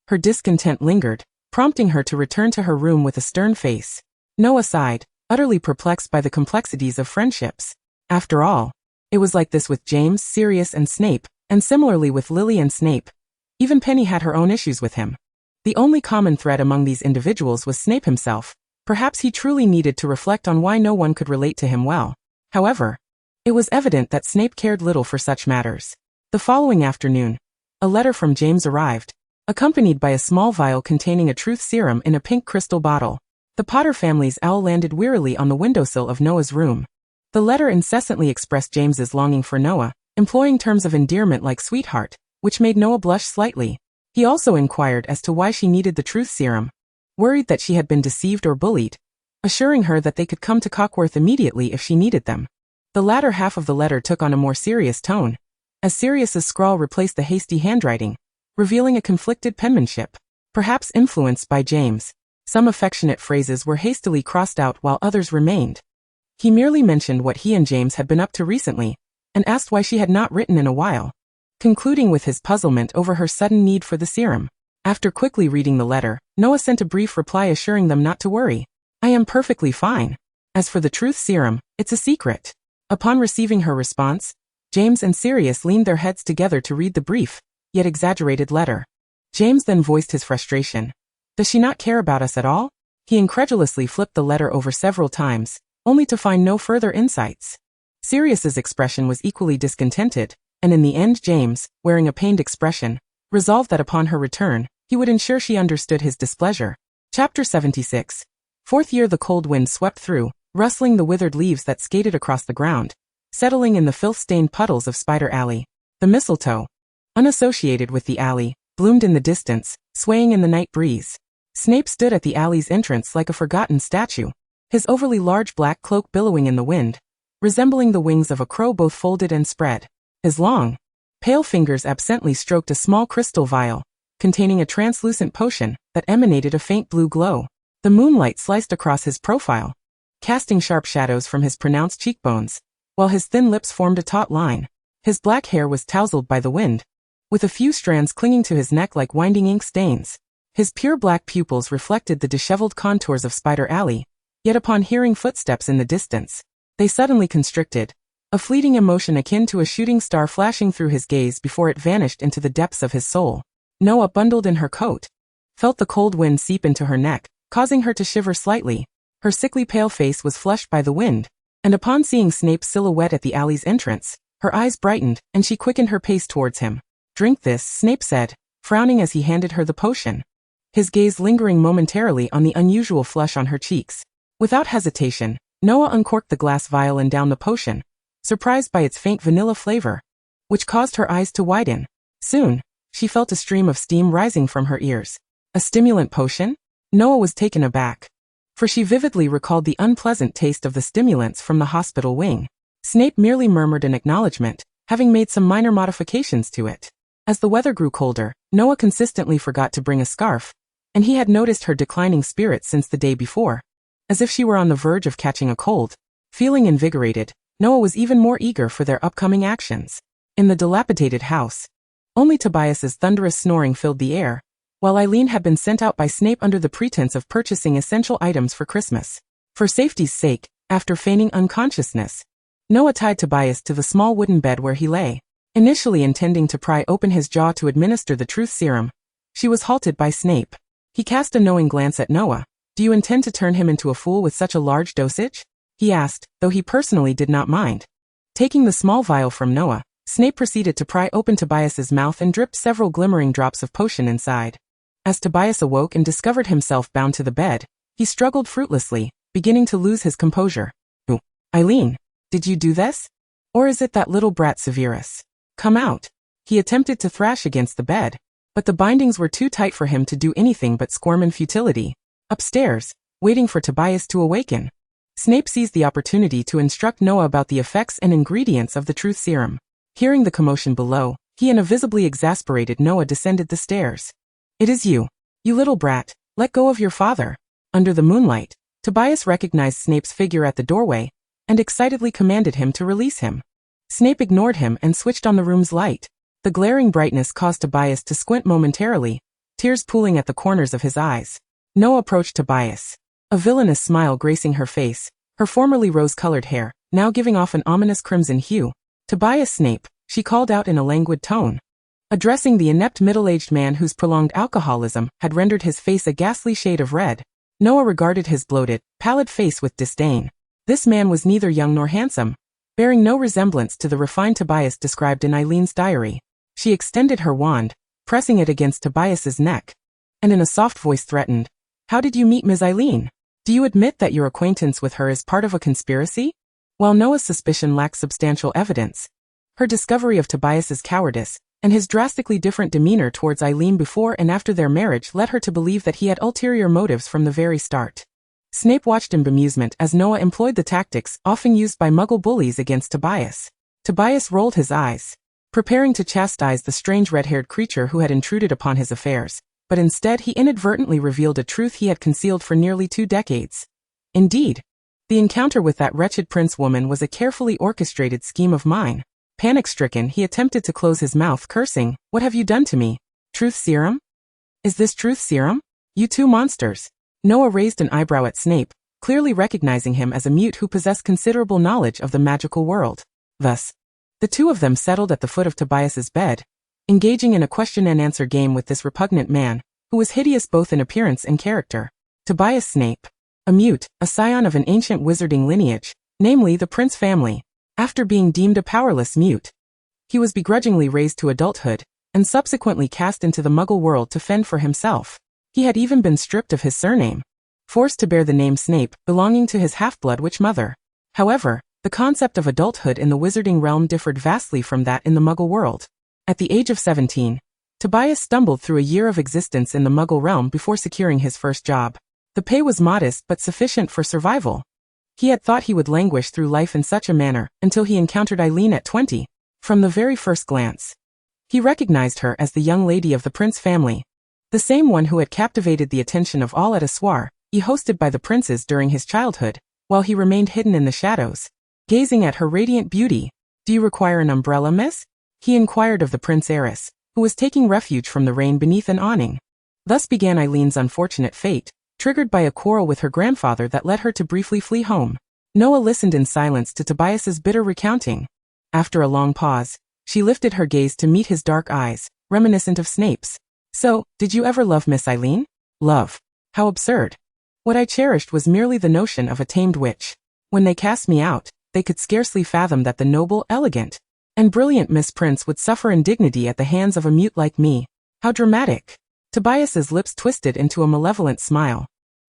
her discontent lingered, prompting her to return to her room with a stern face. Noah sighed, utterly perplexed by the complexities of friendships. After all, it was like this with James, Sirius, and Snape, and similarly with Lily and Snape. Even Penny had her own issues with him. The only common thread among these individuals was Snape himself. Perhaps he truly needed to reflect on why no one could relate to him well. However, it was evident that Snape cared little for such matters. The following afternoon, a letter from James arrived, accompanied by a small vial containing a truth serum in a pink crystal bottle. The Potter family's owl landed wearily on the windowsill of Noah's room. The letter incessantly expressed James's longing for Noah, employing terms of endearment like sweetheart, which made Noah blush slightly. He also inquired as to why she needed the truth serum, worried that she had been deceived or bullied, assuring her that they could come to Cockworth immediately if she needed them. The latter half of the letter took on a more serious tone, as Sirius's scrawl replaced the hasty handwriting, revealing a conflicted penmanship. Perhaps influenced by James, some affectionate phrases were hastily crossed out while others remained. He merely mentioned what he and James had been up to recently, and asked why she had not written in a while, concluding with his puzzlement over her sudden need for the serum. After quickly reading the letter, Noah sent a brief reply assuring them not to worry. I am perfectly fine. As for the truth serum, it's a secret. Upon receiving her response, James and Sirius leaned their heads together to read the brief, yet exaggerated letter. James then voiced his frustration. Does she not care about us at all? He incredulously flipped the letter over several times, only to find no further insights. Sirius's expression was equally discontented, and in the end James, wearing a pained expression, resolved that upon her return, he would ensure she understood his displeasure. Chapter 76. Fourth year. The cold wind swept through, rustling the withered leaves that skated across the ground, settling in the filth-stained puddles of Spider Alley. The mistletoe, unassociated with the alley, bloomed in the distance, swaying in the night breeze. Snape stood at the alley's entrance like a forgotten statue, his overly large black cloak billowing in the wind, resembling the wings of a crow both folded and spread. His long, pale fingers absently stroked a small crystal vial, containing a translucent potion that emanated a faint blue glow. The moonlight sliced across his profile, casting sharp shadows from his pronounced cheekbones, while his thin lips formed a taut line. His black hair was tousled by the wind, with a few strands clinging to his neck like winding ink stains. His pure black pupils reflected the disheveled contours of Spider Alley, yet upon hearing footsteps in the distance, they suddenly constricted, a fleeting emotion akin to a shooting star flashing through his gaze before it vanished into the depths of his soul. Noah, bundled in her coat, felt the cold wind seep into her neck, causing her to shiver slightly. Her sickly pale face was flushed by the wind, and upon seeing Snape's silhouette at the alley's entrance, her eyes brightened, and she quickened her pace towards him. "Drink this," Snape said, frowning as he handed her the potion, his gaze lingering momentarily on the unusual flush on her cheeks. Without hesitation, Noah uncorked the glass vial and downed the potion, surprised by its faint vanilla flavor, which caused her eyes to widen. Soon, she felt a stream of steam rising from her ears. A stimulant potion? Noah was taken aback, for she vividly recalled the unpleasant taste of the stimulants from the hospital wing. Snape merely murmured an acknowledgement, having made some minor modifications to it. As the weather grew colder, Noah consistently forgot to bring a scarf, and he had noticed her declining spirits since the day before, as if she were on the verge of catching a cold. Feeling invigorated, Noah was even more eager for their upcoming actions. In the dilapidated house, only Tobias's thunderous snoring filled the air, while Eileen had been sent out by Snape under the pretense of purchasing essential items for Christmas. For safety's sake, after feigning unconsciousness, Noah tied Tobias to the small wooden bed where he lay. Initially intending to pry open his jaw to administer the truth serum, she was halted by Snape. He cast a knowing glance at Noah. "Do you intend to turn him into a fool with such a large dosage?" he asked, though he personally did not mind. Taking the small vial from Noah, Snape proceeded to pry open Tobias's mouth and dripped several glimmering drops of potion inside. As Tobias awoke and discovered himself bound to the bed, he struggled fruitlessly, beginning to lose his composure. "Oh, Eileen, did you do this? Or is it that little brat Severus? Come out." He attempted to thrash against the bed, but the bindings were too tight for him to do anything but squirm in futility. Upstairs, waiting for Tobias to awaken, Snape seized the opportunity to instruct Noah about the effects and ingredients of the truth serum. Hearing the commotion below, he and a visibly exasperated Noah descended the stairs. "It is you, you little brat, let go of your father." Under the moonlight, Tobias recognized Snape's figure at the doorway, and excitedly commanded him to release him. Snape ignored him and switched on the room's light. The glaring brightness caused Tobias to squint momentarily, tears pooling at the corners of his eyes. Noah approached Tobias, a villainous smile gracing her face, her formerly rose-colored hair, now giving off an ominous crimson hue. "Tobias Snape," she called out in a languid tone, addressing the inept middle-aged man whose prolonged alcoholism had rendered his face a ghastly shade of red. Noah regarded his bloated, pallid face with disdain. This man was neither young nor handsome, bearing no resemblance to the refined Tobias described in Eileen's diary. She extended her wand, pressing it against Tobias's neck, and in a soft voice threatened, "How did you meet Ms. Eileen? Do you admit that your acquaintance with her is part of a conspiracy?" While Noah's suspicion lacked substantial evidence, her discovery of Tobias's cowardice and his drastically different demeanor towards Eileen before and after their marriage led her to believe that he had ulterior motives from the very start. Snape watched in bemusement as Noah employed the tactics often used by Muggle bullies against Tobias. Tobias rolled his eyes, preparing to chastise the strange red-haired creature who had intruded upon his affairs, but instead he inadvertently revealed a truth he had concealed for nearly 2 decades. Indeed, the encounter with that wretched prince woman was a carefully orchestrated scheme of mine. Panic-stricken, he attempted to close his mouth, cursing, "What have you done to me? Truth serum? Is this truth serum? You two monsters." Noah raised an eyebrow at Snape, clearly recognizing him as a mute who possessed considerable knowledge of the magical world. Thus, the two of them settled at the foot of Tobias's bed, engaging in a question-and-answer game with this repugnant man, who was hideous both in appearance and character. Tobias Snape, a mute, a scion of an ancient wizarding lineage, namely the Prince family. After being deemed a powerless mute, he was begrudgingly raised to adulthood, and subsequently cast into the Muggle world to fend for himself. He had even been stripped of his surname, forced to bear the name Snape, belonging to his half-blood witch mother. However, the concept of adulthood in the wizarding realm differed vastly from that in the Muggle world. At the age of 17, Tobias stumbled through a year of existence in the Muggle realm before securing his first job. The pay was modest but sufficient for survival. He had thought he would languish through life in such a manner until he encountered Eileen at 20. From the very first glance, he recognized her as the young lady of the Prince family, the same one who had captivated the attention of all at a soiree he hosted by the princes during his childhood, while he remained hidden in the shadows, gazing at her radiant beauty. "Do you require an umbrella, miss?" he inquired of the prince heiress, who was taking refuge from the rain beneath an awning. Thus began Eileen's unfortunate fate, triggered by a quarrel with her grandfather that led her to briefly flee home. Noah listened in silence to Tobias's bitter recounting. After a long pause, she lifted her gaze to meet his dark eyes, reminiscent of Snape's. "So, did you ever love Miss Eileen?" "Love? How absurd. What I cherished was merely the notion of a tamed witch. When they cast me out, they could scarcely fathom that the noble, elegant, and brilliant Miss Prince would suffer indignity at the hands of a mute like me. How dramatic." Tobias's lips twisted into a malevolent smile,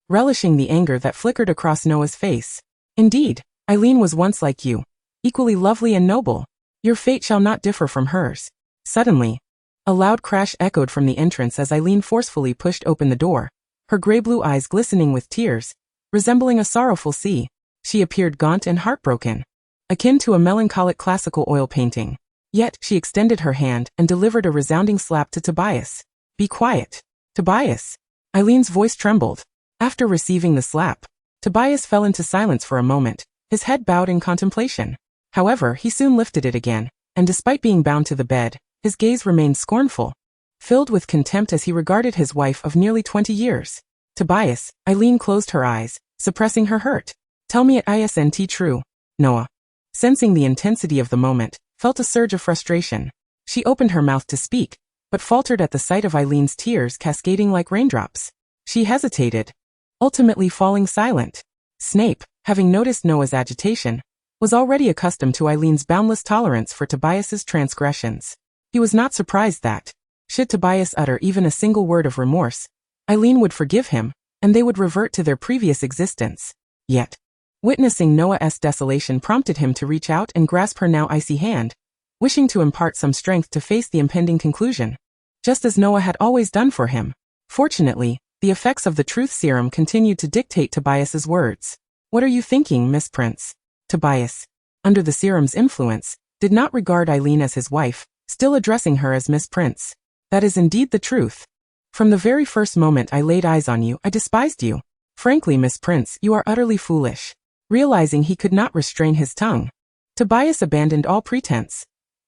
relishing the anger that flickered across Noah's face. "Indeed, Eileen was once like you, equally lovely and noble. Your fate shall not differ from hers." Suddenly, a loud crash echoed from the entrance as Eileen forcefully pushed open the door, her gray-blue eyes glistening with tears, resembling a sorrowful sea. She appeared gaunt and heartbroken, akin to a melancholic classical oil painting. Yet, she extended her hand and delivered a resounding slap to Tobias. "Be quiet, Tobias." Eileen's voice trembled. After receiving the slap, Tobias fell into silence for a moment, his head bowed in contemplation. However, he soon lifted it again, and despite being bound to the bed, his gaze remained scornful, filled with contempt as he regarded his wife of nearly 20 years. "Tobias," Eileen closed her eyes, suppressing her hurt. "Tell me it isn't true." Noah, sensing the intensity of the moment, felt a surge of frustration. She opened her mouth to speak, but faltered at the sight of Eileen's tears cascading like raindrops. She hesitated, ultimately falling silent. Snape, having noticed Noah's agitation, was already accustomed to Eileen's boundless tolerance for Tobias's transgressions. He was not surprised that, should Tobias utter even a single word of remorse, Eileen would forgive him, and they would revert to their previous existence. Yet, witnessing Noah's desolation prompted him to reach out and grasp her now icy hand, wishing to impart some strength to face the impending conclusion, just as Noah had always done for him. Fortunately, the effects of the truth serum continued to dictate Tobias's words. "What are you thinking, Miss Prince?" Tobias, under the serum's influence, did not regard Eileen as his wife, still addressing her as Miss Prince. "That is indeed the truth. From the very first moment I laid eyes on you, I despised you. Frankly, Miss Prince, you are utterly foolish." Realizing he could not restrain his tongue, Tobias abandoned all pretense.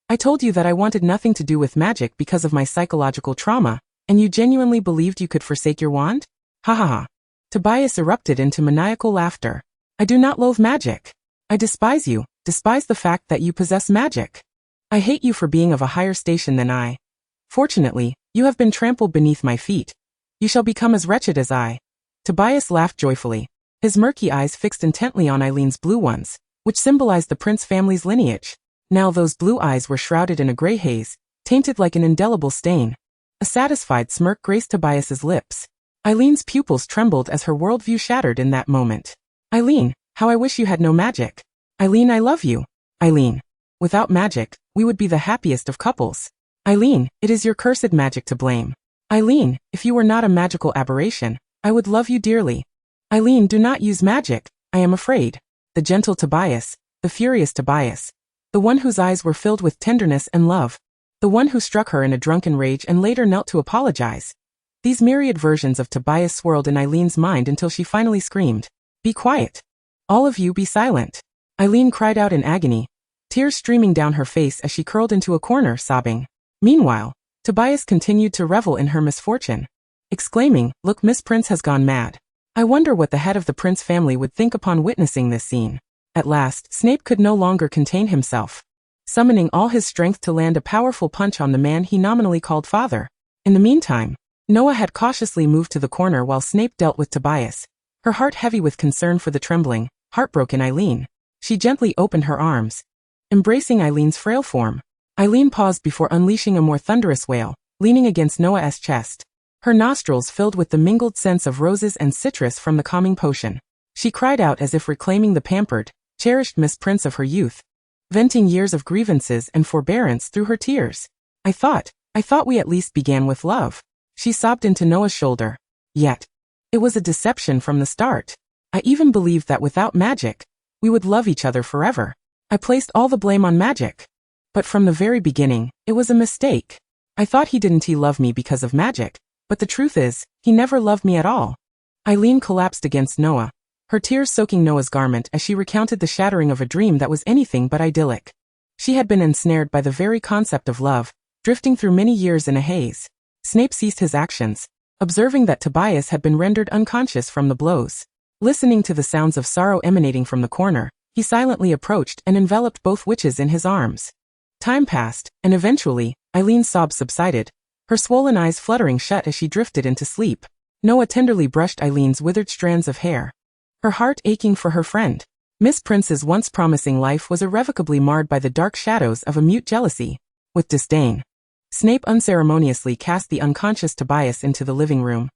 "I told you that I wanted nothing to do with magic because of my psychological trauma, and you genuinely believed you could forsake your wand? Ha ha ha." Tobias erupted into maniacal laughter. "I do not loathe magic. I despise you, despise the fact that you possess magic. I hate you for being of a higher station than I. Fortunately, you have been trampled beneath my feet. You shall become as wretched as I." Tobias laughed joyfully, his murky eyes fixed intently on Eileen's blue ones, which symbolized the Prince family's lineage. Now those blue eyes were shrouded in a gray haze, tainted like an indelible stain. A satisfied smirk graced Tobias's lips. Eileen's pupils trembled as her worldview shattered in that moment. "Eileen, how I wish you had no magic. Eileen, I love you. Eileen, without magic, we would be the happiest of couples. Eileen, it is your cursed magic to blame. Eileen, if you were not a magical aberration, I would love you dearly. Eileen, do not use magic, I am afraid." The gentle Tobias, the furious Tobias, the one whose eyes were filled with tenderness and love, the one who struck her in a drunken rage and later knelt to apologize. These myriad versions of Tobias swirled in Eileen's mind until she finally screamed, "Be quiet. All of you be silent." Eileen cried out in agony, tears streaming down her face as she curled into a corner, sobbing. Meanwhile, Tobias continued to revel in her misfortune, exclaiming, "Look, Miss Prince has gone mad. I wonder what the head of the Prince family would think upon witnessing this scene." At last, Snape could no longer contain himself, summoning all his strength to land a powerful punch on the man he nominally called father. In the meantime, Noah had cautiously moved to the corner while Snape dealt with Tobias, her heart heavy with concern for the trembling, heartbroken Eileen. She gently opened her arms, embracing Eileen's frail form. Eileen paused before unleashing a more thunderous wail, leaning against Noah's chest, her nostrils filled with the mingled scents of roses and citrus from the calming potion. She cried out as if reclaiming the pampered, cherished Miss Prince of her youth, venting years of grievances and forbearance through her tears. I thought we at least began with love." She sobbed into Noah's shoulder. Yet, It was a deception from the start. I even believed that without magic, we would love each other forever. I placed all the blame on magic. But from the very beginning, it was a mistake. I thought he didn't love me because of magic, but the truth is, he never loved me at all. Eileen collapsed against Noah, her tears soaking Noah's garment as she recounted the shattering of a dream that was anything but idyllic. She had been ensnared by the very concept of love, drifting through many years in a haze. Snape ceased his actions, observing that Tobias had been rendered unconscious from the blows. Listening to the sounds of sorrow emanating from the corner, he silently approached and enveloped both witches in his arms. Time passed, and eventually, Eileen's sobs subsided, her swollen eyes fluttering shut as she drifted into sleep. Noah tenderly brushed Eileen's withered strands of hair, her heart aching for her friend. Miss Prince's once promising life was irrevocably marred by the dark shadows of a mute jealousy. With disdain, Snape unceremoniously cast the unconscious Tobias into the living room,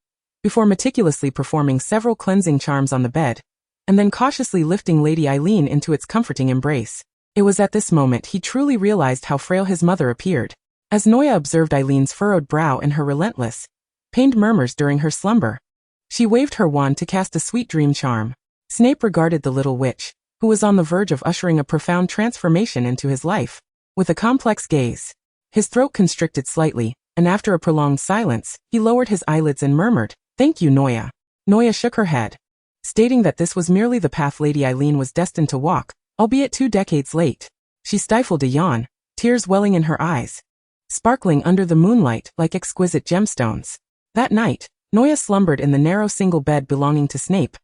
before meticulously performing several cleansing charms on the bed, and then cautiously lifting Lady Eileen into its comforting embrace. It was at this moment he truly realized how frail his mother appeared. As Noah observed Eileen's furrowed brow and her relentless, pained murmurs during her slumber, she waved her wand to cast a sweet dream charm. Snape regarded the little witch, who was on the verge of ushering a profound transformation into his life, with a complex gaze. His throat constricted slightly, and after a prolonged silence, he lowered his eyelids and murmured, "Thank you, Noah." Noah shook her head, stating that this was merely the path Lady Eileen was destined to walk, albeit 2 decades late. She stifled a yawn, tears welling in her eyes, sparkling under the moonlight like exquisite gemstones. That night, Noah slumbered in the narrow single bed belonging to Snape,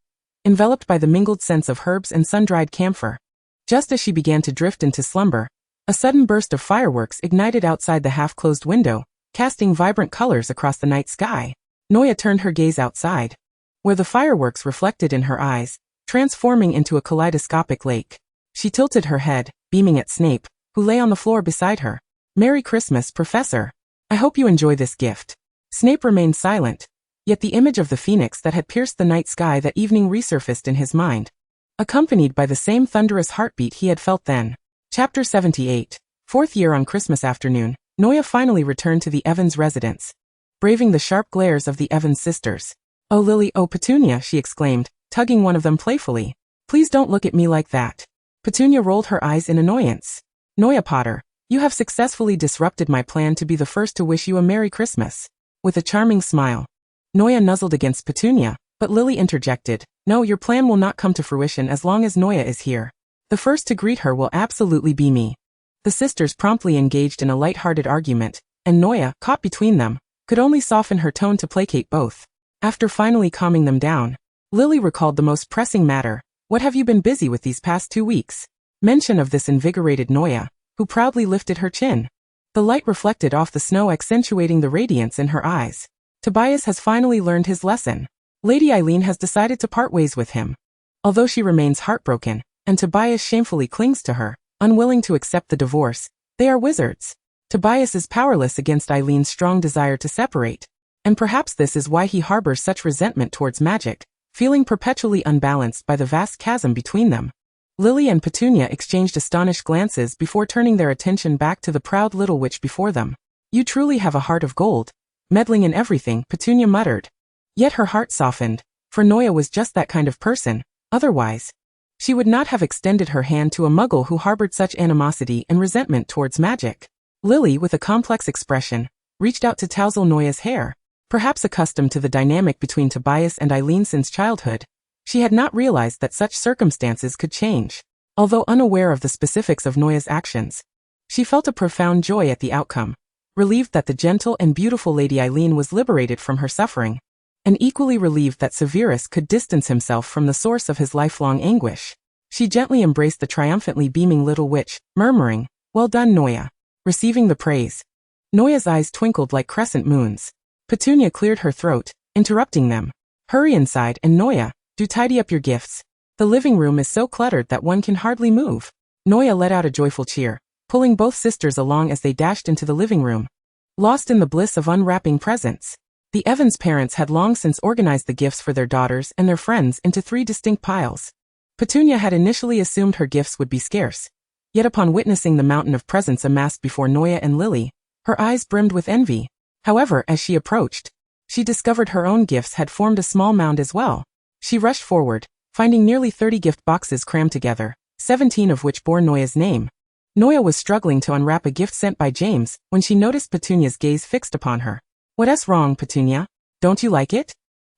enveloped by the mingled scents of herbs and sun-dried camphor. Just as she began to drift into slumber, a sudden burst of fireworks ignited outside the half-closed window, casting vibrant colors across the night sky. Noah turned her gaze outside, where the fireworks reflected in her eyes, transforming into a kaleidoscopic lake. She tilted her head, beaming at Snape, who lay on the floor beside her. "Merry Christmas, Professor. I hope you enjoy this gift." Snape remained silent, yet the image of the phoenix that had pierced the night sky that evening resurfaced in his mind, accompanied by the same thunderous heartbeat he had felt then. Chapter 78. 4th year. On Christmas afternoon, Noah finally returned to the Evans residence, braving the sharp glares of the Evans sisters. "Oh Lily, oh Petunia," she exclaimed, tugging one of them playfully. "Please don't look at me like that." Petunia rolled her eyes in annoyance. "Noah Potter, you have successfully disrupted my plan to be the first to wish you a Merry Christmas." With a charming smile, Noah nuzzled against Petunia, but Lily interjected, "No, your plan will not come to fruition as long as Noah is here. The first to greet her will absolutely be me." The sisters promptly engaged in a light-hearted argument, and Noah, caught between them, could only soften her tone to placate both. After finally calming them down, Lily recalled the most pressing matter. "What have you been busy with these past 2 weeks?" Mention of this invigorated Noah, who proudly lifted her chin. The light reflected off the snow, accentuating the radiance in her eyes. "Tobias has finally learned his lesson. Lady Eileen has decided to part ways with him. Although she remains heartbroken, and Tobias shamefully clings to her, unwilling to accept the divorce, they are wizards. Tobias is powerless against Eileen's strong desire to separate, and perhaps this is why he harbors such resentment towards magic, feeling perpetually unbalanced by the vast chasm between them." Lily and Petunia exchanged astonished glances before turning their attention back to the proud little witch before them. "You truly have a heart of gold, meddling in everything," Petunia muttered. Yet her heart softened, for Noah was just that kind of person. Otherwise, she would not have extended her hand to a muggle who harbored such animosity and resentment towards magic. Lily, with a complex expression, reached out to tousle Noah's hair. Perhaps accustomed to the dynamic between Tobias and Eileen since childhood, she had not realized that such circumstances could change. Although unaware of the specifics of Noah's actions, she felt a profound joy at the outcome, relieved that the gentle and beautiful Lady Eileen was liberated from her suffering, and equally relieved that Severus could distance himself from the source of his lifelong anguish. She gently embraced the triumphantly beaming little witch, murmuring, "Well done, Noah." Receiving the praise, Noah's eyes twinkled like crescent moons. Petunia cleared her throat, interrupting them. "Hurry inside, and Noah, do tidy up your gifts. The living room is so cluttered that one can hardly move." Noah let out a joyful cheer, pulling both sisters along as they dashed into the living room, lost in the bliss of unwrapping presents. The Evans parents had long since organized the gifts for their daughters and their friends into 3 distinct piles. Petunia had initially assumed her gifts would be scarce, yet upon witnessing the mountain of presents amassed before Noah and Lily, her eyes brimmed with envy. However, as she approached, she discovered her own gifts had formed a small mound as well. She rushed forward, finding nearly 30 gift boxes crammed together, 17 of which bore Noya's name. Noya was struggling to unwrap a gift sent by James when she noticed Petunia's gaze fixed upon her. "What's wrong, Petunia? Don't you like it?"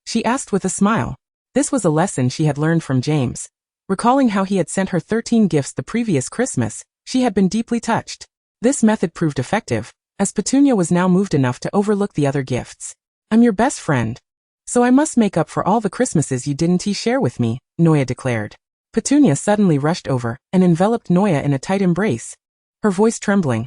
she asked with a smile. This was a lesson she had learned from James. Recalling how he had sent her 13 gifts the previous Christmas, she had been deeply touched. This method proved effective, as Petunia was now moved enough to overlook the other gifts. "I'm your best friend, so I must make up for all the Christmases you didn't share with me," Noya declared. Petunia suddenly rushed over and enveloped Noya in a tight embrace, her voice trembling.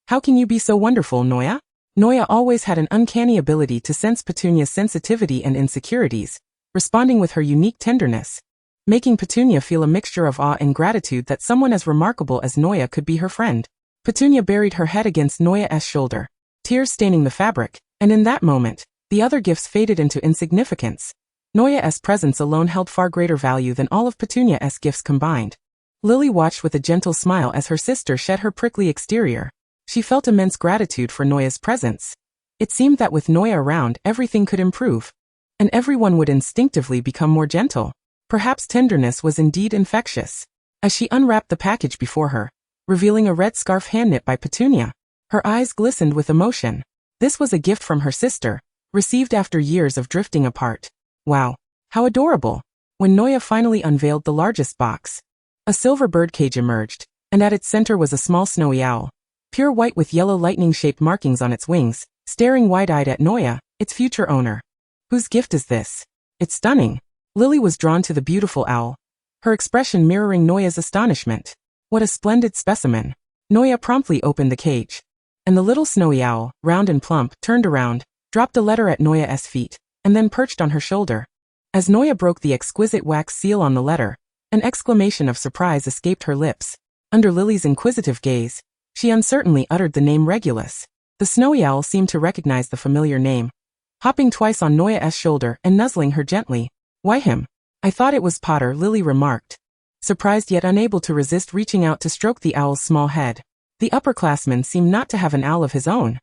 "How can you be so wonderful, Noya?" Noya always had an uncanny ability to sense Petunia's sensitivity and insecurities, responding with her unique tenderness, making Petunia feel a mixture of awe and gratitude that someone as remarkable as Noya could be her friend. Petunia buried her head against Noya's shoulder, tears staining the fabric, and in that moment, the other gifts faded into insignificance. Noya's presence alone held far greater value than all of Petunia's gifts combined. Lily watched with a gentle smile as her sister shed her prickly exterior. She felt immense gratitude for Noya's presence. It seemed that with Noya around, everything could improve, and everyone would instinctively become more gentle. Perhaps tenderness was indeed infectious. As she unwrapped the package before her, revealing a red scarf hand-knit by Petunia, her eyes glistened with emotion. This was a gift from her sister, received after years of drifting apart. Wow, how adorable! When Noya finally unveiled the largest box, a silver birdcage emerged, and at its center was a small snowy owl, pure white with yellow lightning-shaped markings on its wings, staring wide-eyed at Noya, its future owner. "Whose gift is this? It's stunning." Lily was drawn to the beautiful owl, her expression mirroring Noya's astonishment. "What a splendid specimen." Noya promptly opened the cage, and the little snowy owl, round and plump, turned around, dropped a letter at Noya's feet, and then perched on her shoulder. As Noya broke the exquisite wax seal on the letter, an exclamation of surprise escaped her lips. Under Lily's inquisitive gaze, she uncertainly uttered the name Regulus. The snowy owl seemed to recognize the familiar name, hopping twice on Noya's shoulder and nuzzling her gently. "Why him? I thought it was Potter," Lily remarked, surprised yet unable to resist reaching out to stroke the owl's small head. The upperclassman seemed not to have an owl of his own.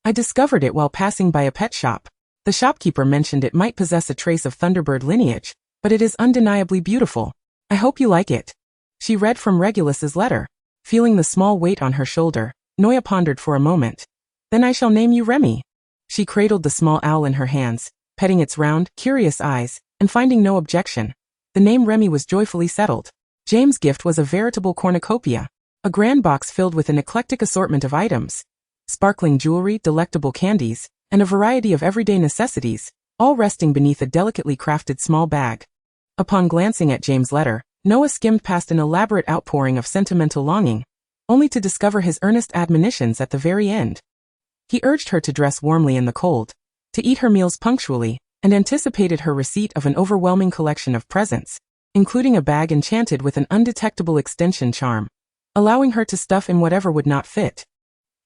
"I discovered it while passing by a pet shop. The shopkeeper mentioned it might possess a trace of Thunderbird lineage, but it is undeniably beautiful. I hope you like it." She read from Regulus's letter. Feeling the small weight on her shoulder, Noya pondered for a moment. "Then I shall name you Remy." She cradled the small owl in her hands, petting its round, curious eyes, and finding no objection. The name Remy was joyfully settled. James' gift was a veritable cornucopia, a grand box filled with an eclectic assortment of items, sparkling jewelry, delectable candies, and a variety of everyday necessities, all resting beneath a delicately crafted small bag. Upon glancing at James' letter, Noah skimmed past an elaborate outpouring of sentimental longing, only to discover his earnest admonitions at the very end. He urged her to dress warmly in the cold, to eat her meals punctually, and anticipated her receipt of an overwhelming collection of presents, including a bag enchanted with an undetectable extension charm, allowing her to stuff in whatever would not fit.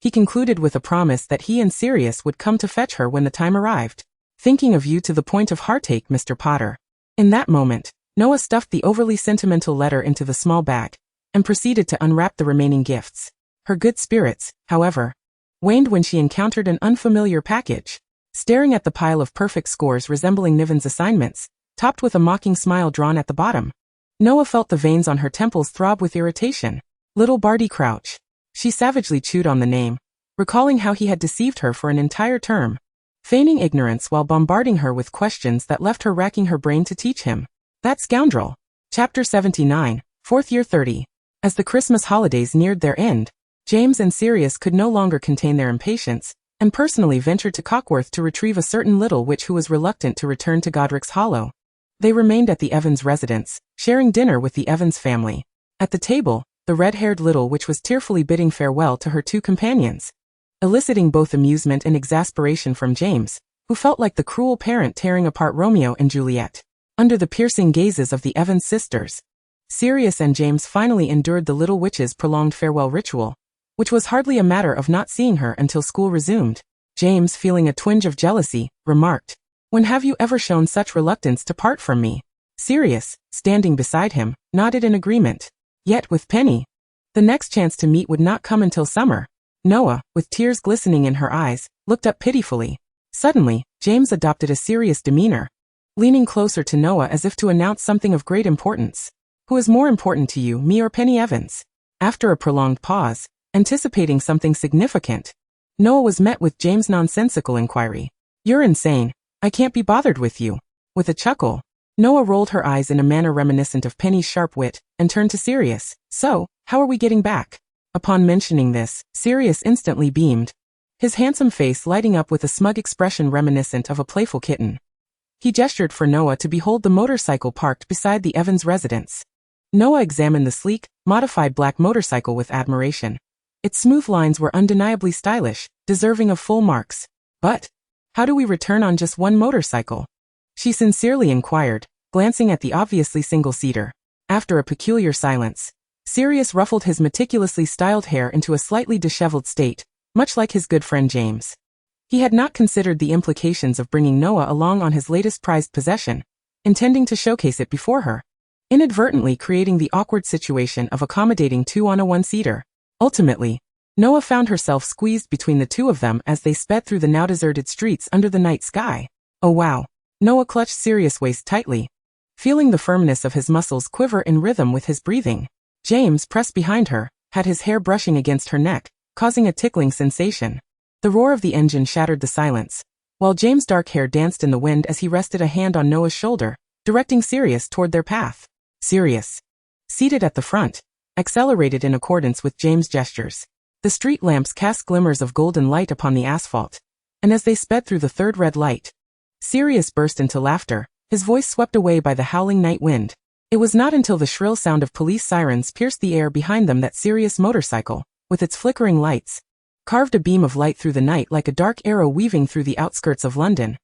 He concluded with a promise that he and Sirius would come to fetch her when the time arrived. "Thinking of you to the point of heartache, Mr. Potter." In that moment, Noah stuffed the overly sentimental letter into the small bag, and proceeded to unwrap the remaining gifts. Her good spirits, however, waned when she encountered an unfamiliar package. Staring at the pile of perfect scores resembling Niven's assignments, topped with a mocking smile drawn at the bottom, Noah felt the veins on her temples throb with irritation. Little Barty Crouch. She savagely chewed on the name, recalling how he had deceived her for an entire term, feigning ignorance while bombarding her with questions that left her racking her brain to teach him. That scoundrel. Chapter 79, 4th Year 30. As the Christmas holidays neared their end, James and Sirius could no longer contain their impatience, and personally ventured to Cockworth to retrieve a certain little witch who was reluctant to return to Godric's Hollow. They remained at the Evans residence, sharing dinner with the Evans family. At the table, the red-haired little witch was tearfully bidding farewell to her two companions, eliciting both amusement and exasperation from James, who felt like the cruel parent tearing apart Romeo and Juliet. Under the piercing gazes of the Evans sisters, Sirius and James finally endured the little witch's prolonged farewell ritual, which was hardly a matter of not seeing her until school resumed. James, feeling a twinge of jealousy, remarked, "When have you ever shown such reluctance to part from me?" Sirius, standing beside him, nodded in agreement. Yet with Penny, the next chance to meet would not come until summer. Noah, with tears glistening in her eyes, looked up pitifully. Suddenly, James adopted a serious demeanor, leaning closer to Noah as if to announce something of great importance. Who is more important to you, me or Penny Evans? After a prolonged pause, anticipating something significant, Noah was met with James' nonsensical inquiry. You're insane. I can't be bothered with you. With a chuckle, Noah rolled her eyes in a manner reminiscent of Penny's sharp wit, and turned to Sirius. So, how are we getting back? Upon mentioning this, Sirius instantly beamed, his handsome face lighting up with a smug expression reminiscent of a playful kitten. He gestured for Noah to behold the motorcycle parked beside the Evans residence. Noah examined the sleek, modified black motorcycle with admiration. Its smooth lines were undeniably stylish, deserving of full marks. But how do we return on just one motorcycle? She sincerely inquired, glancing at the obviously single-seater. After a peculiar silence, Sirius ruffled his meticulously styled hair into a slightly disheveled state, much like his good friend James. He had not considered the implications of bringing Noah along on his latest prized possession, intending to showcase it before her, inadvertently creating the awkward situation of accommodating two on a one-seater. Ultimately, Noah found herself squeezed between the two of them as they sped through the now deserted streets under the night sky. Oh wow. Noah clutched Sirius' waist tightly, feeling the firmness of his muscles quiver in rhythm with his breathing. James, pressed behind her, had his hair brushing against her neck, causing a tickling sensation. The roar of the engine shattered the silence, while James' dark hair danced in the wind as he rested a hand on Noah's shoulder, directing Sirius toward their path. Sirius, seated at the front, accelerated in accordance with James' gestures. The street lamps cast glimmers of golden light upon the asphalt, and as they sped through the third red light, Sirius burst into laughter, his voice swept away by the howling night wind. It was not until the shrill sound of police sirens pierced the air behind them that Sirius' motorcycle, with its flickering lights, carved a beam of light through the night like a dark arrow weaving through the outskirts of London,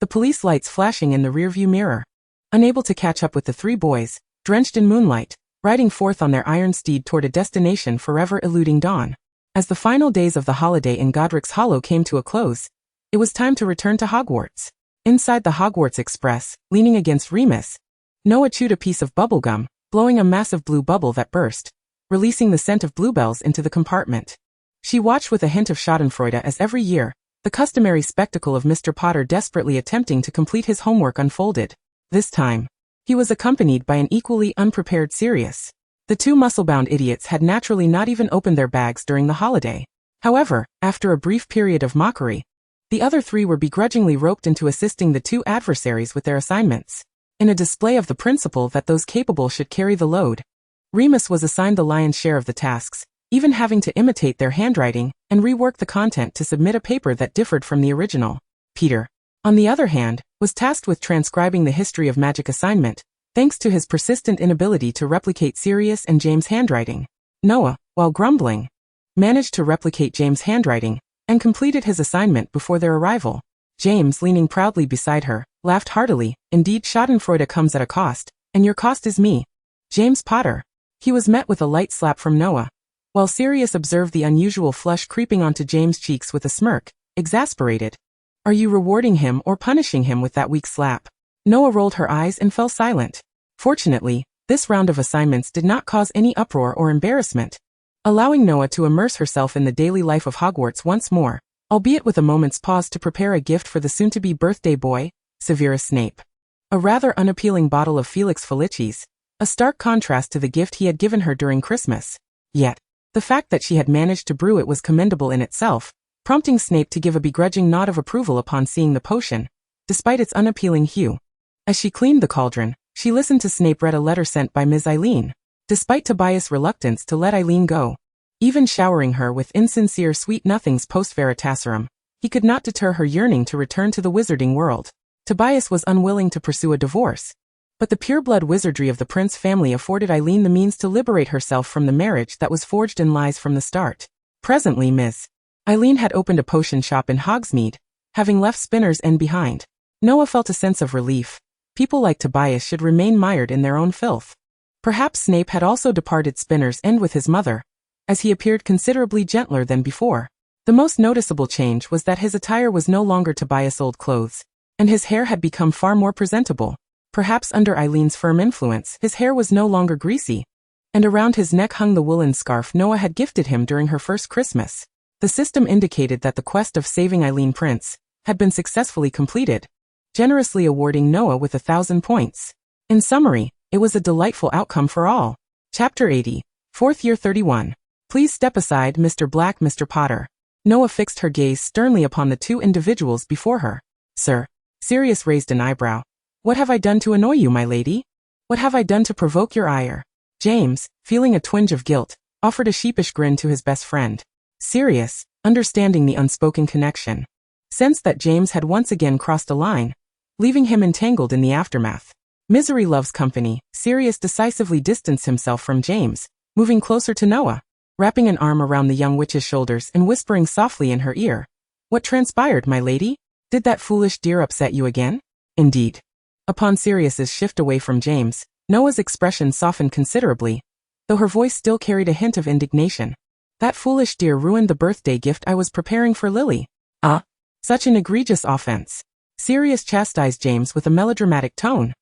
the police lights flashing in the rearview mirror. Unable to catch up with the three boys, drenched in moonlight, riding forth on their iron steed toward a destination forever eluding dawn. As the final days of the holiday in Godric's Hollow came to a close, it was time to return to Hogwarts. Inside the Hogwarts Express, leaning against Remus, Noah chewed a piece of bubblegum, blowing a massive blue bubble that burst, releasing the scent of bluebells into the compartment. She watched with a hint of schadenfreude as every year, the customary spectacle of Mr. Potter desperately attempting to complete his homework unfolded. This time, he was accompanied by an equally unprepared Sirius. The two muscle-bound idiots had naturally not even opened their bags during the holiday. However, after a brief period of mockery, the other three were begrudgingly roped into assisting the two adversaries with their assignments. In a display of the principle that those capable should carry the load, Remus was assigned the lion's share of the tasks, even having to imitate their handwriting and rework the content to submit a paper that differed from the original. Peter, on the other hand, was tasked with transcribing the history of magic assignment, thanks to his persistent inability to replicate Sirius and James' handwriting. Noah, while grumbling, managed to replicate James' handwriting and completed his assignment before their arrival. James, leaning proudly beside her, laughed heartily. Indeed, schadenfreude comes at a cost, and your cost is me, James Potter. He was met with a light slap from Noah, while Sirius observed the unusual flush creeping onto James' cheeks with a smirk, exasperated. Are you rewarding him or punishing him with that weak slap? Noah rolled her eyes and fell silent. Fortunately, this round of assignments did not cause any uproar or embarrassment, allowing Noah to immerse herself in the daily life of Hogwarts once more, albeit with a moment's pause to prepare a gift for the soon-to-be birthday boy, Severus Snape. A rather unappealing bottle of Felix Felicis, a stark contrast to the gift he had given her during Christmas. Yet, the fact that she had managed to brew it was commendable in itself, prompting Snape to give a begrudging nod of approval upon seeing the potion, despite its unappealing hue. As she cleaned the cauldron, she listened to Snape read a letter sent by Ms. Eileen. Despite Tobias' reluctance to let Eileen go, even showering her with insincere sweet nothings post Veritaserum, he could not deter her yearning to return to the wizarding world. Tobias was unwilling to pursue a divorce, but the pureblood wizardry of the Prince family afforded Eileen the means to liberate herself from the marriage that was forged in lies from the start. Presently Ms. Eileen had opened a potion shop in Hogsmeade, having left Spinner's End behind. Noah felt a sense of relief. People like Tobias should remain mired in their own filth. Perhaps Snape had also departed Spinner's End with his mother, as he appeared considerably gentler than before. The most noticeable change was that his attire was no longer Tobias' old clothes, and his hair had become far more presentable. Perhaps under Eileen's firm influence, his hair was no longer greasy, and around his neck hung the woolen scarf Noah had gifted him during her first Christmas. The system indicated that the quest of saving Eileen Prince had been successfully completed, generously awarding Noah with 1,000 points. In summary, it was a delightful outcome for all. Chapter 80. Fourth Year 31. Please step aside, Mr. Black, Mr. Potter. Noah fixed her gaze sternly upon the two individuals before her. Sir. Sirius raised an eyebrow. What have I done to annoy you, my lady? What have I done to provoke your ire? James, feeling a twinge of guilt, offered a sheepish grin to his best friend. Sirius, understanding the unspoken connection, sensed that James had once again crossed a line, leaving him entangled in the aftermath. Misery loves company. Sirius decisively distanced himself from James, moving closer to Noah, wrapping an arm around the young witch's shoulders and whispering softly in her ear. What transpired, my lady? Did that foolish deer upset you again? Indeed. Upon Sirius's shift away from James, Noah's expression softened considerably, though her voice still carried a hint of indignation. That foolish deer ruined the birthday gift I was preparing for Lily. Ah, such an egregious offense. Sirius chastised James with a melodramatic tone,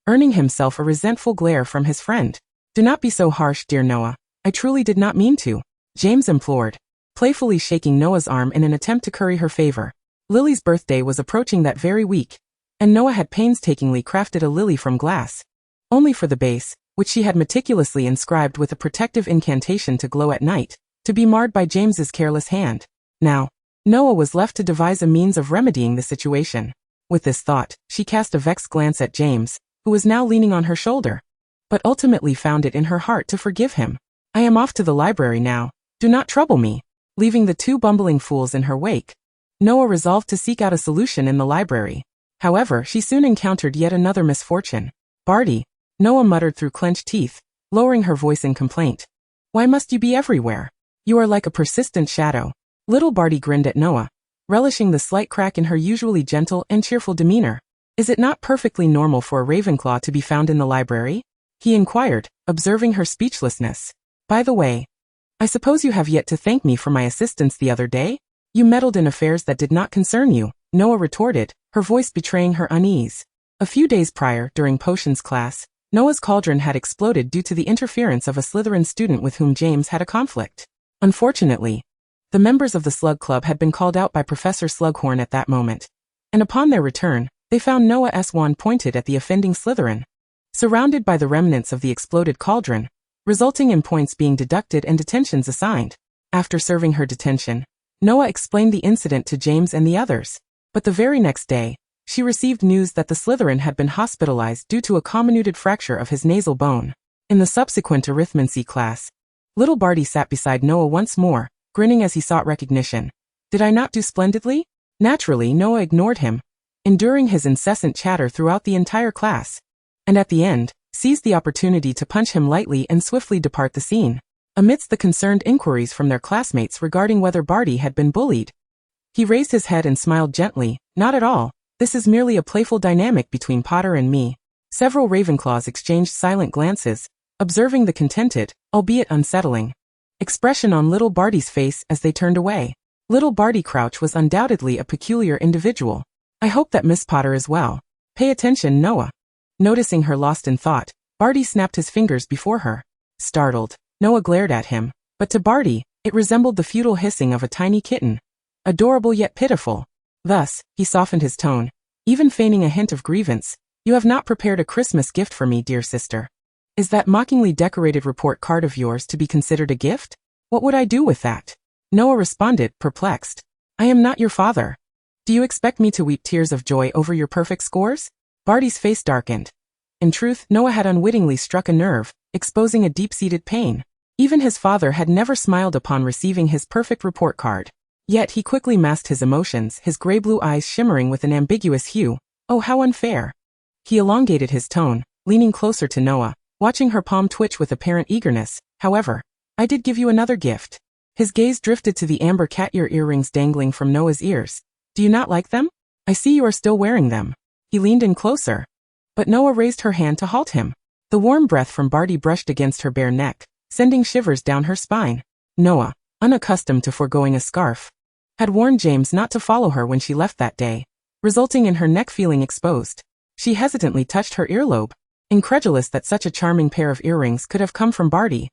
earning himself a resentful glare from his friend. Do not be so harsh, dear Noah. I truly did not mean to, James implored, playfully shaking Noah's arm in an attempt to curry her favor. Lily's birthday was approaching that very week, and Noah had painstakingly crafted a lily from glass, only for the base, which she had meticulously inscribed with a protective incantation to glow at night, to be marred by James's careless hand. Now, Noah was left to devise a means of remedying the situation. With this thought, she cast a vexed glance at James, who was now leaning on her shoulder, but ultimately found it in her heart to forgive him. I am off to the library now. Do not trouble me. Leaving the two bumbling fools in her wake, Noah resolved to seek out a solution in the library. However, she soon encountered yet another misfortune. Barty, Noah muttered through clenched teeth, lowering her voice in complaint. Why must you be everywhere? You are like a persistent shadow. Little Barty grinned at Noah, relishing the slight crack in her usually gentle and cheerful demeanor. Is it not perfectly normal for a Ravenclaw to be found in the library? He inquired, observing her speechlessness. By the way, I suppose you have yet to thank me for my assistance the other day? You meddled in affairs that did not concern you, Noah retorted, her voice betraying her unease. A few days prior, during potions class, Noah's cauldron had exploded due to the interference of a Slytherin student with whom James had a conflict. Unfortunately, the members of the Slug Club had been called out by Professor Slughorn at that moment, and upon their return, they found Noah's wand pointed at the offending Slytherin, surrounded by the remnants of the exploded cauldron, resulting in points being deducted and detentions assigned. After serving her detention, Noah explained the incident to James and the others, but the very next day, she received news that the Slytherin had been hospitalized due to a comminuted fracture of his nasal bone. In the subsequent arithmancy class, little Barty sat beside Noah once more, grinning as he sought recognition. Did I not do splendidly? Naturally, Noah ignored him, enduring his incessant chatter throughout the entire class, and at the end, seized the opportunity to punch him lightly and swiftly depart the scene. Amidst the concerned inquiries from their classmates regarding whether Barty had been bullied, he raised his head and smiled gently. Not at all. This is merely a playful dynamic between Potter and me. Several Ravenclaws exchanged silent glances, observing the contented, albeit unsettling, expression on little Barty's face as they turned away. Little Barty Crouch was undoubtedly a peculiar individual. I hope that Miss Potter is well. Pay attention, Noah. Noticing her lost in thought, Barty snapped his fingers before her. Startled, Noah glared at him, but to Barty, it resembled the futile hissing of a tiny kitten. Adorable yet pitiful. Thus, he softened his tone, even feigning a hint of grievance. You have not prepared a Christmas gift for me, dear sister. Is that mockingly decorated report card of yours to be considered a gift? What would I do with that? Noah responded, perplexed. I am not your father. Do you expect me to weep tears of joy over your perfect scores? Barty's face darkened. In truth, Noah had unwittingly struck a nerve, exposing a deep-seated pain. Even his father had never smiled upon receiving his perfect report card. Yet he quickly masked his emotions, his gray-blue eyes shimmering with an ambiguous hue. Oh, how unfair. He elongated his tone, leaning closer to Noah, watching her palm twitch with apparent eagerness. However, I did give you another gift. His gaze drifted to the amber cat ear earrings dangling from Noah's ears. Do you not like them? I see you are still wearing them. He leaned in closer, but Noah raised her hand to halt him. The warm breath from Barty brushed against her bare neck, sending shivers down her spine. Noah, unaccustomed to foregoing a scarf, had warned James not to follow her when she left that day, resulting in her neck feeling exposed. She hesitantly touched her earlobe, incredulous that such a charming pair of earrings could have come from Barty.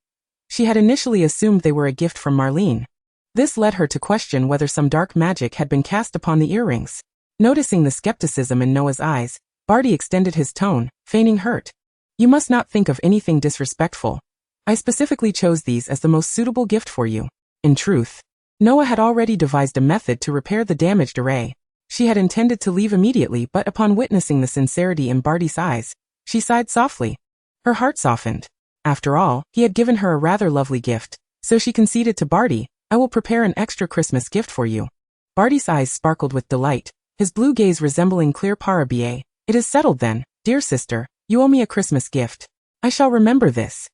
She had initially assumed they were a gift from Marlene. This led her to question whether some dark magic had been cast upon the earrings. Noticing the skepticism in Noah's eyes, Barty extended his tone, feigning hurt. You must not think of anything disrespectful. I specifically chose these as the most suitable gift for you. In truth, Noah had already devised a method to repair the damaged array. She had intended to leave immediately, but upon witnessing the sincerity in Barty's eyes, she sighed softly. Her heart softened. After all, he had given her a rather lovely gift, so she conceded to Barty, I will prepare an extra Christmas gift for you. Barty's eyes sparkled with delight, his blue gaze resembling clear parabillet. It is settled then, dear sister, you owe me a Christmas gift. I shall remember this.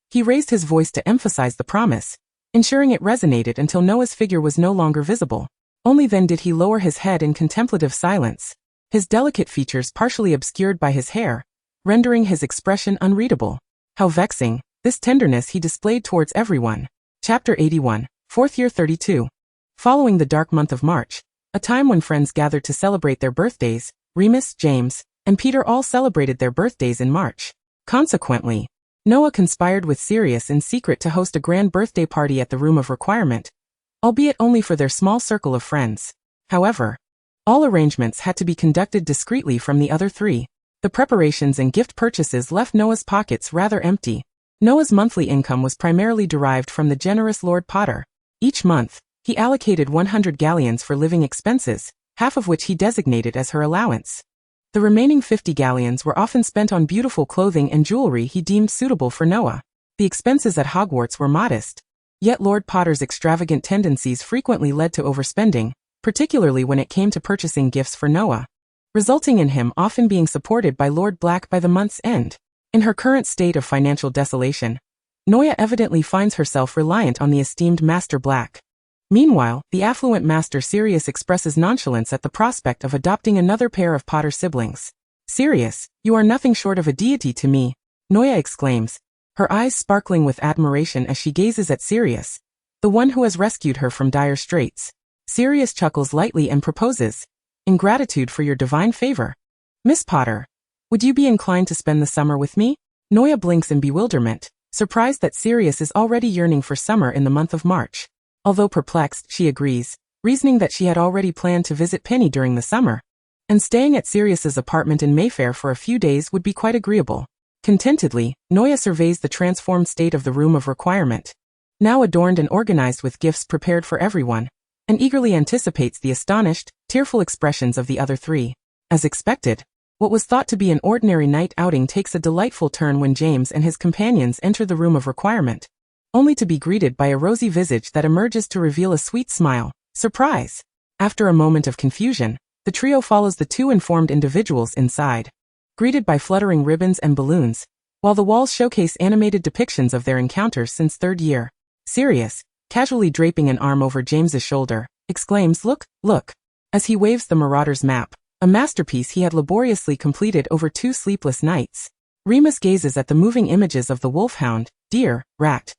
He raised his voice to emphasize the promise, ensuring it resonated until Noah's figure was no longer visible. Only then did he lower his head in contemplative silence, his delicate features partially obscured by his hair, rendering his expression unreadable. How vexing, this tenderness he displayed towards everyone. Chapter 81, 4th Year 32. Following the dark month of March, a time when friends gathered to celebrate their birthdays, Remus, James, and Peter all celebrated their birthdays in March. Consequently, Noah conspired with Sirius in secret to host a grand birthday party at the Room of Requirement, albeit only for their small circle of friends. However, all arrangements had to be conducted discreetly from the other three. The preparations and gift purchases left Noah's pockets rather empty. Noah's monthly income was primarily derived from the generous Lord Potter. Each month, he allocated 100 galleons for living expenses, half of which he designated as her allowance. The remaining 50 galleons were often spent on beautiful clothing and jewelry he deemed suitable for Noah. The expenses at Hogwarts were modest, yet Lord Potter's extravagant tendencies frequently led to overspending, particularly when it came to purchasing gifts for Noah, resulting in him often being supported by Lord Black by the month's end. In her current state of financial desolation, Noah evidently finds herself reliant on the esteemed Master Black. Meanwhile, the affluent Master Sirius expresses nonchalance at the prospect of adopting another pair of Potter siblings. Sirius, you are nothing short of a deity to me, Noah exclaims, her eyes sparkling with admiration as she gazes at Sirius, the one who has rescued her from dire straits. Sirius chuckles lightly and proposes, in gratitude for your divine favor. Miss Potter, would you be inclined to spend the summer with me? Noah blinks in bewilderment, surprised that Sirius is already yearning for summer in the month of March. Although perplexed, she agrees, reasoning that she had already planned to visit Penny during the summer, and staying at Sirius's apartment in Mayfair for a few days would be quite agreeable. Contentedly, Noah surveys the transformed state of the Room of Requirement, now adorned and organized with gifts prepared for everyone, and eagerly anticipates the astonished, tearful expressions of the other three. As expected, what was thought to be an ordinary night outing takes a delightful turn when James and his companions enter the Room of Requirement, only to be greeted by a rosy visage that emerges to reveal a sweet smile. Surprise! After a moment of confusion, the trio follows the two informed individuals inside, greeted by fluttering ribbons and balloons, while the walls showcase animated depictions of their encounters since third year. Sirius, casually draping an arm over James's shoulder, exclaims, "Look, look," as he waves the Marauder's map, a masterpiece he had laboriously completed over 2 sleepless nights. Remus gazes at the moving images of the wolfhound, deer, rat,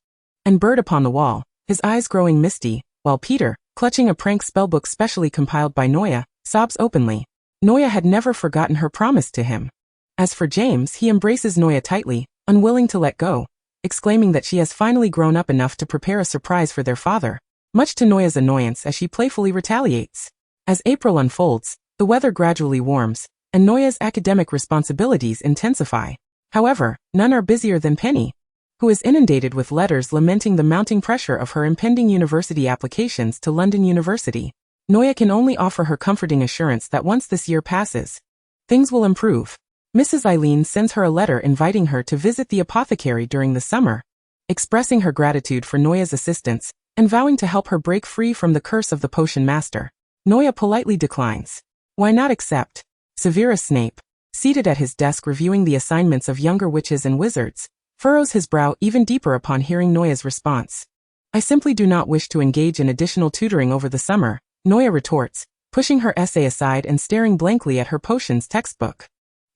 and bird upon the wall, his eyes growing misty, while Peter, clutching a prank spellbook specially compiled by Noah, sobs openly. Noah had never forgotten her promise to him. As for James, he embraces Noah tightly, unwilling to let go, exclaiming that she has finally grown up enough to prepare a surprise for their father, much to Noah's annoyance as she playfully retaliates. As April unfolds, the weather gradually warms, and Noah's academic responsibilities intensify. However, none are busier than Penny, who is inundated with letters lamenting the mounting pressure of her impending university applications to London University. Noah can only offer her comforting assurance that once this year passes, things will improve. Mrs. Eileen sends her a letter inviting her to visit the apothecary during the summer, expressing her gratitude for Noah's assistance, and vowing to help her break free from the curse of the potion master. Noah politely declines. Why not accept? Severus Snape, seated at his desk reviewing the assignments of younger witches and wizards, furrows his brow even deeper upon hearing Noah's response. I simply do not wish to engage in additional tutoring over the summer, Noah retorts, pushing her essay aside and staring blankly at her potions textbook.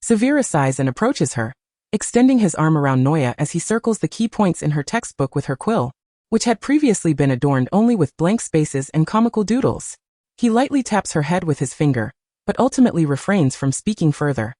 Severus sighs and approaches her, extending his arm around Noah as he circles the key points in her textbook with her quill, which had previously been adorned only with blank spaces and comical doodles. He lightly taps her head with his finger, but ultimately refrains from speaking further.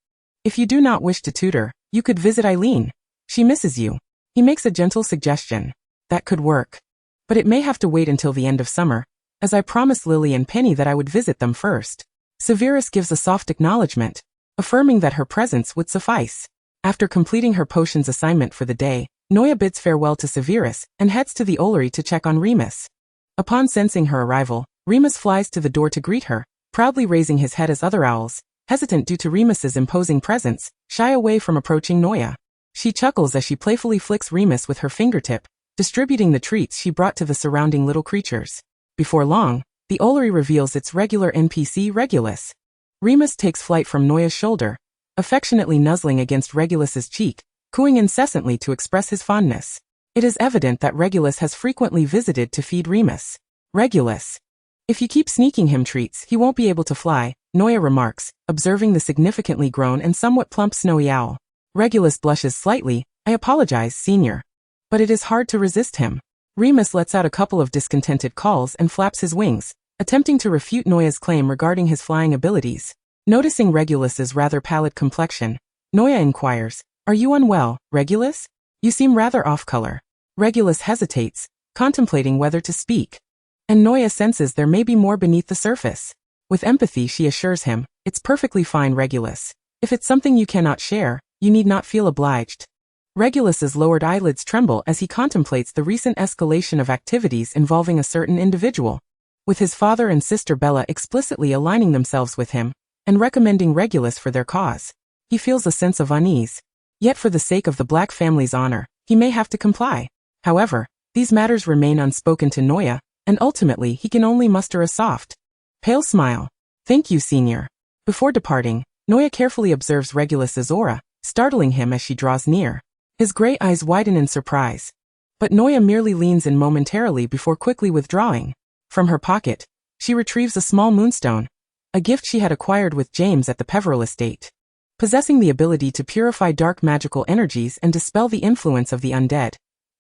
If you do not wish to tutor, you could visit Eileen. She misses you. He makes a gentle suggestion. That could work. But it may have to wait until the end of summer, as I promised Lily and Penny that I would visit them first. Severus gives a soft acknowledgement, affirming that her presence would suffice. After completing her potions assignment for the day, Noia bids farewell to Severus and heads to the Ollery to check on Remus. Upon sensing her arrival, Remus flies to the door to greet her, proudly raising his head as other owls, hesitant due to Remus's imposing presence, shy away from approaching Noia. She chuckles as she playfully flicks Remus with her fingertip, distributing the treats she brought to the surrounding little creatures. Before long, the Ollery reveals its regular NPC Regulus. Remus takes flight from Noia's shoulder, affectionately nuzzling against Regulus's cheek, cooing incessantly to express his fondness. It is evident that Regulus has frequently visited to feed Remus. Regulus. If you keep sneaking him treats, he won't be able to fly, Noia remarks, observing the significantly grown and somewhat plump snowy owl. Regulus blushes slightly. I apologize, Senior. But it is hard to resist him. Remus lets out a couple of discontented calls and flaps his wings, attempting to refute Noia's claim regarding his flying abilities. Noticing Regulus's rather pallid complexion, Noia inquires, "Are you unwell, Regulus? You seem rather off-color." Regulus hesitates, contemplating whether to speak. And Noia senses there may be more beneath the surface. With empathy she assures him, "It's perfectly fine, Regulus. If it's something you cannot share, you need not feel obliged." Regulus's lowered eyelids tremble as he contemplates the recent escalation of activities involving a certain individual. With his father and sister Bella explicitly aligning themselves with him, and recommending Regulus for their cause, he feels a sense of unease. Yet for the sake of the Black family's honor, he may have to comply. However, these matters remain unspoken to Noia, and ultimately he can only muster a soft, pale smile. "Thank you, Senior." Before departing, Noia carefully observes Regulus's aura, startling him as she draws near. His gray eyes widen in surprise. But Noia merely leans in momentarily before quickly withdrawing. From her pocket, she retrieves a small moonstone, a gift she had acquired with James at the Peveril estate. Possessing the ability to purify dark magical energies and dispel the influence of the undead,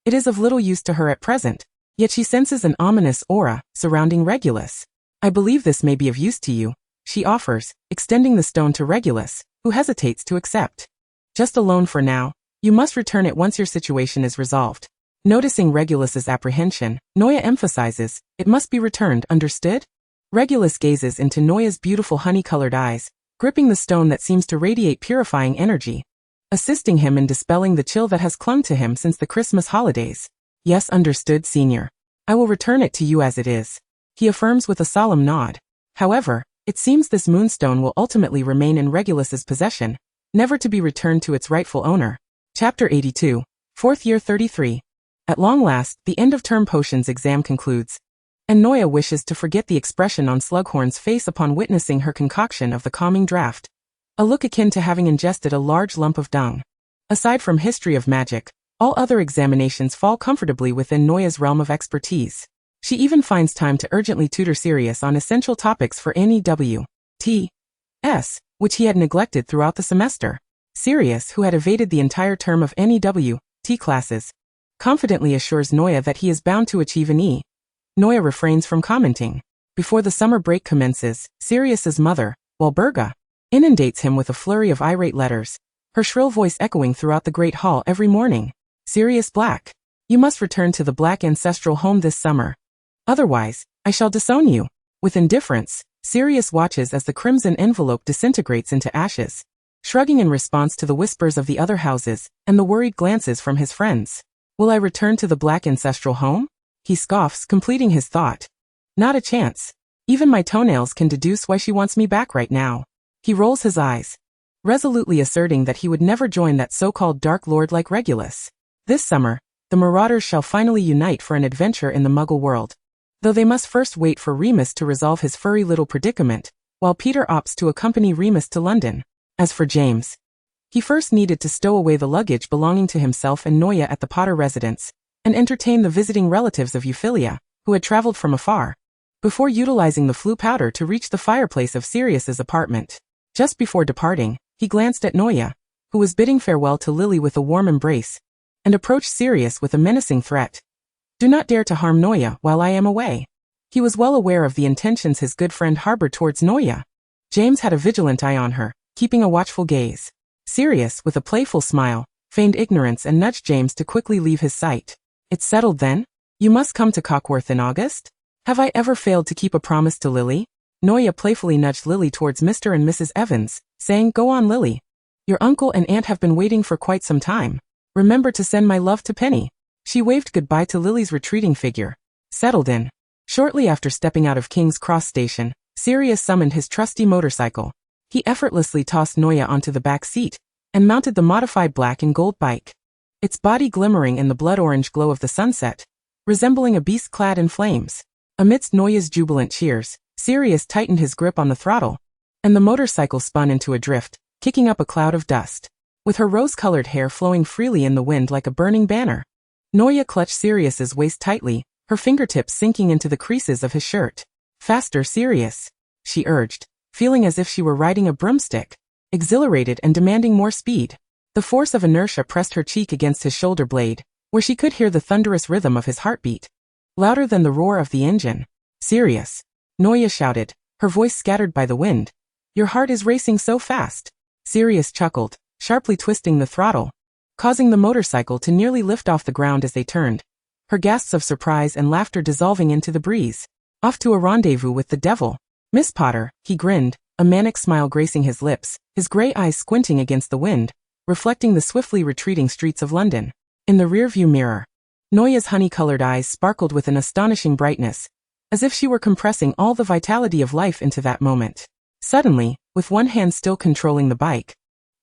it is of little use to her at present, yet she senses an ominous aura surrounding Regulus. "I believe this may be of use to you," she offers, extending the stone to Regulus, who hesitates to accept. "Just a loan for now. You must return it once your situation is resolved." Noticing Regulus's apprehension, Noia emphasizes, "It must be returned, understood?" Regulus gazes into Noia's beautiful honey-colored eyes, gripping the stone that seems to radiate purifying energy, assisting him in dispelling the chill that has clung to him since the Christmas holidays. "Yes, understood, Senior. I will return it to you as it is," he affirms with a solemn nod. However, it seems this moonstone will ultimately remain in Regulus's possession, never to be returned to its rightful owner. Chapter 82, 4th Year 33. At long last, the end-of-term potions exam concludes, and Noia wishes to forget the expression on Slughorn's face upon witnessing her concoction of the calming draught, a look akin to having ingested a large lump of dung. Aside from history of magic, all other examinations fall comfortably within Noia's realm of expertise. She even finds time to urgently tutor Sirius on essential topics for NEWT/S, which he had neglected throughout the semester. Sirius, who had evaded the entire term of NEWT classes, confidently assures Noia that he is bound to achieve an E. Noia refrains from commenting. Before the summer break commences, Sirius's mother, Walburga, inundates him with a flurry of irate letters, her shrill voice echoing throughout the great hall every morning. "Sirius Black, you must return to the Black ancestral home this summer. Otherwise, I shall disown you." With indifference, Sirius watches as the crimson envelope disintegrates into ashes, shrugging in response to the whispers of the other houses and the worried glances from his friends. "Will I return to the Black ancestral home?" he scoffs, completing his thought. "Not a chance. Even my toenails can deduce why she wants me back right now." He rolls his eyes, resolutely asserting that he would never join that so-called Dark Lord like Regulus. This summer, the Marauders shall finally unite for an adventure in the Muggle world, though they must first wait for Remus to resolve his furry little predicament, while Peter opts to accompany Remus to London. As for James, he first needed to stow away the luggage belonging to himself and Noia at the Potter residence, and entertain the visiting relatives of Euphilia, who had traveled from afar, before utilizing the flue powder to reach the fireplace of Sirius's apartment. Just before departing, he glanced at Noia, who was bidding farewell to Lily with a warm embrace, and approached Sirius with a menacing threat. "Do not dare to harm Noia while I am away." He was well aware of the intentions his good friend harbored towards Noia. James had a vigilant eye on her, keeping a watchful gaze. Sirius, with a playful smile, feigned ignorance and nudged James to quickly leave his sight. "It's settled then? You must come to Cockworth in August?" "Have I ever failed to keep a promise to Lily?" Noya playfully nudged Lily towards Mr. and Mrs. Evans, saying, "Go on, Lily. Your uncle and aunt have been waiting for quite some time. Remember to send my love to Penny." She waved goodbye to Lily's retreating figure. Settled in. Shortly after stepping out of King's Cross Station, Sirius summoned his trusty motorcycle. He effortlessly tossed Noya onto the back seat and mounted the modified black and gold bike. Its body glimmering in the blood-orange glow of the sunset, resembling a beast clad in flames. Amidst Noya's jubilant cheers, Sirius tightened his grip on the throttle, and the motorcycle spun into a drift, kicking up a cloud of dust. With her rose-colored hair flowing freely in the wind like a burning banner, Noya clutched Sirius's waist tightly, her fingertips sinking into the creases of his shirt. "Faster, Sirius," she urged, feeling as if she were riding a broomstick, exhilarated and demanding more speed. The force of inertia pressed her cheek against his shoulder blade, where she could hear the thunderous rhythm of his heartbeat, louder than the roar of the engine. "Sirius," Noya shouted, her voice scattered by the wind. "Your heart is racing so fast." Sirius chuckled, sharply twisting the throttle, causing the motorcycle to nearly lift off the ground as they turned, her gasps of surprise and laughter dissolving into the breeze. "Off to a rendezvous with the devil, Miss Potter," he grinned, a manic smile gracing his lips, his gray eyes squinting against the wind, reflecting the swiftly retreating streets of London. In the rearview mirror, Noya's honey-colored eyes sparkled with an astonishing brightness, as if she were compressing all the vitality of life into that moment. Suddenly, with one hand still controlling the bike,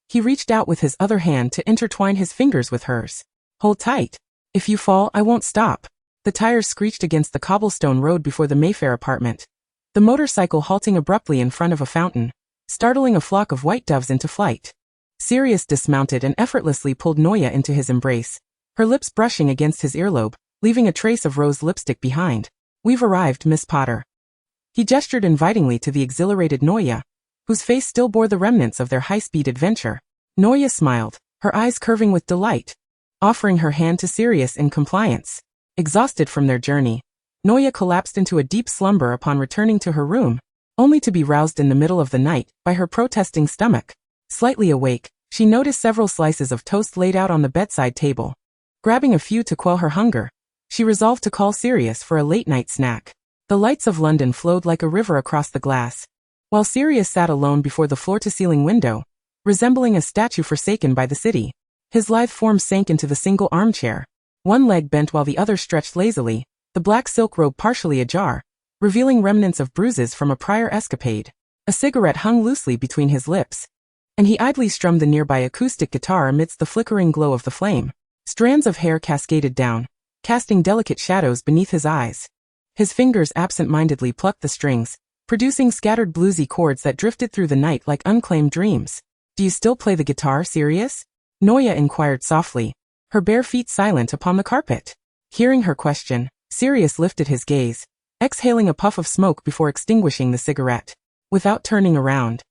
he reached out with his other hand to intertwine his fingers with hers. "Hold tight. If you fall, I won't stop." The tires screeched against the cobblestone road before the Mayfair apartment, the motorcycle halting abruptly in front of a fountain, startling a flock of white doves into flight. Sirius dismounted and effortlessly pulled Noya into his embrace, her lips brushing against his earlobe, leaving a trace of rose lipstick behind. "We've arrived, Miss Potter." He gestured invitingly to the exhilarated Noya, whose face still bore the remnants of their high-speed adventure. Noya smiled, her eyes curving with delight, offering her hand to Sirius in compliance. Exhausted from their journey, Noya collapsed into a deep slumber upon returning to her room, only to be roused in the middle of the night by her protesting stomach. Slightly awake, she noticed several slices of toast laid out on the bedside table. Grabbing a few to quell her hunger, she resolved to call Sirius for a late-night snack. The lights of London flowed like a river across the glass, while Sirius sat alone before the floor-to-ceiling window, resembling a statue forsaken by the city. His lithe form sank into the single armchair, one leg bent while the other stretched lazily, the black silk robe partially ajar, revealing remnants of bruises from a prior escapade. A cigarette hung loosely between his lips, and he idly strummed the nearby acoustic guitar amidst the flickering glow of the flame. Strands of hair cascaded down, casting delicate shadows beneath his eyes. His fingers absent-mindedly plucked the strings, producing scattered bluesy chords that drifted through the night like unclaimed dreams. "Do you still play the guitar, Sirius?" Noya inquired softly, her bare feet silent upon the carpet. Hearing her question, Sirius lifted his gaze, exhaling a puff of smoke before extinguishing the cigarette. Without turning around,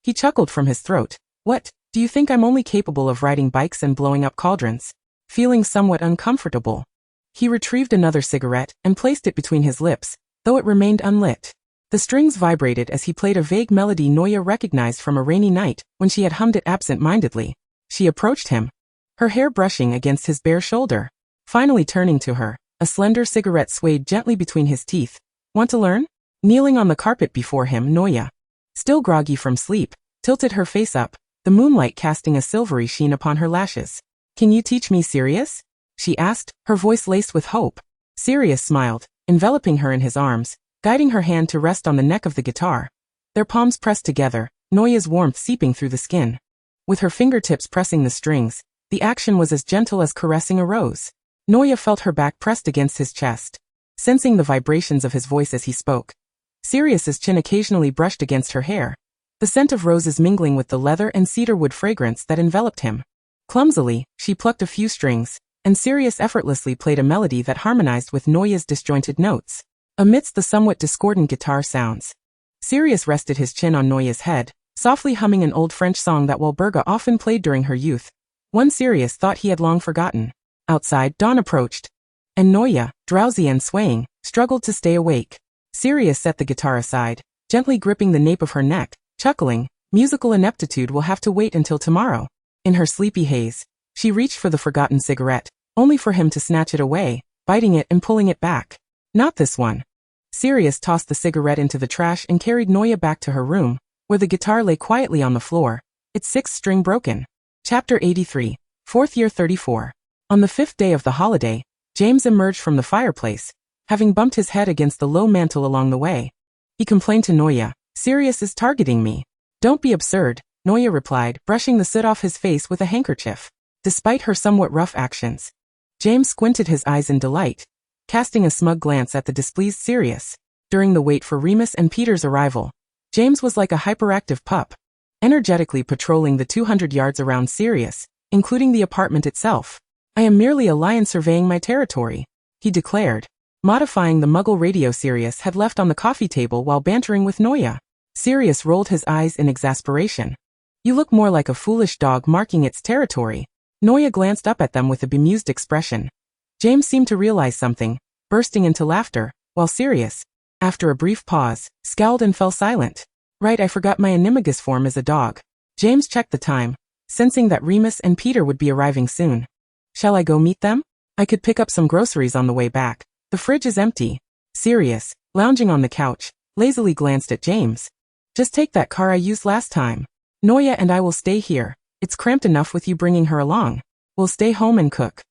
he chuckled from his throat. "What, do you think I'm only capable of riding bikes and blowing up cauldrons?" Feeling somewhat uncomfortable, he retrieved another cigarette and placed it between his lips, though it remained unlit. The strings vibrated as he played a vague melody Noya recognized from a rainy night when she had hummed it absent-mindedly. She approached him, her hair brushing against his bare shoulder. Finally turning to her, a slender cigarette swayed gently between his teeth. "Want to learn?" Kneeling on the carpet before him, Noya, still groggy from sleep, tilted her face up, the moonlight casting a silvery sheen upon her lashes. "Can you teach me, Sirius?" she asked, her voice laced with hope. Sirius smiled, enveloping her in his arms, guiding her hand to rest on the neck of the guitar. Their palms pressed together, Noya's warmth seeping through the skin. With her fingertips pressing the strings, the action was as gentle as caressing a rose. Noya felt her back pressed against his chest, sensing the vibrations of his voice as he spoke. Sirius's chin occasionally brushed against her hair, the scent of roses mingling with the leather and cedarwood fragrance that enveloped him. Clumsily, she plucked a few strings, and Sirius effortlessly played a melody that harmonized with Noya's disjointed notes. Amidst the somewhat discordant guitar sounds, Sirius rested his chin on Noya's head, softly humming an old French song that Walburga often played during her youth, one Sirius thought he had long forgotten. Outside, dawn approached, and Noya, drowsy and swaying, struggled to stay awake. Sirius set the guitar aside, gently gripping the nape of her neck, chuckling, "Musical ineptitude will have to wait until tomorrow." In her sleepy haze, she reached for the forgotten cigarette, only for him to snatch it away, biting it and pulling it back. "Not this one." Sirius tossed the cigarette into the trash and carried Noya back to her room, where the guitar lay quietly on the floor, its sixth string broken. Chapter 83. Fourth Year 34. On the fifth day of the holiday, James emerged from the fireplace, having bumped his head against the low mantel along the way. He complained to Noya, "Sirius is targeting me." "Don't be absurd," Noya replied, brushing the soot off his face with a handkerchief. Despite her somewhat rough actions, James squinted his eyes in delight, casting a smug glance at the displeased Sirius. During the wait for Remus and Peter's arrival, James was like a hyperactive pup, energetically patrolling the 200 yards around Sirius, including the apartment itself. "I am merely a lion surveying my territory," he declared, modifying the Muggle radio Sirius had left on the coffee table while bantering with Noya. Sirius rolled his eyes in exasperation. "You look more like a foolish dog marking its territory." Noya glanced up at them with a bemused expression. James seemed to realize something, bursting into laughter, while Sirius, after a brief pause, scowled and fell silent. "Right, I forgot my animagus form as a dog." James checked the time, sensing that Remus and Peter would be arriving soon. "Shall I go meet them? I could pick up some groceries on the way back. The fridge is empty." Sirius, lounging on the couch, lazily glanced at James. "Just take that car I used last time. Noya and I will stay here. It's cramped enough with you bringing her along. We'll stay home and cook."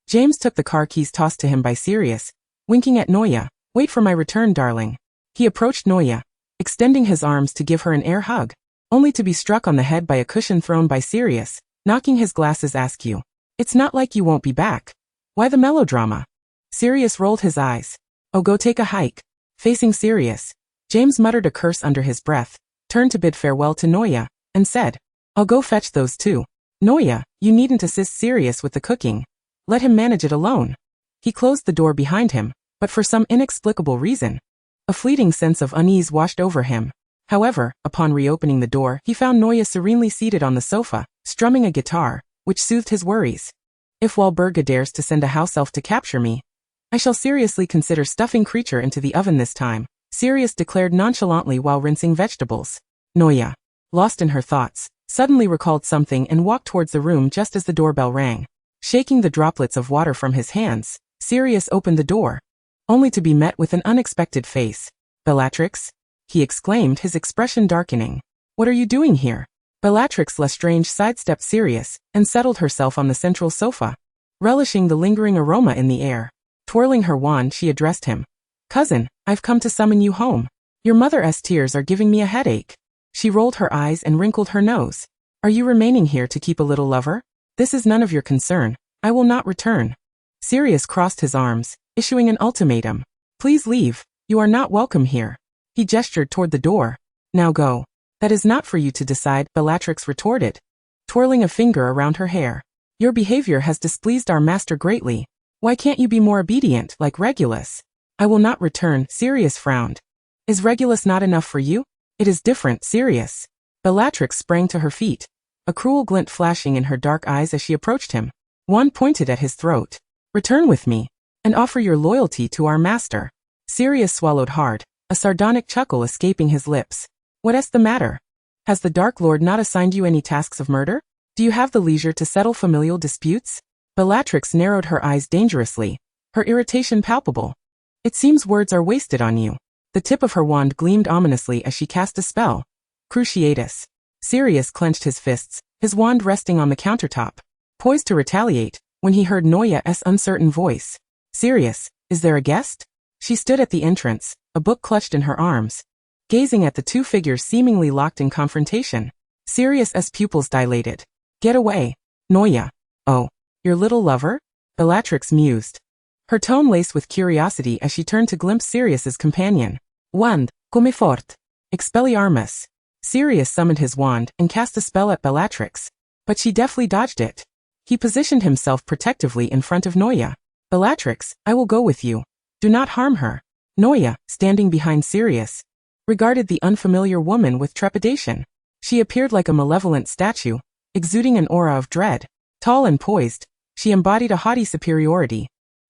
James took the car keys tossed to him by Sirius, winking at Noya. "Wait for my return, darling." He approached Noya, extending his arms to give her an air hug, only to be struck on the head by a cushion thrown by Sirius, knocking his glasses askew. "It's not like you won't be back. Why the melodrama?" Sirius rolled his eyes. "Oh, go take a hike." Facing Sirius, James muttered a curse under his breath, turned to bid farewell to Noya, and said, "I'll go fetch those too. Noya, you needn't assist Sirius with the cooking. Let him manage it alone." He closed the door behind him, but for some inexplicable reason, a fleeting sense of unease washed over him. However, upon reopening the door, he found Noya serenely seated on the sofa, strumming a guitar, which soothed his worries. "If Walburga dares to send a house elf to capture me, I shall seriously consider stuffing creature into the oven this time," Sirius declared nonchalantly while rinsing vegetables. Noya, lost in her thoughts, suddenly recalled something and walked towards the room just as the doorbell rang. Shaking the droplets of water from his hands, Sirius opened the door, only to be met with an unexpected face. "Bellatrix?" he exclaimed, his expression darkening. "What are you doing here?" Bellatrix Lestrange sidestepped Sirius and settled herself on the central sofa, relishing the lingering aroma in the air. Twirling her wand, she addressed him. "Cousin, I've come to summon you home. Your mother's tears are giving me a headache." She rolled her eyes and wrinkled her nose. "Are you remaining here to keep a little lover? This is none of your concern. I will not return." Sirius crossed his arms, issuing an ultimatum. "Please leave. You are not welcome here." He gestured toward the door. "Now go." "That is not for you to decide," Bellatrix retorted, twirling a finger around her hair. "Your behavior has displeased our master greatly. Why can't you be more obedient, like Regulus?" "I will not return," Sirius frowned. "Is Regulus not enough for you?" "It is different, Sirius." Bellatrix sprang to her feet, a cruel glint flashing in her dark eyes as she approached him. One pointed at his throat. "Return with me, and offer your loyalty to our master." Sirius swallowed hard, a sardonic chuckle escaping his lips. "What's the matter? Has the Dark Lord not assigned you any tasks of murder? Do you have the leisure to settle familial disputes?" Bellatrix narrowed her eyes dangerously, her irritation palpable. "It seems words are wasted on you." The tip of her wand gleamed ominously as she cast a spell. Cruciatus. Sirius clenched his fists, his wand resting on the countertop, poised to retaliate, when he heard Noya's uncertain voice. "Sirius, is there a guest?" She stood at the entrance, a book clutched in her arms, gazing at the two figures seemingly locked in confrontation. Sirius's pupils dilated. "Get away, Noya." "Oh, your little lover?" Bellatrix mused, her tone laced with curiosity as she turned to glimpse Sirius's companion. "Wand, come fort. Expelliarmus." Sirius summoned his wand and cast a spell at Bellatrix, but she deftly dodged it. He positioned himself protectively in front of Noya. "Bellatrix, I will go with you. Do not harm her." Noya, standing behind Sirius, regarded the unfamiliar woman with trepidation. She appeared like a malevolent statue, exuding an aura of dread. Tall and poised, she embodied a haughty superiority.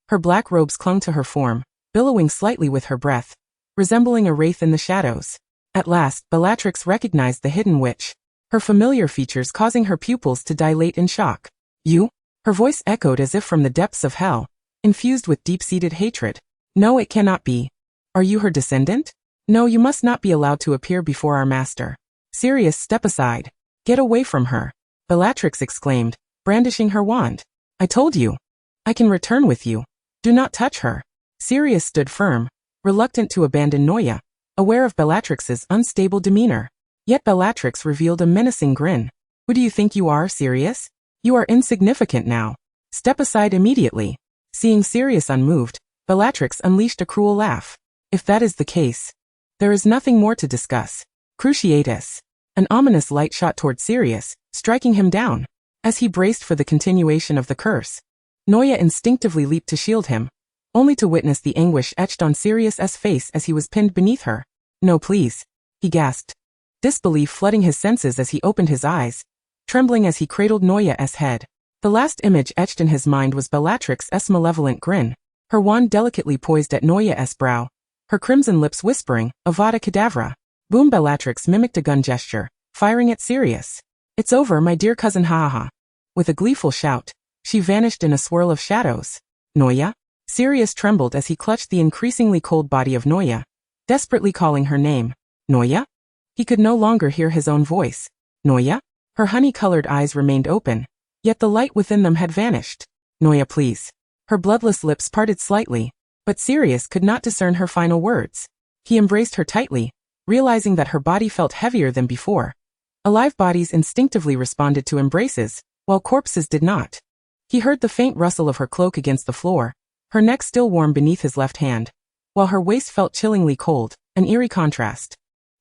Her black robes clung to her form, billowing slightly with her breath, resembling a wraith in the shadows. At last, Bellatrix recognized the hidden witch, her familiar features causing her pupils to dilate in shock. "You?" Her voice echoed as if from the depths of hell, infused with deep-seated hatred. "No, it cannot be." Are you her descendant? No, you must not be allowed to appear before our master. Sirius, step aside. Get away from her. Bellatrix exclaimed, brandishing her wand. I told you. I can return with you. Do not touch her. Sirius stood firm, reluctant to abandon Noya, aware of Bellatrix's unstable demeanor. Yet Bellatrix revealed a menacing grin. Who do you think you are, Sirius? You are insignificant now. Step aside immediately. Seeing Sirius unmoved, Bellatrix unleashed a cruel laugh. If that is the case, there is nothing more to discuss. Cruciatus. An ominous light shot toward Sirius, striking him down. As he braced for the continuation of the curse, Noya instinctively leaped to shield him, only to witness the anguish etched on Sirius's face as he was pinned beneath her. No, please, he gasped, disbelief flooding his senses as he opened his eyes, trembling as he cradled Noya's head. The last image etched in his mind was Bellatrix's malevolent grin, her wand delicately poised at Noya's brow, her crimson lips whispering, Avada Kedavra. Boom! Bellatrix mimicked a gun gesture, firing at Sirius. It's over, my dear cousin, ha ha ha. With a gleeful shout, she vanished in a swirl of shadows. Noya? Sirius trembled as he clutched the increasingly cold body of Noya, desperately calling her name. Noya? He could no longer hear his own voice. Noya? Her honey-colored eyes remained open, yet the light within them had vanished. Noya, please. Her bloodless lips parted slightly, but Sirius could not discern her final words. He embraced her tightly, realizing that her body felt heavier than before. Alive bodies instinctively responded to embraces, while corpses did not. He heard the faint rustle of her cloak against the floor, her neck still warm beneath his left hand, while her waist felt chillingly cold, an eerie contrast.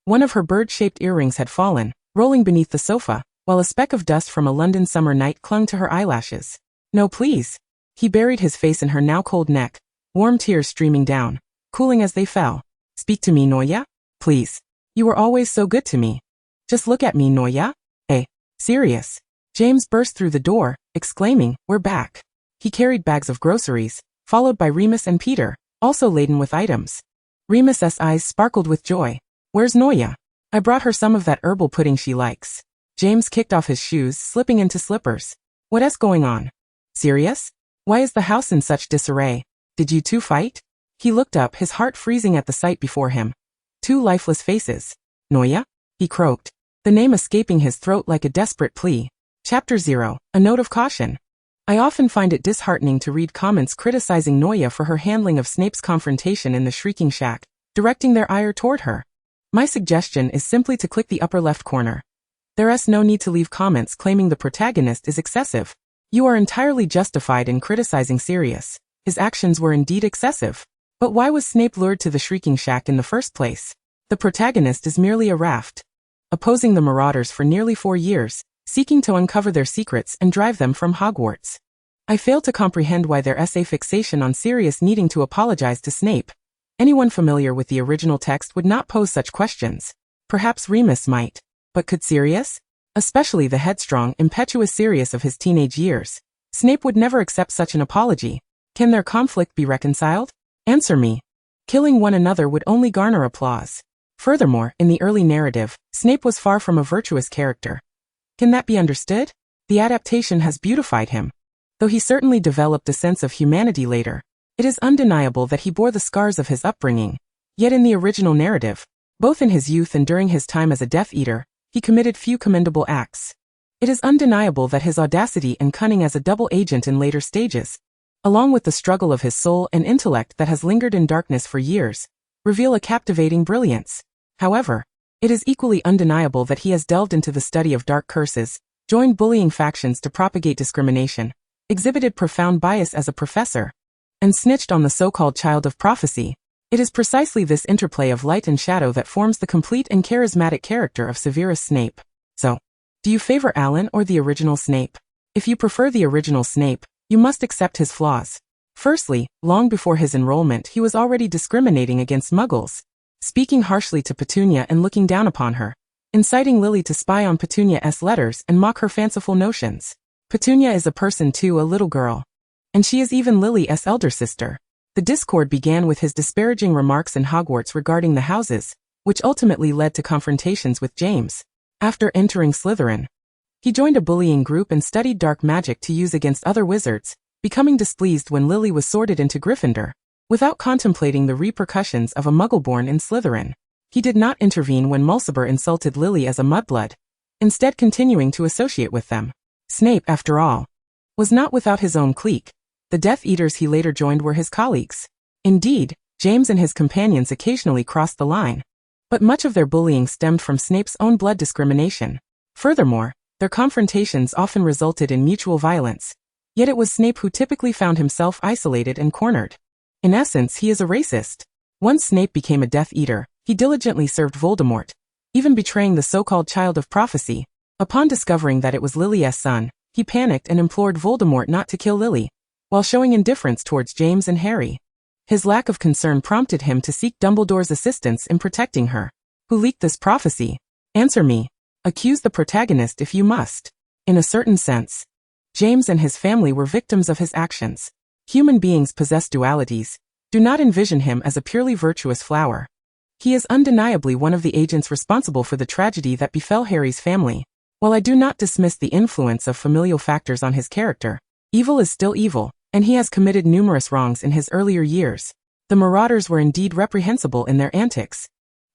One of her bird-shaped earrings had fallen, rolling beneath the sofa, while a speck of dust from a London summer night clung to her eyelashes. No, please. He buried his face in her now cold neck, warm tears streaming down, cooling as they fell. Speak to me, Noya? Please. You were always so good to me. Just look at me, Noya. Sirius. James burst through the door, exclaiming, we're back. He carried bags of groceries, followed by Remus and Peter, also laden with items. Remus's eyes sparkled with joy. Where's Noya? I brought her some of that herbal pudding she likes. James kicked off his shoes, slipping into slippers. What's going on? Sirius? Why is the house in such disarray? Did you two fight? He looked up, his heart freezing at the sight before him. Two lifeless faces. Noya? He croaked, the name escaping his throat like a desperate plea. Chapter 0, A Note of Caution. I often find it disheartening to read comments criticizing Noya for her handling of Snape's confrontation in the Shrieking Shack, directing their ire toward her. My suggestion is simply to click the upper left corner. There's no need to leave comments claiming the protagonist is excessive. You are entirely justified in criticizing Sirius. His actions were indeed excessive. But why was Snape lured to the Shrieking Shack in the first place? The protagonist is merely a raft, opposing the Marauders for nearly 4 years, seeking to uncover their secrets and drive them from Hogwarts. I fail to comprehend why their essay fixation on Sirius needing to apologize to Snape. Anyone familiar with the original text would not pose such questions. Perhaps Remus might. But could Sirius? Especially the headstrong, impetuous Sirius of his teenage years. Snape would never accept such an apology. Can their conflict be reconciled? Answer me. Killing one another would only garner applause. Furthermore, in the early narrative, Snape was far from a virtuous character. Can that be understood? The adaptation has beautified him. Though he certainly developed a sense of humanity later, it is undeniable that he bore the scars of his upbringing. Yet in the original narrative, both in his youth and during his time as a Death Eater, he committed few commendable acts. It is undeniable that his audacity and cunning as a double agent in later stages, along with the struggle of his soul and intellect that has lingered in darkness for years, reveal a captivating brilliance. However, it is equally undeniable that he has delved into the study of dark curses, joined bullying factions to propagate discrimination, exhibited profound bias as a professor, and snitched on the so-called child of prophecy. It is precisely this interplay of light and shadow that forms the complete and charismatic character of Severus Snape. So, do you favor Alan or the original Snape? If you prefer the original Snape, you must accept his flaws. Firstly, long before his enrollment he was already discriminating against Muggles, speaking harshly to Petunia and looking down upon her, inciting Lily to spy on Petunia's letters and mock her fanciful notions. Petunia is a person too, a little girl. And she is even Lily's elder sister. The discord began with his disparaging remarks in Hogwarts regarding the houses, which ultimately led to confrontations with James. After entering Slytherin, he joined a bullying group and studied dark magic to use against other wizards, becoming displeased when Lily was sorted into Gryffindor. without contemplating the repercussions of a muggle born in Slytherin. He did not intervene when Mulciber insulted Lily as a mudblood, instead continuing to associate with them. Snape, after all, was not without his own clique. The Death Eaters he later joined were his colleagues. Indeed, James and his companions occasionally crossed the line, but much of their bullying stemmed from Snape's own blood discrimination. Furthermore, their confrontations often resulted in mutual violence, yet it was Snape who typically found himself isolated and cornered. In essence, he is a racist. Once Snape became a Death Eater, he diligently served Voldemort, even betraying the so-called Child of Prophecy. Upon discovering that it was Lily's son, he panicked and implored Voldemort not to kill Lily, while showing indifference towards James and Harry. His lack of concern prompted him to seek Dumbledore's assistance in protecting her. Who leaked this prophecy? Answer me. Accuse the protagonist if you must. In a certain sense, James and his family were victims of his actions. Human beings possess dualities. Do not envision him as a purely virtuous flower. He is undeniably one of the agents responsible for the tragedy that befell Harry's family. While I do not dismiss the influence of familial factors on his character, evil is still evil, and he has committed numerous wrongs in his earlier years. The Marauders were indeed reprehensible in their antics.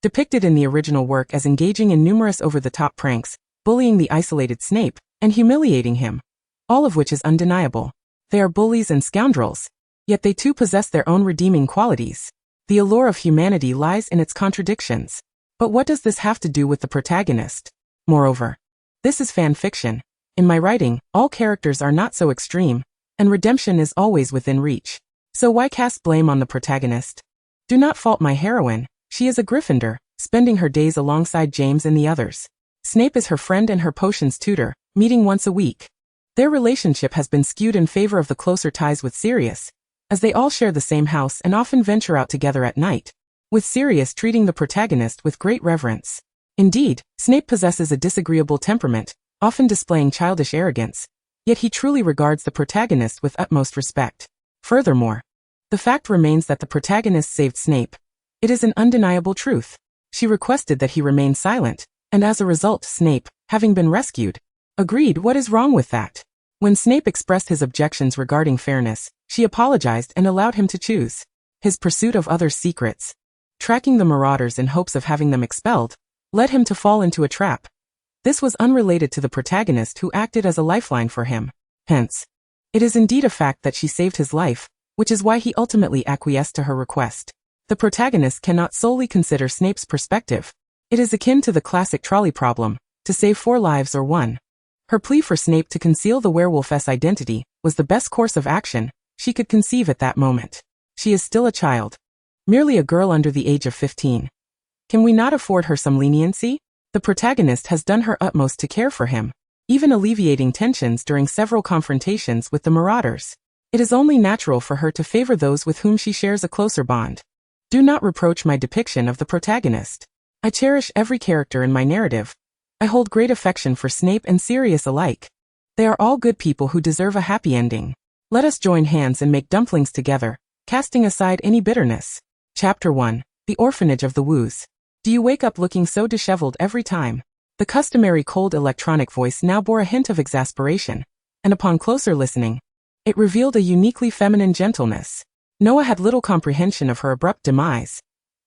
Depicted in the original work as engaging in numerous over-the-top pranks, bullying the isolated Snape, and humiliating him, all of which is undeniable. They are bullies and scoundrels, yet they too possess their own redeeming qualities. The allure of humanity lies in its contradictions. But what does this have to do with the protagonist? Moreover, this is fan fiction. In my writing, all characters are not so extreme, and redemption is always within reach. So why cast blame on the protagonist? Do not fault my heroine. She is a Gryffindor, spending her days alongside James and the others. Snape is her friend and her potions tutor, meeting once a week. Their relationship has been skewed in favor of the closer ties with Sirius, as they all share the same house and often venture out together at night, with Sirius treating the protagonist with great reverence. Indeed, Snape possesses a disagreeable temperament, often displaying childish arrogance, yet he truly regards the protagonist with utmost respect. Furthermore, the fact remains that the protagonist saved Snape. It is an undeniable truth. She requested that he remain silent, and as a result Snape, having been rescued, agreed. What is wrong with that? When Snape expressed his objections regarding fairness, she apologized and allowed him to choose. His pursuit of others' secrets, tracking the Marauders in hopes of having them expelled, led him to fall into a trap. This was unrelated to the protagonist who acted as a lifeline for him. Hence, it is indeed a fact that she saved his life, which is why he ultimately acquiesced to her request. The protagonist cannot solely consider Snape's perspective. It is akin to the classic trolley problem, to save 4 lives or 1. Her plea for Snape to conceal the werewolf's identity was the best course of action she could conceive at that moment. She is still a child, merely a girl under the age of 15. Can we not afford her some leniency? The protagonist has done her utmost to care for him, even alleviating tensions during several confrontations with the Marauders. It is only natural for her to favor those with whom she shares a closer bond. Do not reproach my depiction of the protagonist. I cherish every character in my narrative. I hold great affection for Snape and Sirius alike. They are all good people who deserve a happy ending. Let us join hands and make dumplings together, casting aside any bitterness. Chapter 1. The Orphanage of the Woos. Do you wake up looking so disheveled every time? The customary cold electronic voice now bore a hint of exasperation, and upon closer listening, it revealed a uniquely feminine gentleness. Noah had little comprehension of her abrupt demise.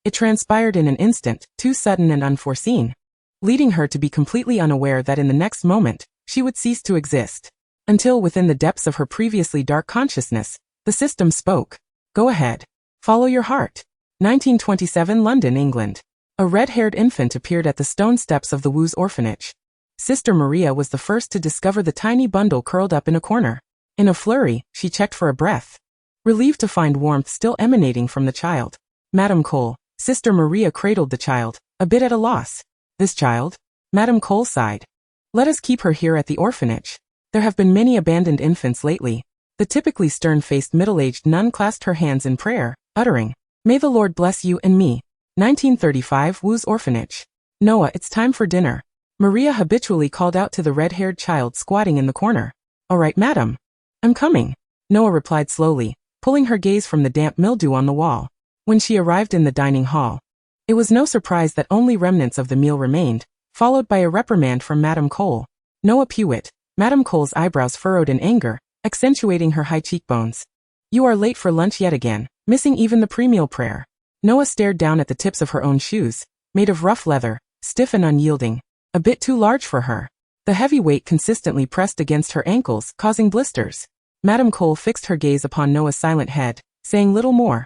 It transpired in an instant, too sudden and unforeseen, leading her to be completely unaware that in the next moment, she would cease to exist. Until within the depths of her previously dark consciousness, the system spoke. Go ahead. Follow your heart. 1927 London, England. A red-haired infant appeared at the stone steps of the Woos orphanage. Sister Maria was the first to discover the tiny bundle curled up in a corner. In a flurry, she checked for a breath, relieved to find warmth still emanating from the child. Madame Cole. Sister Maria cradled the child, a bit at a loss. This child? Madame Cole sighed. Let us keep her here at the orphanage. There have been many abandoned infants lately. The typically stern-faced middle-aged nun clasped her hands in prayer, uttering, May the Lord bless you and me. 1935 Woos Orphanage. Noah, it's time for dinner. Maria habitually called out to the red-haired child squatting in the corner. All right, madam. I'm coming. Noah replied slowly, pulling her gaze from the damp mildew on the wall. When she arrived in the dining hall, it was no surprise that only remnants of the meal remained, followed by a reprimand from Madame Cole. Noah Pewitt. Madame Cole's eyebrows furrowed in anger, accentuating her high cheekbones. You are late for lunch yet again, missing even the pre-meal prayer. Noah stared down at the tips of her own shoes, made of rough leather, stiff and unyielding, a bit too large for her. The heavy weight consistently pressed against her ankles, causing blisters. Madame Cole fixed her gaze upon Noah's silent head, saying little more.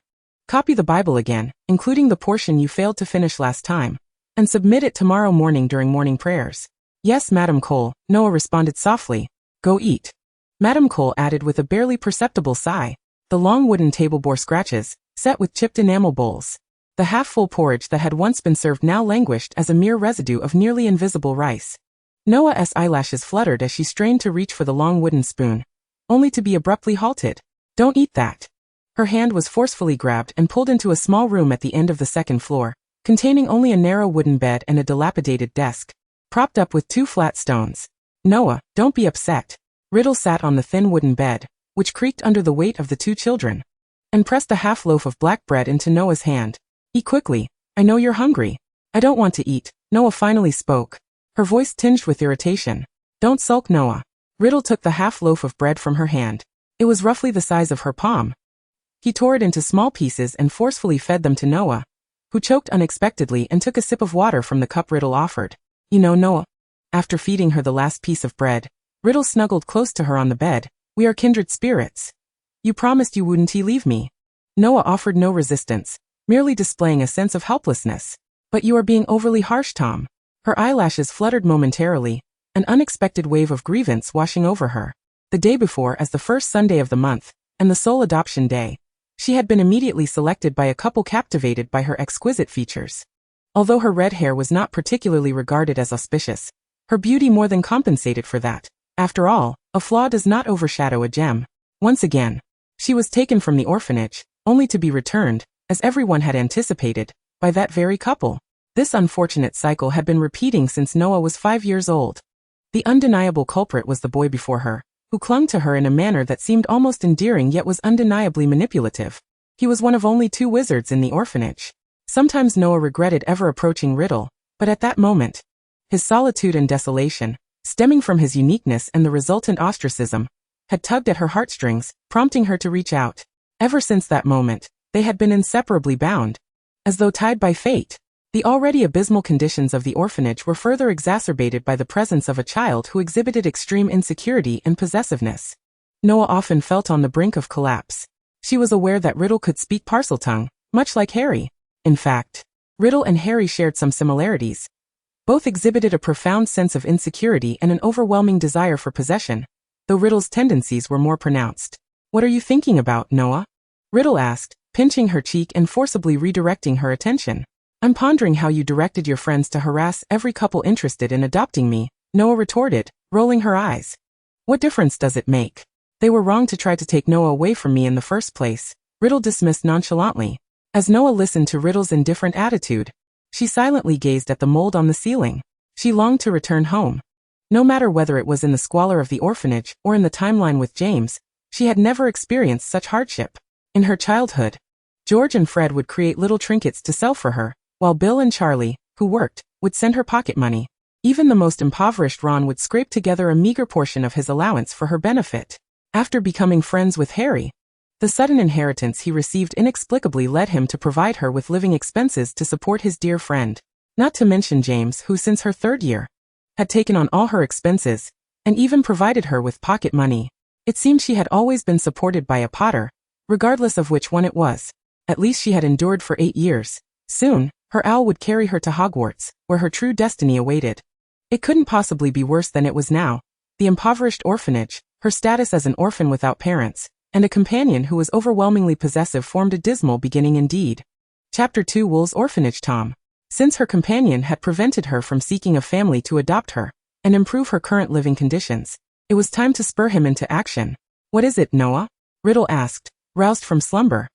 Copy the Bible again, including the portion you failed to finish last time, and submit it tomorrow morning during morning prayers. Yes, Madame Cole, Noah responded softly. Go eat. Madame Cole added with a barely perceptible sigh. The long wooden table bore scratches, set with chipped enamel bowls. The half-full porridge that had once been served now languished as a mere residue of nearly invisible rice. Noah's eyelashes fluttered as she strained to reach for the long wooden spoon, only to be abruptly halted. Don't eat that. Her hand was forcefully grabbed and pulled into a small room at the end of the second floor, containing only a narrow wooden bed and a dilapidated desk, propped up with 2 flat stones. Noah, don't be upset. Riddle sat on the thin wooden bed, which creaked under the weight of the 2 children, and pressed a half loaf of black bread into Noah's hand. Eat quickly. I know you're hungry. I don't want to eat, Noah finally spoke, her voice tinged with irritation. Don't sulk, Noah. Riddle took the half loaf of bread from her hand. It was roughly the size of her palm. He tore it into small pieces and forcefully fed them to Noah, who choked unexpectedly and took a sip of water from the cup Riddle offered. You know, Noah. After feeding her the last piece of bread, Riddle snuggled close to her on the bed. We are kindred spirits. You promised you wouldn't leave me. Noah offered no resistance, merely displaying a sense of helplessness. But you are being overly harsh, Tom. Her eyelashes fluttered momentarily, an unexpected wave of grievance washing over her. The day before, as the first Sunday of the month, and the sole adoption day, she had been immediately selected by a couple captivated by her exquisite features. Although her red hair was not particularly regarded as auspicious, her beauty more than compensated for that. After all, a flaw does not overshadow a gem. Once again, she was taken from the orphanage, only to be returned, as everyone had anticipated, by that very couple. This unfortunate cycle had been repeating since Noah was 5 years old. The undeniable culprit was the boy before her, who clung to her in a manner that seemed almost endearing yet was undeniably manipulative. He was one of only 2 wizards in the orphanage. Sometimes Noah regretted ever approaching Riddle, but at that moment, his solitude and desolation, stemming from his uniqueness and the resultant ostracism, had tugged at her heartstrings, prompting her to reach out. Ever since that moment, they had been inseparably bound, as though tied by fate. The already abysmal conditions of the orphanage were further exacerbated by the presence of a child who exhibited extreme insecurity and possessiveness. Noah often felt on the brink of collapse. She was aware that Riddle could speak Parseltongue, much like Harry. In fact, Riddle and Harry shared some similarities. Both exhibited a profound sense of insecurity and an overwhelming desire for possession, though Riddle's tendencies were more pronounced. What are you thinking about, Noah? Riddle asked, pinching her cheek and forcibly redirecting her attention. I'm pondering how you directed your friends to harass every couple interested in adopting me, Noah retorted, rolling her eyes. What difference does it make? They were wrong to try to take Noah away from me in the first place, Riddle dismissed nonchalantly. As Noah listened to Riddle's indifferent attitude, she silently gazed at the mold on the ceiling. She longed to return home. No matter whether it was in the squalor of the orphanage or in the timeline with James, she had never experienced such hardship. In her childhood, George and Fred would create little trinkets to sell for her, while Bill and Charlie, who worked, would send her pocket money. Even the most impoverished Ron would scrape together a meager portion of his allowance for her benefit. After becoming friends with Harry, the sudden inheritance he received inexplicably led him to provide her with living expenses to support his dear friend. Not to mention James, who since her 3rd year, had taken on all her expenses, and even provided her with pocket money. It seemed she had always been supported by a Potter, regardless of which one it was. At least she had endured for 8 years. Soon, her owl would carry her to Hogwarts, where her true destiny awaited. It couldn't possibly be worse than it was now. The impoverished orphanage, her status as an orphan without parents, and a companion who was overwhelmingly possessive formed a dismal beginning indeed. Chapter 2 Wool's Orphanage. Tom. Since her companion had prevented her from seeking a family to adopt her and improve her current living conditions, it was time to spur him into action. What is it, Noah? Riddle asked, roused from slumber.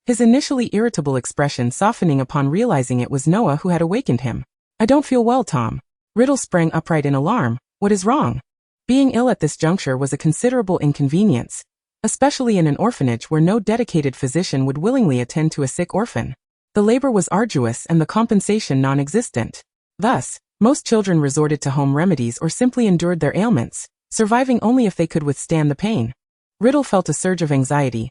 His initially irritable expression softening upon realizing it was Noah who had awakened him. I don't feel well, Tom. Riddle sprang upright in alarm. What is wrong? Being ill at this juncture was a considerable inconvenience, especially in an orphanage where no dedicated physician would willingly attend to a sick orphan. The labor was arduous and the compensation non-existent. Thus, most children resorted to home remedies or simply endured their ailments, surviving only if they could withstand the pain. Riddle felt a surge of anxiety,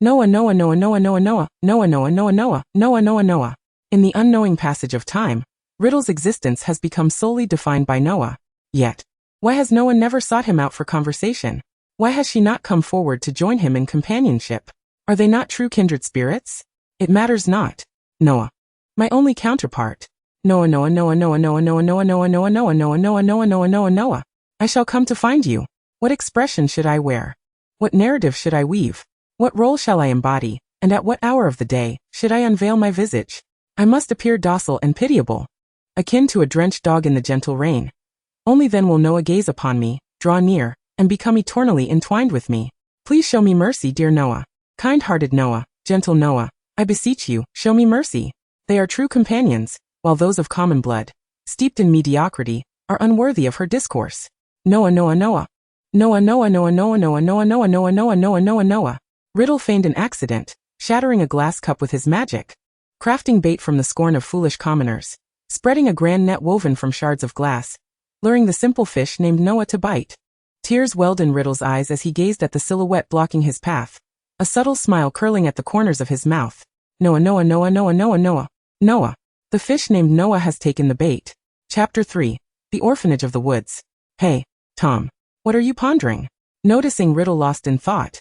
Noah, Noah, Noah, Noah, Noah, Noah, Noah, Noah, Noah, Noah, Noah, Noah, Noah. In the unknowing passage of time, Riddle's existence has become solely defined by Noah. Yet, why has Noah never sought him out for conversation? Why has she not come forward to join him in companionship? Are they not true kindred spirits? It matters not. Noah. My only counterpart. Noah, Noah, Noah, Noah, Noah, Noah, Noah, Noah, Noah, Noah, Noah, Noah, Noah, Noah, Noah, Noah. I shall come to find you. What expression should I wear? What narrative should I weave? What role shall I embody? And at what hour of the day should I unveil my visage? I must appear docile and pitiable, akin to a drenched dog in the gentle rain. Only then will Noah gaze upon me, draw near, and become eternally entwined with me. Please show me mercy, dear Noah. Kind-hearted Noah, gentle Noah, I beseech you, show me mercy. They are true companions, while those of common blood, steeped in mediocrity, are unworthy of her discourse. Noah, Noah, Noah. Noah, Noah, Noah, Noah, Noah, Noah, Noah, Noah, Noah, Noah, Noah, Noah. Riddle feigned an accident, shattering a glass cup with his magic, crafting bait from the scorn of foolish commoners, spreading a grand net woven from shards of glass, luring the simple fish named Noah to bite. Tears welled in Riddle's eyes as he gazed at the silhouette blocking his path, a subtle smile curling at the corners of his mouth. Noah, Noah, Noah, Noah, Noah, Noah, Noah. The fish named Noah has taken the bait. Chapter 3. The Orphanage of the Woods. Hey, Tom. What are you pondering? Noticing Riddle lost in thought,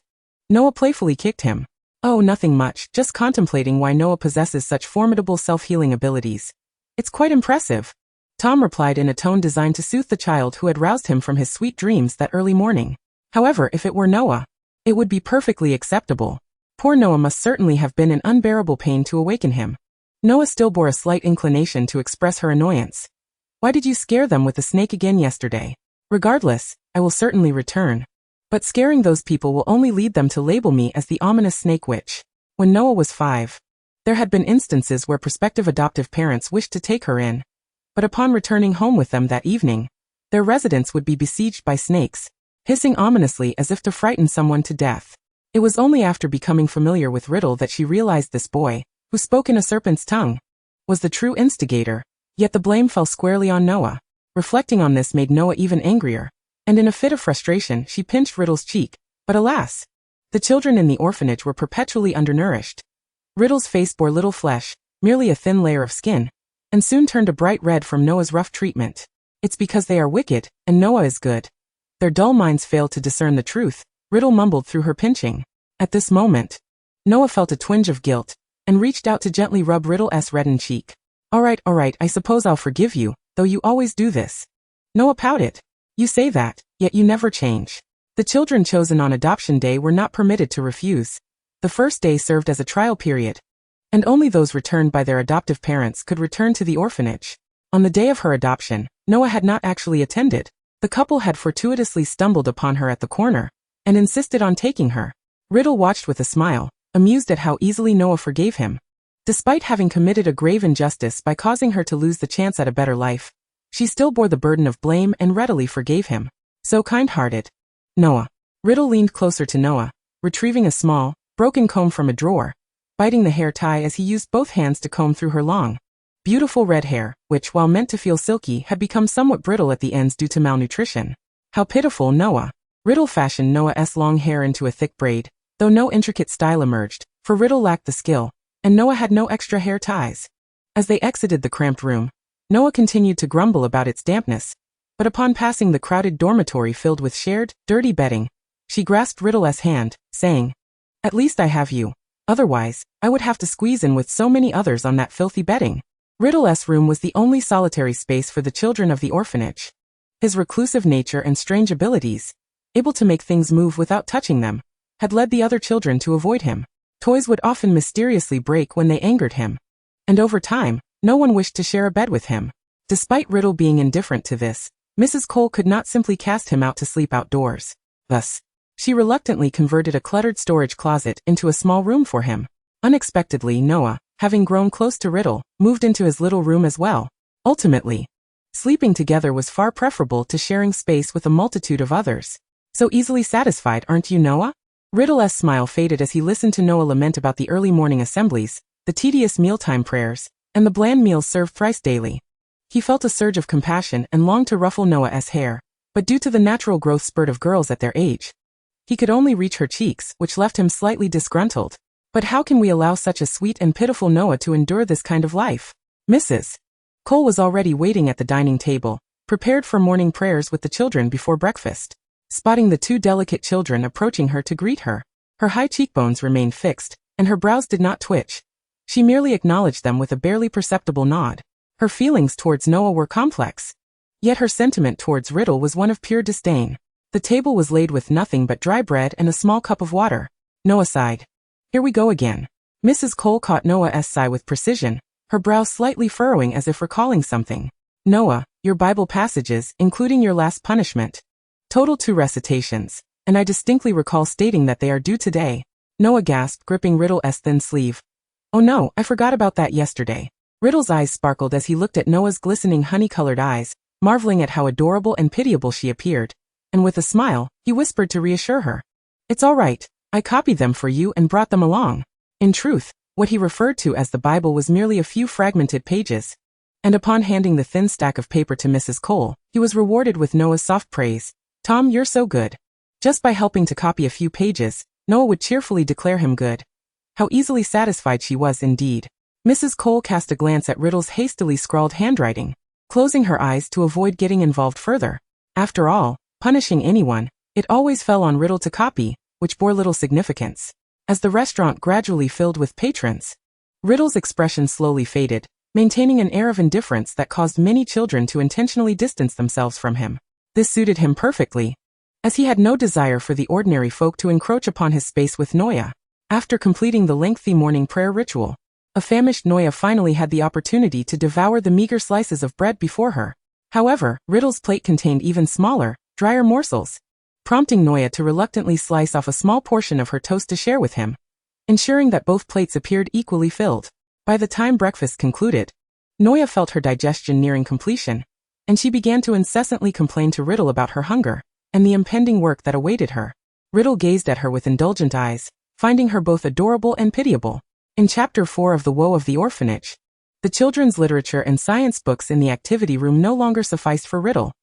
Noah playfully kicked him. Oh, nothing much, just contemplating why Noah possesses such formidable self-healing abilities. It's quite impressive. Tom replied in a tone designed to soothe the child who had roused him from his sweet dreams that early morning. However, if it were Noah, it would be perfectly acceptable. Poor Noah must certainly have been in unbearable pain to awaken him. Noah still bore a slight inclination to express her annoyance. Why did you scare them with the snake again yesterday? Regardless, I will certainly return. But scaring those people will only lead them to label me as the ominous snake witch. When Noah was 5, there had been instances where prospective adoptive parents wished to take her in. But upon returning home with them that evening, their residence would be besieged by snakes, hissing ominously as if to frighten someone to death. It was only after becoming familiar with Riddle that she realized this boy, who spoke in a serpent's tongue, was the true instigator, yet the blame fell squarely on Noah. Reflecting on this made Noah even angrier, and in a fit of frustration she pinched Riddle's cheek, but alas! The children in the orphanage were perpetually undernourished. Riddle's face bore little flesh, merely a thin layer of skin, and soon turned a bright red from Noah's rough treatment. It's because they are wicked, and Noah is good. Their dull minds failed to discern the truth, Riddle mumbled through her pinching. At this moment, Noah felt a twinge of guilt, and reached out to gently rub Riddle's reddened cheek. All right, I suppose I'll forgive you, though you always do this. Noah pouted. You say that, yet you never change. The children chosen on adoption day were not permitted to refuse. The first day served as a trial period, and only those returned by their adoptive parents could return to the orphanage. On the day of her adoption, Noah had not actually attended. The couple had fortuitously stumbled upon her at the corner, and insisted on taking her. Riddle watched with a smile, amused at how easily Noah forgave him. Despite having committed a grave injustice by causing her to lose the chance at a better life, she still bore the burden of blame and readily forgave him. So kind-hearted. Noah. Riddle leaned closer to Noah, retrieving a small, broken comb from a drawer, biting the hair tie as he used both hands to comb through her long, beautiful red hair, which, while meant to feel silky, had become somewhat brittle at the ends due to malnutrition. How pitiful, Noah. Riddle fashioned Noah's long hair into a thick braid, though no intricate style emerged, for Riddle lacked the skill, and Noah had no extra hair ties. As they exited the cramped room, Noah continued to grumble about its dampness, but upon passing the crowded dormitory filled with shared, dirty bedding, she grasped Riddle's hand, saying, At least I have you. Otherwise, I would have to squeeze in with so many others on that filthy bedding. Riddle's room was the only solitary space for the children of the orphanage. His reclusive nature and strange abilities, able to make things move without touching them, had led the other children to avoid him. Toys would often mysteriously break when they angered him. And over time, no one wished to share a bed with him. Despite Riddle being indifferent to this, Mrs. Cole could not simply cast him out to sleep outdoors. Thus, she reluctantly converted a cluttered storage closet into a small room for him. Unexpectedly, Noah, having grown close to Riddle, moved into his little room as well. Ultimately, sleeping together was far preferable to sharing space with a multitude of others. So easily satisfied, aren't you, Noah? Riddle's smile faded as he listened to Noah lament about the early morning assemblies, the tedious mealtime prayers, and the bland meals served thrice daily. He felt a surge of compassion and longed to ruffle Noah's hair, but due to the natural growth spurt of girls at their age, he could only reach her cheeks, which left him slightly disgruntled. But how can we allow such a sweet and pitiful Noah to endure this kind of life? Mrs. Cole was already waiting at the dining table, prepared for morning prayers with the children before breakfast. Spotting the two delicate children approaching her to greet her, her high cheekbones remained fixed, and her brows did not twitch. She merely acknowledged them with a barely perceptible nod. Her feelings towards Noah were complex, yet her sentiment towards Riddle was one of pure disdain. The table was laid with nothing but dry bread and a small cup of water. Noah sighed. Here we go again. Mrs. Cole caught Noah's sigh with precision, her brows slightly furrowing as if recalling something. Noah, your Bible passages, including your last punishment. Total 2 recitations, and I distinctly recall stating that they are due today. Noah gasped, gripping Riddle's thin sleeve. Oh no, I forgot about that yesterday. Riddle's eyes sparkled as he looked at Noah's glistening honey-colored eyes, marveling at how adorable and pitiable she appeared, and with a smile, he whispered to reassure her. It's all right, I copied them for you and brought them along. In truth, what he referred to as the Bible was merely a few fragmented pages, and upon handing the thin stack of paper to Mrs. Cole, he was rewarded with Noah's soft praise. Tom, you're so good. Just by helping to copy a few pages, Noah would cheerfully declare him good. How easily satisfied she was indeed. Mrs. Cole cast a glance at Riddle's hastily scrawled handwriting, closing her eyes to avoid getting involved further. After all, punishing anyone, it always fell on Riddle to copy, which bore little significance. As the restaurant gradually filled with patrons, Riddle's expression slowly faded, maintaining an air of indifference that caused many children to intentionally distance themselves from him. This suited him perfectly, as he had no desire for the ordinary folk to encroach upon his space with Noya. After completing the lengthy morning prayer ritual, a famished Noya finally had the opportunity to devour the meager slices of bread before her. However, Riddle's plate contained even smaller, drier morsels, prompting Noya to reluctantly slice off a small portion of her toast to share with him, ensuring that both plates appeared equally filled. By the time breakfast concluded, Noya felt her digestion nearing completion, and she began to incessantly complain to Riddle about her hunger and the impending work that awaited her. Riddle gazed at her with indulgent eyes, finding her both adorable and pitiable. In Chapter 4 of The Woe of the Orphanage, the children's literature and science books in the activity room no longer sufficed for Riddle.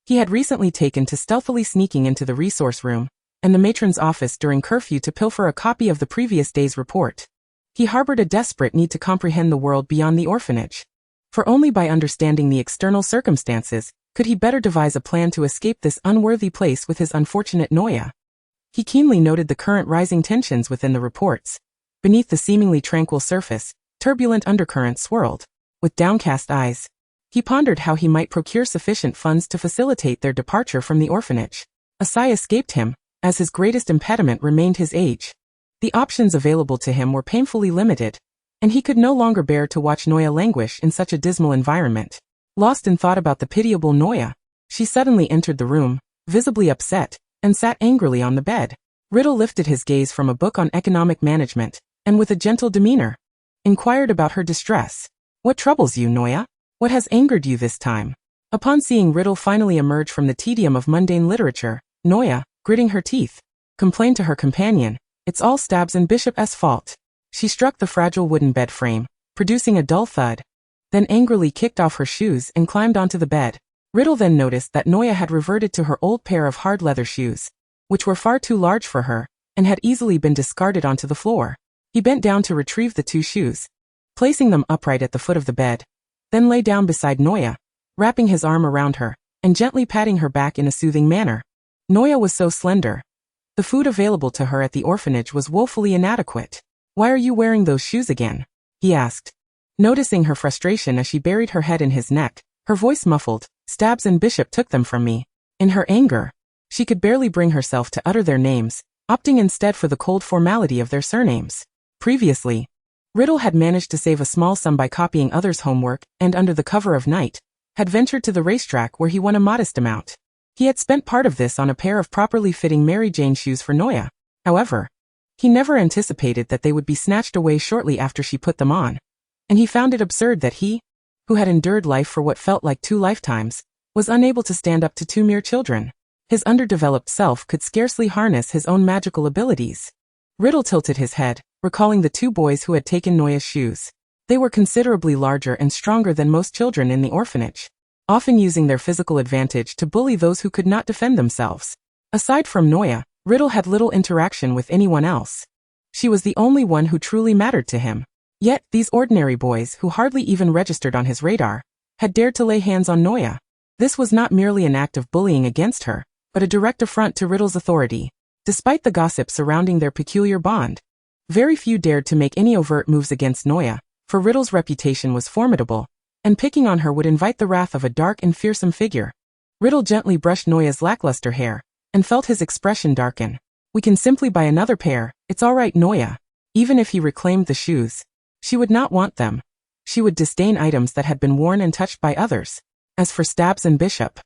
He had recently taken to stealthily sneaking into the resource room and the matron's office during curfew to pilfer a copy of the previous day's report. He harbored a desperate need to comprehend the world beyond the orphanage. For only by understanding the external circumstances could he better devise a plan to escape this unworthy place with his unfortunate Noya. He keenly noted the current rising tensions within the reports. Beneath the seemingly tranquil surface, turbulent undercurrents swirled. With downcast eyes, he pondered how he might procure sufficient funds to facilitate their departure from the orphanage. A sigh escaped him, as his greatest impediment remained his age. The options available to him were painfully limited, and he could no longer bear to watch Noya languish in such a dismal environment. Lost in thought about the pitiable Noya, she suddenly entered the room, visibly upset, and sat angrily on the bed. Riddle lifted his gaze from a book on economic management, and with a gentle demeanor, inquired about her distress. "What troubles you, Noya? What has angered you this time?" Upon seeing Riddle finally emerge from the tedium of mundane literature, Noya, gritting her teeth, complained to her companion, "It's all Stabs and Bishop's fault." She struck the fragile wooden bed frame, producing a dull thud, then angrily kicked off her shoes and climbed onto the bed. Riddle then noticed that Noya had reverted to her old pair of hard leather shoes, which were far too large for her, and had easily been discarded onto the floor. He bent down to retrieve the two shoes, placing them upright at the foot of the bed, then lay down beside Noya, wrapping his arm around her, and gently patting her back in a soothing manner. Noya was so slender. The food available to her at the orphanage was woefully inadequate. "Why are you wearing those shoes again?" he asked. Noticing her frustration as she buried her head in his neck, her voice muffled, "Stabs and Bishop took them from me." In her anger, she could barely bring herself to utter their names, opting instead for the cold formality of their surnames. Previously, Riddle had managed to save a small sum by copying others' homework and, under the cover of night, had ventured to the racetrack where he won a modest amount. He had spent part of this on a pair of properly fitting Mary Jane shoes for Noya. However, he never anticipated that they would be snatched away shortly after she put them on, and he found it absurd that he, who had endured life for what felt like 2 lifetimes, was unable to stand up to 2 mere children. His underdeveloped self could scarcely harness his own magical abilities. Riddle tilted his head, recalling the 2 boys who had taken Noya's shoes. They were considerably larger and stronger than most children in the orphanage, often using their physical advantage to bully those who could not defend themselves. Aside from Noya, Riddle had little interaction with anyone else. She was the only one who truly mattered to him. Yet, these ordinary boys, who hardly even registered on his radar, had dared to lay hands on Noya. This was not merely an act of bullying against her, but a direct affront to Riddle's authority. Despite the gossip surrounding their peculiar bond, very few dared to make any overt moves against Noya, for Riddle's reputation was formidable, and picking on her would invite the wrath of a dark and fearsome figure. Riddle gently brushed Noya's lackluster hair, and felt his expression darken. "We can simply buy another pair, it's all right, Noya." Even if he reclaimed the shoes, she would not want them. She would disdain items that had been worn and touched by others. As for Stabs and Bishop,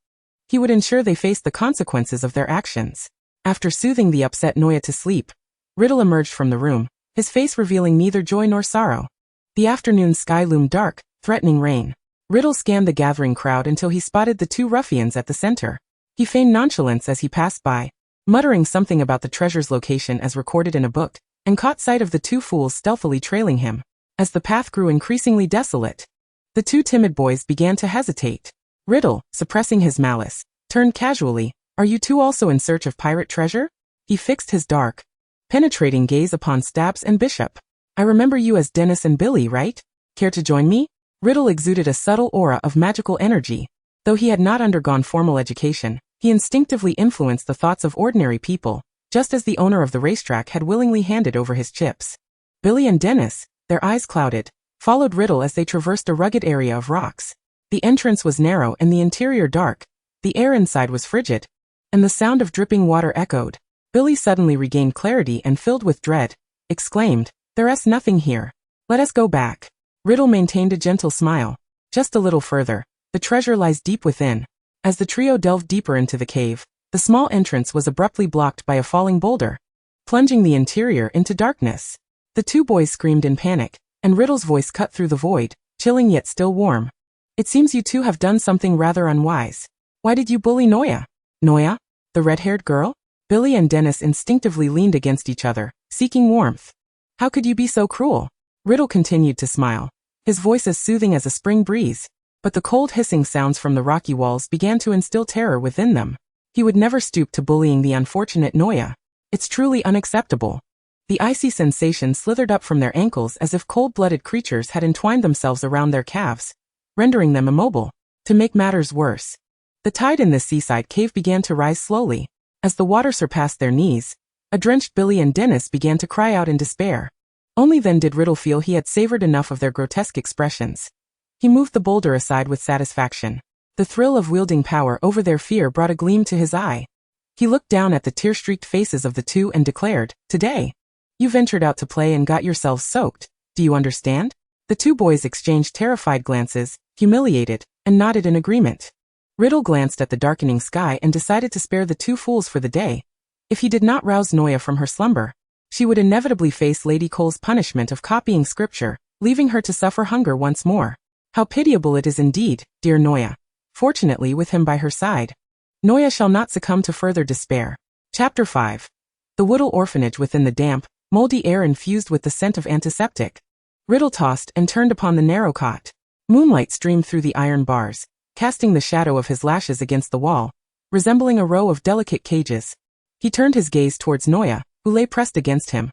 he would ensure they faced the consequences of their actions. After soothing the upset Noya to sleep, Riddle emerged from the room, his face revealing neither joy nor sorrow. The afternoon sky loomed dark, threatening rain. Riddle scanned the gathering crowd until he spotted the 2 ruffians at the center. He feigned nonchalance as he passed by, muttering something about the treasure's location as recorded in a book, and caught sight of the 2 fools stealthily trailing him. As the path grew increasingly desolate, the 2 timid boys began to hesitate. Riddle, suppressing his malice, turned casually. "Are you 2 also in search of pirate treasure?" He fixed his dark, penetrating gaze upon Stabs and Bishop. "I remember you as Dennis and Billy, right? Care to join me?" Riddle exuded a subtle aura of magical energy. Though he had not undergone formal education, He instinctively influenced the thoughts of ordinary people, just as the owner of the racetrack had willingly handed over his chips. Billy and Dennis, their eyes clouded, followed Riddle as they traversed a rugged area of rocks. The entrance was narrow and the interior dark, the air inside was frigid, and the sound of dripping water echoed. Billy suddenly regained clarity and, filled with dread, exclaimed, "There's nothing here. Let us go back." Riddle maintained a gentle smile. "Just a little further. The treasure lies deep within." As the trio delved deeper into the cave, the small entrance was abruptly blocked by a falling boulder, plunging the interior into darkness. The two boys screamed in panic, and Riddle's voice cut through the void, chilling yet still warm. "It seems you two have done something rather unwise. Why did you bully Noya?" "Noya? The red-haired girl?" Billy and Dennis instinctively leaned against each other, seeking warmth. "How could you be so cruel?" Riddle continued to smile, his voice as soothing as a spring breeze, but the cold hissing sounds from the rocky walls began to instill terror within them. He would never stoop to bullying the unfortunate Noya. "It's truly unacceptable." The icy sensation slithered up from their ankles as if cold-blooded creatures had entwined themselves around their calves, rendering them immobile. To make matters worse, the tide in this seaside cave began to rise slowly. As the water surpassed their knees, a drenched Billy and Dennis began to cry out in despair. Only then did Riddle feel he had savored enough of their grotesque expressions. He moved the boulder aside with satisfaction. The thrill of wielding power over their fear brought a gleam to his eye. He looked down at the tear-streaked faces of the two and declared, "Today, you ventured out to play and got yourselves soaked. Do you understand?" The two boys exchanged terrified glances, humiliated, and nodded in agreement. Riddle glanced at the darkening sky and decided to spare the two fools for the day. If he did not rouse Noya from her slumber, she would inevitably face Lady Cole's punishment of copying scripture, leaving her to suffer hunger once more. How pitiable it is indeed, dear Noya. Fortunately, with him by her side, Noya shall not succumb to further despair. Chapter 5. The Woodle Orphanage. Within the damp, moldy air infused with the scent of antiseptic, Riddle tossed and turned upon the narrow cot. Moonlight streamed through the iron bars, casting the shadow of his lashes against the wall, resembling a row of delicate cages. He turned his gaze towards Noya, who lay pressed against him.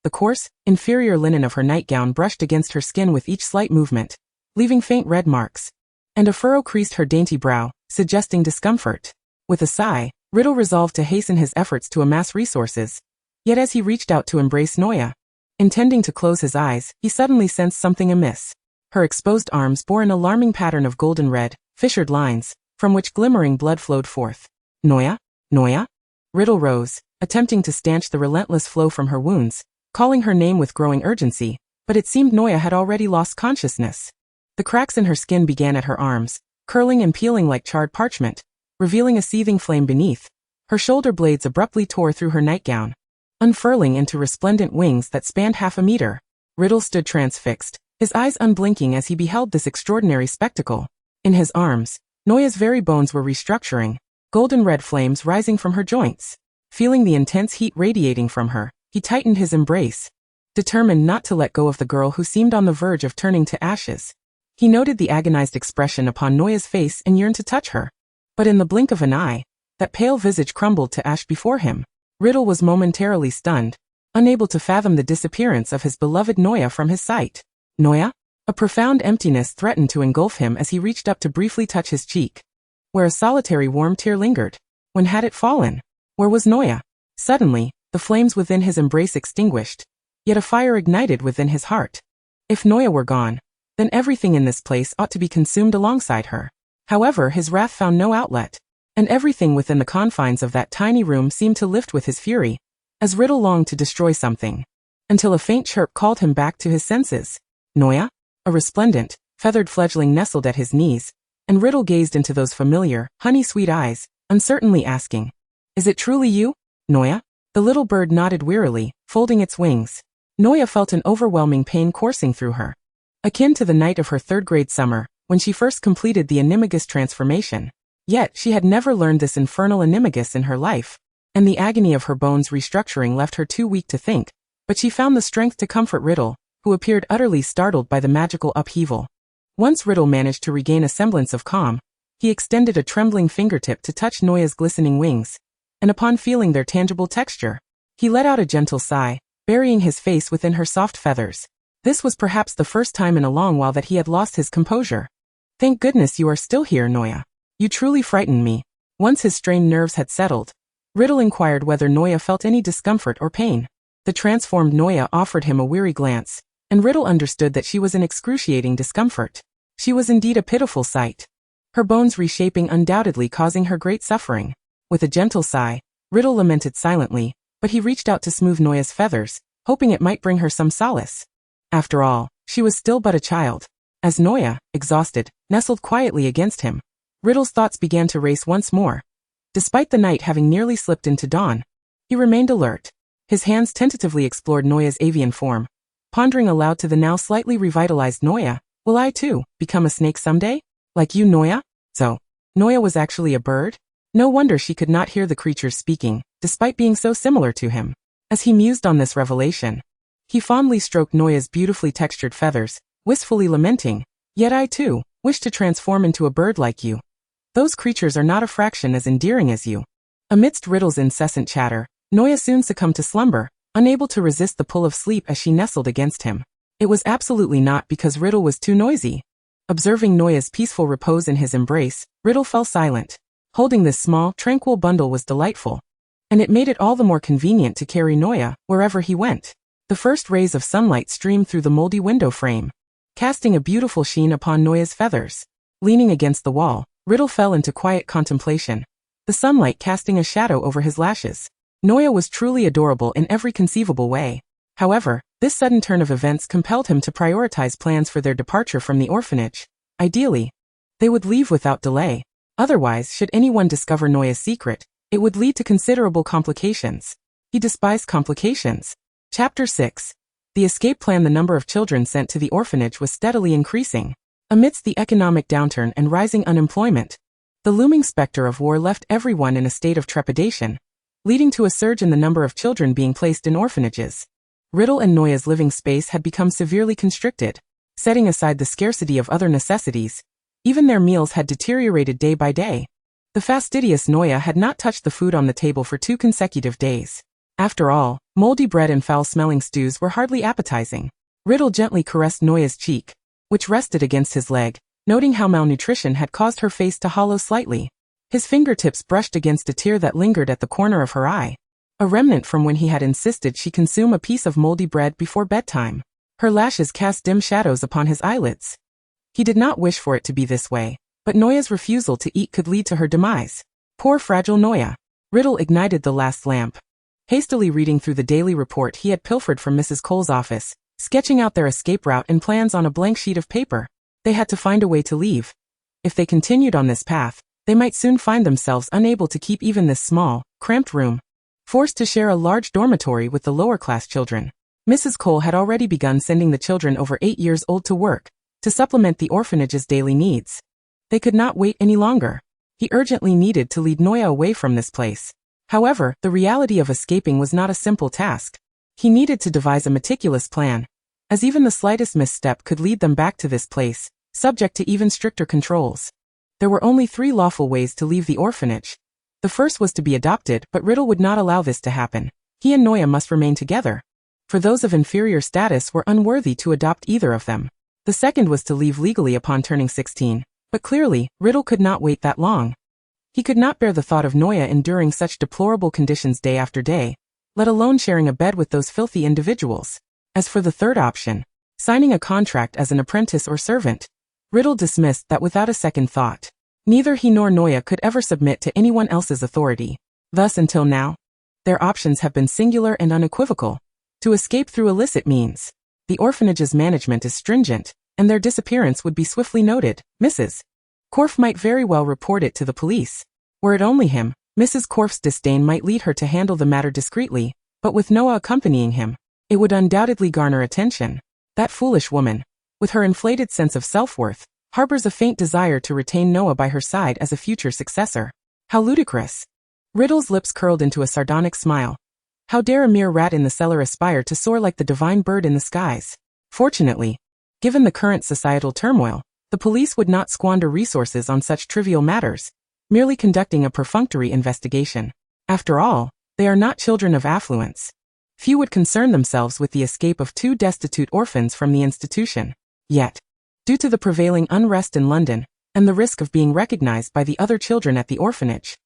The coarse, inferior linen of her nightgown brushed against her skin with each slight movement, leaving faint red marks, and a furrow creased her dainty brow, suggesting discomfort. With a sigh, Riddle resolved to hasten his efforts to amass resources. Yet as he reached out to embrace Noya, intending to close his eyes, he suddenly sensed something amiss. Her exposed arms bore an alarming pattern of golden red, fissured lines, from which glimmering blood flowed forth. "Noya? Noya?" Riddle rose, attempting to stanch the relentless flow from her wounds, calling her name with growing urgency, but it seemed Noya had already lost consciousness. The cracks in her skin began at her arms, curling and peeling like charred parchment, revealing a seething flame beneath. Her shoulder blades abruptly tore through her nightgown, unfurling into resplendent wings that spanned half a meter. Riddle stood transfixed, his eyes unblinking as he beheld this extraordinary spectacle. In his arms, Noya's very bones were restructuring, golden red flames rising from her joints. Feeling the intense heat radiating from her, he tightened his embrace, determined not to let go of the girl who seemed on the verge of turning to ashes. He noted the agonized expression upon Noya's face and yearned to touch her. But in the blink of an eye, that pale visage crumbled to ash before him. Riddle was momentarily stunned, unable to fathom the disappearance of his beloved Noya from his sight. "Noya?" A profound emptiness threatened to engulf him as he reached up to briefly touch his cheek, where a solitary warm tear lingered. When had it fallen? Where was Noya? Suddenly, the flames within his embrace extinguished, yet a fire ignited within his heart. If Noya were gone, then everything in this place ought to be consumed alongside her. However, his wrath found no outlet, and everything within the confines of that tiny room seemed to lift with his fury, as Riddle longed to destroy something, until a faint chirp called him back to his senses. "Noya?" A resplendent, feathered fledgling nestled at his knees, and Riddle gazed into those familiar, honey-sweet eyes, uncertainly asking, "Is it truly you, Noya?" The little bird nodded wearily, folding its wings. Noya felt an overwhelming pain coursing through her, akin to the night of her third-grade summer, when she first completed the animagus transformation. Yet she had never learned this infernal animagus in her life, and the agony of her bones restructuring left her too weak to think, but she found the strength to comfort Riddle, who appeared utterly startled by the magical upheaval. Once Riddle managed to regain a semblance of calm, he extended a trembling fingertip to touch Noya's glistening wings, and upon feeling their tangible texture, he let out a gentle sigh, burying his face within her soft feathers. This was perhaps the first time in a long while that he had lost his composure. "Thank goodness you are still here, Noya. You truly frightened me." Once his strained nerves had settled, Riddle inquired whether Noya felt any discomfort or pain. The transformed Noya offered him a weary glance, and Riddle understood that she was in excruciating discomfort. She was indeed a pitiful sight. Her bones reshaping undoubtedly causing her great suffering. With a gentle sigh, Riddle lamented silently, but he reached out to smooth Noya's feathers, hoping it might bring her some solace. After all, she was still but a child. As Noya, exhausted, nestled quietly against him, Riddle's thoughts began to race once more. Despite the night having nearly slipped into dawn, he remained alert. His hands tentatively explored Noya's avian form, pondering aloud to the now slightly revitalized Noya, "Will I too become a snake someday? Like you, Noya?" So, Noya was actually a bird? No wonder she could not hear the creatures speaking, despite being so similar to him. As he mused on this revelation, he fondly stroked Noya's beautifully textured feathers, wistfully lamenting, "Yet I too wish to transform into a bird like you. Those creatures are not a fraction as endearing as you." Amidst Riddle's incessant chatter, Noya soon succumbed to slumber, unable to resist the pull of sleep as she nestled against him. It was absolutely not because Riddle was too noisy. Observing Noya's peaceful repose in his embrace, Riddle fell silent. Holding this small, tranquil bundle was delightful, and it made it all the more convenient to carry Noya wherever he went. The first rays of sunlight streamed through the moldy window frame, casting a beautiful sheen upon Noya's feathers. Leaning against the wall, Riddle fell into quiet contemplation, the sunlight casting a shadow over his lashes. Noya was truly adorable in every conceivable way. However, this sudden turn of events compelled him to prioritize plans for their departure from the orphanage. Ideally, they would leave without delay. Otherwise, should anyone discover Noya's secret, it would lead to considerable complications. He despised complications. Chapter 6. The escape plan. The number of children sent to the orphanage was steadily increasing. Amidst the economic downturn and rising unemployment, the looming specter of war left everyone in a state of trepidation, leading to a surge in the number of children being placed in orphanages. Riddle and Noya's living space had become severely constricted. Setting aside the scarcity of other necessities, even their meals had deteriorated day by day. The fastidious Noya had not touched the food on the table for 2 consecutive days. After all, moldy bread and foul-smelling stews were hardly appetizing. Riddle gently caressed Noya's cheek, which rested against his leg, noting how malnutrition had caused her face to hollow slightly. His fingertips brushed against a tear that lingered at the corner of her eye, a remnant from when he had insisted she consume a piece of moldy bread before bedtime. Her lashes cast dim shadows upon his eyelids. He did not wish for it to be this way, but Noya's refusal to eat could lead to her demise. Poor fragile Noya. Riddle ignited the last lamp, hastily reading through the daily report he had pilfered from Mrs. Cole's office, sketching out their escape route and plans on a blank sheet of paper. They had to find a way to leave. If they continued on this path, they might soon find themselves unable to keep even this small, cramped room, forced to share a large dormitory with the lower-class children. Mrs. Cole had already begun sending the children over 8 years old to work, to supplement the orphanage's daily needs. They could not wait any longer. He urgently needed to lead Noya away from this place. However, the reality of escaping was not a simple task. He needed to devise a meticulous plan, as even the slightest misstep could lead them back to this place, subject to even stricter controls. There were only 3 lawful ways to leave the orphanage. The first was to be adopted, but Riddle would not allow this to happen. He and Noya must remain together, for those of inferior status were unworthy to adopt either of them. The second was to leave legally upon turning 16, but clearly, Riddle could not wait that long. He could not bear the thought of Noya enduring such deplorable conditions day after day, let alone sharing a bed with those filthy individuals. As for the third option, signing a contract as an apprentice or servant, Riddle dismissed that without a second thought. Neither he nor Noya could ever submit to anyone else's authority. Thus until now, their options have been singular and unequivocal. To escape through illicit means. The orphanage's management is stringent, and their disappearance would be swiftly noted. Mrs. Corf might very well report it to the police. Were it only him, Mrs. Corf's disdain might lead her to handle the matter discreetly, but with Noah accompanying him, it would undoubtedly garner attention. That foolish woman, with her inflated sense of self-worth, harbors a faint desire to retain Noah by her side as a future successor. How ludicrous. Riddle's lips curled into a sardonic smile. How dare a mere rat in the cellar aspire to soar like the divine bird in the skies? Fortunately, given the current societal turmoil, the police would not squander resources on such trivial matters, merely conducting a perfunctory investigation. After all, they are not children of affluence. Few would concern themselves with the escape of 2 destitute orphans from the institution. Yet, due to the prevailing unrest in London, and the risk of being recognized by the other children at the orphanage,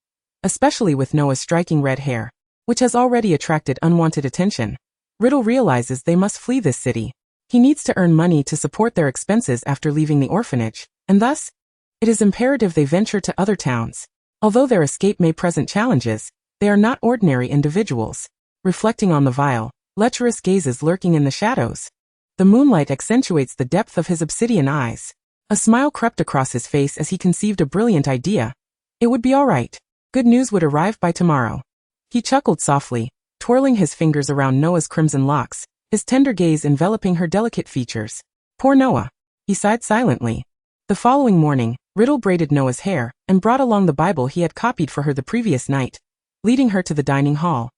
especially with Noah's striking red hair, which has already attracted unwanted attention. Riddle realizes they must flee this city. He needs to earn money to support their expenses after leaving the orphanage, and thus, it is imperative they venture to other towns. Although their escape may present challenges, they are not ordinary individuals. Reflecting on the vile, lecherous gazes lurking in the shadows, the moonlight accentuates the depth of his obsidian eyes. A smile crept across his face as he conceived a brilliant idea. It would be all right. Good news would arrive by tomorrow. He chuckled softly, twirling his fingers around Noah's crimson locks, his tender gaze enveloping her delicate features. Poor Noah. He sighed silently. The following morning, Riddle braided Noah's hair and brought along the Bible he had copied for her the previous night, leading her to the dining hall.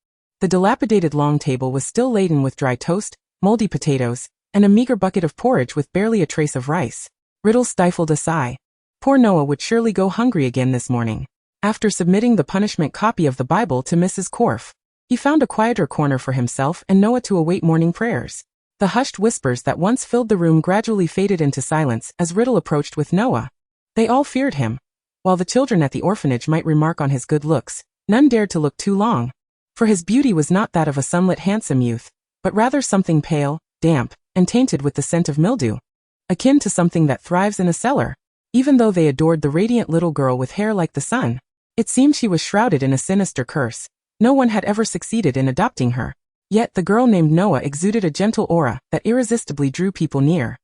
The dilapidated long table was still laden with dry toast, moldy potatoes, and a meager bucket of porridge with barely a trace of rice. Riddle stifled a sigh. Poor Noah would surely go hungry again this morning. After submitting the punishment copy of the Bible to Mrs. Corf, he found a quieter corner for himself and Noah to await morning prayers. The hushed whispers that once filled the room gradually faded into silence as Riddle approached with Noah. They all feared him. While the children at the orphanage might remark on his good looks, none dared to look too long. For his beauty was not that of a sunlit handsome youth, but rather something pale, damp, and tainted with the scent of mildew. Akin to something that thrives in a cellar. Even though they adored the radiant little girl with hair like the sun, it seemed she was shrouded in a sinister curse. No one had ever succeeded in adopting her. Yet the girl named Noah exuded a gentle aura that irresistibly drew people near.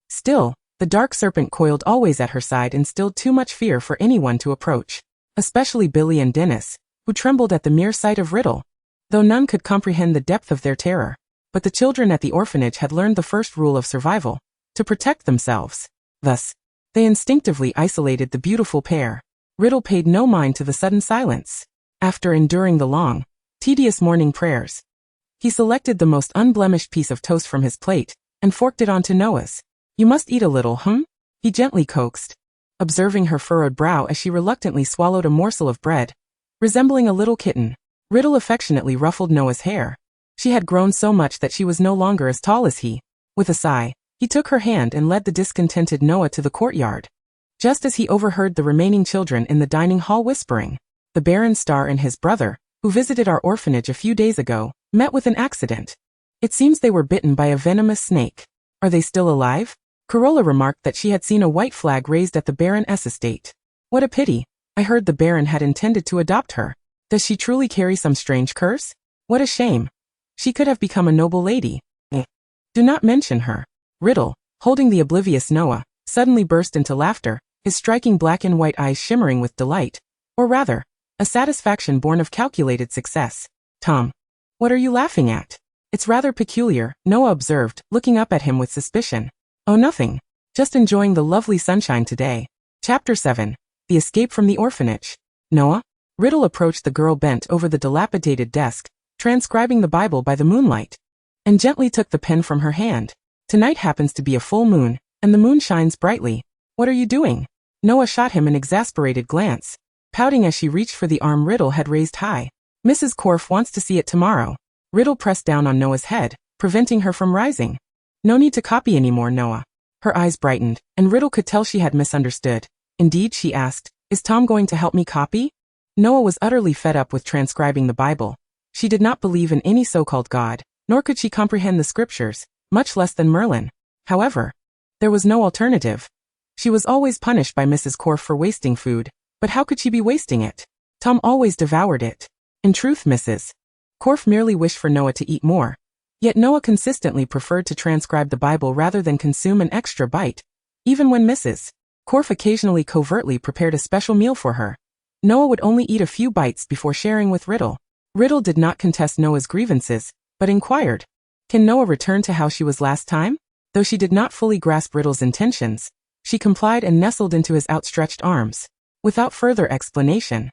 Still, the dark serpent coiled always at her side instilled too much fear for anyone to approach. Especially Billy and Dennis, who trembled at the mere sight of Riddle. Though none could comprehend the depth of their terror. But the children at the orphanage had learned the first rule of survival: to protect themselves. Thus, they instinctively isolated the beautiful pair. Riddle paid no mind to the sudden silence. After enduring the long, tedious morning prayers, he selected the most unblemished piece of toast from his plate and forked it onto Noah's. You must eat a little, he gently coaxed, observing her furrowed brow as she reluctantly swallowed a morsel of bread, resembling a little kitten. Riddle affectionately ruffled Noah's hair. She had grown so much that she was no longer as tall as he. With a sigh, he took her hand and led the discontented Noah to the courtyard. Just as he overheard the remaining children in the dining hall whispering, the Baron Star and his brother, who visited our orphanage a few days ago, met with an accident. It seems they were bitten by a venomous snake. Are they still alive? Corolla remarked that she had seen a white flag raised at the Baron's estate. What a pity. I heard the Baron had intended to adopt her. Does she truly carry some strange curse? What a shame. She could have become a noble lady. Do not mention her. Riddle, holding the oblivious Noah, suddenly burst into laughter, his striking black and white eyes shimmering with delight. Or rather, a satisfaction born of calculated success. Tom. What are you laughing at? It's rather peculiar, Noah observed, looking up at him with suspicion. Oh, nothing. Just enjoying the lovely sunshine today. Chapter 7. The Escape from the Orphanage. Noah? Riddle approached the girl bent over the dilapidated desk, transcribing the Bible by the moonlight, and gently took the pen from her hand. Tonight happens to be a full moon, and the moon shines brightly. What are you doing? Noah shot him an exasperated glance, pouting as she reached for the arm Riddle had raised high. Mrs. Corf wants to see it tomorrow. Riddle pressed down on Noah's head, preventing her from rising. No need to copy anymore, Noah. Her eyes brightened, and Riddle could tell she had misunderstood. Indeed, she asked, is Tom going to help me copy? Noah was utterly fed up with transcribing the Bible. She did not believe in any so-called God, nor could she comprehend the scriptures, much less than Merlin. However, there was no alternative. She was always punished by Mrs. Corf for wasting food, but how could she be wasting it? Tom always devoured it. In truth, Mrs. Corf merely wished for Noah to eat more. Yet Noah consistently preferred to transcribe the Bible rather than consume an extra bite. Even when Mrs. Corf occasionally covertly prepared a special meal for her, Noah would only eat a few bites before sharing with Riddle. Riddle did not contest Noah's grievances, but inquired, can Noah return to how she was last time? Though she did not fully grasp Riddle's intentions, she complied and nestled into his outstretched arms. Without further explanation,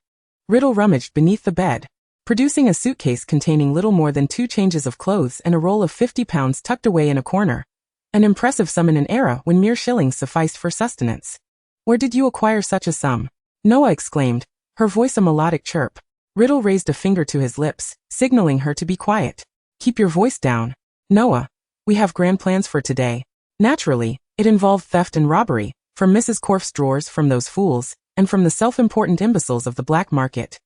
Riddle rummaged beneath the bed, producing a suitcase containing little more than 2 changes of clothes and a roll of 50 pounds tucked away in a corner. An impressive sum in an era when mere shillings sufficed for sustenance. Where did you acquire such a sum? Noah exclaimed, her voice a melodic chirp. Riddle raised a finger to his lips, signaling her to be quiet. Keep your voice down. Noah, we have grand plans for today. Naturally, it involved theft and robbery, from Mrs. Corf's drawers, from those fools, and from the self-important imbeciles of the black market.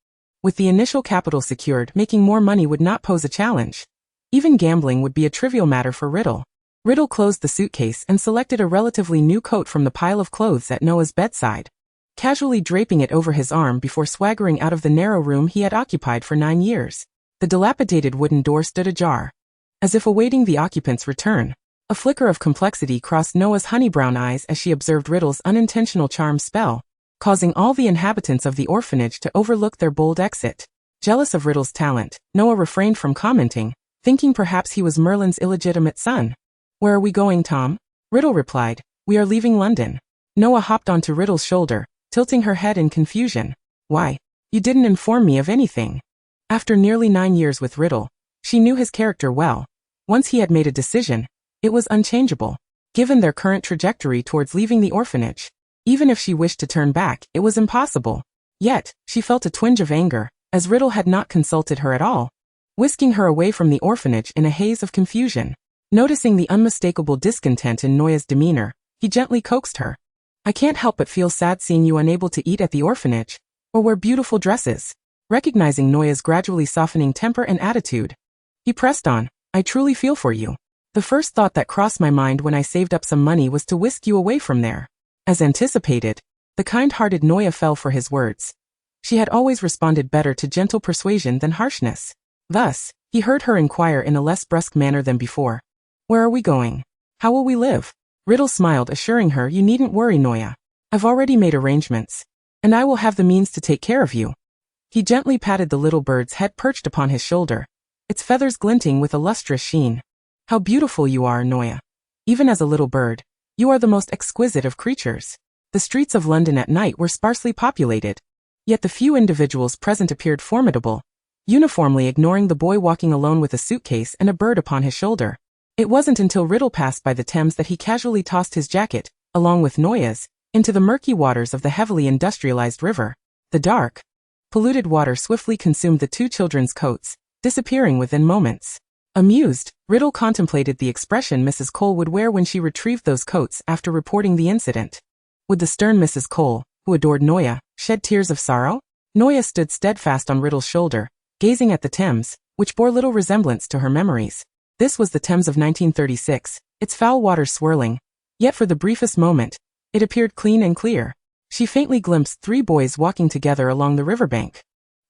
With the initial capital secured, making more money would not pose a challenge. Even gambling would be a trivial matter for Riddle. Riddle closed the suitcase and selected a relatively new coat from the pile of clothes at Noah's bedside, casually draping it over his arm before swaggering out of the narrow room he had occupied for 9 years. The dilapidated wooden door stood ajar, as if awaiting the occupant's return. A flicker of complexity crossed Noah's honey-brown eyes as she observed Riddle's unintentional charm spell, causing all the inhabitants of the orphanage to overlook their bold exit. Jealous of Riddle's talent, Noah refrained from commenting, thinking perhaps he was Merlin's illegitimate son. "Where are we going, Tom?" Riddle replied, "We are leaving London." Noah hopped onto Riddle's shoulder, tilting her head in confusion. "Why? You didn't inform me of anything." After nearly 9 years with Riddle, she knew his character well. Once he had made a decision, it was unchangeable. Given their current trajectory towards leaving the orphanage, even if she wished to turn back, it was impossible. Yet, she felt a twinge of anger, as Riddle had not consulted her at all, whisking her away from the orphanage in a haze of confusion. Noticing the unmistakable discontent in Noya's demeanor, he gently coaxed her. "I can't help but feel sad seeing you unable to eat at the orphanage, or wear beautiful dresses." Recognizing Noya's gradually softening temper and attitude, he pressed on, "I truly feel for you. The first thought that crossed my mind when I saved up some money was to whisk you away from there." As anticipated, the kind-hearted Noya fell for his words. She had always responded better to gentle persuasion than harshness. Thus, he heard her inquire in a less brusque manner than before. "Where are we going? How will we live?" Riddle smiled, assuring her, "You needn't worry, Noya. I've already made arrangements, and I will have the means to take care of you." He gently patted the little bird's head perched upon his shoulder, its feathers glinting with a lustrous sheen. "How beautiful you are, Noya. Even as a little bird, you are the most exquisite of creatures." The streets of London at night were sparsely populated, yet the few individuals present appeared formidable, uniformly ignoring the boy walking alone with a suitcase and a bird upon his shoulder. It wasn't until Riddle passed by the Thames that he casually tossed his jacket, along with Noya's, into the murky waters of the heavily industrialized river. The dark, polluted water swiftly consumed the two children's coats, disappearing within moments. Amused, Riddle contemplated the expression Mrs. Cole would wear when she retrieved those coats after reporting the incident. Would the stern Mrs. Cole, who adored Noya, shed tears of sorrow? Noya stood steadfast on Riddle's shoulder, gazing at the Thames, which bore little resemblance to her memories. This was the Thames of 1936, its foul waters swirling, yet for the briefest moment, it appeared clean and clear. She faintly glimpsed 3 boys walking together along the riverbank,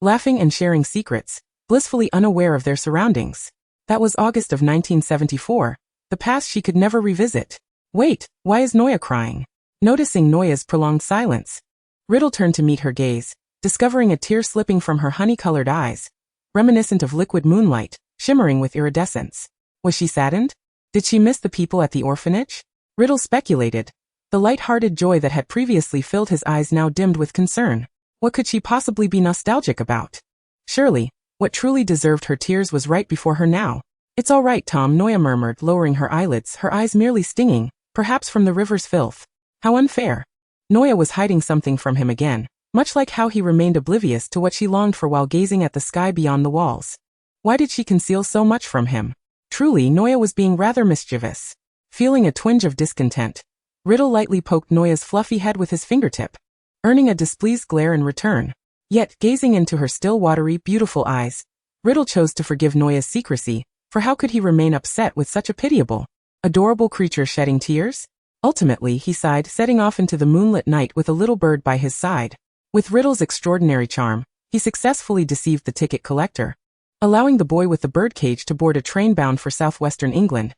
laughing and sharing secrets, blissfully unaware of their surroundings. That was August of 1974, the past she could never revisit. "Wait, why is Noya crying?" Noticing Noya's prolonged silence, Riddle turned to meet her gaze, discovering a tear slipping from her honey-colored eyes, reminiscent of liquid moonlight, shimmering with iridescence. Was she saddened? Did she miss the people at the orphanage? Riddle speculated. The light-hearted joy that had previously filled his eyes now dimmed with concern. What could she possibly be nostalgic about? Surely, what truly deserved her tears was right before her now. "It's all right, Tom," Noya murmured, lowering her eyelids, her eyes merely stinging, perhaps from the river's filth. How unfair. Noya was hiding something from him again, much like how he remained oblivious to what she longed for while gazing at the sky beyond the walls. Why did she conceal so much from him? Truly, Noya was being rather mischievous. Feeling a twinge of discontent, Riddle lightly poked Noya's fluffy head with his fingertip, earning a displeased glare in return. Yet, gazing into her still watery, beautiful eyes, Riddle chose to forgive Noya's secrecy, for how could he remain upset with such a pitiable, adorable creature shedding tears? Ultimately, he sighed, setting off into the moonlit night with a little bird by his side. With Riddle's extraordinary charm, he successfully deceived the ticket collector, allowing the boy with the birdcage to board a train bound for southwestern England,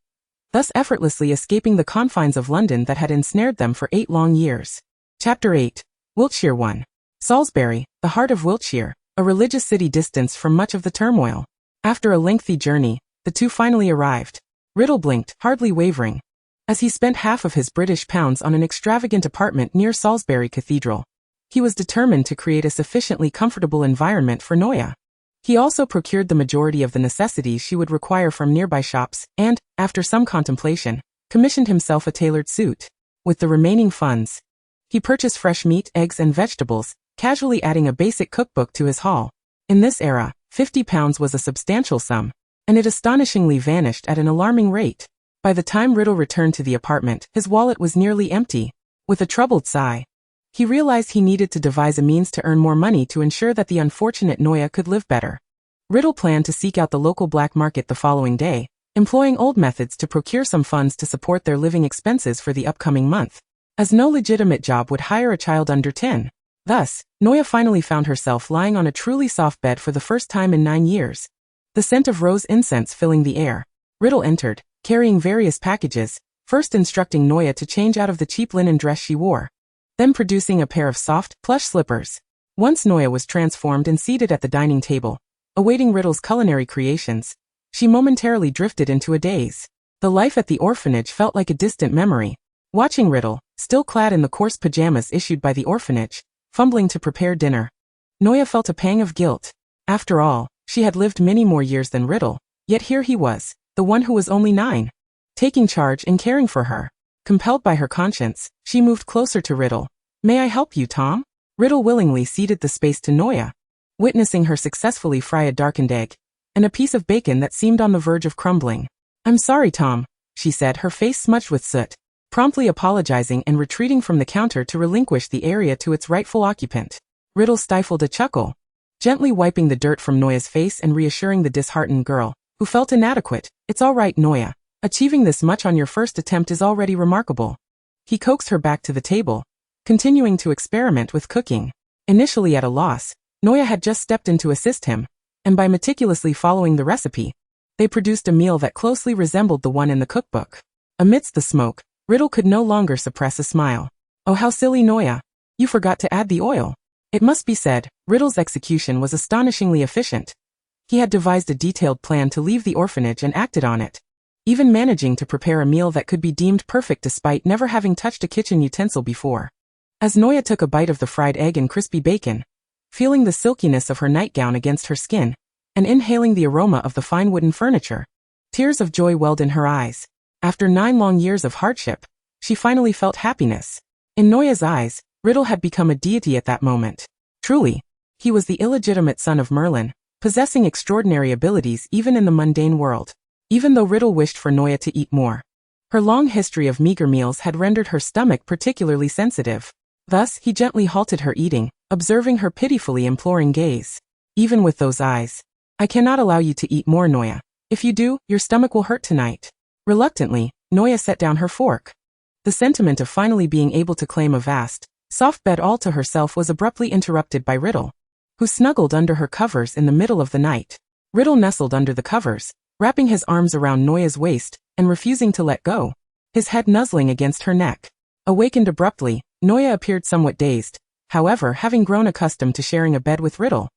thus effortlessly escaping the confines of London that had ensnared them for 8 long years. Chapter 8. Wiltshire 1. Salisbury, the heart of Wiltshire, a religious city distanced from much of the turmoil. After a lengthy journey, the two finally arrived. Riddle blinked, hardly wavering, as he spent half of his British pounds on an extravagant apartment near Salisbury Cathedral. He was determined to create a sufficiently comfortable environment for Noya. He also procured the majority of the necessities she would require from nearby shops and, after some contemplation, commissioned himself a tailored suit. With the remaining funds, he purchased fresh meat, eggs and vegetables, casually adding a basic cookbook to his haul. In this era, £50 was a substantial sum, and it astonishingly vanished at an alarming rate. By the time Riddle returned to the apartment, his wallet was nearly empty. With a troubled sigh, He realized he needed to devise a means to earn more money to ensure that the unfortunate Noya could live better. Riddle planned to seek out the local black market the following day, employing old methods to procure some funds to support their living expenses for the upcoming month, as no legitimate job would hire a child under 10. Thus, Noya finally found herself lying on a truly soft bed for the first time in 9 years. The scent of rose incense filling the air. Riddle entered, carrying various packages, first instructing Noya to change out of the cheap linen dress she wore, then producing a pair of soft, plush slippers. Once Noya was transformed and seated at the dining table, awaiting Riddle's culinary creations, she momentarily drifted into a daze. The life at the orphanage felt like a distant memory. Watching Riddle, still clad in the coarse pajamas issued by the orphanage, fumbling to prepare dinner, Noya felt a pang of guilt. After all, she had lived many more years than Riddle, yet here he was, the one who was only 9, taking charge and caring for her. Compelled by her conscience, she moved closer to Riddle. "May I help you, Tom?" Riddle willingly ceded the space to Noya, witnessing her successfully fry a darkened egg and a piece of bacon that seemed on the verge of crumbling. "I'm sorry, Tom," she said, her face smudged with soot, promptly apologizing and retreating from the counter to relinquish the area to its rightful occupant. Riddle stifled a chuckle, gently wiping the dirt from Noya's face and reassuring the disheartened girl, who felt inadequate. "It's all right, Noya. Achieving this much on your first attempt is already remarkable." He coaxed her back to the table, continuing to experiment with cooking. Initially at a loss, Noya had just stepped in to assist him, and by meticulously following the recipe, they produced a meal that closely resembled the one in the cookbook. Amidst the smoke, Riddle could no longer suppress a smile. "Oh, how silly, Noya. You forgot to add the oil." It must be said, Riddle's execution was astonishingly efficient. He had devised a detailed plan to leave the orphanage and acted on it, even managing to prepare a meal that could be deemed perfect despite never having touched a kitchen utensil before. As Noya took a bite of the fried egg and crispy bacon, feeling the silkiness of her nightgown against her skin, and inhaling the aroma of the fine wooden furniture, tears of joy welled in her eyes. After 9 long years of hardship, she finally felt happiness. In Noya's eyes, Riddle had become a deity at that moment. Truly, he was the illegitimate son of Merlin, possessing extraordinary abilities even in the mundane world. Even though Riddle wished for Noya to eat more, her long history of meager meals had rendered her stomach particularly sensitive. Thus, he gently halted her eating, observing her pitifully imploring gaze. "Even with those eyes, I cannot allow you to eat more, Noya. If you do, your stomach will hurt tonight." Reluctantly, Noya set down her fork. The sentiment of finally being able to claim a vast, soft bed all to herself was abruptly interrupted by Riddle, who snuggled under her covers in the middle of the night. Riddle nestled under the covers, wrapping his arms around Noya's waist and refusing to let go, his head nuzzling against her neck. Awakened abruptly, Noya appeared somewhat dazed. However, having grown accustomed to sharing a bed with Riddle,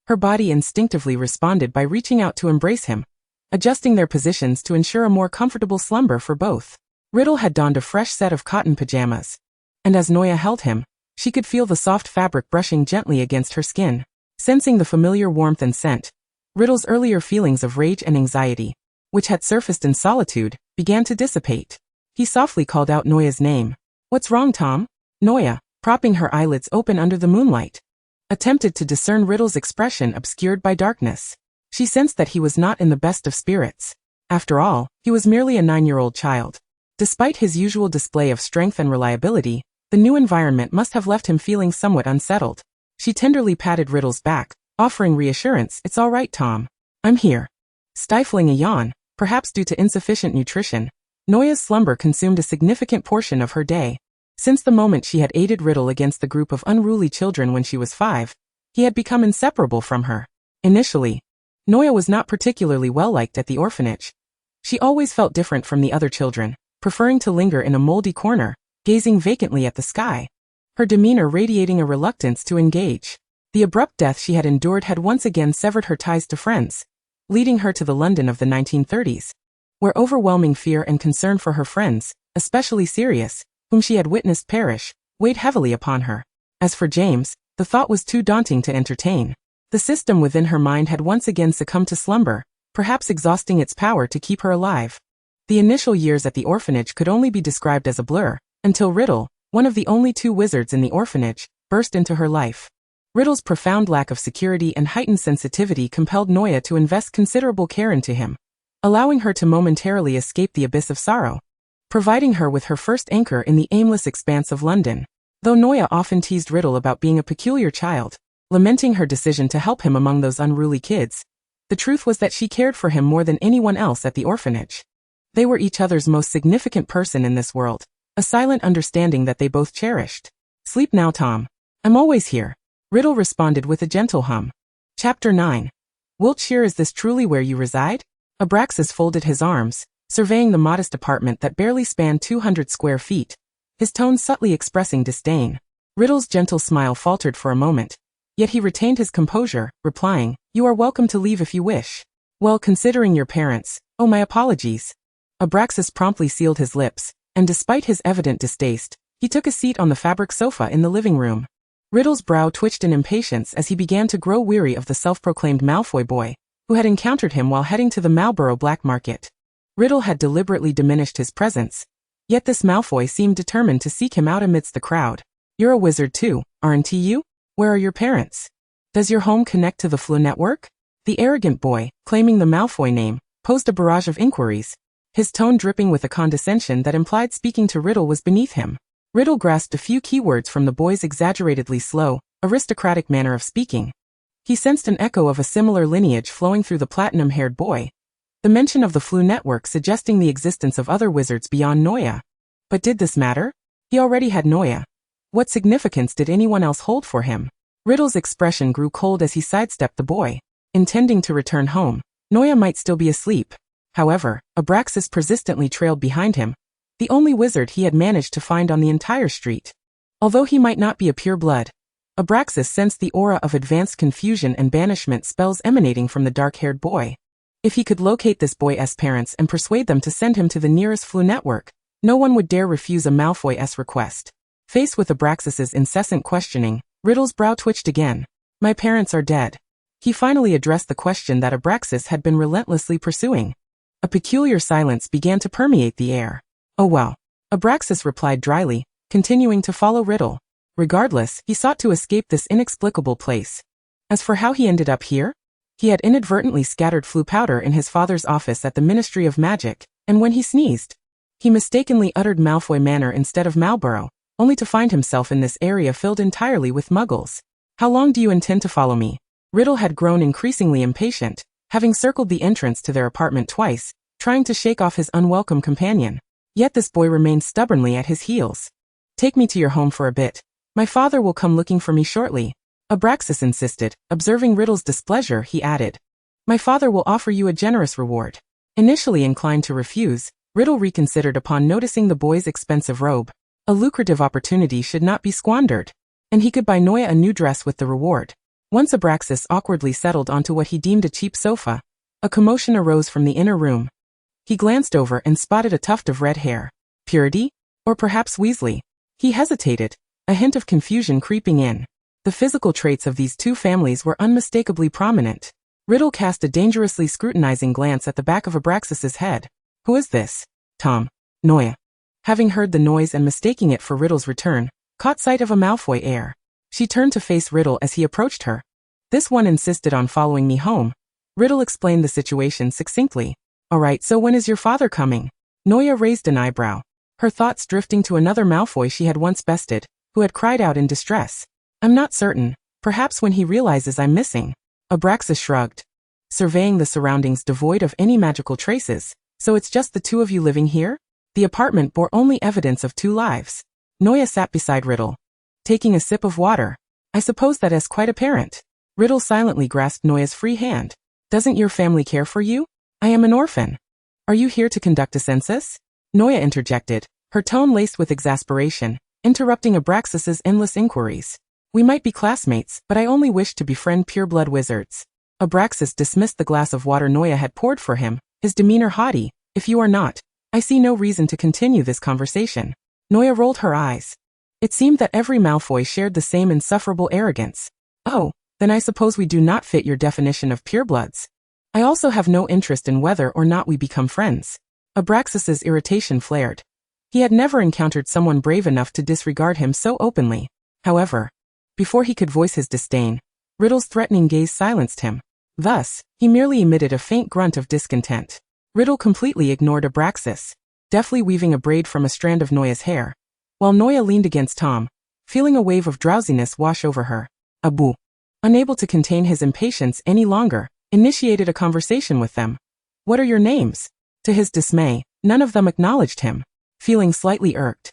her body instinctively responded by reaching out to embrace him, adjusting their positions to ensure a more comfortable slumber for both. Riddle had donned a fresh set of cotton pajamas, and as Noya held him, she could feel the soft fabric brushing gently against her skin. Sensing the familiar warmth and scent, Riddle's earlier feelings of rage and anxiety, which had surfaced in solitude, began to dissipate. He softly called out Noya's name. "What's wrong, Tom?" Noya, propping her eyelids open under the moonlight, attempted to discern Riddle's expression obscured by darkness. She sensed that he was not in the best of spirits. After all, he was merely a 9-year-old child. Despite his usual display of strength and reliability, the new environment must have left him feeling somewhat unsettled. She tenderly patted Riddle's back, offering reassurance. "It's all right, Tom. I'm here." Stifling a yawn, perhaps due to insufficient nutrition, Noya's slumber consumed a significant portion of her day. Since the moment she had aided Riddle against the group of unruly children when she was 5, he had become inseparable from her. Initially, Noya was not particularly well-liked at the orphanage. She always felt different from the other children, preferring to linger in a moldy corner, gazing vacantly at the sky, her demeanor radiating a reluctance to engage. The abrupt death she had endured had once again severed her ties to friends, leading her to the London of the 1930s, where overwhelming fear and concern for her friends, especially Sirius, whom she had witnessed perish, weighed heavily upon her. As for James, the thought was too daunting to entertain. The system within her mind had once again succumbed to slumber, perhaps exhausting its power to keep her alive. The initial years at the orphanage could only be described as a blur, until Riddle, one of the only 2 wizards in the orphanage, burst into her life. Riddle's profound lack of security and heightened sensitivity compelled Noya to invest considerable care into him, allowing her to momentarily escape the abyss of sorrow, providing her with her first anchor in the aimless expanse of London. Though Noya often teased Riddle about being a peculiar child, lamenting her decision to help him among those unruly kids, the truth was that she cared for him more than anyone else at the orphanage. They were each other's most significant person in this world, a silent understanding that they both cherished. Sleep now, Tom. I'm always here, Riddle responded with a gentle hum. Chapter 9. Wiltshire, is this truly where you reside? Abraxas folded his arms, surveying the modest apartment that barely spanned 200 square feet, his tone subtly expressing disdain. Riddle's gentle smile faltered for a moment, yet he retained his composure, replying, "You are welcome to leave if you wish." "Well, considering your parents, oh, my apologies." Abraxas promptly sealed his lips, and despite his evident distaste, he took a seat on the fabric sofa in the living room. Riddle's brow twitched in impatience as he began to grow weary of the self-proclaimed Malfoy boy, who had encountered him while heading to the Marlborough black market. Riddle had deliberately diminished his presence, yet this Malfoy seemed determined to seek him out amidst the crowd. "You're a wizard too, aren't you? Where are your parents? Does your home connect to the Flu network?" The arrogant boy, claiming the Malfoy name, posed a barrage of inquiries, his tone dripping with a condescension that implied speaking to Riddle was beneath him. Riddle grasped a few keywords from the boy's exaggeratedly slow, aristocratic manner of speaking. He sensed an echo of a similar lineage flowing through the platinum-haired boy, the mention of the Flu network suggesting the existence of other wizards beyond Noya. But did this matter? He already had Noya. What significance did anyone else hold for him? Riddle's expression grew cold as he sidestepped the boy, intending to return home. Noya might still be asleep. However, Abraxas persistently trailed behind him, the only wizard he had managed to find on the entire street. Although he might not be a pureblood, Abraxas sensed the aura of advanced confusion and banishment spells emanating from the dark-haired boy. If he could locate this boy's parents and persuade them to send him to the nearest Flu network, no one would dare refuse a Malfoy's request. Faced with Abraxas's incessant questioning, Riddle's brow twitched again. "My parents are dead." He finally addressed the question that Abraxas had been relentlessly pursuing. A peculiar silence began to permeate the air. "Oh well," Abraxas replied dryly, continuing to follow Riddle. Regardless, he sought to escape this inexplicable place. As for how he ended up here, he had inadvertently scattered Flu powder in his father's office at the Ministry of Magic, and when he sneezed, he mistakenly uttered Malfoy Manor instead of Marlborough, only to find himself in this area filled entirely with muggles. "How long do you intend to follow me?" Riddle had grown increasingly impatient, having circled the entrance to their apartment twice, trying to shake off his unwelcome companion. Yet this boy remained stubbornly at his heels. "Take me to your home for a bit. My father will come looking for me shortly," Abraxas insisted. Observing Riddle's displeasure, he added, "My father will offer you a generous reward." Initially inclined to refuse, Riddle reconsidered upon noticing the boy's expensive robe. A lucrative opportunity should not be squandered, and he could buy Noya a new dress with the reward. Once Abraxas awkwardly settled onto what he deemed a cheap sofa, a commotion arose from the inner room. He glanced over and spotted a tuft of red hair. Purity? Or perhaps Weasley? He hesitated, a hint of confusion creeping in. The physical traits of these two families were unmistakably prominent. Riddle cast a dangerously scrutinizing glance at the back of Abraxas's head. "Who is this?" "Tom." Noya, having heard the noise and mistaking it for Riddle's return, caught sight of a Malfoy heir. She turned to face Riddle as he approached her. "This one insisted on following me home." Riddle explained the situation succinctly. "Alright, so when is your father coming?" Noya raised an eyebrow, her thoughts drifting to another Malfoy she had once bested, who had cried out in distress. "I'm not certain. Perhaps when he realizes I'm missing." Abraxas shrugged, surveying the surroundings devoid of any magical traces. "So it's just the two of you living here?" The apartment bore only evidence of two lives. Noya sat beside Riddle, taking a sip of water. "I suppose that is quite apparent." Riddle silently grasped Noya's free hand. "Doesn't your family care for you?" "I am an orphan." "Are you here to conduct a census?" Noya interjected, her tone laced with exasperation, interrupting Abraxas's endless inquiries. "We might be classmates, but I only wish to befriend pureblood wizards." Abraxas dismissed the glass of water Noya had poured for him, his demeanor haughty. "If you are not, I see no reason to continue this conversation." Noya rolled her eyes. It seemed that every Malfoy shared the same insufferable arrogance. "Oh, then I suppose we do not fit your definition of purebloods. I also have no interest in whether or not we become friends." Abraxas's irritation flared. He had never encountered someone brave enough to disregard him so openly. However, before he could voice his disdain, Riddle's threatening gaze silenced him. Thus, he merely emitted a faint grunt of discontent. Riddle completely ignored Abraxas, deftly weaving a braid from a strand of Noya's hair, while Noya leaned against Tom, feeling a wave of drowsiness wash over her. Abu, unable to contain his impatience any longer, initiated a conversation with them. "What are your names?" To his dismay, none of them acknowledged him, feeling slightly irked.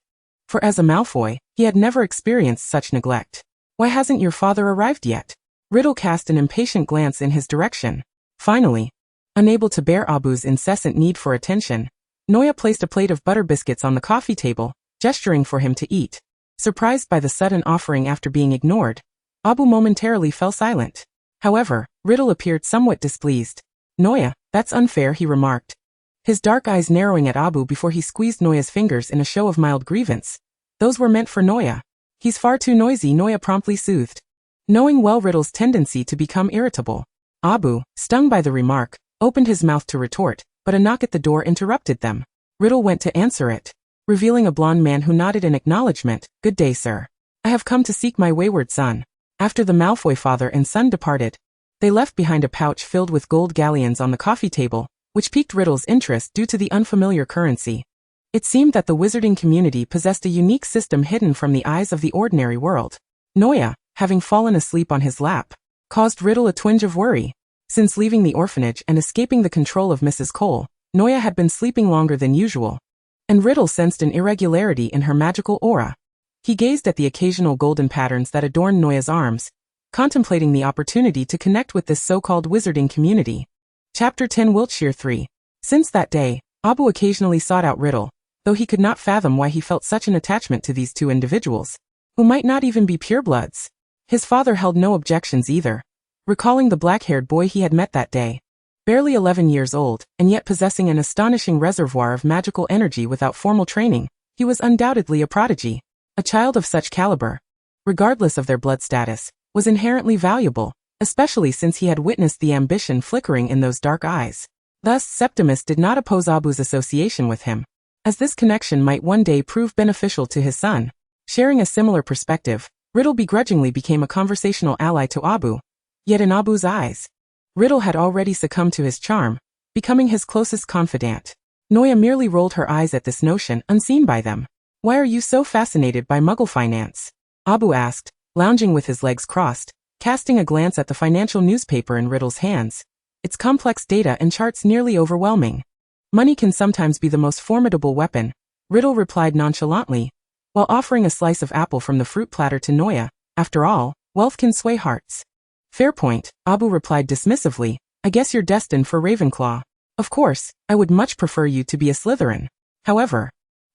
For as a Malfoy, he had never experienced such neglect. "Why hasn't your father arrived yet?" Riddle cast an impatient glance in his direction. Finally, unable to bear Abu's incessant need for attention, Noya placed a plate of butter biscuits on the coffee table, gesturing for him to eat. Surprised by the sudden offering after being ignored, Abu momentarily fell silent. However, Riddle appeared somewhat displeased. "Noya, that's unfair," he remarked, his dark eyes narrowing at Abu before he squeezed Noya's fingers in a show of mild grievance. "Those were meant for Noya. He's far too noisy," Noya promptly soothed, knowing well Riddle's tendency to become irritable. Abu, stung by the remark, opened his mouth to retort, but a knock at the door interrupted them. Riddle went to answer it, revealing a blond man who nodded in acknowledgement. "Good day, sir. I have come to seek my wayward son." After the Malfoy father and son departed, they left behind a pouch filled with gold galleons on the coffee table, which piqued Riddle's interest due to the unfamiliar currency. It seemed that the wizarding community possessed a unique system hidden from the eyes of the ordinary world. Noya, having fallen asleep on his lap, caused Riddle a twinge of worry. Since leaving the orphanage and escaping the control of Mrs. Cole, Noya had been sleeping longer than usual, and Riddle sensed an irregularity in her magical aura. He gazed at the occasional golden patterns that adorned Noya's arms, contemplating the opportunity to connect with this so-called wizarding community. Chapter 10 Wiltshire 3. Since that day, Abu occasionally sought out Riddle, though he could not fathom why he felt such an attachment to these two individuals, who might not even be purebloods. His father held no objections either, recalling the black-haired boy he had met that day. Barely 11 years old, and yet possessing an astonishing reservoir of magical energy without formal training, he was undoubtedly a prodigy. A child of such caliber, regardless of their blood status, was inherently valuable, especially since he had witnessed the ambition flickering in those dark eyes. Thus, Septimus did not oppose Abu's association with him, as this connection might one day prove beneficial to his son. Sharing a similar perspective, Riddle begrudgingly became a conversational ally to Abu. Yet in Abu's eyes, Riddle had already succumbed to his charm, becoming his closest confidant. Noya merely rolled her eyes at this notion, unseen by them. "Why are you so fascinated by Muggle finance?" Abu asked, lounging with his legs crossed, casting a glance at the financial newspaper in Riddle's hands. Its complex data and charts nearly overwhelming. "Money can sometimes be the most formidable weapon," Riddle replied nonchalantly, while offering a slice of apple from the fruit platter to Noya. "After all, wealth can sway hearts." "Fair point," Abu replied dismissively. "I guess you're destined for Ravenclaw. Of course, I would much prefer you to be a Slytherin. However,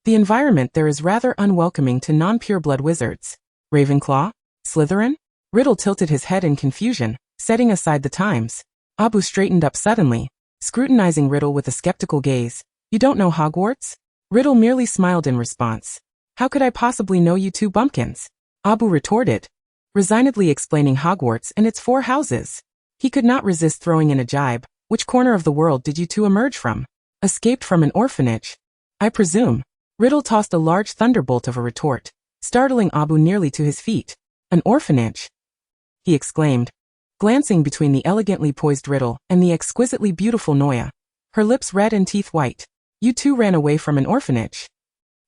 the environment there is rather unwelcoming to non-pureblood wizards." "Ravenclaw? Slytherin?" Riddle tilted his head in confusion, setting aside the Times. Abu straightened up suddenly, scrutinizing Riddle with a skeptical gaze. "You don't know Hogwarts?" Riddle merely smiled in response. "How could I possibly know, you two bumpkins?" Abu retorted, resignedly explaining Hogwarts and its 4 houses. He could not resist throwing in a jibe. "Which corner of the world did you two emerge from?" "Escaped from an orphanage, I presume." Riddle tossed a large thunderbolt of a retort, startling Abu nearly to his feet. "An orphanage?" he exclaimed, glancing between the elegantly poised Riddle and the exquisitely beautiful Noya, her lips red and teeth white. "You two ran away from an orphanage?"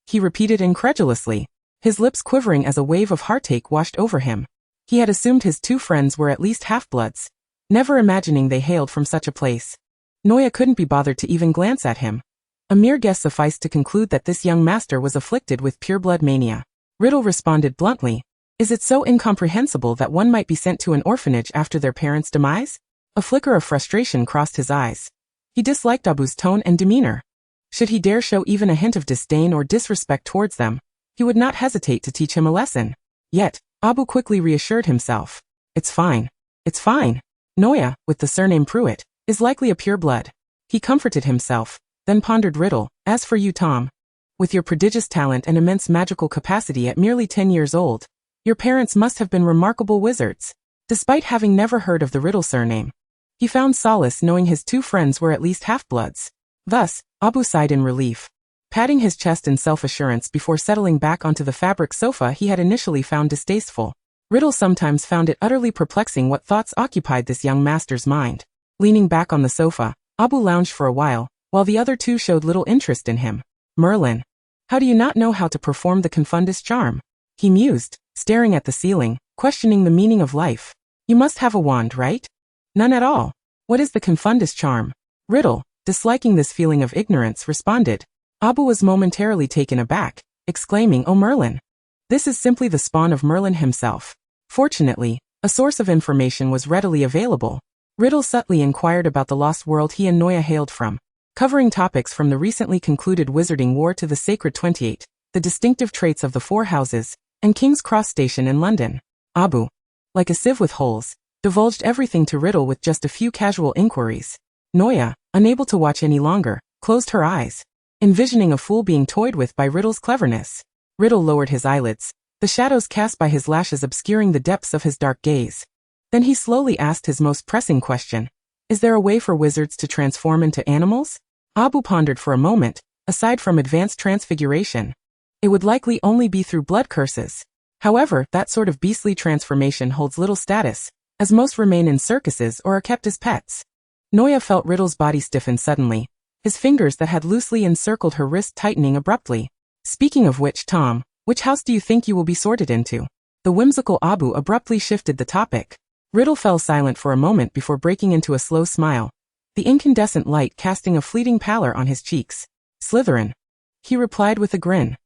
he repeated incredulously, his lips quivering as a wave of heartache washed over him. He had assumed his two friends were at least half-bloods, never imagining they hailed from such a place. Noya couldn't be bothered to even glance at him. A mere guess sufficed to conclude that this young master was afflicted with pureblood mania. Riddle responded bluntly. "Is it so incomprehensible that one might be sent to an orphanage after their parents' demise?" A flicker of frustration crossed his eyes. He disliked Abu's tone and demeanor. Should he dare show even a hint of disdain or disrespect towards them, he would not hesitate to teach him a lesson. Yet, Abu quickly reassured himself. "It's fine. It's fine. Noya, with the surname Pruitt, is likely a pureblood." He comforted himself, then pondered Riddle. "As for you, Tom, with your prodigious talent and immense magical capacity at merely 10 years old, your parents must have been remarkable wizards." Despite having never heard of the Riddle surname, he found solace knowing his two friends were at least half-bloods. Thus, Abu sighed in relief, patting his chest in self-assurance before settling back onto the fabric sofa he had initially found distasteful. Riddle sometimes found it utterly perplexing what thoughts occupied this young master's mind. Leaning back on the sofa, Abu lounged for a while the other two showed little interest in him. "Merlin, how do you not know how to perform the Confundus charm?" he mused, staring at the ceiling, questioning the meaning of life. You must have a wand, right? None at all. What is the confundus charm? Riddle, disliking this feeling of ignorance, responded. Abu was momentarily taken aback, exclaiming, "Oh Merlin! This is simply the spawn of Merlin himself." Fortunately, a source of information was readily available. Riddle subtly inquired about the lost world he and Noya hailed from, covering topics from the recently concluded Wizarding War to the Sacred 28, the distinctive traits of the Four Houses, and King's Cross Station in London. Abu, like a sieve with holes, divulged everything to Riddle with just a few casual inquiries. Noya, unable to watch any longer, closed her eyes, envisioning a fool being toyed with by Riddle's cleverness. Riddle lowered his eyelids, the shadows cast by his lashes obscuring the depths of his dark gaze. Then he slowly asked his most pressing question. Is there a way for wizards to transform into animals? Abu pondered for a moment. Aside from advanced transfiguration, it would likely only be through blood curses. However, that sort of beastly transformation holds little status, as most remain in circuses or are kept as pets. Noya felt Riddle's body stiffen suddenly, his fingers that had loosely encircled her wrist tightening abruptly. Speaking of which, Tom, which house do you think you will be sorted into? The whimsical Abu abruptly shifted the topic. Riddle fell silent for a moment before breaking into a slow smile, the incandescent light casting a fleeting pallor on his cheeks. Slytherin, he replied with a grin.